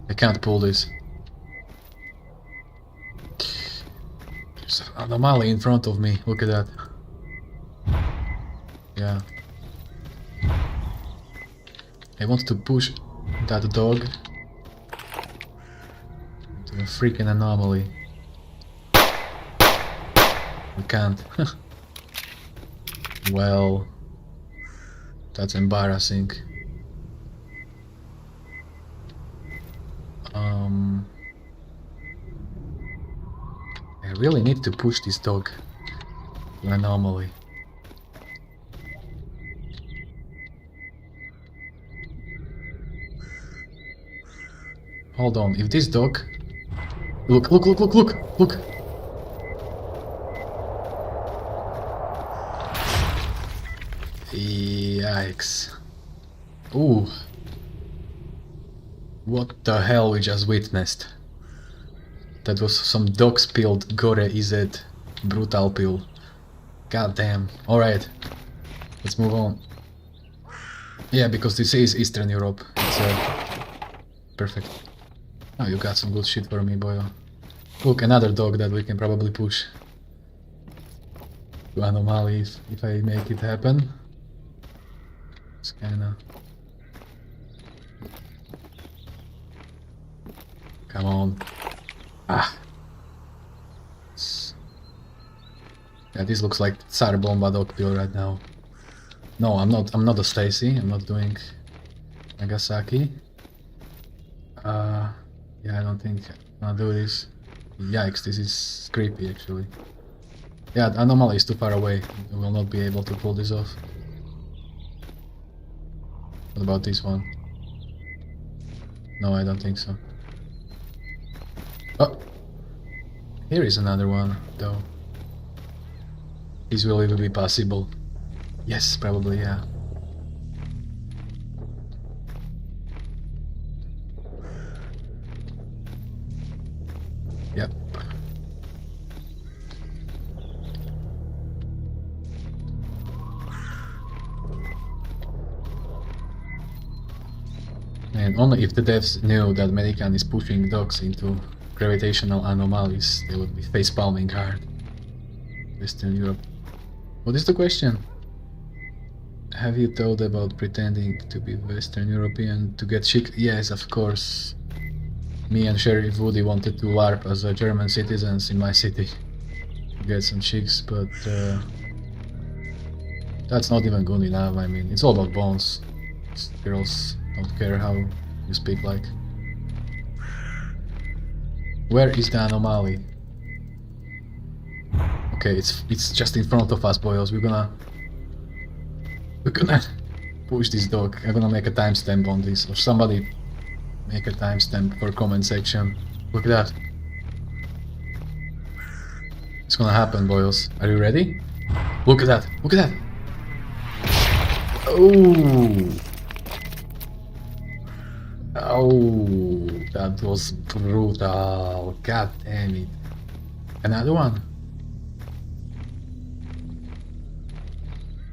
Speaker 1: I can't pull this. There's an Anomaly in front of me, look at that. Yeah. I want to push that dog into a freaking anomaly. We can't. Well, that's embarrassing. I really need to push this dog to anomaly. Hold on, if this dog... Look! Yikes. Ooh. What the hell we just witnessed? That was some DOGSPILLed Gore EZ BRUTALPILL. God damn. Alright. Let's move on. Yeah, because this is Eastern Europe. It's perfect. Oh, you got some good shit for me, boyo. Look, another dog that we can probably push to Anomaly if I make it happen. It's kinda... Come on. Ah. Yeah, this looks like Tsar Bomba Dogpill right now. No, I'm not a Stacy. I'm not doing Nagasaki. Yeah, I don't think I'll do this. Yikes, this is creepy actually. Yeah, the Anomaly is too far away. We will not be able to pull this off. What about this one? No, I don't think so. Oh! Here is another one, though. This will even be possible. Yes, probably, yeah. Yep. And only if the devs knew that Medicann is pushing dogs into gravitational anomalies, they would be facepalming hard. Western Europe. What is the question? Have you thought about pretending to be Western European to get chic? Yes, of course. Me and Sheriff Woody wanted to LARP as a German citizens in my city to get some chicks, but that's not even good enough. I mean, it's all about bones. Girls don't care how you speak like. Where is the anomaly? Okay, it's just in front of us, boys. We're gonna push this dog. I'm gonna make a timestamp on this, or somebody make a timestamp for comment section. Look at that. It's gonna happen, boys. Are you ready? Look at that. Look at that. Oh. Oh, that was brutal. God damn it. Another one.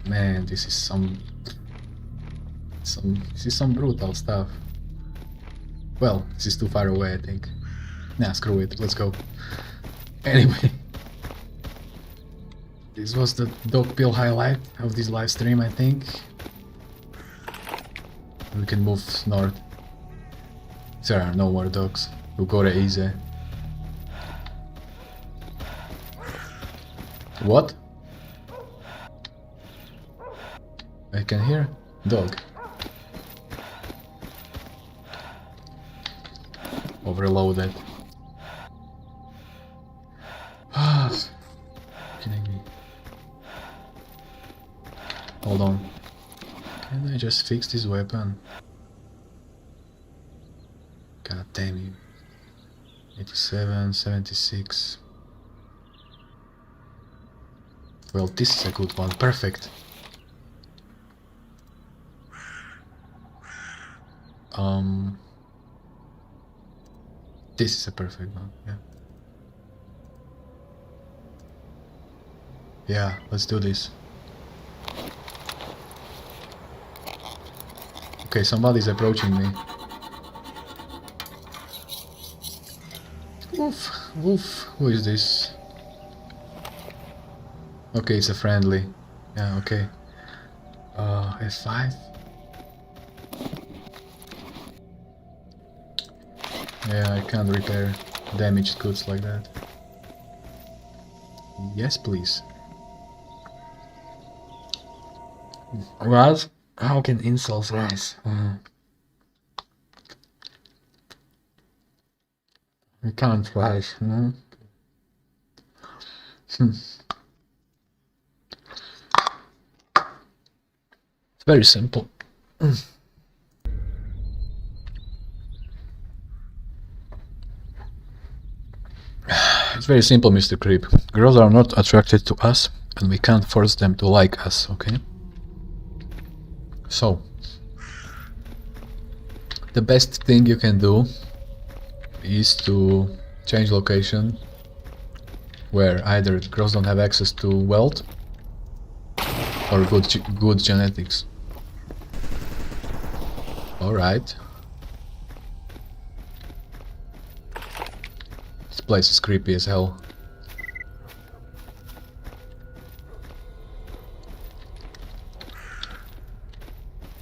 Speaker 1: Man, this is some brutal stuff. Well, this is too far away, I think. Nah, screw it. Let's go. Anyway. This was the Dogpill highlight of this live stream, I think. We can move north. There are no more dogs. We'll go to easy. What? I can hear dog. Overloaded. Kidding me. Hold on. Can I just fix this weapon? God damn you. 87, 76. Well, this is a good one. Perfect. This is a perfect one, yeah. Yeah, let's do this. Okay, somebody's approaching me. Woof, woof, who is this? Okay, it's a friendly. Yeah, okay. F5. Yeah, I can't repair damaged goods like that. Yes, please. What? How can insults rise? We can't rise, no? It's very simple. It's very simple, Mr. Creep. Girls are not attracted to us, and we can't force them to like us, okay? So, the best thing you can do is to change location where either girls don't have access to wealth or good genetics. Alright. This place is creepy as hell.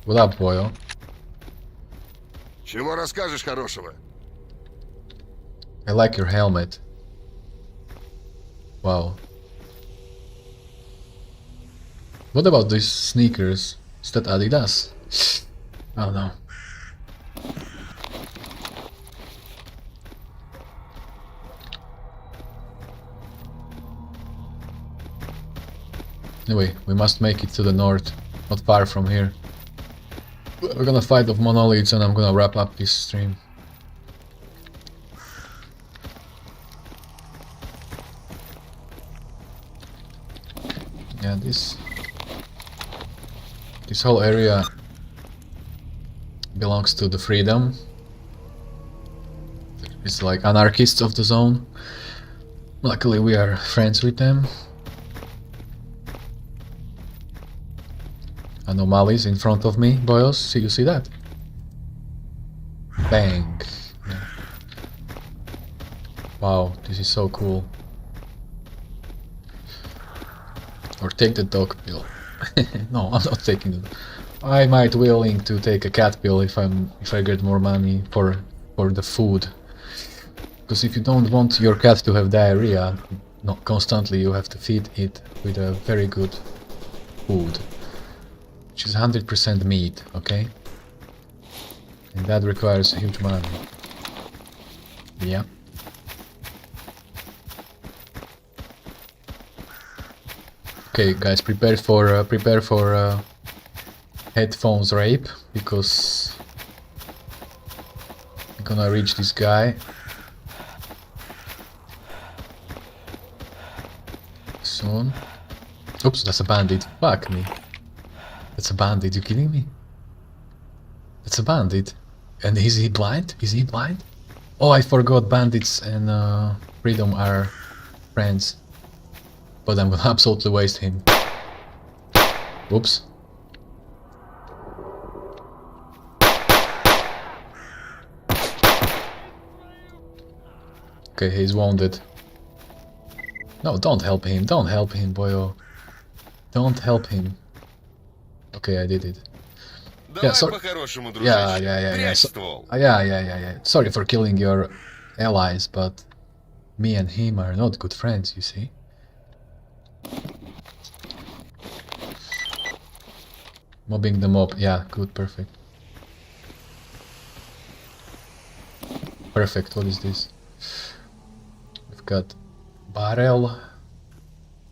Speaker 1: What up, boyo?
Speaker 17: Чего расскажешь хорошего?
Speaker 1: I like your helmet. Wow. What about these sneakers? Is that Adidas? Oh no. Anyway, we must make it to the north, not far from here. We're gonna fight off monoliths and I'm gonna wrap up this stream. Yeah, this whole area belongs to the Freedom. It's like anarchists of the zone. Luckily we are friends with them. Anomalies in front of me, boys. See, you see that? Bang. Yeah. Wow, this is so cool. Or take the dog pill. No, I'm not taking it. I might willing to take a cat pill if I get more money for the food. Because if you don't want your cat to have diarrhea, not constantly, you have to feed it with a very good food, which is 100% meat, okay? And that requires huge money. Yeah. Okay, guys, prepare for headphones rape, because I'm gonna reach this guy soon. Oops, that's a bandit. Fuck me. That's a bandit. You kidding me? That's a bandit. And is he blind? Is he blind? Oh, I forgot bandits and Freedom are friends. But I'm gonna absolutely waste him. Whoops. Okay, he's wounded. No, don't help him. Don't help him, boyo. Don't help him. Okay, I did it. Yeah, sorry. Yeah. Yeah. Sorry for killing your allies, but me and him are not good friends, you see. Mobbing the mob. Yeah, good, perfect. Perfect, what is this? We've got barrel,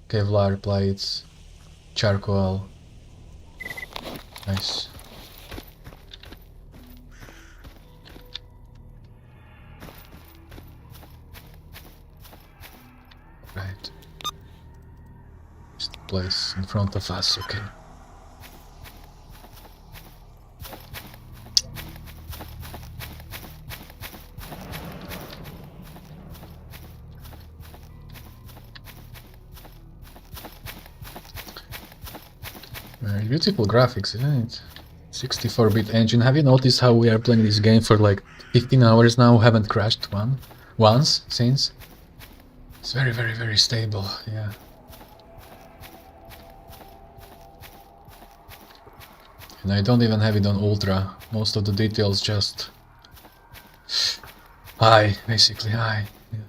Speaker 1: Kevlar plates, charcoal. Nice. Right. Just place in front of us, okay. Very beautiful graphics, isn't it? 64-bit engine. Have you noticed how we are playing this game for like 15 hours now? Haven't crashed once since. It's very, very, very stable, yeah. And I don't even have it on ultra. Most of the details just high, basically high. Yeah.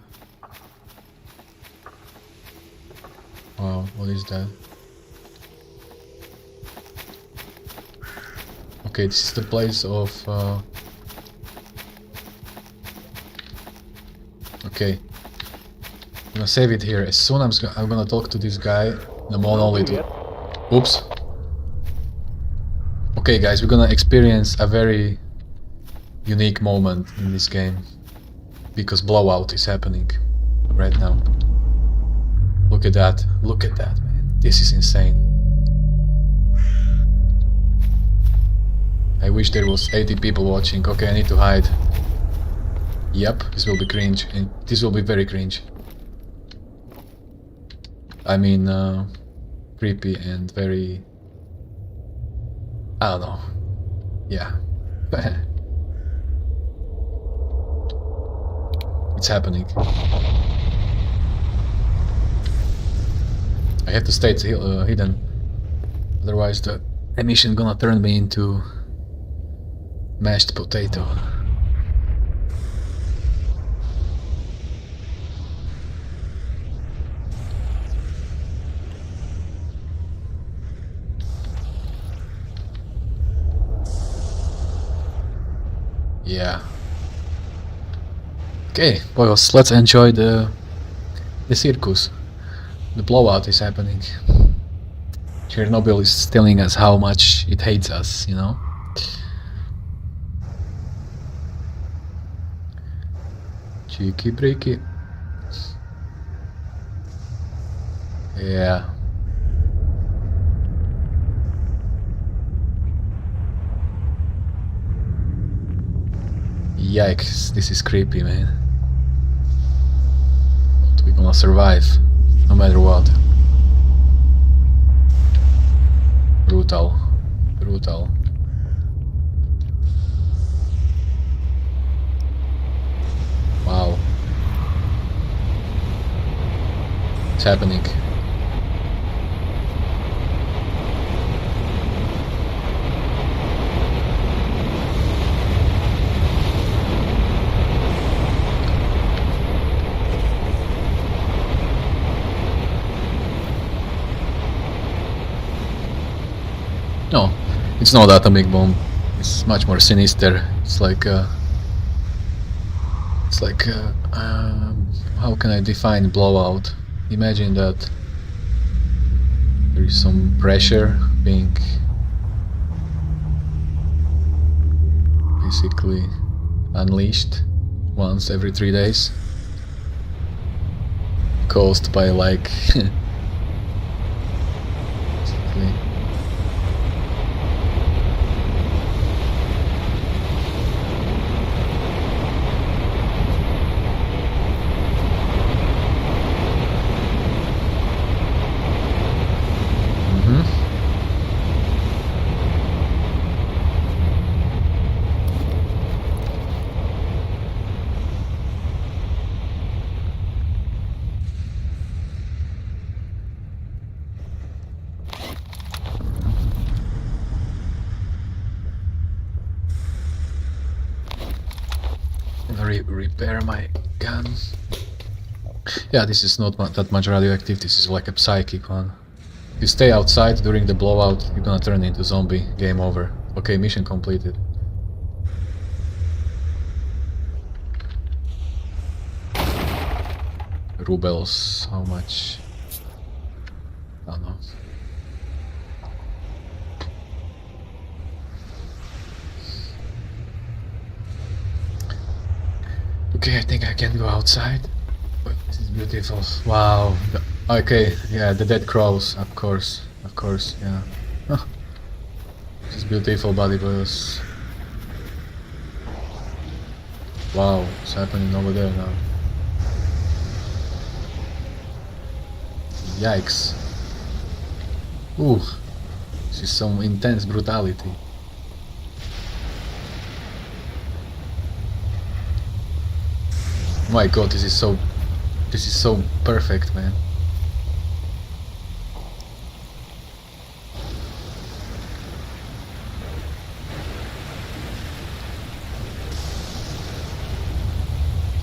Speaker 1: Wow, what is that? Okay, this is the place of okay. I'm gonna save it here. As soon as I'm gonna talk to this guy, I'm on only to... Oops. Okay guys, we're gonna experience a very unique moment in this game. Because blowout is happening right now. Look at that. Look at that, man. This is insane. I wish there was 80 people watching. Okay, I need to hide. Yep, this will be cringe. And this will be very cringe. I mean, creepy and very... I don't know. Yeah. It's happening. I have to stay hidden. Otherwise the emission gonna turn me into mashed potato. Yeah. Okay, boys, let's enjoy the circus. The blowout is happening. Chernobyl is telling us how much it hates us, you know? Cheeky breaky. Yeah. Yikes, this is creepy, man. But we're gonna survive, no matter what. Brutal. Brutal. Wow. It's happening. No, it's not atomic bomb. It's much more sinister. It's like how can I define blowout? Imagine that there is some pressure being basically unleashed once every 3 days, caused by like basically repair my gun. Yeah, this is not that much radioactive. This is like a psychic one. If you stay outside during the blowout, you're gonna turn into zombie. Game over. Okay, mission completed. Rubles, how much? I don't know. Okay, I think I can go outside. This is beautiful. Wow. Okay, yeah, the dead crows, of course, yeah. This is beautiful, buddy boys. Wow, what's happening over there now? Yikes. Ooh, this is some intense brutality. My god, this is so perfect, man.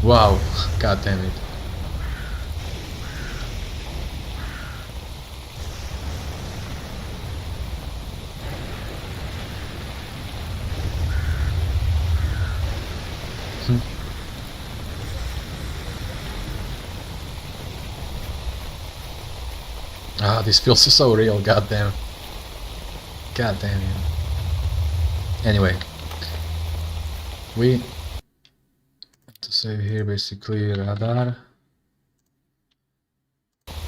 Speaker 1: Wow, god damn it. Ah, this feels so real, goddamn. Goddamn you. Anyway. We have to save here basically radar.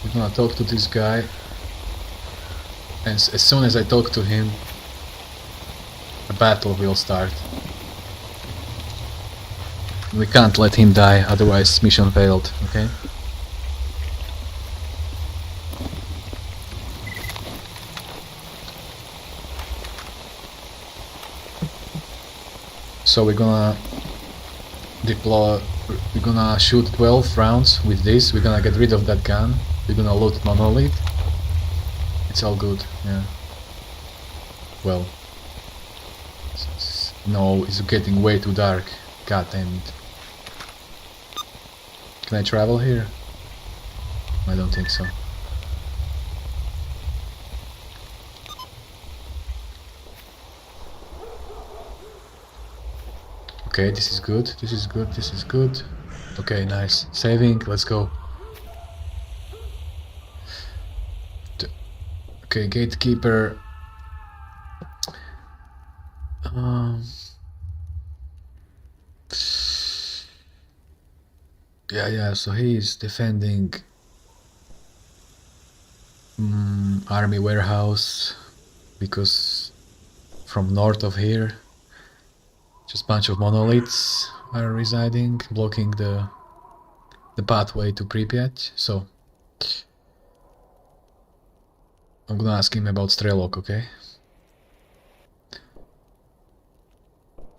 Speaker 1: We're gonna talk to this guy. And as soon as I talk to him, a battle will start. We can't let him die, otherwise mission failed, okay? So we're gonna deploy, we're gonna shoot 12 rounds with this, we're gonna get rid of that gun, we're gonna loot monolith. It's all good, yeah. Well. No, it's getting way too dark. God damn it. Can I travel here? I don't think so. Okay, this is good, this is good, this is good. Okay, nice. Saving, let's go. Okay, gatekeeper. Yeah, so he is defending army warehouse because from north of here just bunch of monoliths are residing, blocking the pathway to Pripyat. So I'm gonna ask him about Strelok, okay?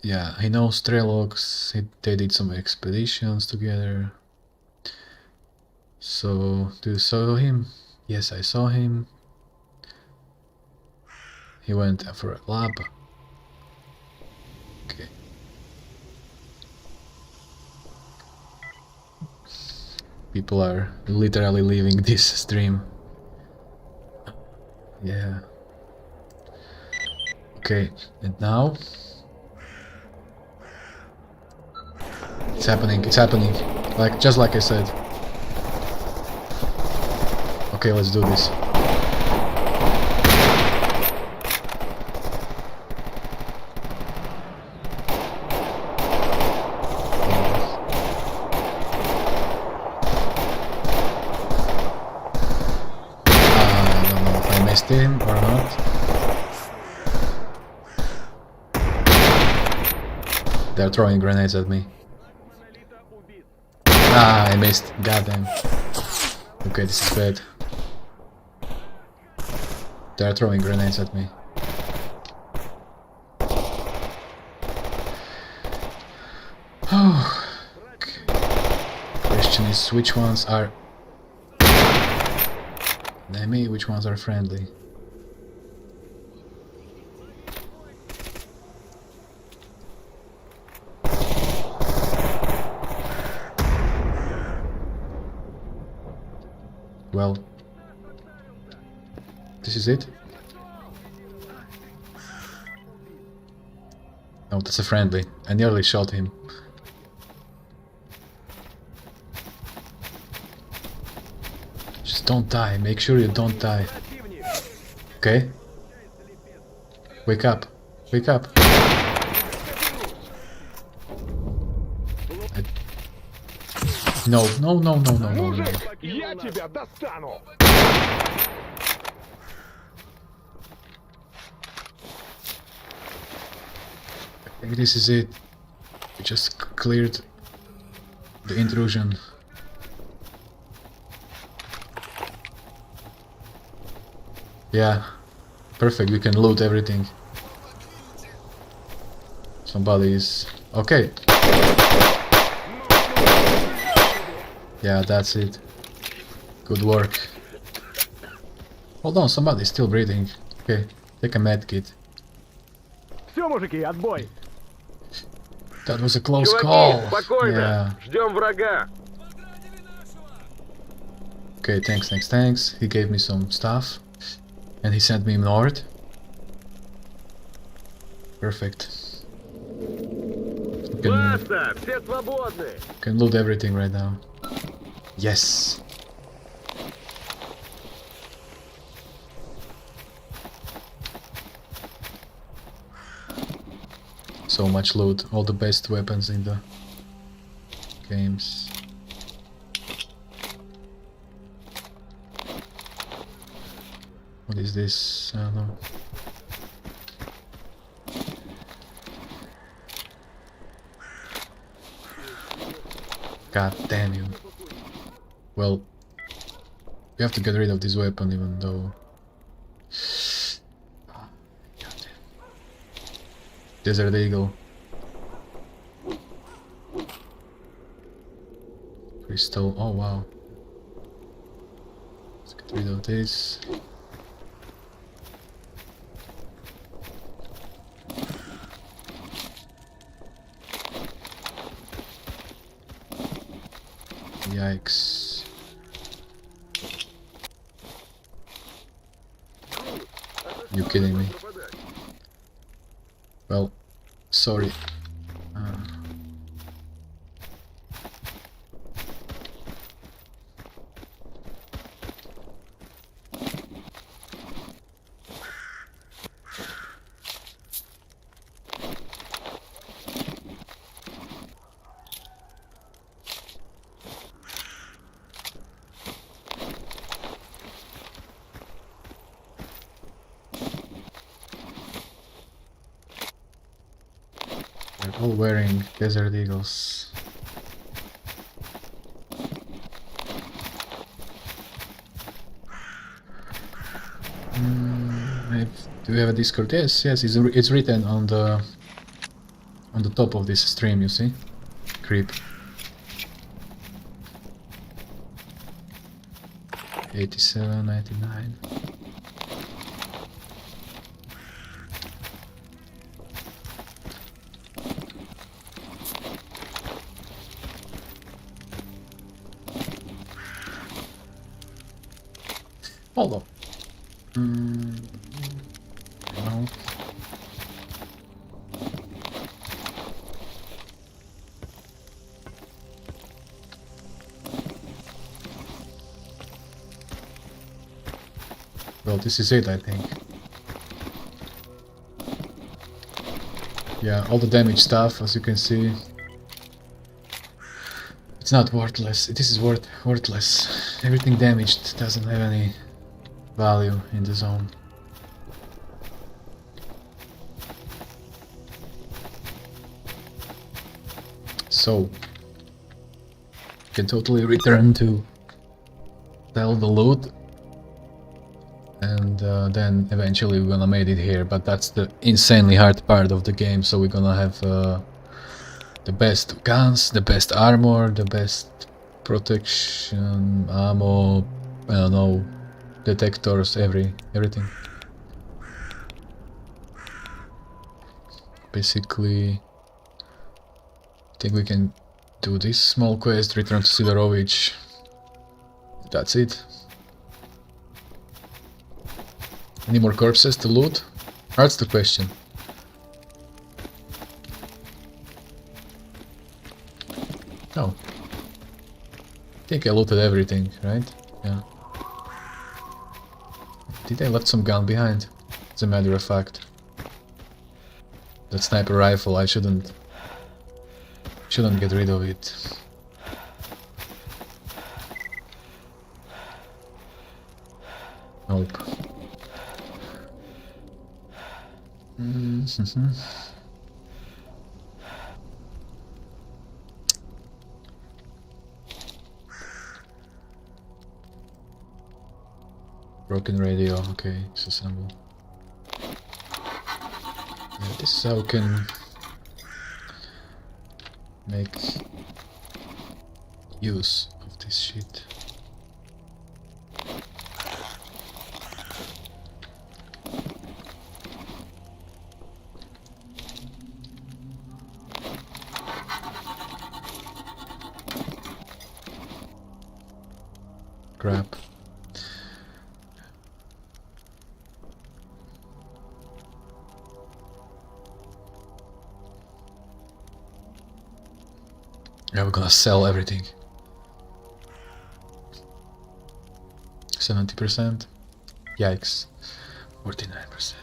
Speaker 1: Yeah, he knows Streloks, they did some expeditions together. So, do you saw him? Yes, I saw him. He went for a lab. Okay. People are literally leaving this stream. Yeah. Okay, and now? It's happening, like, just like I said. Okay, let's do this. I don't know if I missed him or not. They're throwing grenades at me. Ah, I missed. Goddamn. Okay, this is bad. They're throwing grenades at me. Oh. Okay. Question is, which ones are enemy, which ones are friendly? Well, this is it? No, that's a friendly. I nearly shot him. Just don't die. Make sure you don't die. Okay? Wake up. Wake up. No.
Speaker 19: Я тебя достану!
Speaker 1: I think this is it. We just cleared the intrusion. Yeah, perfect. We can loot everything. Somebody's okay. Yeah, that's it. Good work. Hold on, somebody's still breathing. Okay, take a med kit.
Speaker 19: Все, мужики, отбой!
Speaker 1: That was a close
Speaker 19: Чуваки,
Speaker 1: call.
Speaker 19: спокойно.
Speaker 1: Yeah.
Speaker 19: Ждем врага.
Speaker 1: Okay, thanks. He gave me some stuff. And he sent me north. Perfect.
Speaker 19: Баста, все свободны.
Speaker 1: Can loot everything right now. Yes. So much loot, all the best weapons in the games. What is this? I don't know. God damn you. Well, we have to get rid of this weapon even though... Desert Eagle. Crystal, oh wow. Let's get rid of this. Yikes. You kidding me? Well, sorry. They're all wearing Desert Eagles. Do we have a Discord? Yes, it's written on the top of this stream. You see, creep. 87.99. Hold on. No. Well, this is it, I think. Yeah, all the damage stuff, as you can see. It's not worthless. This is worthless. Everything damaged doesn't have any value in the zone. So, you can totally return to sell the loot, and then eventually we're gonna make it here, but that's the insanely hard part of the game, so we're gonna have the best guns, the best armor, the best protection, ammo, I don't know, detectors, everything. Basically, I think we can do this small quest, return to Sidorovich. That's it. Any more corpses to loot? That's the question. Oh. I think I looted everything, right? Yeah. Did I left some gun behind? As a matter of fact. That sniper rifle, I shouldn't get rid of it. Nope. Broken radio, okay, disassemble. Yeah, this is how we can make use of this shit. crap. Yeah, we're gonna sell everything. 70%. Yikes. 49%.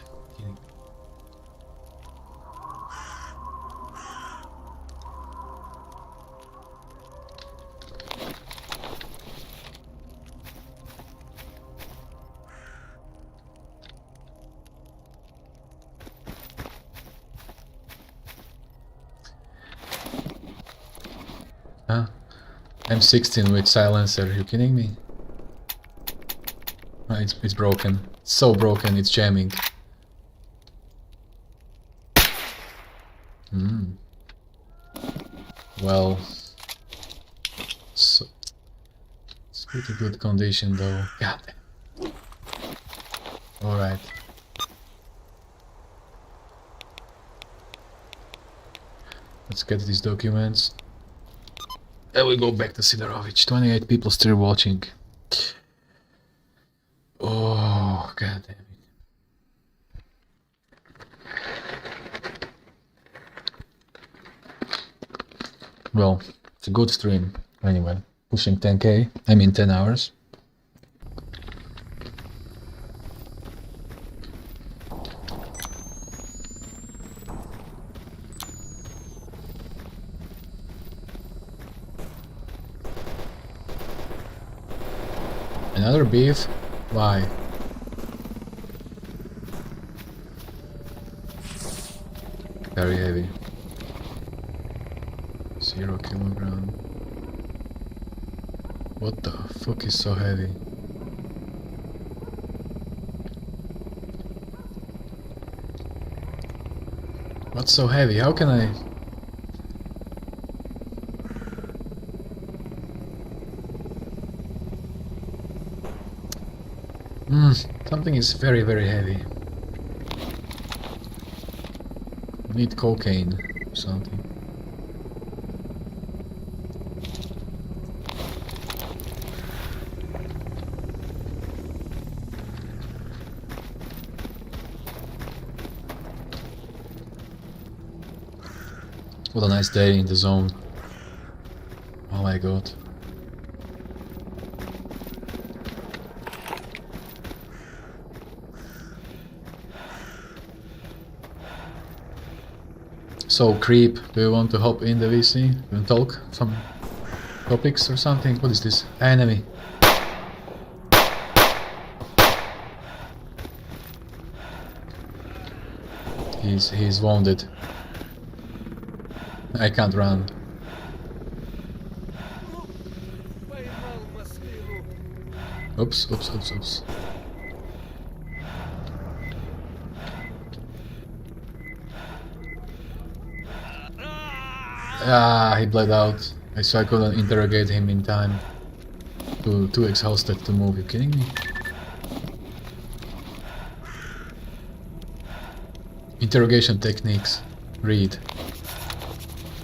Speaker 1: Huh? I'm 16 with silencer, are you kidding me? Oh, it's broken. It's so broken, it's jamming. Well, so it's pretty good condition though. God damn. Alright. Let's get these documents. And we go back to Sidorovich. 28 people still watching. Oh, god damn it. Well, it's a good stream. Anyway, pushing 10k. I mean 10 hours. Another beef? Why? Very heavy. 0 kilogram. What the fuck is so heavy? What's so heavy? How can I... Something is very, very heavy. I need cocaine or something. What a nice day in the zone. Oh my god. So, Creep, do you want to hop in the VC and talk some topics or something? What is this? Enemy. He's wounded. I can't run. Oops, oops, oops, oops. Ah, he bled out. So I couldn't interrogate him in time. Too exhausted to move, you kidding me? Interrogation techniques. Read.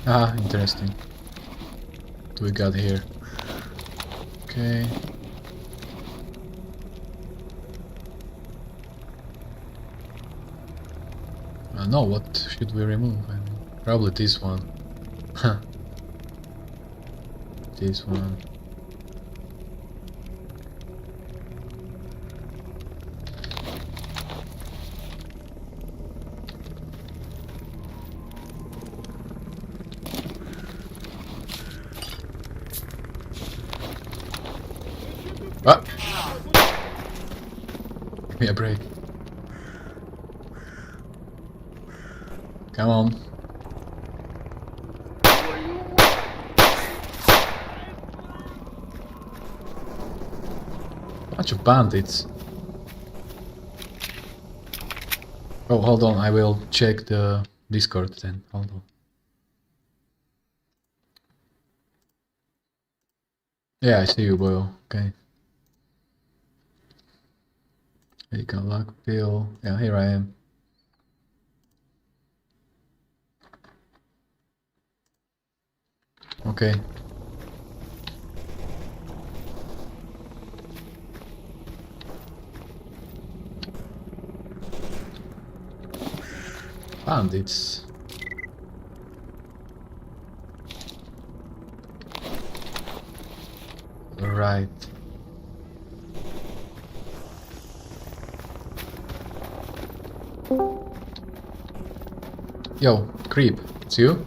Speaker 1: Ah, interesting. What do we got here? Okay. No, what should we remove? I mean, probably this one. Huh. This one. Ah! Give me a break. Come on. Bunch of bandits. Oh, hold on, I will check the Discord then. Hold on. Yeah, I see you, Boyle. Okay. Medicann, Blackpill. Yeah, here I am. Okay. Bandits. Right. Yo, creep, it's you?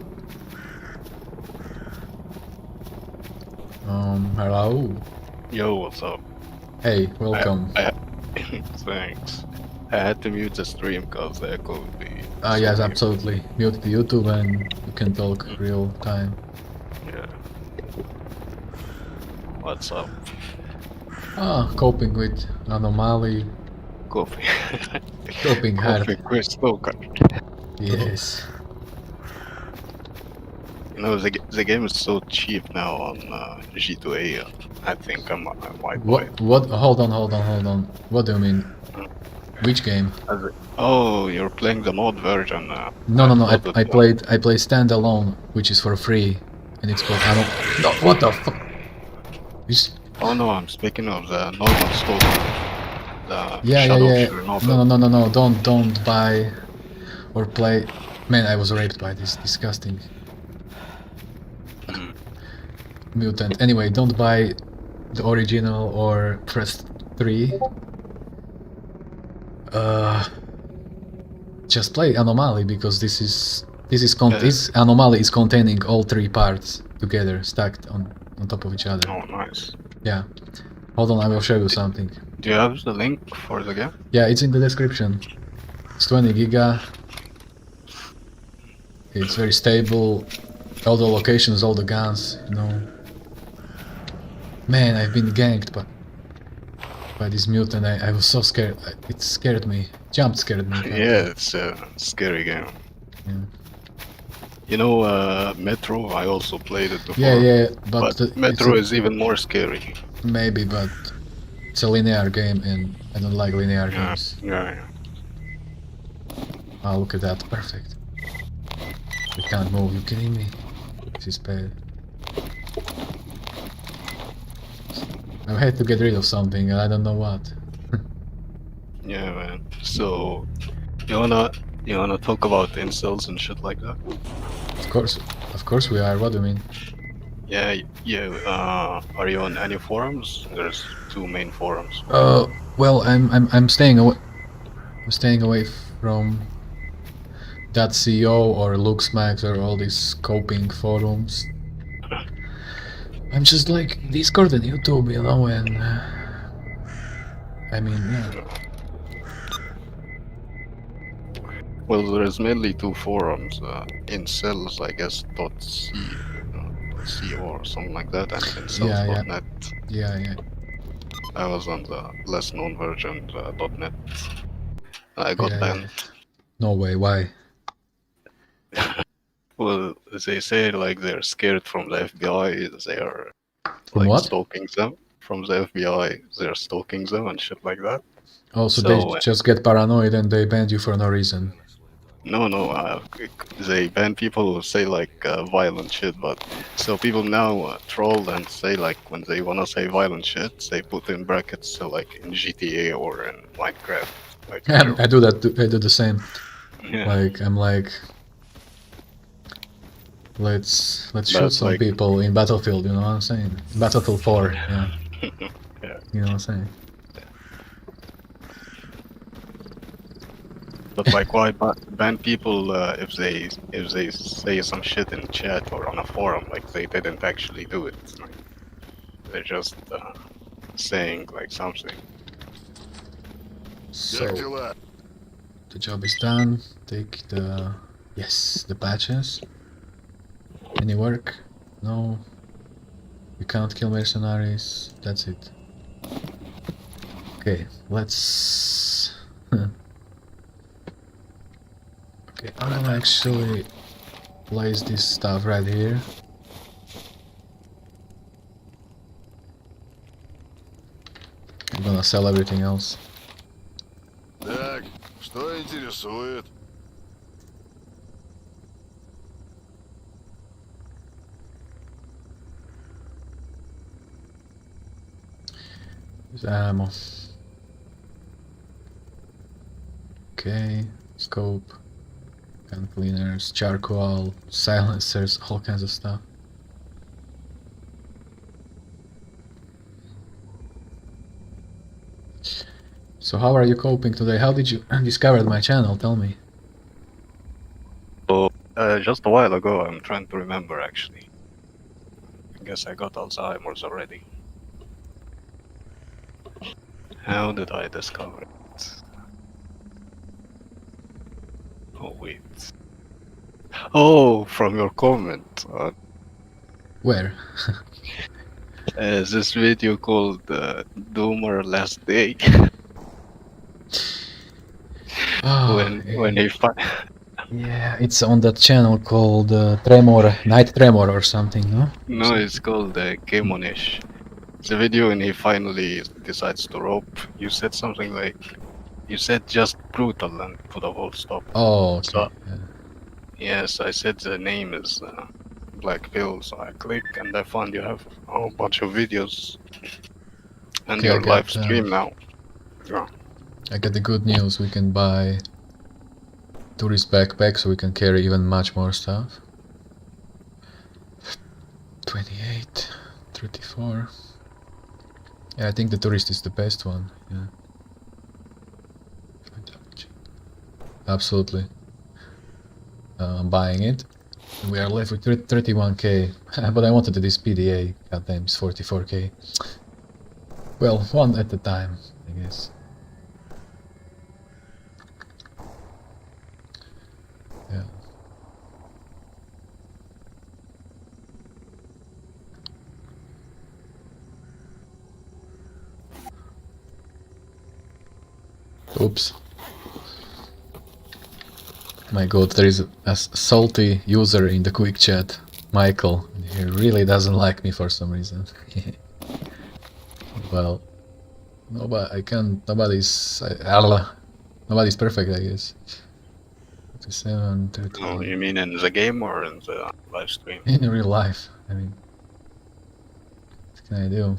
Speaker 1: Hello.
Speaker 20: Yo, what's up?
Speaker 1: Hey, welcome.
Speaker 20: Thanks. I had to mute the stream because the echo would be...
Speaker 1: Yes, absolutely. Mute the YouTube and you can talk real time.
Speaker 20: Yeah. What's up?
Speaker 1: Coping with Anomaly.
Speaker 20: Coping.
Speaker 1: Coping hard.
Speaker 20: Coping with STALKER.
Speaker 1: Yes.
Speaker 20: You know, the game is so cheap now on G2A. I think I might buy it.
Speaker 1: What? Hold on. What do you mean? Which game?
Speaker 20: Oh, you're playing the mod version.
Speaker 1: No. I play standalone, which is for free, and it's called No, what the fuck?
Speaker 20: Oh no, I'm speaking of the normal STALKER.
Speaker 1: Yeah.
Speaker 20: Chernobyl.
Speaker 1: No. Don't buy or play. Man, I was raped by this disgusting mutant. Anyway, don't buy the original or press 3. Just play Anomaly because this Anomaly is containing all 3 parts together, stacked on top of each other.
Speaker 20: Oh, nice.
Speaker 1: Yeah. Hold on, I will show you something.
Speaker 20: Do you have the link for the game?
Speaker 1: Yeah, it's in the description. It's 20 giga. It's very stable. All the locations, all the guns, you know. Man, I've been ganked by this mutant. I was so scared. It scared me. Jump scared me.
Speaker 20: Yeah, it's a scary game.
Speaker 1: Yeah.
Speaker 20: You know, Metro, I also played it before.
Speaker 1: Yeah, but
Speaker 20: Metro is even more scary.
Speaker 1: Maybe, but it's a linear game and I don't like linear games.
Speaker 20: Yeah.
Speaker 1: Oh, look at that. Perfect. We can't move. You kidding me? This is bad. I had to get rid of something, and I don't know what.
Speaker 20: Yeah, man. So, you wanna talk about incels and shit like that?
Speaker 1: Of course we are. What do you mean?
Speaker 20: Yeah. Are you on any forums? There's 2 main forums.
Speaker 1: Well, I'm staying away. I'm staying away from that CEO or LuxMax or all these coping forums. I'm just like Discord and YouTube, you know, and I mean, yeah.
Speaker 20: Well, there's mainly 2 forums. Incels, I guess, .c or something like that, and incels.net.
Speaker 1: Yeah.
Speaker 20: I was on the less known version, the .net. I got banned.
Speaker 1: No way. Why?
Speaker 20: Well, they say like they're scared from the FBI. They are
Speaker 1: From
Speaker 20: like
Speaker 1: what?
Speaker 20: stalking them. From the FBI, they're stalking them and shit like that.
Speaker 1: Oh, so they just get paranoid and they ban you for no reason.
Speaker 20: No, they ban people who say like violent shit, but so people now troll and say like when they wanna say violent shit, they put in brackets, so like in GTA or in Minecraft. Like,
Speaker 1: I do that. I do the same.
Speaker 20: Yeah.
Speaker 1: Like I'm like, let's shoot some people in Battlefield. You know what I'm saying? Battlefield 4. Yeah.
Speaker 20: Yeah.
Speaker 1: You know what I'm saying?
Speaker 20: But like, why ban people if they say some shit in chat or on a forum, like they didn't actually do it? Like, they're just saying like something.
Speaker 1: So the job is done. Take the the patches. Any work? No. You can't kill mercenaries. That's it. Okay, let's. Okay, I'm gonna actually place this stuff right here. I'm gonna sell everything else.
Speaker 17: Так, что интересует?
Speaker 1: There's ammo. Okay, scope, gun cleaners, charcoal, silencers, all kinds of stuff. So how are you coping today? How did you discover my channel? Tell me.
Speaker 20: So, just a while ago, I'm trying to remember actually. I guess I got Alzheimer's already. How did I discover it? Oh wait. Oh, from your comment.
Speaker 1: Where?
Speaker 20: This video called Doomer Last Day. when he
Speaker 1: Yeah, it's on that channel called Tremor, Night Tremor or something, no?
Speaker 20: No, it's called Kemonish. It's a video when he finally decides to rope. You said something like, you said just brutal and put a full stop.
Speaker 1: Oh, okay.
Speaker 20: So, yes, I said the name is Blackpill, so I click and I found you have a whole bunch of videos. And
Speaker 1: Okay,
Speaker 20: your
Speaker 1: I got,
Speaker 20: live stream now. Yeah.
Speaker 1: I got the good news, we can buy tourist backpack so we can carry even much more stuff. 28, 34. Yeah, I think the tourist is the best one, yeah. Absolutely. I'm buying it. We are left with 31k, but I wanted this PDA, goddamn, it's 44k. Well, one at a time, I guess. Yeah. Oops. My god, there is a salty user in the quick chat, Michael. He really doesn't like me for some reason. Well, nobody's perfect, I guess. 27, 30.
Speaker 20: Oh, you mean in the game or in the live stream?
Speaker 1: In real life, I mean. What can I do?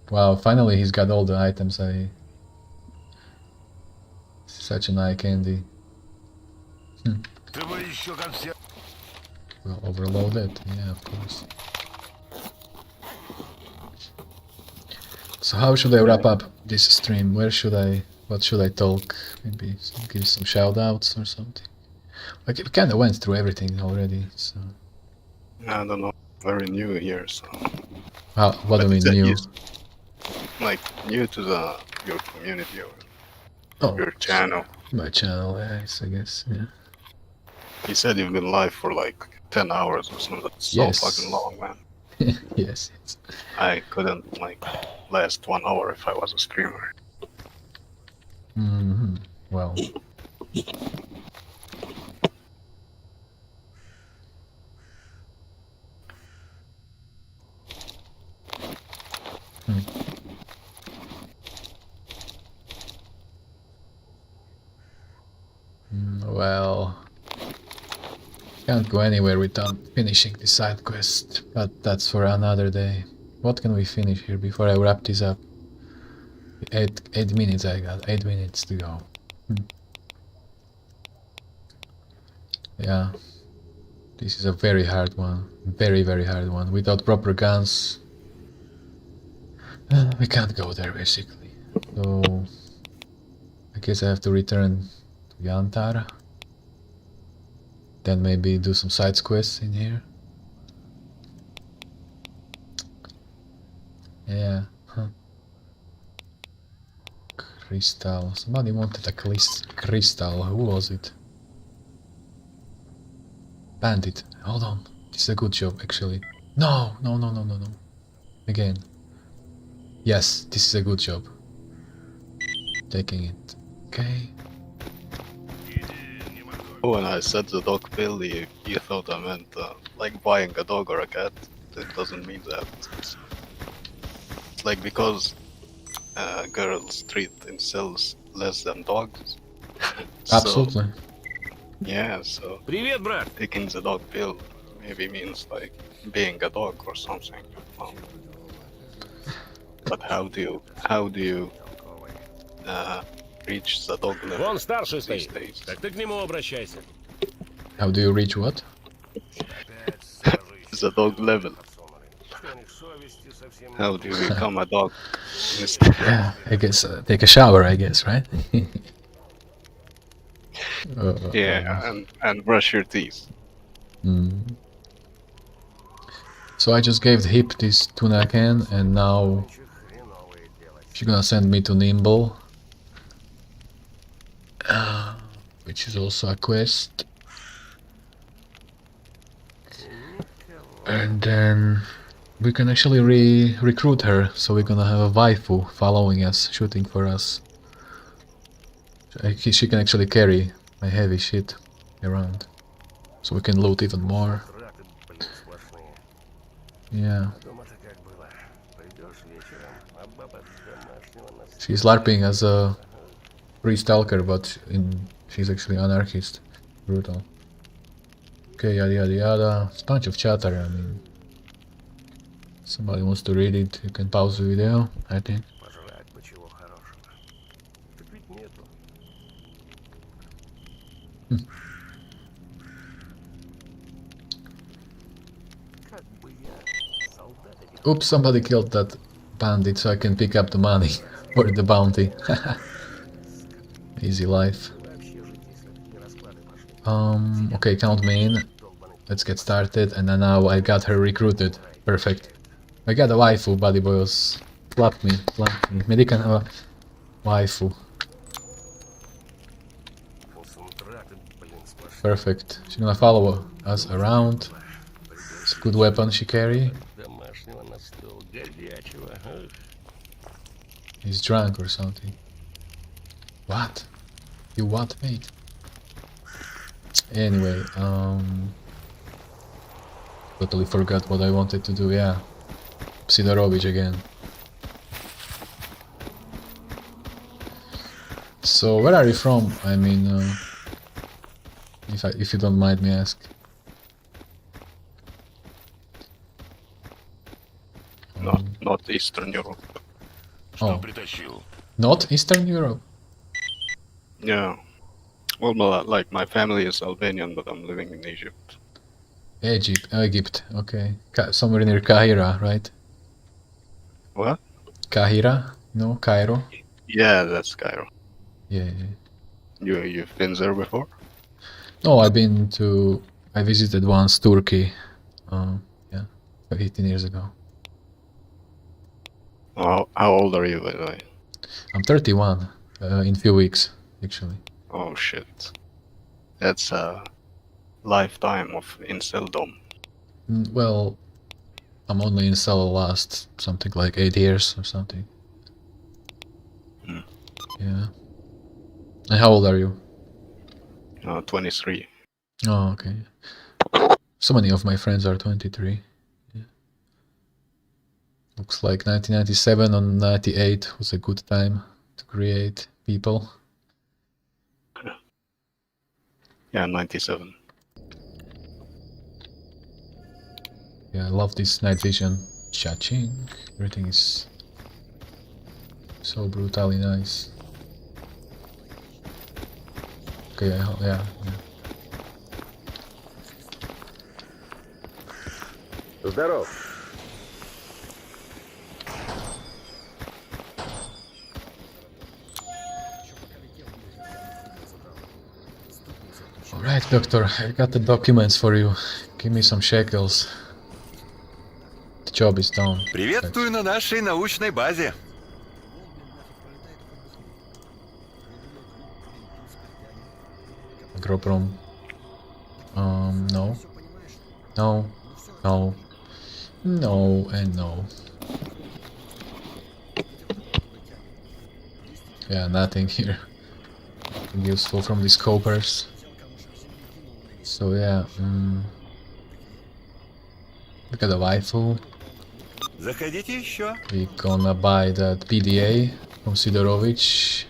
Speaker 1: Wow, finally he's got all the items Such an eye candy. Well, overloaded, yeah, of course. So how should I wrap up this stream? What should I talk? Maybe give some shout-outs or something? Like, we kinda went through everything already, so...
Speaker 20: I don't know, very new here, so...
Speaker 1: What do you mean new?
Speaker 20: Like, new to your community or
Speaker 1: Oh,
Speaker 20: your channel.
Speaker 1: My channel, yes, I guess, yeah.
Speaker 20: You said you've been live for like 10 hours or something. That's so
Speaker 1: Yes.
Speaker 20: fucking long, man.
Speaker 1: Yes.
Speaker 20: I couldn't like last 1 hour if I was a streamer.
Speaker 1: Well. Well, can't go anywhere without finishing the side quest, but that's for another day. What can we finish here before I wrap this up? 8 minutes I got, 8 minutes to go. Yeah, this is a very hard one, very hard one. Without proper guns, we can't go there basically. So, I guess I have to return to Yantara. Then maybe do some side quests in here. Yeah. Crystal. Somebody wanted a crystal. Who was it? Bandit. Hold on. This is a good job, actually. No. Again. Yes, this is a good job. Taking it. Okay.
Speaker 20: When I said the dog pill, you thought I meant like buying a dog or a cat. It doesn't mean that. It's like because girls treat themselves less than dogs.
Speaker 1: Absolutely.
Speaker 20: Yeah, so taking the dog pill maybe means like being a dog or something. But how do you reach the dog level.
Speaker 19: Вон старший стоит. Так ты к нему обращайся.
Speaker 1: How do you reach what?
Speaker 20: The dog level. How do you become a dog?
Speaker 1: Yeah, I guess take a shower, I guess, right?
Speaker 20: Yeah, and brush your teeth.
Speaker 1: So I just gave the hip this tuna can, and now she's gonna send me to Nimble, which is also a quest. And then we can actually recruit her, so we're gonna have a waifu following us, shooting for us. She can actually carry my heavy shit around, so we can loot even more. Yeah. She's LARPing as a pre-stalker, but she's actually anarchist. Brutal. Okay, yada yada yada. It's a bunch of chatter, I mean. Somebody wants to read it, you can pause the video, I think. Oops, somebody killed that bandit so I can pick up the money for the bounty. Easy life. Okay, count me in. Let's get started, and then now I got her recruited. Perfect. I got a waifu, buddy boys. Slap me, slap me. Medicann have a waifu. Perfect. She's gonna follow us around. It's a good weapon she carry. He's drunk or something. What? You what, mate? Anyway, totally forgot what I wanted to do, yeah. Sidorovic again. So, where are you from? I mean, if you don't mind me ask.
Speaker 20: Not Eastern Europe.
Speaker 1: Oh. Not Eastern Europe?
Speaker 20: Yeah. Well, like my family is Albanian, but I'm living in Egypt.
Speaker 1: Egypt, okay. Somewhere near Kahira, right?
Speaker 20: What?
Speaker 1: Kahira? No, Cairo?
Speaker 20: Yeah, that's Cairo.
Speaker 1: Yeah.
Speaker 20: You've been there before?
Speaker 1: No, I visited once Turkey. Yeah, 18 years ago.
Speaker 20: How old are you, by the way?
Speaker 1: I'm 31, in few weeks, actually.
Speaker 20: Oh shit. That's a lifetime of inceldom.
Speaker 1: Well, I'm only in cell last something like 8 years or something. Yeah. And how old are you?
Speaker 20: 23.
Speaker 1: Oh, okay. So many of my friends are 23. Yeah. Looks like 1997 and 98 was a good time to create people.
Speaker 20: Yeah, 97.
Speaker 1: Yeah, I love this night vision. Cha-ching. Everything is so brutally nice. Okay, yeah.
Speaker 19: Здоров.
Speaker 1: Alright, doctor, I got the documents for you. Give me some shekels. The job is done.
Speaker 15: Приветствую на нашей научной базе.
Speaker 1: Agroprom. No. No. No. No and no. Yeah, nothing here. Nothing useful from these copers. So yeah, we got a waifu.
Speaker 15: Заходите еще.
Speaker 1: We gonna buy that PDA from Sidorovic.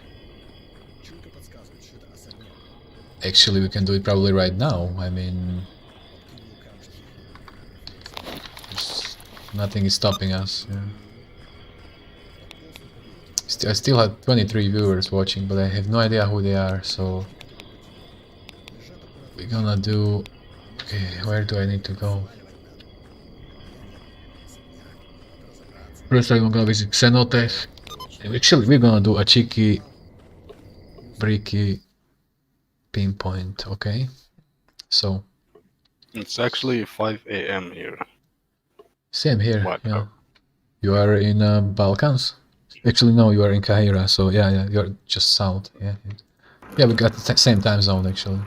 Speaker 1: Actually, we can do it probably right now. I mean, nothing is stopping us. Yeah. I still had 23 viewers watching, but I have no idea who they are, so we're gonna do... Okay, where do I need to go? First I'm gonna visit Xenotech. Actually, we're gonna do a cheeky, bricky pinpoint, okay? So...
Speaker 20: It's actually 5 a.m. here.
Speaker 1: Same here,
Speaker 20: What?
Speaker 1: yeah. You are in Balkans? Actually, no, you are in Kahira, so yeah, you're just south, yeah. Yeah, we got the same time zone, actually.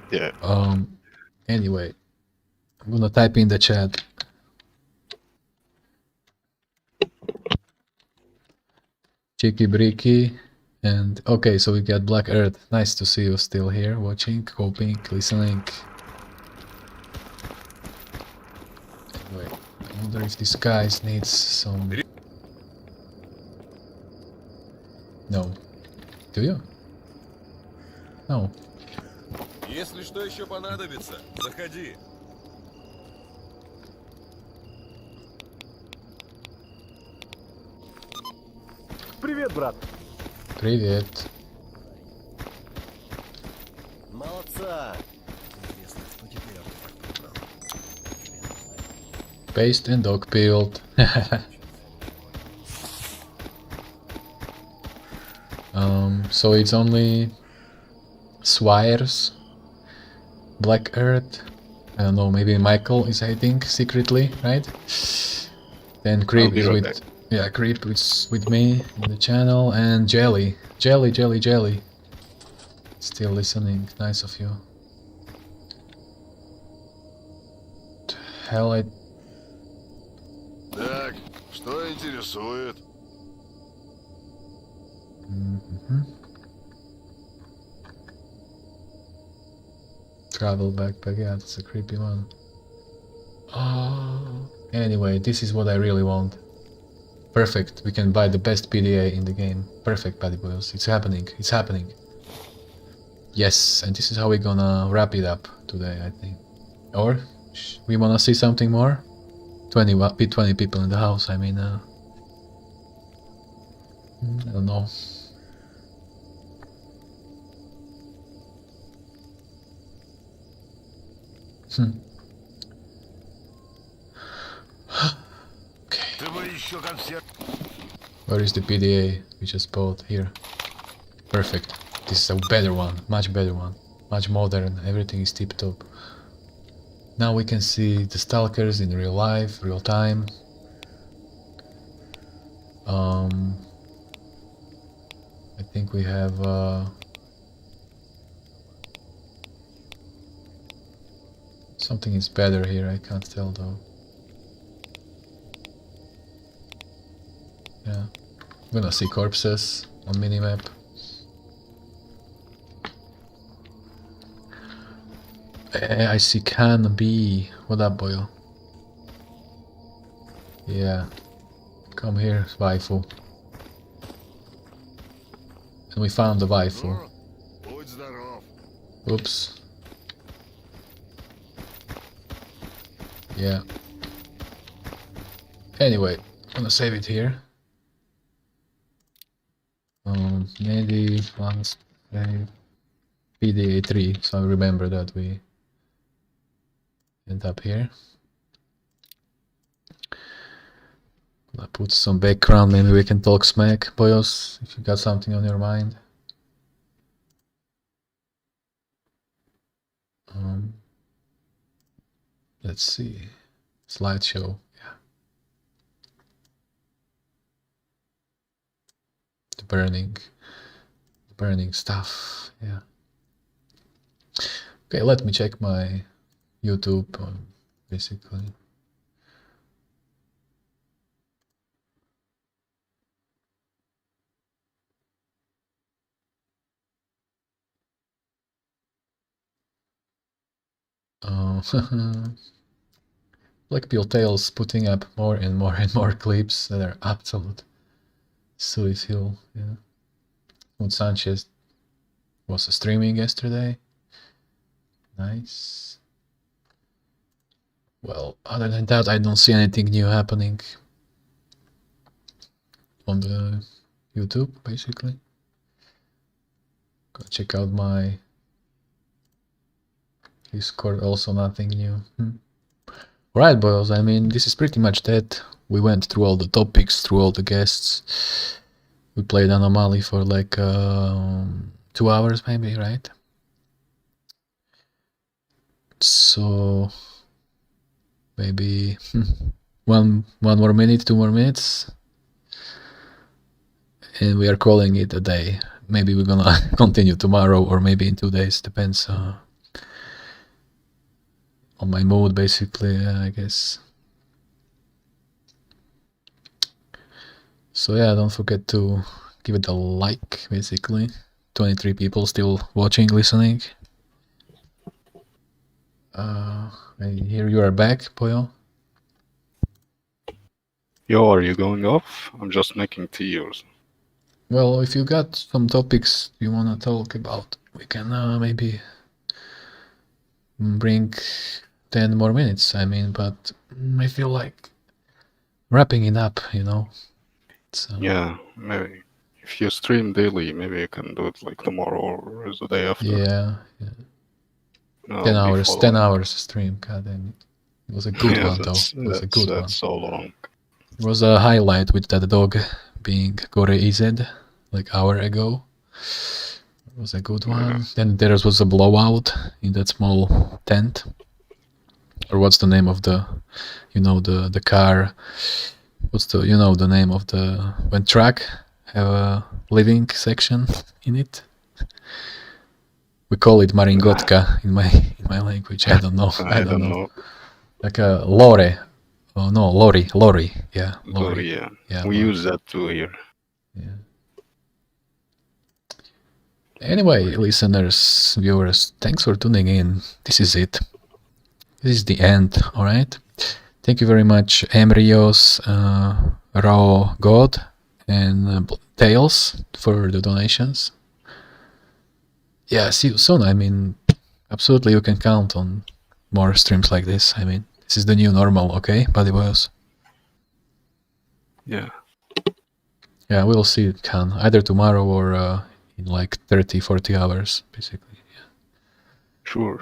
Speaker 20: Yeah.
Speaker 1: Anyway, I'm gonna type in the chat. Cheeky Bricky, and okay, so we got Black Earth. Nice to see you still here, watching, coping, listening. Anyway, I wonder if this guy needs some... No. Do you? No.
Speaker 15: Если что еще понадобится, заходи.
Speaker 16: Привет, брат.
Speaker 1: Привет.
Speaker 18: Молодца.
Speaker 1: Based and dog-pilled. So it's only Swires, Black Earth, I don't know, maybe Michael is hiding secretly, right? Then Creep is with...
Speaker 20: back.
Speaker 1: Yeah, Creep is with me in the channel, and Jelly. Jelly. Still listening, nice of you. The hell, I...
Speaker 17: Так, что интересует?
Speaker 1: Travel backpack, yeah, that's a creepy one. Oh, anyway, this is what I really want. Perfect, we can buy the best PDA in the game. Perfect, Paddy Boys, it's happening. Yes, and this is how we're gonna wrap it up today, I think. Or, we wanna see something more? 20 people in the house, I mean, I don't know. Where is the PDA we just bought? Here. Perfect. This is a better one, much better one. Much modern, everything is tip top. Now we can see the stalkers in real life, real time. I think we have something is better here, I can't tell though. Yeah, I'm gonna see corpses on minimap. I see Can B. What up, Boyle? Yeah, come here, waifu. And we found the waifu. Oops. Yeah. Anyway, I'm gonna save it here. Maybe once PDA 3, so I remember that we end up here. I'll put some background, maybe we can talk smack, boyos, if you got something on your mind. Let's see, slideshow, yeah. The burning stuff, yeah. Okay, let me check my YouTube, basically. Blackpill Tales putting up more and more clips that are absolute suicide. Yeah. Moon Sanchez was streaming yesterday. Nice. Well, other than that, I don't see anything new happening on the YouTube, basically. Go check out my Discord, also nothing new. Right, boys, I mean, this is pretty much that. We went through all the topics, through all the guests. We played Anomaly for like 2 hours maybe, right? So maybe one more minute, 2 more minutes, and we are calling it a day. Maybe we're gonna continue tomorrow or maybe in 2 days, depends on my mood, basically, I guess. So yeah, don't forget to give it a like, basically. 23 people still watching, listening. I hear you are back, Poyo.
Speaker 20: Yo, are you going off? I'm just making tea or something.
Speaker 1: Well, if you got some topics you wanna talk about, we can maybe bring 10 more minutes, I mean, but I feel like wrapping it up, you know.
Speaker 20: Yeah, maybe. If you stream daily, maybe you can do it like tomorrow or the day after.
Speaker 1: Yeah.
Speaker 20: No,
Speaker 1: 10
Speaker 20: I'll be
Speaker 1: hours, 10
Speaker 20: following.
Speaker 1: hours stream, god damn it. It was a good
Speaker 20: Yeah,
Speaker 1: one, though. It was a good one.
Speaker 20: That's so long.
Speaker 1: It was a highlight with that dog being Gore EZ, like hour ago. It was a good one. Then there was a blowout in that small tent. Or what's the name of the, you know, the car, what's the, you know, the name of the, when truck have a living section in it? We call it Maringotka in my language, I don't know.
Speaker 20: I don't know.
Speaker 1: Like a lorry. Oh no, lorry, yeah.
Speaker 20: Lorry, yeah.
Speaker 1: Yeah,
Speaker 20: We
Speaker 1: lorry.
Speaker 20: use that too here.
Speaker 1: Anyway, listeners, viewers, thanks for tuning in. This is it. This is the end, alright? Thank you very much, Emrios, Raw God, and Tails for the donations. Yeah, see you soon. I mean, absolutely you can count on more streams like this. I mean, this is the new normal, okay, buddy boys?
Speaker 20: Yeah.
Speaker 1: Yeah, we'll see it, Khan. Either tomorrow or in like 30, 40 hours, basically. Yeah.
Speaker 20: Sure.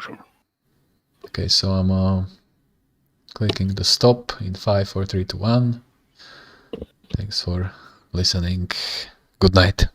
Speaker 1: Okay, so I'm clicking the stop in 5, 4, 3, 2, 1. Thanks for listening. Good night.